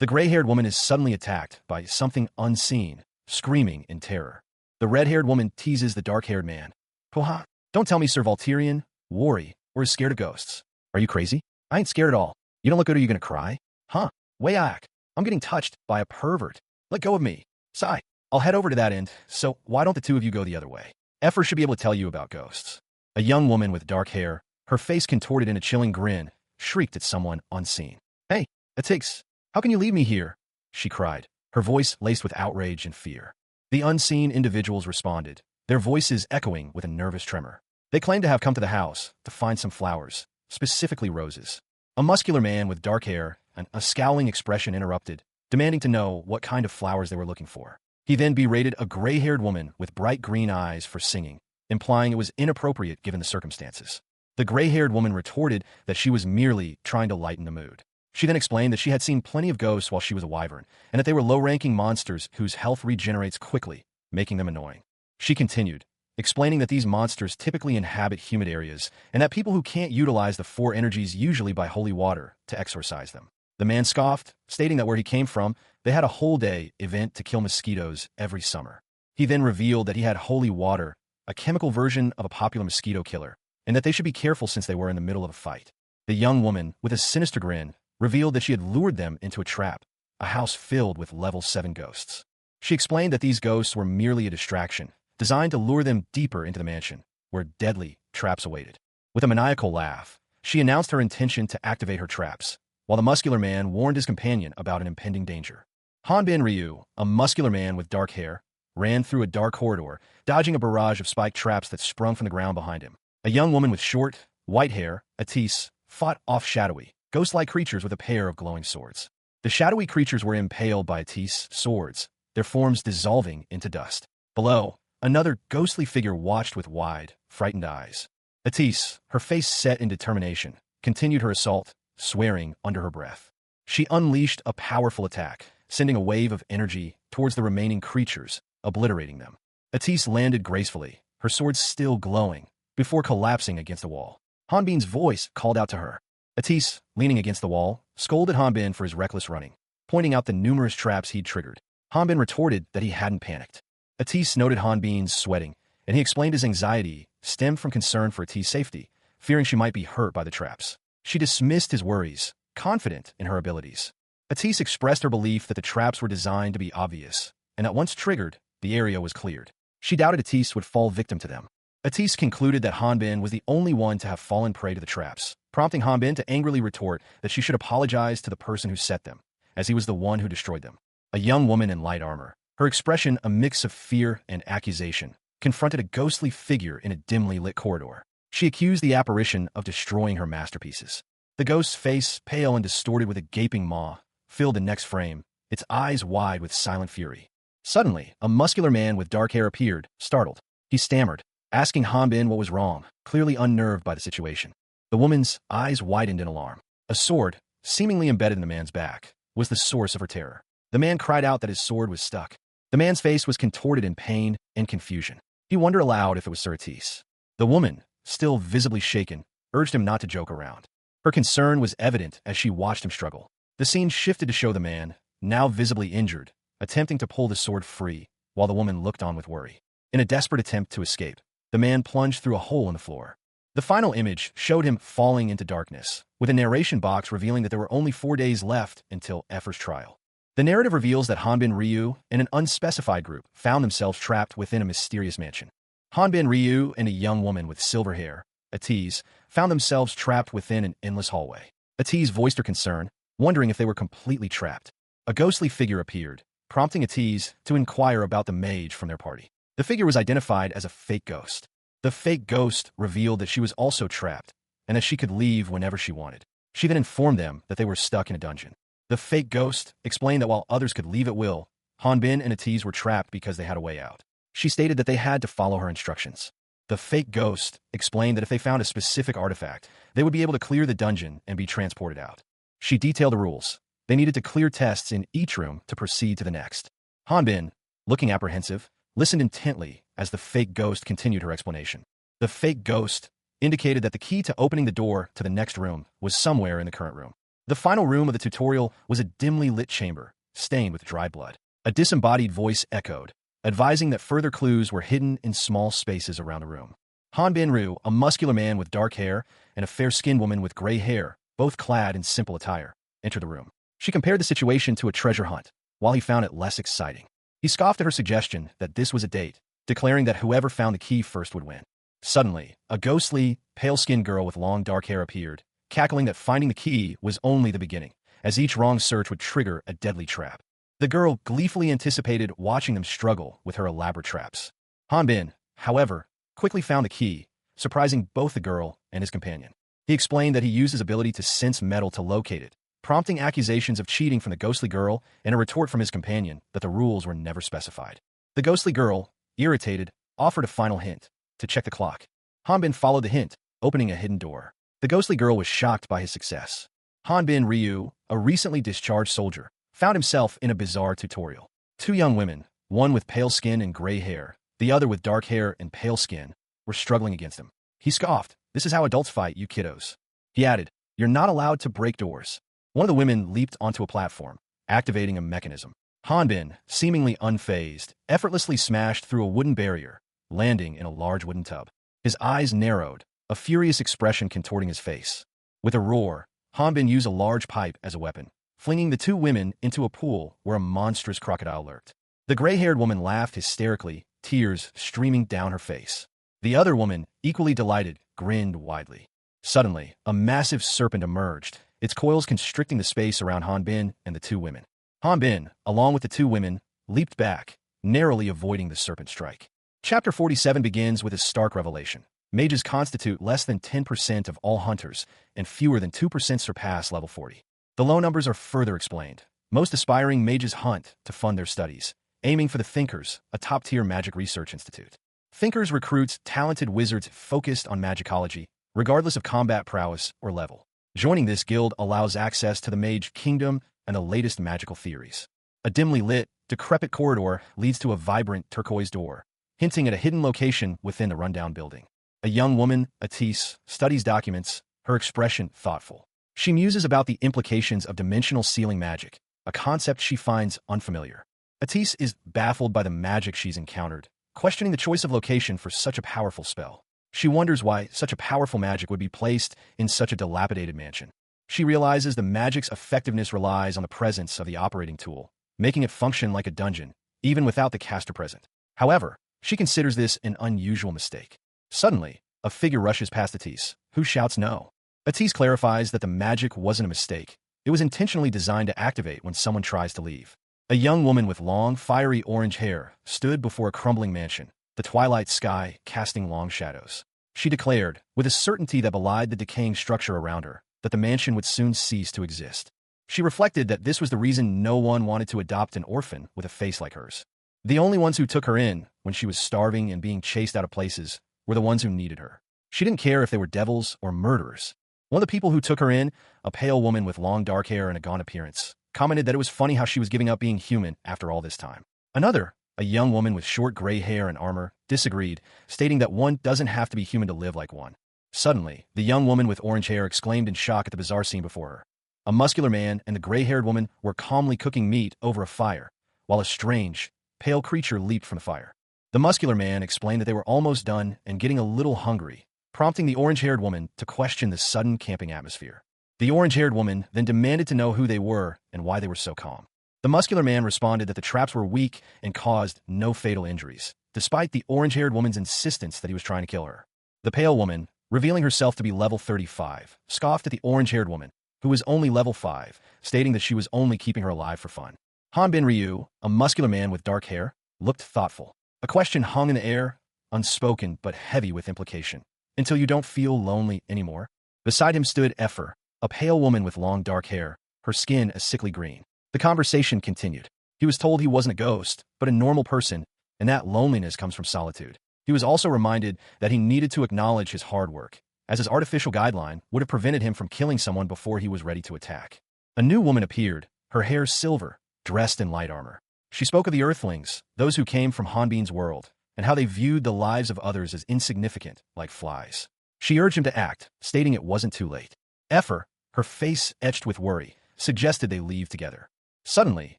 The gray-haired woman is suddenly attacked by something unseen, screaming in terror. The red-haired woman teases the dark-haired man. "Poha, don't tell me Sir Valterian, worry, or is scared of ghosts. Are you crazy? I ain't scared at all. You don't look good, are you gonna cry? Huh? Wayak, I'm getting touched by a pervert. Let go of me. Sigh. I'll head over to that end, so why don't the two of you go the other way? Ephra should be able to tell you about ghosts." A young woman with dark hair, her face contorted in a chilling grin, shrieked at someone unseen. "Hey, Atix, how can you leave me here?" she cried, her voice laced with outrage and fear. The unseen individuals responded, their voices echoing with a nervous tremor. They claimed to have come to the house to find some flowers, specifically roses. A muscular man with dark hair and a scowling expression interrupted, demanding to know what kind of flowers they were looking for. He then berated a gray-haired woman with bright green eyes for singing, implying it was inappropriate given the circumstances. The gray-haired woman retorted that she was merely trying to lighten the mood. She then explained that she had seen plenty of ghosts while she was a wyvern, and that they were low-ranking monsters whose health regenerates quickly, making them annoying. She continued, explaining that these monsters typically inhabit humid areas, and that people who can't utilize the four energies usually buy holy water to exorcise them. The man scoffed, stating that where he came from, they had a whole-day event to kill mosquitoes every summer. He then revealed that he had holy water, a chemical version of a popular mosquito killer, and that they should be careful since they were in the middle of a fight. The young woman, with a sinister grin, revealed that she had lured them into a trap, a house filled with level 7 ghosts. She explained that these ghosts were merely a distraction, designed to lure them deeper into the mansion, where deadly traps awaited. With a maniacal laugh, she announced her intention to activate her traps, while the muscular man warned his companion about an impending danger. Hanbin Ryu, a muscular man with dark hair, ran through a dark corridor, dodging a barrage of spiked traps that sprung from the ground behind him. A young woman with short, white hair, Atis, fought off shadowy, ghost-like creatures with a pair of glowing swords. The shadowy creatures were impaled by Atis' swords, their forms dissolving into dust. Below, another ghostly figure watched with wide, frightened eyes. Atis, her face set in determination, continued her assault, swearing under her breath. She unleashed a powerful attack, sending a wave of energy towards the remaining creatures, obliterating them. Atis landed gracefully, her sword still glowing, before collapsing against a wall. Hanbin's voice called out to her. Atis, leaning against the wall, scolded Hanbin for his reckless running, pointing out the numerous traps he'd triggered. Hanbin retorted that he hadn't panicked. Atis noted Hanbin's sweating, and he explained his anxiety stemmed from concern for Atis' safety, fearing she might be hurt by the traps. She dismissed his worries, confident in her abilities. Atis expressed her belief that the traps were designed to be obvious, and that once triggered, the area was cleared. She doubted Atis would fall victim to them. Atis concluded that Hanbin was the only one to have fallen prey to the traps, prompting Hanbin to angrily retort that she should apologize to the person who set them, as he was the one who destroyed them. A young woman in light armor, her expression a mix of fear and accusation, confronted a ghostly figure in a dimly lit corridor. She accused the apparition of destroying her masterpieces. The ghost's face, pale and distorted with a gaping maw, filled the next frame, its eyes wide with silent fury. Suddenly, a muscular man with dark hair appeared, startled. He stammered, asking Hanbin what was wrong, clearly unnerved by the situation. The woman's eyes widened in alarm. A sword, seemingly embedded in the man's back, was the source of her terror. The man cried out that his sword was stuck. The man's face was contorted in pain and confusion. He wondered aloud if it was Sir Atis. The woman, still visibly shaken, urged him not to joke around. Her concern was evident as she watched him struggle. The scene shifted to show the man, now visibly injured, attempting to pull the sword free, while the woman looked on with worry. In a desperate attempt to escape, the man plunged through a hole in the floor. The final image showed him falling into darkness, with a narration box revealing that there were only 4 days left until Efra's trial. The narrative reveals that Hanbin Ryu and an unspecified group found themselves trapped within a mysterious mansion. Hanbin Ryu and a young woman with silver hair, Atis, found themselves trapped within an endless hallway. Atis voiced her concern, wondering if they were completely trapped. A ghostly figure appeared, prompting Atis to inquire about the mage from their party. The figure was identified as a fake ghost. The fake ghost revealed that she was also trapped, and that she could leave whenever she wanted. She then informed them that they were stuck in a dungeon. The fake ghost explained that while others could leave at will, Hanbin and Atis were trapped because they had a way out. She stated that they had to follow her instructions. The fake ghost explained that if they found a specific artifact, they would be able to clear the dungeon and be transported out. She detailed the rules. They needed to clear tests in each room to proceed to the next. Hanbin, looking apprehensive, listened intently as the fake ghost continued her explanation. The fake ghost indicated that the key to opening the door to the next room was somewhere in the current room. The final room of the tutorial was a dimly lit chamber, stained with dried blood. A disembodied voice echoed, advising that further clues were hidden in small spaces around the room. Hanbin Ryu, a muscular man with dark hair, and a fair-skinned woman with gray hair, both clad in simple attire, entered the room. She compared the situation to a treasure hunt, while he found it less exciting. He scoffed at her suggestion that this was a date, declaring that whoever found the key first would win. Suddenly, a ghostly, pale-skinned girl with long dark hair appeared, cackling that finding the key was only the beginning, as each wrong search would trigger a deadly trap. The girl gleefully anticipated watching them struggle with her elaborate traps. Hanbin, however, quickly found the key, surprising both the girl and his companion. He explained that he used his ability to sense metal to locate it, prompting accusations of cheating from the ghostly girl and a retort from his companion that the rules were never specified. The ghostly girl, irritated, offered a final hint, to check the clock. Hanbin followed the hint, opening a hidden door. The ghostly girl was shocked by his success. Hanbin Ryu, a recently discharged soldier, found himself in a bizarre tutorial. Two young women, one with pale skin and gray hair, the other with dark hair and pale skin, were struggling against him. He scoffed, "This is how adults fight, you kiddos." He added, "You're not allowed to break doors." One of the women leaped onto a platform, activating a mechanism. Hanbin, seemingly unfazed, effortlessly smashed through a wooden barrier, landing in a large wooden tub. His eyes narrowed, a furious expression contorting his face. With a roar, Hanbin used a large pipe as a weapon, flinging the two women into a pool where a monstrous crocodile lurked. The gray-haired woman laughed hysterically, tears streaming down her face. The other woman, equally delighted, grinned widely. Suddenly, a massive serpent emerged, its coils constricting the space around Hanbin and the two women. Hanbin, along with the two women, leaped back, narrowly avoiding the serpent strike. Chapter 47 begins with a stark revelation. Mages constitute less than 10% of all hunters, and fewer than 2% surpass level 40. The low numbers are further explained. Most aspiring mages hunt to fund their studies, aiming for the Thinkers, a top-tier magic research institute. Thinkers recruits talented wizards focused on magicology, regardless of combat prowess or level. Joining this guild allows access to the Mage Kingdom and the latest magical theories. A dimly lit, decrepit corridor leads to a vibrant turquoise door, hinting at a hidden location within the rundown building. A young woman, Atisse, studies documents, her expression thoughtful. She muses about the implications of dimensional sealing magic, a concept she finds unfamiliar. Atisse is baffled by the magic she's encountered, questioning the choice of location for such a powerful spell. She wonders why such a powerful magic would be placed in such a dilapidated mansion. She realizes the magic's effectiveness relies on the presence of the operating tool, making it function like a dungeon, even without the caster present. However, she considers this an unusual mistake. Suddenly, a figure rushes past Atisse, who shouts no. Atisse clarifies that the magic wasn't a mistake. It was intentionally designed to activate when someone tries to leave. A young woman with long, fiery orange hair stood before a crumbling mansion, the twilight sky casting long shadows. She declared, with a certainty that belied the decaying structure around her, that the mansion would soon cease to exist. She reflected that this was the reason no one wanted to adopt an orphan with a face like hers. The only ones who took her in, when she was starving and being chased out of places, were the ones who needed her. She didn't care if they were devils or murderers. One of the people who took her in, a pale woman with long dark hair and a gaunt appearance, commented that it was funny how she was giving up being human after all this time. Another, a young woman with short gray hair and armor, disagreed, stating that one doesn't have to be human to live like one. Suddenly, the young woman with orange hair exclaimed in shock at the bizarre scene before her. A muscular man and the gray-haired woman were calmly cooking meat over a fire, while a strange, pale creature leaped from the fire. The muscular man explained that they were almost done and getting a little hungry, prompting the orange-haired woman to question the sudden camping atmosphere. The orange-haired woman then demanded to know who they were and why they were so calm. The muscular man responded that the traps were weak and caused no fatal injuries, despite the orange-haired woman's insistence that he was trying to kill her. The pale woman, revealing herself to be level 35, scoffed at the orange-haired woman, who was only level 5, stating that she was only keeping her alive for fun. Hanbin Ryu, a muscular man with dark hair, looked thoughtful. A question hung in the air, unspoken but heavy with implication. Until you don't feel lonely anymore? Beside him stood Effer, a pale woman with long dark hair, her skin a sickly green. The conversation continued. He was told he wasn't a ghost, but a normal person, and that loneliness comes from solitude. He was also reminded that he needed to acknowledge his hard work, as his artificial guideline would have prevented him from killing someone before he was ready to attack. A new woman appeared, her hair silver, dressed in light armor. She spoke of the Earthlings, those who came from Hanbin's world, and how they viewed the lives of others as insignificant, like flies. She urged him to act, stating it wasn't too late. Effer, her face etched with worry, suggested they leave together. Suddenly,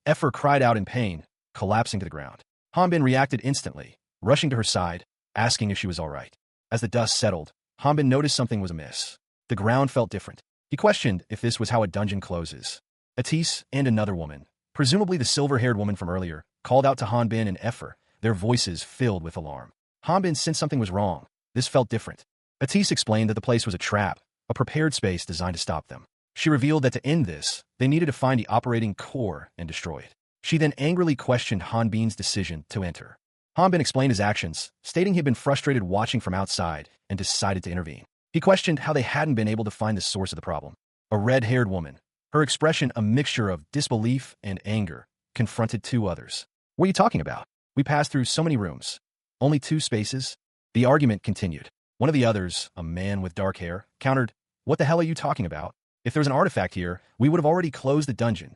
Effer cried out in pain, collapsing to the ground. Hanbin reacted instantly, rushing to her side, asking if she was all right. As the dust settled, Hanbin noticed something was amiss. The ground felt different. He questioned if this was how a dungeon closes. Atisse and another woman, presumably the silver-haired woman from earlier, called out to Hanbin and Effer, their voices filled with alarm. Hanbin sensed something was wrong, This felt different. Atisse explained that the place was a trap, a prepared space designed to stop them. She revealed that to end this, they needed to find the operating core and destroy it. She then angrily questioned Hanbin's decision to enter. Hanbin explained his actions, stating he had been frustrated watching from outside and decided to intervene. He questioned how they hadn't been able to find the source of the problem. A red-haired woman, her expression a mixture of disbelief and anger, confronted two others. "What are you talking about? We passed through so many rooms. Only 2 spaces?" The argument continued. One of the others, a man with dark hair, countered, "What the hell are you talking about? If there was an artifact here, we would have already closed the dungeon."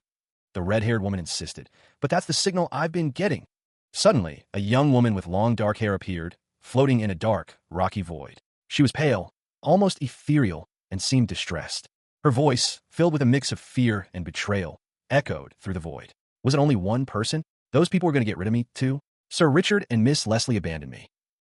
The red-haired woman insisted, "But that's the signal I've been getting." Suddenly, a young woman with long dark hair appeared, floating in a dark, rocky void. She was pale, almost ethereal, and seemed distressed. Her voice, filled with a mix of fear and betrayal, echoed through the void. "Was it only one person? Those people were going to get rid of me, too? Sir Richard and Miss Leslie abandoned me."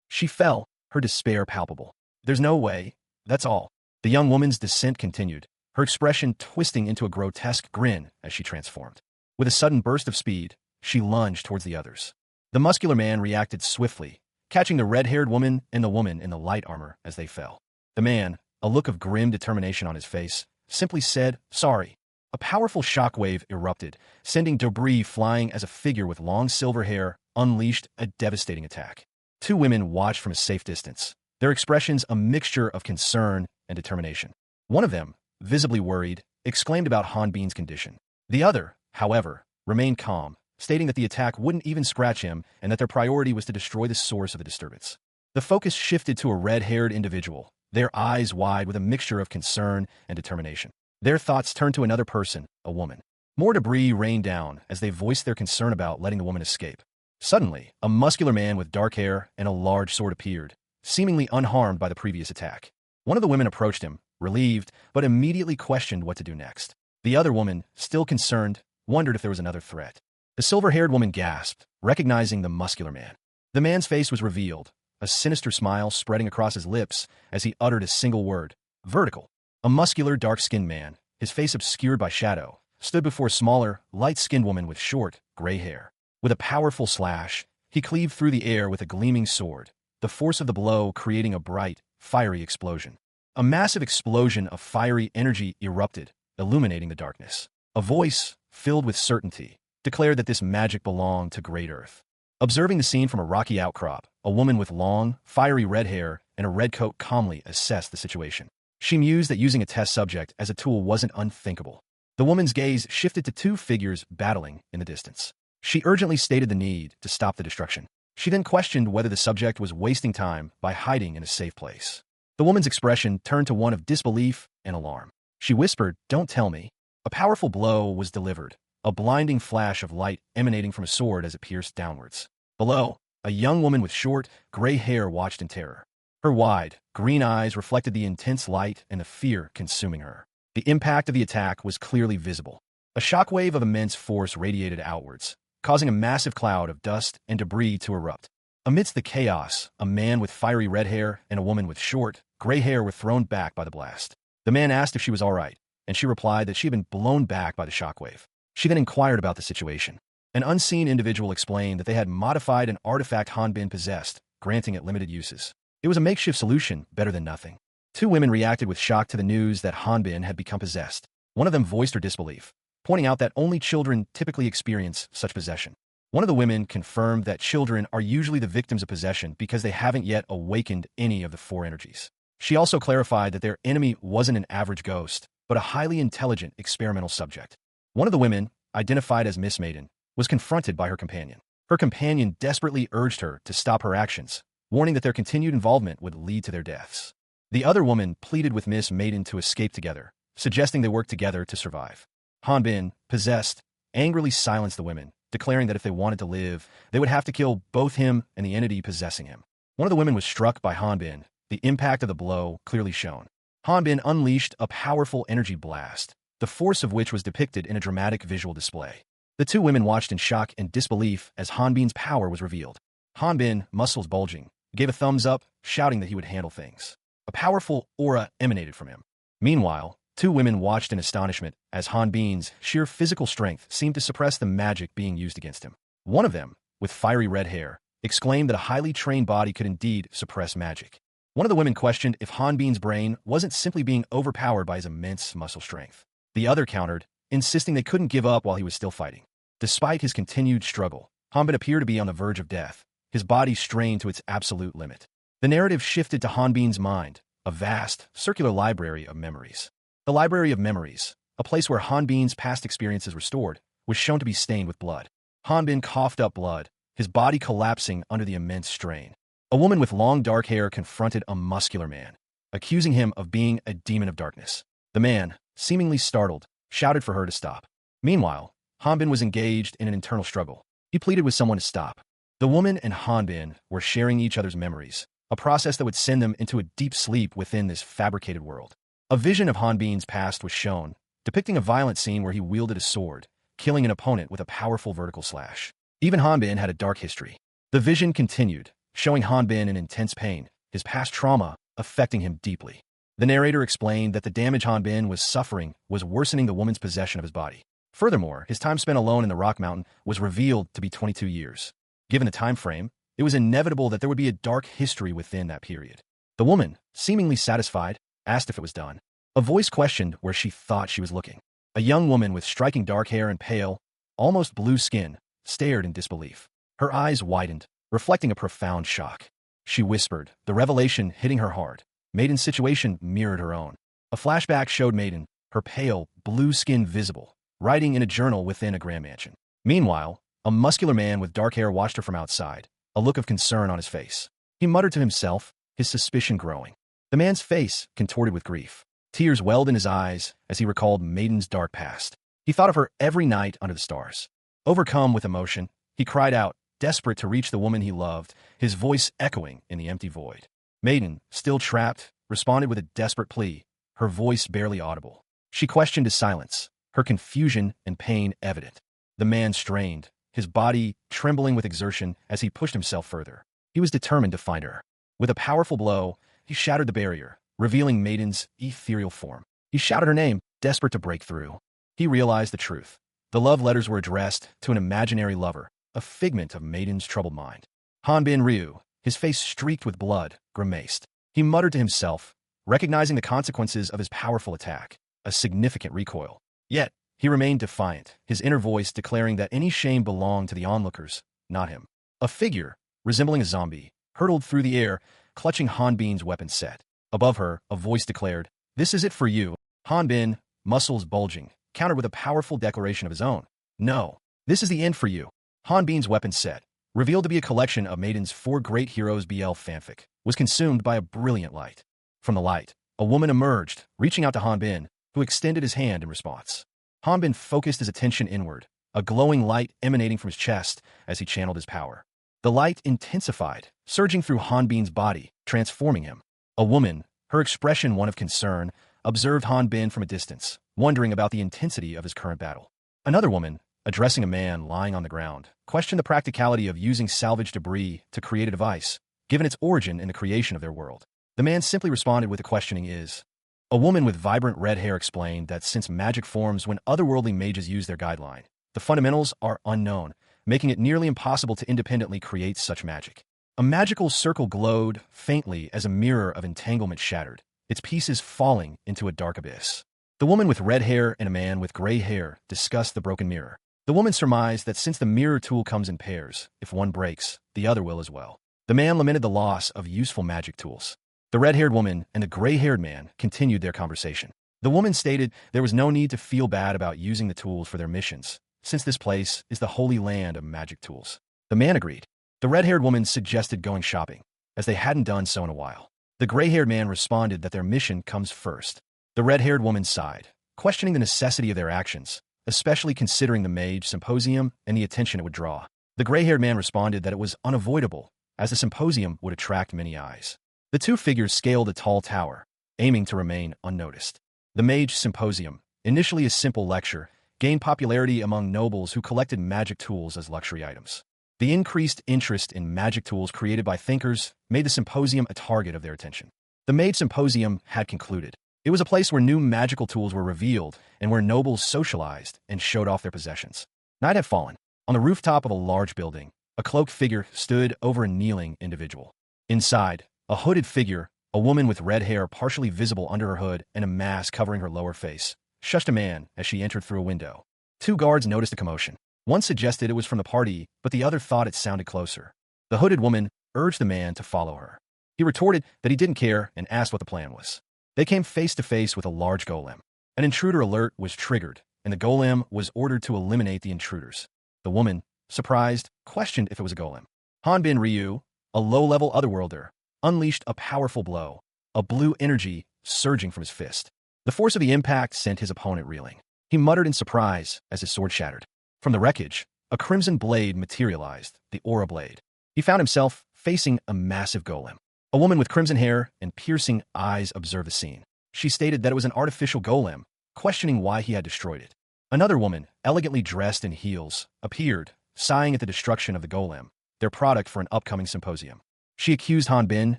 She fell, her despair palpable. "There's no way. That's all." The young woman's descent continued, her expression twisting into a grotesque grin as she transformed. With a sudden burst of speed, she lunged towards the others. The muscular man reacted swiftly, catching the red-haired woman and the woman in the light armor as they fell. The man, a look of grim determination on his face, simply said, "Sorry." A powerful shockwave erupted, sending debris flying as a figure with long silver hair unleashed a devastating attack. 2 women watched from a safe distance, their expressions a mixture of concern and determination. One of them, visibly worried, exclaimed about Hanbin's condition. The other, however, remained calm, stating that the attack wouldn't even scratch him and that their priority was to destroy the source of the disturbance. The focus shifted to a red-haired individual, their eyes wide with a mixture of concern and determination. Their thoughts turned to another person, a woman. More debris rained down as they voiced their concern about letting the woman escape. Suddenly, a muscular man with dark hair and a large sword appeared, seemingly unharmed by the previous attack. One of the women approached him, relieved, but immediately questioned what to do next. The other woman, still concerned, wondered if there was another threat. The silver-haired woman gasped, recognizing the muscular man. The man's face was revealed, a sinister smile spreading across his lips as he uttered a single word, "Vertical." A muscular, dark-skinned man, his face obscured by shadow, stood before a smaller, light-skinned woman with short, gray hair. With a powerful slash, he cleaved through the air with a gleaming sword, the force of the blow creating a bright, fiery explosion. A massive explosion of fiery energy erupted, illuminating the darkness. A voice, filled with certainty, declared that this magic belonged to Great Earth. Observing the scene from a rocky outcrop, a woman with long, fiery red hair and a red coat calmly assessed the situation. She mused that using a test subject as a tool wasn't unthinkable. The woman's gaze shifted to 2 figures battling in the distance. She urgently stated the need to stop the destruction. She then questioned whether the subject was wasting time by hiding in a safe place. The woman's expression turned to one of disbelief and alarm. She whispered, "Don't tell me." A powerful blow was delivered, a blinding flash of light emanating from a sword as it pierced downwards. Below, a young woman with short, gray hair watched in terror. Her wide, green eyes reflected the intense light and the fear consuming her. The impact of the attack was clearly visible. A shockwave of immense force radiated outwards, causing a massive cloud of dust and debris to erupt. Amidst the chaos, a man with fiery red hair and a woman with short, gray hair were thrown back by the blast. The man asked if she was all right, and she replied that she had been blown back by the shockwave. She then inquired about the situation. An unseen individual explained that they had modified an artifact Hanbin possessed, granting it limited uses. It was a makeshift solution, better than nothing. 2 women reacted with shock to the news that Hanbin had become possessed. One of them voiced her disbelief, pointing out that only children typically experience such possession. One of the women confirmed that children are usually the victims of possession because they haven't yet awakened any of the 4 energies. She also clarified that their enemy wasn't an average ghost, but a highly intelligent experimental subject. One of the women, identified as Miss Maiden, was confronted by her companion. Her companion desperately urged her to stop her actions, warning that their continued involvement would lead to their deaths. The other woman pleaded with Miss Maiden to escape together, suggesting they work together to survive. Hanbin, possessed, angrily silenced the women, declaring that if they wanted to live, they would have to kill both him and the entity possessing him. One of the women was struck by Hanbin, the impact of the blow clearly shown. Hanbin unleashed a powerful energy blast, the force of which was depicted in a dramatic visual display. The 2 women watched in shock and disbelief as Hanbin's power was revealed. Hanbin, muscles bulging, gave a thumbs up, shouting that he would handle things. A powerful aura emanated from him. Meanwhile, 2 women watched in astonishment as Hanbin's sheer physical strength seemed to suppress the magic being used against him. One of them, with fiery red hair, exclaimed that a highly trained body could indeed suppress magic. One of the women questioned if Hanbin's brain wasn't simply being overpowered by his immense muscle strength. The other countered, insisting they couldn't give up while he was still fighting. Despite his continued struggle, Hanbin appeared to be on the verge of death, his body strained to its absolute limit. The narrative shifted to Hanbin's mind, a vast, circular library of memories. The Library of Memories, a place where Hanbin's past experiences were stored, was shown to be stained with blood. Hanbin coughed up blood, his body collapsing under the immense strain. A woman with long dark hair confronted a muscular man, accusing him of being a demon of darkness. The man, seemingly startled, shouted for her to stop. Meanwhile, Hanbin was engaged in an internal struggle. He pleaded with someone to stop. The woman and Hanbin were sharing each other's memories, a process that would send them into a deep sleep within this fabricated world. A vision of Hanbin's past was shown, depicting a violent scene where he wielded a sword, killing an opponent with a powerful vertical slash. Even Hanbin had a dark history. The vision continued, showing Hanbin in intense pain, his past trauma affecting him deeply. The narrator explained that the damage Hanbin was suffering was worsening the woman's possession of his body. Furthermore, his time spent alone in the rock mountain was revealed to be 22 years. Given the time frame, it was inevitable that there would be a dark history within that period. The woman, seemingly satisfied, asked if it was done. A voice questioned where she thought she was looking. A young woman with striking dark hair and pale, almost blue skin, stared in disbelief. Her eyes widened, reflecting a profound shock. She whispered, the revelation hitting her hard. Maiden's situation mirrored her own. A flashback showed Maiden, her pale, blue skin visible, writing in a journal within a grand mansion. Meanwhile, a muscular man with dark hair watched her from outside, a look of concern on his face. He muttered to himself, his suspicion growing. The man's face contorted with grief. Tears welled in his eyes as he recalled Maiden's dark past. He thought of her every night under the stars. Overcome with emotion, he cried out, desperate to reach the woman he loved, his voice echoing in the empty void. Maiden, still trapped, responded with a desperate plea, her voice barely audible. She questioned his silence, her confusion and pain evident. The man strained, his body trembling with exertion as he pushed himself further. He was determined to find her. With a powerful blow, he shattered the barrier, revealing Maiden's ethereal form. He shouted her name, desperate to break through. He realized the truth. The love letters were addressed to an imaginary lover, a figment of Maiden's troubled mind. Hanbin Ryu, his face streaked with blood, grimaced. He muttered to himself, recognizing the consequences of his powerful attack, a significant recoil. Yet, he remained defiant, his inner voice declaring that any shame belonged to the onlookers, not him. A figure, resembling a zombie, hurtled through the air, clutching Hanbin's weapon set. Above her, a voice declared, "This is it for you." Hanbin, muscles bulging, countered with a powerful declaration of his own. "No, this is the end for you." Hanbin's weapon set, revealed to be a collection of Maiden's 4 Great Heroes BL fanfic, was consumed by a brilliant light. From the light, a woman emerged, reaching out to Hanbin, who extended his hand in response. Hanbin focused his attention inward, a glowing light emanating from his chest as he channeled his power. The light intensified, surging through Hanbin's body, transforming him. A woman, her expression one of concern, observed Hanbin from a distance, wondering about the intensity of his current battle. Another woman, addressing a man lying on the ground, questioned the practicality of using salvage debris to create a device, given its origin in the creation of their world. The man simply responded with the questioning is. A woman with vibrant red hair explained that since magic forms when otherworldly mages use their guideline, the fundamentals are unknown, making it nearly impossible to independently create such magic. A magical circle glowed faintly as a mirror of entanglement shattered, its pieces falling into a dark abyss. The woman with red hair and a man with gray hair discussed the broken mirror. The woman surmised that since the mirror tool comes in pairs, if one breaks, the other will as well. The man lamented the loss of useful magic tools. The red-haired woman and the gray-haired man continued their conversation. The woman stated there was no need to feel bad about using the tools for their missions, since this place is the holy land of magic tools. The man agreed. The red-haired woman suggested going shopping, as they hadn't done so in a while. The gray-haired man responded that their mission comes first. The red-haired woman sighed, questioning the necessity of their actions, especially considering the mage symposium and the attention it would draw. The gray-haired man responded that it was unavoidable, as the symposium would attract many eyes. The two figures scaled a tall tower, aiming to remain unnoticed. The mage symposium, initially a simple lecture, gained popularity among nobles who collected magic tools as luxury items. The increased interest in magic tools created by thinkers made the symposium a target of their attention. The mage symposium had concluded. It was a place where new magical tools were revealed and where nobles socialized and showed off their possessions. Night had fallen. On the rooftop of a large building, a cloaked figure stood over a kneeling individual. Inside, a hooded figure, A woman with red hair partially visible under her hood and a mask covering her lower face shushed a man as she entered through a window. Two guards noticed a commotion. One suggested it was from the party, but the other thought it sounded closer. The hooded woman urged the man to follow her. He retorted that he didn't care and asked what the plan was. They came face to face with a large golem. An intruder alert was triggered, and the golem was ordered to eliminate the intruders. The woman, surprised, questioned if it was a golem. Hanbin Ryu, a low-level otherworlder, unleashed a powerful blow, a blue energy surging from his fist. The force of the impact sent his opponent reeling. He muttered in surprise as his sword shattered. From the wreckage, a crimson blade materialized, the aura blade. He found himself facing a massive golem. A woman with crimson hair and piercing eyes observed the scene. She stated that it was an artificial golem, questioning why he had destroyed it. Another woman, elegantly dressed in heels, appeared, sighing at the destruction of the golem, their product for an upcoming symposium. She accused Hanbin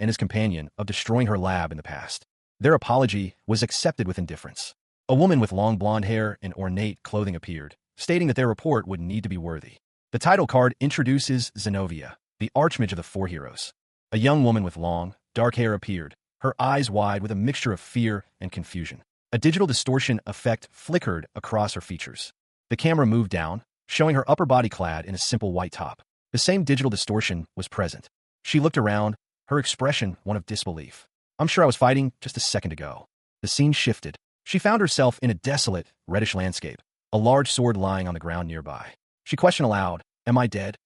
and his companion of destroying her lab in the past. Their apology was accepted with indifference. A woman with long blonde hair and ornate clothing appeared, stating that their report would need to be worthy. The title card introduces Zenobia, the archmage of the four heroes. A young woman with long, dark hair appeared, her eyes wide with a mixture of fear and confusion. A digital distortion effect flickered across her features. The camera moved down, showing her upper body clad in a simple white top. The same digital distortion was present. She looked around, her expression one of disbelief. "I'm sure I was fighting just a second ago." The scene shifted. She found herself in a desolate, reddish landscape, a large sword lying on the ground nearby. She questioned aloud, "Am I dead?"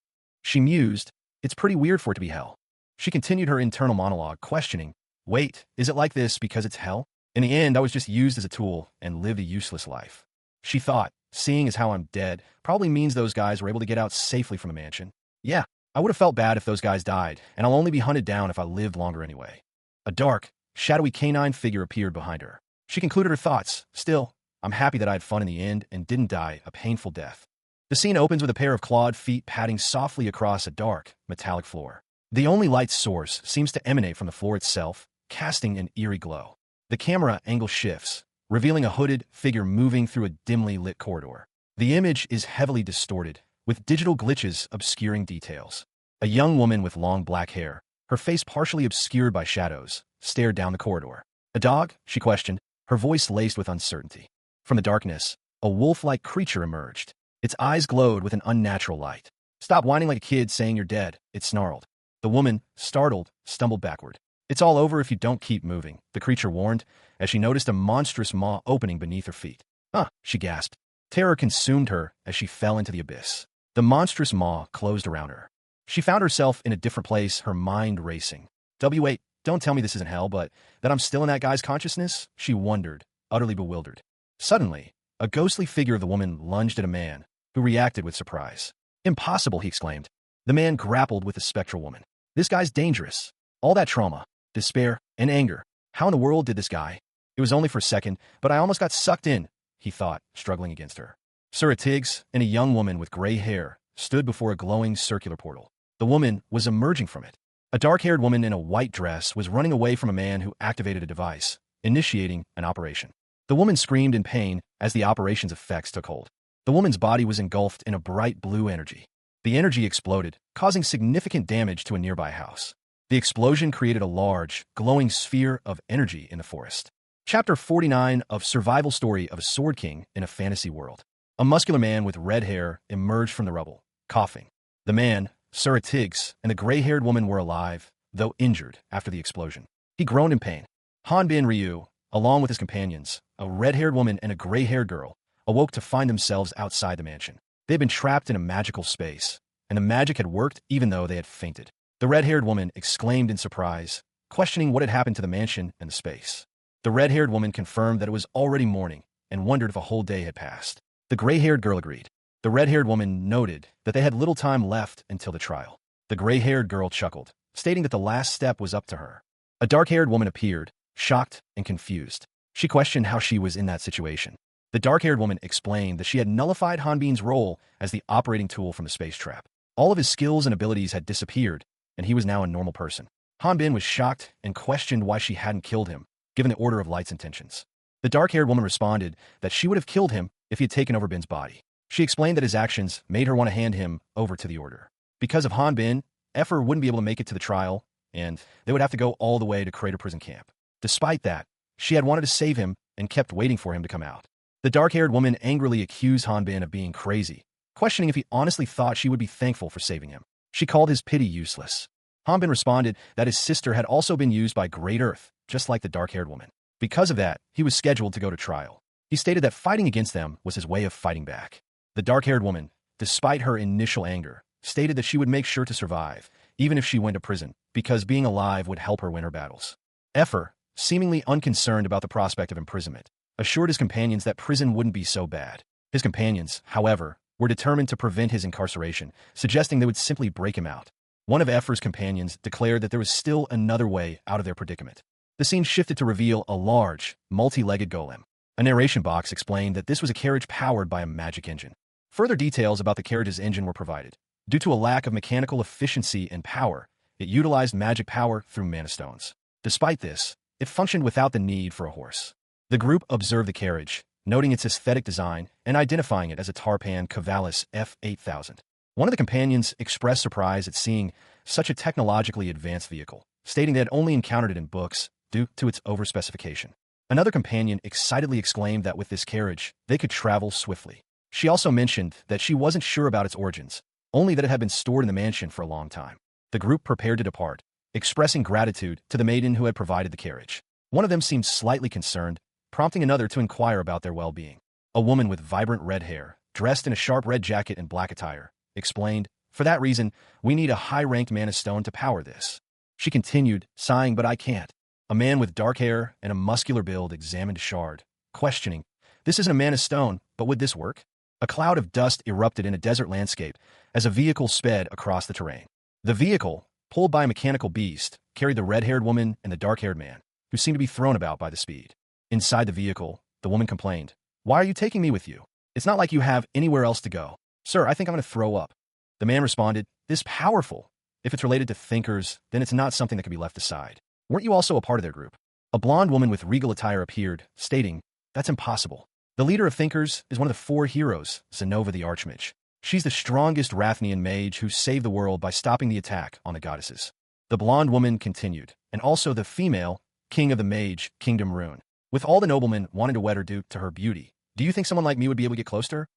She mused, "It's pretty weird for it to be hell." She continued her internal monologue, questioning, "Wait, is it like this because it's hell? In the end, I was just used as a tool and lived a useless life." She thought, "Seeing as how I'm dead probably means those guys were able to get out safely from the mansion. Yeah, I would have felt bad if those guys died, and I'll only be hunted down if I lived longer anyway." A dark, shadowy canine figure appeared behind her. She concluded her thoughts, "Still, I'm happy that I had fun in the end and didn't die a painful death." The scene opens with a pair of clawed feet padding softly across a dark, metallic floor. The only light source seems to emanate from the floor itself, casting an eerie glow. The camera angle shifts, revealing a hooded figure moving through a dimly lit corridor. The image is heavily distorted, with digital glitches obscuring details. A young woman with long black hair, her face partially obscured by shadows, stared down the corridor. "A dog?" she questioned, her voice laced with uncertainty. From the darkness, a wolf-like creature emerged. Its eyes glowed with an unnatural light. "Stop whining like a kid saying you're dead," it snarled. The woman, startled, stumbled backward. "It's all over if you don't keep moving," the creature warned, as she noticed a monstrous maw opening beneath her feet. "Huh," she gasped. Terror consumed her as she fell into the abyss. The monstrous maw closed around her. She found herself in a different place, her mind racing. Wait, don't tell me this isn't hell, but that I'm still in that guy's consciousness?" she wondered, utterly bewildered. Suddenly, a ghostly figure of the woman lunged at a man, who reacted with surprise. "Impossible," he exclaimed. The man grappled with the spectral woman. "This guy's dangerous. All that trauma, despair, and anger. How in the world did this guy?" "It was only for a second, but I almost got sucked in," he thought, struggling against her. Sura Tiggs and a young woman with gray hair stood before a glowing circular portal. The woman was emerging from it. A dark-haired woman in a white dress was running away from a man who activated a device, initiating an operation. The woman screamed in pain as the operation's effects took hold. The woman's body was engulfed in a bright blue energy. The energy exploded, causing significant damage to a nearby house. The explosion created a large, glowing sphere of energy in the forest. Chapter 49 of Survival Story of a Sword King in a Fantasy World. A muscular man with red hair emerged from the rubble, coughing. The man, Sura Tiggs, and the gray-haired woman were alive, though injured after the explosion. He groaned in pain. Hanbin Ryu, along with his companions, a red-haired woman and a gray-haired girl, awoke to find themselves outside the mansion. They had been trapped in a magical space, and the magic had worked even though they had fainted. The red-haired woman exclaimed in surprise, questioning what had happened to the mansion and the space. The red-haired woman confirmed that it was already morning and wondered if a whole day had passed. The gray-haired girl agreed. The red-haired woman noted that they had little time left until the trial. The gray-haired girl chuckled, stating that the last step was up to her. A dark-haired woman appeared, shocked and confused. She questioned how she was in that situation. The dark-haired woman explained that she had nullified Hanbin's role as the operating tool from the space trap. All of his skills and abilities had disappeared, and he was now a normal person. Hanbin was shocked and questioned why she hadn't killed him, given the Order of Light's intentions. The dark-haired woman responded that she would have killed him if he had taken over Bin's body. She explained that his actions made her want to hand him over to the Order. Because of Hanbin, Effer wouldn't be able to make it to the trial, and they would have to go all the way to Crater Prison Camp. Despite that, she had wanted to save him and kept waiting for him to come out. The dark-haired woman angrily accused Hanbin of being crazy, questioning if he honestly thought she would be thankful for saving him. She called his pity useless. Hanbin responded that his sister had also been used by Great Earth, just like the dark-haired woman. Because of that, he was scheduled to go to trial. He stated that fighting against them was his way of fighting back. The dark-haired woman, despite her initial anger, stated that she would make sure to survive, even if she went to prison, because being alive would help her win her battles. Effer, seemingly unconcerned about the prospect of imprisonment, assured his companions that prison wouldn't be so bad. His companions, however, were determined to prevent his incarceration, suggesting they would simply break him out. One of Effer's companions declared that there was still another way out of their predicament. The scene shifted to reveal a large, multi-legged golem. A narration box explained that this was a carriage powered by a magic engine. Further details about the carriage's engine were provided. Due to a lack of mechanical efficiency and power, it utilized magic power through mana stones. Despite this, it functioned without the need for a horse. The group observed the carriage, noting its aesthetic design and identifying it as a Tarpan Cavalis F8000. One of the companions expressed surprise at seeing such a technologically advanced vehicle, stating they had only encountered it in books due to its overspecification. Another companion excitedly exclaimed that with this carriage, they could travel swiftly. She also mentioned that she wasn't sure about its origins, only that it had been stored in the mansion for a long time. The group prepared to depart, expressing gratitude to the maiden who had provided the carriage. One of them seemed slightly concerned, prompting another to inquire about their well-being. A woman with vibrant red hair, dressed in a sharp red jacket and black attire, explained, "For that reason, we need a high-ranked mana stone to power this." She continued, sighing, "But I can't." A man with dark hair and a muscular build examined a shard, questioning, "This isn't a mana stone, but would this work?" A cloud of dust erupted in a desert landscape as a vehicle sped across the terrain. The vehicle, pulled by a mechanical beast, carried the red-haired woman and the dark-haired man, who seemed to be thrown about by the speed. Inside the vehicle, the woman complained, "Why are you taking me with you? It's not like you have anywhere else to go." "Sir, I think I'm going to throw up." The man responded, "This powerful. If it's related to thinkers, then it's not something that can be left aside. Weren't you also a part of their group?" A blonde woman with regal attire appeared, stating, "That's impossible. The leader of thinkers is one of the 4 heroes, Zenova the Archmage. She's the strongest Rathnian mage who saved the world by stopping the attack on the goddesses." The blonde woman continued, "And also the female, king of the mage, Kingdom Rune. With all the noblemen wanting to wed her due to her beauty, do you think someone like me would be able to get close to her?"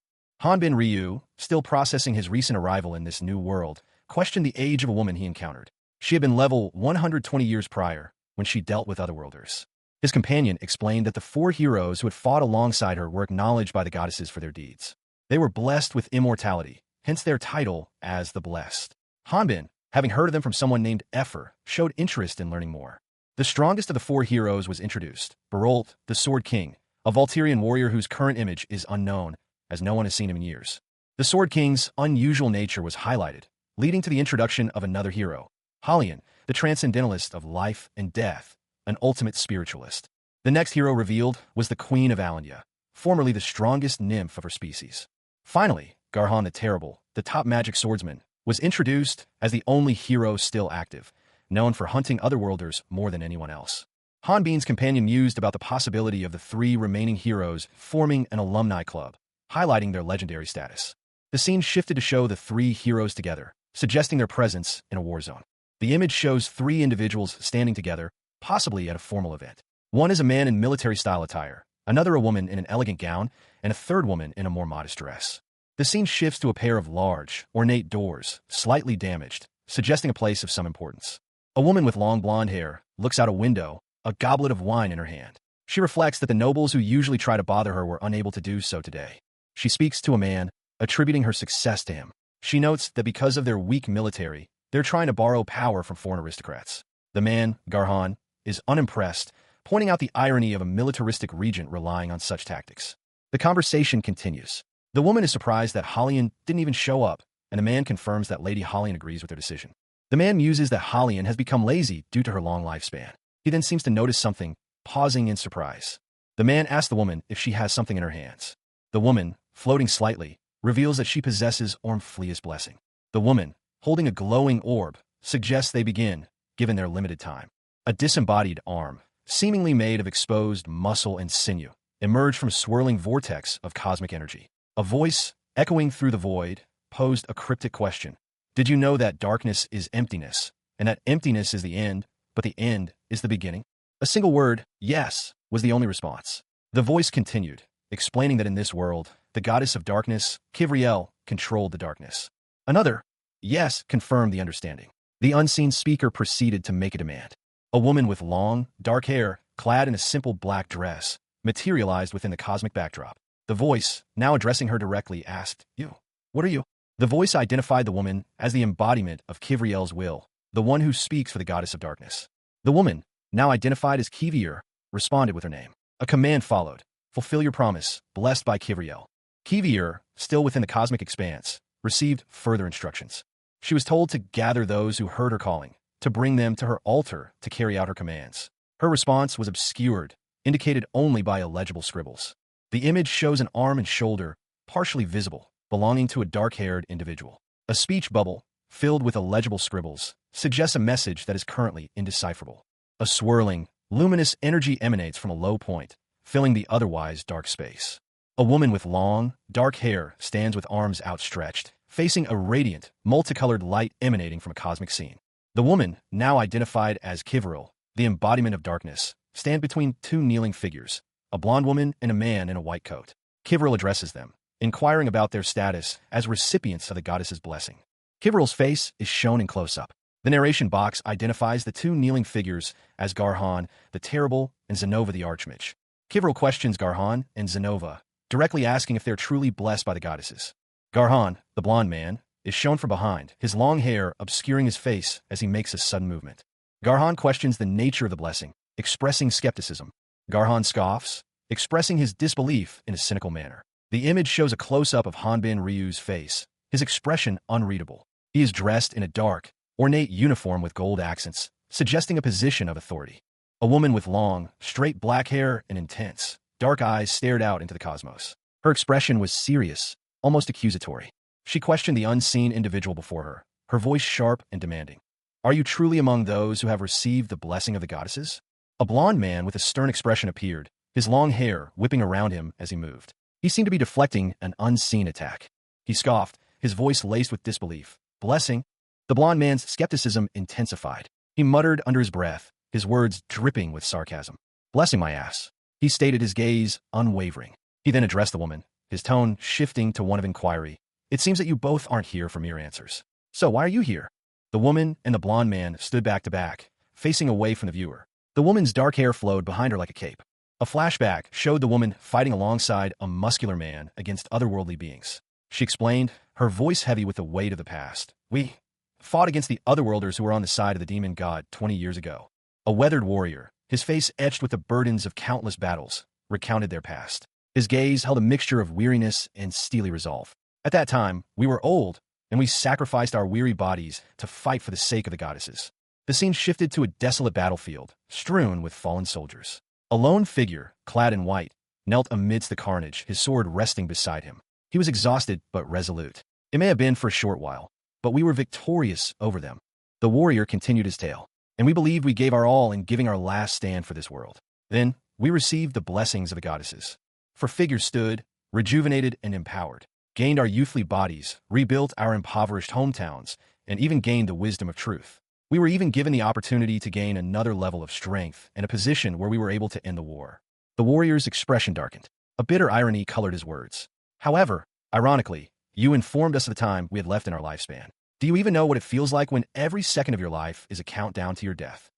Hanbin Ryu, still processing his recent arrival in this new world, questioned the age of a woman he encountered. She had been level 120 years prior, when she dealt with otherworlders. His companion explained that the 4 heroes who had fought alongside her were acknowledged by the goddesses for their deeds. They were blessed with immortality, hence their title as the Blessed. Hanbin, having heard of them from someone named Effer, showed interest in learning more. The strongest of the 4 heroes was introduced, Barolt, the Sword King, a Volturian warrior whose current image is unknown, as no one has seen him in years. The Sword King's unusual nature was highlighted, leading to the introduction of another hero, Halion, the transcendentalist of life and death, an ultimate spiritualist. The next hero revealed was the Queen of Alandia, formerly the strongest nymph of her species. Finally, Garhan the Terrible, the top magic swordsman, was introduced as the only hero still active, known for hunting otherworlders more than anyone else. Hanbin's companion mused about the possibility of the 3 remaining heroes forming an alumni club, highlighting their legendary status. The scene shifted to show the 3 heroes together, suggesting their presence in a war zone. The image shows 3 individuals standing together, possibly at a formal event. One is a man in military-style attire, another a woman in an elegant gown, and a third woman in a more modest dress. The scene shifts to a pair of large, ornate doors, slightly damaged, suggesting a place of some importance. A woman with long blonde hair looks out a window, a goblet of wine in her hand. She reflects that the nobles who usually try to bother her were unable to do so today. She speaks to a man, attributing her success to him. She notes that because of their weak military, they're trying to borrow power from foreign aristocrats. The man, Garhan, is unimpressed, pointing out the irony of a militaristic regent relying on such tactics. The conversation continues. The woman is surprised that Halion didn't even show up, and the man confirms that Lady Halion agrees with their decision. The man muses that Halion has become lazy due to her long lifespan. He then seems to notice something, pausing in surprise. The man asks the woman if she has something in her hands. The woman, floating slightly, reveals that she possesses Ormflea's blessing. The woman, holding a glowing orb, suggests they begin, given their limited time. A disembodied arm, seemingly made of exposed muscle and sinew, emerged from a swirling vortex of cosmic energy. A voice, echoing through the void, posed a cryptic question. "Did you know that darkness is emptiness, and that emptiness is the end, but the end is the beginning? A single word, yes, was the only response. The voice continued, explaining that in this world, the goddess of darkness, Kivriel, controlled the darkness. Another, yes, confirmed the understanding. The unseen speaker proceeded to make a demand. A woman with long, dark hair, clad in a simple black dress, materialized within the cosmic backdrop. The voice, now addressing her directly, asked, "You, what are you?" The voice identified the woman as the embodiment of Kivriel's will, the one who speaks for the goddess of darkness. The woman, now identified as Kivir, responded with her name. A command followed. Fulfill your promise, blessed by Kivriel. Kivir, still within the cosmic expanse, received further instructions. She was told to gather those who heard her calling, to bring them to her altar to carry out her commands. Her response was obscured, indicated only by illegible scribbles. The image shows an arm and shoulder, partially visible, belonging to a dark-haired individual. A speech bubble, filled with illegible scribbles, suggests a message that is currently indecipherable. A swirling, luminous energy emanates from a low point, filling the otherwise dark space. A woman with long, dark hair stands with arms outstretched, facing a radiant, multicolored light emanating from a cosmic scene. The woman, now identified as Kivriel, the embodiment of darkness, stands between two kneeling figures, a blonde woman and a man in a white coat. Kivriel addresses them, inquiring about their status as recipients of the goddess's blessing. Kivriel's face is shown in close-up. The narration box identifies the two kneeling figures as Garhan, the Terrible, and Zenova the Archmage. Kivriel questions Garhan and Zenova, directly asking if they're truly blessed by the goddesses. Garhan, the blonde man, is shown from behind, his long hair obscuring his face as he makes a sudden movement. Garhan questions the nature of the blessing, expressing skepticism. Garhan scoffs, expressing his disbelief in a cynical manner. The image shows a close-up of Hanbin Ryu's face, his expression unreadable. He is dressed in a dark, ornate uniform with gold accents, suggesting a position of authority. A woman with long, straight black hair and intense, dark eyes stared out into the cosmos. Her expression was serious, almost accusatory. She questioned the unseen individual before her voice sharp and demanding. "Are you truly among those who have received the blessing of the goddesses?" A blonde man with a stern expression appeared, his long hair whipping around him as he moved. He seemed to be deflecting an unseen attack. He scoffed, his voice laced with disbelief. "Blessing?" The blonde man's skepticism intensified. He muttered under his breath, his words dripping with sarcasm. "Blessing my ass." He stated, his gaze unwavering. He then addressed the woman, his tone shifting to one of inquiry. "It seems that you both aren't here for mere answers. So why are you here?" The woman and the blonde man stood back to back, facing away from the viewer. The woman's dark hair flowed behind her like a cape. A flashback showed the woman fighting alongside a muscular man against otherworldly beings. She explained, her voice heavy with the weight of the past. "We fought against the otherworlders who were on the side of the demon god 20 years ago." A weathered warrior, his face etched with the burdens of countless battles, recounted their past. His gaze held a mixture of weariness and steely resolve. "At that time, we were old, and we sacrificed our weary bodies to fight for the sake of the goddesses." The scene shifted to a desolate battlefield, strewn with fallen soldiers. A lone figure, clad in white, knelt amidst the carnage, his sword resting beside him. He was exhausted but resolute. "It may have been for a short while, but we were victorious over them." The warrior continued his tale. "And we believed we gave our all in giving our last stand for this world. Then, we received the blessings of the goddesses. For figures stood, rejuvenated and empowered, gained our youthly bodies, rebuilt our impoverished hometowns, and even gained the wisdom of truth. We were even given the opportunity to gain another level of strength and a position where we were able to end the war." The warrior's expression darkened. A bitter irony colored his words. "However, ironically, you informed us of the time we had left in our lifespan. Do you even know what it feels like when every second of your life is a countdown to your death?"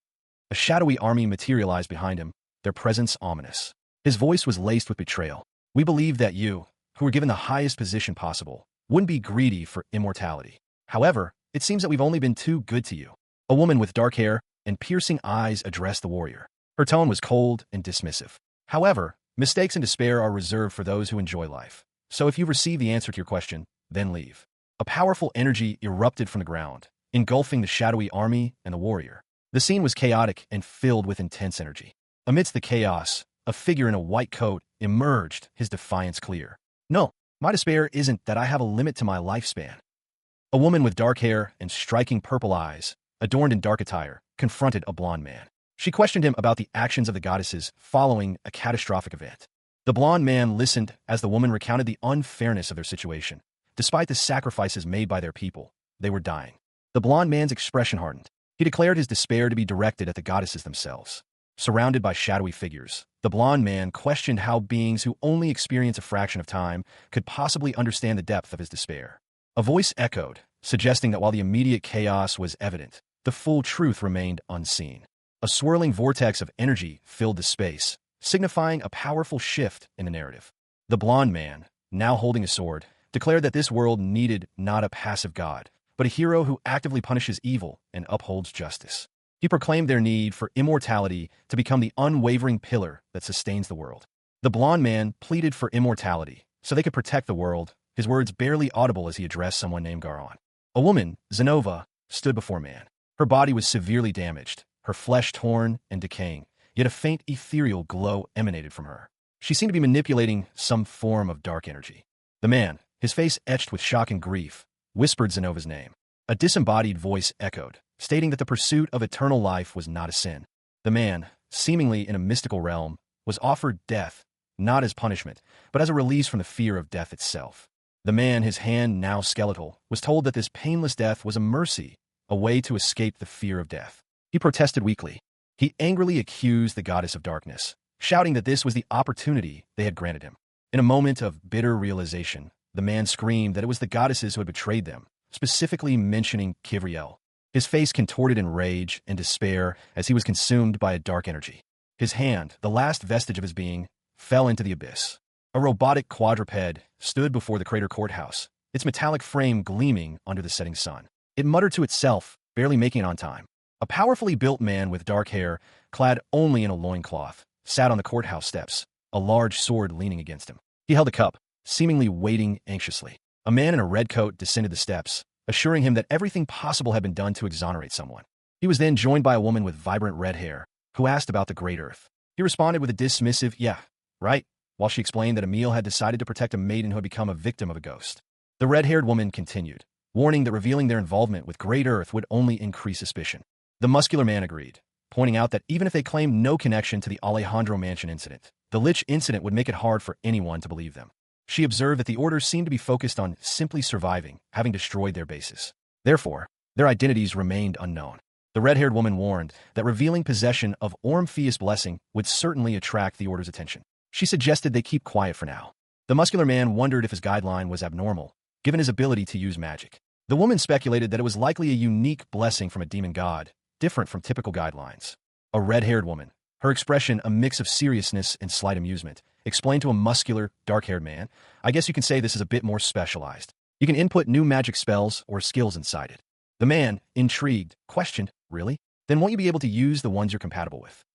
A shadowy army materialized behind him, their presence ominous. His voice was laced with betrayal. "We believed that you, who were given the highest position possible, wouldn't be greedy for immortality. However, it seems that we've only been too good to you." A woman with dark hair and piercing eyes addressed the warrior. Her tone was cold and dismissive. "However, mistakes and despair are reserved for those who enjoy life. So if you've received the answer to your question, then leave." A powerful energy erupted from the ground, engulfing the shadowy army and the warrior. The scene was chaotic and filled with intense energy. Amidst the chaos, a figure in a white coat emerged, his defiance clear. "No, my despair isn't that I have a limit to my lifespan." A woman with dark hair and striking purple eyes, adorned in dark attire, confronted a blonde man. She questioned him about the actions of the goddesses following a catastrophic event. The blonde man listened as the woman recounted the unfairness of their situation. Despite the sacrifices made by their people, they were dying. The blonde man's expression hardened. He declared his despair to be directed at the goddesses themselves. Surrounded by shadowy figures, the blond man questioned how beings who only experience a fraction of time could possibly understand the depth of his despair. A voice echoed, suggesting that while the immediate chaos was evident, the full truth remained unseen. A swirling vortex of energy filled the space, signifying a powerful shift in the narrative. The blond man, now holding a sword, declared that this world needed not a passive god, but a hero who actively punishes evil and upholds justice. He proclaimed their need for immortality to become the unwavering pillar that sustains the world. The blond man pleaded for immortality so they could protect the world, his words barely audible as he addressed someone named Garon. A woman, Zenova, stood before man. Her body was severely damaged, her flesh torn and decaying, yet a faint ethereal glow emanated from her. She seemed to be manipulating some form of dark energy. The man, his face etched with shock and grief, whispered Zenova's name. A disembodied voice echoed, stating that the pursuit of eternal life was not a sin. The man, seemingly in a mystical realm, was offered death, not as punishment, but as a release from the fear of death itself. The man, his hand now skeletal, was told that this painless death was a mercy, a way to escape the fear of death. He protested weakly. He angrily accused the goddess of darkness, shouting that this was the opportunity they had granted him. In a moment of bitter realization, the man screamed that it was the goddesses who had betrayed them, specifically mentioning Kivriel. His face contorted in rage and despair as he was consumed by a dark energy. His hand, the last vestige of his being, fell into the abyss. A robotic quadruped stood before the crater courthouse, its metallic frame gleaming under the setting sun. It muttered to itself, barely making it on time. A powerfully built man with dark hair, clad only in a loincloth, sat on the courthouse steps, a large sword leaning against him. He held a cup, seemingly waiting anxiously. A man in a red coat descended the steps, assuring him that everything possible had been done to exonerate someone. He was then joined by a woman with vibrant red hair, who asked about the Great Earth. He responded with a dismissive, "Yeah, right," while she explained that Emil had decided to protect a maiden who had become a victim of a ghost. The red-haired woman continued, warning that revealing their involvement with Great Earth would only increase suspicion. The muscular man agreed, pointing out that even if they claimed no connection to the Alejandro Mansion incident, the Lich incident would make it hard for anyone to believe them. She observed that the orders seemed to be focused on simply surviving, having destroyed their bases. Therefore, their identities remained unknown. The red-haired woman warned that revealing possession of Orpheus' blessing would certainly attract the order's attention. She suggested they keep quiet for now. The muscular man wondered if his guideline was abnormal, given his ability to use magic. The woman speculated that it was likely a unique blessing from a demon god, different from typical guidelines. A red-haired woman, her expression a mix of seriousness and slight amusement, explained to a muscular, dark-haired man, "I guess you can say this is a bit more specialized. You can input new magic spells or skills inside it." The man, intrigued, questioned, "Really? Then won't you be able to use the ones you're compatible with?"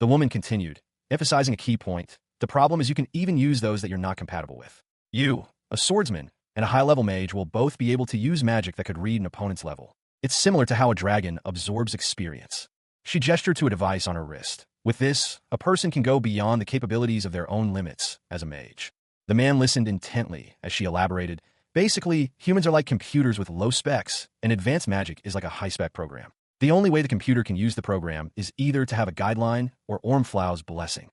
The woman continued, emphasizing a key point. "The problem is you can even use those that you're not compatible with. You, a swordsman, and a high-level mage will both be able to use magic that could read an opponent's level. It's similar to how a dragon absorbs experience." She gestured to a device on her wrist. With this, a person can go beyond the capabilities of their own limits as a mage. The man listened intently as she elaborated, "Basically, humans are like computers with low specs, and advanced magic is like a high-spec program. The only way the computer can use the program is either to have a guideline or Ormflau's blessing."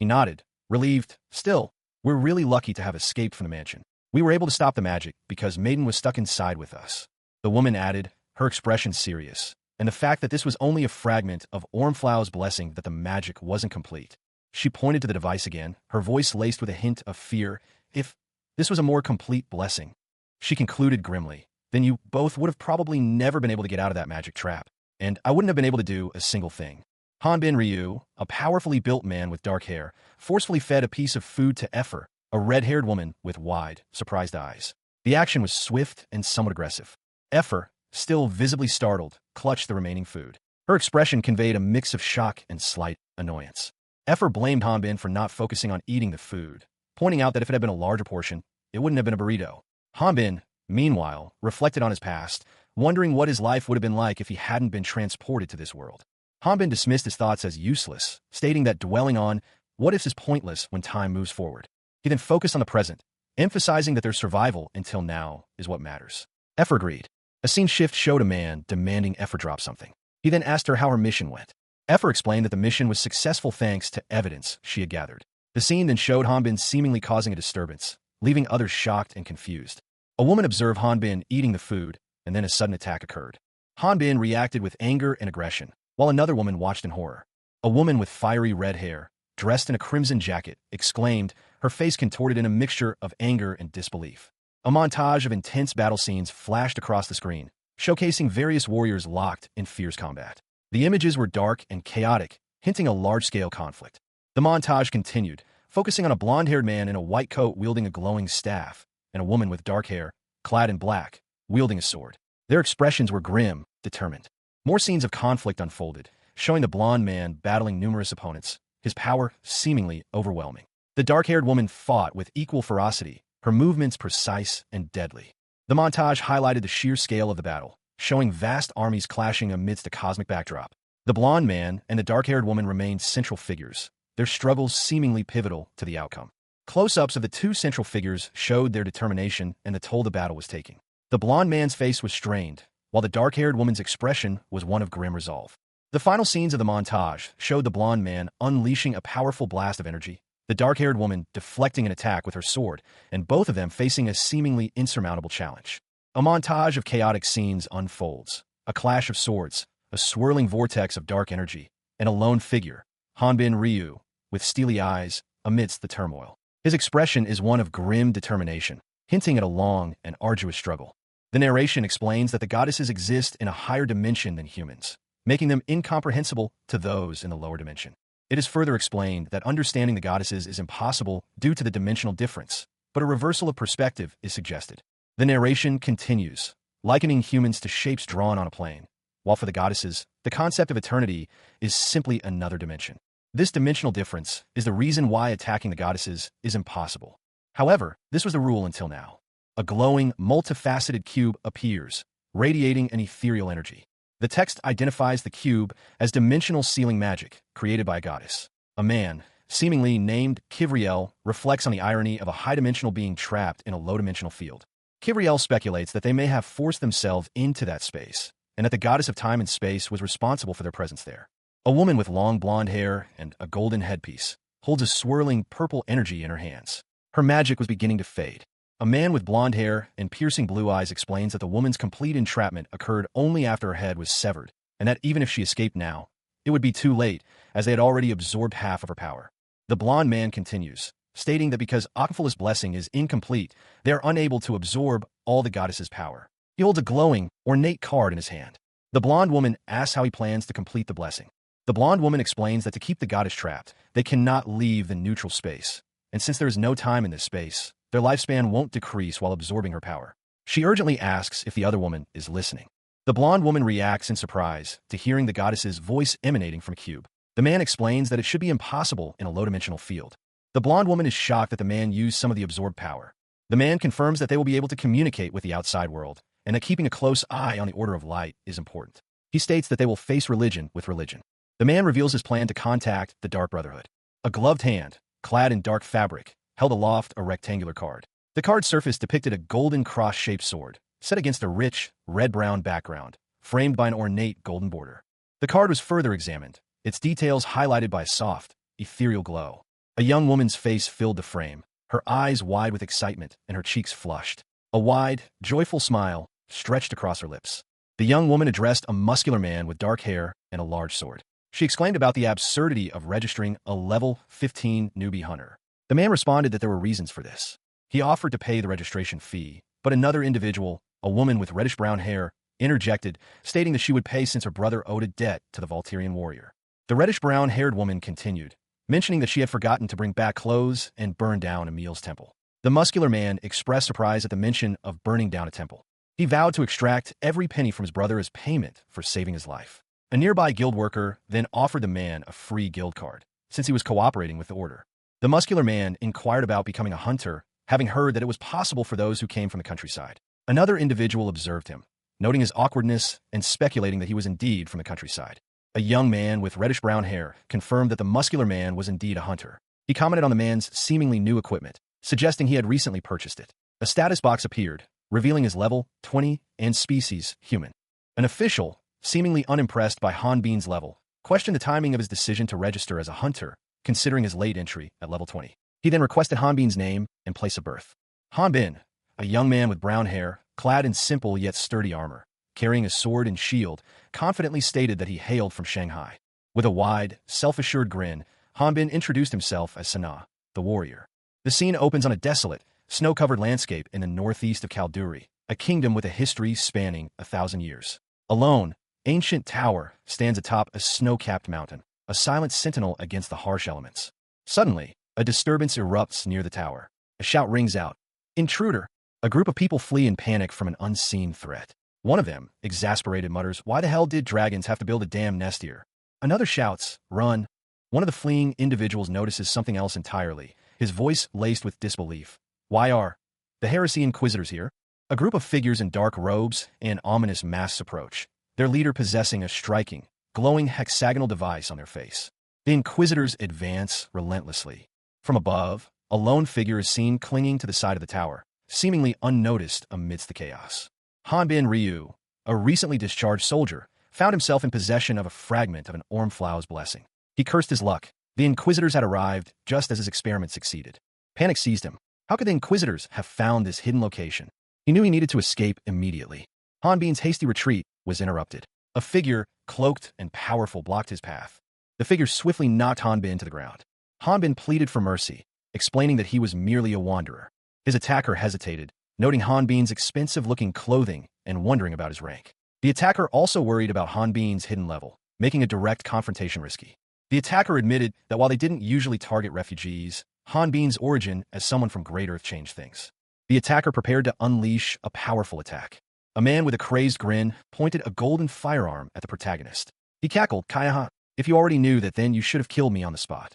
He nodded, relieved. "Still, we're really lucky to have escaped from the mansion. We were able to stop the magic because Maiden was stuck inside with us." The woman added, her expression serious, and the fact that this was only a fragment of Ormflau's blessing that the magic wasn't complete. She pointed to the device again, her voice laced with a hint of fear. "If this was a more complete blessing," she concluded grimly, "then you both would have probably never been able to get out of that magic trap, and I wouldn't have been able to do a single thing." Hanbin Ryu, a powerfully built man with dark hair, forcefully fed a piece of food to Effer, a red-haired woman with wide, surprised eyes. The action was swift and somewhat aggressive. Effer, still visibly startled, clutched the remaining food. Her expression conveyed a mix of shock and slight annoyance. Effer blamed Hanbin for not focusing on eating the food, pointing out that if it had been a larger portion, it wouldn't have been a burrito. Hanbin, meanwhile, reflected on his past, wondering what his life would have been like if he hadn't been transported to this world. Hanbin dismissed his thoughts as useless, stating that dwelling on what-ifs is pointless when time moves forward. He then focused on the present, emphasizing that their survival until now is what matters. Effer agreed. A scene shift showed a man demanding Effer drop something. He then asked her how her mission went. Effer explained that the mission was successful thanks to evidence she had gathered. The scene then showed Hanbin seemingly causing a disturbance, leaving others shocked and confused. A woman observed Hanbin eating the food, and then a sudden attack occurred. Han Bin reacted with anger and aggression, while another woman watched in horror. A woman with fiery red hair, dressed in a crimson jacket, exclaimed, her face contorted in a mixture of anger and disbelief. A montage of intense battle scenes flashed across the screen, showcasing various warriors locked in fierce combat. The images were dark and chaotic, hinting a large-scale conflict. The montage continued, focusing on a blonde-haired man in a white coat wielding a glowing staff, and a woman with dark hair, clad in black, wielding a sword. Their expressions were grim, determined. More scenes of conflict unfolded, showing the blonde man battling numerous opponents, his power seemingly overwhelming. The dark-haired woman fought with equal ferocity, her movements precise and deadly. The montage highlighted the sheer scale of the battle, showing vast armies clashing amidst a cosmic backdrop. The blonde man and the dark-haired woman remained central figures, their struggles seemingly pivotal to the outcome. Close-ups of the two central figures showed their determination and the toll the battle was taking. The blonde man's face was strained, while the dark-haired woman's expression was one of grim resolve. The final scenes of the montage showed the blonde man unleashing a powerful blast of energy, the dark-haired woman deflecting an attack with her sword, and both of them facing a seemingly insurmountable challenge. A montage of chaotic scenes unfolds, a clash of swords, a swirling vortex of dark energy, and a lone figure, Han Bin Ryu, with steely eyes, amidst the turmoil. His expression is one of grim determination, hinting at a long and arduous struggle. The narration explains that the goddesses exist in a higher dimension than humans, making them incomprehensible to those in the lower dimension. It is further explained that understanding the goddesses is impossible due to the dimensional difference, but a reversal of perspective is suggested. The narration continues, likening humans to shapes drawn on a plane, while for the goddesses, the concept of eternity is simply another dimension. This dimensional difference is the reason why attacking the goddesses is impossible. However, this was the rule until now. A glowing, multifaceted cube appears, radiating an ethereal energy. The text identifies the cube as dimensional sealing magic created by a goddess. A man, seemingly named Kivriel, reflects on the irony of a high-dimensional being trapped in a low-dimensional field. Kivriel speculates that they may have forced themselves into that space, and that the goddess of time and space was responsible for their presence there. A woman with long blonde hair and a golden headpiece holds a swirling purple energy in her hands. Her magic was beginning to fade. A man with blonde hair and piercing blue eyes explains that the woman's complete entrapment occurred only after her head was severed, and that even if she escaped now, it would be too late, as they had already absorbed half of her power. The blonde man continues, stating that because Akafula's blessing is incomplete, they are unable to absorb all the goddess's power. He holds a glowing, ornate card in his hand. The blonde woman asks how he plans to complete the blessing. The blonde woman explains that to keep the goddess trapped, they cannot leave the neutral space, and since there is no time in this space, their lifespan won't decrease while absorbing her power. She urgently asks if the other woman is listening. The blonde woman reacts in surprise to hearing the goddess's voice emanating from a cube. The man explains that it should be impossible in a low-dimensional field. The blonde woman is shocked that the man used some of the absorbed power. The man confirms that they will be able to communicate with the outside world, and that keeping a close eye on the Order of Light is important. He states that they will face religion with religion. The man reveals his plan to contact the Dark Brotherhood. A gloved hand, clad in dark fabric, held aloft a rectangular card. The card's surface depicted a golden cross-shaped sword, set against a rich, red-brown background, framed by an ornate golden border. The card was further examined, its details highlighted by a soft, ethereal glow. A young woman's face filled the frame, her eyes wide with excitement and her cheeks flushed. A wide, joyful smile stretched across her lips. The young woman addressed a muscular man with dark hair and a large sword. She exclaimed about the absurdity of registering a level 15 newbie hunter. The man responded that there were reasons for this. He offered to pay the registration fee, but another individual, a woman with reddish-brown hair, interjected, stating that she would pay since her brother owed a debt to the Volturian warrior. The reddish-brown-haired woman continued, mentioning that she had forgotten to bring back clothes and burn down Emil's temple. The muscular man expressed surprise at the mention of burning down a temple. He vowed to extract every penny from his brother as payment for saving his life. A nearby guild worker then offered the man a free guild card, since he was cooperating with the order. The muscular man inquired about becoming a hunter, having heard that it was possible for those who came from the countryside. Another individual observed him, noting his awkwardness and speculating that he was indeed from the countryside. A young man with reddish-brown hair confirmed that the muscular man was indeed a hunter. He commented on the man's seemingly new equipment, suggesting he had recently purchased it. A status box appeared, revealing his level 20 and species human. An official, seemingly unimpressed by Han Bin's level, questioned the timing of his decision to register as a hunter, considering his late entry at level 20. He then requested Han Bin's name and place of birth. Han Bin, a young man with brown hair, clad in simple yet sturdy armor, carrying a sword and shield, confidently stated that he hailed from Shanghai. With a wide, self-assured grin, Hanbin introduced himself as Sana, the warrior. The scene opens on a desolate, snow-covered landscape in the northeast of Kalduri, a kingdom with a history spanning 1,000 years. Alone, ancient tower stands atop a snow-capped mountain, a silent sentinel against the harsh elements. Suddenly, a disturbance erupts near the tower. A shout rings out. "Intruder!" A group of people flee in panic from an unseen threat. One of them, exasperated, mutters, "Why the hell did dragons have to build a damn nest here?" Another shouts, "Run!" One of the fleeing individuals notices something else entirely, his voice laced with disbelief. "Why are the heresy inquisitors here?" A group of figures in dark robes and ominous masks approach, their leader possessing a striking, glowing hexagonal device on their face. The inquisitors advance relentlessly. From above, a lone figure is seen clinging to the side of the tower, seemingly unnoticed amidst the chaos. Hanbin Ryu, a recently discharged soldier, found himself in possession of a fragment of an Ormflau's blessing. He cursed his luck. The Inquisitors had arrived just as his experiment succeeded. Panic seized him. How could the Inquisitors have found this hidden location? He knew he needed to escape immediately. Hanbin's hasty retreat was interrupted. A figure, cloaked and powerful, blocked his path. The figure swiftly knocked Hanbin to the ground. Hanbin pleaded for mercy, explaining that he was merely a wanderer. His attacker hesitated, noting Hanbin's expensive-looking clothing and wondering about his rank. The attacker also worried about Hanbin's hidden level, making a direct confrontation risky. The attacker admitted that while they didn't usually target refugees, Hanbin's origin as someone from Great Earth changed things. The attacker prepared to unleash a powerful attack. A man with a crazed grin pointed a golden firearm at the protagonist. He cackled, "Kaya, if you already knew that, then you should have killed me on the spot."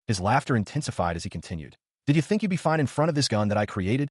His laughter intensified as he continued. "Did you think you'd be fine in front of this gun that I created?"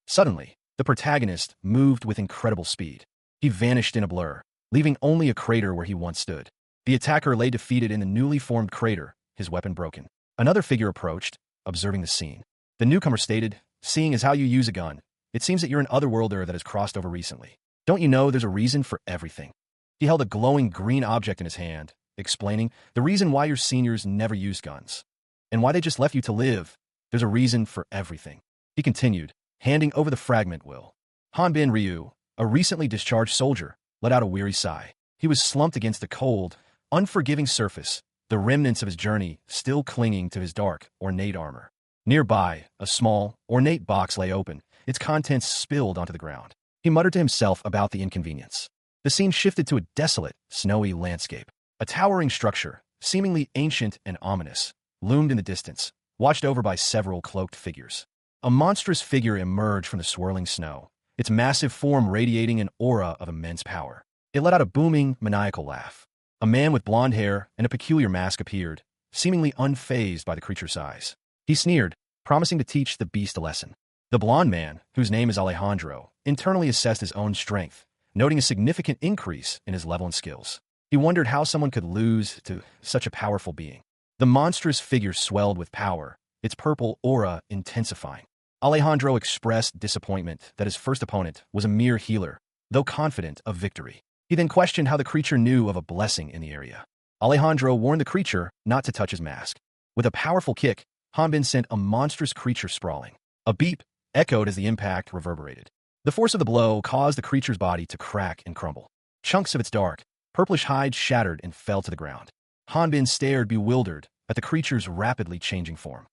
Suddenly, the protagonist moved with incredible speed. He vanished in a blur, leaving only a crater where he once stood. The attacker lay defeated in the newly formed crater, his weapon broken. Another figure approached, observing the scene. The newcomer stated, "Seeing as how you use a gun, it seems that you're an otherworlder that has crossed over recently. Don't you know there's a reason for everything?" He held a glowing green object in his hand, explaining, "The reason why your seniors never used guns, and why they just left you to live, there's a reason for everything." He continued, handing over the fragment will. Hanbin Ryu, a recently discharged soldier, let out a weary sigh. He was slumped against the cold, unforgiving surface, the remnants of his journey still clinging to his dark, ornate armor. Nearby, a small, ornate box lay open, its contents spilled onto the ground. He muttered to himself about the inconvenience. The scene shifted to a desolate, snowy landscape. A towering structure, seemingly ancient and ominous, loomed in the distance, watched over by several cloaked figures. A monstrous figure emerged from the swirling snow, its massive form radiating an aura of immense power. It let out a booming, maniacal laugh. A man with blonde hair and a peculiar mask appeared, seemingly unfazed by the creature's size. He sneered, promising to teach the beast a lesson. The blonde man, whose name is Alejandro, internally assessed his own strength, noting a significant increase in his level and skills. He wondered how someone could lose to such a powerful being. The monstrous figure swelled with power, its purple aura intensifying. Alejandro expressed disappointment that his first opponent was a mere healer, though confident of victory. He then questioned how the creature knew of a blessing in the area. Alejandro warned the creature not to touch his mask. With a powerful kick, Hanbin sent a monstrous creature sprawling. A beep echoed as the impact reverberated. The force of the blow caused the creature's body to crack and crumble. Chunks of its dark, purplish hide shattered and fell to the ground. Hanbin stared bewildered at the creature's rapidly changing form.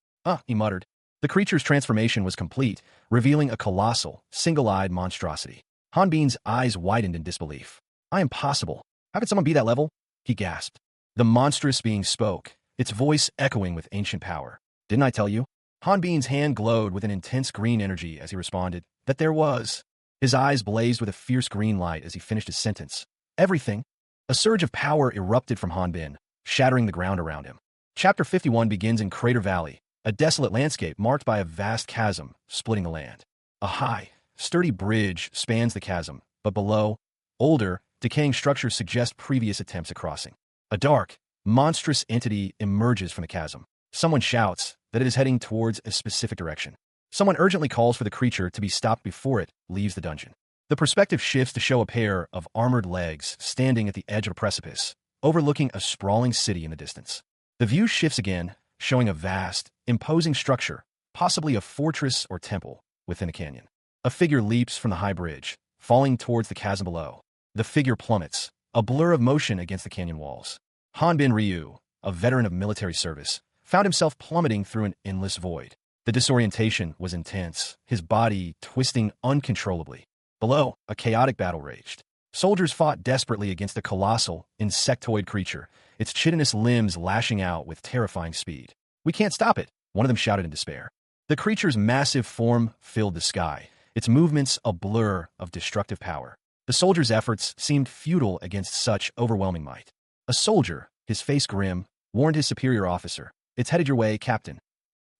He muttered. The creature's transformation was complete, revealing a colossal, single-eyed monstrosity. Hanbin's eyes widened in disbelief. "I am possible. How could someone be that level?" he gasped. The monstrous being spoke, its voice echoing with ancient power. "Didn't I tell you?" Hanbin's hand glowed with an intense green energy as he responded, "that there was." His eyes blazed with a fierce green light as he finished his sentence. "Everything." A surge of power erupted from Hanbin, shattering the ground around him. Chapter 51 begins in Crater Valley, a desolate landscape marked by a vast chasm splitting the land. A high, sturdy bridge spans the chasm, but below, older, decaying structures suggest previous attempts at crossing. A dark, monstrous entity emerges from the chasm. Someone shouts that it is heading towards a specific direction. Someone urgently calls for the creature to be stopped before it leaves the dungeon. The perspective shifts to show a pair of armored legs standing at the edge of a precipice, overlooking a sprawling city in the distance. The view shifts again, showing a vast, imposing structure, possibly a fortress or temple, within a canyon. A figure leaps from the high bridge, falling towards the chasm below. The figure plummets, a blur of motion against the canyon walls. Hanbin Ryu, a veteran of military service, found himself plummeting through an endless void. The disorientation was intense, his body twisting uncontrollably. Below, a chaotic battle raged. Soldiers fought desperately against a colossal, insectoid creature, its chitinous limbs lashing out with terrifying speed. "We can't stop it," one of them shouted in despair. The creature's massive form filled the sky, its movements a blur of destructive power. The soldiers' efforts seemed futile against such overwhelming might. A soldier, his face grim, warned his superior officer, "It's headed your way, Captain."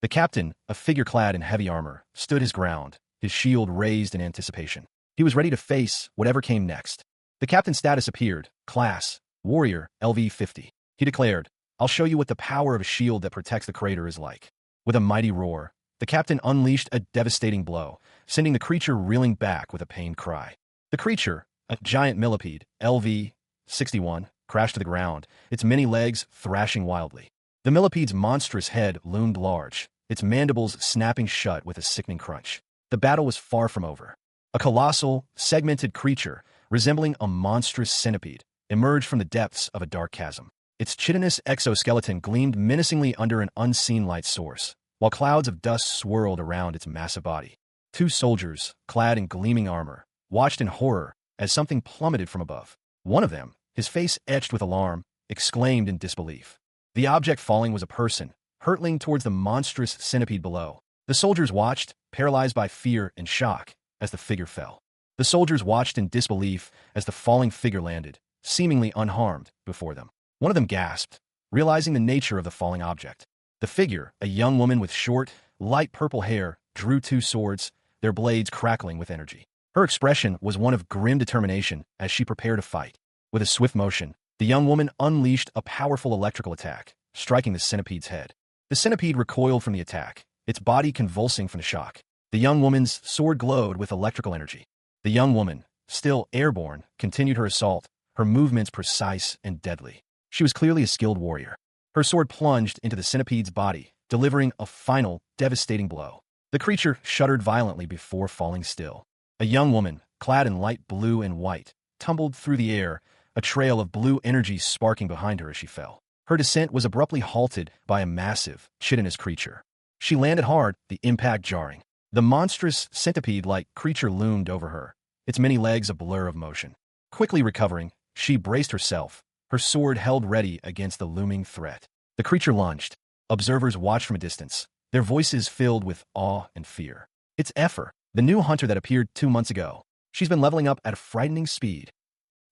The captain, a figure clad in heavy armor, stood his ground, his shield raised in anticipation. He was ready to face whatever came next. The captain's status appeared, Class, Warrior, LV-50. He declared, "I'll show you what the power of a shield that protects the crater is like." With a mighty roar, the captain unleashed a devastating blow, sending the creature reeling back with a pained cry. The creature, a giant millipede, LV-61, crashed to the ground, its many legs thrashing wildly. The millipede's monstrous head loomed large, its mandibles snapping shut with a sickening crunch. The battle was far from over. A colossal, segmented creature, resembling a monstrous centipede, emerged from the depths of a dark chasm. Its chitinous exoskeleton gleamed menacingly under an unseen light source, while clouds of dust swirled around its massive body. Two soldiers, clad in gleaming armor, watched in horror as something plummeted from above. One of them, his face etched with alarm, exclaimed in disbelief. The object falling was a person, hurtling towards the monstrous centipede below. The soldiers watched, paralyzed by fear and shock, as the figure fell. The soldiers watched in disbelief as the falling figure landed, seemingly unharmed, before them. One of them gasped, realizing the nature of the falling object. The figure, a young woman with short, light purple hair, drew two swords, their blades crackling with energy. Her expression was one of grim determination as she prepared to fight. With a swift motion, the young woman unleashed a powerful electrical attack, striking the centipede's head. The centipede recoiled from the attack, its body convulsing from the shock. The young woman's sword glowed with electrical energy. The young woman, still airborne, continued her assault, her movements precise and deadly. She was clearly a skilled warrior. Her sword plunged into the centipede's body, delivering a final, devastating blow. The creature shuddered violently before falling still. A young woman, clad in light blue and white, tumbled through the air, a trail of blue energy sparking behind her as she fell. Her descent was abruptly halted by a massive, chitinous creature. She landed hard, the impact jarring. The monstrous centipede-like creature loomed over her, its many legs a blur of motion. Quickly recovering, she braced herself, her sword held ready against the looming threat. The creature lunged. Observers watched from a distance, their voices filled with awe and fear. "It's Effer, the new hunter that appeared 2 months ago. She's been leveling up at a frightening speed."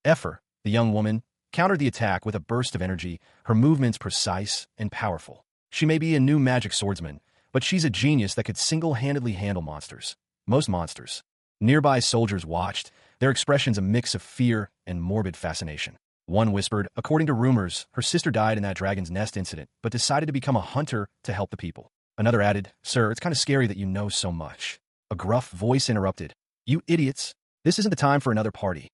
Effer, the young woman, countered the attack with a burst of energy, her movements precise and powerful. She may be a new magic swordsman, but she's a genius that could single-handedly handle monsters. Most monsters. Nearby soldiers watched, their expressions a mix of fear and morbid fascination. One whispered, "According to rumors, her sister died in that dragon's nest incident, but decided to become a hunter to help the people." Another added, "Sir, it's kind of scary that you know so much." A gruff voice interrupted, "You idiots, this isn't the time for another party."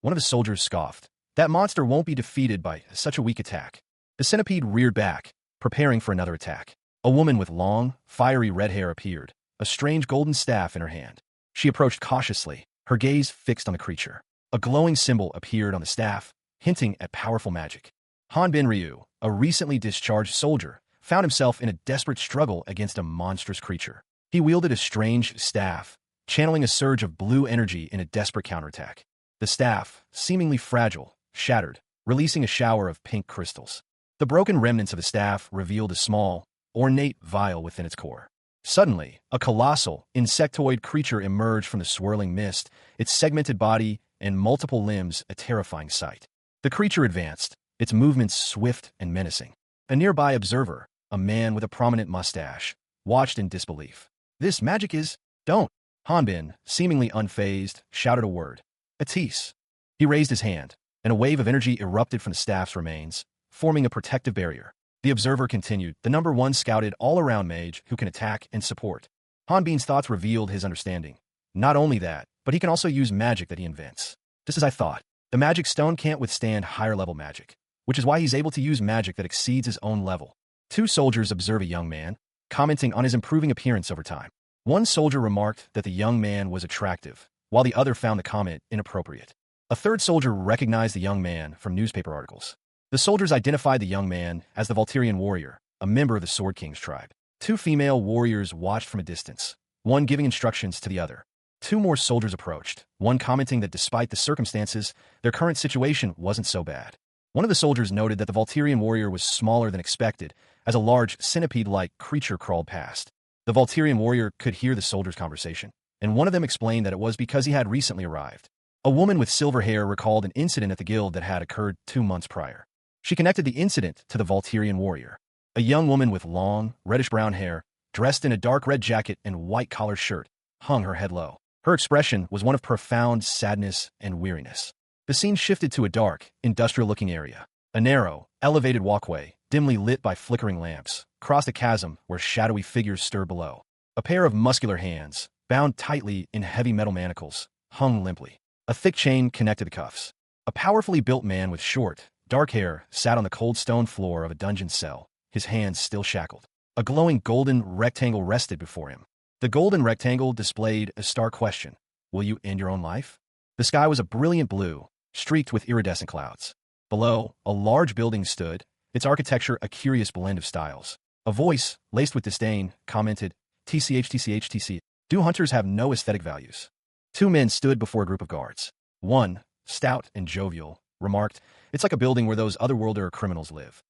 One of the soldiers scoffed, "That monster won't be defeated by such a weak attack." The centipede reared back, preparing for another attack. A woman with long, fiery red hair appeared, a strange golden staff in her hand. She approached cautiously, her gaze fixed on the creature. A glowing symbol appeared on the staff, hinting at powerful magic. Hanbin Ryu, a recently discharged soldier, found himself in a desperate struggle against a monstrous creature. He wielded a strange staff, channeling a surge of blue energy in a desperate counterattack. The staff, seemingly fragile, shattered, releasing a shower of pink crystals. The broken remnants of the staff revealed a small, ornate vial within its core. Suddenly, a colossal, insectoid creature emerged from the swirling mist, its segmented body and multiple limbs a terrifying sight. The creature advanced, its movements swift and menacing. A nearby observer, a man with a prominent mustache, watched in disbelief. "This magic is—" "Don't!" Hanbin, seemingly unfazed, shouted a word. "Atis." He raised his hand, and a wave of energy erupted from the staff's remains, forming a protective barrier. The observer continued, "The number 1 scouted all-around mage who can attack and support." Hanbin's thoughts revealed his understanding. Not only that, but he can also use magic that he invents. Just as I thought, the magic stone can't withstand higher-level magic, which is why he's able to use magic that exceeds his own level. Two soldiers observe a young man, commenting on his improving appearance over time. One soldier remarked that the young man was attractive, while the other found the comment inappropriate. A third soldier recognized the young man from newspaper articles. The soldiers identified the young man as the Volturian warrior, a member of the Sword King's tribe. Two female warriors watched from a distance, one giving instructions to the other. Two more soldiers approached, one commenting that despite the circumstances, their current situation wasn't so bad. One of the soldiers noted that the Volturian warrior was smaller than expected, as a large centipede-like creature crawled past. The Volturian warrior could hear the soldiers' conversation, and one of them explained that it was because he had recently arrived. A woman with silver hair recalled an incident at the guild that had occurred 2 months prior. She connected the incident to the Volturian warrior. A young woman with long, reddish-brown hair, dressed in a dark red jacket and white-collar shirt, hung her head low. Her expression was one of profound sadness and weariness. The scene shifted to a dark, industrial-looking area. A narrow, elevated walkway, dimly lit by flickering lamps, crossed a chasm where shadowy figures stirred below. A pair of muscular hands, bound tightly in heavy metal manacles, hung limply. A thick chain connected the cuffs. A powerfully built man with short, dark hair sat on the cold stone floor of a dungeon cell, his hands still shackled. A glowing golden rectangle rested before him. The golden rectangle displayed a stark question: will you end your own life? The sky was a brilliant blue, streaked with iridescent clouds. Below, a large building stood, its architecture a curious blend of styles. A voice, laced with disdain, commented, TCH. Do hunters have no aesthetic values? Two men stood before a group of guards. One, stout and jovial, remarked, it's like a building where those otherworlder criminals live.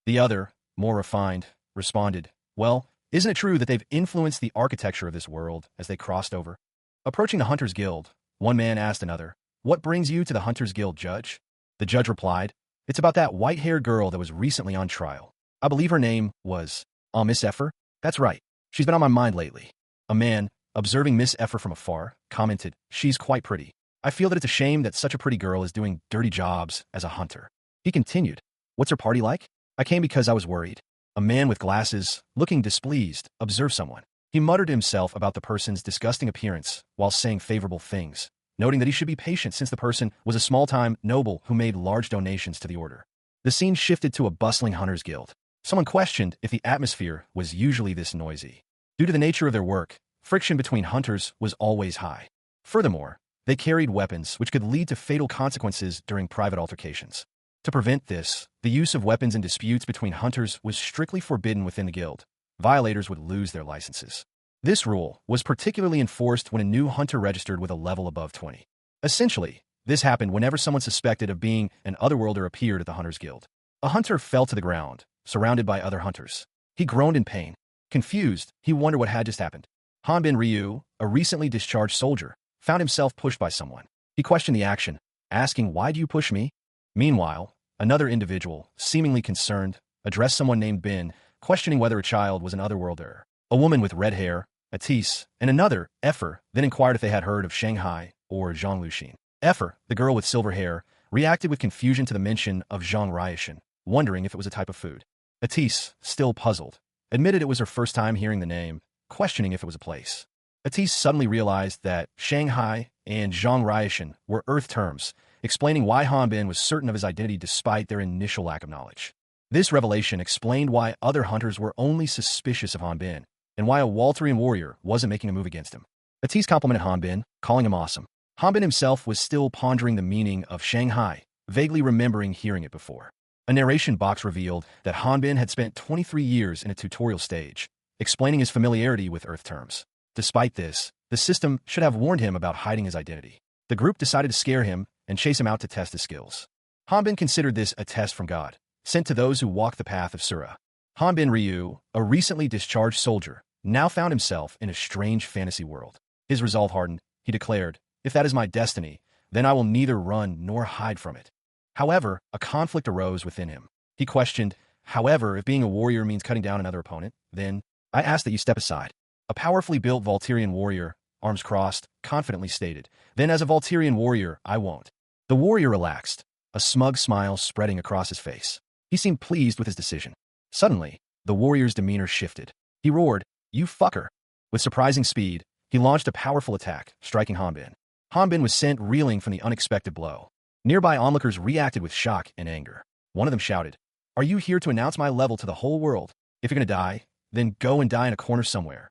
The other, more refined, responded, well, isn't it true that they've influenced the architecture of this world as they crossed over? Approaching the Hunters Guild, one man asked another, what brings you to the Hunters Guild, Judge? The judge replied, it's about that white-haired girl that was recently on trial. I believe her name was, Miss Effer? That's right. She's been on my mind lately. A man, observing Miss Effer from afar, commented, she's quite pretty. I feel that it's a shame that such a pretty girl is doing dirty jobs as a hunter. He continued, what's her party like? I came because I was worried. A man with glasses, looking displeased, observed someone. He muttered to himself about the person's disgusting appearance while saying favorable things, noting that he should be patient since the person was a small-time noble who made large donations to the order. The scene shifted to a bustling Hunters Guild. Someone questioned if the atmosphere was usually this noisy. Due to the nature of their work, friction between hunters was always high. Furthermore, they carried weapons which could lead to fatal consequences during private altercations. To prevent this, the use of weapons in disputes between hunters was strictly forbidden within the guild. Violators would lose their licenses. This rule was particularly enforced when a new hunter registered with a level above 20. Essentially, this happened whenever someone suspected of being an otherworlder appeared at the Hunters Guild. A hunter fell to the ground, surrounded by other hunters. He groaned in pain. Confused, he wondered what had just happened. Hanbin Ryu, a recently discharged soldier, found himself pushed by someone. He questioned the action, asking, why do you push me? Meanwhile, another individual, seemingly concerned, addressed someone named Bin, questioning whether a child was an otherworlder. A woman with red hair, Atis, and another, Effer, then inquired if they had heard of Shanghai or Zhang Luxin. Effer, the girl with silver hair, reacted with confusion to the mention of Zhang Riashan, wondering if it was a type of food. Atis, still puzzled, admitted it was her first time hearing the name, questioning if it was a place. Atis suddenly realized that Shanghai and Zhang Riashan were Earth terms, explaining why Hanbin was certain of his identity despite their initial lack of knowledge. This revelation explained why other hunters were only suspicious of Hanbin, and why a Walterian warrior wasn't making a move against him. Atis complimented Hanbin, calling him awesome. Hanbin himself was still pondering the meaning of Shanghai, vaguely remembering hearing it before. A narration box revealed that Hanbin had spent 23 years in a tutorial stage, explaining his familiarity with Earth terms. Despite this, the system should have warned him about hiding his identity. The group decided to scare him and chase him out to test his skills. Hanbin considered this a test from God, sent to those who walk the path of Sura. Hanbin Ryu, a recently discharged soldier, now found himself in a strange fantasy world. His resolve hardened. He declared, if that is my destiny, then I will neither run nor hide from it. However, a conflict arose within him. He questioned, however, if being a warrior means cutting down another opponent, then I ask that you step aside. A powerfully built Volturian warrior, arms crossed, confidently stated, then as a Volturian warrior, I won't. The warrior relaxed, a smug smile spreading across his face. He seemed pleased with his decision. Suddenly, the warrior's demeanor shifted. He roared, you fucker. With surprising speed, he launched a powerful attack, striking Hanbin. Hanbin was sent reeling from the unexpected blow. Nearby onlookers reacted with shock and anger. One of them shouted, are you here to announce my level to the whole world? If you're gonna die, then go and die in a corner somewhere.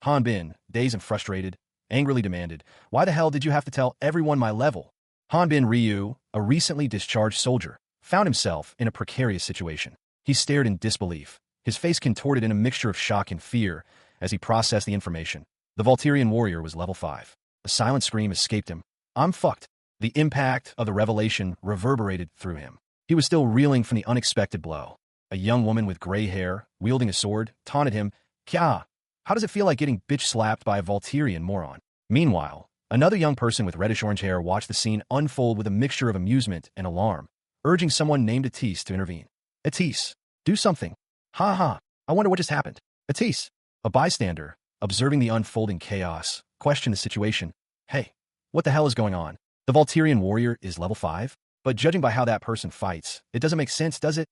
Hanbin, dazed and frustrated, angrily demanded, why the hell did you have to tell everyone my level? Hanbin Ryu, a recently discharged soldier, found himself in a precarious situation. He stared in disbelief, his face contorted in a mixture of shock and fear as he processed the information. The Volturian warrior was level 5. A silent scream escaped him. I'm fucked. The impact of the revelation reverberated through him. He was still reeling from the unexpected blow. A young woman with gray hair, wielding a sword, taunted him. Kya, how does it feel like getting bitch-slapped by a Volturian moron? Meanwhile, another young person with reddish-orange hair watched the scene unfold with a mixture of amusement and alarm, urging someone named Atis to intervene. Atis, do something. Ha ha, I wonder what just happened. Atis, a bystander, observing the unfolding chaos, questioned the situation. Hey, what the hell is going on? The Volturian warrior is level 5? But judging by how that person fights, it doesn't make sense, does it?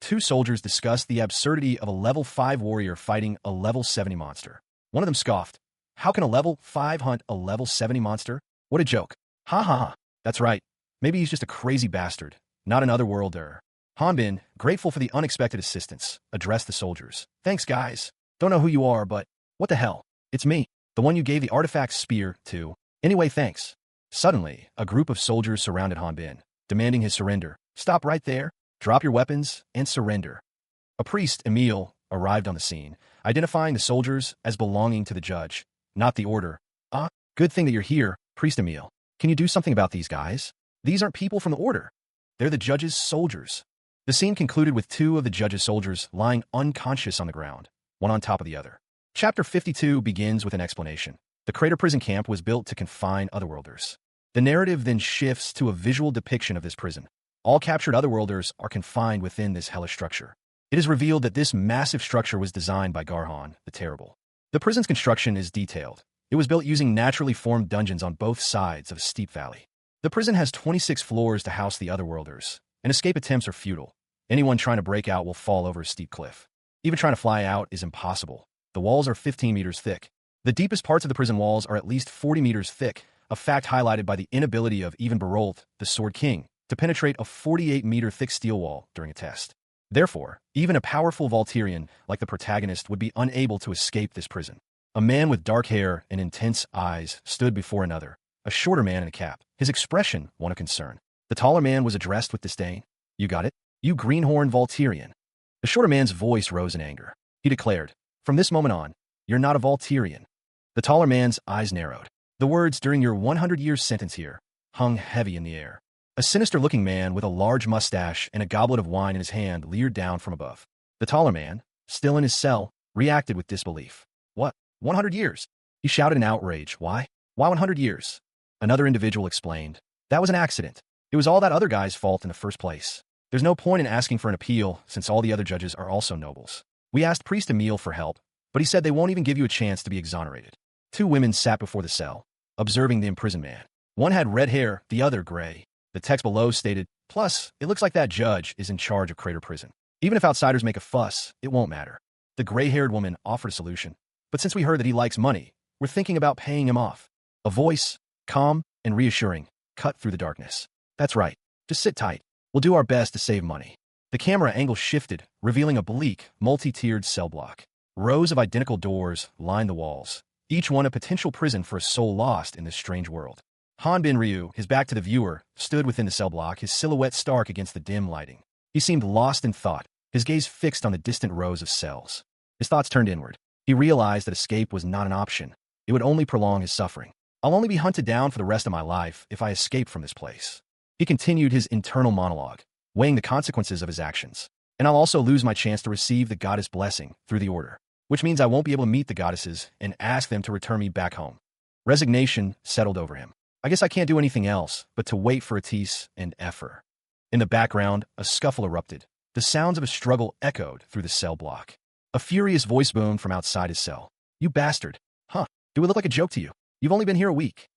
Two soldiers discussed the absurdity of a level 5 warrior fighting a level 70 monster. One of them scoffed. How can a level 5 hunt a level 70 monster? What a joke. Ha ha ha. That's right. Maybe he's just a crazy bastard, not an otherworlder. Hanbin, grateful for the unexpected assistance, addressed the soldiers. Thanks, guys. Don't know who you are, but what the hell? It's me, the one you gave the artifact spear to. Anyway, thanks. Suddenly, a group of soldiers surrounded Hanbin, demanding his surrender. Stop right there. Drop your weapons and surrender. A priest, Emil, arrived on the scene, identifying the soldiers as belonging to the judge, not the order. Ah, good thing that you're here, Priest Emil. Can you do something about these guys? These aren't people from the order. They're the judge's soldiers. The scene concluded with two of the judge's soldiers lying unconscious on the ground, one on top of the other. Chapter 52 begins with an explanation. The Crater Prison Camp was built to confine otherworlders. The narrative then shifts to a visual depiction of this prison. All captured otherworlders are confined within this hellish structure. It is revealed that this massive structure was designed by Garhon, the Terrible. The prison's construction is detailed. It was built using naturally formed dungeons on both sides of a steep valley. The prison has 26 floors to house the otherworlders, and escape attempts are futile. Anyone trying to break out will fall over a steep cliff. Even trying to fly out is impossible. The walls are 15 meters thick. The deepest parts of the prison walls are at least 40 meters thick, a fact highlighted by the inability of even Barolt, the Sword King, to penetrate a 48-meter thick steel wall during a test. Therefore, even a powerful Volturian like the protagonist would be unable to escape this prison. A man with dark hair and intense eyes stood before another, a shorter man in a cap. His expression one of concern. The taller man was addressed with disdain. You got it? You greenhorn Volturian. The shorter man's voice rose in anger. He declared, from this moment on, you're not a Volturian. The taller man's eyes narrowed. The words during your 100-year sentence here hung heavy in the air. A sinister-looking man with a large mustache and a goblet of wine in his hand leered down from above. The taller man, still in his cell, reacted with disbelief. What? 100 years? He shouted in outrage. Why? Why 100 years? Another individual explained. That was an accident. It was all that other guy's fault in the first place. There's no point in asking for an appeal since all the other judges are also nobles. We asked Priest Emil for help, but he said they won't even give you a chance to be exonerated. Two women sat before the cell, observing the imprisoned man. One had red hair, the other gray. The text below stated, plus, it looks like that judge is in charge of Crater Prison. Even if outsiders make a fuss, it won't matter. The gray-haired woman offered a solution. But since we heard that he likes money, we're thinking about paying him off. A voice, calm and reassuring, cut through the darkness. That's right. Just sit tight. We'll do our best to save money. The camera angle shifted, revealing a bleak, multi-tiered cell block. Rows of identical doors lined the walls, each one a potential prison for a soul lost in this strange world. Hanbin Ryu, his back to the viewer, stood within the cell block, his silhouette stark against the dim lighting. He seemed lost in thought, his gaze fixed on the distant rows of cells. His thoughts turned inward. He realized that escape was not an option. It would only prolong his suffering. I'll only be hunted down for the rest of my life if I escape from this place. He continued his internal monologue, weighing the consequences of his actions. And I'll also lose my chance to receive the goddess blessing through the order, which means I won't be able to meet the goddesses and ask them to return me back home. Resignation settled over him. I guess I can't do anything else but to wait for Atis and Epher. In the background, a scuffle erupted. The sounds of a struggle echoed through the cell block. A furious voice boomed from outside his cell. You bastard. Huh, do it look like a joke to you? You've only been here a week.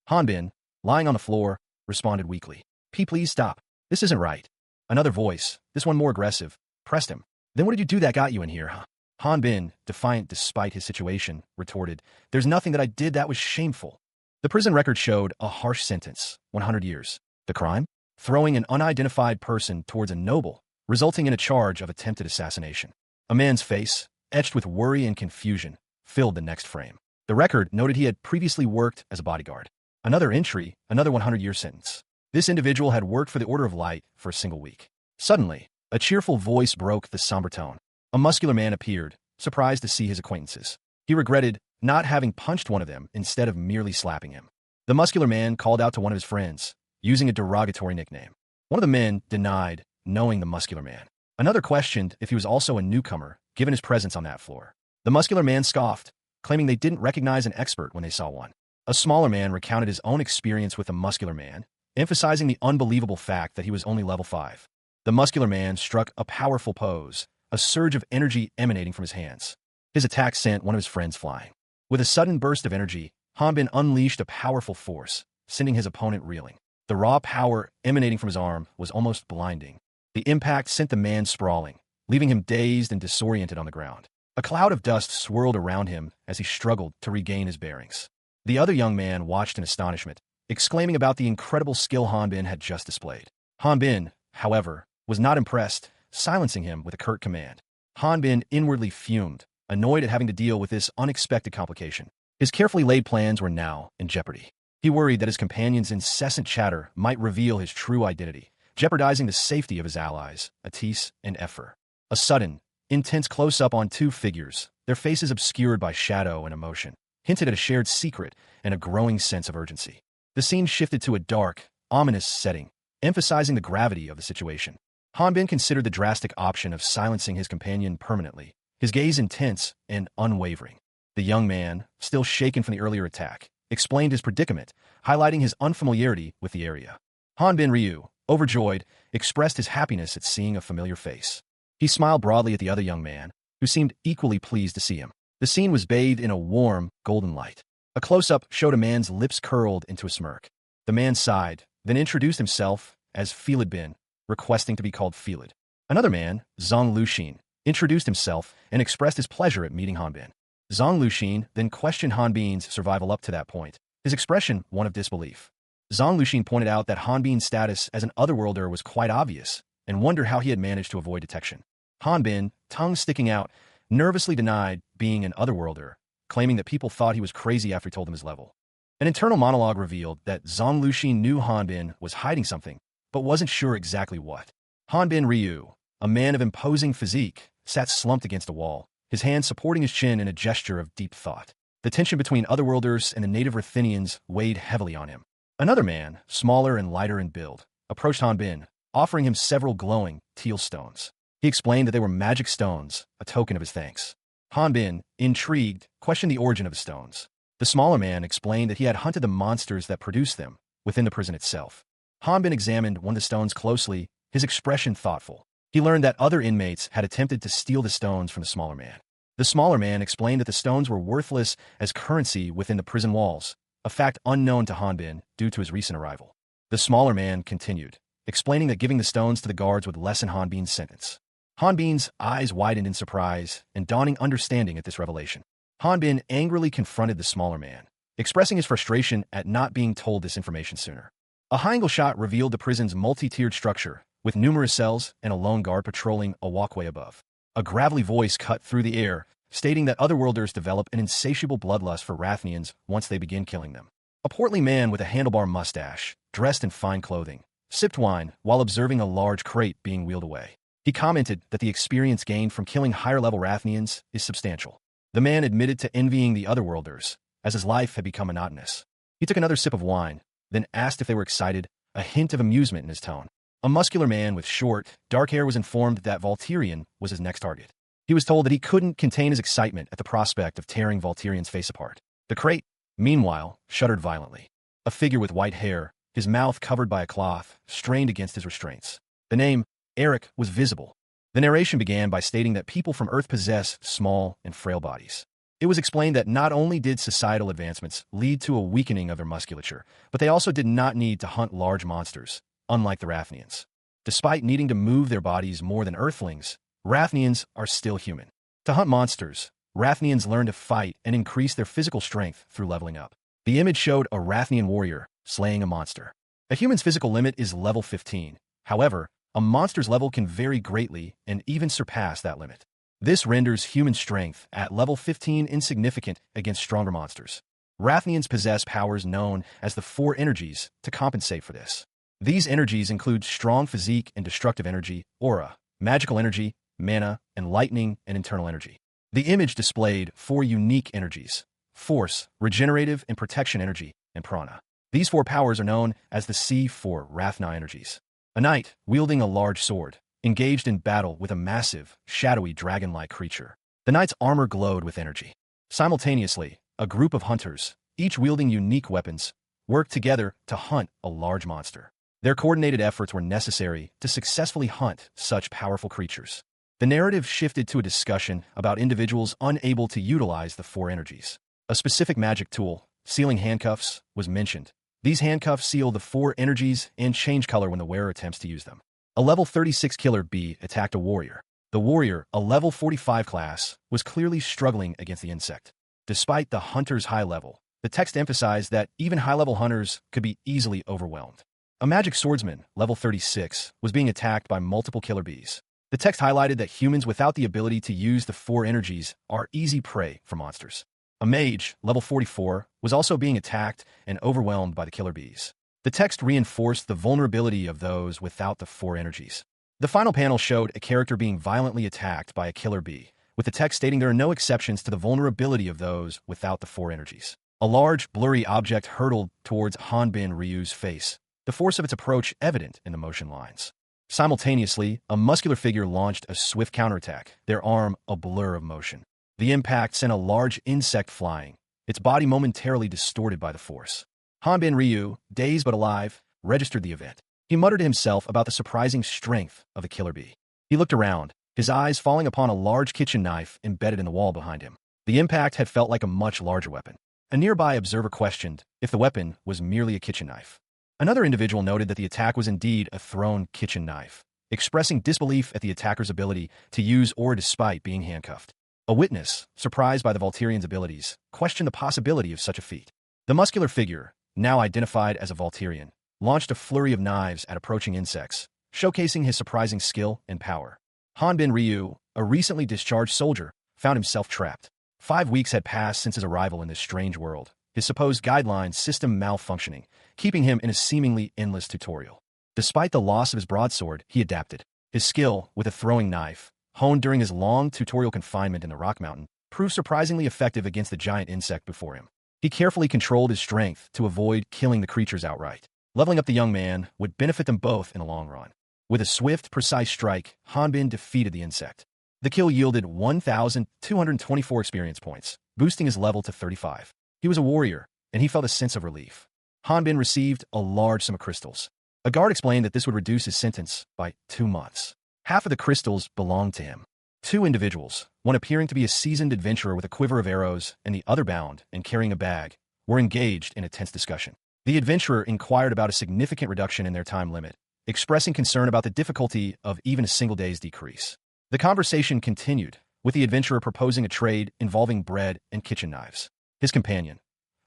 Hanbin, lying on the floor, responded weakly. Please stop. This isn't right. Another voice, this one more aggressive, pressed him. Then what did you do that got you in here, huh? Hanbin, defiant despite his situation, retorted. There's nothing that I did that was shameful. The prison record showed a harsh sentence, 100 years. The crime? Throwing an unidentified person towards a noble, resulting in a charge of attempted assassination. A man's face, etched with worry and confusion, filled the next frame. The record noted he had previously worked as a bodyguard. Another entry, another 100-year sentence. This individual had worked for the Order of Light for a single week. Suddenly, a cheerful voice broke the somber tone. A muscular man appeared, surprised to see his acquaintances. He regretted not having punched one of them instead of merely slapping him. The muscular man called out to one of his friends, using a derogatory nickname. One of the men denied knowing the muscular man. Another questioned if he was also a newcomer, given his presence on that floor. The muscular man scoffed, claiming they didn't recognize an expert when they saw one. A smaller man recounted his own experience with the muscular man, emphasizing the unbelievable fact that he was only level 5. The muscular man struck a powerful pose, a surge of energy emanating from his hands. His attack sent one of his friends flying. With a sudden burst of energy, Hanbin unleashed a powerful force, sending his opponent reeling. The raw power emanating from his arm was almost blinding. The impact sent the man sprawling, leaving him dazed and disoriented on the ground. A cloud of dust swirled around him as he struggled to regain his bearings. The other young man watched in astonishment, exclaiming about the incredible skill Hanbin had just displayed. Hanbin, however, was not impressed, silencing him with a curt command. Hanbin inwardly fumed, annoyed at having to deal with this unexpected complication. His carefully laid plans were now in jeopardy. He worried that his companion's incessant chatter might reveal his true identity, jeopardizing the safety of his allies, Atis and Epher. A sudden, intense close-up on two figures, their faces obscured by shadow and emotion, hinted at a shared secret and a growing sense of urgency. The scene shifted to a dark, ominous setting, emphasizing the gravity of the situation. Hanbin considered the drastic option of silencing his companion permanently, his gaze intense and unwavering. The young man, still shaken from the earlier attack, explained his predicament, highlighting his unfamiliarity with the area. Hanbin Ryu, overjoyed, expressed his happiness at seeing a familiar face. He smiled broadly at the other young man, who seemed equally pleased to see him. The scene was bathed in a warm, golden light. A close-up showed a man's lips curled into a smirk. The man sighed, then introduced himself as Felid Bin, requesting to be called Felid. Another man, Zhang Luxin, introduced himself and expressed his pleasure at meeting Hanbin. Zhang Luxin then questioned Hanbin's survival up to that point, his expression one of disbelief. Zhang Luxin pointed out that Hanbin's status as an otherworlder was quite obvious, and wondered how he had managed to avoid detection. Hanbin, tongue sticking out, nervously denied being an otherworlder, claiming that people thought he was crazy after he told them his level. An internal monologue revealed that Zhang Luxin knew Hanbin was hiding something, but wasn't sure exactly what. Hanbin Ryu, a man of imposing physique, sat slumped against a wall, his hand supporting his chin in a gesture of deep thought. The tension between otherworlders and the native Ruthenians weighed heavily on him. Another man, smaller and lighter in build, approached Hanbin, offering him several glowing, teal stones. He explained that they were magic stones, a token of his thanks. Hanbin, intrigued, questioned the origin of the stones. The smaller man explained that he had hunted the monsters that produced them within the prison itself. Hanbin examined one of the stones closely, his expression thoughtful. He learned that other inmates had attempted to steal the stones from the smaller man. The smaller man explained that the stones were worthless as currency within the prison walls, a fact unknown to Hanbin due to his recent arrival. The smaller man continued, explaining that giving the stones to the guards would lessen Hanbin's sentence. Hanbin's eyes widened in surprise and dawning understanding at this revelation. Hanbin angrily confronted the smaller man, expressing his frustration at not being told this information sooner. A high-angle shot revealed the prison's multi-tiered structure, with numerous cells and a lone guard patrolling a walkway above. A gravelly voice cut through the air, stating that otherworlders develop an insatiable bloodlust for Rathnians once they begin killing them. A portly man with a handlebar mustache, dressed in fine clothing, sipped wine while observing a large crate being wheeled away. He commented that the experience gained from killing higher-level Rathnians is substantial. The man admitted to envying the otherworlders, as his life had become monotonous. He took another sip of wine, then asked if they were excited, a hint of amusement in his tone. A muscular man with short, dark hair was informed that Volturian was his next target. He was told that he couldn't contain his excitement at the prospect of tearing Volturian's face apart. The crate, meanwhile, shuddered violently. A figure with white hair, his mouth covered by a cloth, strained against his restraints. The name, Eric, was visible. The narration began by stating that people from Earth possess small and frail bodies. It was explained that not only did societal advancements lead to a weakening of their musculature, but they also did not need to hunt large monsters, unlike the Rathnians. Despite needing to move their bodies more than Earthlings, Rathnians are still human. To hunt monsters, Rathnians learn to fight and increase their physical strength through leveling up. The image showed a Rathnian warrior slaying a monster. A human's physical limit is level 15. However, a monster's level can vary greatly and even surpass that limit. This renders human strength at level 15 insignificant against stronger monsters. Rathnians possess powers known as the Four Energies to compensate for this. These energies include strong physique and destructive energy, aura, magical energy, mana, and lightning and internal energy. The image displayed 4 unique energies: force, regenerative and protection energy, and prana. These 4 powers are known as the C4 Rathna energies. A knight, wielding a large sword, engaged in battle with a massive, shadowy dragon-like creature. The knight's armor glowed with energy. Simultaneously, a group of hunters, each wielding unique weapons, worked together to hunt a large monster. Their coordinated efforts were necessary to successfully hunt such powerful creatures. The narrative shifted to a discussion about individuals unable to utilize the 4 energies. A specific magic tool, sealing handcuffs, was mentioned. These handcuffs seal the 4 energies and change color when the wearer attempts to use them. A level 36 killer bee attacked a warrior. The warrior, a level 45 class, was clearly struggling against the insect. Despite the hunter's high level, the text emphasized that even high-level hunters could be easily overwhelmed. A magic swordsman, level 36, was being attacked by multiple killer bees. The text highlighted that humans without the ability to use the 4 energies are easy prey for monsters. A mage, level 44, was also being attacked and overwhelmed by the killer bees. The text reinforced the vulnerability of those without the 4 energies. The final panel showed a character being violently attacked by a killer bee, with the text stating there are no exceptions to the vulnerability of those without the 4 energies. A large, blurry object hurtled towards Hanbin Ryu's face, the force of its approach evident in the motion lines. Simultaneously, a muscular figure launched a swift counterattack, their arm a blur of motion. The impact sent a large insect flying, its body momentarily distorted by the force. Hanbin Ryu, dazed but alive, registered the event. He muttered to himself about the surprising strength of the killer bee. He looked around, his eyes falling upon a large kitchen knife embedded in the wall behind him. The impact had felt like a much larger weapon. A nearby observer questioned if the weapon was merely a kitchen knife. Another individual noted that the attack was indeed a thrown kitchen knife, expressing disbelief at the attacker's ability to use aura despite being handcuffed. A witness, surprised by the Volturian's abilities, questioned the possibility of such a feat. The muscular figure, now identified as a Volturian, launched a flurry of knives at approaching insects, showcasing his surprising skill and power. Hanbin Ryu, a recently discharged soldier, found himself trapped. 5 weeks had passed since his arrival in this strange world, his supposed guideline system malfunctioning, keeping him in a seemingly endless tutorial. Despite the loss of his broadsword, he adapted. His skill with a throwing knife, honed during his long tutorial confinement in the rock mountain, proved surprisingly effective against the giant insect before him. He carefully controlled his strength to avoid killing the creatures outright. Leveling up the young man would benefit them both in the long run. With a swift, precise strike, Hanbin defeated the insect. The kill yielded 1,224 experience points, boosting his level to 35. He was a warrior, and he felt a sense of relief. Hanbin received a large sum of crystals. A guard explained that this would reduce his sentence by 2 months. Half of the crystals belonged to him. 2 individuals, one appearing to be a seasoned adventurer with a quiver of arrows and the other bound and carrying a bag, were engaged in a tense discussion. The adventurer inquired about a significant reduction in their time limit, expressing concern about the difficulty of even a single day's decrease. The conversation continued, with the adventurer proposing a trade involving bread and kitchen knives. His companion,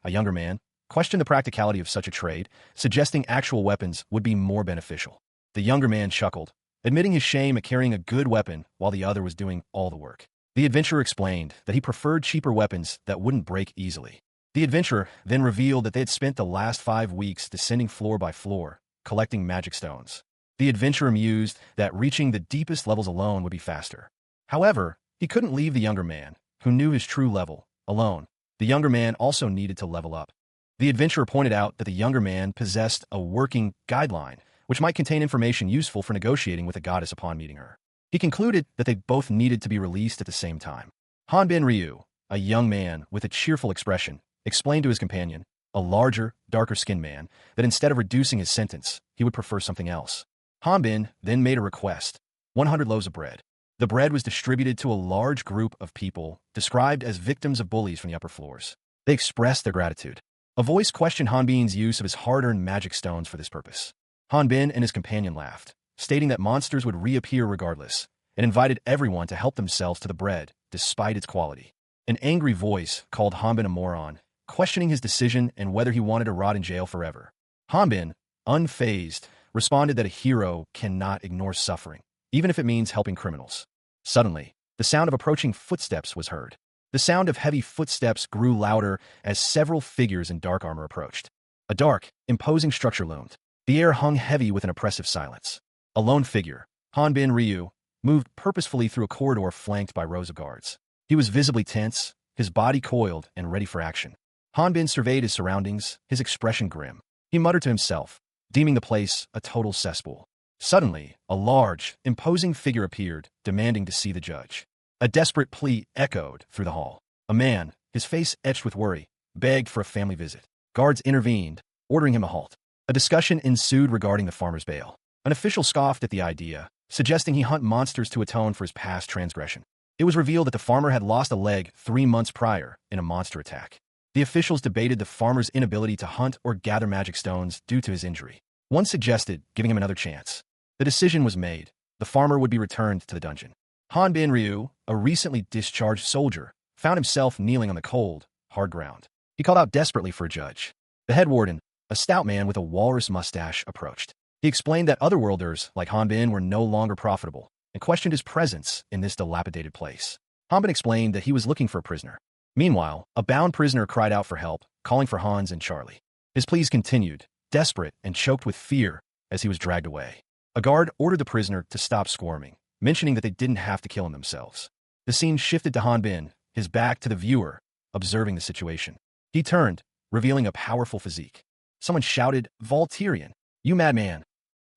a younger man, questioned the practicality of such a trade, suggesting actual weapons would be more beneficial. The younger man chuckled, admitting his shame at carrying a good weapon while the other was doing all the work. The adventurer explained that he preferred cheaper weapons that wouldn't break easily. The adventurer then revealed that they had spent the last 5 weeks descending floor by floor, collecting magic stones. The adventurer mused that reaching the deepest levels alone would be faster. However, he couldn't leave the younger man, who knew his true level, alone. The younger man also needed to level up. The adventurer pointed out that the younger man possessed a working guideline, which might contain information useful for negotiating with a goddess upon meeting her. He concluded that they both needed to be released at the same time. Hanbin Ryu, a young man with a cheerful expression, explained to his companion, a larger, darker-skinned man, that instead of reducing his sentence, he would prefer something else. Hanbin then made a request: 100 loaves of bread. The bread was distributed to a large group of people, described as victims of bullies from the upper floors. They expressed their gratitude. A voice questioned Hanbin's use of his hard-earned magic stones for this purpose. Hanbin and his companion laughed, stating that monsters would reappear regardless, and invited everyone to help themselves to the bread, despite its quality. An angry voice called Hanbin a moron, questioning his decision and whether he wanted to rot in jail forever. Hanbin, unfazed, responded that a hero cannot ignore suffering, even if it means helping criminals. Suddenly, the sound of approaching footsteps was heard. The sound of heavy footsteps grew louder as several figures in dark armor approached. A dark, imposing structure loomed. The air hung heavy with an oppressive silence. A lone figure, Hanbin Ryu, moved purposefully through a corridor flanked by rows of guards. He was visibly tense, his body coiled and ready for action. Hanbin surveyed his surroundings, his expression grim. He muttered to himself, deeming the place a total cesspool. Suddenly, a large, imposing figure appeared, demanding to see the judge. A desperate plea echoed through the hall. A man, his face etched with worry, begged for a family visit. Guards intervened, ordering him a halt. A discussion ensued regarding the farmer's bail. An official scoffed at the idea, suggesting he hunt monsters to atone for his past transgression. It was revealed that the farmer had lost a leg 3 months prior in a monster attack. The officials debated the farmer's inability to hunt or gather magic stones due to his injury. One suggested giving him another chance. The decision was made. The farmer would be returned to the dungeon. Hanbin Ryu, a recently discharged soldier, found himself kneeling on the cold, hard ground. He called out desperately for a judge. The head warden, a stout man with a walrus mustache, approached. He explained that otherworlders like Hanbin were no longer profitable and questioned his presence in this dilapidated place. Hanbin explained that he was looking for a prisoner. Meanwhile, a bound prisoner cried out for help, calling for Hans and Charlie. His pleas continued, desperate and choked with fear, as he was dragged away. A guard ordered the prisoner to stop squirming, mentioning that they didn't have to kill him themselves. The scene shifted to Hanbin, his back to the viewer, observing the situation. He turned, revealing a powerful physique. Someone shouted, "Volturian! You madman!"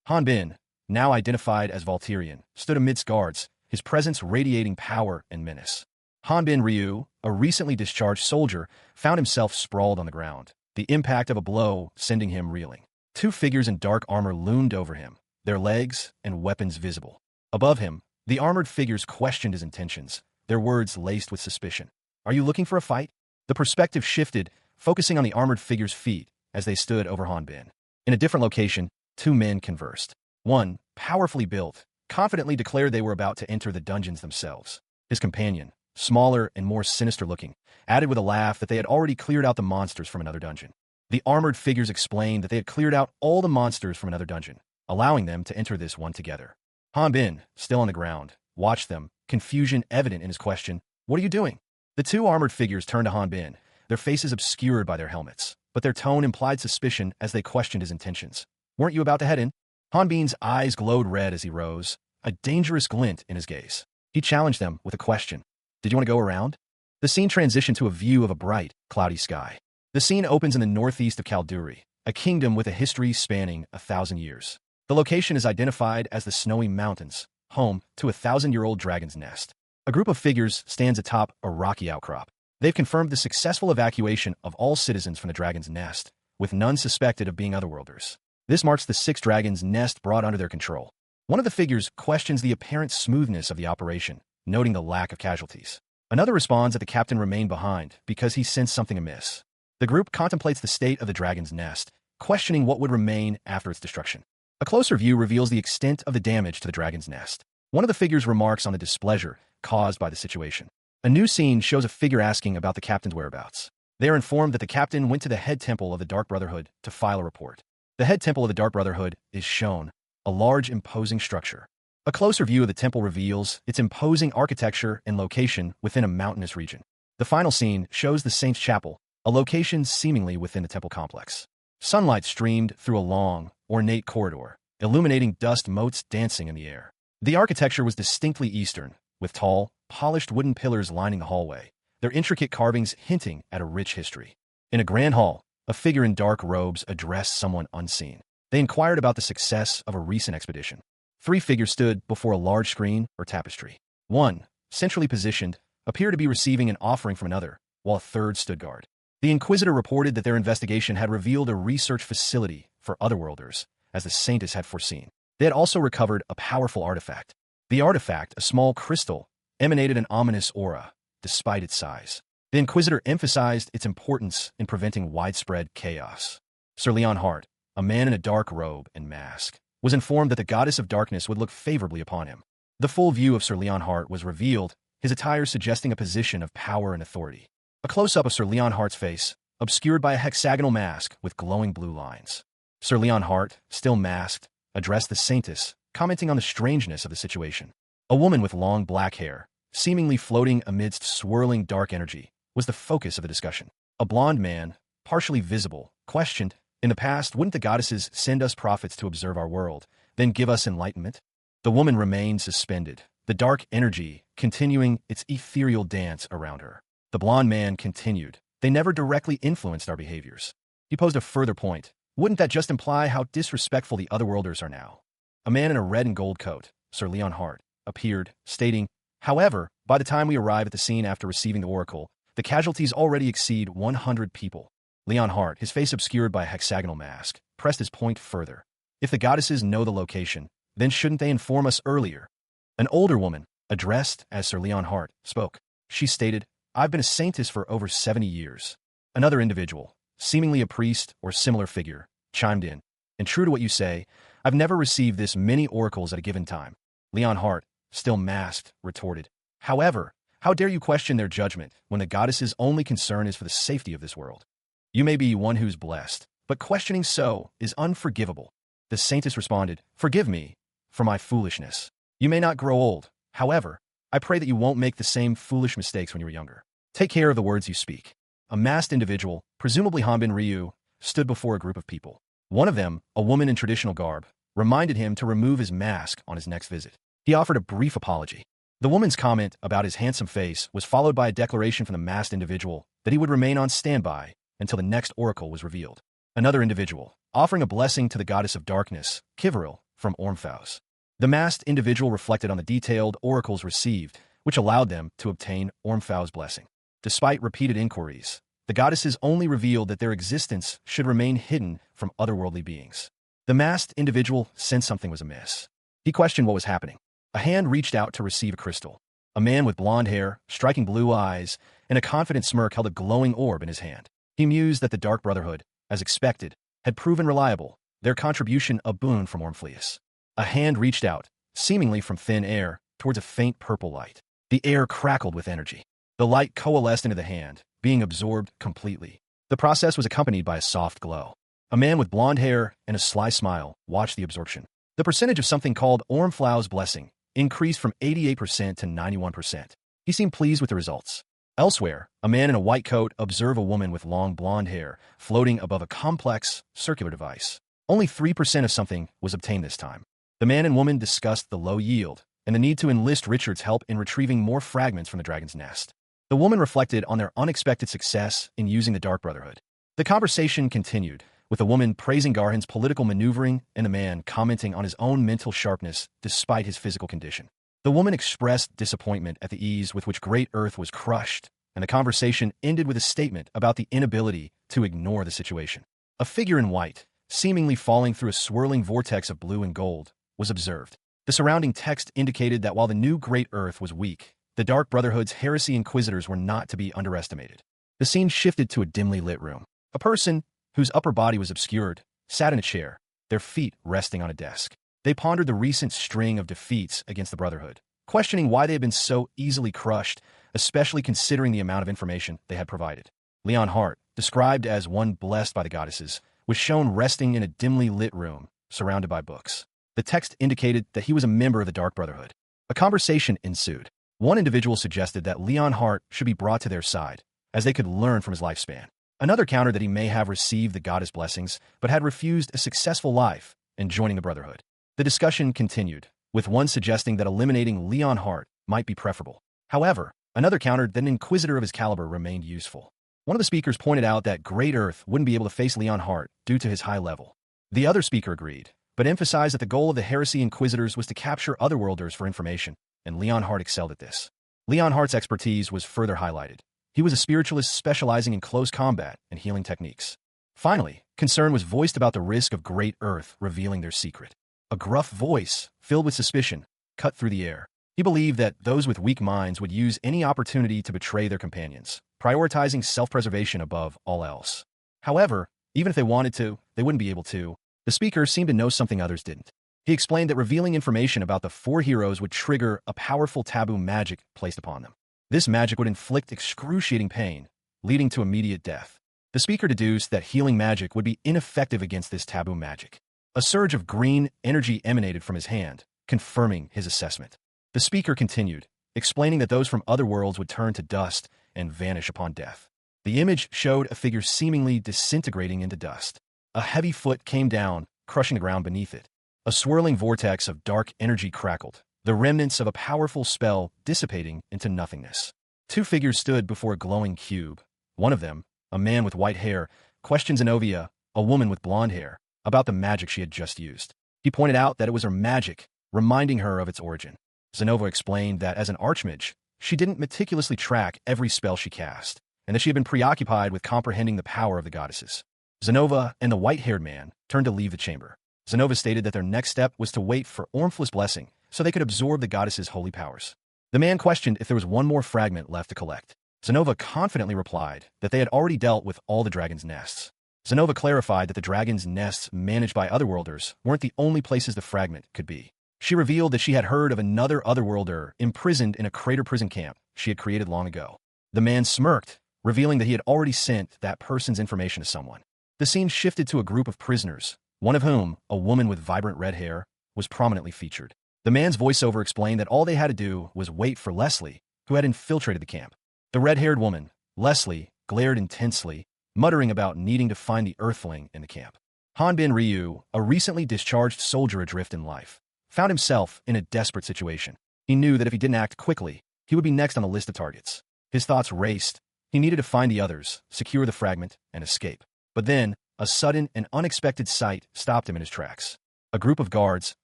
Hanbin, now identified as Volturian, stood amidst guards, his presence radiating power and menace. Hanbin Ryu, a recently discharged soldier, found himself sprawled on the ground, the impact of a blow sending him reeling. 2 figures in dark armor loomed over him, their legs and weapons visible. Above him, the armored figures questioned his intentions, their words laced with suspicion. "Are you looking for a fight?" The perspective shifted, focusing on the armored figures' feet as they stood over Hanbin. In a different location, 2 men conversed. One, powerfully built, confidently declared they were about to enter the dungeons themselves. His companion, smaller and more sinister looking, added with a laugh that they had already cleared out the monsters from another dungeon. The armored figures explained that they had cleared out all the monsters from another dungeon, allowing them to enter this one together. Hanbin, still on the ground, watched them, confusion evident in his question, "What are you doing?" The 2 armored figures turned to Hanbin, their faces obscured by their helmets, but their tone implied suspicion as they questioned his intentions. "Weren't you about to head in?" Hanbin's eyes glowed red as he rose, a dangerous glint in his gaze. He challenged them with a question. "Did you want to go around?" The scene transitioned to a view of a bright, cloudy sky. The scene opens in the northeast of Kalduri, a kingdom with a history spanning 1,000 years. The location is identified as the Snowy Mountains, home to a 1,000-year-old dragon's nest. A group of figures stands atop a rocky outcrop. They've confirmed the successful evacuation of all citizens from the dragon's nest, with none suspected of being otherworlders. This marks the 6th dragon's nest brought under their control. One of the figures questions the apparent smoothness of the operation, noting the lack of casualties. Another responds that the captain remained behind because he sensed something amiss. The group contemplates the state of the dragon's nest, questioning what would remain after its destruction. A closer view reveals the extent of the damage to the dragon's nest. One of the figures remarks on the displeasure caused by the situation. A new scene shows a figure asking about the captain's whereabouts. They are informed that the captain went to the head temple of the Dark Brotherhood to file a report. The head temple of the Dark Brotherhood is shown, a large imposing structure. A closer view of the temple reveals its imposing architecture and location within a mountainous region. The final scene shows the Saint's Chapel, a location seemingly within the temple complex. Sunlight streamed through a long, ornate corridor, illuminating dust motes dancing in the air. The architecture was distinctly Eastern, with tall, polished wooden pillars lining the hallway, their intricate carvings hinting at a rich history. In a grand hall, a figure in dark robes addressed someone unseen. They inquired about the success of a recent expedition. 3 figures stood before a large screen or tapestry. One, centrally positioned, appeared to be receiving an offering from another, while a third stood guard. The Inquisitor reported that their investigation had revealed a research facility for otherworlders, as the Saintess had foreseen. They had also recovered a powerful artifact. The artifact, a small crystal, emanated an ominous aura, despite its size. The Inquisitor emphasized its importance in preventing widespread chaos. Sir Leon Hart, a man in a dark robe and mask, was informed that the Goddess of Darkness would look favorably upon him. The full view of Sir Leon Hart was revealed, his attire suggesting a position of power and authority. A close-up of Sir Leon Hart's face, obscured by a hexagonal mask with glowing blue lines. Sir Leon Hart, still masked, addressed the Saintess, commenting on the strangeness of the situation. A woman with long black hair, seemingly floating amidst swirling dark energy, was the focus of the discussion. A blond man, partially visible, questioned, In the past, wouldn't the goddesses send us prophets to observe our world, then give us enlightenment? The woman remained suspended, the dark energy continuing its ethereal dance around her. The blond man continued. They never directly influenced our behaviors. He posed a further point. Wouldn't that just imply how disrespectful the otherworlders are now? A man in a red and gold coat, Sir Leon Hart, appeared, stating, "However, by the time we arrive at the scene after receiving the oracle, the casualties already exceed 100 people." Leon Hart, his face obscured by a hexagonal mask, pressed his point further. "If the goddesses know the location, then shouldn't they inform us earlier?" An older woman, addressed as Sir Leon Hart, spoke. She stated, "I've been a saintess for over 70 years. Another individual, seemingly a priest or similar figure, chimed in. "And true to what you say, I've never received this many oracles at a given time." Leon Hart, still masked, retorted, "However, how dare you question their judgment when the goddess's only concern is for the safety of this world? You may be one who's blessed, but questioning so is unforgivable." The saintess responded, "Forgive me for my foolishness. You may not grow old. However, I pray that you won't make the same foolish mistakes when you were younger. Take care of the words you speak." A masked individual, presumably Hanbin Ryu, stood before a group of people. One of them, a woman in traditional garb, reminded him to remove his mask on his next visit. He offered a brief apology. The woman's comment about his handsome face was followed by a declaration from the masked individual that he would remain on standby until the next oracle was revealed. Another individual, offering a blessing to the goddess of darkness, Kiviril, from Ormfaus. The masked individual reflected on the detailed oracles received, which allowed them to obtain Ormfaus' blessing. Despite repeated inquiries, the goddesses only revealed that their existence should remain hidden from otherworldly beings. The masked individual sensed something was amiss. He questioned what was happening. A hand reached out to receive a crystal. A man with blonde hair, striking blue eyes, and a confident smirk held a glowing orb in his hand. He mused that the Dark Brotherhood, as expected, had proven reliable, their contribution a boon from Ormfleus. A hand reached out, seemingly from thin air, towards a faint purple light. The air crackled with energy. The light coalesced into the hand, being absorbed completely. The process was accompanied by a soft glow. A man with blonde hair and a sly smile watched the absorption. The percentage of something called Ormflaus' blessing increased from 88% to 91%. He seemed pleased with the results. Elsewhere, a man in a white coat observed a woman with long blonde hair floating above a complex, circular device. Only 3% of something was obtained this time. The man and woman discussed the low yield and the need to enlist Richard's help in retrieving more fragments from the dragon's nest. The woman reflected on their unexpected success in using the Dark Brotherhood. The conversation continued, with the woman praising Garhan's political maneuvering and the man commenting on his own mental sharpness despite his physical condition. The woman expressed disappointment at the ease with which Great Earth was crushed, and the conversation ended with a statement about the inability to ignore the situation. A figure in white, seemingly falling through a swirling vortex of blue and gold, was observed. The surrounding text indicated that while the new Great Earth was weak, the Dark Brotherhood's heresy inquisitors were not to be underestimated. The scene shifted to a dimly lit room. A person, whose upper body was obscured, sat in a chair, their feet resting on a desk. They pondered the recent string of defeats against the Brotherhood, questioning why they had been so easily crushed, especially considering the amount of information they had provided. Leon Hart, described as one blessed by the goddesses, was shown resting in a dimly lit room, surrounded by books. The text indicated that he was a member of the Dark Brotherhood. A conversation ensued. One individual suggested that Leon Hart should be brought to their side, as they could learn from his lifespan. Another countered that he may have received the goddess blessings, but had refused a successful life in joining the Brotherhood. The discussion continued, with one suggesting that eliminating Leon Hart might be preferable. However, another countered that an inquisitor of his caliber remained useful. One of the speakers pointed out that Great Earth wouldn't be able to face Leon Hart due to his high level. The other speaker agreed, but emphasized that the goal of the heresy inquisitors was to capture otherworlders for information, and Leon Hart excelled at this. Leon Hart's expertise was further highlighted. He was a spiritualist specializing in close combat and healing techniques. Finally, concern was voiced about the risk of Great Earth revealing their secret. A gruff voice, filled with suspicion, cut through the air. He believed that those with weak minds would use any opportunity to betray their companions, prioritizing self-preservation above all else. However, even if they wanted to, they wouldn't be able to. The speaker seemed to know something others didn't. He explained that revealing information about the four heroes would trigger a powerful taboo magic placed upon them. This magic would inflict excruciating pain, leading to immediate death. The speaker deduced that healing magic would be ineffective against this taboo magic. A surge of green energy emanated from his hand, confirming his assessment. The speaker continued, explaining that those from other worlds would turn to dust and vanish upon death. The image showed a figure seemingly disintegrating into dust. A heavy foot came down, crushing the ground beneath it. A swirling vortex of dark energy crackled, the remnants of a powerful spell dissipating into nothingness. Two figures stood before a glowing cube. One of them, a man with white hair, questioned Zenobia, a woman with blonde hair, about the magic she had just used. He pointed out that it was her magic, reminding her of its origin. Zenova explained that as an archmage, she didn't meticulously track every spell she cast, and that she had been preoccupied with comprehending the power of the goddesses. Zenova and the white-haired man turned to leave the chamber. Zenova stated that their next step was to wait for Ormfla's blessing so they could absorb the goddess's holy powers. The man questioned if there was one more fragment left to collect. Zenova confidently replied that they had already dealt with all the dragon's nests. Zenova clarified that the dragon's nests managed by Otherworlders weren't the only places the fragment could be. She revealed that she had heard of another Otherworlder imprisoned in a crater prison camp she had created long ago. The man smirked, revealing that he had already sent that person's information to someone. The scene shifted to a group of prisoners, one of whom, a woman with vibrant red hair, was prominently featured. The man's voiceover explained that all they had to do was wait for Leslie, who had infiltrated the camp. The red-haired woman, Leslie, glared intensely, muttering about needing to find the Earthling in the camp. Hanbin Ryu, a recently discharged soldier adrift in life, found himself in a desperate situation. He knew that if he didn't act quickly, he would be next on the list of targets. His thoughts raced. He needed to find the others, secure the fragment, and escape. But then, a sudden and unexpected sight stopped him in his tracks. A group of guards,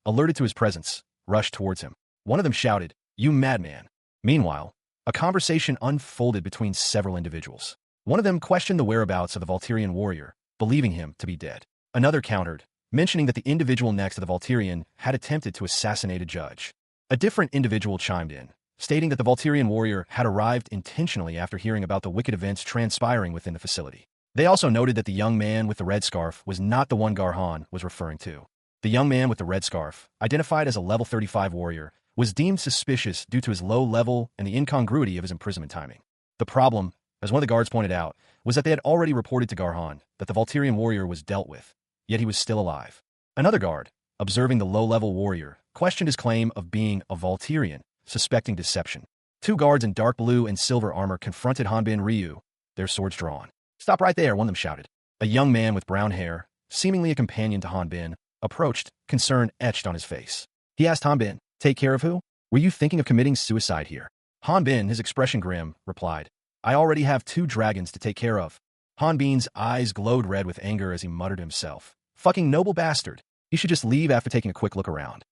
alerted to his presence, rushed towards him. One of them shouted, "You madman!" Meanwhile, a conversation unfolded between several individuals. One of them questioned the whereabouts of the Volturian warrior, believing him to be dead. Another countered, mentioning that the individual next to the Volturian had attempted to assassinate a judge. A different individual chimed in, stating that the Volturian warrior had arrived intentionally after hearing about the wicked events transpiring within the facility. They also noted that the young man with the red scarf was not the one Garhan was referring to. The young man with the red scarf, identified as a level 35 warrior, was deemed suspicious due to his low level and the incongruity of his imprisonment timing. The problem, as one of the guards pointed out, was that they had already reported to Garhan that the Volturian warrior was dealt with, yet he was still alive. Another guard, observing the low-level warrior, questioned his claim of being a Volturian, suspecting deception. Two guards in dark blue and silver armor confronted Hanbin Ryu, their swords drawn. "Stop right there," one of them shouted. A young man with brown hair, seemingly a companion to Hanbin, approached, concern etched on his face. He asked Hanbin, "Take care of who? Were you thinking of committing suicide here?" Hanbin, his expression grim, replied, "I already have 2 dragons to take care of." Hanbin's eyes glowed red with anger as he muttered to himself, "Fucking noble bastard. He should just leave after taking a quick look around."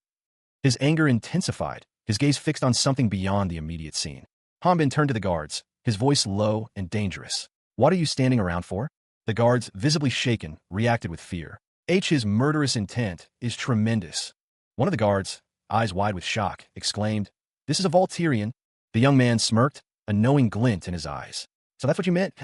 His anger intensified, his gaze fixed on something beyond the immediate scene. Hanbin turned to the guards, his voice low and dangerous. "What are you standing around for?" The guards, visibly shaken, reacted with fear. His murderous intent is tremendous. One of the guards, eyes wide with shock, exclaimed, "This is a Volturian." The young man smirked, a knowing glint in his eyes. "So that's what you meant?"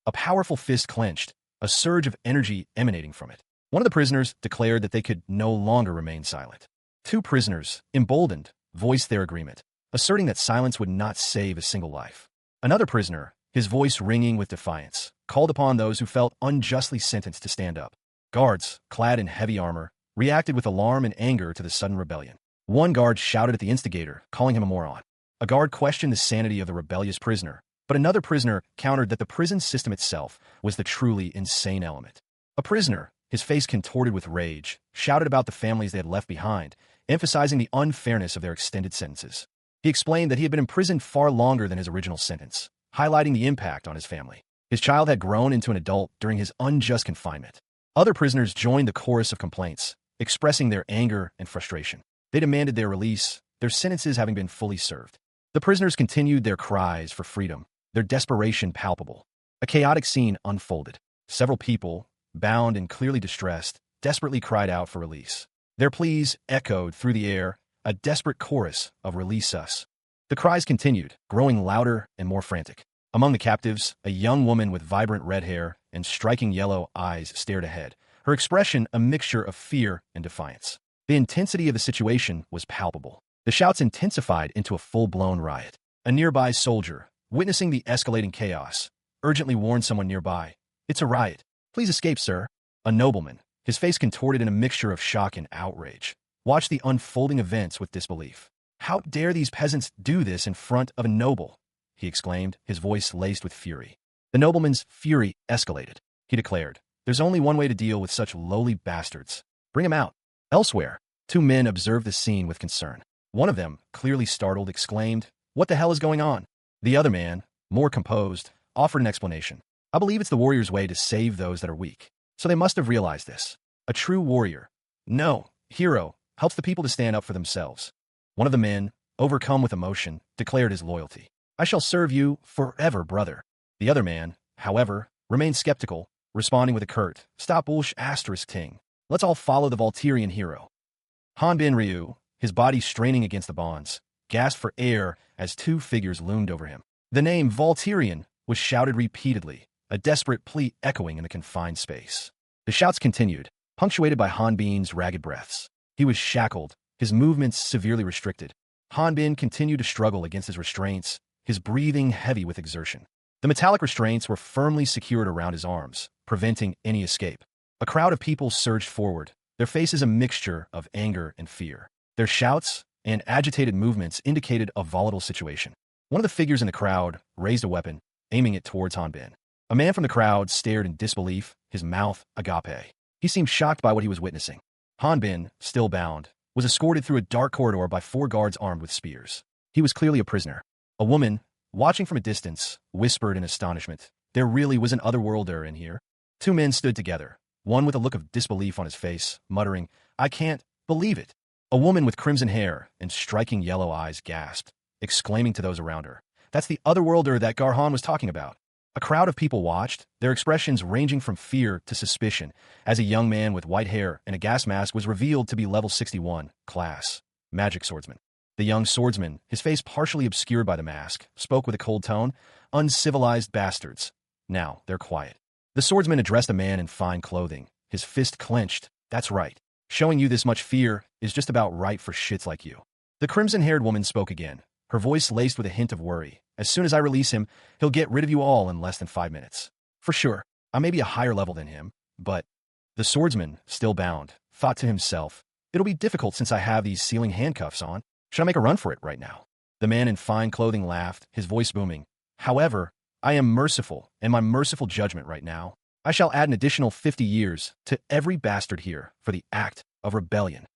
A powerful fist clenched, a surge of energy emanating from it. One of the prisoners declared that they could no longer remain silent. 2 prisoners, emboldened, voiced their agreement, asserting that silence would not save a single life. Another prisoner, his voice ringing with defiance, called upon those who felt unjustly sentenced to stand up. Guards, clad in heavy armor, reacted with alarm and anger to the sudden rebellion. One guard shouted at the instigator, calling him a moron. A guard questioned the sanity of the rebellious prisoner, but another prisoner countered that the prison system itself was the truly insane element. A prisoner, his face contorted with rage, shouted about the families they had left behind, emphasizing the unfairness of their extended sentences. He explained that he had been imprisoned far longer than his original sentence, highlighting the impact on his family. His child had grown into an adult during his unjust confinement. Other prisoners joined the chorus of complaints, expressing their anger and frustration. They demanded their release, their sentences having been fully served. The prisoners continued their cries for freedom, their desperation palpable. A chaotic scene unfolded. Several people, bound and clearly distressed, desperately cried out for release. Their pleas echoed through the air, a desperate chorus of "Release us." The cries continued, growing louder and more frantic. Among the captives, a young woman with vibrant red hair and striking yellow eyes stared ahead, her expression a mixture of fear and defiance. The intensity of the situation was palpable. The shouts intensified into a full-blown riot. A nearby soldier, witnessing the escalating chaos, urgently warned someone nearby, "It's a riot. Please escape, sir." A nobleman, his face contorted in a mixture of shock and outrage, watched the unfolding events with disbelief. "How dare these peasants do this in front of a noble?" he exclaimed, his voice laced with fury. The nobleman's fury escalated. He declared, There's only one way to deal with such lowly bastards. Bring him out. Elsewhere, two men observed the scene with concern. One of them, clearly startled, exclaimed, "What the hell is going on?" The other man, more composed, offered an explanation. "I believe it's the warrior's way to save those that are weak. So they must have realized this. A true warrior, no, hero, helps the people to stand up for themselves." One of the men, overcome with emotion, declared his loyalty. "I shall serve you forever, brother." The other man, however, remained skeptical, responding with a curt, "Stop ting. Let's all follow the Volturian hero." Hanbin Ryu, his body straining against the bonds, gasped for air as two figures loomed over him. The name Volturian was shouted repeatedly, a desperate plea echoing in the confined space. The shouts continued, punctuated by Hanbin's ragged breaths. He was shackled, his movements severely restricted. Hanbin continued to struggle against his restraints, his breathing heavy with exertion. The metallic restraints were firmly secured around his arms, preventing any escape. A crowd of people surged forward, their faces a mixture of anger and fear. Their shouts and agitated movements indicated a volatile situation. One of the figures in the crowd raised a weapon, aiming it towards Hanbin. A man from the crowd stared in disbelief, his mouth agape. He seemed shocked by what he was witnessing. Hanbin, still bound, was escorted through a dark corridor by 4 guards armed with spears. He was clearly a prisoner. A woman, watching from a distance, whispered in astonishment, "There really was an otherworlder in here." 2 men stood together, one with a look of disbelief on his face, muttering, "I can't believe it." A woman with crimson hair and striking yellow eyes gasped, exclaiming to those around her, "That's the otherworlder that Garhan was talking about." A crowd of people watched, their expressions ranging from fear to suspicion, as a young man with white hair and a gas mask was revealed to be level 61, class, magic swordsman. The young swordsman, his face partially obscured by the mask, spoke with a cold tone, "Uncivilized bastards. Now, they're quiet." The swordsman addressed a man in fine clothing, his fist clenched. "That's right. Showing you this much fear is just about right for shits like you." The crimson-haired woman spoke again, her voice laced with a hint of worry. "As soon as I release him, he'll get rid of you all in less than 5 minutes. For sure, I may be a higher level than him, but..." The swordsman, still bound, thought to himself, "It'll be difficult since I have these sealing handcuffs on. Should I make a run for it right now?" The man in fine clothing laughed, his voice booming. "However, I am merciful, and my merciful judgment right now. I shall add an additional 50 years to every bastard here for the act of rebellion."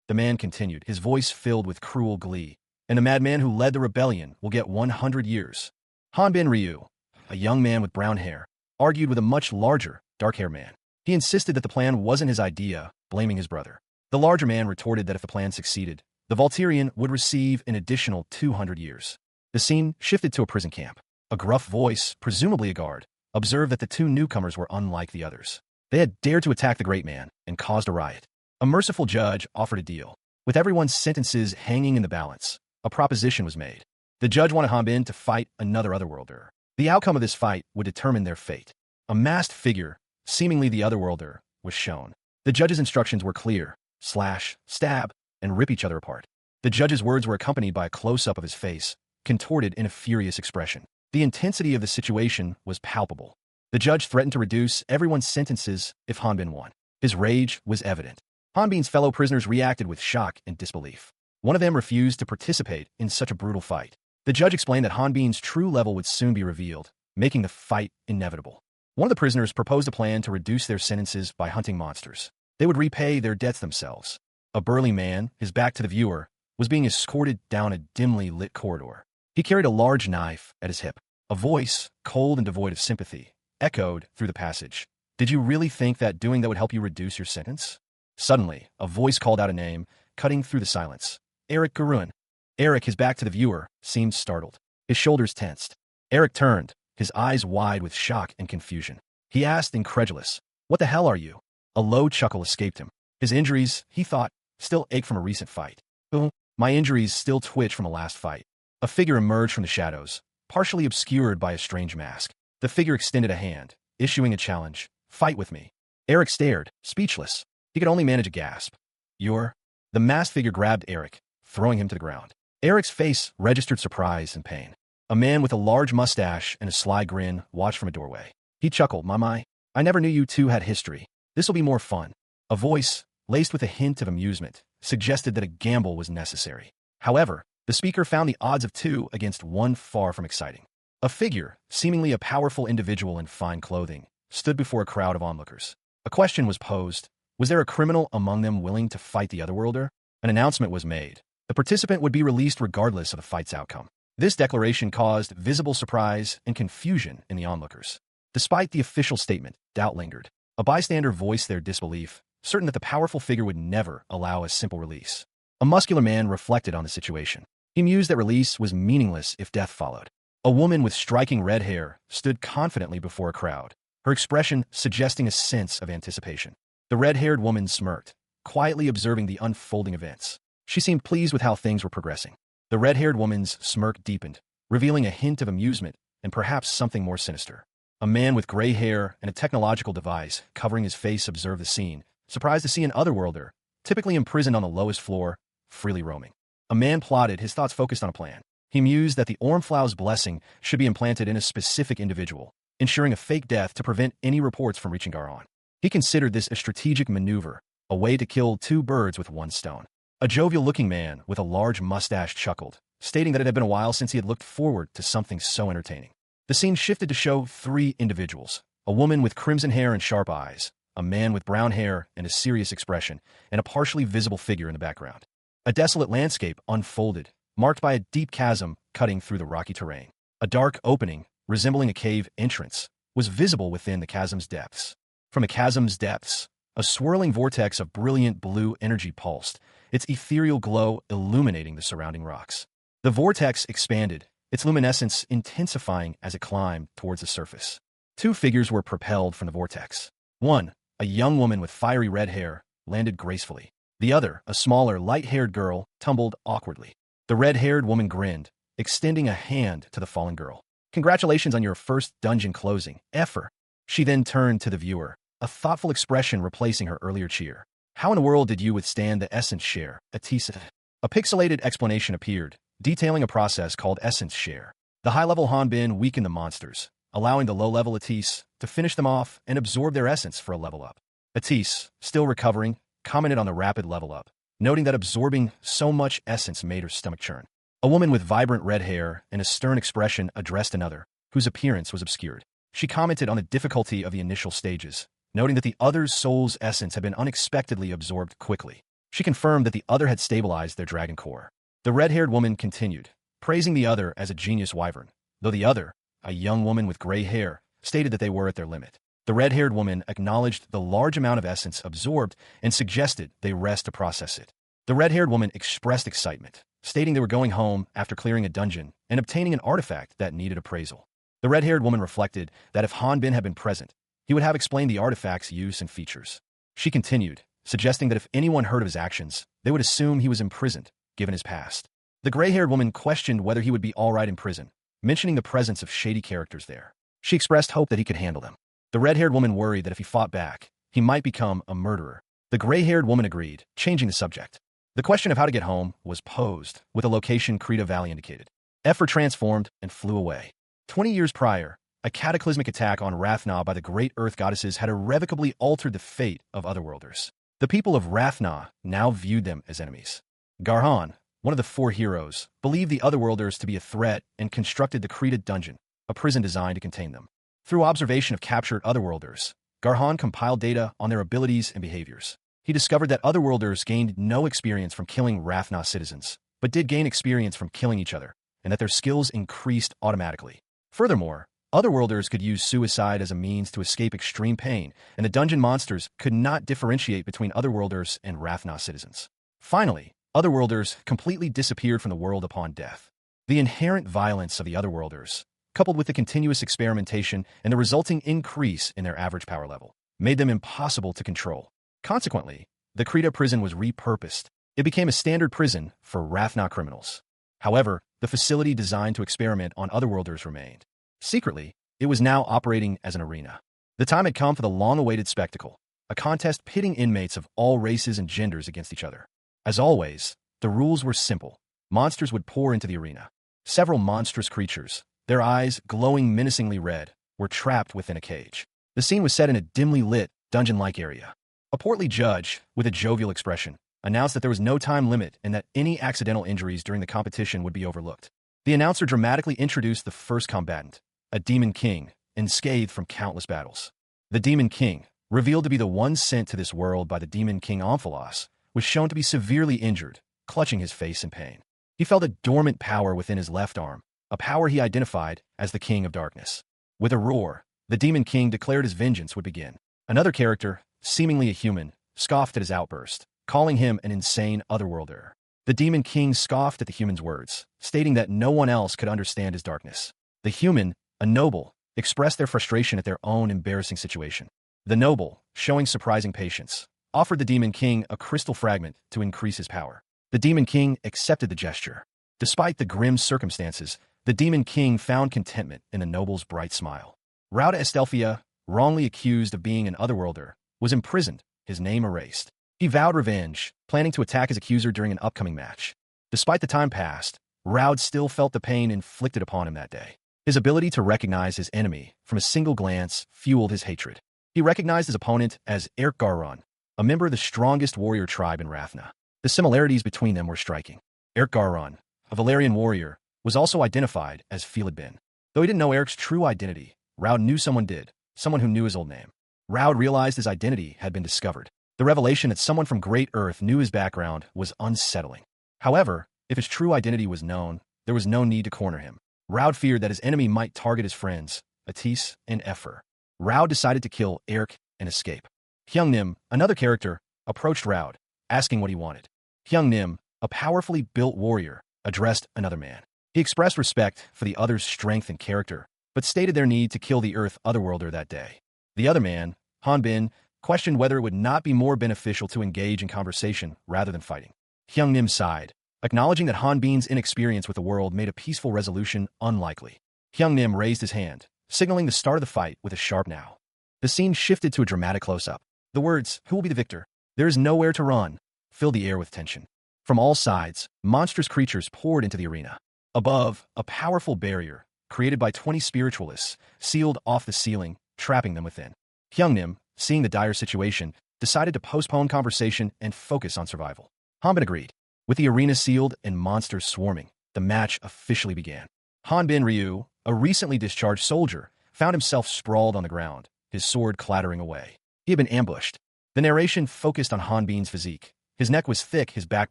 The man continued, his voice filled with cruel glee. "And the madman who led the rebellion will get 100 years. Hanbin Ryu, a young man with brown hair, argued with a much larger, dark-haired man. He insisted that the plan wasn't his idea, blaming his brother. The larger man retorted that if the plan succeeded, the Volturian would receive an additional 200 years. The scene shifted to a prison camp. A gruff voice, presumably a guard, observed that the 2 newcomers were unlike the others. They had dared to attack the great man and caused a riot. A merciful judge offered a deal. With everyone's sentences hanging in the balance, a proposition was made. The judge wanted Hanbin to fight another otherworlder. The outcome of this fight would determine their fate. A masked figure, seemingly the otherworlder, was shown. The judge's instructions were clear: slash, stab, and rip each other apart. The judge's words were accompanied by a close-up of his face, contorted in a furious expression. The intensity of the situation was palpable. The judge threatened to reduce everyone's sentences if Hanbin won. His rage was evident. Hanbin's fellow prisoners reacted with shock and disbelief. One of them refused to participate in such a brutal fight. The judge explained that Hanbin's true level would soon be revealed, making the fight inevitable. One of the prisoners proposed a plan to reduce their sentences by hunting monsters. They would repay their debts themselves. A burly man, his back to the viewer, was being escorted down a dimly lit corridor. He carried a large knife at his hip. A voice, cold and devoid of sympathy, echoed through the passage. "Did you really think that doing that would help you reduce your sentence?" Suddenly, a voice called out a name, cutting through the silence. "Eric Garun." Eric, his back to the viewer, seemed startled. His shoulders tensed. Eric turned, his eyes wide with shock and confusion. He asked, incredulous, "What the hell are you?" A low chuckle escaped him. His injuries, he thought, still ached from a recent fight. "Oh, my injuries still twitch from a last fight." A figure emerged from the shadows, partially obscured by a strange mask. The figure extended a hand, issuing a challenge. "Fight with me." Eric stared, speechless. He could only manage a gasp. "You're..." The masked figure grabbed Eric, throwing him to the ground. Eric's face registered surprise and pain. A man with a large mustache and a sly grin watched from a doorway. He chuckled, "My, I never knew you two had history. This'll be more fun." A voice, laced with a hint of amusement, suggested that a gamble was necessary. However, the speaker found the odds of 2 against 1 far from exciting. A figure, seemingly a powerful individual in fine clothing, stood before a crowd of onlookers. A question was posed. Was there a criminal among them willing to fight the Otherworlder? An announcement was made. The participant would be released regardless of the fight's outcome. This declaration caused visible surprise and confusion in the onlookers. Despite the official statement, doubt lingered. A bystander voiced their disbelief, certain that the powerful figure would never allow a simple release. A muscular man reflected on the situation. He mused that release was meaningless if death followed. A woman with striking red hair stood confidently before a crowd, her expression suggesting a sense of anticipation. The red-haired woman smirked, quietly observing the unfolding events. She seemed pleased with how things were progressing. The red-haired woman's smirk deepened, revealing a hint of amusement and perhaps something more sinister. A man with gray hair and a technological device covering his face observed the scene, surprised to see an Otherworlder, typically imprisoned on the lowest floor, freely roaming. A man plotted, his thoughts focused on a plan. He mused that the Ormflau's blessing should be implanted in a specific individual, ensuring a fake death to prevent any reports from reaching Garhon. He considered this a strategic maneuver, a way to kill two birds with one stone. A jovial-looking man with a large mustache chuckled, stating that it had been a while since he had looked forward to something so entertaining. The scene shifted to show three individuals: a woman with crimson hair and sharp eyes, a man with brown hair and a serious expression, and a partially visible figure in the background. A desolate landscape unfolded, marked by a deep chasm cutting through the rocky terrain. A dark opening, resembling a cave entrance, was visible within the chasm's depths. From the chasm's depths, a swirling vortex of brilliant blue energy pulsed, its ethereal glow illuminating the surrounding rocks. The vortex expanded, its luminescence intensifying as it climbed towards the surface. Two figures were propelled from the vortex. One, a young woman with fiery red hair, landed gracefully. The other, a smaller, light-haired girl, tumbled awkwardly. The red-haired woman grinned, extending a hand to the fallen girl. "Congratulations on your first dungeon closing, Effer." She then turned to the viewer, a thoughtful expression replacing her earlier cheer. "How in the world did you withstand the essence share, Atisa?" A pixelated explanation appeared, detailing a process called essence share. The high-level Hanbin weakened the monsters, allowing the low-level Atise to finish them off and absorb their essence for a level up. Atise, still recovering, commented on the rapid level up, noting that absorbing so much essence made her stomach churn. A woman with vibrant red hair and a stern expression addressed another, whose appearance was obscured. She commented on the difficulty of the initial stages, noting that the other's soul's essence had been unexpectedly absorbed quickly. She confirmed that the other had stabilized their dragon core. The red-haired woman continued, praising the other as a genius wyvern, though the other, a young woman with gray hair, stated that they were at their limit. The red-haired woman acknowledged the large amount of essence absorbed and suggested they rest to process it. The red-haired woman expressed excitement, stating they were going home after clearing a dungeon and obtaining an artifact that needed appraisal. The red-haired woman reflected that if Hanbin had been present, he would have explained the artifact's use and features. She continued, suggesting that if anyone heard of his actions, they would assume he was imprisoned, given his past. The gray-haired woman questioned whether he would be all right in prison, mentioning the presence of shady characters there. She expressed hope that he could handle them. The red-haired woman worried that if he fought back, he might become a murderer. The gray-haired woman agreed, changing the subject. The question of how to get home was posed, with a location Krita Valley indicated. Effer transformed and flew away. 20 years prior, a cataclysmic attack on Rathna by the great earth goddesses had irrevocably altered the fate of Otherworlders. The people of Rathna now viewed them as enemies. Garhon, one of the four heroes, believed the Otherworlders to be a threat and constructed the Krita Dungeon, a prison designed to contain them. Through observation of captured Otherworlders, Garhon compiled data on their abilities and behaviors. He discovered that Otherworlders gained no experience from killing Rathna citizens, but did gain experience from killing each other, and that their skills increased automatically. Furthermore, Otherworlders could use suicide as a means to escape extreme pain, and the dungeon monsters could not differentiate between Otherworlders and Rathna citizens. Finally, Otherworlders completely disappeared from the world upon death. The inherent violence of the Otherworlders, coupled with the continuous experimentation and the resulting increase in their average power level, made them impossible to control. Consequently, the Krita prison was repurposed. It became a standard prison for Rathna criminals. However, the facility designed to experiment on Otherworlders remained. Secretly, it was now operating as an arena. The time had come for the long-awaited spectacle, a contest pitting inmates of all races and genders against each other. As always, the rules were simple. Monsters would pour into the arena. Several monstrous creatures, their eyes glowing menacingly red, were trapped within a cage. The scene was set in a dimly lit, dungeon-like area. A portly judge, with a jovial expression, announced that there was no time limit and that any accidental injuries during the competition would be overlooked. The announcer dramatically introduced the first combatant, a demon king, unscathed from countless battles. The Demon King, revealed to be the one sent to this world by the Demon King Omphalos, was shown to be severely injured, clutching his face in pain. He felt a dormant power within his left arm, a power he identified as the King of Darkness. With a roar, the Demon King declared his vengeance would begin. Another character, seemingly a human, scoffed at his outburst, calling him an insane otherworlder. The Demon King scoffed at the human's words, stating that no one else could understand his darkness. The human, a noble, expressed their frustration at their own embarrassing situation. The noble, showing surprising patience, offered the Demon King a crystal fragment to increase his power. The Demon King accepted the gesture. Despite the grim circumstances, the Demon King found contentment in the noble's bright smile. Rauda Estelfia, wrongly accused of being an otherworlder, was imprisoned, his name erased. He vowed revenge, planning to attack his accuser during an upcoming match. Despite the time passed, Raud still felt the pain inflicted upon him that day. His ability to recognize his enemy from a single glance fueled his hatred. He recognized his opponent as Erkgaron, a member of the strongest warrior tribe in Rathna. The similarities between them were striking. Erkgaron, a Valerian warrior, was also identified as Philidbin. Though he didn't know Eric's true identity, Raud knew someone did, someone who knew his old name. Raud realized his identity had been discovered. The revelation that someone from Great Earth knew his background was unsettling. However, if his true identity was known, there was no need to corner him. Raud feared that his enemy might target his friends, Atis and Efer. Raud decided to kill Eric and escape. Hyungnim, another character, approached Raud, asking what he wanted. Hyungnim, a powerfully built warrior, addressed another man. He expressed respect for the other's strength and character, but stated their need to kill the Earth Otherworlder that day. The other man, Hanbin, questioned whether it would not be more beneficial to engage in conversation rather than fighting. Hyungnim sighed, acknowledging that Hanbin's inexperience with the world made a peaceful resolution unlikely. Hyungnim raised his hand, signaling the start of the fight with a sharp now. The scene shifted to a dramatic close-up. The words, "Who will be the victor? There is nowhere to run," filled the air with tension. From all sides, monstrous creatures poured into the arena. Above, a powerful barrier, created by 20 spiritualists, sealed off the ceiling, trapping them within. Hyungnim, seeing the dire situation, decided to postpone conversation and focus on survival. Hanbin agreed. With the arena sealed and monsters swarming, the match officially began. Hanbin Ryu, a recently discharged soldier, found himself sprawled on the ground, his sword clattering away. He had been ambushed. The narration focused on Hanbin's physique. His neck was thick, his back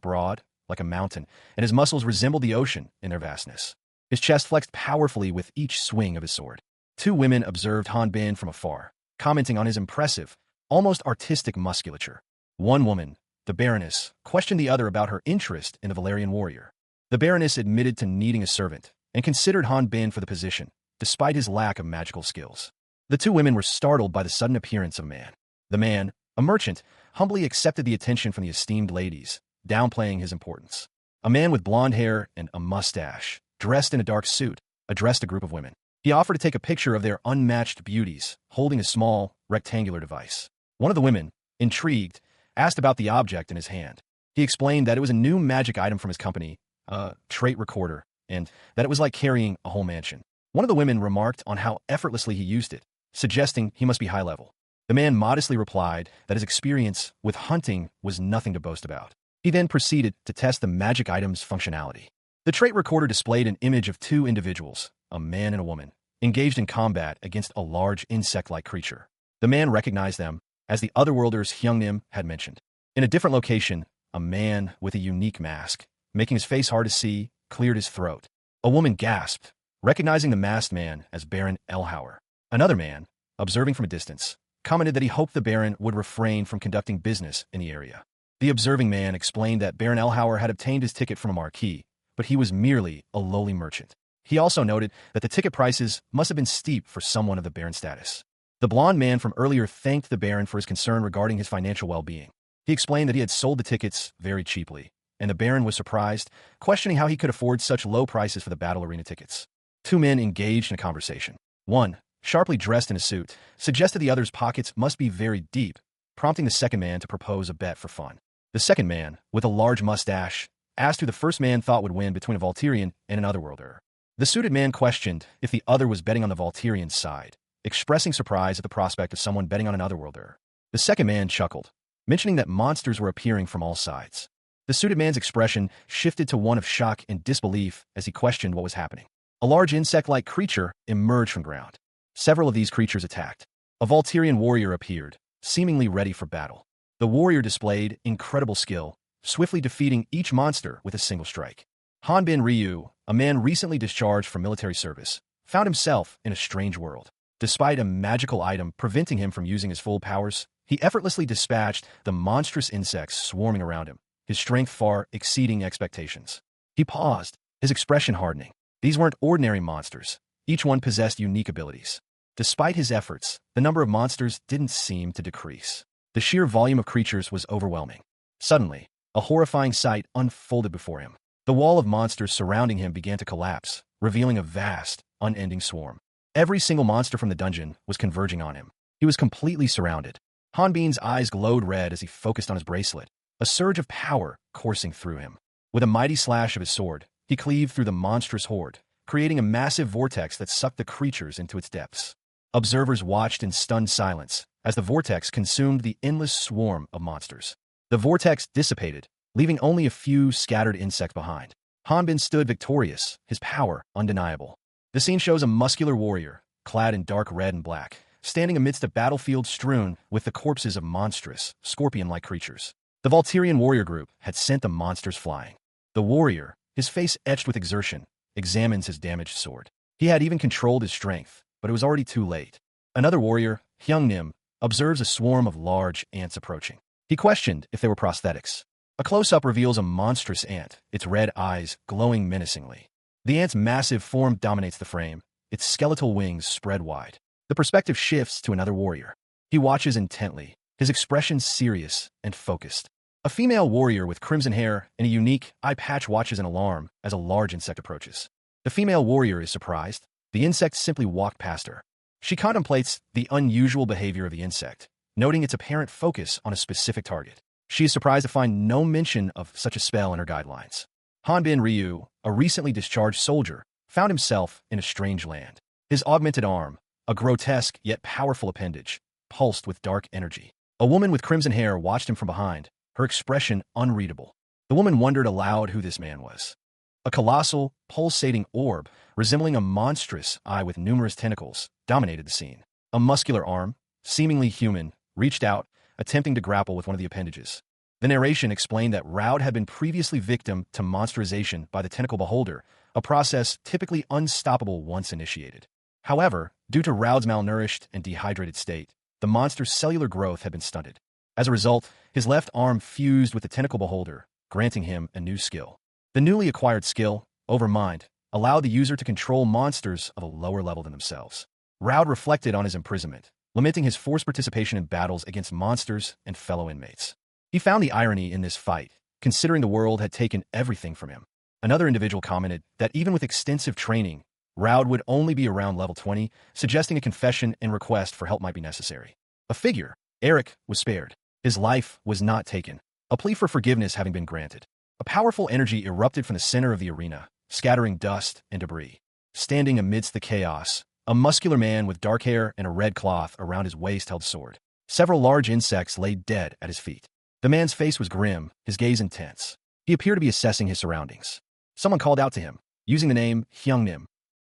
broad, like a mountain, and his muscles resembled the ocean in their vastness. His chest flexed powerfully with each swing of his sword. Two women observed Hanbin from afar, commenting on his impressive, almost artistic musculature. One woman, the Baroness, questioned the other about her interest in the Valerian warrior. The Baroness admitted to needing a servant and considered Hanbin for the position, despite his lack of magical skills. The two women were startled by the sudden appearance of a man. The man, a merchant, humbly accepted the attention from the esteemed ladies, downplaying his importance. A man with blonde hair and a mustache, dressed in a dark suit, addressed a group of women. He offered to take a picture of their unmatched beauties, holding a small, rectangular device. One of the women, intrigued, asked about the object in his hand. He explained that it was a new magic item from his company, a trait recorder, and that it was like carrying a whole mansion. One of the women remarked on how effortlessly he used it, suggesting he must be high level. The man modestly replied that his experience with hunting was nothing to boast about. He then proceeded to test the magic item's functionality. The trait recorder displayed an image of two individuals, a man and a woman, engaged in combat against a large insect-like creature. The man recognized them as the otherworlders Hyungnim had mentioned. In a different location, a man with a unique mask, making his face hard to see, cleared his throat. A woman gasped, recognizing the masked man as Baron Elhauer. Another man, observing from a distance, commented that he hoped the Baron would refrain from conducting business in the area. The observing man explained that Baron Elhauer had obtained his ticket from a marquee, but he was merely a lowly merchant. He also noted that the ticket prices must have been steep for someone of the Baron status. The blond man from earlier thanked the Baron for his concern regarding his financial well-being. He explained that he had sold the tickets very cheaply, and the Baron was surprised, questioning how he could afford such low prices for the battle arena tickets. Two men engaged in a conversation. One, sharply dressed in a suit, suggested the other's pockets must be very deep, prompting the second man to propose a bet for fun. The second man, with a large mustache, asked who the first man thought would win between a Volturian and an otherworlder. The suited man questioned if the other was betting on the Volturian's side, expressing surprise at the prospect of someone betting on an otherworlder. The second man chuckled, mentioning that monsters were appearing from all sides. The suited man's expression shifted to one of shock and disbelief as he questioned what was happening. A large insect-like creature emerged from ground. Several of these creatures attacked. A Volturian warrior appeared, seemingly ready for battle. The warrior displayed incredible skill, swiftly defeating each monster with a single strike. Hanbin Ryu, a man recently discharged from military service, found himself in a strange world. Despite a magical item preventing him from using his full powers, he effortlessly dispatched the monstrous insects swarming around him, his strength far exceeding expectations. He paused, his expression hardening. These weren't ordinary monsters. Each one possessed unique abilities. Despite his efforts, the number of monsters didn't seem to decrease. The sheer volume of creatures was overwhelming. Suddenly, a horrifying sight unfolded before him. The wall of monsters surrounding him began to collapse, revealing a vast, unending swarm. Every single monster from the dungeon was converging on him. He was completely surrounded. Hanbin's eyes glowed red as he focused on his bracelet, a surge of power coursing through him. With a mighty slash of his sword, he cleaved through the monstrous horde, creating a massive vortex that sucked the creatures into its depths. Observers watched in stunned silence as the vortex consumed the endless swarm of monsters. The vortex dissipated, leaving only a few scattered insects behind. Hanbin stood victorious, his power undeniable. The scene shows a muscular warrior, clad in dark red and black, standing amidst a battlefield strewn with the corpses of monstrous, scorpion-like creatures. The Volturian warrior group had sent the monsters flying. The warrior, his face etched with exertion, examines his damaged sword. He had even controlled his strength, but it was already too late. Another warrior, Hyungnim, observes a swarm of large ants approaching. He questioned if they were prosthetics. A close-up reveals a monstrous ant, its red eyes glowing menacingly. The ant's massive form dominates the frame, its skeletal wings spread wide. The perspective shifts to another warrior. He watches intently, his expression serious and focused. A female warrior with crimson hair and a unique eye patch watches in alarm as a large insect approaches. The female warrior is surprised. The insect simply walked past her. She contemplates the unusual behavior of the insect, noting its apparent focus on a specific target. She is surprised to find no mention of such a spell in her guidelines. Hanbin Ryu, a recently discharged soldier, found himself in a strange land. His augmented arm, a grotesque yet powerful appendage, pulsed with dark energy. A woman with crimson hair watched him from behind, her expression unreadable. The woman wondered aloud who this man was. A colossal, pulsating orb, resembling a monstrous eye with numerous tentacles, dominated the scene. A muscular arm, seemingly human, reached out, attempting to grapple with one of the appendages. The narration explained that Raud had been previously victim to monsterization by the tentacle beholder, a process typically unstoppable once initiated. However, due to Raud's malnourished and dehydrated state, the monster's cellular growth had been stunted. As a result, his left arm fused with the tentacle beholder, granting him a new skill. The newly acquired skill, Overmind, allowed the user to control monsters of a lower level than themselves. Raud reflected on his imprisonment, lamenting his forced participation in battles against monsters and fellow inmates. He found the irony in this fight, considering the world had taken everything from him. Another individual commented that even with extensive training, Raud would only be around level 20, suggesting a confession and request for help might be necessary. A figure, Eric, was spared. His life was not taken, a plea for forgiveness having been granted. A powerful energy erupted from the center of the arena, scattering dust and debris. Standing amidst the chaos, a muscular man with dark hair and a red cloth around his waist held sword. Several large insects lay dead at his feet. The man's face was grim, his gaze intense. He appeared to be assessing his surroundings. Someone called out to him, using the name Hyungnim.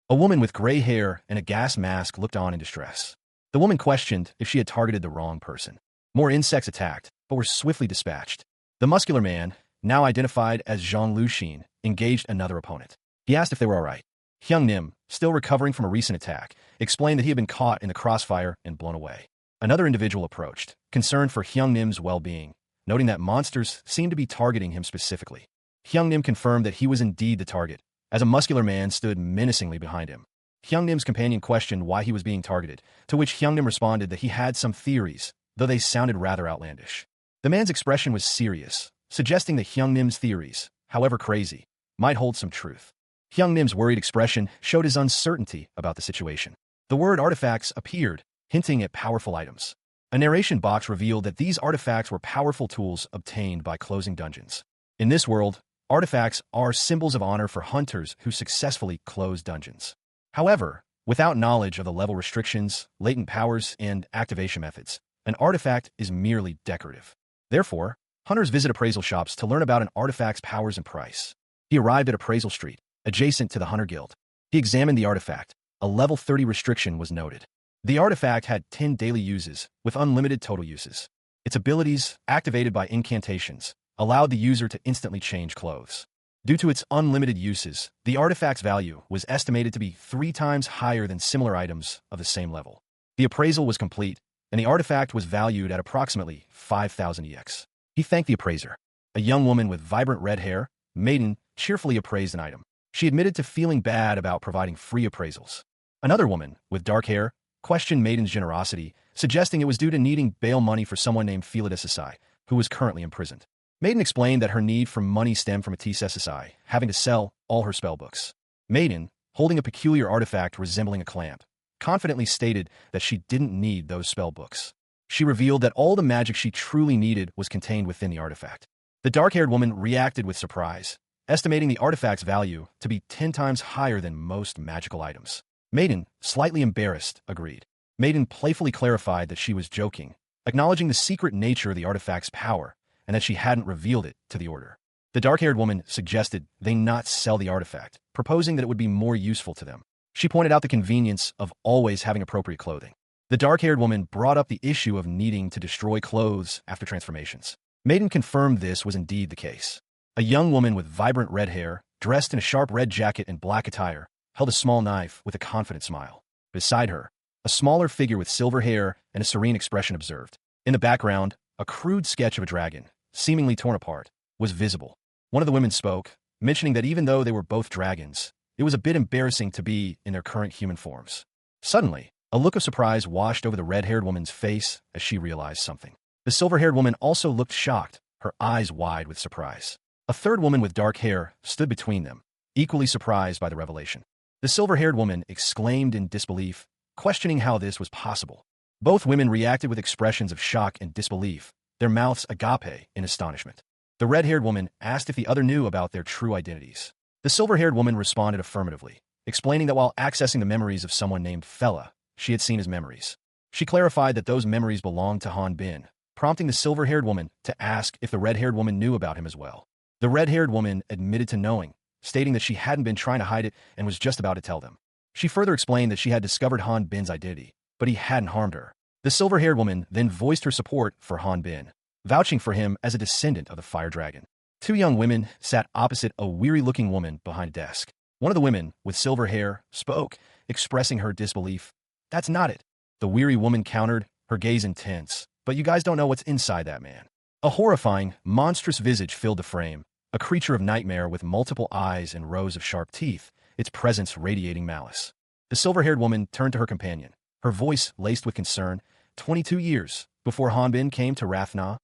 A woman with gray hair and a gas mask looked on in distress. The woman questioned if she had targeted the wrong person. More insects attacked, but were swiftly dispatched. The muscular man, now identified as Zhang Luxin, engaged another opponent. He asked if they were all right. Hyungnim, still recovering from a recent attack, explained that he had been caught in the crossfire and blown away. Another individual approached, concerned for Hyungnim's well-being, noting that monsters seemed to be targeting him specifically. Hyungnim confirmed that he was indeed the target, as a muscular man stood menacingly behind him. Hyungnim's companion questioned why he was being targeted, to which Hyungnim responded that he had some theories, though they sounded rather outlandish. The man's expression was serious, suggesting that Hyungnim's theories, however crazy, might hold some truth. Hyungnim's worried expression showed his uncertainty about the situation. The word artifacts appeared, hinting at powerful items. A narration box revealed that these artifacts were powerful tools obtained by closing dungeons. In this world, artifacts are symbols of honor for hunters who successfully close dungeons. However, without knowledge of the level restrictions, latent powers, and activation methods, an artifact is merely decorative. Therefore, hunters visit appraisal shops to learn about an artifact's powers and price. He arrived at Appraisal Street, adjacent to the Hunter Guild. He examined the artifact. A level 30 restriction was noted. The artifact had 10 daily uses, with unlimited total uses. Its abilities, activated by incantations, allowed the user to instantly change clothes. Due to its unlimited uses, the artifact's value was estimated to be 3 times higher than similar items of the same level. The appraisal was complete, and the artifact was valued at approximately 5,000 EX. He thanked the appraiser. A young woman with vibrant red hair, Maiden, cheerfully appraised an item. She admitted to feeling bad about providing free appraisals. Another woman, with dark hair, questioned Maiden's generosity, suggesting it was due to needing bail money for someone named Felix SSI, who was currently imprisoned. Maiden explained that her need for money stemmed from Matisse SSI having to sell all her spellbooks. Maiden, holding a peculiar artifact resembling a clamp, confidently stated that she didn't need those spellbooks. She revealed that all the magic she truly needed was contained within the artifact. The dark-haired woman reacted with surprise, estimating the artifact's value to be 10 times higher than most magical items. Maiden, slightly embarrassed, agreed. Maiden playfully clarified that she was joking, acknowledging the secret nature of the artifact's power and that she hadn't revealed it to the order. The dark-haired woman suggested they not sell the artifact, proposing that it would be more useful to them. She pointed out the convenience of always having appropriate clothing. The dark-haired woman brought up the issue of needing to destroy clothes after transformations. Maiden confirmed this was indeed the case. A young woman with vibrant red hair, dressed in a sharp red jacket and black attire, held a small knife with a confident smile. Beside her, a smaller figure with silver hair and a serene expression observed. In the background, a crude sketch of a dragon, seemingly torn apart, was visible. One of the women spoke, mentioning that even though they were both dragons, it was a bit embarrassing to be in their current human forms. Suddenly, a look of surprise washed over the red-haired woman's face as she realized something. The silver-haired woman also looked shocked, her eyes wide with surprise. A third woman with dark hair stood between them, equally surprised by the revelation. The silver-haired woman exclaimed in disbelief, questioning how this was possible. Both women reacted with expressions of shock and disbelief, their mouths agape in astonishment. The red-haired woman asked if the other knew about their true identities. The silver-haired woman responded affirmatively, explaining that while accessing the memories of someone named Fella, she had seen his memories. She clarified that those memories belonged to Han Bin, prompting the silver-haired woman to ask if the red-haired woman knew about him as well. The red-haired woman admitted to knowing, stating that she hadn't been trying to hide it and was just about to tell them. She further explained that she had discovered Han Bin's identity, but he hadn't harmed her. The silver-haired woman then voiced her support for Han Bin, vouching for him as a descendant of the fire dragon. Two young women sat opposite a weary-looking woman behind a desk. One of the women, with silver hair, spoke, expressing her disbelief. "That's not it." The weary woman countered, her gaze intense. "But you guys don't know what's inside that man." A horrifying, monstrous visage filled the frame, a creature of nightmare with multiple eyes and rows of sharp teeth, its presence radiating malice. The silver-haired woman turned to her companion, her voice laced with concern. 22 years before Han Bin came to Rathna.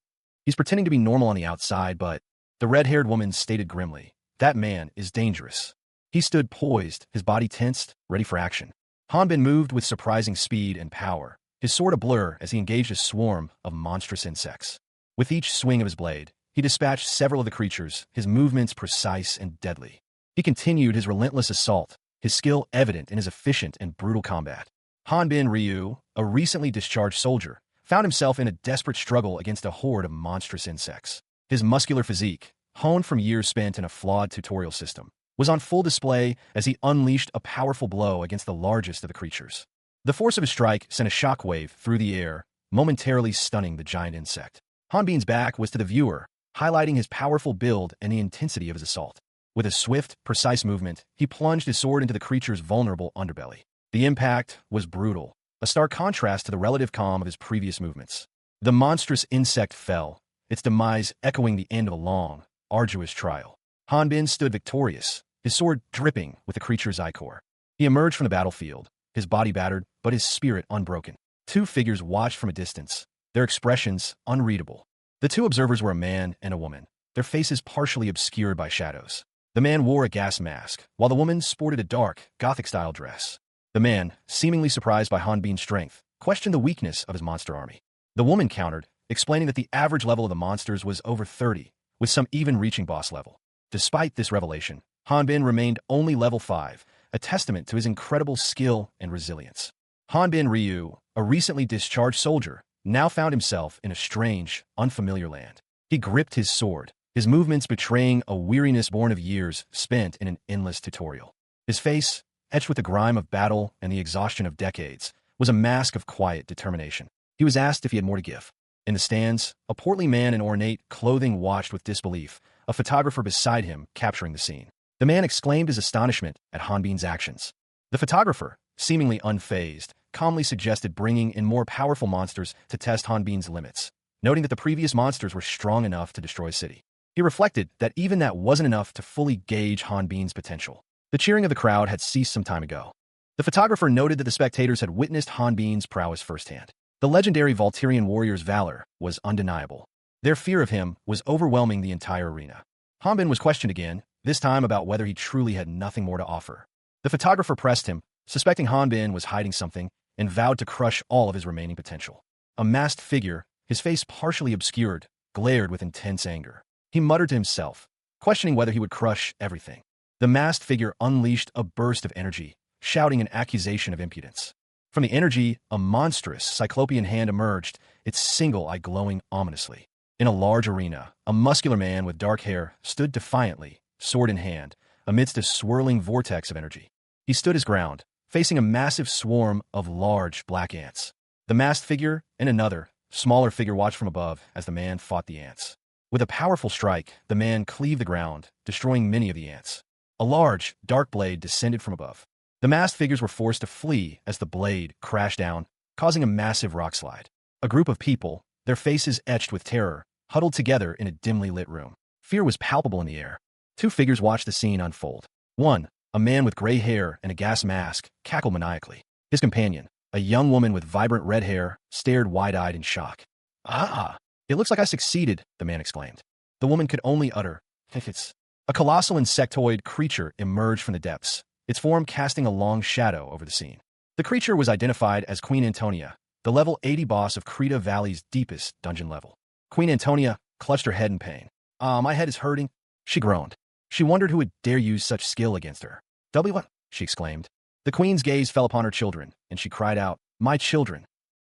He's pretending to be normal on the outside, but the red-haired woman stated grimly, "That man is dangerous." He stood poised, his body tensed, ready for action. Han Bin moved with surprising speed and power, his sword a blur as he engaged a swarm of monstrous insects. With each swing of his blade, he dispatched several of the creatures, his movements precise and deadly. He continued his relentless assault, his skill evident in his efficient and brutal combat. Han Bin Ryu, a recently discharged soldier, found himself in a desperate struggle against a horde of monstrous insects. His muscular physique, honed from years spent in a flawed tutorial system, was on full display as he unleashed a powerful blow against the largest of the creatures. The force of his strike sent a shockwave through the air, momentarily stunning the giant insect. Han Bin's back was to the viewer, highlighting his powerful build and the intensity of his assault. With a swift, precise movement, he plunged his sword into the creature's vulnerable underbelly. The impact was brutal, a stark contrast to the relative calm of his previous movements. The monstrous insect fell, its demise echoing the end of a long, arduous trial. Han Bin stood victorious, his sword dripping with the creature's ichor. He emerged from the battlefield, his body battered, but his spirit unbroken. Two figures watched from a distance, their expressions unreadable. The two observers were a man and a woman, their faces partially obscured by shadows. The man wore a gas mask, while the woman sported a dark, Gothic-style dress. The man, seemingly surprised by Han Bin's strength, questioned the weakness of his monster army. The woman countered, explaining that the average level of the monsters was over 30, with some even reaching boss level. Despite this revelation, Han Bin remained only level 5, a testament to his incredible skill and resilience. Han Bin Ryu, a recently discharged soldier, now found himself in a strange, unfamiliar land. He gripped his sword, his movements betraying a weariness born of years spent in an endless tutorial. His face, etched with the grime of battle and the exhaustion of decades, was a mask of quiet determination. He was asked if he had more to give. In the stands, a portly man in ornate clothing watched with disbelief, a photographer beside him capturing the scene. The man exclaimed his astonishment at Hanbin's actions. The photographer, seemingly unfazed, calmly suggested bringing in more powerful monsters to test Hanbin's limits, noting that the previous monsters were strong enough to destroy a city. He reflected that even that wasn't enough to fully gauge Hanbin's potential. The cheering of the crowd had ceased some time ago. The photographer noted that the spectators had witnessed Hanbin's prowess firsthand. The legendary Volturian warrior's valor was undeniable. Their fear of him was overwhelming the entire arena. Hanbin was questioned again, this time about whether he truly had nothing more to offer. The photographer pressed him, suspecting Hanbin was hiding something, and vowed to crush all of his remaining potential. A masked figure, his face partially obscured, glared with intense anger. He muttered to himself, questioning whether he would crush everything. The masked figure unleashed a burst of energy, shouting an accusation of impudence. From the energy, a monstrous cyclopean hand emerged, its single eye glowing ominously. In a large arena, a muscular man with dark hair stood defiantly, sword in hand, amidst a swirling vortex of energy. He stood his ground, facing a massive swarm of large black ants. The masked figure and another, smaller figure watched from above as the man fought the ants. With a powerful strike, the man cleaved the ground, destroying many of the ants. A large, dark blade descended from above. The masked figures were forced to flee as the blade crashed down, causing a massive rock slide. A group of people, their faces etched with terror, huddled together in a dimly lit room. Fear was palpable in the air. Two figures watched the scene unfold. One, a man with gray hair and a gas mask, cackled maniacally. His companion, a young woman with vibrant red hair, stared wide-eyed in shock. "Ah! It looks like I succeeded," the man exclaimed. The woman could only utter, "It's." A colossal insectoid creature emerged from the depths, its form casting a long shadow over the scene. The creature was identified as Queen Antonia, the level 80 boss of Krita Valley's deepest dungeon level. Queen Antonia clutched her head in pain. My head is hurting," she groaned. She wondered who would dare use such skill against her. "What?" she exclaimed. The queen's gaze fell upon her children, and she cried out, "My children!"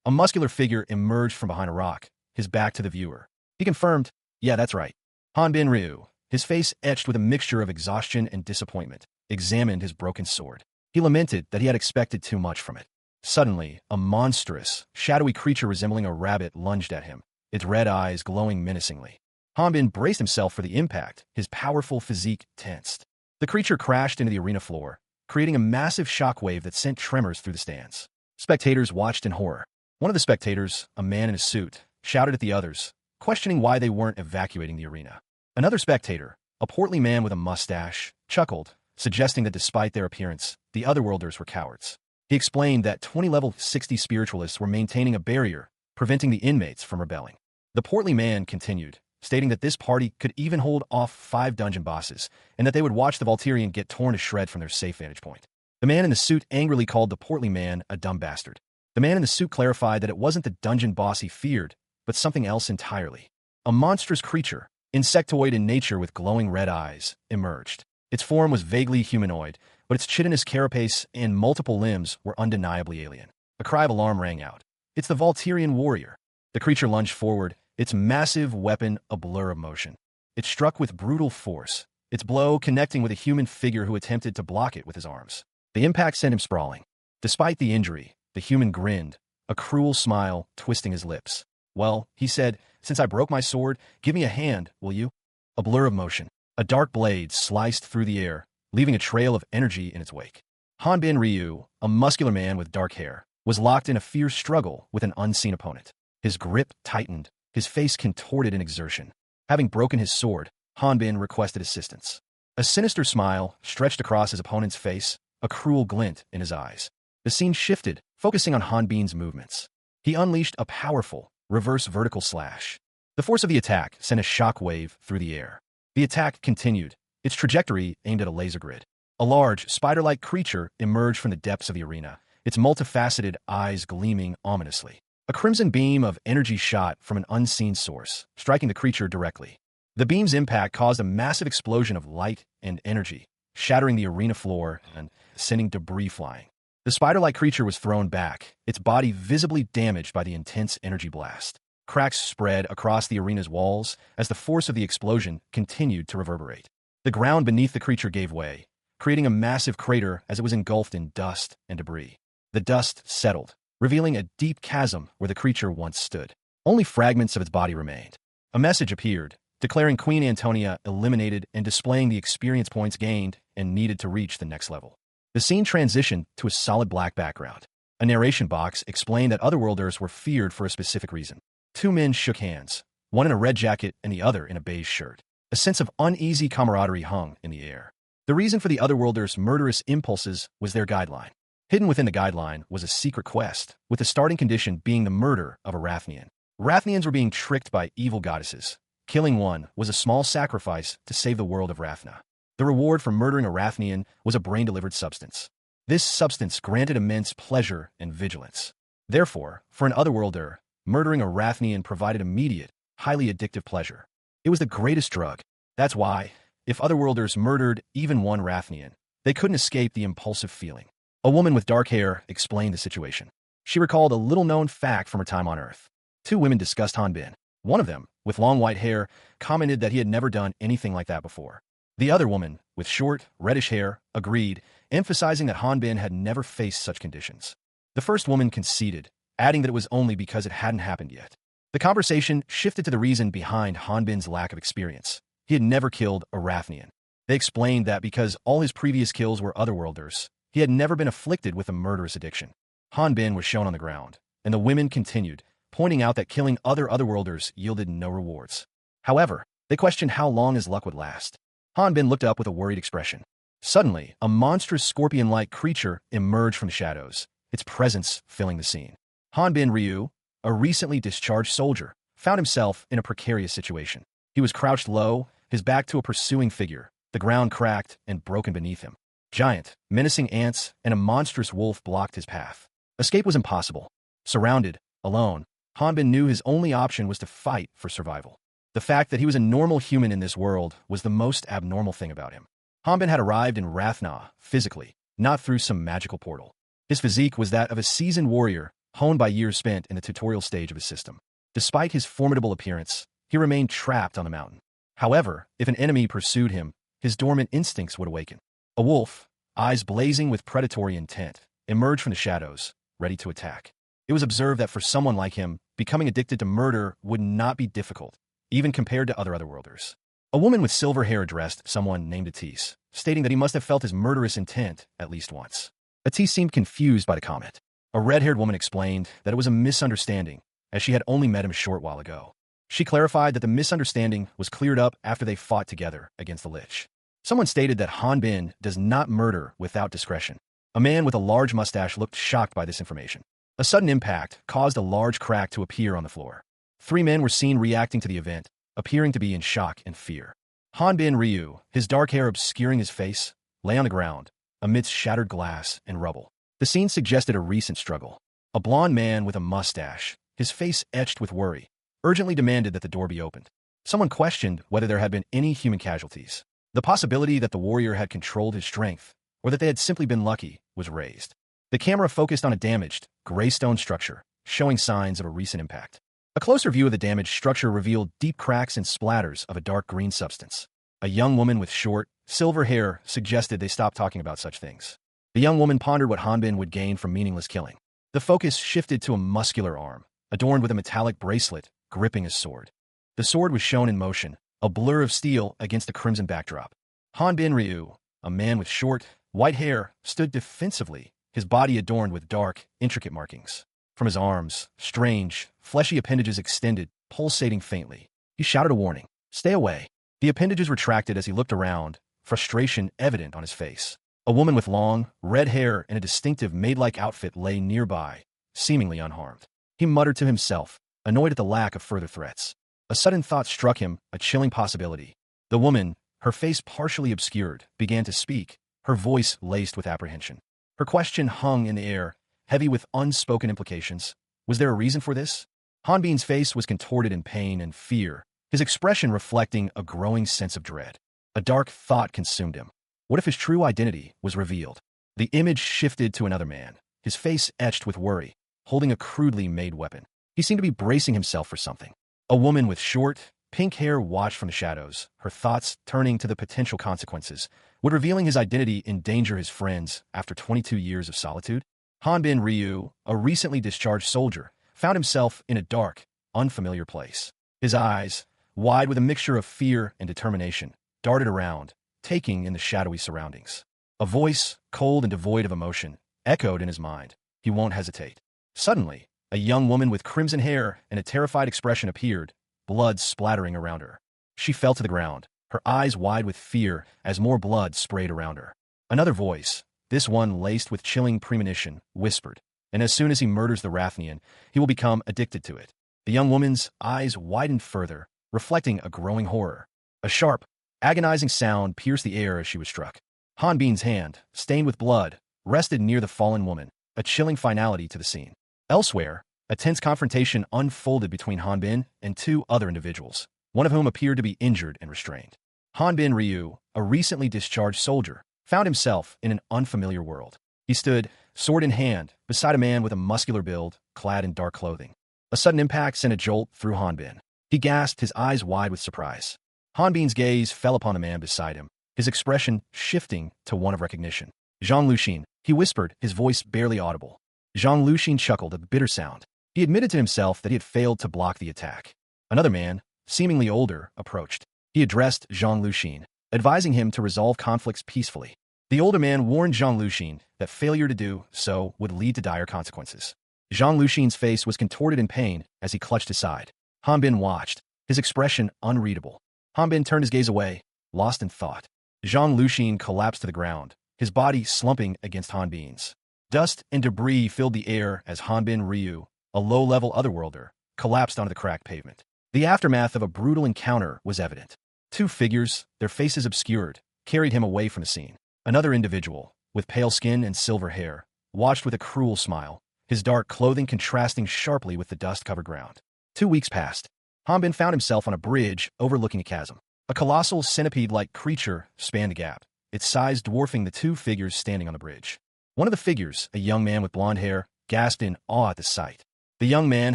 A muscular figure emerged from behind a rock, his back to the viewer. He confirmed, "Yeah, that's right." Hanbin Ryu, his face etched with a mixture of exhaustion and disappointment, examined his broken sword. He lamented that he had expected too much from it. Suddenly, a monstrous, shadowy creature resembling a rabbit lunged at him, its red eyes glowing menacingly. Hanbin braced himself for the impact, his powerful physique tensed. The creature crashed into the arena floor, creating a massive shockwave that sent tremors through the stands. Spectators watched in horror. One of the spectators, a man in a suit, shouted at the others, questioning why they weren't evacuating the arena. Another spectator, a portly man with a mustache, chuckled, suggesting that despite their appearance, the otherworlders were cowards. He explained that 20 level 60 spiritualists were maintaining a barrier, preventing the inmates from rebelling. The portly man continued, stating that this party could even hold off 5 dungeon bosses, and that they would watch the Volturian get torn to shreds from their safe vantage point. The man in the suit angrily called the portly man a dumb bastard. The man in the suit clarified that it wasn't the dungeon boss he feared, but something else entirely. A monstrous creature, insectoid in nature with glowing red eyes, emerged. Its form was vaguely humanoid, but its chitinous carapace and multiple limbs were undeniably alien. A cry of alarm rang out. "It's the Volturian warrior." The creature lunged forward, its massive weapon a blur of motion. It struck with brutal force, its blow connecting with a human figure who attempted to block it with his arms. The impact sent him sprawling. Despite the injury, the human grinned, a cruel smile twisting his lips. "Well," he said, "since I broke my sword, give me a hand, will you?" A blur of motion. A dark blade sliced through the air, leaving a trail of energy in its wake. Hanbin Ryu, a muscular man with dark hair, was locked in a fierce struggle with an unseen opponent. His grip tightened, his face contorted in exertion. Having broken his sword, Hanbin requested assistance. A sinister smile stretched across his opponent's face, a cruel glint in his eyes. The scene shifted, focusing on Hanbin's movements. He unleashed a powerful, reverse vertical slash. The force of the attack sent a shock wave through the air. The attack continued, its trajectory aimed at a laser grid. A large, spider-like creature emerged from the depths of the arena, its multifaceted eyes gleaming ominously. A crimson beam of energy shot from an unseen source, striking the creature directly. The beam's impact caused a massive explosion of light and energy, shattering the arena floor and sending debris flying. The spider-like creature was thrown back, its body visibly damaged by the intense energy blast. Cracks spread across the arena's walls as the force of the explosion continued to reverberate. The ground beneath the creature gave way, creating a massive crater as it was engulfed in dust and debris. The dust settled, revealing a deep chasm where the creature once stood. Only fragments of its body remained. A message appeared, declaring Queen Antonia eliminated and displaying the experience points gained and needed to reach the next level. The scene transitioned to a solid black background. A narration box explained that Otherworlders were feared for a specific reason. Two men shook hands, one in a red jacket and the other in a beige shirt. A sense of uneasy camaraderie hung in the air. The reason for the Otherworlders' murderous impulses was their guideline. Hidden within the guideline was a secret quest, with the starting condition being the murder of a Rathnian. Rathnians were being tricked by evil goddesses. Killing one was a small sacrifice to save the world of Rathna. The reward for murdering a Rathnian was a brain-delivered substance. This substance granted immense pleasure and vigilance. Therefore, for an Otherworlder, murdering a Rathnian provided immediate, highly addictive pleasure. It was the greatest drug. That's why, if Otherworlders murdered even one Rathnian, they couldn't escape the impulsive feeling. A woman with dark hair explained the situation. She recalled a little-known fact from her time on Earth. Two women discussed Hanbin. One of them, with long white hair, commented that he had never done anything like that before. The other woman, with short, reddish hair, agreed, emphasizing that Hanbin had never faced such conditions. The first woman conceded, adding that it was only because it hadn't happened yet. The conversation shifted to the reason behind Hanbin's lack of experience. He had never killed a Rathnian. They explained that because all his previous kills were Otherworlders, he had never been afflicted with a murderous addiction. Hanbin was shown on the ground, and the women continued, pointing out that killing other Otherworlders yielded no rewards. However, they questioned how long his luck would last. Hanbin looked up with a worried expression. Suddenly, a monstrous scorpion-like creature emerged from the shadows, its presence filling the scene. Hanbin Ryu, a recently discharged soldier, found himself in a precarious situation. He was crouched low, his back to a pursuing figure, the ground cracked and broken beneath him. Giant, menacing ants and a monstrous wolf blocked his path. Escape was impossible. Surrounded, alone, Hanbin knew his only option was to fight for survival. The fact that he was a normal human in this world was the most abnormal thing about him. Hanbin had arrived in Rathna, physically, not through some magical portal. His physique was that of a seasoned warrior, honed by years spent in the tutorial stage of his system. Despite his formidable appearance, he remained trapped on the mountain. However, if an enemy pursued him, his dormant instincts would awaken. A wolf, eyes blazing with predatory intent, emerged from the shadows, ready to attack. It was observed that for someone like him, becoming addicted to murder would not be difficult, even compared to other Otherworlders. A woman with silver hair addressed someone named Atis, stating that he must have felt his murderous intent at least once. Atis seemed confused by the comment. A red-haired woman explained that it was a misunderstanding, as she had only met him a short while ago. She clarified that the misunderstanding was cleared up after they fought together against the Lich. Someone stated that Hanbin does not murder without discretion. A man with a large mustache looked shocked by this information. A sudden impact caused a large crack to appear on the floor. Three men were seen reacting to the event, appearing to be in shock and fear. Hanbin Ryu, his dark hair obscuring his face, lay on the ground, amidst shattered glass and rubble. The scene suggested a recent struggle. A blond man with a mustache, his face etched with worry, urgently demanded that the door be opened. Someone questioned whether there had been any human casualties. The possibility that the warrior had controlled his strength, or that they had simply been lucky, was raised. The camera focused on a damaged, gray stone structure, showing signs of a recent impact. A closer view of the damaged structure revealed deep cracks and splatters of a dark green substance. A young woman with short, silver hair suggested they stop talking about such things. The young woman pondered what Hanbin would gain from meaningless killing. The focus shifted to a muscular arm, adorned with a metallic bracelet, gripping his sword. The sword was shown in motion, a blur of steel against a crimson backdrop. Hanbin Ryu, a man with short, white hair, stood defensively, his body adorned with dark, intricate markings. From his arms, strange, fleshy appendages extended, pulsating faintly. He shouted a warning. "Stay away." The appendages retracted as he looked around, frustration evident on his face. A woman with long, red hair and a distinctive maid-like outfit lay nearby, seemingly unharmed. He muttered to himself, annoyed at the lack of further threats. A sudden thought struck him, a chilling possibility. The woman, her face partially obscured, began to speak, her voice laced with apprehension. Her question hung in the air, heavy with unspoken implications. Was there a reason for this? Hanbin's face was contorted in pain and fear, his expression reflecting a growing sense of dread. A dark thought consumed him. What if his true identity was revealed? The image shifted to another man, his face etched with worry, holding a crudely made weapon. He seemed to be bracing himself for something. A woman with short, pink hair watched from the shadows, her thoughts turning to the potential consequences. Would revealing his identity endanger his friends after 22 years of solitude? Hanbin Ryu, a recently discharged soldier, found himself in a dark, unfamiliar place. His eyes, wide with a mixture of fear and determination, darted around, taking in the shadowy surroundings. A voice, cold and devoid of emotion, echoed in his mind. He won't hesitate. Suddenly, a young woman with crimson hair and a terrified expression appeared, blood splattering around her. She fell to the ground, her eyes wide with fear as more blood sprayed around her. Another voice, this one laced with chilling premonition, whispered, "And as soon as he murders the Rathnian, he will become addicted to it." The young woman's eyes widened further, reflecting a growing horror. A sharp, agonizing sound pierced the air as she was struck. Hanbin's hand, stained with blood, rested near the fallen woman, a chilling finality to the scene. Elsewhere, a tense confrontation unfolded between Hanbin and two other individuals, one of whom appeared to be injured and restrained. Hanbin Ryu, a recently discharged soldier, found himself in an unfamiliar world. He stood, sword in hand, beside a man with a muscular build, clad in dark clothing. A sudden impact sent a jolt through Hanbin. He gasped, his eyes wide with surprise. Hanbin's gaze fell upon the man beside him, his expression shifting to one of recognition. "Zhang Luxin," he whispered, his voice barely audible. Zhang Luxin chuckled, a bitter sound. He admitted to himself that he had failed to block the attack. Another man, seemingly older, approached. He addressed Zhang Luxin, advising him to resolve conflicts peacefully. The older man warned Zhang Luxin that failure to do so would lead to dire consequences. Zhang Luxin's face was contorted in pain as he clutched his side. Hanbin watched, his expression unreadable. Hanbin turned his gaze away, lost in thought. Zhang Luxin collapsed to the ground, his body slumping against Hanbin's. Dust and debris filled the air as Hanbin Ryu, a low-level otherworlder, collapsed onto the cracked pavement. The aftermath of a brutal encounter was evident. Two figures, their faces obscured, carried him away from the scene. Another individual, with pale skin and silver hair, watched with a cruel smile, his dark clothing contrasting sharply with the dust-covered ground. 2 weeks passed. Hanbin found himself on a bridge overlooking a chasm. A colossal centipede-like creature spanned the gap, its size dwarfing the two figures standing on the bridge. One of the figures, a young man with blonde hair, gasped in awe at the sight. The young man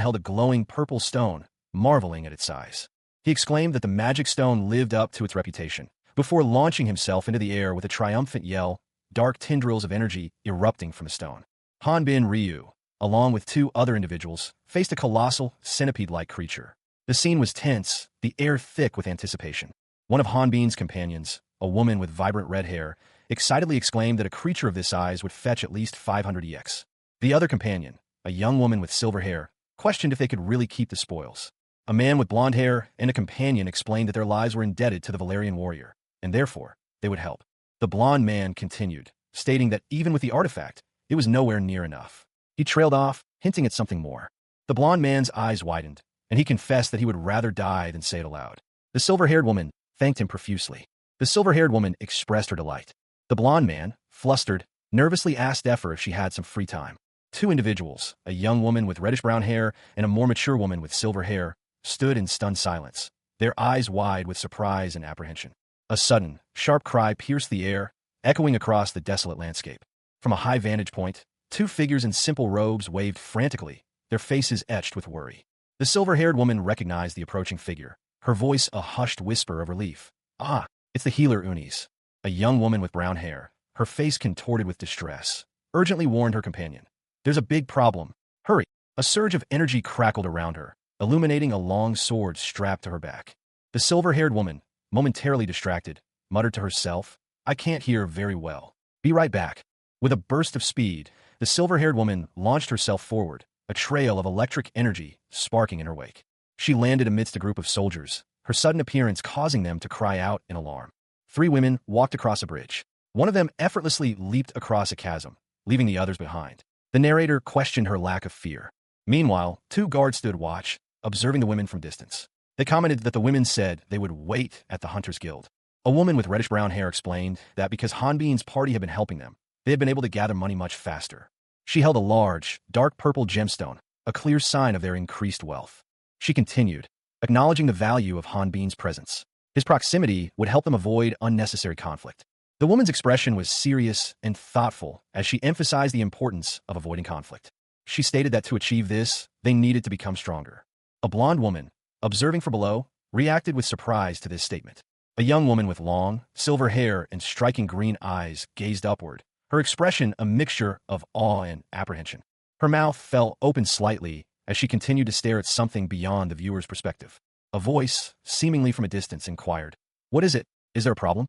held a glowing purple stone, marveling at its size. He exclaimed that the magic stone lived up to its reputation, before launching himself into the air with a triumphant yell, dark tendrils of energy erupting from the stone. Hanbin Ryu, along with two other individuals, faced a colossal, centipede-like creature. The scene was tense, the air thick with anticipation. One of Hanbin's companions, a woman with vibrant red hair, excitedly exclaimed that a creature of this size would fetch at least 500 EX. The other companion, a young woman with silver hair, questioned if they could really keep the spoils. A man with blonde hair and a companion explained that their lives were indebted to the Valerian warrior, and therefore, they would help. The blonde man continued, stating that even with the artifact, it was nowhere near enough. He trailed off, hinting at something more. The blonde man's eyes widened, and he confessed that he would rather die than say it aloud. The silver-haired woman thanked him profusely. The silver-haired woman expressed her delight. The blonde man, flustered, nervously asked Effer if she had some free time. Two individuals, a young woman with reddish-brown hair and a more mature woman with silver hair, stood in stunned silence, their eyes wide with surprise and apprehension. A sudden, sharp cry pierced the air, echoing across the desolate landscape. From a high vantage point, two figures in simple robes waved frantically, their faces etched with worry. The silver-haired woman recognized the approaching figure, her voice a hushed whisper of relief. "Ah, it's the healer Unis." A young woman with brown hair, her face contorted with distress, urgently warned her companion. "There's a big problem. Hurry." A surge of energy crackled around her, illuminating a long sword strapped to her back. The silver-haired woman, momentarily distracted, muttered to herself, "I can't hear very well. Be right back." With a burst of speed, the silver-haired woman launched herself forward, a trail of electric energy sparking in her wake. She landed amidst a group of soldiers, her sudden appearance causing them to cry out in alarm. 3 women walked across a bridge. One of them effortlessly leaped across a chasm, leaving the others behind. The narrator questioned her lack of fear. Meanwhile, 2 guards stood watch, observing the women from distance. They commented that the women said they would wait at the Hunters Guild. A woman with reddish-brown hair explained that because Hanbin's party had been helping them, they had been able to gather money much faster. She held a large, dark purple gemstone, a clear sign of their increased wealth. She continued, acknowledging the value of Hanbin's presence. His proximity would help them avoid unnecessary conflict. The woman's expression was serious and thoughtful as she emphasized the importance of avoiding conflict. She stated that to achieve this, they needed to become stronger. A blonde woman, observing from below, reacted with surprise to this statement. A young woman with long, silver hair and striking green eyes gazed upward, her expression a mixture of awe and apprehension. Her mouth fell open slightly as she continued to stare at something beyond the viewer's perspective. A voice, seemingly from a distance, inquired, "What is it? Is there a problem?"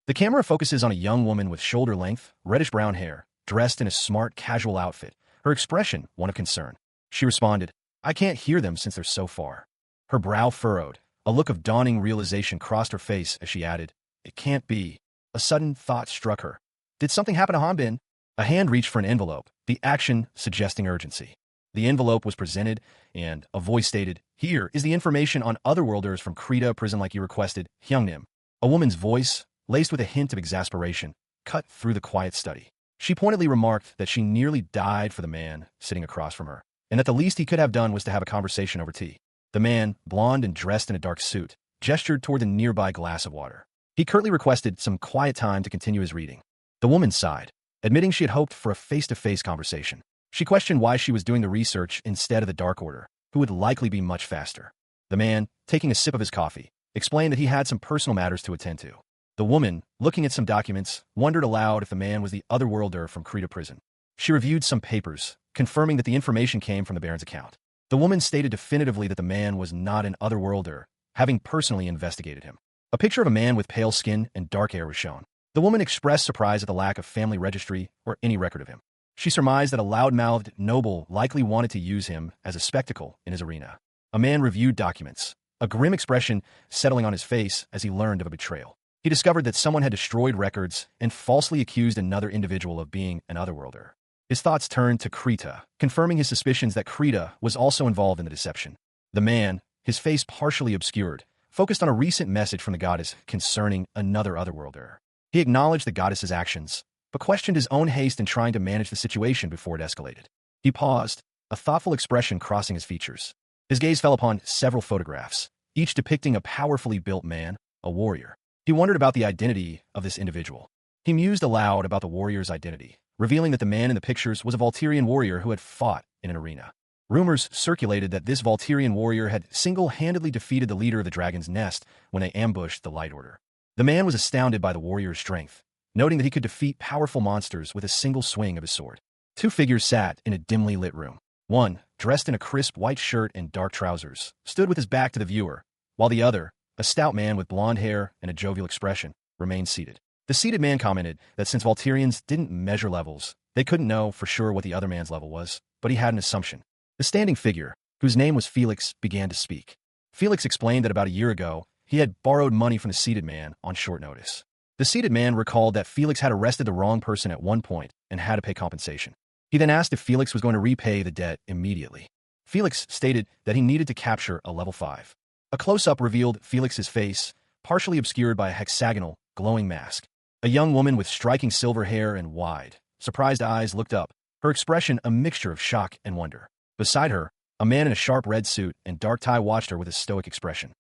The camera focuses on a young woman with shoulder-length, reddish-brown hair, dressed in a smart, casual outfit, her expression one of concern. She responded, "I can't hear them since they're so far." Her brow furrowed. A look of dawning realization crossed her face as she added, "It can't be." A sudden thought struck her. Did something happen to Hanbin? A hand reached for an envelope, the action suggesting urgency. The envelope was presented, and a voice stated, "Here is the information on otherworlders from Krita prison like you requested, Hyungnim." A woman's voice, laced with a hint of exasperation, cut through the quiet study. She pointedly remarked that she nearly died for the man sitting across from her, and that the least he could have done was to have a conversation over tea. The man, blond and dressed in a dark suit, gestured toward the nearby glass of water. He curtly requested some quiet time to continue his reading. The woman sighed, admitting she had hoped for a face-to-face conversation. She questioned why she was doing the research instead of the Dark Order, who would likely be much faster. The man, taking a sip of his coffee, explained that he had some personal matters to attend to. The woman, looking at some documents, wondered aloud if the man was the otherworlder from Krita prison. She reviewed some papers, confirming that the information came from the Baron's account. The woman stated definitively that the man was not an otherworlder, having personally investigated him. A picture of a man with pale skin and dark hair was shown. The woman expressed surprise at the lack of family registry or any record of him. She surmised that a loud-mouthed noble likely wanted to use him as a spectacle in his arena. A man reviewed documents, a grim expression settling on his face as he learned of a betrayal. He discovered that someone had destroyed records and falsely accused another individual of being an otherworlder. His thoughts turned to Krita, confirming his suspicions that Krita was also involved in the deception. The man, his face partially obscured, focused on a recent message from the goddess concerning another otherworlder. He acknowledged the goddess's actions, but questioned his own haste in trying to manage the situation before it escalated. He paused, a thoughtful expression crossing his features. His gaze fell upon several photographs, each depicting a powerfully built man, a warrior. He wondered about the identity of this individual. He mused aloud about the warrior's identity, revealing that the man in the pictures was a Volturian warrior who had fought in an arena. Rumors circulated that this Volturian warrior had single-handedly defeated the leader of the Dragon's Nest when they ambushed the Light Order. The man was astounded by the warrior's strength, noting that he could defeat powerful monsters with a single swing of his sword. Two figures sat in a dimly lit room. One, dressed in a crisp white shirt and dark trousers, stood with his back to the viewer, while the other, a stout man with blonde hair and a jovial expression, remained seated. The seated man commented that since Volturians didn't measure levels, they couldn't know for sure what the other man's level was, but he had an assumption. The standing figure, whose name was Felix, began to speak. Felix explained that about a year ago, he had borrowed money from the seated man on short notice. The seated man recalled that Felix had arrested the wrong person at one point and had to pay compensation. He then asked if Felix was going to repay the debt immediately. Felix stated that he needed to capture a level 5. A close-up revealed Felix's face, partially obscured by a hexagonal, glowing mask. A young woman with striking silver hair and wide, surprised eyes looked up, her expression a mixture of shock and wonder. Beside her, a man in a sharp red suit and dark tie watched her with a stoic expression.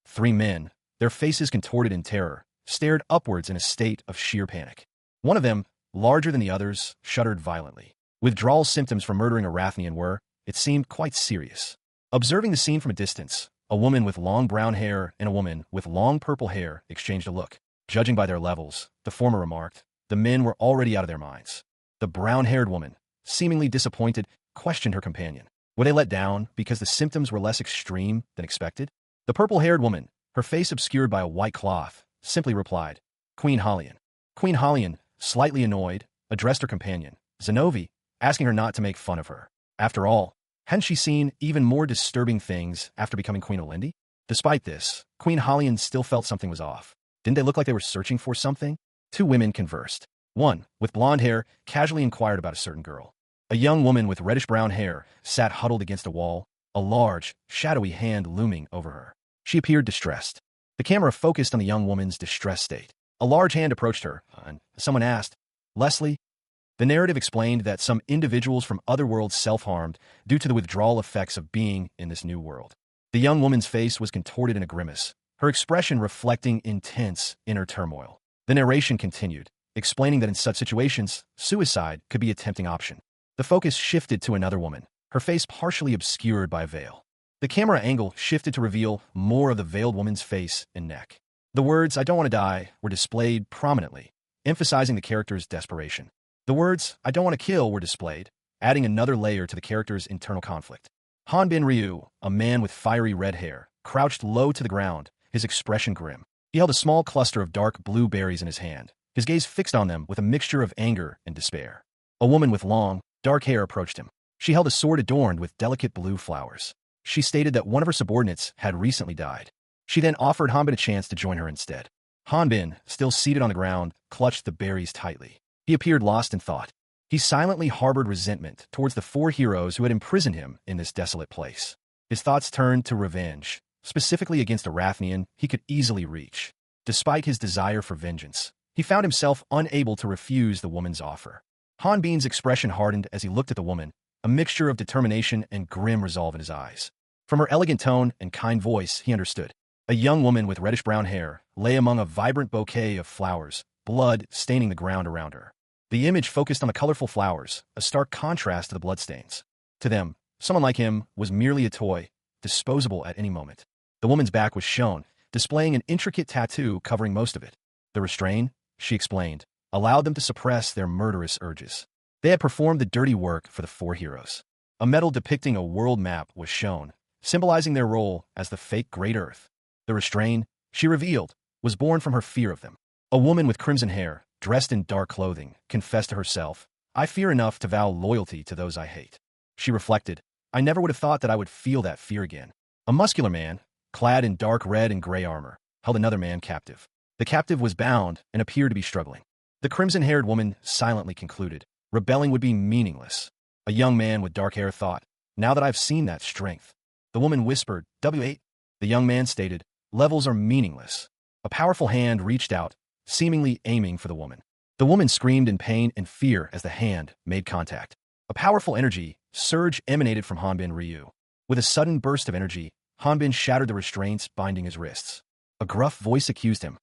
Three men, their faces contorted in terror, stared upwards in a state of sheer panic. One of them, larger than the others, shuddered violently. Withdrawal symptoms from murdering a Rathnian were, it seemed, quite serious. Observing the scene from a distance, a woman with long brown hair and a woman with long purple hair exchanged a look. Judging by their levels, the former remarked, the men were already out of their minds. The brown-haired woman, seemingly disappointed, questioned her companion. Were they let down because the symptoms were less extreme than expected? The purple-haired woman, her face obscured by a white cloth, simply replied, Queen Halion. Queen Halion, slightly annoyed, addressed her companion, Zenovi, asking her not to make fun of her. After all, hadn't she seen even more disturbing things after becoming Queen Olindi? Despite this, Queen Halion still felt something was off. Didn't they look like they were searching for something? Two women conversed. One, with blonde hair, casually inquired about a certain girl. A young woman with reddish-brown hair sat huddled against a wall, a large, shadowy hand looming over her. She appeared distressed. The camera focused on the young woman's distressed state. A large hand approached her, and someone asked, Leslie? The narrative explained that some individuals from other worlds self-harmed due to the withdrawal effects of being in this new world. The young woman's face was contorted in a grimace, her expression reflecting intense inner turmoil. The narration continued, explaining that in such situations, suicide could be a tempting option. The focus shifted to another woman, her face partially obscured by a veil. The camera angle shifted to reveal more of the veiled woman's face and neck. The words, I don't want to die, were displayed prominently, emphasizing the character's desperation. The words, "I don't want to kill," were displayed, adding another layer to the character's internal conflict. Hanbin Ryu, a man with fiery red hair, crouched low to the ground, his expression grim. He held a small cluster of dark blue berries in his hand, his gaze fixed on them with a mixture of anger and despair. A woman with long, dark hair approached him. She held a sword adorned with delicate blue flowers. She stated that one of her subordinates had recently died. She then offered Hanbin a chance to join her instead. Hanbin, still seated on the ground, clutched the berries tightly. He appeared lost in thought. He silently harbored resentment towards the four heroes who had imprisoned him in this desolate place. His thoughts turned to revenge, specifically against a Rathnian he could easily reach. Despite his desire for vengeance, he found himself unable to refuse the woman's offer. Hanbin's expression hardened as he looked at the woman, a mixture of determination and grim resolve in his eyes. From her elegant tone and kind voice, he understood. A young woman with reddish-brown hair lay among a vibrant bouquet of flowers, blood staining the ground around her. The image focused on the colorful flowers, a stark contrast to the bloodstains. To them, someone like him was merely a toy, disposable at any moment. The woman's back was shown, displaying an intricate tattoo covering most of it. The restraint, she explained, allowed them to suppress their murderous urges. They had performed the dirty work for the four heroes. A medal depicting a world map was shown, symbolizing their role as the fake Great Earth. The restraint, she revealed, was born from her fear of them. A woman with crimson hair, dressed in dark clothing, confessed to herself, "I fear enough to vow loyalty to those I hate." She reflected, "I never would have thought that I would feel that fear again." A muscular man, clad in dark red and gray armor, held another man captive. The captive was bound and appeared to be struggling. The crimson-haired woman silently concluded, rebelling would be meaningless. A young man with dark hair thought, "Now that I've seen that strength." The woman whispered, "W8." The young man stated, "Levels are meaningless." A powerful hand reached out, seemingly aiming for the woman. The woman screamed in pain and fear as the hand made contact. A powerful energy surge emanated from Hanbin Ryu. With a sudden burst of energy, Hanbin shattered the restraints binding his wrists. A gruff voice accused him,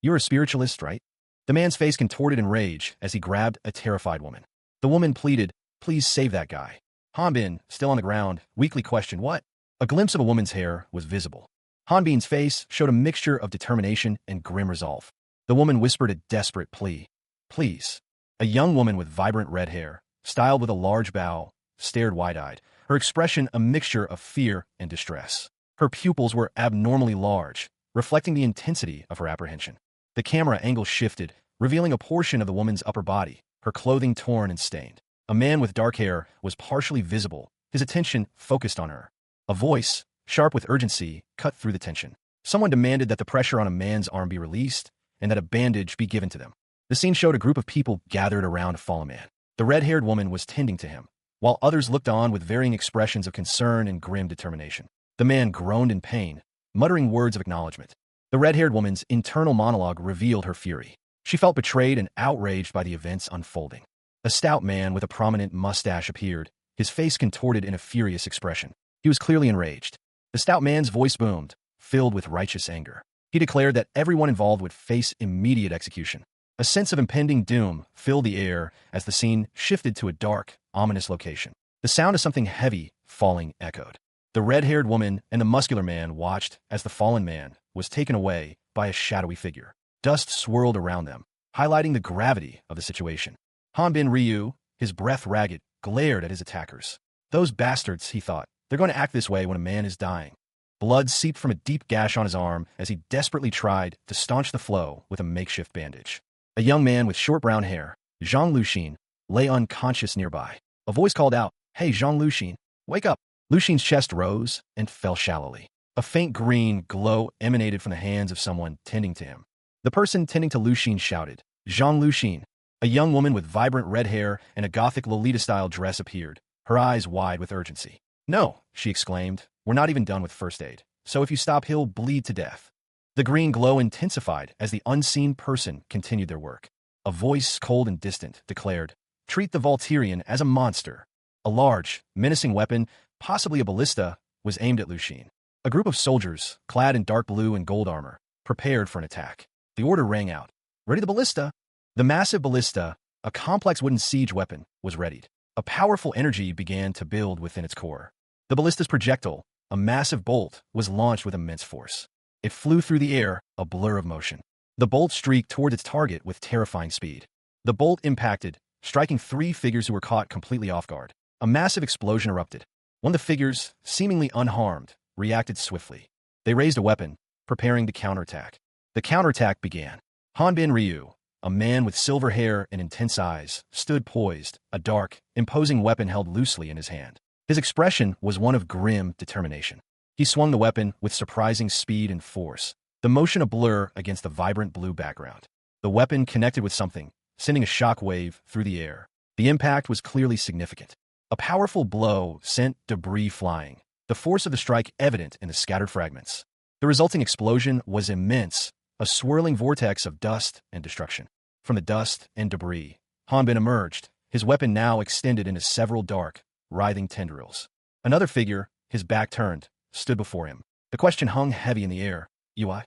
You're a spiritualist, right?" The man's face contorted in rage as he grabbed a terrified woman. The woman pleaded, "Please save that guy." Hanbin, still on the ground, weakly questioned, "What?" A glimpse of a woman's hair was visible. Hanbin's face showed a mixture of determination and grim resolve. The woman whispered a desperate plea. "Please." A young woman with vibrant red hair, styled with a large bow, stared wide-eyed, her expression a mixture of fear and distress. Her pupils were abnormally large, reflecting the intensity of her apprehension. The camera angle shifted, revealing a portion of the woman's upper body, her clothing torn and stained. A man with dark hair was partially visible, his attention focused on her. A voice, sharp with urgency, cut through the tension. Someone demanded that the pressure on a man's arm be released, and that a bandage be given to them. The scene showed a group of people gathered around a fallen man. The red-haired woman was tending to him, while others looked on with varying expressions of concern and grim determination. The man groaned in pain, muttering words of acknowledgement. The red-haired woman's internal monologue revealed her fury. She felt betrayed and outraged by the events unfolding. A stout man with a prominent mustache appeared, his face contorted in a furious expression. He was clearly enraged. The stout man's voice boomed, filled with righteous anger. He declared that everyone involved would face immediate execution. A sense of impending doom filled the air as the scene shifted to a dark, ominous location. The sound of something heavy falling echoed. The red-haired woman and the muscular man watched as the fallen man was taken away by a shadowy figure. Dust swirled around them, highlighting the gravity of the situation. Hanbin Ryu, his breath ragged, glared at his attackers. "Those bastards," he thought. "They're going to act this way when a man is dying." Blood seeped from a deep gash on his arm as he desperately tried to staunch the flow with a makeshift bandage. A young man with short brown hair, Zhang Luxin, lay unconscious nearby. A voice called out, "Hey, Zhang Luxin, wake up!" Luxin's chest rose and fell shallowly. A faint green glow emanated from the hands of someone tending to him. The person tending to Luxin shouted, "Zhang Luxin." A young woman with vibrant red hair and a gothic Lolita-style dress appeared, her eyes wide with urgency. "No," she exclaimed, "we're not even done with first aid, so if you stop he'll bleed to death." The green glow intensified as the unseen person continued their work. A voice, cold and distant, declared, "Treat the Volturian as a monster." A large, menacing weapon, possibly a ballista, was aimed at Luxin. A group of soldiers, clad in dark blue and gold armor, prepared for an attack. The order rang out, "Ready the ballista!" The massive ballista, a complex wooden siege weapon, was readied. A powerful energy began to build within its core. The ballista's projectile, a massive bolt, was launched with immense force. It flew through the air, a blur of motion. The bolt streaked toward its target with terrifying speed. The bolt impacted, striking three figures who were caught completely off guard. A massive explosion erupted. One of the figures, seemingly unharmed, reacted swiftly. They raised a weapon, preparing to counterattack. The counterattack began. Hanbin Ryu, a man with silver hair and intense eyes, stood poised, a dark, imposing weapon held loosely in his hand. His expression was one of grim determination. He swung the weapon with surprising speed and force, the motion a blur against the vibrant blue background. The weapon connected with something, sending a shock wave through the air. The impact was clearly significant. A powerful blow sent debris flying, the force of the strike evident in the scattered fragments. The resulting explosion was immense, a swirling vortex of dust and destruction. From the dust and debris, Hanbin emerged, his weapon now extended into several dark, writhing tendrils. Another figure, his back turned, stood before him. The question hung heavy in the air. "You?"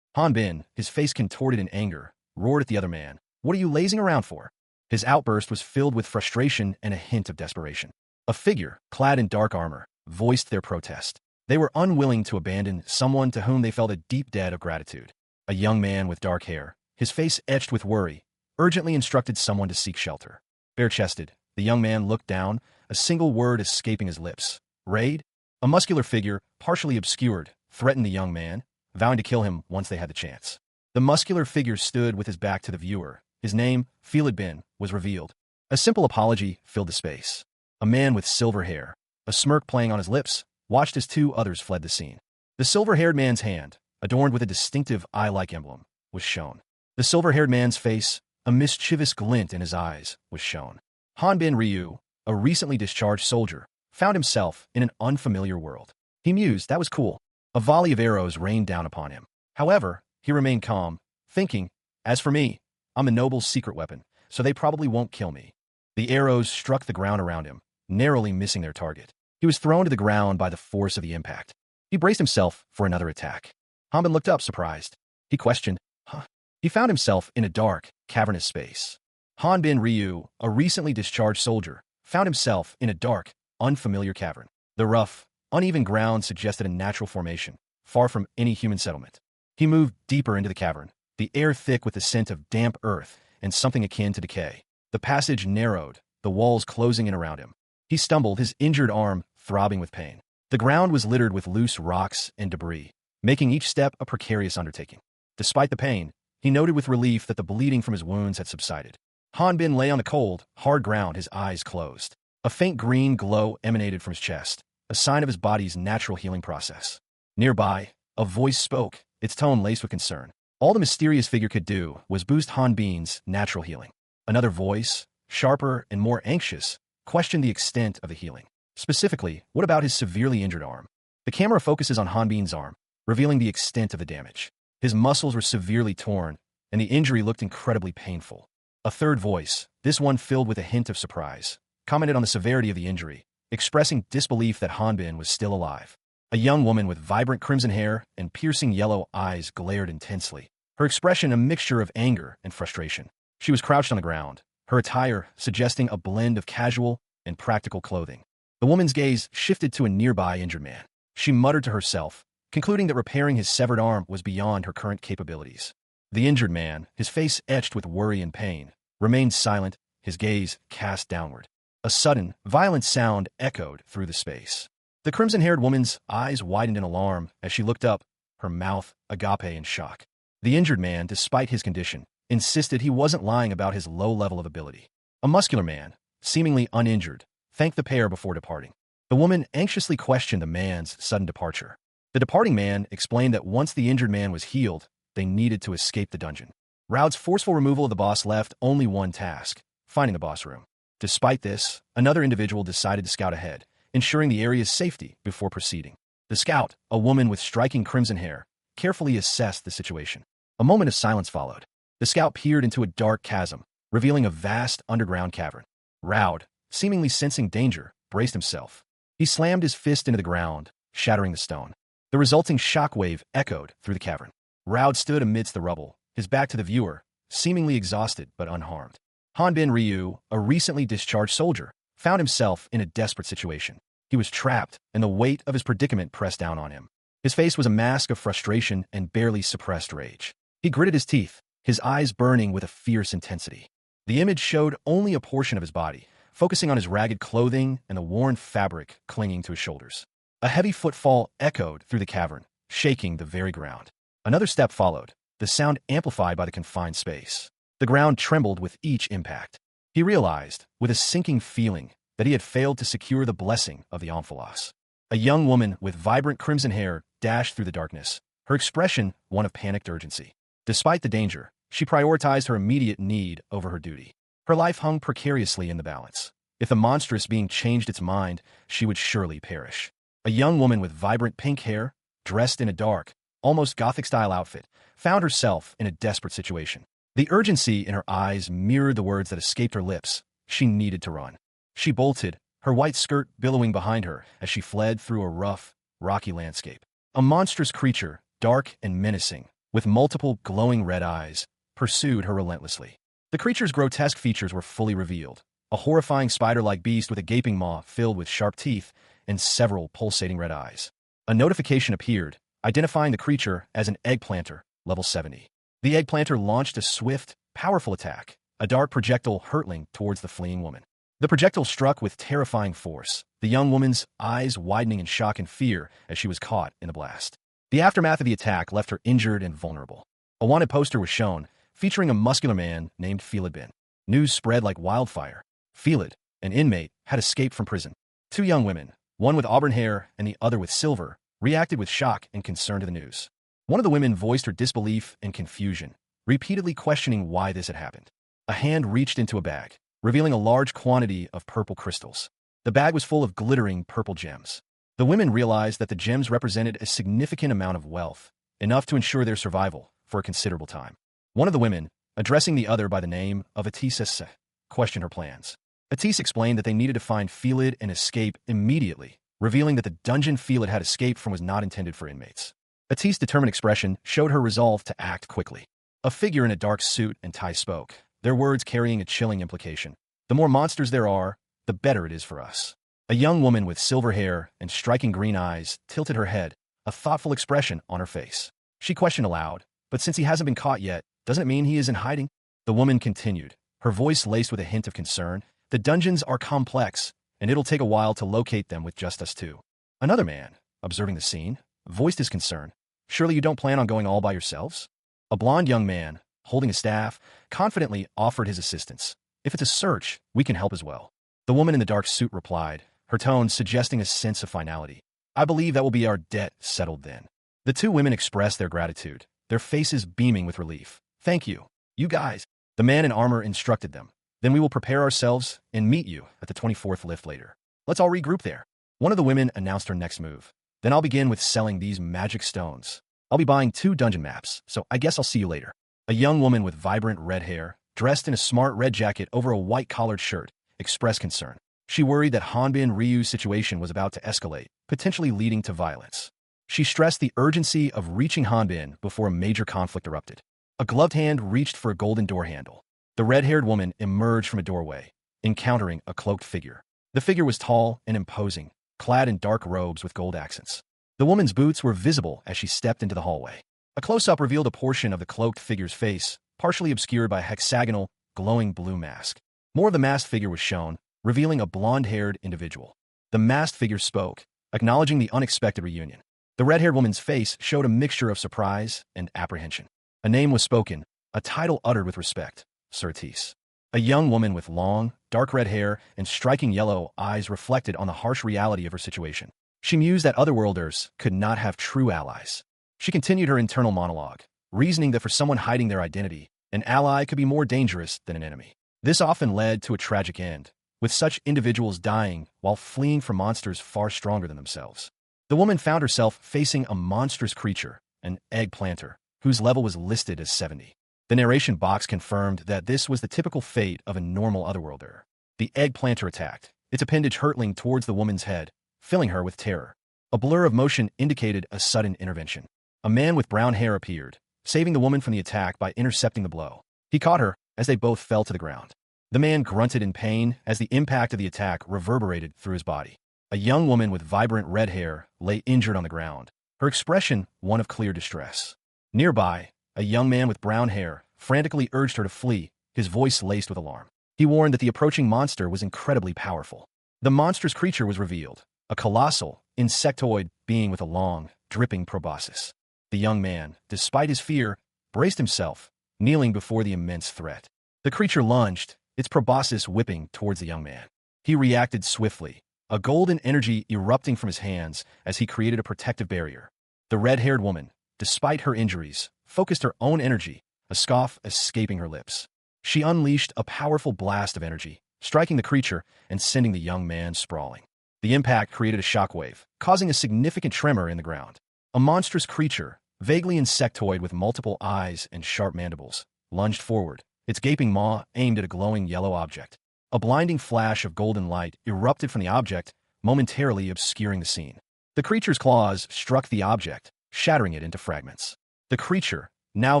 Hanbin, his face contorted in anger, roared at the other man. "What are you lazing around for?" His outburst was filled with frustration and a hint of desperation. A figure, clad in dark armor, voiced their protest. They were unwilling to abandon someone to whom they felt a deep debt of gratitude. A young man with dark hair, his face etched with worry, urgently instructed someone to seek shelter. Bare-chested, the young man looked down, a single word escaping his lips. "Raid?" A muscular figure, partially obscured, threatened the young man, vowing to kill him once they had the chance. The muscular figure stood with his back to the viewer. His name, Philid Bin, was revealed. A simple apology filled the space. A man with silver hair, a smirk playing on his lips, watched as two others fled the scene. The silver-haired man's hand, adorned with a distinctive eye-like emblem, was shown. The silver-haired man's face, a mischievous glint in his eyes, was shown. Hanbin Ryu, a recently discharged soldier, found himself in an unfamiliar world. He mused, that was cool. A volley of arrows rained down upon him. However, he remained calm, thinking, as for me, I'm a noble's secret weapon, so they probably won't kill me. The arrows struck the ground around him, narrowly missing their target. He was thrown to the ground by the force of the impact. He braced himself for another attack. Hanbin looked up, surprised. He questioned, huh? He found himself in a dark, cavernous space. Hanbin Ryu, a recently discharged soldier, found himself in a dark, unfamiliar cavern. The rough, uneven ground suggested a natural formation, far from any human settlement. He moved deeper into the cavern, the air thick with the scent of damp earth and something akin to decay. The passage narrowed, the walls closing in around him. He stumbled, his injured arm throbbing with pain. The ground was littered with loose rocks and debris, making each step a precarious undertaking. Despite the pain, he noted with relief that the bleeding from his wounds had subsided. Hanbin lay on the cold, hard ground, his eyes closed. A faint green glow emanated from his chest, a sign of his body's natural healing process. Nearby, a voice spoke, its tone laced with concern. All the mysterious figure could do was boost Hanbin's natural healing. Another voice, sharper and more anxious, questioned the extent of the healing. Specifically, what about his severely injured arm? The camera focuses on Hanbin's arm, revealing the extent of the damage. His muscles were severely torn, and the injury looked incredibly painful. A third voice, this one filled with a hint of surprise, commented on the severity of the injury, expressing disbelief that Hanbin was still alive. A young woman with vibrant crimson hair and piercing yellow eyes glared intensely, her expression a mixture of anger and frustration. She was crouched on the ground, her attire suggesting a blend of casual and practical clothing. The woman's gaze shifted to a nearby injured man. She muttered to herself, concluding that repairing his severed arm was beyond her current capabilities. The injured man, his face etched with worry and pain, remained silent, his gaze cast downward. A sudden, violent sound echoed through the space. The crimson-haired woman's eyes widened in alarm as she looked up, her mouth agape in shock. The injured man, despite his condition, insisted he wasn't lying about his low level of ability. A muscular man, seemingly uninjured, thanked the pair before departing. The woman anxiously questioned the man's sudden departure. The departing man explained that once the injured man was healed, they needed to escape the dungeon. Raud's forceful removal of the boss left only one task, finding the boss room. Despite this, another individual decided to scout ahead, ensuring the area's safety before proceeding. The scout, a woman with striking crimson hair, carefully assessed the situation. A moment of silence followed. The scout peered into a dark chasm, revealing a vast underground cavern. Raud, seemingly sensing danger, braced himself. He slammed his fist into the ground, shattering the stone. The resulting shockwave echoed through the cavern. Raud stood amidst the rubble, his back to the viewer, seemingly exhausted but unharmed. Hanbin Ryu, a recently discharged soldier, found himself in a desperate situation. He was trapped, and the weight of his predicament pressed down on him. His face was a mask of frustration and barely suppressed rage. He gritted his teeth, his eyes burning with a fierce intensity. The image showed only a portion of his body, focusing on his ragged clothing and the worn fabric clinging to his shoulders. A heavy footfall echoed through the cavern, shaking the very ground. Another step followed, the sound amplified by the confined space. The ground trembled with each impact. He realized, with a sinking feeling, that he had failed to secure the blessing of the Omphalos. A young woman with vibrant crimson hair dashed through the darkness, her expression one of panicked urgency. Despite the danger, she prioritized her immediate need over her duty. Her life hung precariously in the balance. If the monstrous being changed its mind, she would surely perish. A young woman with vibrant pink hair, dressed in a dark, almost Gothic-style outfit, found herself in a desperate situation. The urgency in her eyes mirrored the words that escaped her lips. She needed to run. She bolted, her white skirt billowing behind her as she fled through a rough, rocky landscape. A monstrous creature, dark and menacing, with multiple glowing red eyes, pursued her relentlessly. The creature's grotesque features were fully revealed. A horrifying spider-like beast with a gaping maw filled with sharp teeth and several pulsating red eyes. A notification appeared, identifying the creature as an eggplanter, level 70. The eggplanter launched a swift, powerful attack, a dark projectile hurtling towards the fleeing woman. The projectile struck with terrifying force, the young woman's eyes widening in shock and fear as she was caught in the blast. The aftermath of the attack left her injured and vulnerable. A wanted poster was shown, featuring a muscular man named Felidbin. News spread like wildfire. Felid, an inmate, had escaped from prison. Two young women, one with auburn hair and the other with silver, reacted with shock and concern to the news. One of the women voiced her disbelief and confusion, repeatedly questioning why this had happened. A hand reached into a bag, revealing a large quantity of purple crystals. The bag was full of glittering purple gems. The women realized that the gems represented a significant amount of wealth, enough to ensure their survival for a considerable time. One of the women, addressing the other by the name of Atisse, questioned her plans. Atisse explained that they needed to find Felid and escape immediately, revealing that the dungeon Felid had escaped from was not intended for inmates. Atisse's determined expression showed her resolve to act quickly. A figure in a dark suit and tie spoke, their words carrying a chilling implication. The more monsters there are, the better it is for us. A young woman with silver hair and striking green eyes tilted her head, a thoughtful expression on her face. She questioned aloud, but since he hasn't been caught yet, doesn't it mean he is in hiding? The woman continued, her voice laced with a hint of concern. The dungeons are complex, and it'll take a while to locate them with just us two. Another man, observing the scene, voiced his concern. Surely you don't plan on going all by yourselves? A blond young man, holding a staff, confidently offered his assistance. If it's a search, we can help as well. The woman in the dark suit replied, her tone suggesting a sense of finality. I believe that will be our debt settled then. The two women expressed their gratitude, their faces beaming with relief. Thank you. You guys. The man in armor instructed them. Then we will prepare ourselves and meet you at the 24th lift later. Let's all regroup there. One of the women announced her next move. Then I'll begin with selling these magic stones. I'll be buying 2 dungeon maps, so I guess I'll see you later. A young woman with vibrant red hair, dressed in a smart red jacket over a white collared shirt, expressed concern. She worried that Hanbin Ryu's situation was about to escalate, potentially leading to violence. She stressed the urgency of reaching Hanbin before a major conflict erupted. A gloved hand reached for a golden door handle. The red-haired woman emerged from a doorway, encountering a cloaked figure. The figure was tall and imposing, clad in dark robes with gold accents. The woman's boots were visible as she stepped into the hallway. A close-up revealed a portion of the cloaked figure's face, partially obscured by a hexagonal, glowing blue mask. More of the masked figure was shown, revealing a blonde-haired individual. The masked figure spoke, acknowledging the unexpected reunion. The red-haired woman's face showed a mixture of surprise and apprehension. A name was spoken, a title uttered with respect, Sir Atisse. A young woman with long, dark red hair and striking yellow eyes reflected on the harsh reality of her situation. She mused that otherworlders could not have true allies. She continued her internal monologue, reasoning that for someone hiding their identity, an ally could be more dangerous than an enemy. This often led to a tragic end, with such individuals dying while fleeing from monsters far stronger than themselves. The woman found herself facing a monstrous creature, an eggplanter, whose level was listed as 70. The narration box confirmed that this was the typical fate of a normal otherworlder. The eggplanter attacked, its appendage hurtling towards the woman's head, filling her with terror. A blur of motion indicated a sudden intervention. A man with brown hair appeared, saving the woman from the attack by intercepting the blow. He caught her as they both fell to the ground. The man grunted in pain as the impact of the attack reverberated through his body. A young woman with vibrant red hair lay injured on the ground, her expression one of clear distress. Nearby, a young man with brown hair frantically urged her to flee, his voice laced with alarm. He warned that the approaching monster was incredibly powerful. The monstrous creature was revealed, a colossal, insectoid being with a long, dripping proboscis. The young man, despite his fear, braced himself, kneeling before the immense threat. The creature lunged, its proboscis whipping towards the young man. He reacted swiftly, a golden energy erupting from his hands as he created a protective barrier. The red-haired woman, despite her injuries, focused her own energy, a scoff escaping her lips. She unleashed a powerful blast of energy, striking the creature and sending the young man sprawling. The impact created a shockwave, causing a significant tremor in the ground. A monstrous creature, vaguely insectoid with multiple eyes and sharp mandibles, lunged forward, its gaping maw aimed at a glowing yellow object. A blinding flash of golden light erupted from the object, momentarily obscuring the scene. The creature's claws struck the object, shattering it into fragments. The creature, now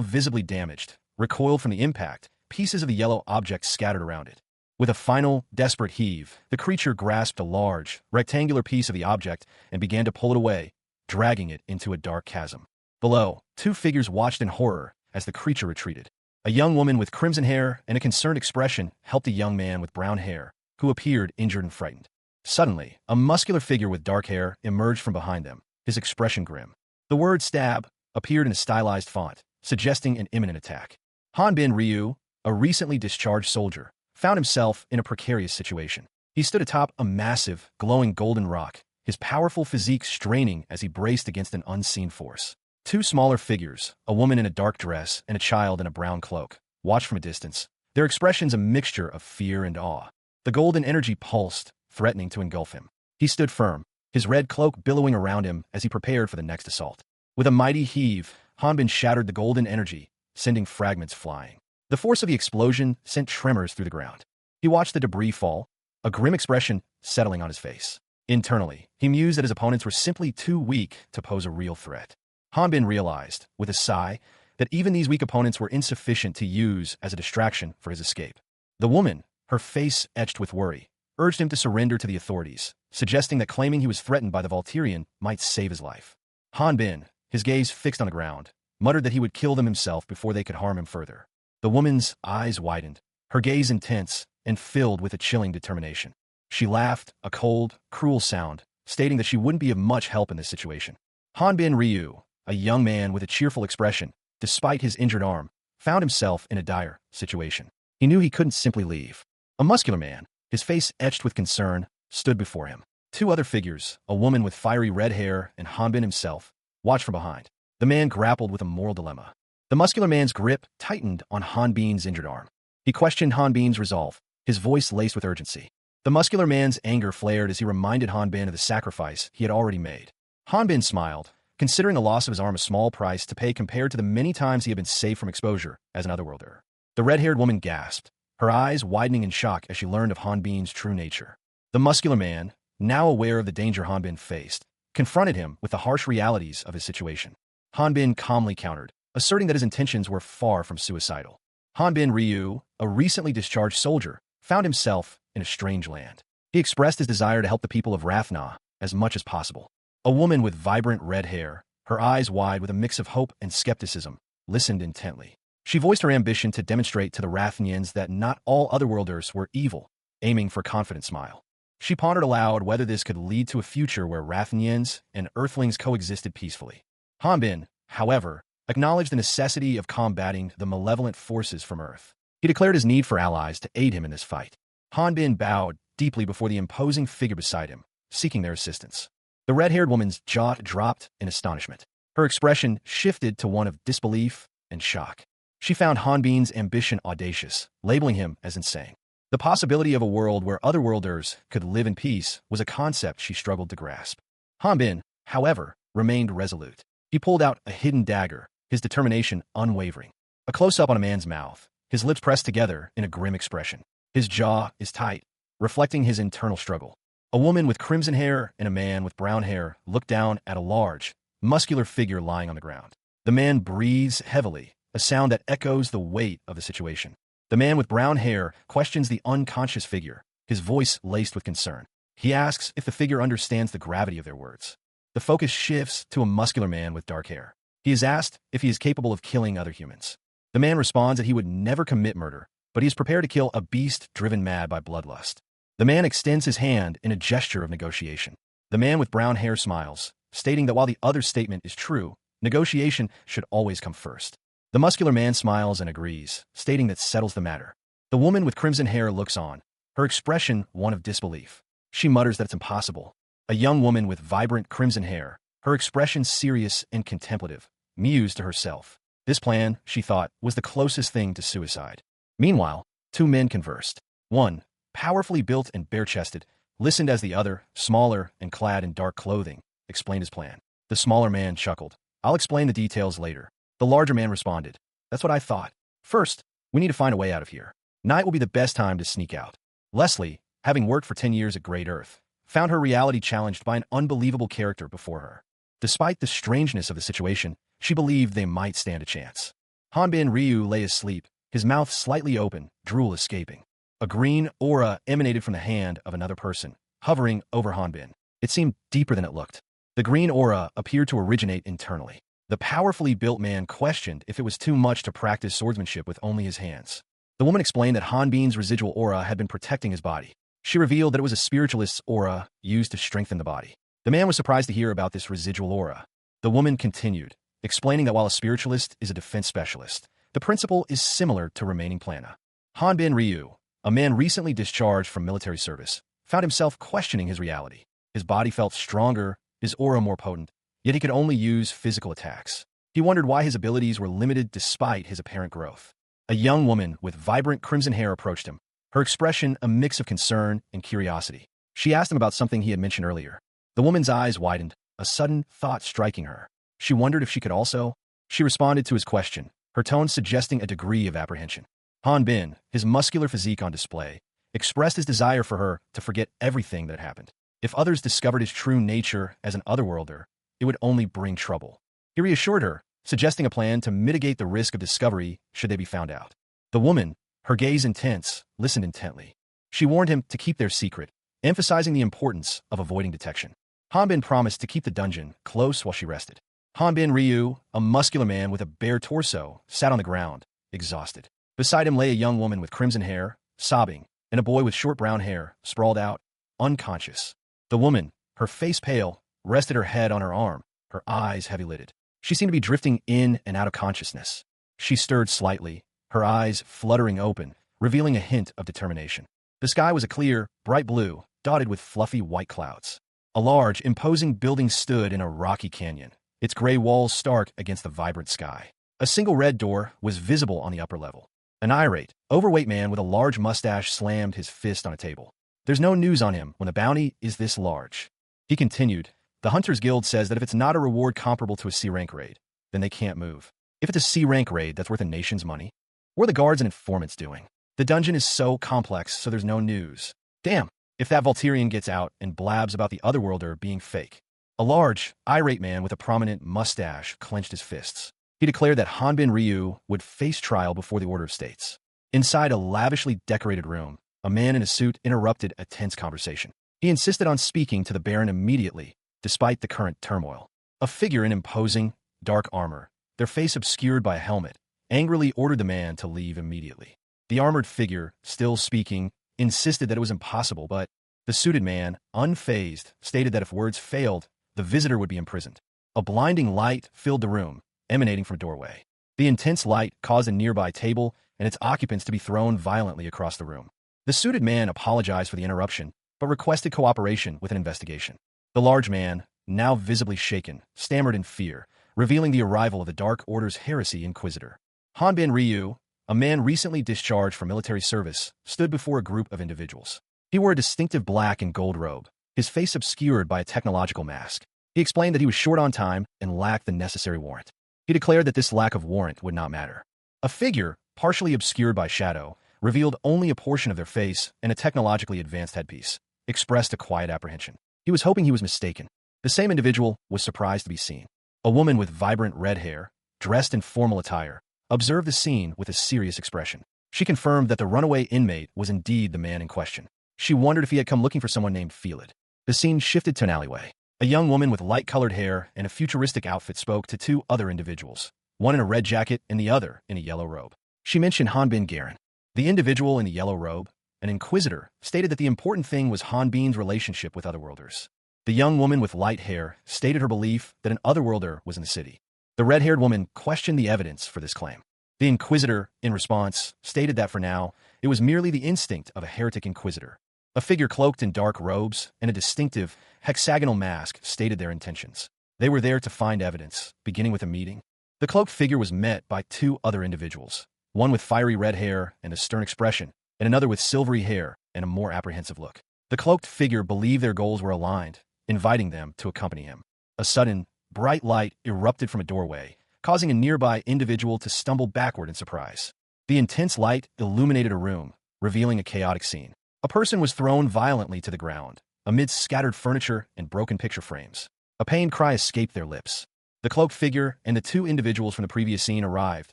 visibly damaged, recoiled from the impact, pieces of the yellow object scattered around it. With a final, desperate heave, the creature grasped a large, rectangular piece of the object and began to pull it away, dragging it into a dark chasm. Below, two figures watched in horror as the creature retreated. A young woman with crimson hair and a concerned expression helped a young man with brown hair, who appeared injured and frightened. Suddenly, a muscular figure with dark hair emerged from behind them, his expression grim. The word stab appeared in a stylized font, suggesting an imminent attack. Hanbin Ryu, a recently discharged soldier, found himself in a precarious situation. He stood atop a massive, glowing golden rock, his powerful physique straining as he braced against an unseen force. Two smaller figures, a woman in a dark dress and a child in a brown cloak, watched from a distance, their expressions a mixture of fear and awe. The golden energy pulsed, threatening to engulf him. He stood firm, his red cloak billowing around him as he prepared for the next assault. With a mighty heave, Hanbin shattered the golden energy, sending fragments flying. The force of the explosion sent tremors through the ground. He watched the debris fall, a grim expression settling on his face. Internally, he mused that his opponents were simply too weak to pose a real threat. Hanbin realized, with a sigh, that even these weak opponents were insufficient to use as a distraction for his escape. The woman, her face etched with worry, urged him to surrender to the authorities, suggesting that claiming he was threatened by the Volturian might save his life. Hanbin, his gaze fixed on the ground, muttered that he would kill them himself before they could harm him further. The woman's eyes widened, her gaze intense and filled with a chilling determination. She laughed, a cold, cruel sound, stating that she wouldn't be of much help in this situation. Hanbin Ryu, a young man with a cheerful expression, despite his injured arm, found himself in a dire situation. He knew he couldn't simply leave. A muscular man, his face etched with concern, stood before him. Two other figures, a woman with fiery red hair and Hanbin himself, watched from behind. The man grappled with a moral dilemma. The muscular man's grip tightened on Hanbin's injured arm. He questioned Hanbin's resolve, his voice laced with urgency. The muscular man's anger flared as he reminded Hanbin of the sacrifice he had already made. Hanbin smiled, considering the loss of his arm a small price to pay compared to the many times he had been saved from exposure as an otherworlder. The red-haired woman gasped, her eyes widening in shock as she learned of Hanbin's true nature. The muscular man, now aware of the danger Hanbin faced, confronted him with the harsh realities of his situation. Hanbin calmly countered, asserting that his intentions were far from suicidal. Hanbin Ryu, a recently discharged soldier, found himself in a strange land. He expressed his desire to help the people of Rathna as much as possible. A woman with vibrant red hair, her eyes wide with a mix of hope and skepticism, listened intently. She voiced her ambition to demonstrate to the Rathnians that not all otherworlders were evil, aiming for a confident smile. She pondered aloud whether this could lead to a future where Rathnians and Earthlings coexisted peacefully. Hanbin, however, acknowledged the necessity of combating the malevolent forces from Earth. He declared his need for allies to aid him in this fight. Hanbin bowed deeply before the imposing figure beside him, seeking their assistance. The red-haired woman's jaw dropped in astonishment. Her expression shifted to one of disbelief and shock. She found Hanbin's ambition audacious, labeling him as insane. The possibility of a world where otherworlders could live in peace was a concept she struggled to grasp. Hanbin, however, remained resolute. He pulled out a hidden dagger, his determination unwavering. A close-up on a man's mouth, his lips pressed together in a grim expression. His jaw is tight, reflecting his internal struggle. A woman with crimson hair and a man with brown hair looked down at a large, muscular figure lying on the ground. The man breathes heavily, a sound that echoes the weight of the situation. The man with brown hair questions the unconscious figure, his voice laced with concern. He asks if the figure understands the gravity of their words. The focus shifts to a muscular man with dark hair. He is asked if he is capable of killing other humans. The man responds that he would never commit murder, but he is prepared to kill a beast driven mad by bloodlust. The man extends his hand in a gesture of negotiation. The man with brown hair smiles, stating that while the other's statement is true, negotiation should always come first. The muscular man smiles and agrees, stating that settles the matter. The woman with crimson hair looks on, her expression one of disbelief. She mutters that it's impossible. A young woman with vibrant crimson hair, her expression serious and contemplative, mused to herself. This plan, she thought, was the closest thing to suicide. Meanwhile, two men conversed. One, powerfully built and bare-chested, listened as the other, smaller and clad in dark clothing, explained his plan. The smaller man chuckled. "I'll explain the details later." The larger man responded. "That's what I thought. First, we need to find a way out of here. Night will be the best time to sneak out." Leslie, having worked for 10 years at Great Earth, found her reality challenged by an unbelievable character before her. Despite the strangeness of the situation, she believed they might stand a chance. Hanbin Ryu lay asleep, his mouth slightly open, drool escaping. A green aura emanated from the hand of another person, hovering over Hanbin. It seemed deeper than it looked. The green aura appeared to originate internally. The powerfully built man questioned if it was too much to practice swordsmanship with only his hands. The woman explained that Hanbin's residual aura had been protecting his body. She revealed that it was a spiritualist's aura used to strengthen the body. The man was surprised to hear about this residual aura. The woman continued, explaining that while a spiritualist is a defense specialist, the principle is similar to remaining plana. Hanbin Ryu, a man recently discharged from military service, found himself questioning his reality. His body felt stronger, his aura more potent, yet he could only use physical attacks. He wondered why his abilities were limited despite his apparent growth. A young woman with vibrant crimson hair approached him, her expression a mix of concern and curiosity. She asked him about something he had mentioned earlier. The woman's eyes widened, a sudden thought striking her. She wondered if she could also. She responded to his question, her tone suggesting a degree of apprehension. Hanbin, his muscular physique on display, expressed his desire for her to forget everything that had happened. If others discovered his true nature as an otherworlder, it would only bring trouble. He reassured her, suggesting a plan to mitigate the risk of discovery should they be found out. The woman, her gaze intense, listened intently. She warned him to keep their secret, emphasizing the importance of avoiding detection. Hanbin promised to keep the dungeon close while she rested. Hanbin Ryu, a muscular man with a bare torso, sat on the ground, exhausted. Beside him lay a young woman with crimson hair, sobbing, and a boy with short brown hair, sprawled out, unconscious. The woman, her face pale, rested her head on her arm, her eyes heavy-lidded. She seemed to be drifting in and out of consciousness. She stirred slightly, her eyes fluttering open, revealing a hint of determination. The sky was a clear, bright blue, dotted with fluffy white clouds. A large, imposing building stood in a rocky canyon, its gray walls stark against the vibrant sky. A single red door was visible on the upper level. An irate, overweight man with a large mustache slammed his fist on a table. "There's no news on him when the bounty is this large." He continued, "The Hunters Guild says that if it's not a reward comparable to a C-rank raid, then they can't move. If it's a C-rank raid that's worth a nation's money, what are the guards and informants doing? The dungeon is so complex, so there's no news. Damn, if that Volturian gets out and blabs about the Otherworlder being fake." A large, irate man with a prominent mustache clenched his fists. He declared that Hanbin Ryu would face trial before the Order of States. Inside a lavishly decorated room, a man in a suit interrupted a tense conversation. He insisted on speaking to the Baron immediately, despite the current turmoil. A figure in imposing, dark armor, their face obscured by a helmet, angrily ordered the man to leave immediately. The armored figure, still speaking, insisted that it was impossible, but the suited man, unfazed, stated that if words failed, the visitor would be imprisoned. A blinding light filled the room, emanating from a doorway. The intense light caused a nearby table and its occupants to be thrown violently across the room. The suited man apologized for the interruption, but requested cooperation with an investigation. The large man, now visibly shaken, stammered in fear, revealing the arrival of the Dark Order's heresy inquisitor. Hanbin Ryu, a man recently discharged from military service, stood before a group of individuals. He wore a distinctive black and gold robe, his face obscured by a technological mask. He explained that he was short on time and lacked the necessary warrant. He declared that this lack of warrant would not matter. A figure, partially obscured by shadow, revealed only a portion of their face and a technologically advanced headpiece, expressed a quiet apprehension. He was hoping he was mistaken. The same individual was surprised to be seen. A woman with vibrant red hair, dressed in formal attire, observed the scene with a serious expression. She confirmed that the runaway inmate was indeed the man in question. She wondered if he had come looking for someone named Felid. The scene shifted to an alleyway. A young woman with light-colored hair and a futuristic outfit spoke to two other individuals, one in a red jacket and the other in a yellow robe. She mentioned Hanbin Garen. The individual in the yellow robe, an inquisitor, stated that the important thing was Han Bin's relationship with otherworlders. The young woman with light hair stated her belief that an otherworlder was in the city. The red-haired woman questioned the evidence for this claim. The inquisitor, in response, stated that for now, it was merely the instinct of a heretic inquisitor. A figure cloaked in dark robes and a distinctive, hexagonal mask stated their intentions. They were there to find evidence, beginning with a meeting. The cloaked figure was met by two other individuals, one with fiery red hair and a stern expression, and another with silvery hair and a more apprehensive look. The cloaked figure believed their goals were aligned, inviting them to accompany him. A sudden, bright light erupted from a doorway, causing a nearby individual to stumble backward in surprise. The intense light illuminated a room, revealing a chaotic scene. A person was thrown violently to the ground, amidst scattered furniture and broken picture frames. A pained cry escaped their lips. The cloaked figure and the two individuals from the previous scene arrived,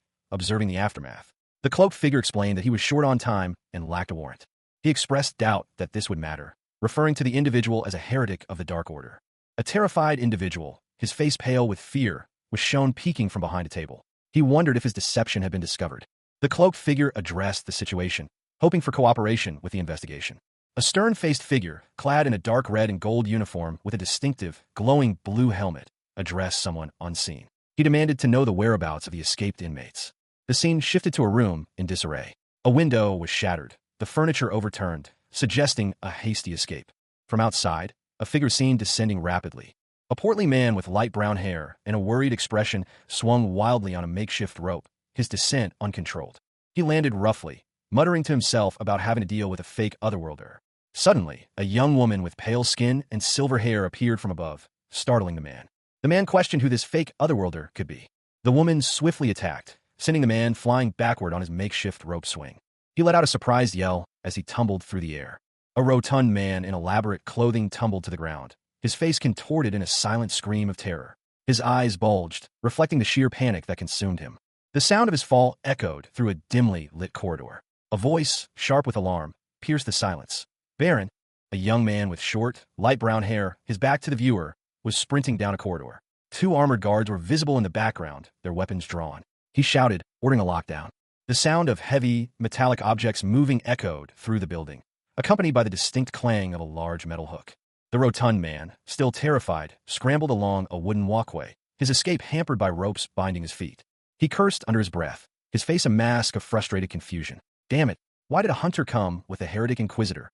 observing the aftermath. The cloaked figure explained that he was short on time and lacked a warrant. He expressed doubt that this would matter, referring to the individual as a heretic of the Dark Order. A terrified individual, his face pale with fear, was shown peeking from behind a table. He wondered if his deception had been discovered. The cloaked figure addressed the situation, hoping for cooperation with the investigation. A stern-faced figure, clad in a dark red and gold uniform with a distinctive, glowing blue helmet, addressed someone unseen. He demanded to know the whereabouts of the escaped inmates. The scene shifted to a room in disarray. A window was shattered, the furniture overturned, suggesting a hasty escape. From outside, a figure seen descending rapidly. A portly man with light brown hair and a worried expression swung wildly on a makeshift rope, his descent uncontrolled. He landed roughly, muttering to himself about having to deal with a fake otherworlder. Suddenly, a young woman with pale skin and silver hair appeared from above, startling the man. The man questioned who this fake otherworlder could be. The woman swiftly attacked, sending the man flying backward on his makeshift rope swing. He let out a surprised yell as he tumbled through the air. A rotund man in elaborate clothing tumbled to the ground, his face contorted in a silent scream of terror. His eyes bulged, reflecting the sheer panic that consumed him. The sound of his fall echoed through a dimly lit corridor. A voice, sharp with alarm, pierced the silence. Baron, a young man with short, light brown hair, his back to the viewer, was sprinting down a corridor. Two armored guards were visible in the background, their weapons drawn. He shouted, ordering a lockdown. The sound of heavy, metallic objects moving echoed through the building, accompanied by the distinct clang of a large metal hook. The rotund man, still terrified, scrambled along a wooden walkway, his escape hampered by ropes binding his feet. He cursed under his breath, his face a mask of frustrated confusion. Damn it, why did a hunter come with a heretic inquisitor?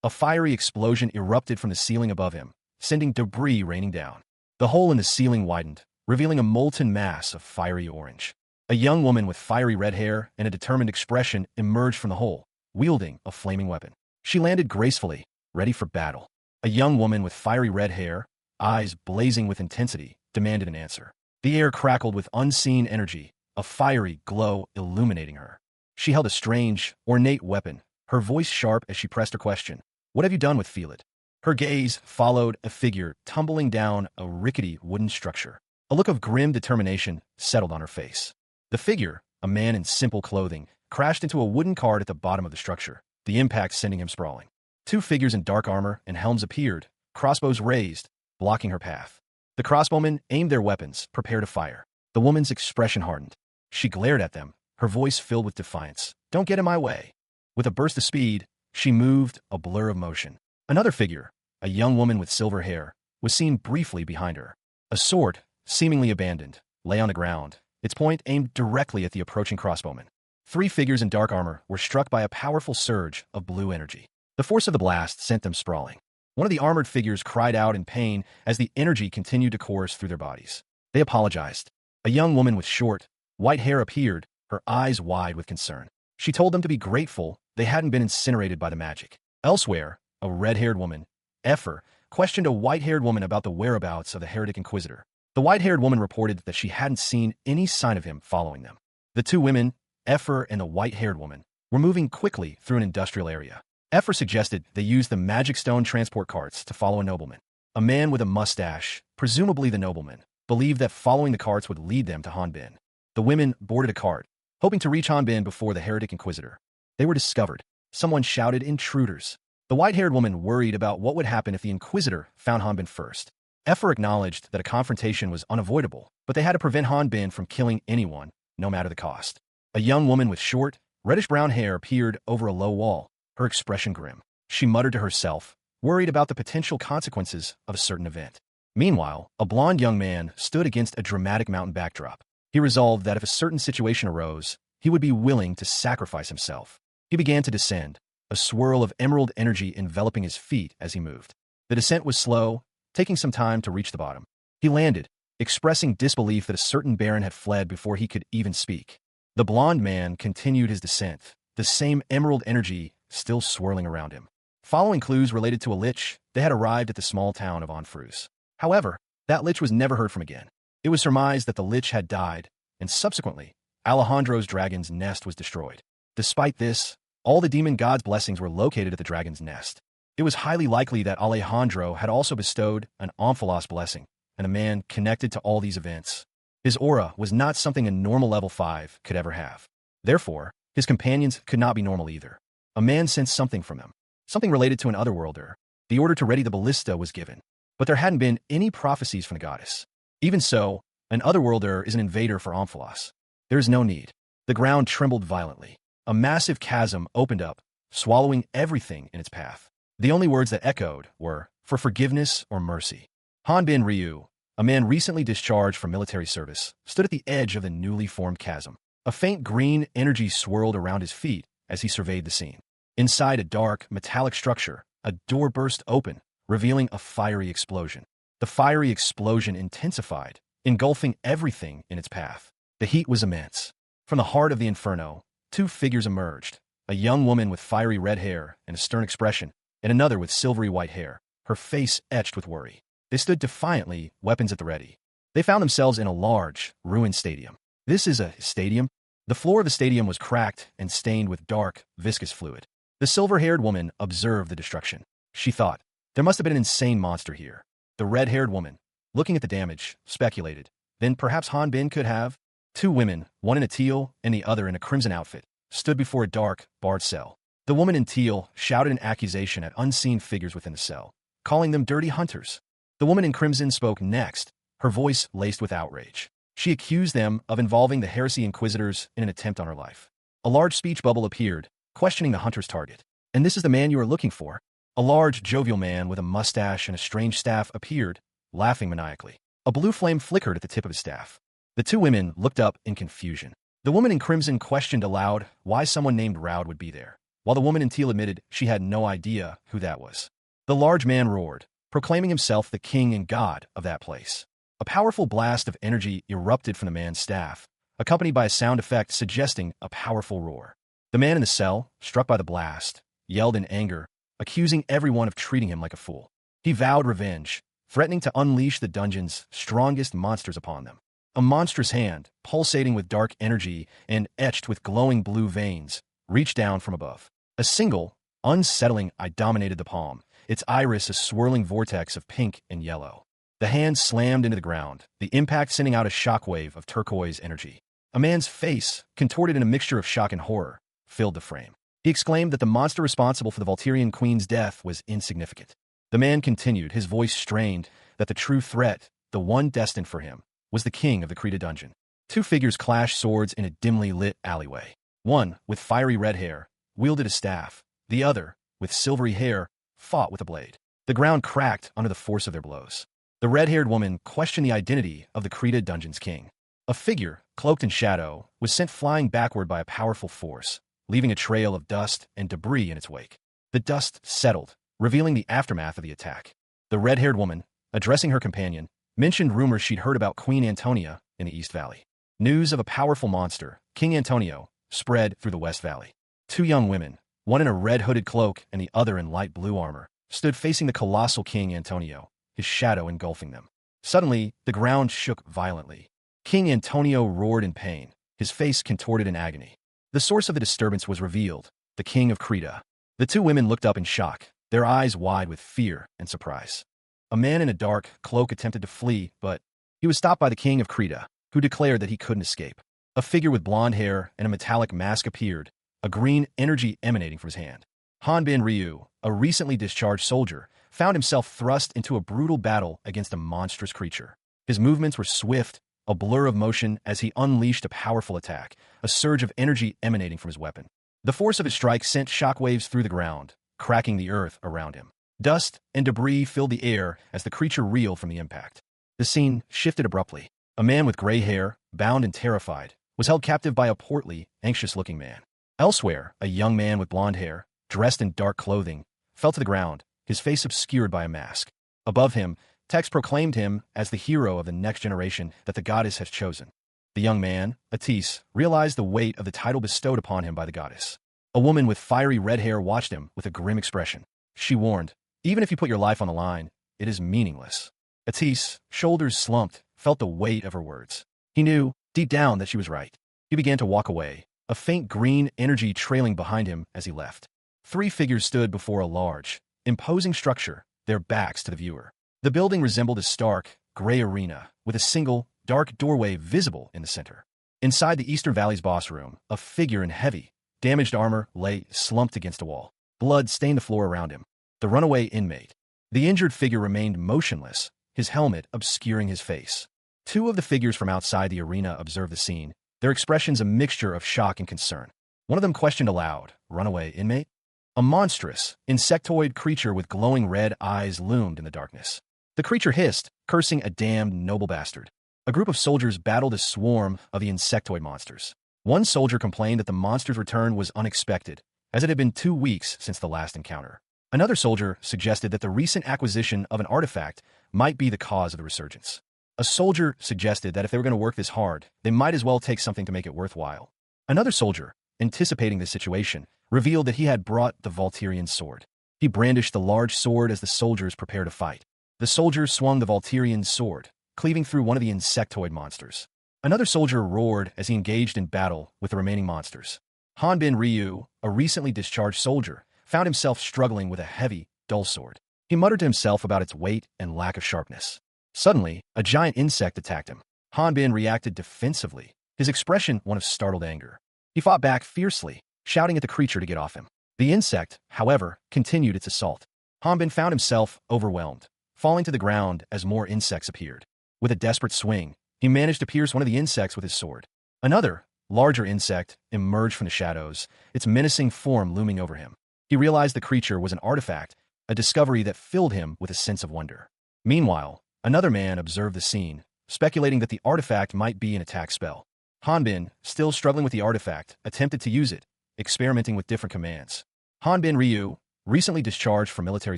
A fiery explosion erupted from the ceiling above him, sending debris raining down. The hole in the ceiling widened, revealing a molten mass of fiery orange. A young woman with fiery red hair and a determined expression emerged from the hole, wielding a flaming weapon. She landed gracefully, ready for battle. A young woman with fiery red hair, eyes blazing with intensity, demanded an answer. The air crackled with unseen energy, a fiery glow illuminating her. She held a strange, ornate weapon, her voice sharp as she pressed her question. What have you done with Feel It? Her gaze followed a figure tumbling down a rickety wooden structure. A look of grim determination settled on her face. The figure, a man in simple clothing, crashed into a wooden cart at the bottom of the structure, the impact sending him sprawling. Two figures in dark armor and helms appeared, crossbows raised, blocking her path. The crossbowmen aimed their weapons, prepared to fire. The woman's expression hardened. She glared at them, her voice filled with defiance. Don't get in my way. With a burst of speed, she moved, a blur of motion. Another figure, a young woman with silver hair, was seen briefly behind her. A sword, seemingly abandoned, lay on the ground, its point aimed directly at the approaching crossbowmen. Three figures in dark armor were struck by a powerful surge of blue energy. The force of the blast sent them sprawling. One of the armored figures cried out in pain as the energy continued to course through their bodies. They apologized. A young woman with short, white hair appeared, her eyes wide with concern. She told them to be grateful they hadn't been incinerated by the magic. Elsewhere, a red-haired woman, Effer, questioned a white-haired woman about the whereabouts of the heretic inquisitor. The white-haired woman reported that she hadn't seen any sign of him following them. The two women, Effer and the white-haired woman, were moving quickly through an industrial area. Effer suggested they use the magic stone transport carts to follow a nobleman. A man with a mustache, presumably the nobleman, believed that following the carts would lead them to Hanbin. The women boarded a cart, hoping to reach Hanbin before the heretic inquisitor. They were discovered. Someone shouted, "Intruders!" The white-haired woman worried about what would happen if the inquisitor found Hanbin first. Effer acknowledged that a confrontation was unavoidable, but they had to prevent Hanbin from killing anyone, no matter the cost. A young woman with short, Reddish-brown hair appeared over a low wall, her expression grim. She muttered to herself, worried about the potential consequences of a certain event. Meanwhile, a blond young man stood against a dramatic mountain backdrop. He resolved that if a certain situation arose, he would be willing to sacrifice himself. He began to descend, a swirl of emerald energy enveloping his feet as he moved. The descent was slow, taking some time to reach the bottom. He landed, expressing disbelief that a certain baron had fled before he could even speak. The blond man continued his descent, the same emerald energy still swirling around him. Following clues related to a lich, they had arrived at the small town of Onfruz. However, that lich was never heard from again. It was surmised that the lich had died, and subsequently, Alejandro's dragon's nest was destroyed. Despite this, all the demon god's blessings were located at the dragon's nest. It was highly likely that Alejandro had also bestowed an Omphalos blessing, and a man connected to all these events. His aura was not something a normal level 5 could ever have. Therefore, his companions could not be normal either. A man sensed something from them, something related to an otherworlder. The order to ready the ballista was given, but there hadn't been any prophecies from the goddess. Even so, an otherworlder is an invader for Omphalos. There is no need. The ground trembled violently. A massive chasm opened up, swallowing everything in its path. The only words that echoed were, for forgiveness or mercy. Hanbin Ryu, a man recently discharged from military service, stood at the edge of the newly formed chasm. A faint green energy swirled around his feet as he surveyed the scene. Inside a dark, metallic structure, a door burst open, revealing a fiery explosion. The fiery explosion intensified, engulfing everything in its path. The heat was immense. From the heart of the inferno, two figures emerged, a young woman with fiery red hair and a stern expression, and another with silvery white hair, her face etched with worry. They stood defiantly, weapons at the ready. They found themselves in a large, ruined stadium. This is a stadium? The floor of the stadium was cracked and stained with dark, viscous fluid. The silver-haired woman observed the destruction. She thought, there must have been an insane monster here. The red-haired woman, looking at the damage, speculated, then perhaps Hanbin could have. Two women, one in a teal and the other in a crimson outfit, stood before a dark, barred cell. The woman in teal shouted an accusation at unseen figures within the cell, calling them dirty hunters. The woman in crimson spoke next, her voice laced with outrage. She accused them of involving the heresy inquisitors in an attempt on her life. A large speech bubble appeared, questioning the hunter's target. And this is the man you are looking for? A large, jovial man with a mustache and a strange staff appeared, laughing maniacally. A blue flame flickered at the tip of his staff. The two women looked up in confusion. The woman in crimson questioned aloud why someone named Raud would be there, while the woman in teal admitted she had no idea who that was. The large man roared, proclaiming himself the king and god of that place. A powerful blast of energy erupted from the man's staff, accompanied by a sound effect suggesting a powerful roar. The man in the cell, struck by the blast, yelled in anger, accusing everyone of treating him like a fool. He vowed revenge, threatening to unleash the dungeon's strongest monsters upon them. A monstrous hand, pulsating with dark energy and etched with glowing blue veins, reached down from above. A single, unsettling eye dominated the palm, its iris a swirling vortex of pink and yellow. The hand slammed into the ground, the impact sending out a shockwave of turquoise energy. A man's face, contorted in a mixture of shock and horror, filled the frame. He exclaimed that the monster responsible for the Volturian queen's death was insignificant. The man continued, his voice strained, that the true threat, the one destined for him, was the king of the Krita dungeon. Two figures clashed swords in a dimly lit alleyway. One, with fiery red hair, wielded a staff. The other, with silvery hair, fought with a blade. The ground cracked under the force of their blows. The red-haired woman questioned the identity of the Krita dungeon's king. A figure, cloaked in shadow, was sent flying backward by a powerful force, leaving a trail of dust and debris in its wake. The dust settled, revealing the aftermath of the attack. The red-haired woman, addressing her companion, mentioned rumors she'd heard about Queen Antonia in the East Valley. News of a powerful monster, King Antonio, spread through the West Valley. Two young women, one in a red hooded cloak and the other in light blue armor, stood facing the colossal King Antonio, his shadow engulfing them. Suddenly, the ground shook violently. King Antonio roared in pain, his face contorted in agony. The source of the disturbance was revealed, the king of Krita. The two women looked up in shock, their eyes wide with fear and surprise. A man in a dark cloak attempted to flee, but he was stopped by the king of Krita, who declared that he couldn't escape. A figure with blonde hair and a metallic mask appeared, a green energy emanating from his hand. Hanbin Ryu, a recently discharged soldier, found himself thrust into a brutal battle against a monstrous creature. His movements were swift, a blur of motion as he unleashed a powerful attack, a surge of energy emanating from his weapon. The force of his strike sent shockwaves through the ground, cracking the earth around him. Dust and debris filled the air as the creature reeled from the impact. The scene shifted abruptly. A man with gray hair, bound and terrified, was held captive by a portly, anxious-looking man. Elsewhere, a young man with blonde hair, dressed in dark clothing, fell to the ground, his face obscured by a mask. Above him, text proclaimed him as the hero of the next generation that the goddess has chosen. The young man, Atis, realized the weight of the title bestowed upon him by the goddess. A woman with fiery red hair watched him with a grim expression. She warned, "Even if you put your life on the line, it is meaningless." Atis, shoulders slumped, felt the weight of her words. He knew, deep down, that she was right. He began to walk away, a faint green energy trailing behind him as he left. 3 figures stood before a large, imposing structure, their backs to the viewer. The building resembled a stark, gray arena, with a single, dark doorway visible in the center. Inside the Eastern Valley's boss room, a figure in heavy, damaged armor lay slumped against a wall. Blood stained the floor around him. The runaway inmate. The injured figure remained motionless, his helmet obscuring his face. 2 of the figures from outside the arena observed the scene, their expressions a mixture of shock and concern. One of them questioned aloud, "Runaway inmate?" A monstrous, insectoid creature with glowing red eyes loomed in the darkness. The creature hissed, cursing a damned noble bastard. A group of soldiers battled a swarm of the insectoid monsters. One soldier complained that the monster's return was unexpected, as it had been 2 weeks since the last encounter. Another soldier suggested that the recent acquisition of an artifact might be the cause of the resurgence. A soldier suggested that if they were going to work this hard, they might as well take something to make it worthwhile. Another soldier, anticipating this situation, revealed that he had brought the Volturian sword. He brandished the large sword as the soldiers prepared to fight. The soldier swung the Volturian sword, cleaving through one of the insectoid monsters. Another soldier roared as he engaged in battle with the remaining monsters. Hanbin Ryu, a recently discharged soldier, found himself struggling with a heavy, dull sword. He muttered to himself about its weight and lack of sharpness. Suddenly, a giant insect attacked him. Hanbin reacted defensively, his expression one of startled anger. He fought back fiercely, shouting at the creature to get off him. The insect, however, continued its assault. Hanbin found himself overwhelmed, falling to the ground as more insects appeared. With a desperate swing, he managed to pierce one of the insects with his sword. Another, larger insect emerged from the shadows, its menacing form looming over him. He realized the creature was an artifact, a discovery that filled him with a sense of wonder. Meanwhile, another man observed the scene, speculating that the artifact might be an attack spell. Hanbin, still struggling with the artifact, attempted to use it, experimenting with different commands. Hanbin Ryu, recently discharged from military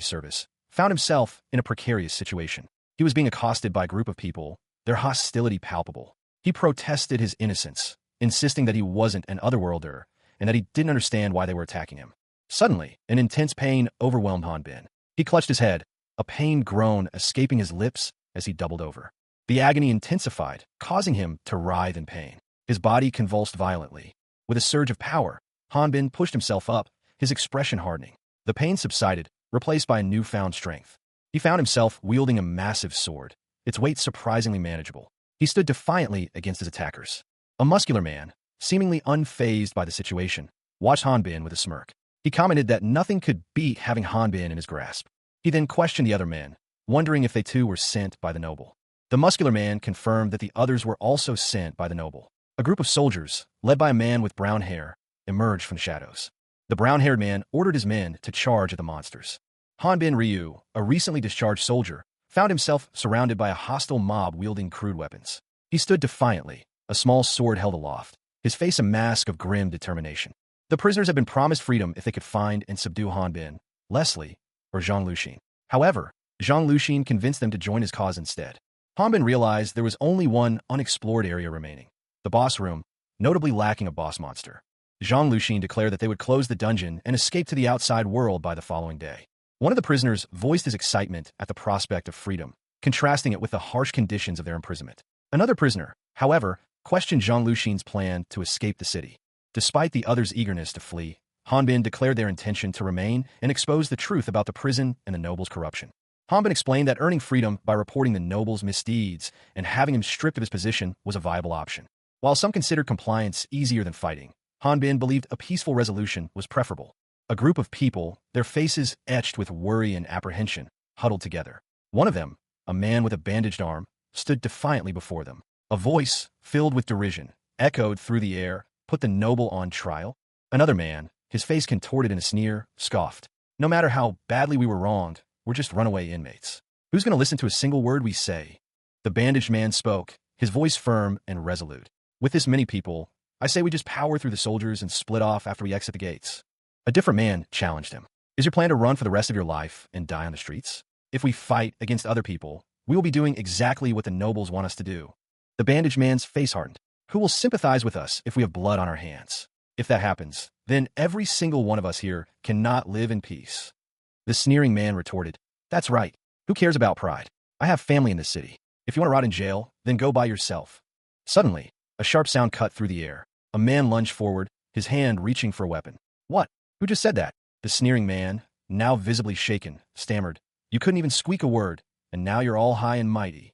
service, found himself in a precarious situation. He was being accosted by a group of people, their hostility palpable. He protested his innocence, insisting that he wasn't an otherworlder and that he didn't understand why they were attacking him. Suddenly, an intense pain overwhelmed Hanbin. He clutched his head, a pained groan escaping his lips as he doubled over. The agony intensified, causing him to writhe in pain. His body convulsed violently. With a surge of power, Hanbin pushed himself up, his expression hardening. The pain subsided, replaced by a newfound strength. He found himself wielding a massive sword, its weight surprisingly manageable. He stood defiantly against his attackers. A muscular man, seemingly unfazed by the situation, watched Hanbin with a smirk. He commented that nothing could beat having Hanbin in his grasp. He then questioned the other men, wondering if they too were sent by the noble. The muscular man confirmed that the others were also sent by the noble. A group of soldiers, led by a man with brown hair, emerged from the shadows. The brown-haired man ordered his men to charge at the monsters. Hanbin Ryu, a recently discharged soldier, found himself surrounded by a hostile mob wielding crude weapons. He stood defiantly, a small sword held aloft, his face a mask of grim determination. The prisoners had been promised freedom if they could find and subdue Hanbin, Leslie, or Zhang Luxin. However, Zhang Luxin convinced them to join his cause instead. Hanbin realized there was only one unexplored area remaining, the boss room, notably lacking a boss monster. Zhang Luxin declared that they would close the dungeon and escape to the outside world by the following day. One of the prisoners voiced his excitement at the prospect of freedom, contrasting it with the harsh conditions of their imprisonment. Another prisoner, however, questioned Zhang Luxin's plan to escape the city. Despite the others' eagerness to flee, Hanbin declared their intention to remain and expose the truth about the prison and the noble's corruption. Hanbin explained that earning freedom by reporting the noble's misdeeds and having him stripped of his position was a viable option. While some considered compliance easier than fighting, Hanbin believed a peaceful resolution was preferable. A group of people, their faces etched with worry and apprehension, huddled together. One of them, a man with a bandaged arm, stood defiantly before them. A voice, filled with derision, echoed through the air, "Put the noble on trial?" Another man, his face contorted in a sneer, scoffed. No matter how badly we were wronged, we're just runaway inmates. Who's going to listen to a single word we say? The bandaged man spoke, his voice firm and resolute. With this many people, I say we just power through the soldiers and split off after we exit the gates. A different man challenged him. Is your plan to run for the rest of your life and die on the streets? If we fight against other people, we will be doing exactly what the nobles want us to do. The bandaged man's face hardened. Who will sympathize with us if we have blood on our hands? If that happens, then every single one of us here cannot live in peace. The sneering man retorted, That's right. Who cares about pride? I have family in this city. If you want to rot in jail, then go by yourself. Suddenly, a sharp sound cut through the air. A man lunged forward, his hand reaching for a weapon. What? Who just said that? The sneering man, now visibly shaken, stammered. You couldn't even squeak a word, and now you're all high and mighty.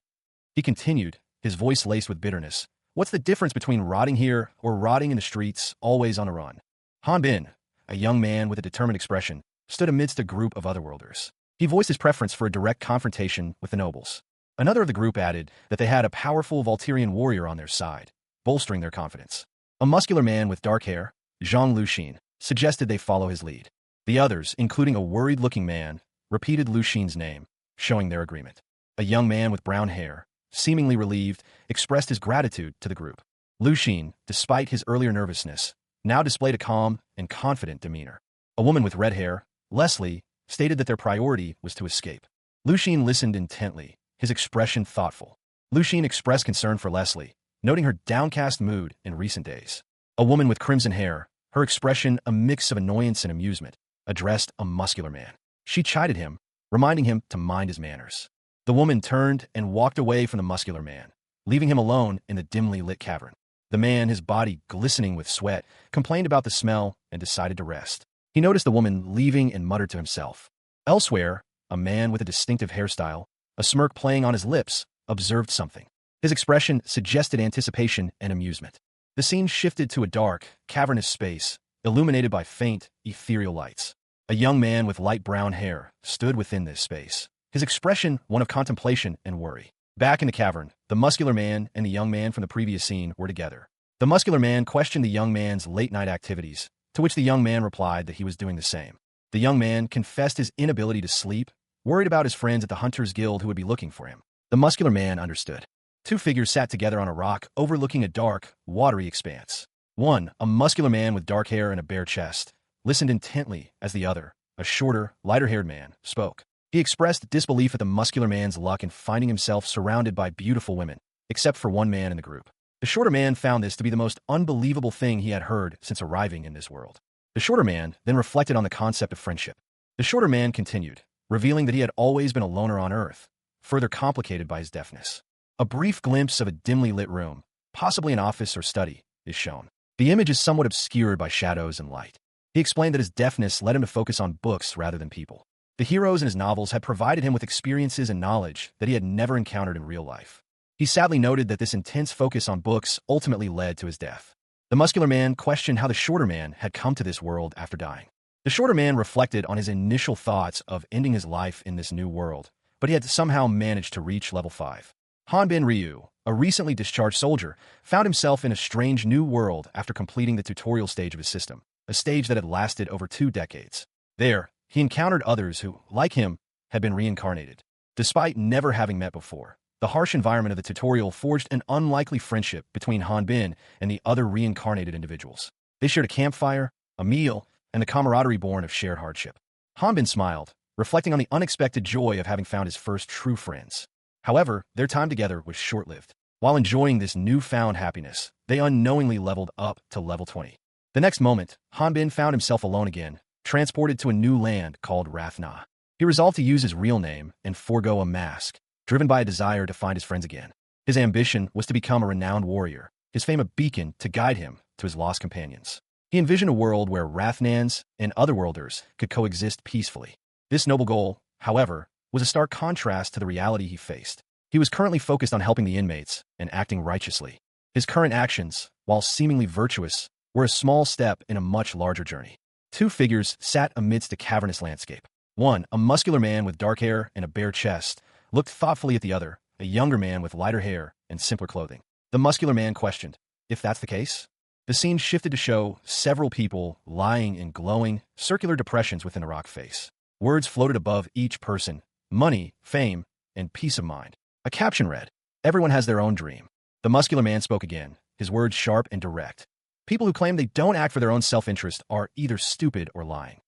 He continued, his voice laced with bitterness. What's the difference between rotting here or rotting in the streets, always on the run? Han Bin, a young man with a determined expression, stood amidst a group of otherworlders. He voiced his preference for a direct confrontation with the nobles. Another of the group added that they had a powerful Volturian warrior on their side, bolstering their confidence. A muscular man with dark hair, Zhang Luxin, suggested they follow his lead. The others, including a worried-looking man, repeated Luxin's name, showing their agreement. A young man with brown hair, seemingly relieved, expressed his gratitude to the group. Luxin, despite his earlier nervousness, now displayed a calm and confident demeanor. A woman with red hair, Leslie, stated that their priority was to escape. Luxin listened intently, his expression thoughtful. Luxin expressed concern for Leslie, noting her downcast mood in recent days. A woman with crimson hair, her expression a mix of annoyance and amusement, addressed a muscular man. She chided him, reminding him to mind his manners. The woman turned and walked away from the muscular man, leaving him alone in the dimly lit cavern. The man, his body glistening with sweat, complained about the smell and decided to rest. He noticed the woman leaving and muttered to himself. Elsewhere, a man with a distinctive hairstyle, a smirk playing on his lips, observed something. His expression suggested anticipation and amusement. The scene shifted to a dark, cavernous space, illuminated by faint, ethereal lights. A young man with light brown hair stood within this space, his expression one of contemplation and worry. Back in the cavern, the muscular man and the young man from the previous scene were together. The muscular man questioned the young man's late-night activities, to which the young man replied that he was doing the same. The young man confessed his inability to sleep, worried about his friends at the Hunters Guild who would be looking for him. The muscular man understood. Two figures sat together on a rock overlooking a dark, watery expanse. One, a muscular man with dark hair and a bare chest, listened intently as the other, a shorter, lighter-haired man, spoke. He expressed disbelief at the muscular man's luck in finding himself surrounded by beautiful women, except for one man in the group. The shorter man found this to be the most unbelievable thing he had heard since arriving in this world. The shorter man then reflected on the concept of friendship. The shorter man continued, revealing that he had always been a loner on Earth, further complicated by his deafness. A brief glimpse of a dimly lit room, possibly an office or study, is shown. The image is somewhat obscured by shadows and light. He explained that his deafness led him to focus on books rather than people. The heroes in his novels had provided him with experiences and knowledge that he had never encountered in real life. He sadly noted that this intense focus on books ultimately led to his death. The muscular man questioned how the shorter man had come to this world after dying. The shorter man reflected on his initial thoughts of ending his life in this new world, but he had somehow managed to reach level 5. Hanbin Ryu, a recently discharged soldier, found himself in a strange new world after completing the tutorial stage of his system, a stage that had lasted over 2 decades. There, he encountered others who, like him, had been reincarnated. Despite never having met before, the harsh environment of the tutorial forged an unlikely friendship between Hanbin and the other reincarnated individuals. They shared a campfire, a meal, and the camaraderie born of shared hardship. Hanbin smiled, reflecting on the unexpected joy of having found his first true friends. However, their time together was short-lived. While enjoying this newfound happiness, they unknowingly leveled up to level 20. The next moment, Hanbin found himself alone again, transported to a new land called Rathna. He resolved to use his real name and forego a mask, driven by a desire to find his friends again. His ambition was to become a renowned warrior, his fame a beacon to guide him to his lost companions. He envisioned a world where Rathnans and otherworlders could coexist peacefully. This noble goal, however, was a stark contrast to the reality he faced. He was currently focused on helping the inmates and acting righteously. His current actions, while seemingly virtuous, were a small step in a much larger journey. Two figures sat amidst a cavernous landscape. One, a muscular man with dark hair and a bare chest, looked thoughtfully at the other, a younger man with lighter hair and simpler clothing. The muscular man questioned, "If that's the case, The scene shifted to show several people lying in glowing, circular depressions within a rock face. Words floated above each person: money, fame, and peace of mind. A caption read, "Everyone has their own dream." The muscular man spoke again, his words sharp and direct. "People who claim they don't act for their own self-interest are either stupid or lying."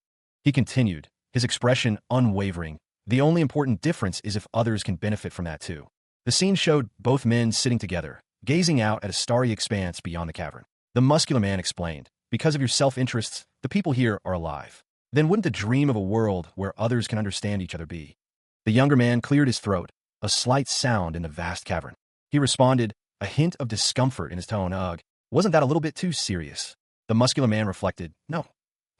He continued, his expression unwavering. "The only important difference is if others can benefit from that too." The scene showed both men sitting together, gazing out at a starry expanse beyond the cavern. The muscular man explained, "Because of your self-interests, the people here are alive. Then wouldn't the dream of a world where others can understand each other be?" The younger man cleared his throat, a slight sound in the vast cavern. He responded, a hint of discomfort in his tone. "Ugh, wasn't that a little bit too serious?" The muscular man reflected, "No.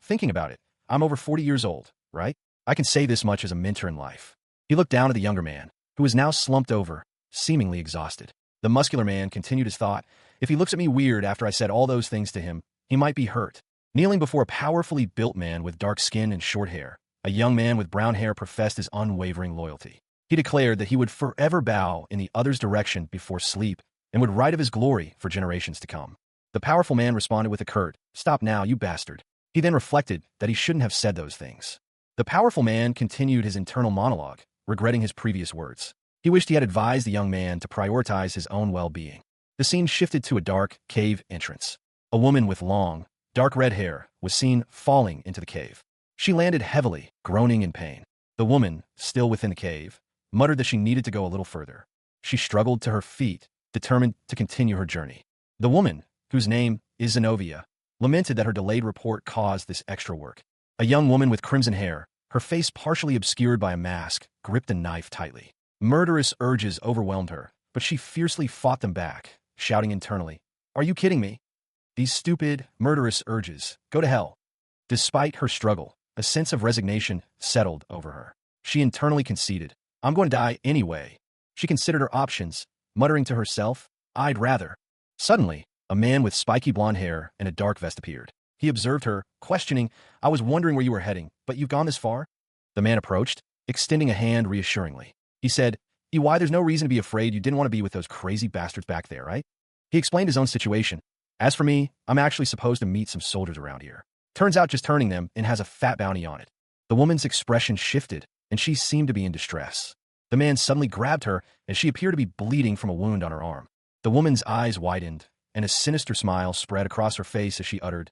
Thinking about it, I'm over 40 years old, right? I can say this much as a mentor in life." He looked down at the younger man, who was now slumped over, seemingly exhausted. The muscular man continued his thought, "If he looks at me weird after I said all those things to him, he might be hurt." Kneeling before a powerfully built man with dark skin and short hair, a young man with brown hair professed his unwavering loyalty. He declared that he would forever bow in the other's direction before sleep and would write of his glory for generations to come. The powerful man responded with a curt, "Stop now, you bastard." He then reflected that he shouldn't have said those things. The powerful man continued his internal monologue, regretting his previous words. He wished he had advised the young man to prioritize his own well-being. The scene shifted to a dark cave entrance. A woman with long, dark red hair was seen falling into the cave. She landed heavily, groaning in pain. The woman, still within the cave, muttered that she needed to go a little further. She struggled to her feet, determined to continue her journey. The woman, whose name is Zenobia, lamented that her delayed report caused this extra work. A young woman with crimson hair, her face partially obscured by a mask, gripped a knife tightly. Murderous urges overwhelmed her, but she fiercely fought them back, shouting internally, "Are you kidding me? These stupid, murderous urges, go to hell." Despite her struggle, a sense of resignation settled over her. She internally conceded, "I'm going to die anyway." She considered her options, muttering to herself, "I'd rather." Suddenly, a man with spiky blonde hair and a dark vest appeared. He observed her, questioning, "I was wondering where you were heading, but you've gone this far?" The man approached, extending a hand reassuringly. He said, "EY, there's no reason to be afraid. You didn't want to be with those crazy bastards back there, right?" He explained his own situation. "As for me, I'm actually supposed to meet some soldiers around here. Turns out just turning them in has a fat bounty on it." The woman's expression shifted, and she seemed to be in distress. The man suddenly grabbed her, and she appeared to be bleeding from a wound on her arm. The woman's eyes widened, and a sinister smile spread across her face as she uttered,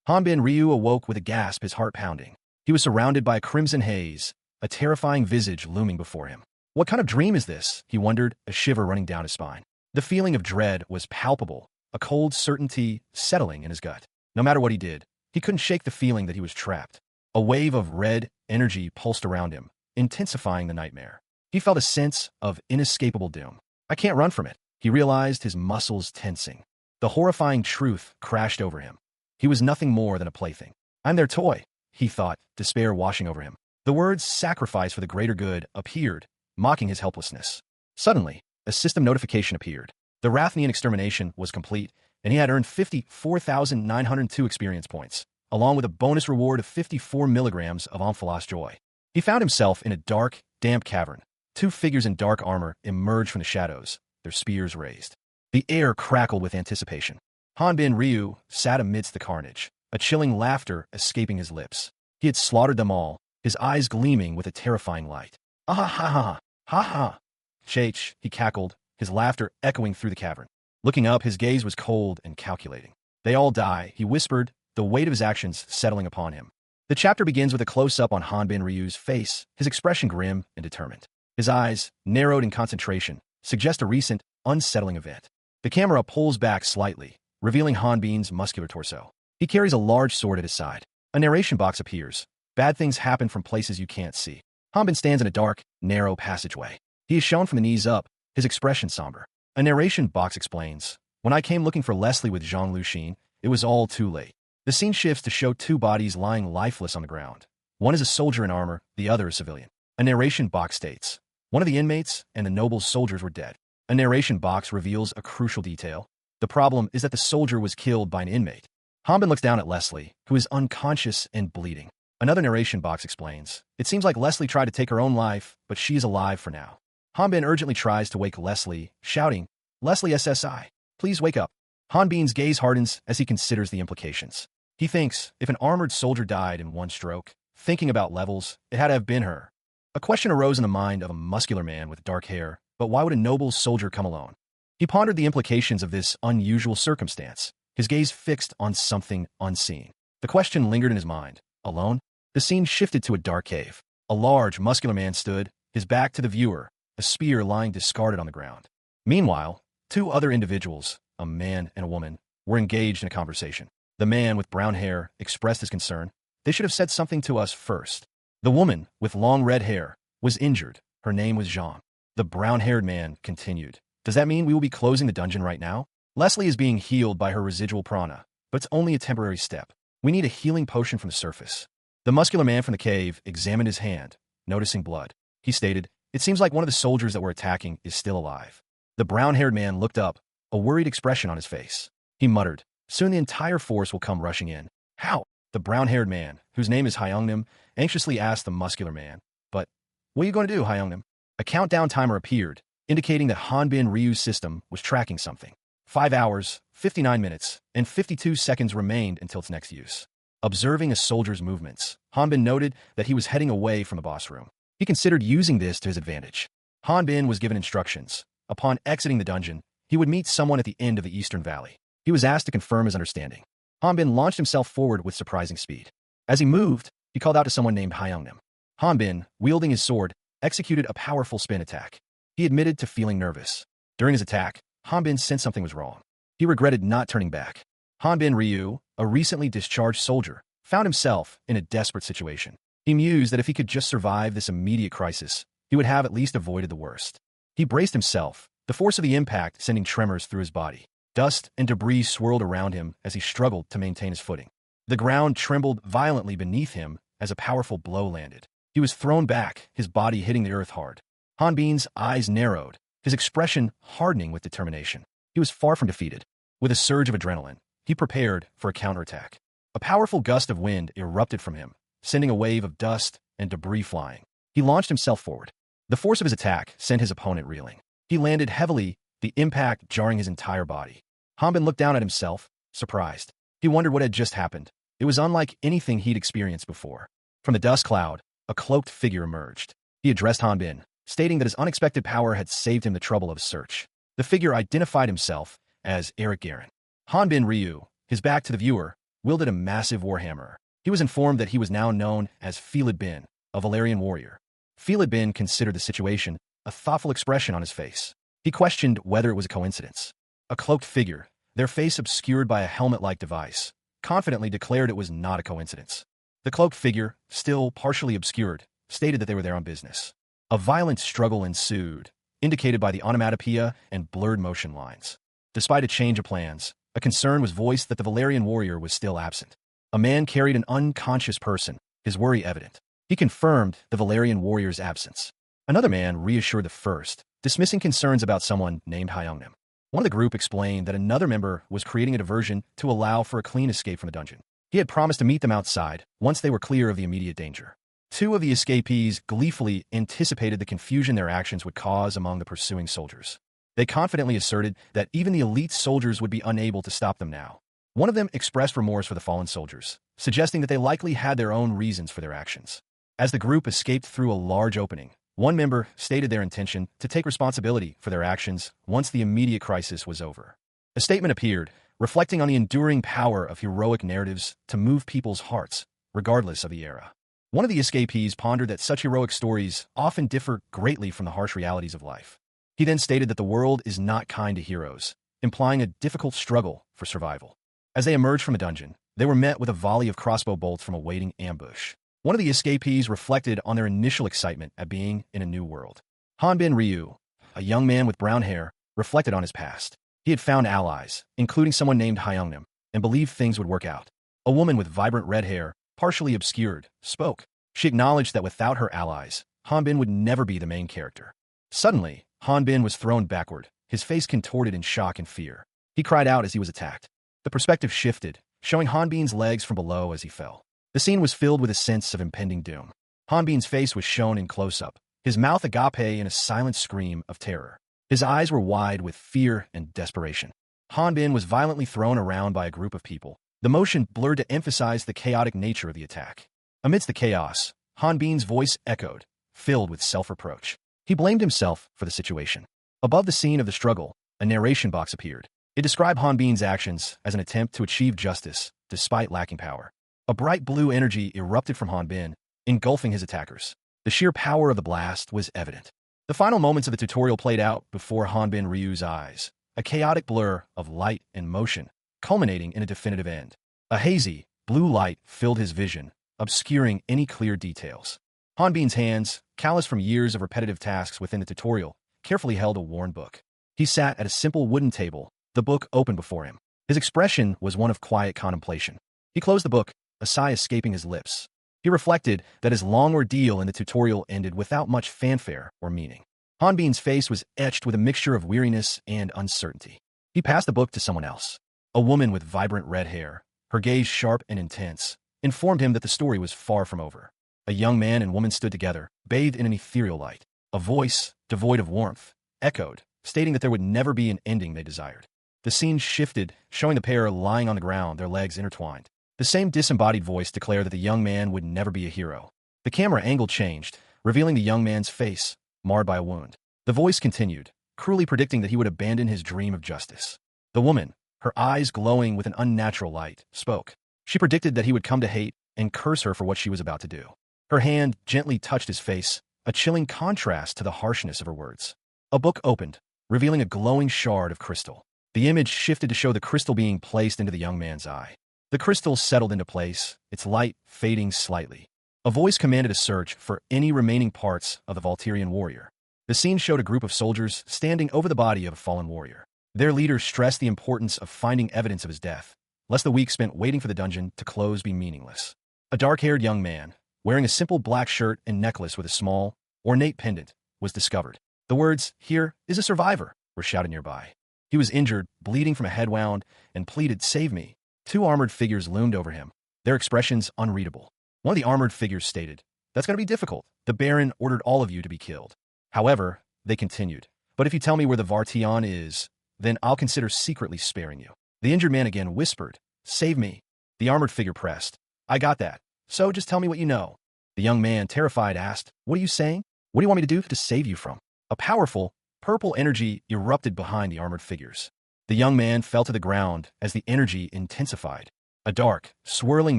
Hanbin Ryu awoke with a gasp, his heart pounding. He was surrounded by a crimson haze, a terrifying visage looming before him. What kind of dream is this? He wondered, a shiver running down his spine. The feeling of dread was palpable, a cold certainty settling in his gut. No matter what he did, he couldn't shake the feeling that he was trapped. A wave of red energy pulsed around him, intensifying the nightmare. He felt a sense of inescapable doom. "I can't run from it," he realized, his muscles tensing. The horrifying truth crashed over him. He was nothing more than a plaything. "I'm their toy," he thought, despair washing over him. The words "sacrifice for the greater good" appeared, mocking his helplessness. Suddenly, a system notification appeared. The Rathnian extermination was complete, and he had earned 54,902 experience points, along with a bonus reward of 54 milligrams of Amphalos joy. He found himself in a dark, damp cavern. Two figures in dark armor emerged from the shadows, their spears raised. The air crackled with anticipation. Hanbin Ryu sat amidst the carnage, a chilling laughter escaping his lips. He had slaughtered them all, his eyes gleaming with a terrifying light. "Ah ha ha ha ha ha! Chach," he cackled, his laughter echoing through the cavern. Looking up, his gaze was cold and calculating. "They all die," he whispered, the weight of his actions settling upon him. The chapter begins with a close-up on Hanbin Ryu's face, his expression grim and determined. His eyes, narrowed in concentration, suggest a recent, unsettling event. The camera pulls back slightly, revealing Hanbin's muscular torso. He carries a large sword at his side. A narration box appears. "Bad things happen from places you can't see." Hanbin stands in a dark, narrow passageway. He is shown from the knees up, his expression somber. A narration box explains, "When I came looking for Leslie with Zhang Luxin, it was all too late." The scene shifts to show two bodies lying lifeless on the ground. One is a soldier in armor, the other a civilian. A narration box states, "One of the inmates and the noble's soldiers were dead." A narration box reveals a crucial detail. The problem is that the soldier was killed by an inmate. Hanbin looks down at Leslie, who is unconscious and bleeding. Another narration box explains, "It seems like Leslie tried to take her own life, but she is alive for now." Hanbin urgently tries to wake Leslie, shouting, "Leslie SSI, please wake up." Hanbin's gaze hardens as he considers the implications. He thinks, if an armored soldier died in one stroke, thinking about levels, it had to have been her. A question arose in the mind of a muscular man with dark hair, but why would a noble soldier come alone? He pondered the implications of this unusual circumstance, his gaze fixed on something unseen. The question lingered in his mind. Alone? The scene shifted to a dark cave. A large, muscular man stood, his back to the viewer, a spear lying discarded on the ground. Meanwhile, two other individuals, a man and a woman, were engaged in a conversation. The man with brown hair expressed his concern. They should have said something to us first. The woman, with long red hair, was injured. Her name was Jean. The brown-haired man continued. Does that mean we will be closing the dungeon right now? Leslie is being healed by her residual prana, but it's only a temporary step. We need a healing potion from the surface. The muscular man from the cave examined his hand, noticing blood. He stated, it seems like one of the soldiers that we're attacking is still alive. The brown-haired man looked up, a worried expression on his face. He muttered, soon the entire force will come rushing in. How? The brown-haired man, whose name is Hyungnim, anxiously asked the muscular man. But, what are you going to do, Hyungnim? A countdown timer appeared, indicating that Hanbin Ryu's system was tracking something. 5 hours, 59 minutes, and 52 seconds remained until its next use. Observing a soldier's movements, Hanbin noted that he was heading away from the boss room. He considered using this to his advantage. Hanbin was given instructions. Upon exiting the dungeon, he would meet someone at the end of the Eastern Valley. He was asked to confirm his understanding. Hanbin launched himself forward with surprising speed. As he moved, he called out to someone named Hyungnim. Hanbin, wielding his sword, executed a powerful spin attack. He admitted to feeling nervous. During his attack, Hanbin sensed something was wrong. He regretted not turning back. Hanbin Ryu, a recently discharged soldier, found himself in a desperate situation. He mused that if he could just survive this immediate crisis, he would have at least avoided the worst. He braced himself, the force of the impact sending tremors through his body. Dust and debris swirled around him as he struggled to maintain his footing. The ground trembled violently beneath him as a powerful blow landed. He was thrown back, his body hitting the earth hard. Hanbin's eyes narrowed, his expression hardening with determination. He was far from defeated. With a surge of adrenaline, he prepared for a counterattack. A powerful gust of wind erupted from him, sending a wave of dust and debris flying. He launched himself forward. The force of his attack sent his opponent reeling. He landed heavily, the impact jarring his entire body. Hanbin looked down at himself, surprised. He wondered what had just happened. It was unlike anything he'd experienced before. From the dust cloud, a cloaked figure emerged. He addressed Hanbin, stating that his unexpected power had saved him the trouble of search. The figure identified himself as Eric Guerin. Hanbin Ryu, his back to the viewer, wielded a massive warhammer. He was informed that he was now known as Philid Bin, a Valerian warrior. Philid Bin considered the situation, a thoughtful expression on his face. He questioned whether it was a coincidence. A cloaked figure, their face obscured by a helmet-like device, confidently declared it was not a coincidence. The cloaked figure, still partially obscured, stated that they were there on business. A violent struggle ensued, indicated by the onomatopoeia and blurred motion lines. Despite a change of plans, a concern was voiced that the Valerian warrior was still absent. A man carried an unconscious person, his worry evident. He confirmed the Valerian warrior's absence. Another man reassured the first, dismissing concerns about someone named Hyungnim. One of the group explained that another member was creating a diversion to allow for a clean escape from the dungeon. He had promised to meet them outside once they were clear of the immediate danger. Two of the escapees gleefully anticipated the confusion their actions would cause among the pursuing soldiers. They confidently asserted that even the elite soldiers would be unable to stop them now. One of them expressed remorse for the fallen soldiers, suggesting that they likely had their own reasons for their actions. As the group escaped through a large opening, one member stated their intention to take responsibility for their actions once the immediate crisis was over. A statement appeared, reflecting on the enduring power of heroic narratives to move people's hearts, regardless of the era. One of the escapees pondered that such heroic stories often differ greatly from the harsh realities of life. He then stated that the world is not kind to heroes, implying a difficult struggle for survival. As they emerged from a dungeon, they were met with a volley of crossbow bolts from a waiting ambush. One of the escapees reflected on their initial excitement at being in a new world. Hanbin Ryu, a young man with brown hair, reflected on his past. He had found allies, including someone named Hyungnim, and believed things would work out. A woman with vibrant red hair, partially obscured, spoke. She acknowledged that without her allies, Hanbin would never be the main character. Suddenly, Hanbin was thrown backward, his face contorted in shock and fear. He cried out as he was attacked. The perspective shifted, showing Hanbin's legs from below as he fell. The scene was filled with a sense of impending doom. Hanbin's face was shown in close-up, his mouth agape in a silent scream of terror. His eyes were wide with fear and desperation. Han Bin was violently thrown around by a group of people, the motion blurred to emphasize the chaotic nature of the attack. Amidst the chaos, Han Bin's voice echoed, filled with self-reproach. He blamed himself for the situation. Above the scene of the struggle, a narration box appeared. It described Han Bin's actions as an attempt to achieve justice, despite lacking power. A bright blue energy erupted from Han Bin, engulfing his attackers. The sheer power of the blast was evident. The final moments of the tutorial played out before Han Bin Ryu's eyes, a chaotic blur of light and motion, culminating in a definitive end. A hazy, blue light filled his vision, obscuring any clear details. Han Bin's hands, calloused from years of repetitive tasks within the tutorial, carefully held a worn book. He sat at a simple wooden table, the book open before him. His expression was one of quiet contemplation. He closed the book, a sigh escaping his lips. He reflected that his long ordeal in the tutorial ended without much fanfare or meaning. Han Bin's face was etched with a mixture of weariness and uncertainty. He passed the book to someone else. A woman with vibrant red hair, her gaze sharp and intense, informed him that the story was far from over. A young man and woman stood together, bathed in an ethereal light. A voice, devoid of warmth, echoed, stating that there would never be an ending they desired. The scene shifted, showing the pair lying on the ground, their legs intertwined. The same disembodied voice declared that the young man would never be a hero. The camera angle changed, revealing the young man's face, marred by a wound. The voice continued, cruelly predicting that he would abandon his dream of justice. The woman, her eyes glowing with an unnatural light, spoke. She predicted that he would come to hate and curse her for what she was about to do. Her hand gently touched his face, a chilling contrast to the harshness of her words. A book opened, revealing a glowing shard of crystal. The image shifted to show the crystal being placed into the young man's eye. The crystal settled into place, its light fading slightly. A voice commanded a search for any remaining parts of the Volturian warrior. The scene showed a group of soldiers standing over the body of a fallen warrior. Their leader stressed the importance of finding evidence of his death, lest the week spent waiting for the dungeon to close be meaningless. A dark-haired young man, wearing a simple black shirt and necklace with a small, ornate pendant, was discovered. The words, "Here is a survivor," were shouted nearby. He was injured, bleeding from a head wound, and pleaded, "Save me." Two armored figures loomed over him, their expressions unreadable. One of the armored figures stated, "That's going to be difficult. The Baron ordered all of you to be killed." However, they continued, "But if you tell me where the Vartion is, then I'll consider secretly sparing you." The injured man again whispered, "Save me." The armored figure pressed, "I got that. So just tell me what you know." The young man, terrified, asked, "What are you saying? What do you want me to do to save you from?" A powerful, purple energy erupted behind the armored figures. The young man fell to the ground as the energy intensified. A dark, swirling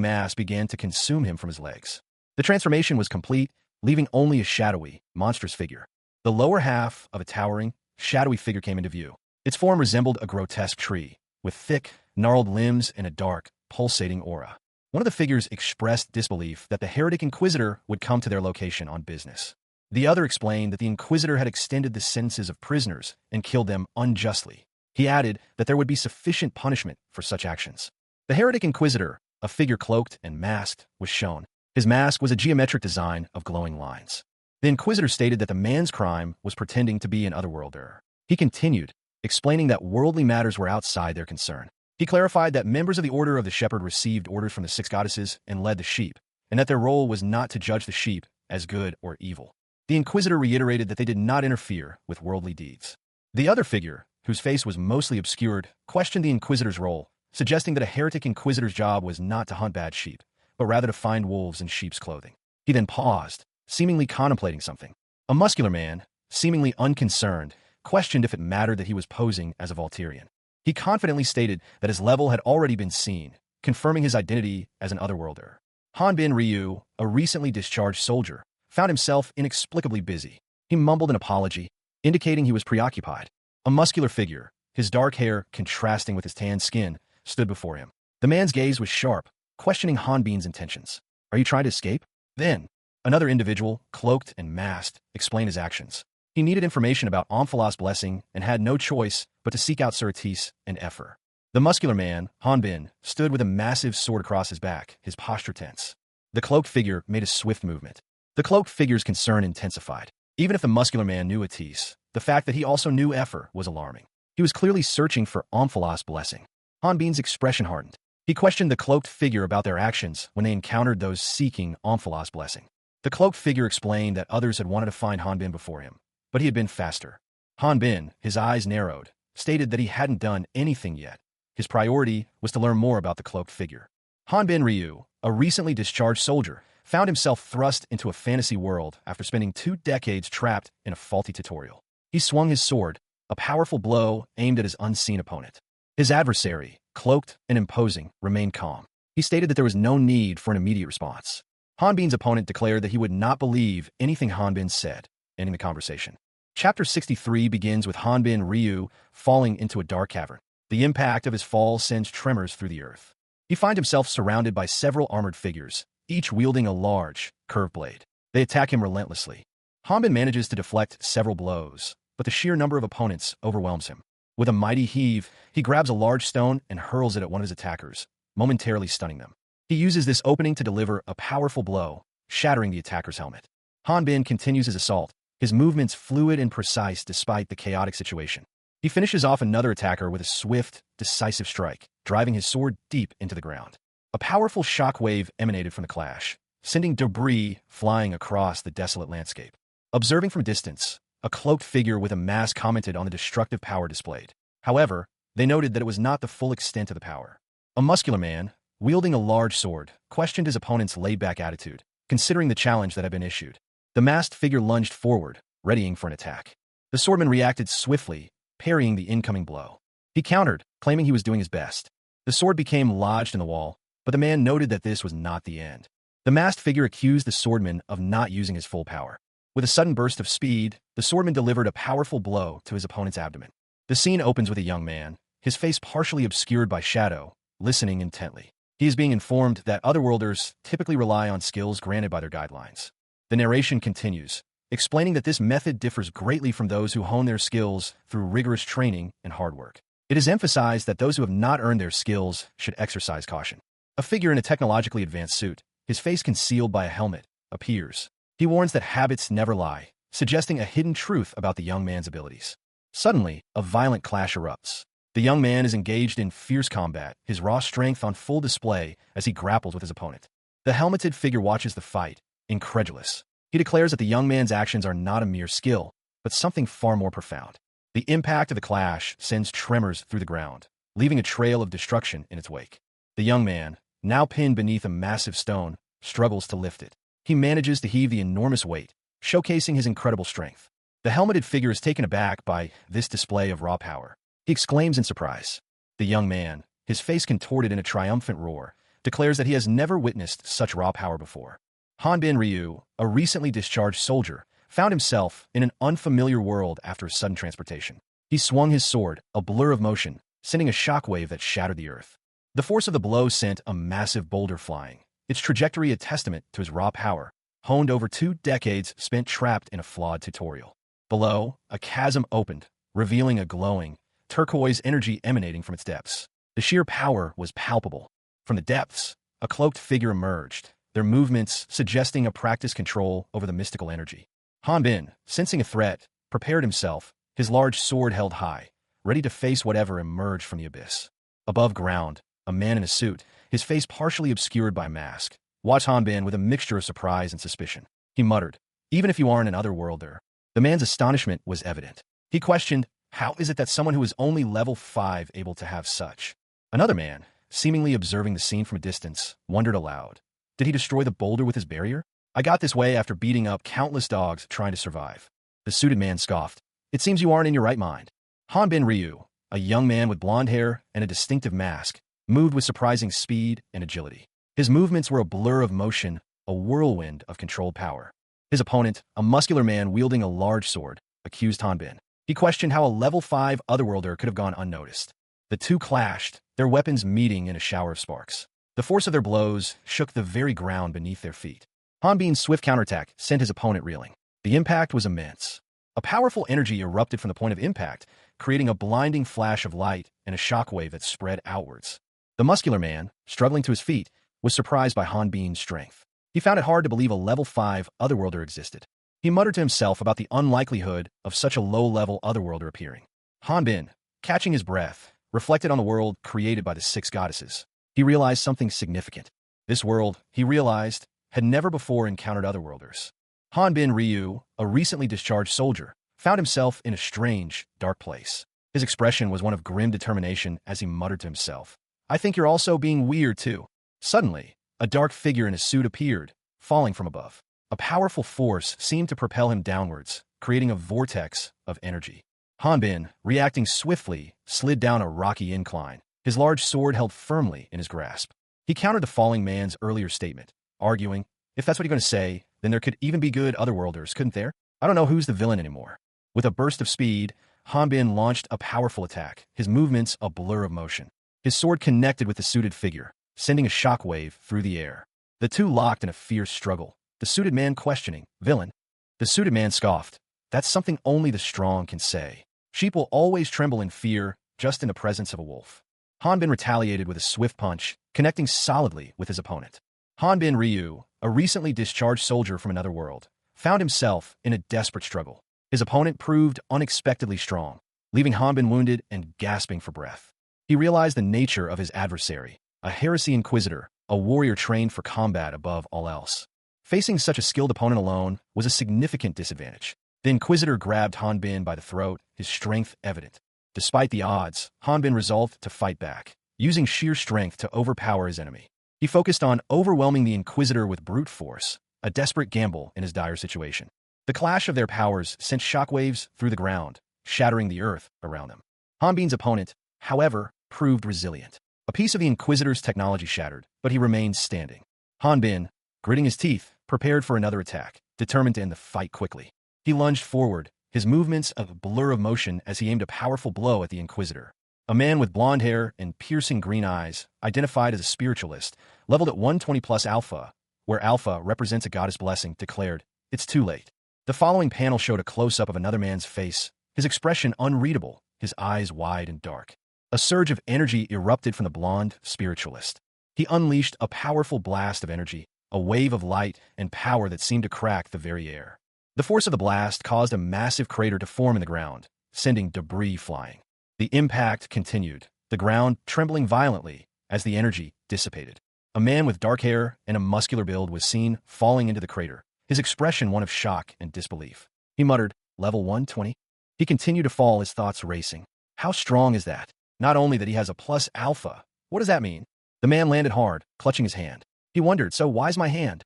mass began to consume him from his legs. The transformation was complete, leaving only a shadowy, monstrous figure. The lower half of a towering, shadowy figure came into view. Its form resembled a grotesque tree, with thick, gnarled limbs and a dark, pulsating aura. One of the figures expressed disbelief that the heretic Inquisitor would come to their location on business. The other explained that the Inquisitor had extended the sentences of prisoners and killed them unjustly. He added that there would be sufficient punishment for such actions. The heretic Inquisitor, a figure cloaked and masked, was shown. His mask was a geometric design of glowing lines. The Inquisitor stated that the man's crime was pretending to be an otherworlder. He continued, explaining that worldly matters were outside their concern. He clarified that members of the Order of the Shepherd received orders from the six goddesses and led the sheep, and that their role was not to judge the sheep as good or evil. The Inquisitor reiterated that they did not interfere with worldly deeds. The other figure, whose face was mostly obscured, questioned the Inquisitor's role, suggesting that a heretic Inquisitor's job was not to hunt bad sheep, but rather to find wolves in sheep's clothing. He then paused, seemingly contemplating something. A muscular man, seemingly unconcerned, questioned if it mattered that he was posing as a Volturian. He confidently stated that his level had already been seen, confirming his identity as an otherworlder. Han Bin Ryu, a recently discharged soldier, found himself inexplicably busy. He mumbled an apology, indicating he was preoccupied. A muscular figure, his dark hair contrasting with his tan skin, stood before him. The man's gaze was sharp, questioning Han Bin's intentions. "Are you trying to escape?" Then, another individual, cloaked and masked, explained his actions. He needed information about Omphalos' blessing and had no choice but to seek out Suratis and Epher. The muscular man, Han Bin, stood with a massive sword across his back, his posture tense. The cloaked figure made a swift movement. The cloaked figure's concern intensified. Even if the muscular man knew Atis, the fact that he also knew Epher was alarming. He was clearly searching for Omphalos' blessing. Han Bin's expression hardened. He questioned the cloaked figure about their actions when they encountered those seeking Omphalos' blessing. The cloaked figure explained that others had wanted to find Han Bin before him, but he had been faster. Han Bin, his eyes narrowed, stated that he hadn't done anything yet. His priority was to learn more about the cloaked figure. Hanbin Ryu, a recently discharged soldier, found himself thrust into a fantasy world after spending 2 decades trapped in a faulty tutorial. He swung his sword, a powerful blow aimed at his unseen opponent. His adversary, cloaked and imposing, remained calm. He stated that there was no need for an immediate response. Hanbin's opponent declared that he would not believe anything Hanbin said, ending the conversation. Chapter 63 begins with Hanbin Ryu falling into a dark cavern. The impact of his fall sends tremors through the earth. He finds himself surrounded by several armored figures, each wielding a large, curved blade. They attack him relentlessly. Hanbin manages to deflect several blows, but the sheer number of opponents overwhelms him. With a mighty heave, he grabs a large stone and hurls it at one of his attackers, momentarily stunning them. He uses this opening to deliver a powerful blow, shattering the attacker's helmet. Hanbin continues his assault, his movements fluid and precise despite the chaotic situation. He finishes off another attacker with a swift, decisive strike, driving his sword deep into the ground. A powerful shock wave emanated from the clash, sending debris flying across the desolate landscape. Observing from a distance, a cloaked figure with a mask commented on the destructive power displayed. However, they noted that it was not the full extent of the power. A muscular man, wielding a large sword, questioned his opponent's laid-back attitude, considering the challenge that had been issued. The masked figure lunged forward, readying for an attack. The swordman reacted swiftly, parrying the incoming blow. He countered, claiming he was doing his best. The sword became lodged in the wall, but the man noted that this was not the end. The masked figure accused the swordman of not using his full power. With a sudden burst of speed, the swordman delivered a powerful blow to his opponent's abdomen. The scene opens with a young man, his face partially obscured by shadow, listening intently. He is being informed that otherworlders typically rely on skills granted by their guidelines. The narration continues, explaining that this method differs greatly from those who hone their skills through rigorous training and hard work. It is emphasized that those who have not earned their skills should exercise caution. A figure in a technologically advanced suit, his face concealed by a helmet, appears. He warns that habits never lie, suggesting a hidden truth about the young man's abilities. Suddenly, a violent clash erupts. The young man is engaged in fierce combat, his raw strength on full display as he grapples with his opponent. The helmeted figure watches the fight, incredulous. He declares that the young man's actions are not a mere skill, but something far more profound. The impact of the clash sends tremors through the ground, leaving a trail of destruction in its wake. The young man, now pinned beneath a massive stone, struggles to lift it. He manages to heave the enormous weight, showcasing his incredible strength. The helmeted figure is taken aback by this display of raw power. He exclaims in surprise. The young man, his face contorted in a triumphant roar, declares that he has never witnessed such raw power before. Hanbin Ryu, a recently discharged soldier, found himself in an unfamiliar world after a sudden transportation. He swung his sword, a blur of motion, sending a shockwave that shattered the earth. The force of the blow sent a massive boulder flying, its trajectory a testament to his raw power, honed over 2 decades spent trapped in a flawed tutorial. Below, a chasm opened, revealing a glowing, turquoise energy emanating from its depths. The sheer power was palpable. From the depths, a cloaked figure emerged, their movements suggesting a practiced control over the mystical energy. Hanbin, sensing a threat, prepared himself, his large sword held high, ready to face whatever emerged from the abyss. Above ground, a man in a suit, his face partially obscured by a mask, watched Hanbin with a mixture of surprise and suspicion. He muttered, "Even if you aren't an otherworlder." The man's astonishment was evident. He questioned, how is it that someone who is only level 5 able to have such? Another man, seemingly observing the scene from a distance, wondered aloud. Did he destroy the boulder with his barrier? I got this way after beating up countless dogs trying to survive. The suited man scoffed. It seems you aren't in your right mind. Hanbin Ryu, a young man with blonde hair and a distinctive mask, moved with surprising speed and agility. His movements were a blur of motion, a whirlwind of controlled power. His opponent, a muscular man wielding a large sword, accused Hanbin. He questioned how a level 5 otherworlder could have gone unnoticed. The two clashed, their weapons meeting in a shower of sparks. The force of their blows shook the very ground beneath their feet. Hanbin's swift counterattack sent his opponent reeling. The impact was immense. A powerful energy erupted from the point of impact, creating a blinding flash of light and a shockwave that spread outwards. The muscular man, struggling to his feet, was surprised by Hanbin's strength. He found it hard to believe a level 5 otherworlder existed. He muttered to himself about the unlikelihood of such a low-level otherworlder appearing. Hanbin, catching his breath, reflected on the world created by the 6 goddesses. He realized something significant. This world, he realized, had never before encountered otherworlders. Hanbin Ryu, a recently discharged soldier, found himself in a strange, dark place. His expression was one of grim determination as he muttered to himself, "I think you're also being weird, too." Suddenly, a dark figure in a suit appeared, falling from above. A powerful force seemed to propel him downwards, creating a vortex of energy. Hanbin, reacting swiftly, slid down a rocky incline, his large sword held firmly in his grasp. He countered the falling man's earlier statement, arguing, "If that's what you're going to say, then there could even be good otherworlders, couldn't there? I don't know who's the villain anymore." With a burst of speed, Hanbin launched a powerful attack, his movements a blur of motion. His sword connected with the suited figure, sending a shockwave through the air. The two locked in a fierce struggle, the suited man questioning, "Villain?" The suited man scoffed, "That's something only the strong can say. Sheep will always tremble in fear, just in the presence of a wolf." Hanbin retaliated with a swift punch, connecting solidly with his opponent. Hanbin Ryu, a recently discharged soldier from another world, found himself in a desperate struggle. His opponent proved unexpectedly strong, leaving Hanbin wounded and gasping for breath. He realized the nature of his adversary, a heresy inquisitor, a warrior trained for combat above all else. Facing such a skilled opponent alone was a significant disadvantage. The inquisitor grabbed Hanbin by the throat, his strength evident. Despite the odds, Hanbin resolved to fight back, using sheer strength to overpower his enemy. He focused on overwhelming the inquisitor with brute force, a desperate gamble in his dire situation. The clash of their powers sent shockwaves through the ground, shattering the earth around them. Hanbin's opponent, however, proved resilient. A piece of the inquisitor's technology shattered, but he remained standing. Hanbin, gritting his teeth, prepared for another attack, determined to end the fight quickly. He lunged forward, his movements a blur of motion as he aimed a powerful blow at the inquisitor. A man with blonde hair and piercing green eyes, identified as a spiritualist, leveled at 120 plus alpha, where alpha represents a goddess blessing, declared, "It's too late." The following panel showed a close-up of another man's face, his expression unreadable, his eyes wide and dark. A surge of energy erupted from the blonde spiritualist. He unleashed a powerful blast of energy, a wave of light and power that seemed to crack the very air. The force of the blast caused a massive crater to form in the ground, sending debris flying. The impact continued, the ground trembling violently as the energy dissipated. A man with dark hair and a muscular build was seen falling into the crater, his expression one of shock and disbelief. He muttered, "Level 120? He continued to fall, his thoughts racing. How strong is that? Not only that he has a plus alpha, what does that mean? The man landed hard, clutching his hand. He wondered, "So why's my hand?"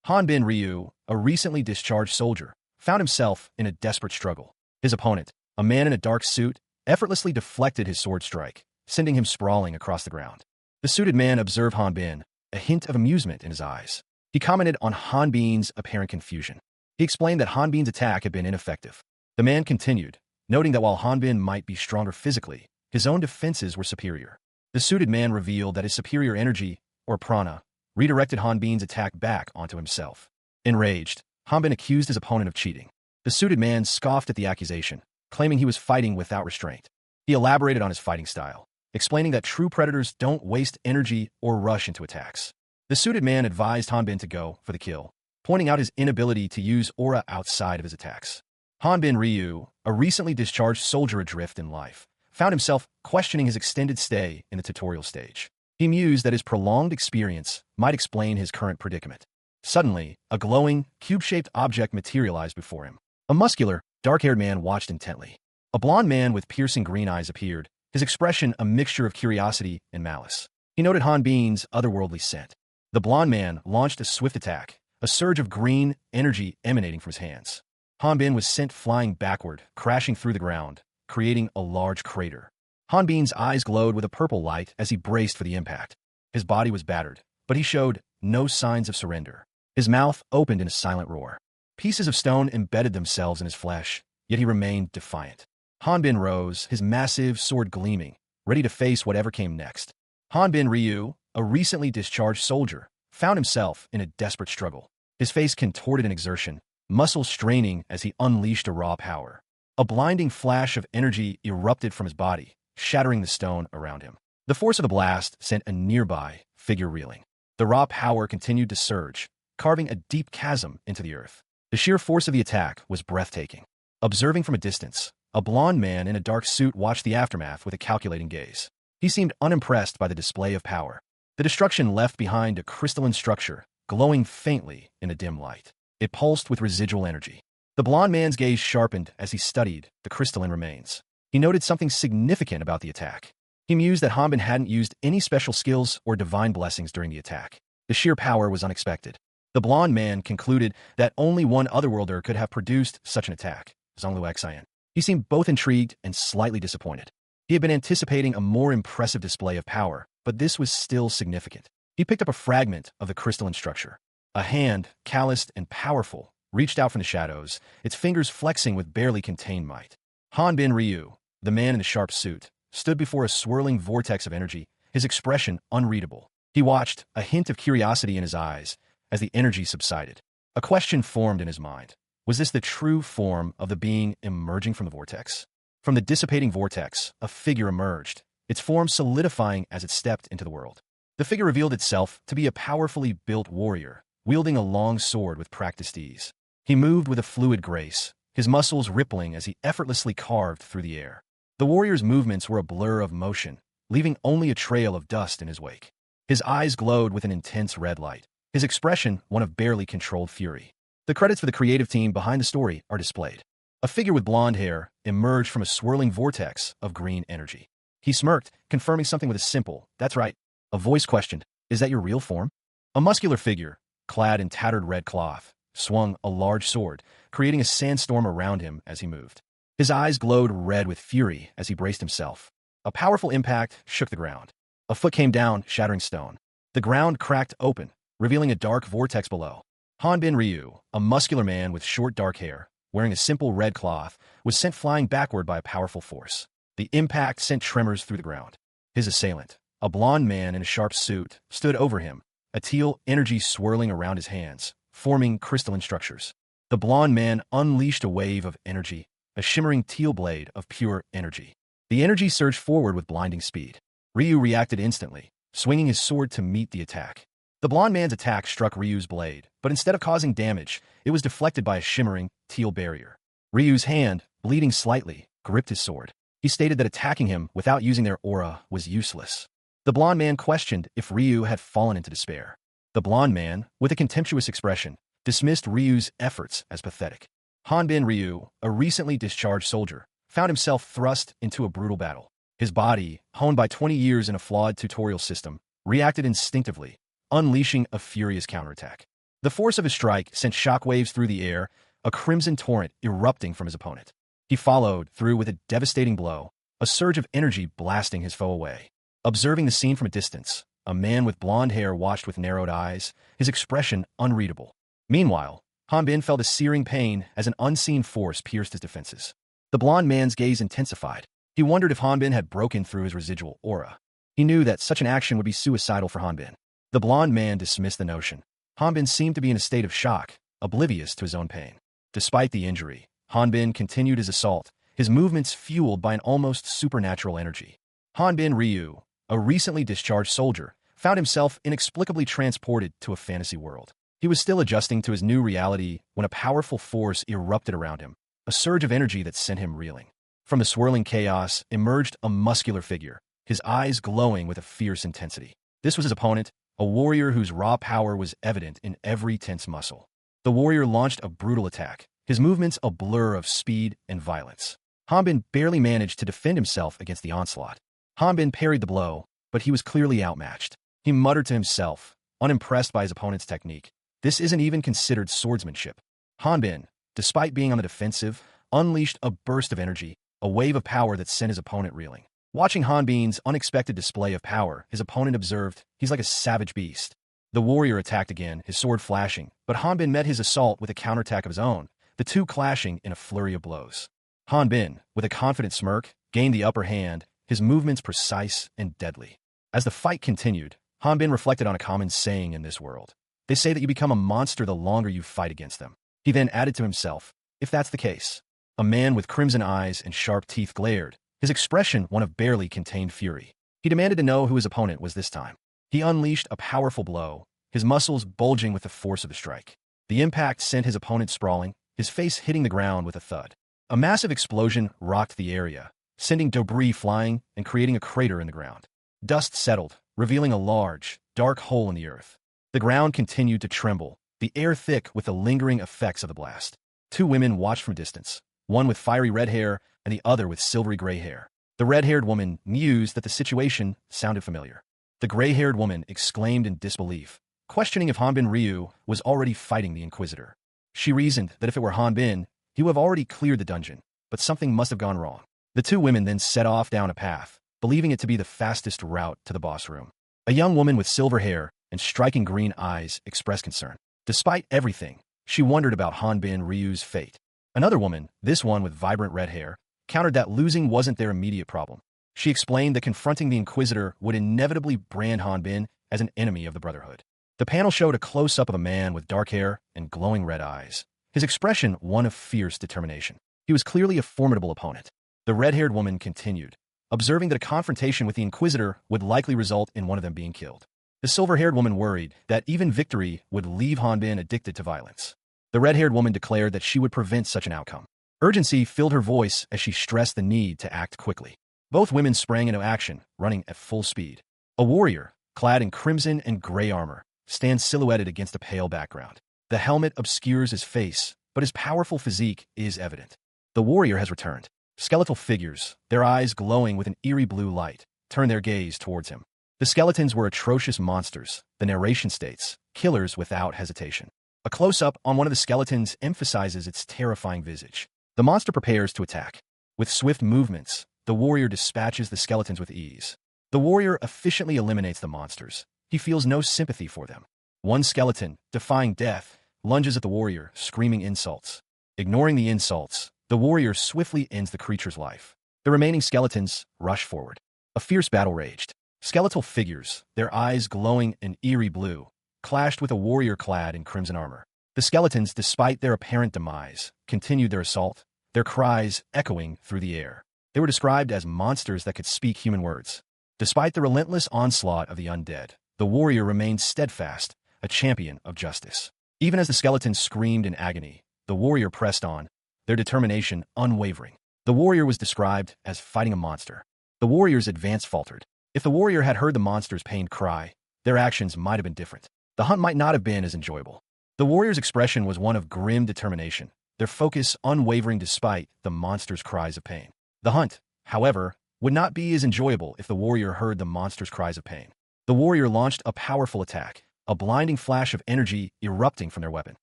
Hanbin Ryu, a recently discharged soldier, found himself in a desperate struggle. His opponent, a man in a dark suit, effortlessly deflected his sword strike, sending him sprawling across the ground. The suited man observed Hanbin, a hint of amusement in his eyes. He commented on Hanbin's apparent confusion. He explained that Hanbin's attack had been ineffective. The man continued, noting that while Hanbin might be stronger physically, his own defenses were superior. The suited man revealed that his superior energy, or prana, redirected Hanbin's attack back onto himself. Enraged, Hanbin accused his opponent of cheating. The suited man scoffed at the accusation, claiming he was fighting without restraint. He elaborated on his fighting style, explaining that true predators don't waste energy or rush into attacks. The suited man advised Hanbin to go for the kill, pointing out his inability to use aura outside of his attacks. Hanbin Ryu, a recently discharged soldier adrift in life, found himself questioning his extended stay in the tutorial stage. He mused that his prolonged experience might explain his current predicament. Suddenly, a glowing, cube-shaped object materialized before him. A muscular, dark-haired man watched intently. A blond man with piercing green eyes appeared, his expression a mixture of curiosity and malice. He noted Hanbin's otherworldly scent. The blond man launched a swift attack, a surge of green energy emanating from his hands. Hanbin was sent flying backward, crashing through the ground, creating a large crater. Hanbin's eyes glowed with a purple light as he braced for the impact. His body was battered, but he showed no signs of surrender. His mouth opened in a silent roar. Pieces of stone embedded themselves in his flesh, yet he remained defiant. Hanbin rose, his massive sword gleaming, ready to face whatever came next. Hanbin Ryu, a recently discharged soldier, found himself in a desperate struggle. His face contorted in exertion, muscles straining as he unleashed a raw power. A blinding flash of energy erupted from his body, shattering the stone around him. The force of the blast sent a nearby figure reeling. The raw power continued to surge, carving a deep chasm into the earth. The sheer force of the attack was breathtaking. Observing from a distance, a blond man in a dark suit watched the aftermath with a calculating gaze. He seemed unimpressed by the display of power. The destruction left behind a crystalline structure, glowing faintly in the dim light. It pulsed with residual energy. The blond man's gaze sharpened as he studied the crystalline remains. He noted something significant about the attack. He mused that Hanbin hadn't used any special skills or divine blessings during the attack. The sheer power was unexpected. The blonde man concluded that only one otherworlder could have produced such an attack, Zhonglu Xian. He seemed both intrigued and slightly disappointed. He had been anticipating a more impressive display of power, but this was still significant. He picked up a fragment of the crystalline structure. A hand, calloused and powerful, reached out from the shadows, its fingers flexing with barely contained might. Hanbin Ryu, the man in the sharp suit, stood before a swirling vortex of energy, his expression unreadable. He watched, a hint of curiosity in his eyes, as the energy subsided. A question formed in his mind. Was this the true form of the being emerging from the vortex? From the dissipating vortex, a figure emerged, its form solidifying as it stepped into the world. The figure revealed itself to be a powerfully built warrior, wielding a long sword with practiced ease. He moved with a fluid grace, his muscles rippling as he effortlessly carved through the air. The warrior's movements were a blur of motion, leaving only a trail of dust in his wake. His eyes glowed with an intense red light, his expression one of barely controlled fury. The credits for the creative team behind the story are displayed. A figure with blonde hair emerged from a swirling vortex of green energy. He smirked, confirming something with a simple, "That's right." A voice questioned, "Is that your real form?" A muscular figure, clad in tattered red cloth, swung a large sword, creating a sandstorm around him as he moved. His eyes glowed red with fury as he braced himself. A powerful impact shook the ground. A foot came down, shattering stone. The ground cracked open, revealing a dark vortex below. Hanbin Ryu, a muscular man with short dark hair, wearing a simple red cloth, was sent flying backward by a powerful force. The impact sent tremors through the ground. His assailant, a blonde man in a sharp suit, stood over him, a teal energy swirling around his hands, forming crystalline structures. The blonde man unleashed a wave of energy, a shimmering teal blade of pure energy. The energy surged forward with blinding speed. Ryu reacted instantly, swinging his sword to meet the attack. The blonde man's attack struck Ryu's blade, but instead of causing damage, it was deflected by a shimmering, teal barrier. Ryu's hand, bleeding slightly, gripped his sword. He stated that attacking him without using their aura was useless. The blonde man questioned if Ryu had fallen into despair. The blonde man, with a contemptuous expression, dismissed Ryu's efforts as pathetic. Hanbin Ryu, a recently discharged soldier, found himself thrust into a brutal battle. His body, honed by 20 years in a flawed tutorial system, reacted instinctively, unleashing a furious counterattack. The force of his strike sent shockwaves through the air, a crimson torrent erupting from his opponent. He followed through with a devastating blow, a surge of energy blasting his foe away. Observing the scene from a distance, a man with blonde hair watched with narrowed eyes, his expression unreadable. Meanwhile, Hanbin felt a searing pain as an unseen force pierced his defenses. The blonde man's gaze intensified. He wondered if Hanbin had broken through his residual aura. He knew that such an action would be suicidal for Hanbin. The blonde man dismissed the notion. Hanbin seemed to be in a state of shock, oblivious to his own pain. Despite the injury, Hanbin continued his assault, his movements fueled by an almost supernatural energy. Hanbin Ryu, a recently discharged soldier, found himself inexplicably transported to a fantasy world. He was still adjusting to his new reality when a powerful force erupted around him, a surge of energy that sent him reeling. From the swirling chaos emerged a muscular figure, his eyes glowing with a fierce intensity. This was his opponent, a warrior whose raw power was evident in every tense muscle. The warrior launched a brutal attack, his movements a blur of speed and violence. Hanbin barely managed to defend himself against the onslaught. Hanbin parried the blow, but he was clearly outmatched. He muttered to himself, unimpressed by his opponent's technique. This isn't even considered swordsmanship. Hanbin, despite being on the defensive, unleashed a burst of energy, a wave of power that sent his opponent reeling. Watching Hanbin's unexpected display of power, his opponent observed, "He's like a savage beast." The warrior attacked again, his sword flashing, but Hanbin met his assault with a counterattack of his own, the two clashing in a flurry of blows. Hanbin, with a confident smirk, gained the upper hand, his movements precise and deadly. As the fight continued, Hanbin reflected on a common saying in this world. They say that you become a monster the longer you fight against them. He then added to himself, "If that's the case." A man with crimson eyes and sharp teeth glared, his expression one of barely contained fury. He demanded to know who his opponent was this time. He unleashed a powerful blow, his muscles bulging with the force of the strike. The impact sent his opponent sprawling, his face hitting the ground with a thud. A massive explosion rocked the area, sending debris flying and creating a crater in the ground. Dust settled, revealing a large, dark hole in the earth. The ground continued to tremble, the air thick with the lingering effects of the blast. Two women watched from a distance, one with fiery red hair and the other with silvery gray hair. The red-haired woman mused that the situation sounded familiar. The gray-haired woman exclaimed in disbelief, questioning if Hanbin Ryu was already fighting the Inquisitor. She reasoned that if it were Hanbin, he would have already cleared the dungeon, but something must have gone wrong. The two women then set off down a path, believing it to be the fastest route to the boss room. A young woman with silver hair and striking green eyes expressed concern. Despite everything, she wondered about Hanbin Ryu's fate. Another woman, this one with vibrant red hair, countered that losing wasn't their immediate problem. She explained that confronting the Inquisitor would inevitably brand Hanbin as an enemy of the Brotherhood. The panel showed a close-up of a man with dark hair and glowing red eyes, his expression one of fierce determination. He was clearly a formidable opponent. The red-haired woman continued, observing that a confrontation with the Inquisitor would likely result in one of them being killed. The silver-haired woman worried that even victory would leave Hanbin addicted to violence. The red-haired woman declared that she would prevent such an outcome. Urgency filled her voice as she stressed the need to act quickly. Both women sprang into action, running at full speed. A warrior, clad in crimson and gray armor, stands silhouetted against a pale background. The helmet obscures his face, but his powerful physique is evident. The warrior has returned. Skeletal figures, their eyes glowing with an eerie blue light, turn their gaze towards him. The skeletons were atrocious monsters, the narration states, killers without hesitation. A close-up on one of the skeletons emphasizes its terrifying visage. The monster prepares to attack. With swift movements, the warrior dispatches the skeletons with ease. The warrior efficiently eliminates the monsters. He feels no sympathy for them. One skeleton, defying death, lunges at the warrior, screaming insults. Ignoring the insults, the warrior swiftly ends the creature's life. The remaining skeletons rush forward. A fierce battle raged. Skeletal figures, their eyes glowing an eerie blue, clashed with a warrior clad in crimson armor. The skeletons, despite their apparent demise, continued their assault, their cries echoing through the air. They were described as monsters that could speak human words. Despite the relentless onslaught of the undead, the warrior remained steadfast, a champion of justice. Even as the skeletons screamed in agony, the warrior pressed on, their determination unwavering. The warrior was described as fighting a monster. The warrior's advance faltered. If the warrior had heard the monster's pained cry, their actions might have been different. The hunt might not have been as enjoyable. The warrior's expression was one of grim determination, their focus unwavering despite the monster's cries of pain. The hunt, however, would not be as enjoyable if the warrior heard the monster's cries of pain. The warrior launched a powerful attack, a blinding flash of energy erupting from their weapon.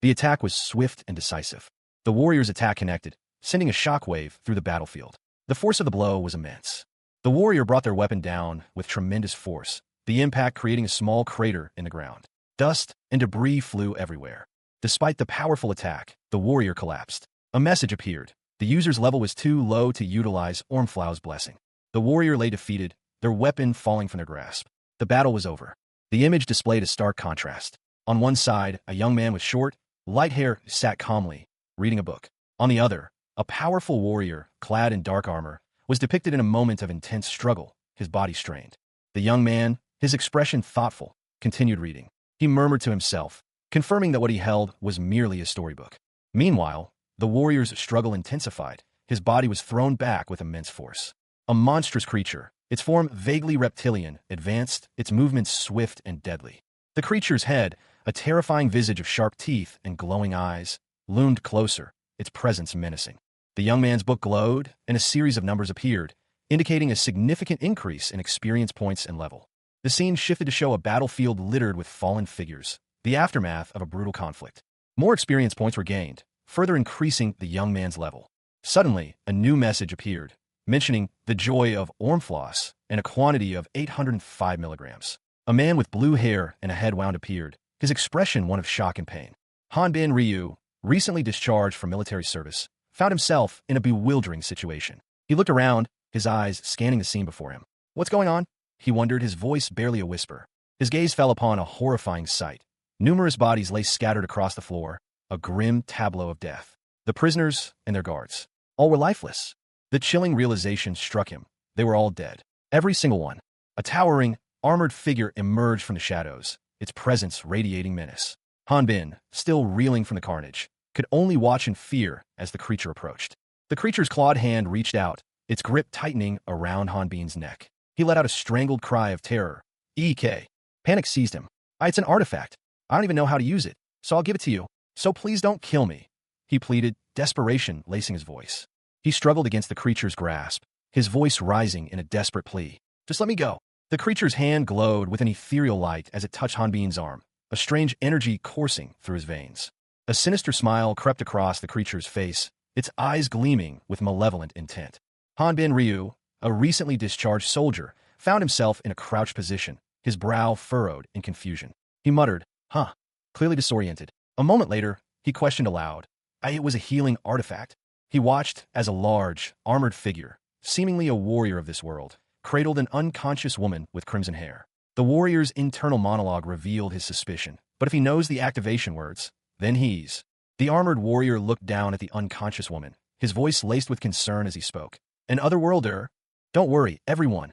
The attack was swift and decisive. The warrior's attack connected, sending a shockwave through the battlefield. The force of the blow was immense. The warrior brought their weapon down with tremendous force, the impact creating a small crater in the ground. Dust and debris flew everywhere. Despite the powerful attack, the warrior collapsed. A message appeared. The user's level was too low to utilize Ormflau's blessing. The warrior lay defeated, their weapon falling from their grasp. The battle was over. The image displayed a stark contrast. On one side, a young man with short, light hair sat calmly, reading a book. On the other, a powerful warrior, clad in dark armor, was depicted in a moment of intense struggle, his body strained. The young man, his expression thoughtful, continued reading. He murmured to himself, confirming that what he held was merely a storybook. Meanwhile, the warrior's struggle intensified. His body was thrown back with immense force. A monstrous creature, its form vaguely reptilian, advanced, its movements swift and deadly. The creature's head, a terrifying visage of sharp teeth and glowing eyes, loomed closer, its presence menacing. The young man's book glowed, and a series of numbers appeared, indicating a significant increase in experience points and level. The scene shifted to show a battlefield littered with fallen figures, the aftermath of a brutal conflict. More experience points were gained, further increasing the young man's level. Suddenly, a new message appeared, mentioning the joy of Ormflaus and a quantity of 805 milligrams. A man with blue hair and a head wound appeared, his expression one of shock and pain. Hanbin Ryu, recently discharged from military service, found himself in a bewildering situation. He looked around, his eyes scanning the scene before him. What's going on? He wondered, his voice barely a whisper. His gaze fell upon a horrifying sight. Numerous bodies lay scattered across the floor, a grim tableau of death. The prisoners and their guards. All were lifeless. The chilling realization struck him. They were all dead. Every single one. A towering, armored figure emerged from the shadows, its presence radiating menace. Hanbin, still reeling from the carnage, could only watch in fear as the creature approached. The creature's clawed hand reached out, its grip tightening around Hanbin's neck. He let out a strangled cry of terror. EK. Panic seized him. It's an artifact. I don't even know how to use it, so I'll give it to you. So please don't kill me. He pleaded, desperation lacing his voice. He struggled against the creature's grasp, his voice rising in a desperate plea. Just let me go. The creature's hand glowed with an ethereal light as it touched Hanbin's arm, a strange energy coursing through his veins. A sinister smile crept across the creature's face, its eyes gleaming with malevolent intent. Hanbin Ryu, a recently discharged soldier, found himself in a crouched position, his brow furrowed in confusion. He muttered, huh, clearly disoriented. A moment later, he questioned aloud. It was a healing artifact. He watched as a large, armored figure, seemingly a warrior of this world, cradled an unconscious woman with crimson hair. The warrior's internal monologue revealed his suspicion, but if he knows the activation words, then he's... The armored warrior looked down at the unconscious woman, his voice laced with concern as he spoke. An otherworlder? Don't worry, everyone.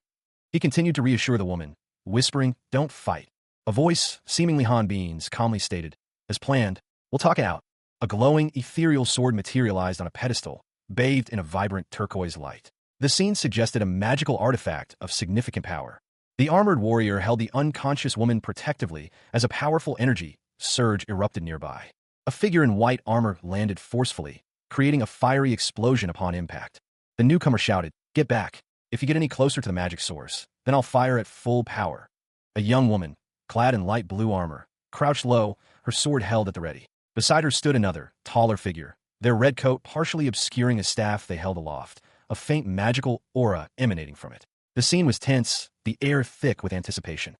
He continued to reassure the woman, whispering, don't fight. A voice, seemingly Hanbin's, calmly stated, as planned, we'll talk it out. A glowing, ethereal sword materialized on a pedestal, bathed in a vibrant turquoise light. The scene suggested a magical artifact of significant power. The armored warrior held the unconscious woman protectively as a powerful energy surge erupted nearby. A figure in white armor landed forcefully, creating a fiery explosion upon impact. The newcomer shouted, get back. If you get any closer to the magic source, then I'll fire at full power. A young woman, clad in light blue armor, crouched low, her sword held at the ready. Beside her stood another, taller figure, their red coat partially obscuring a staff they held aloft, a faint magical aura emanating from it. The scene was tense, the air thick with anticipation.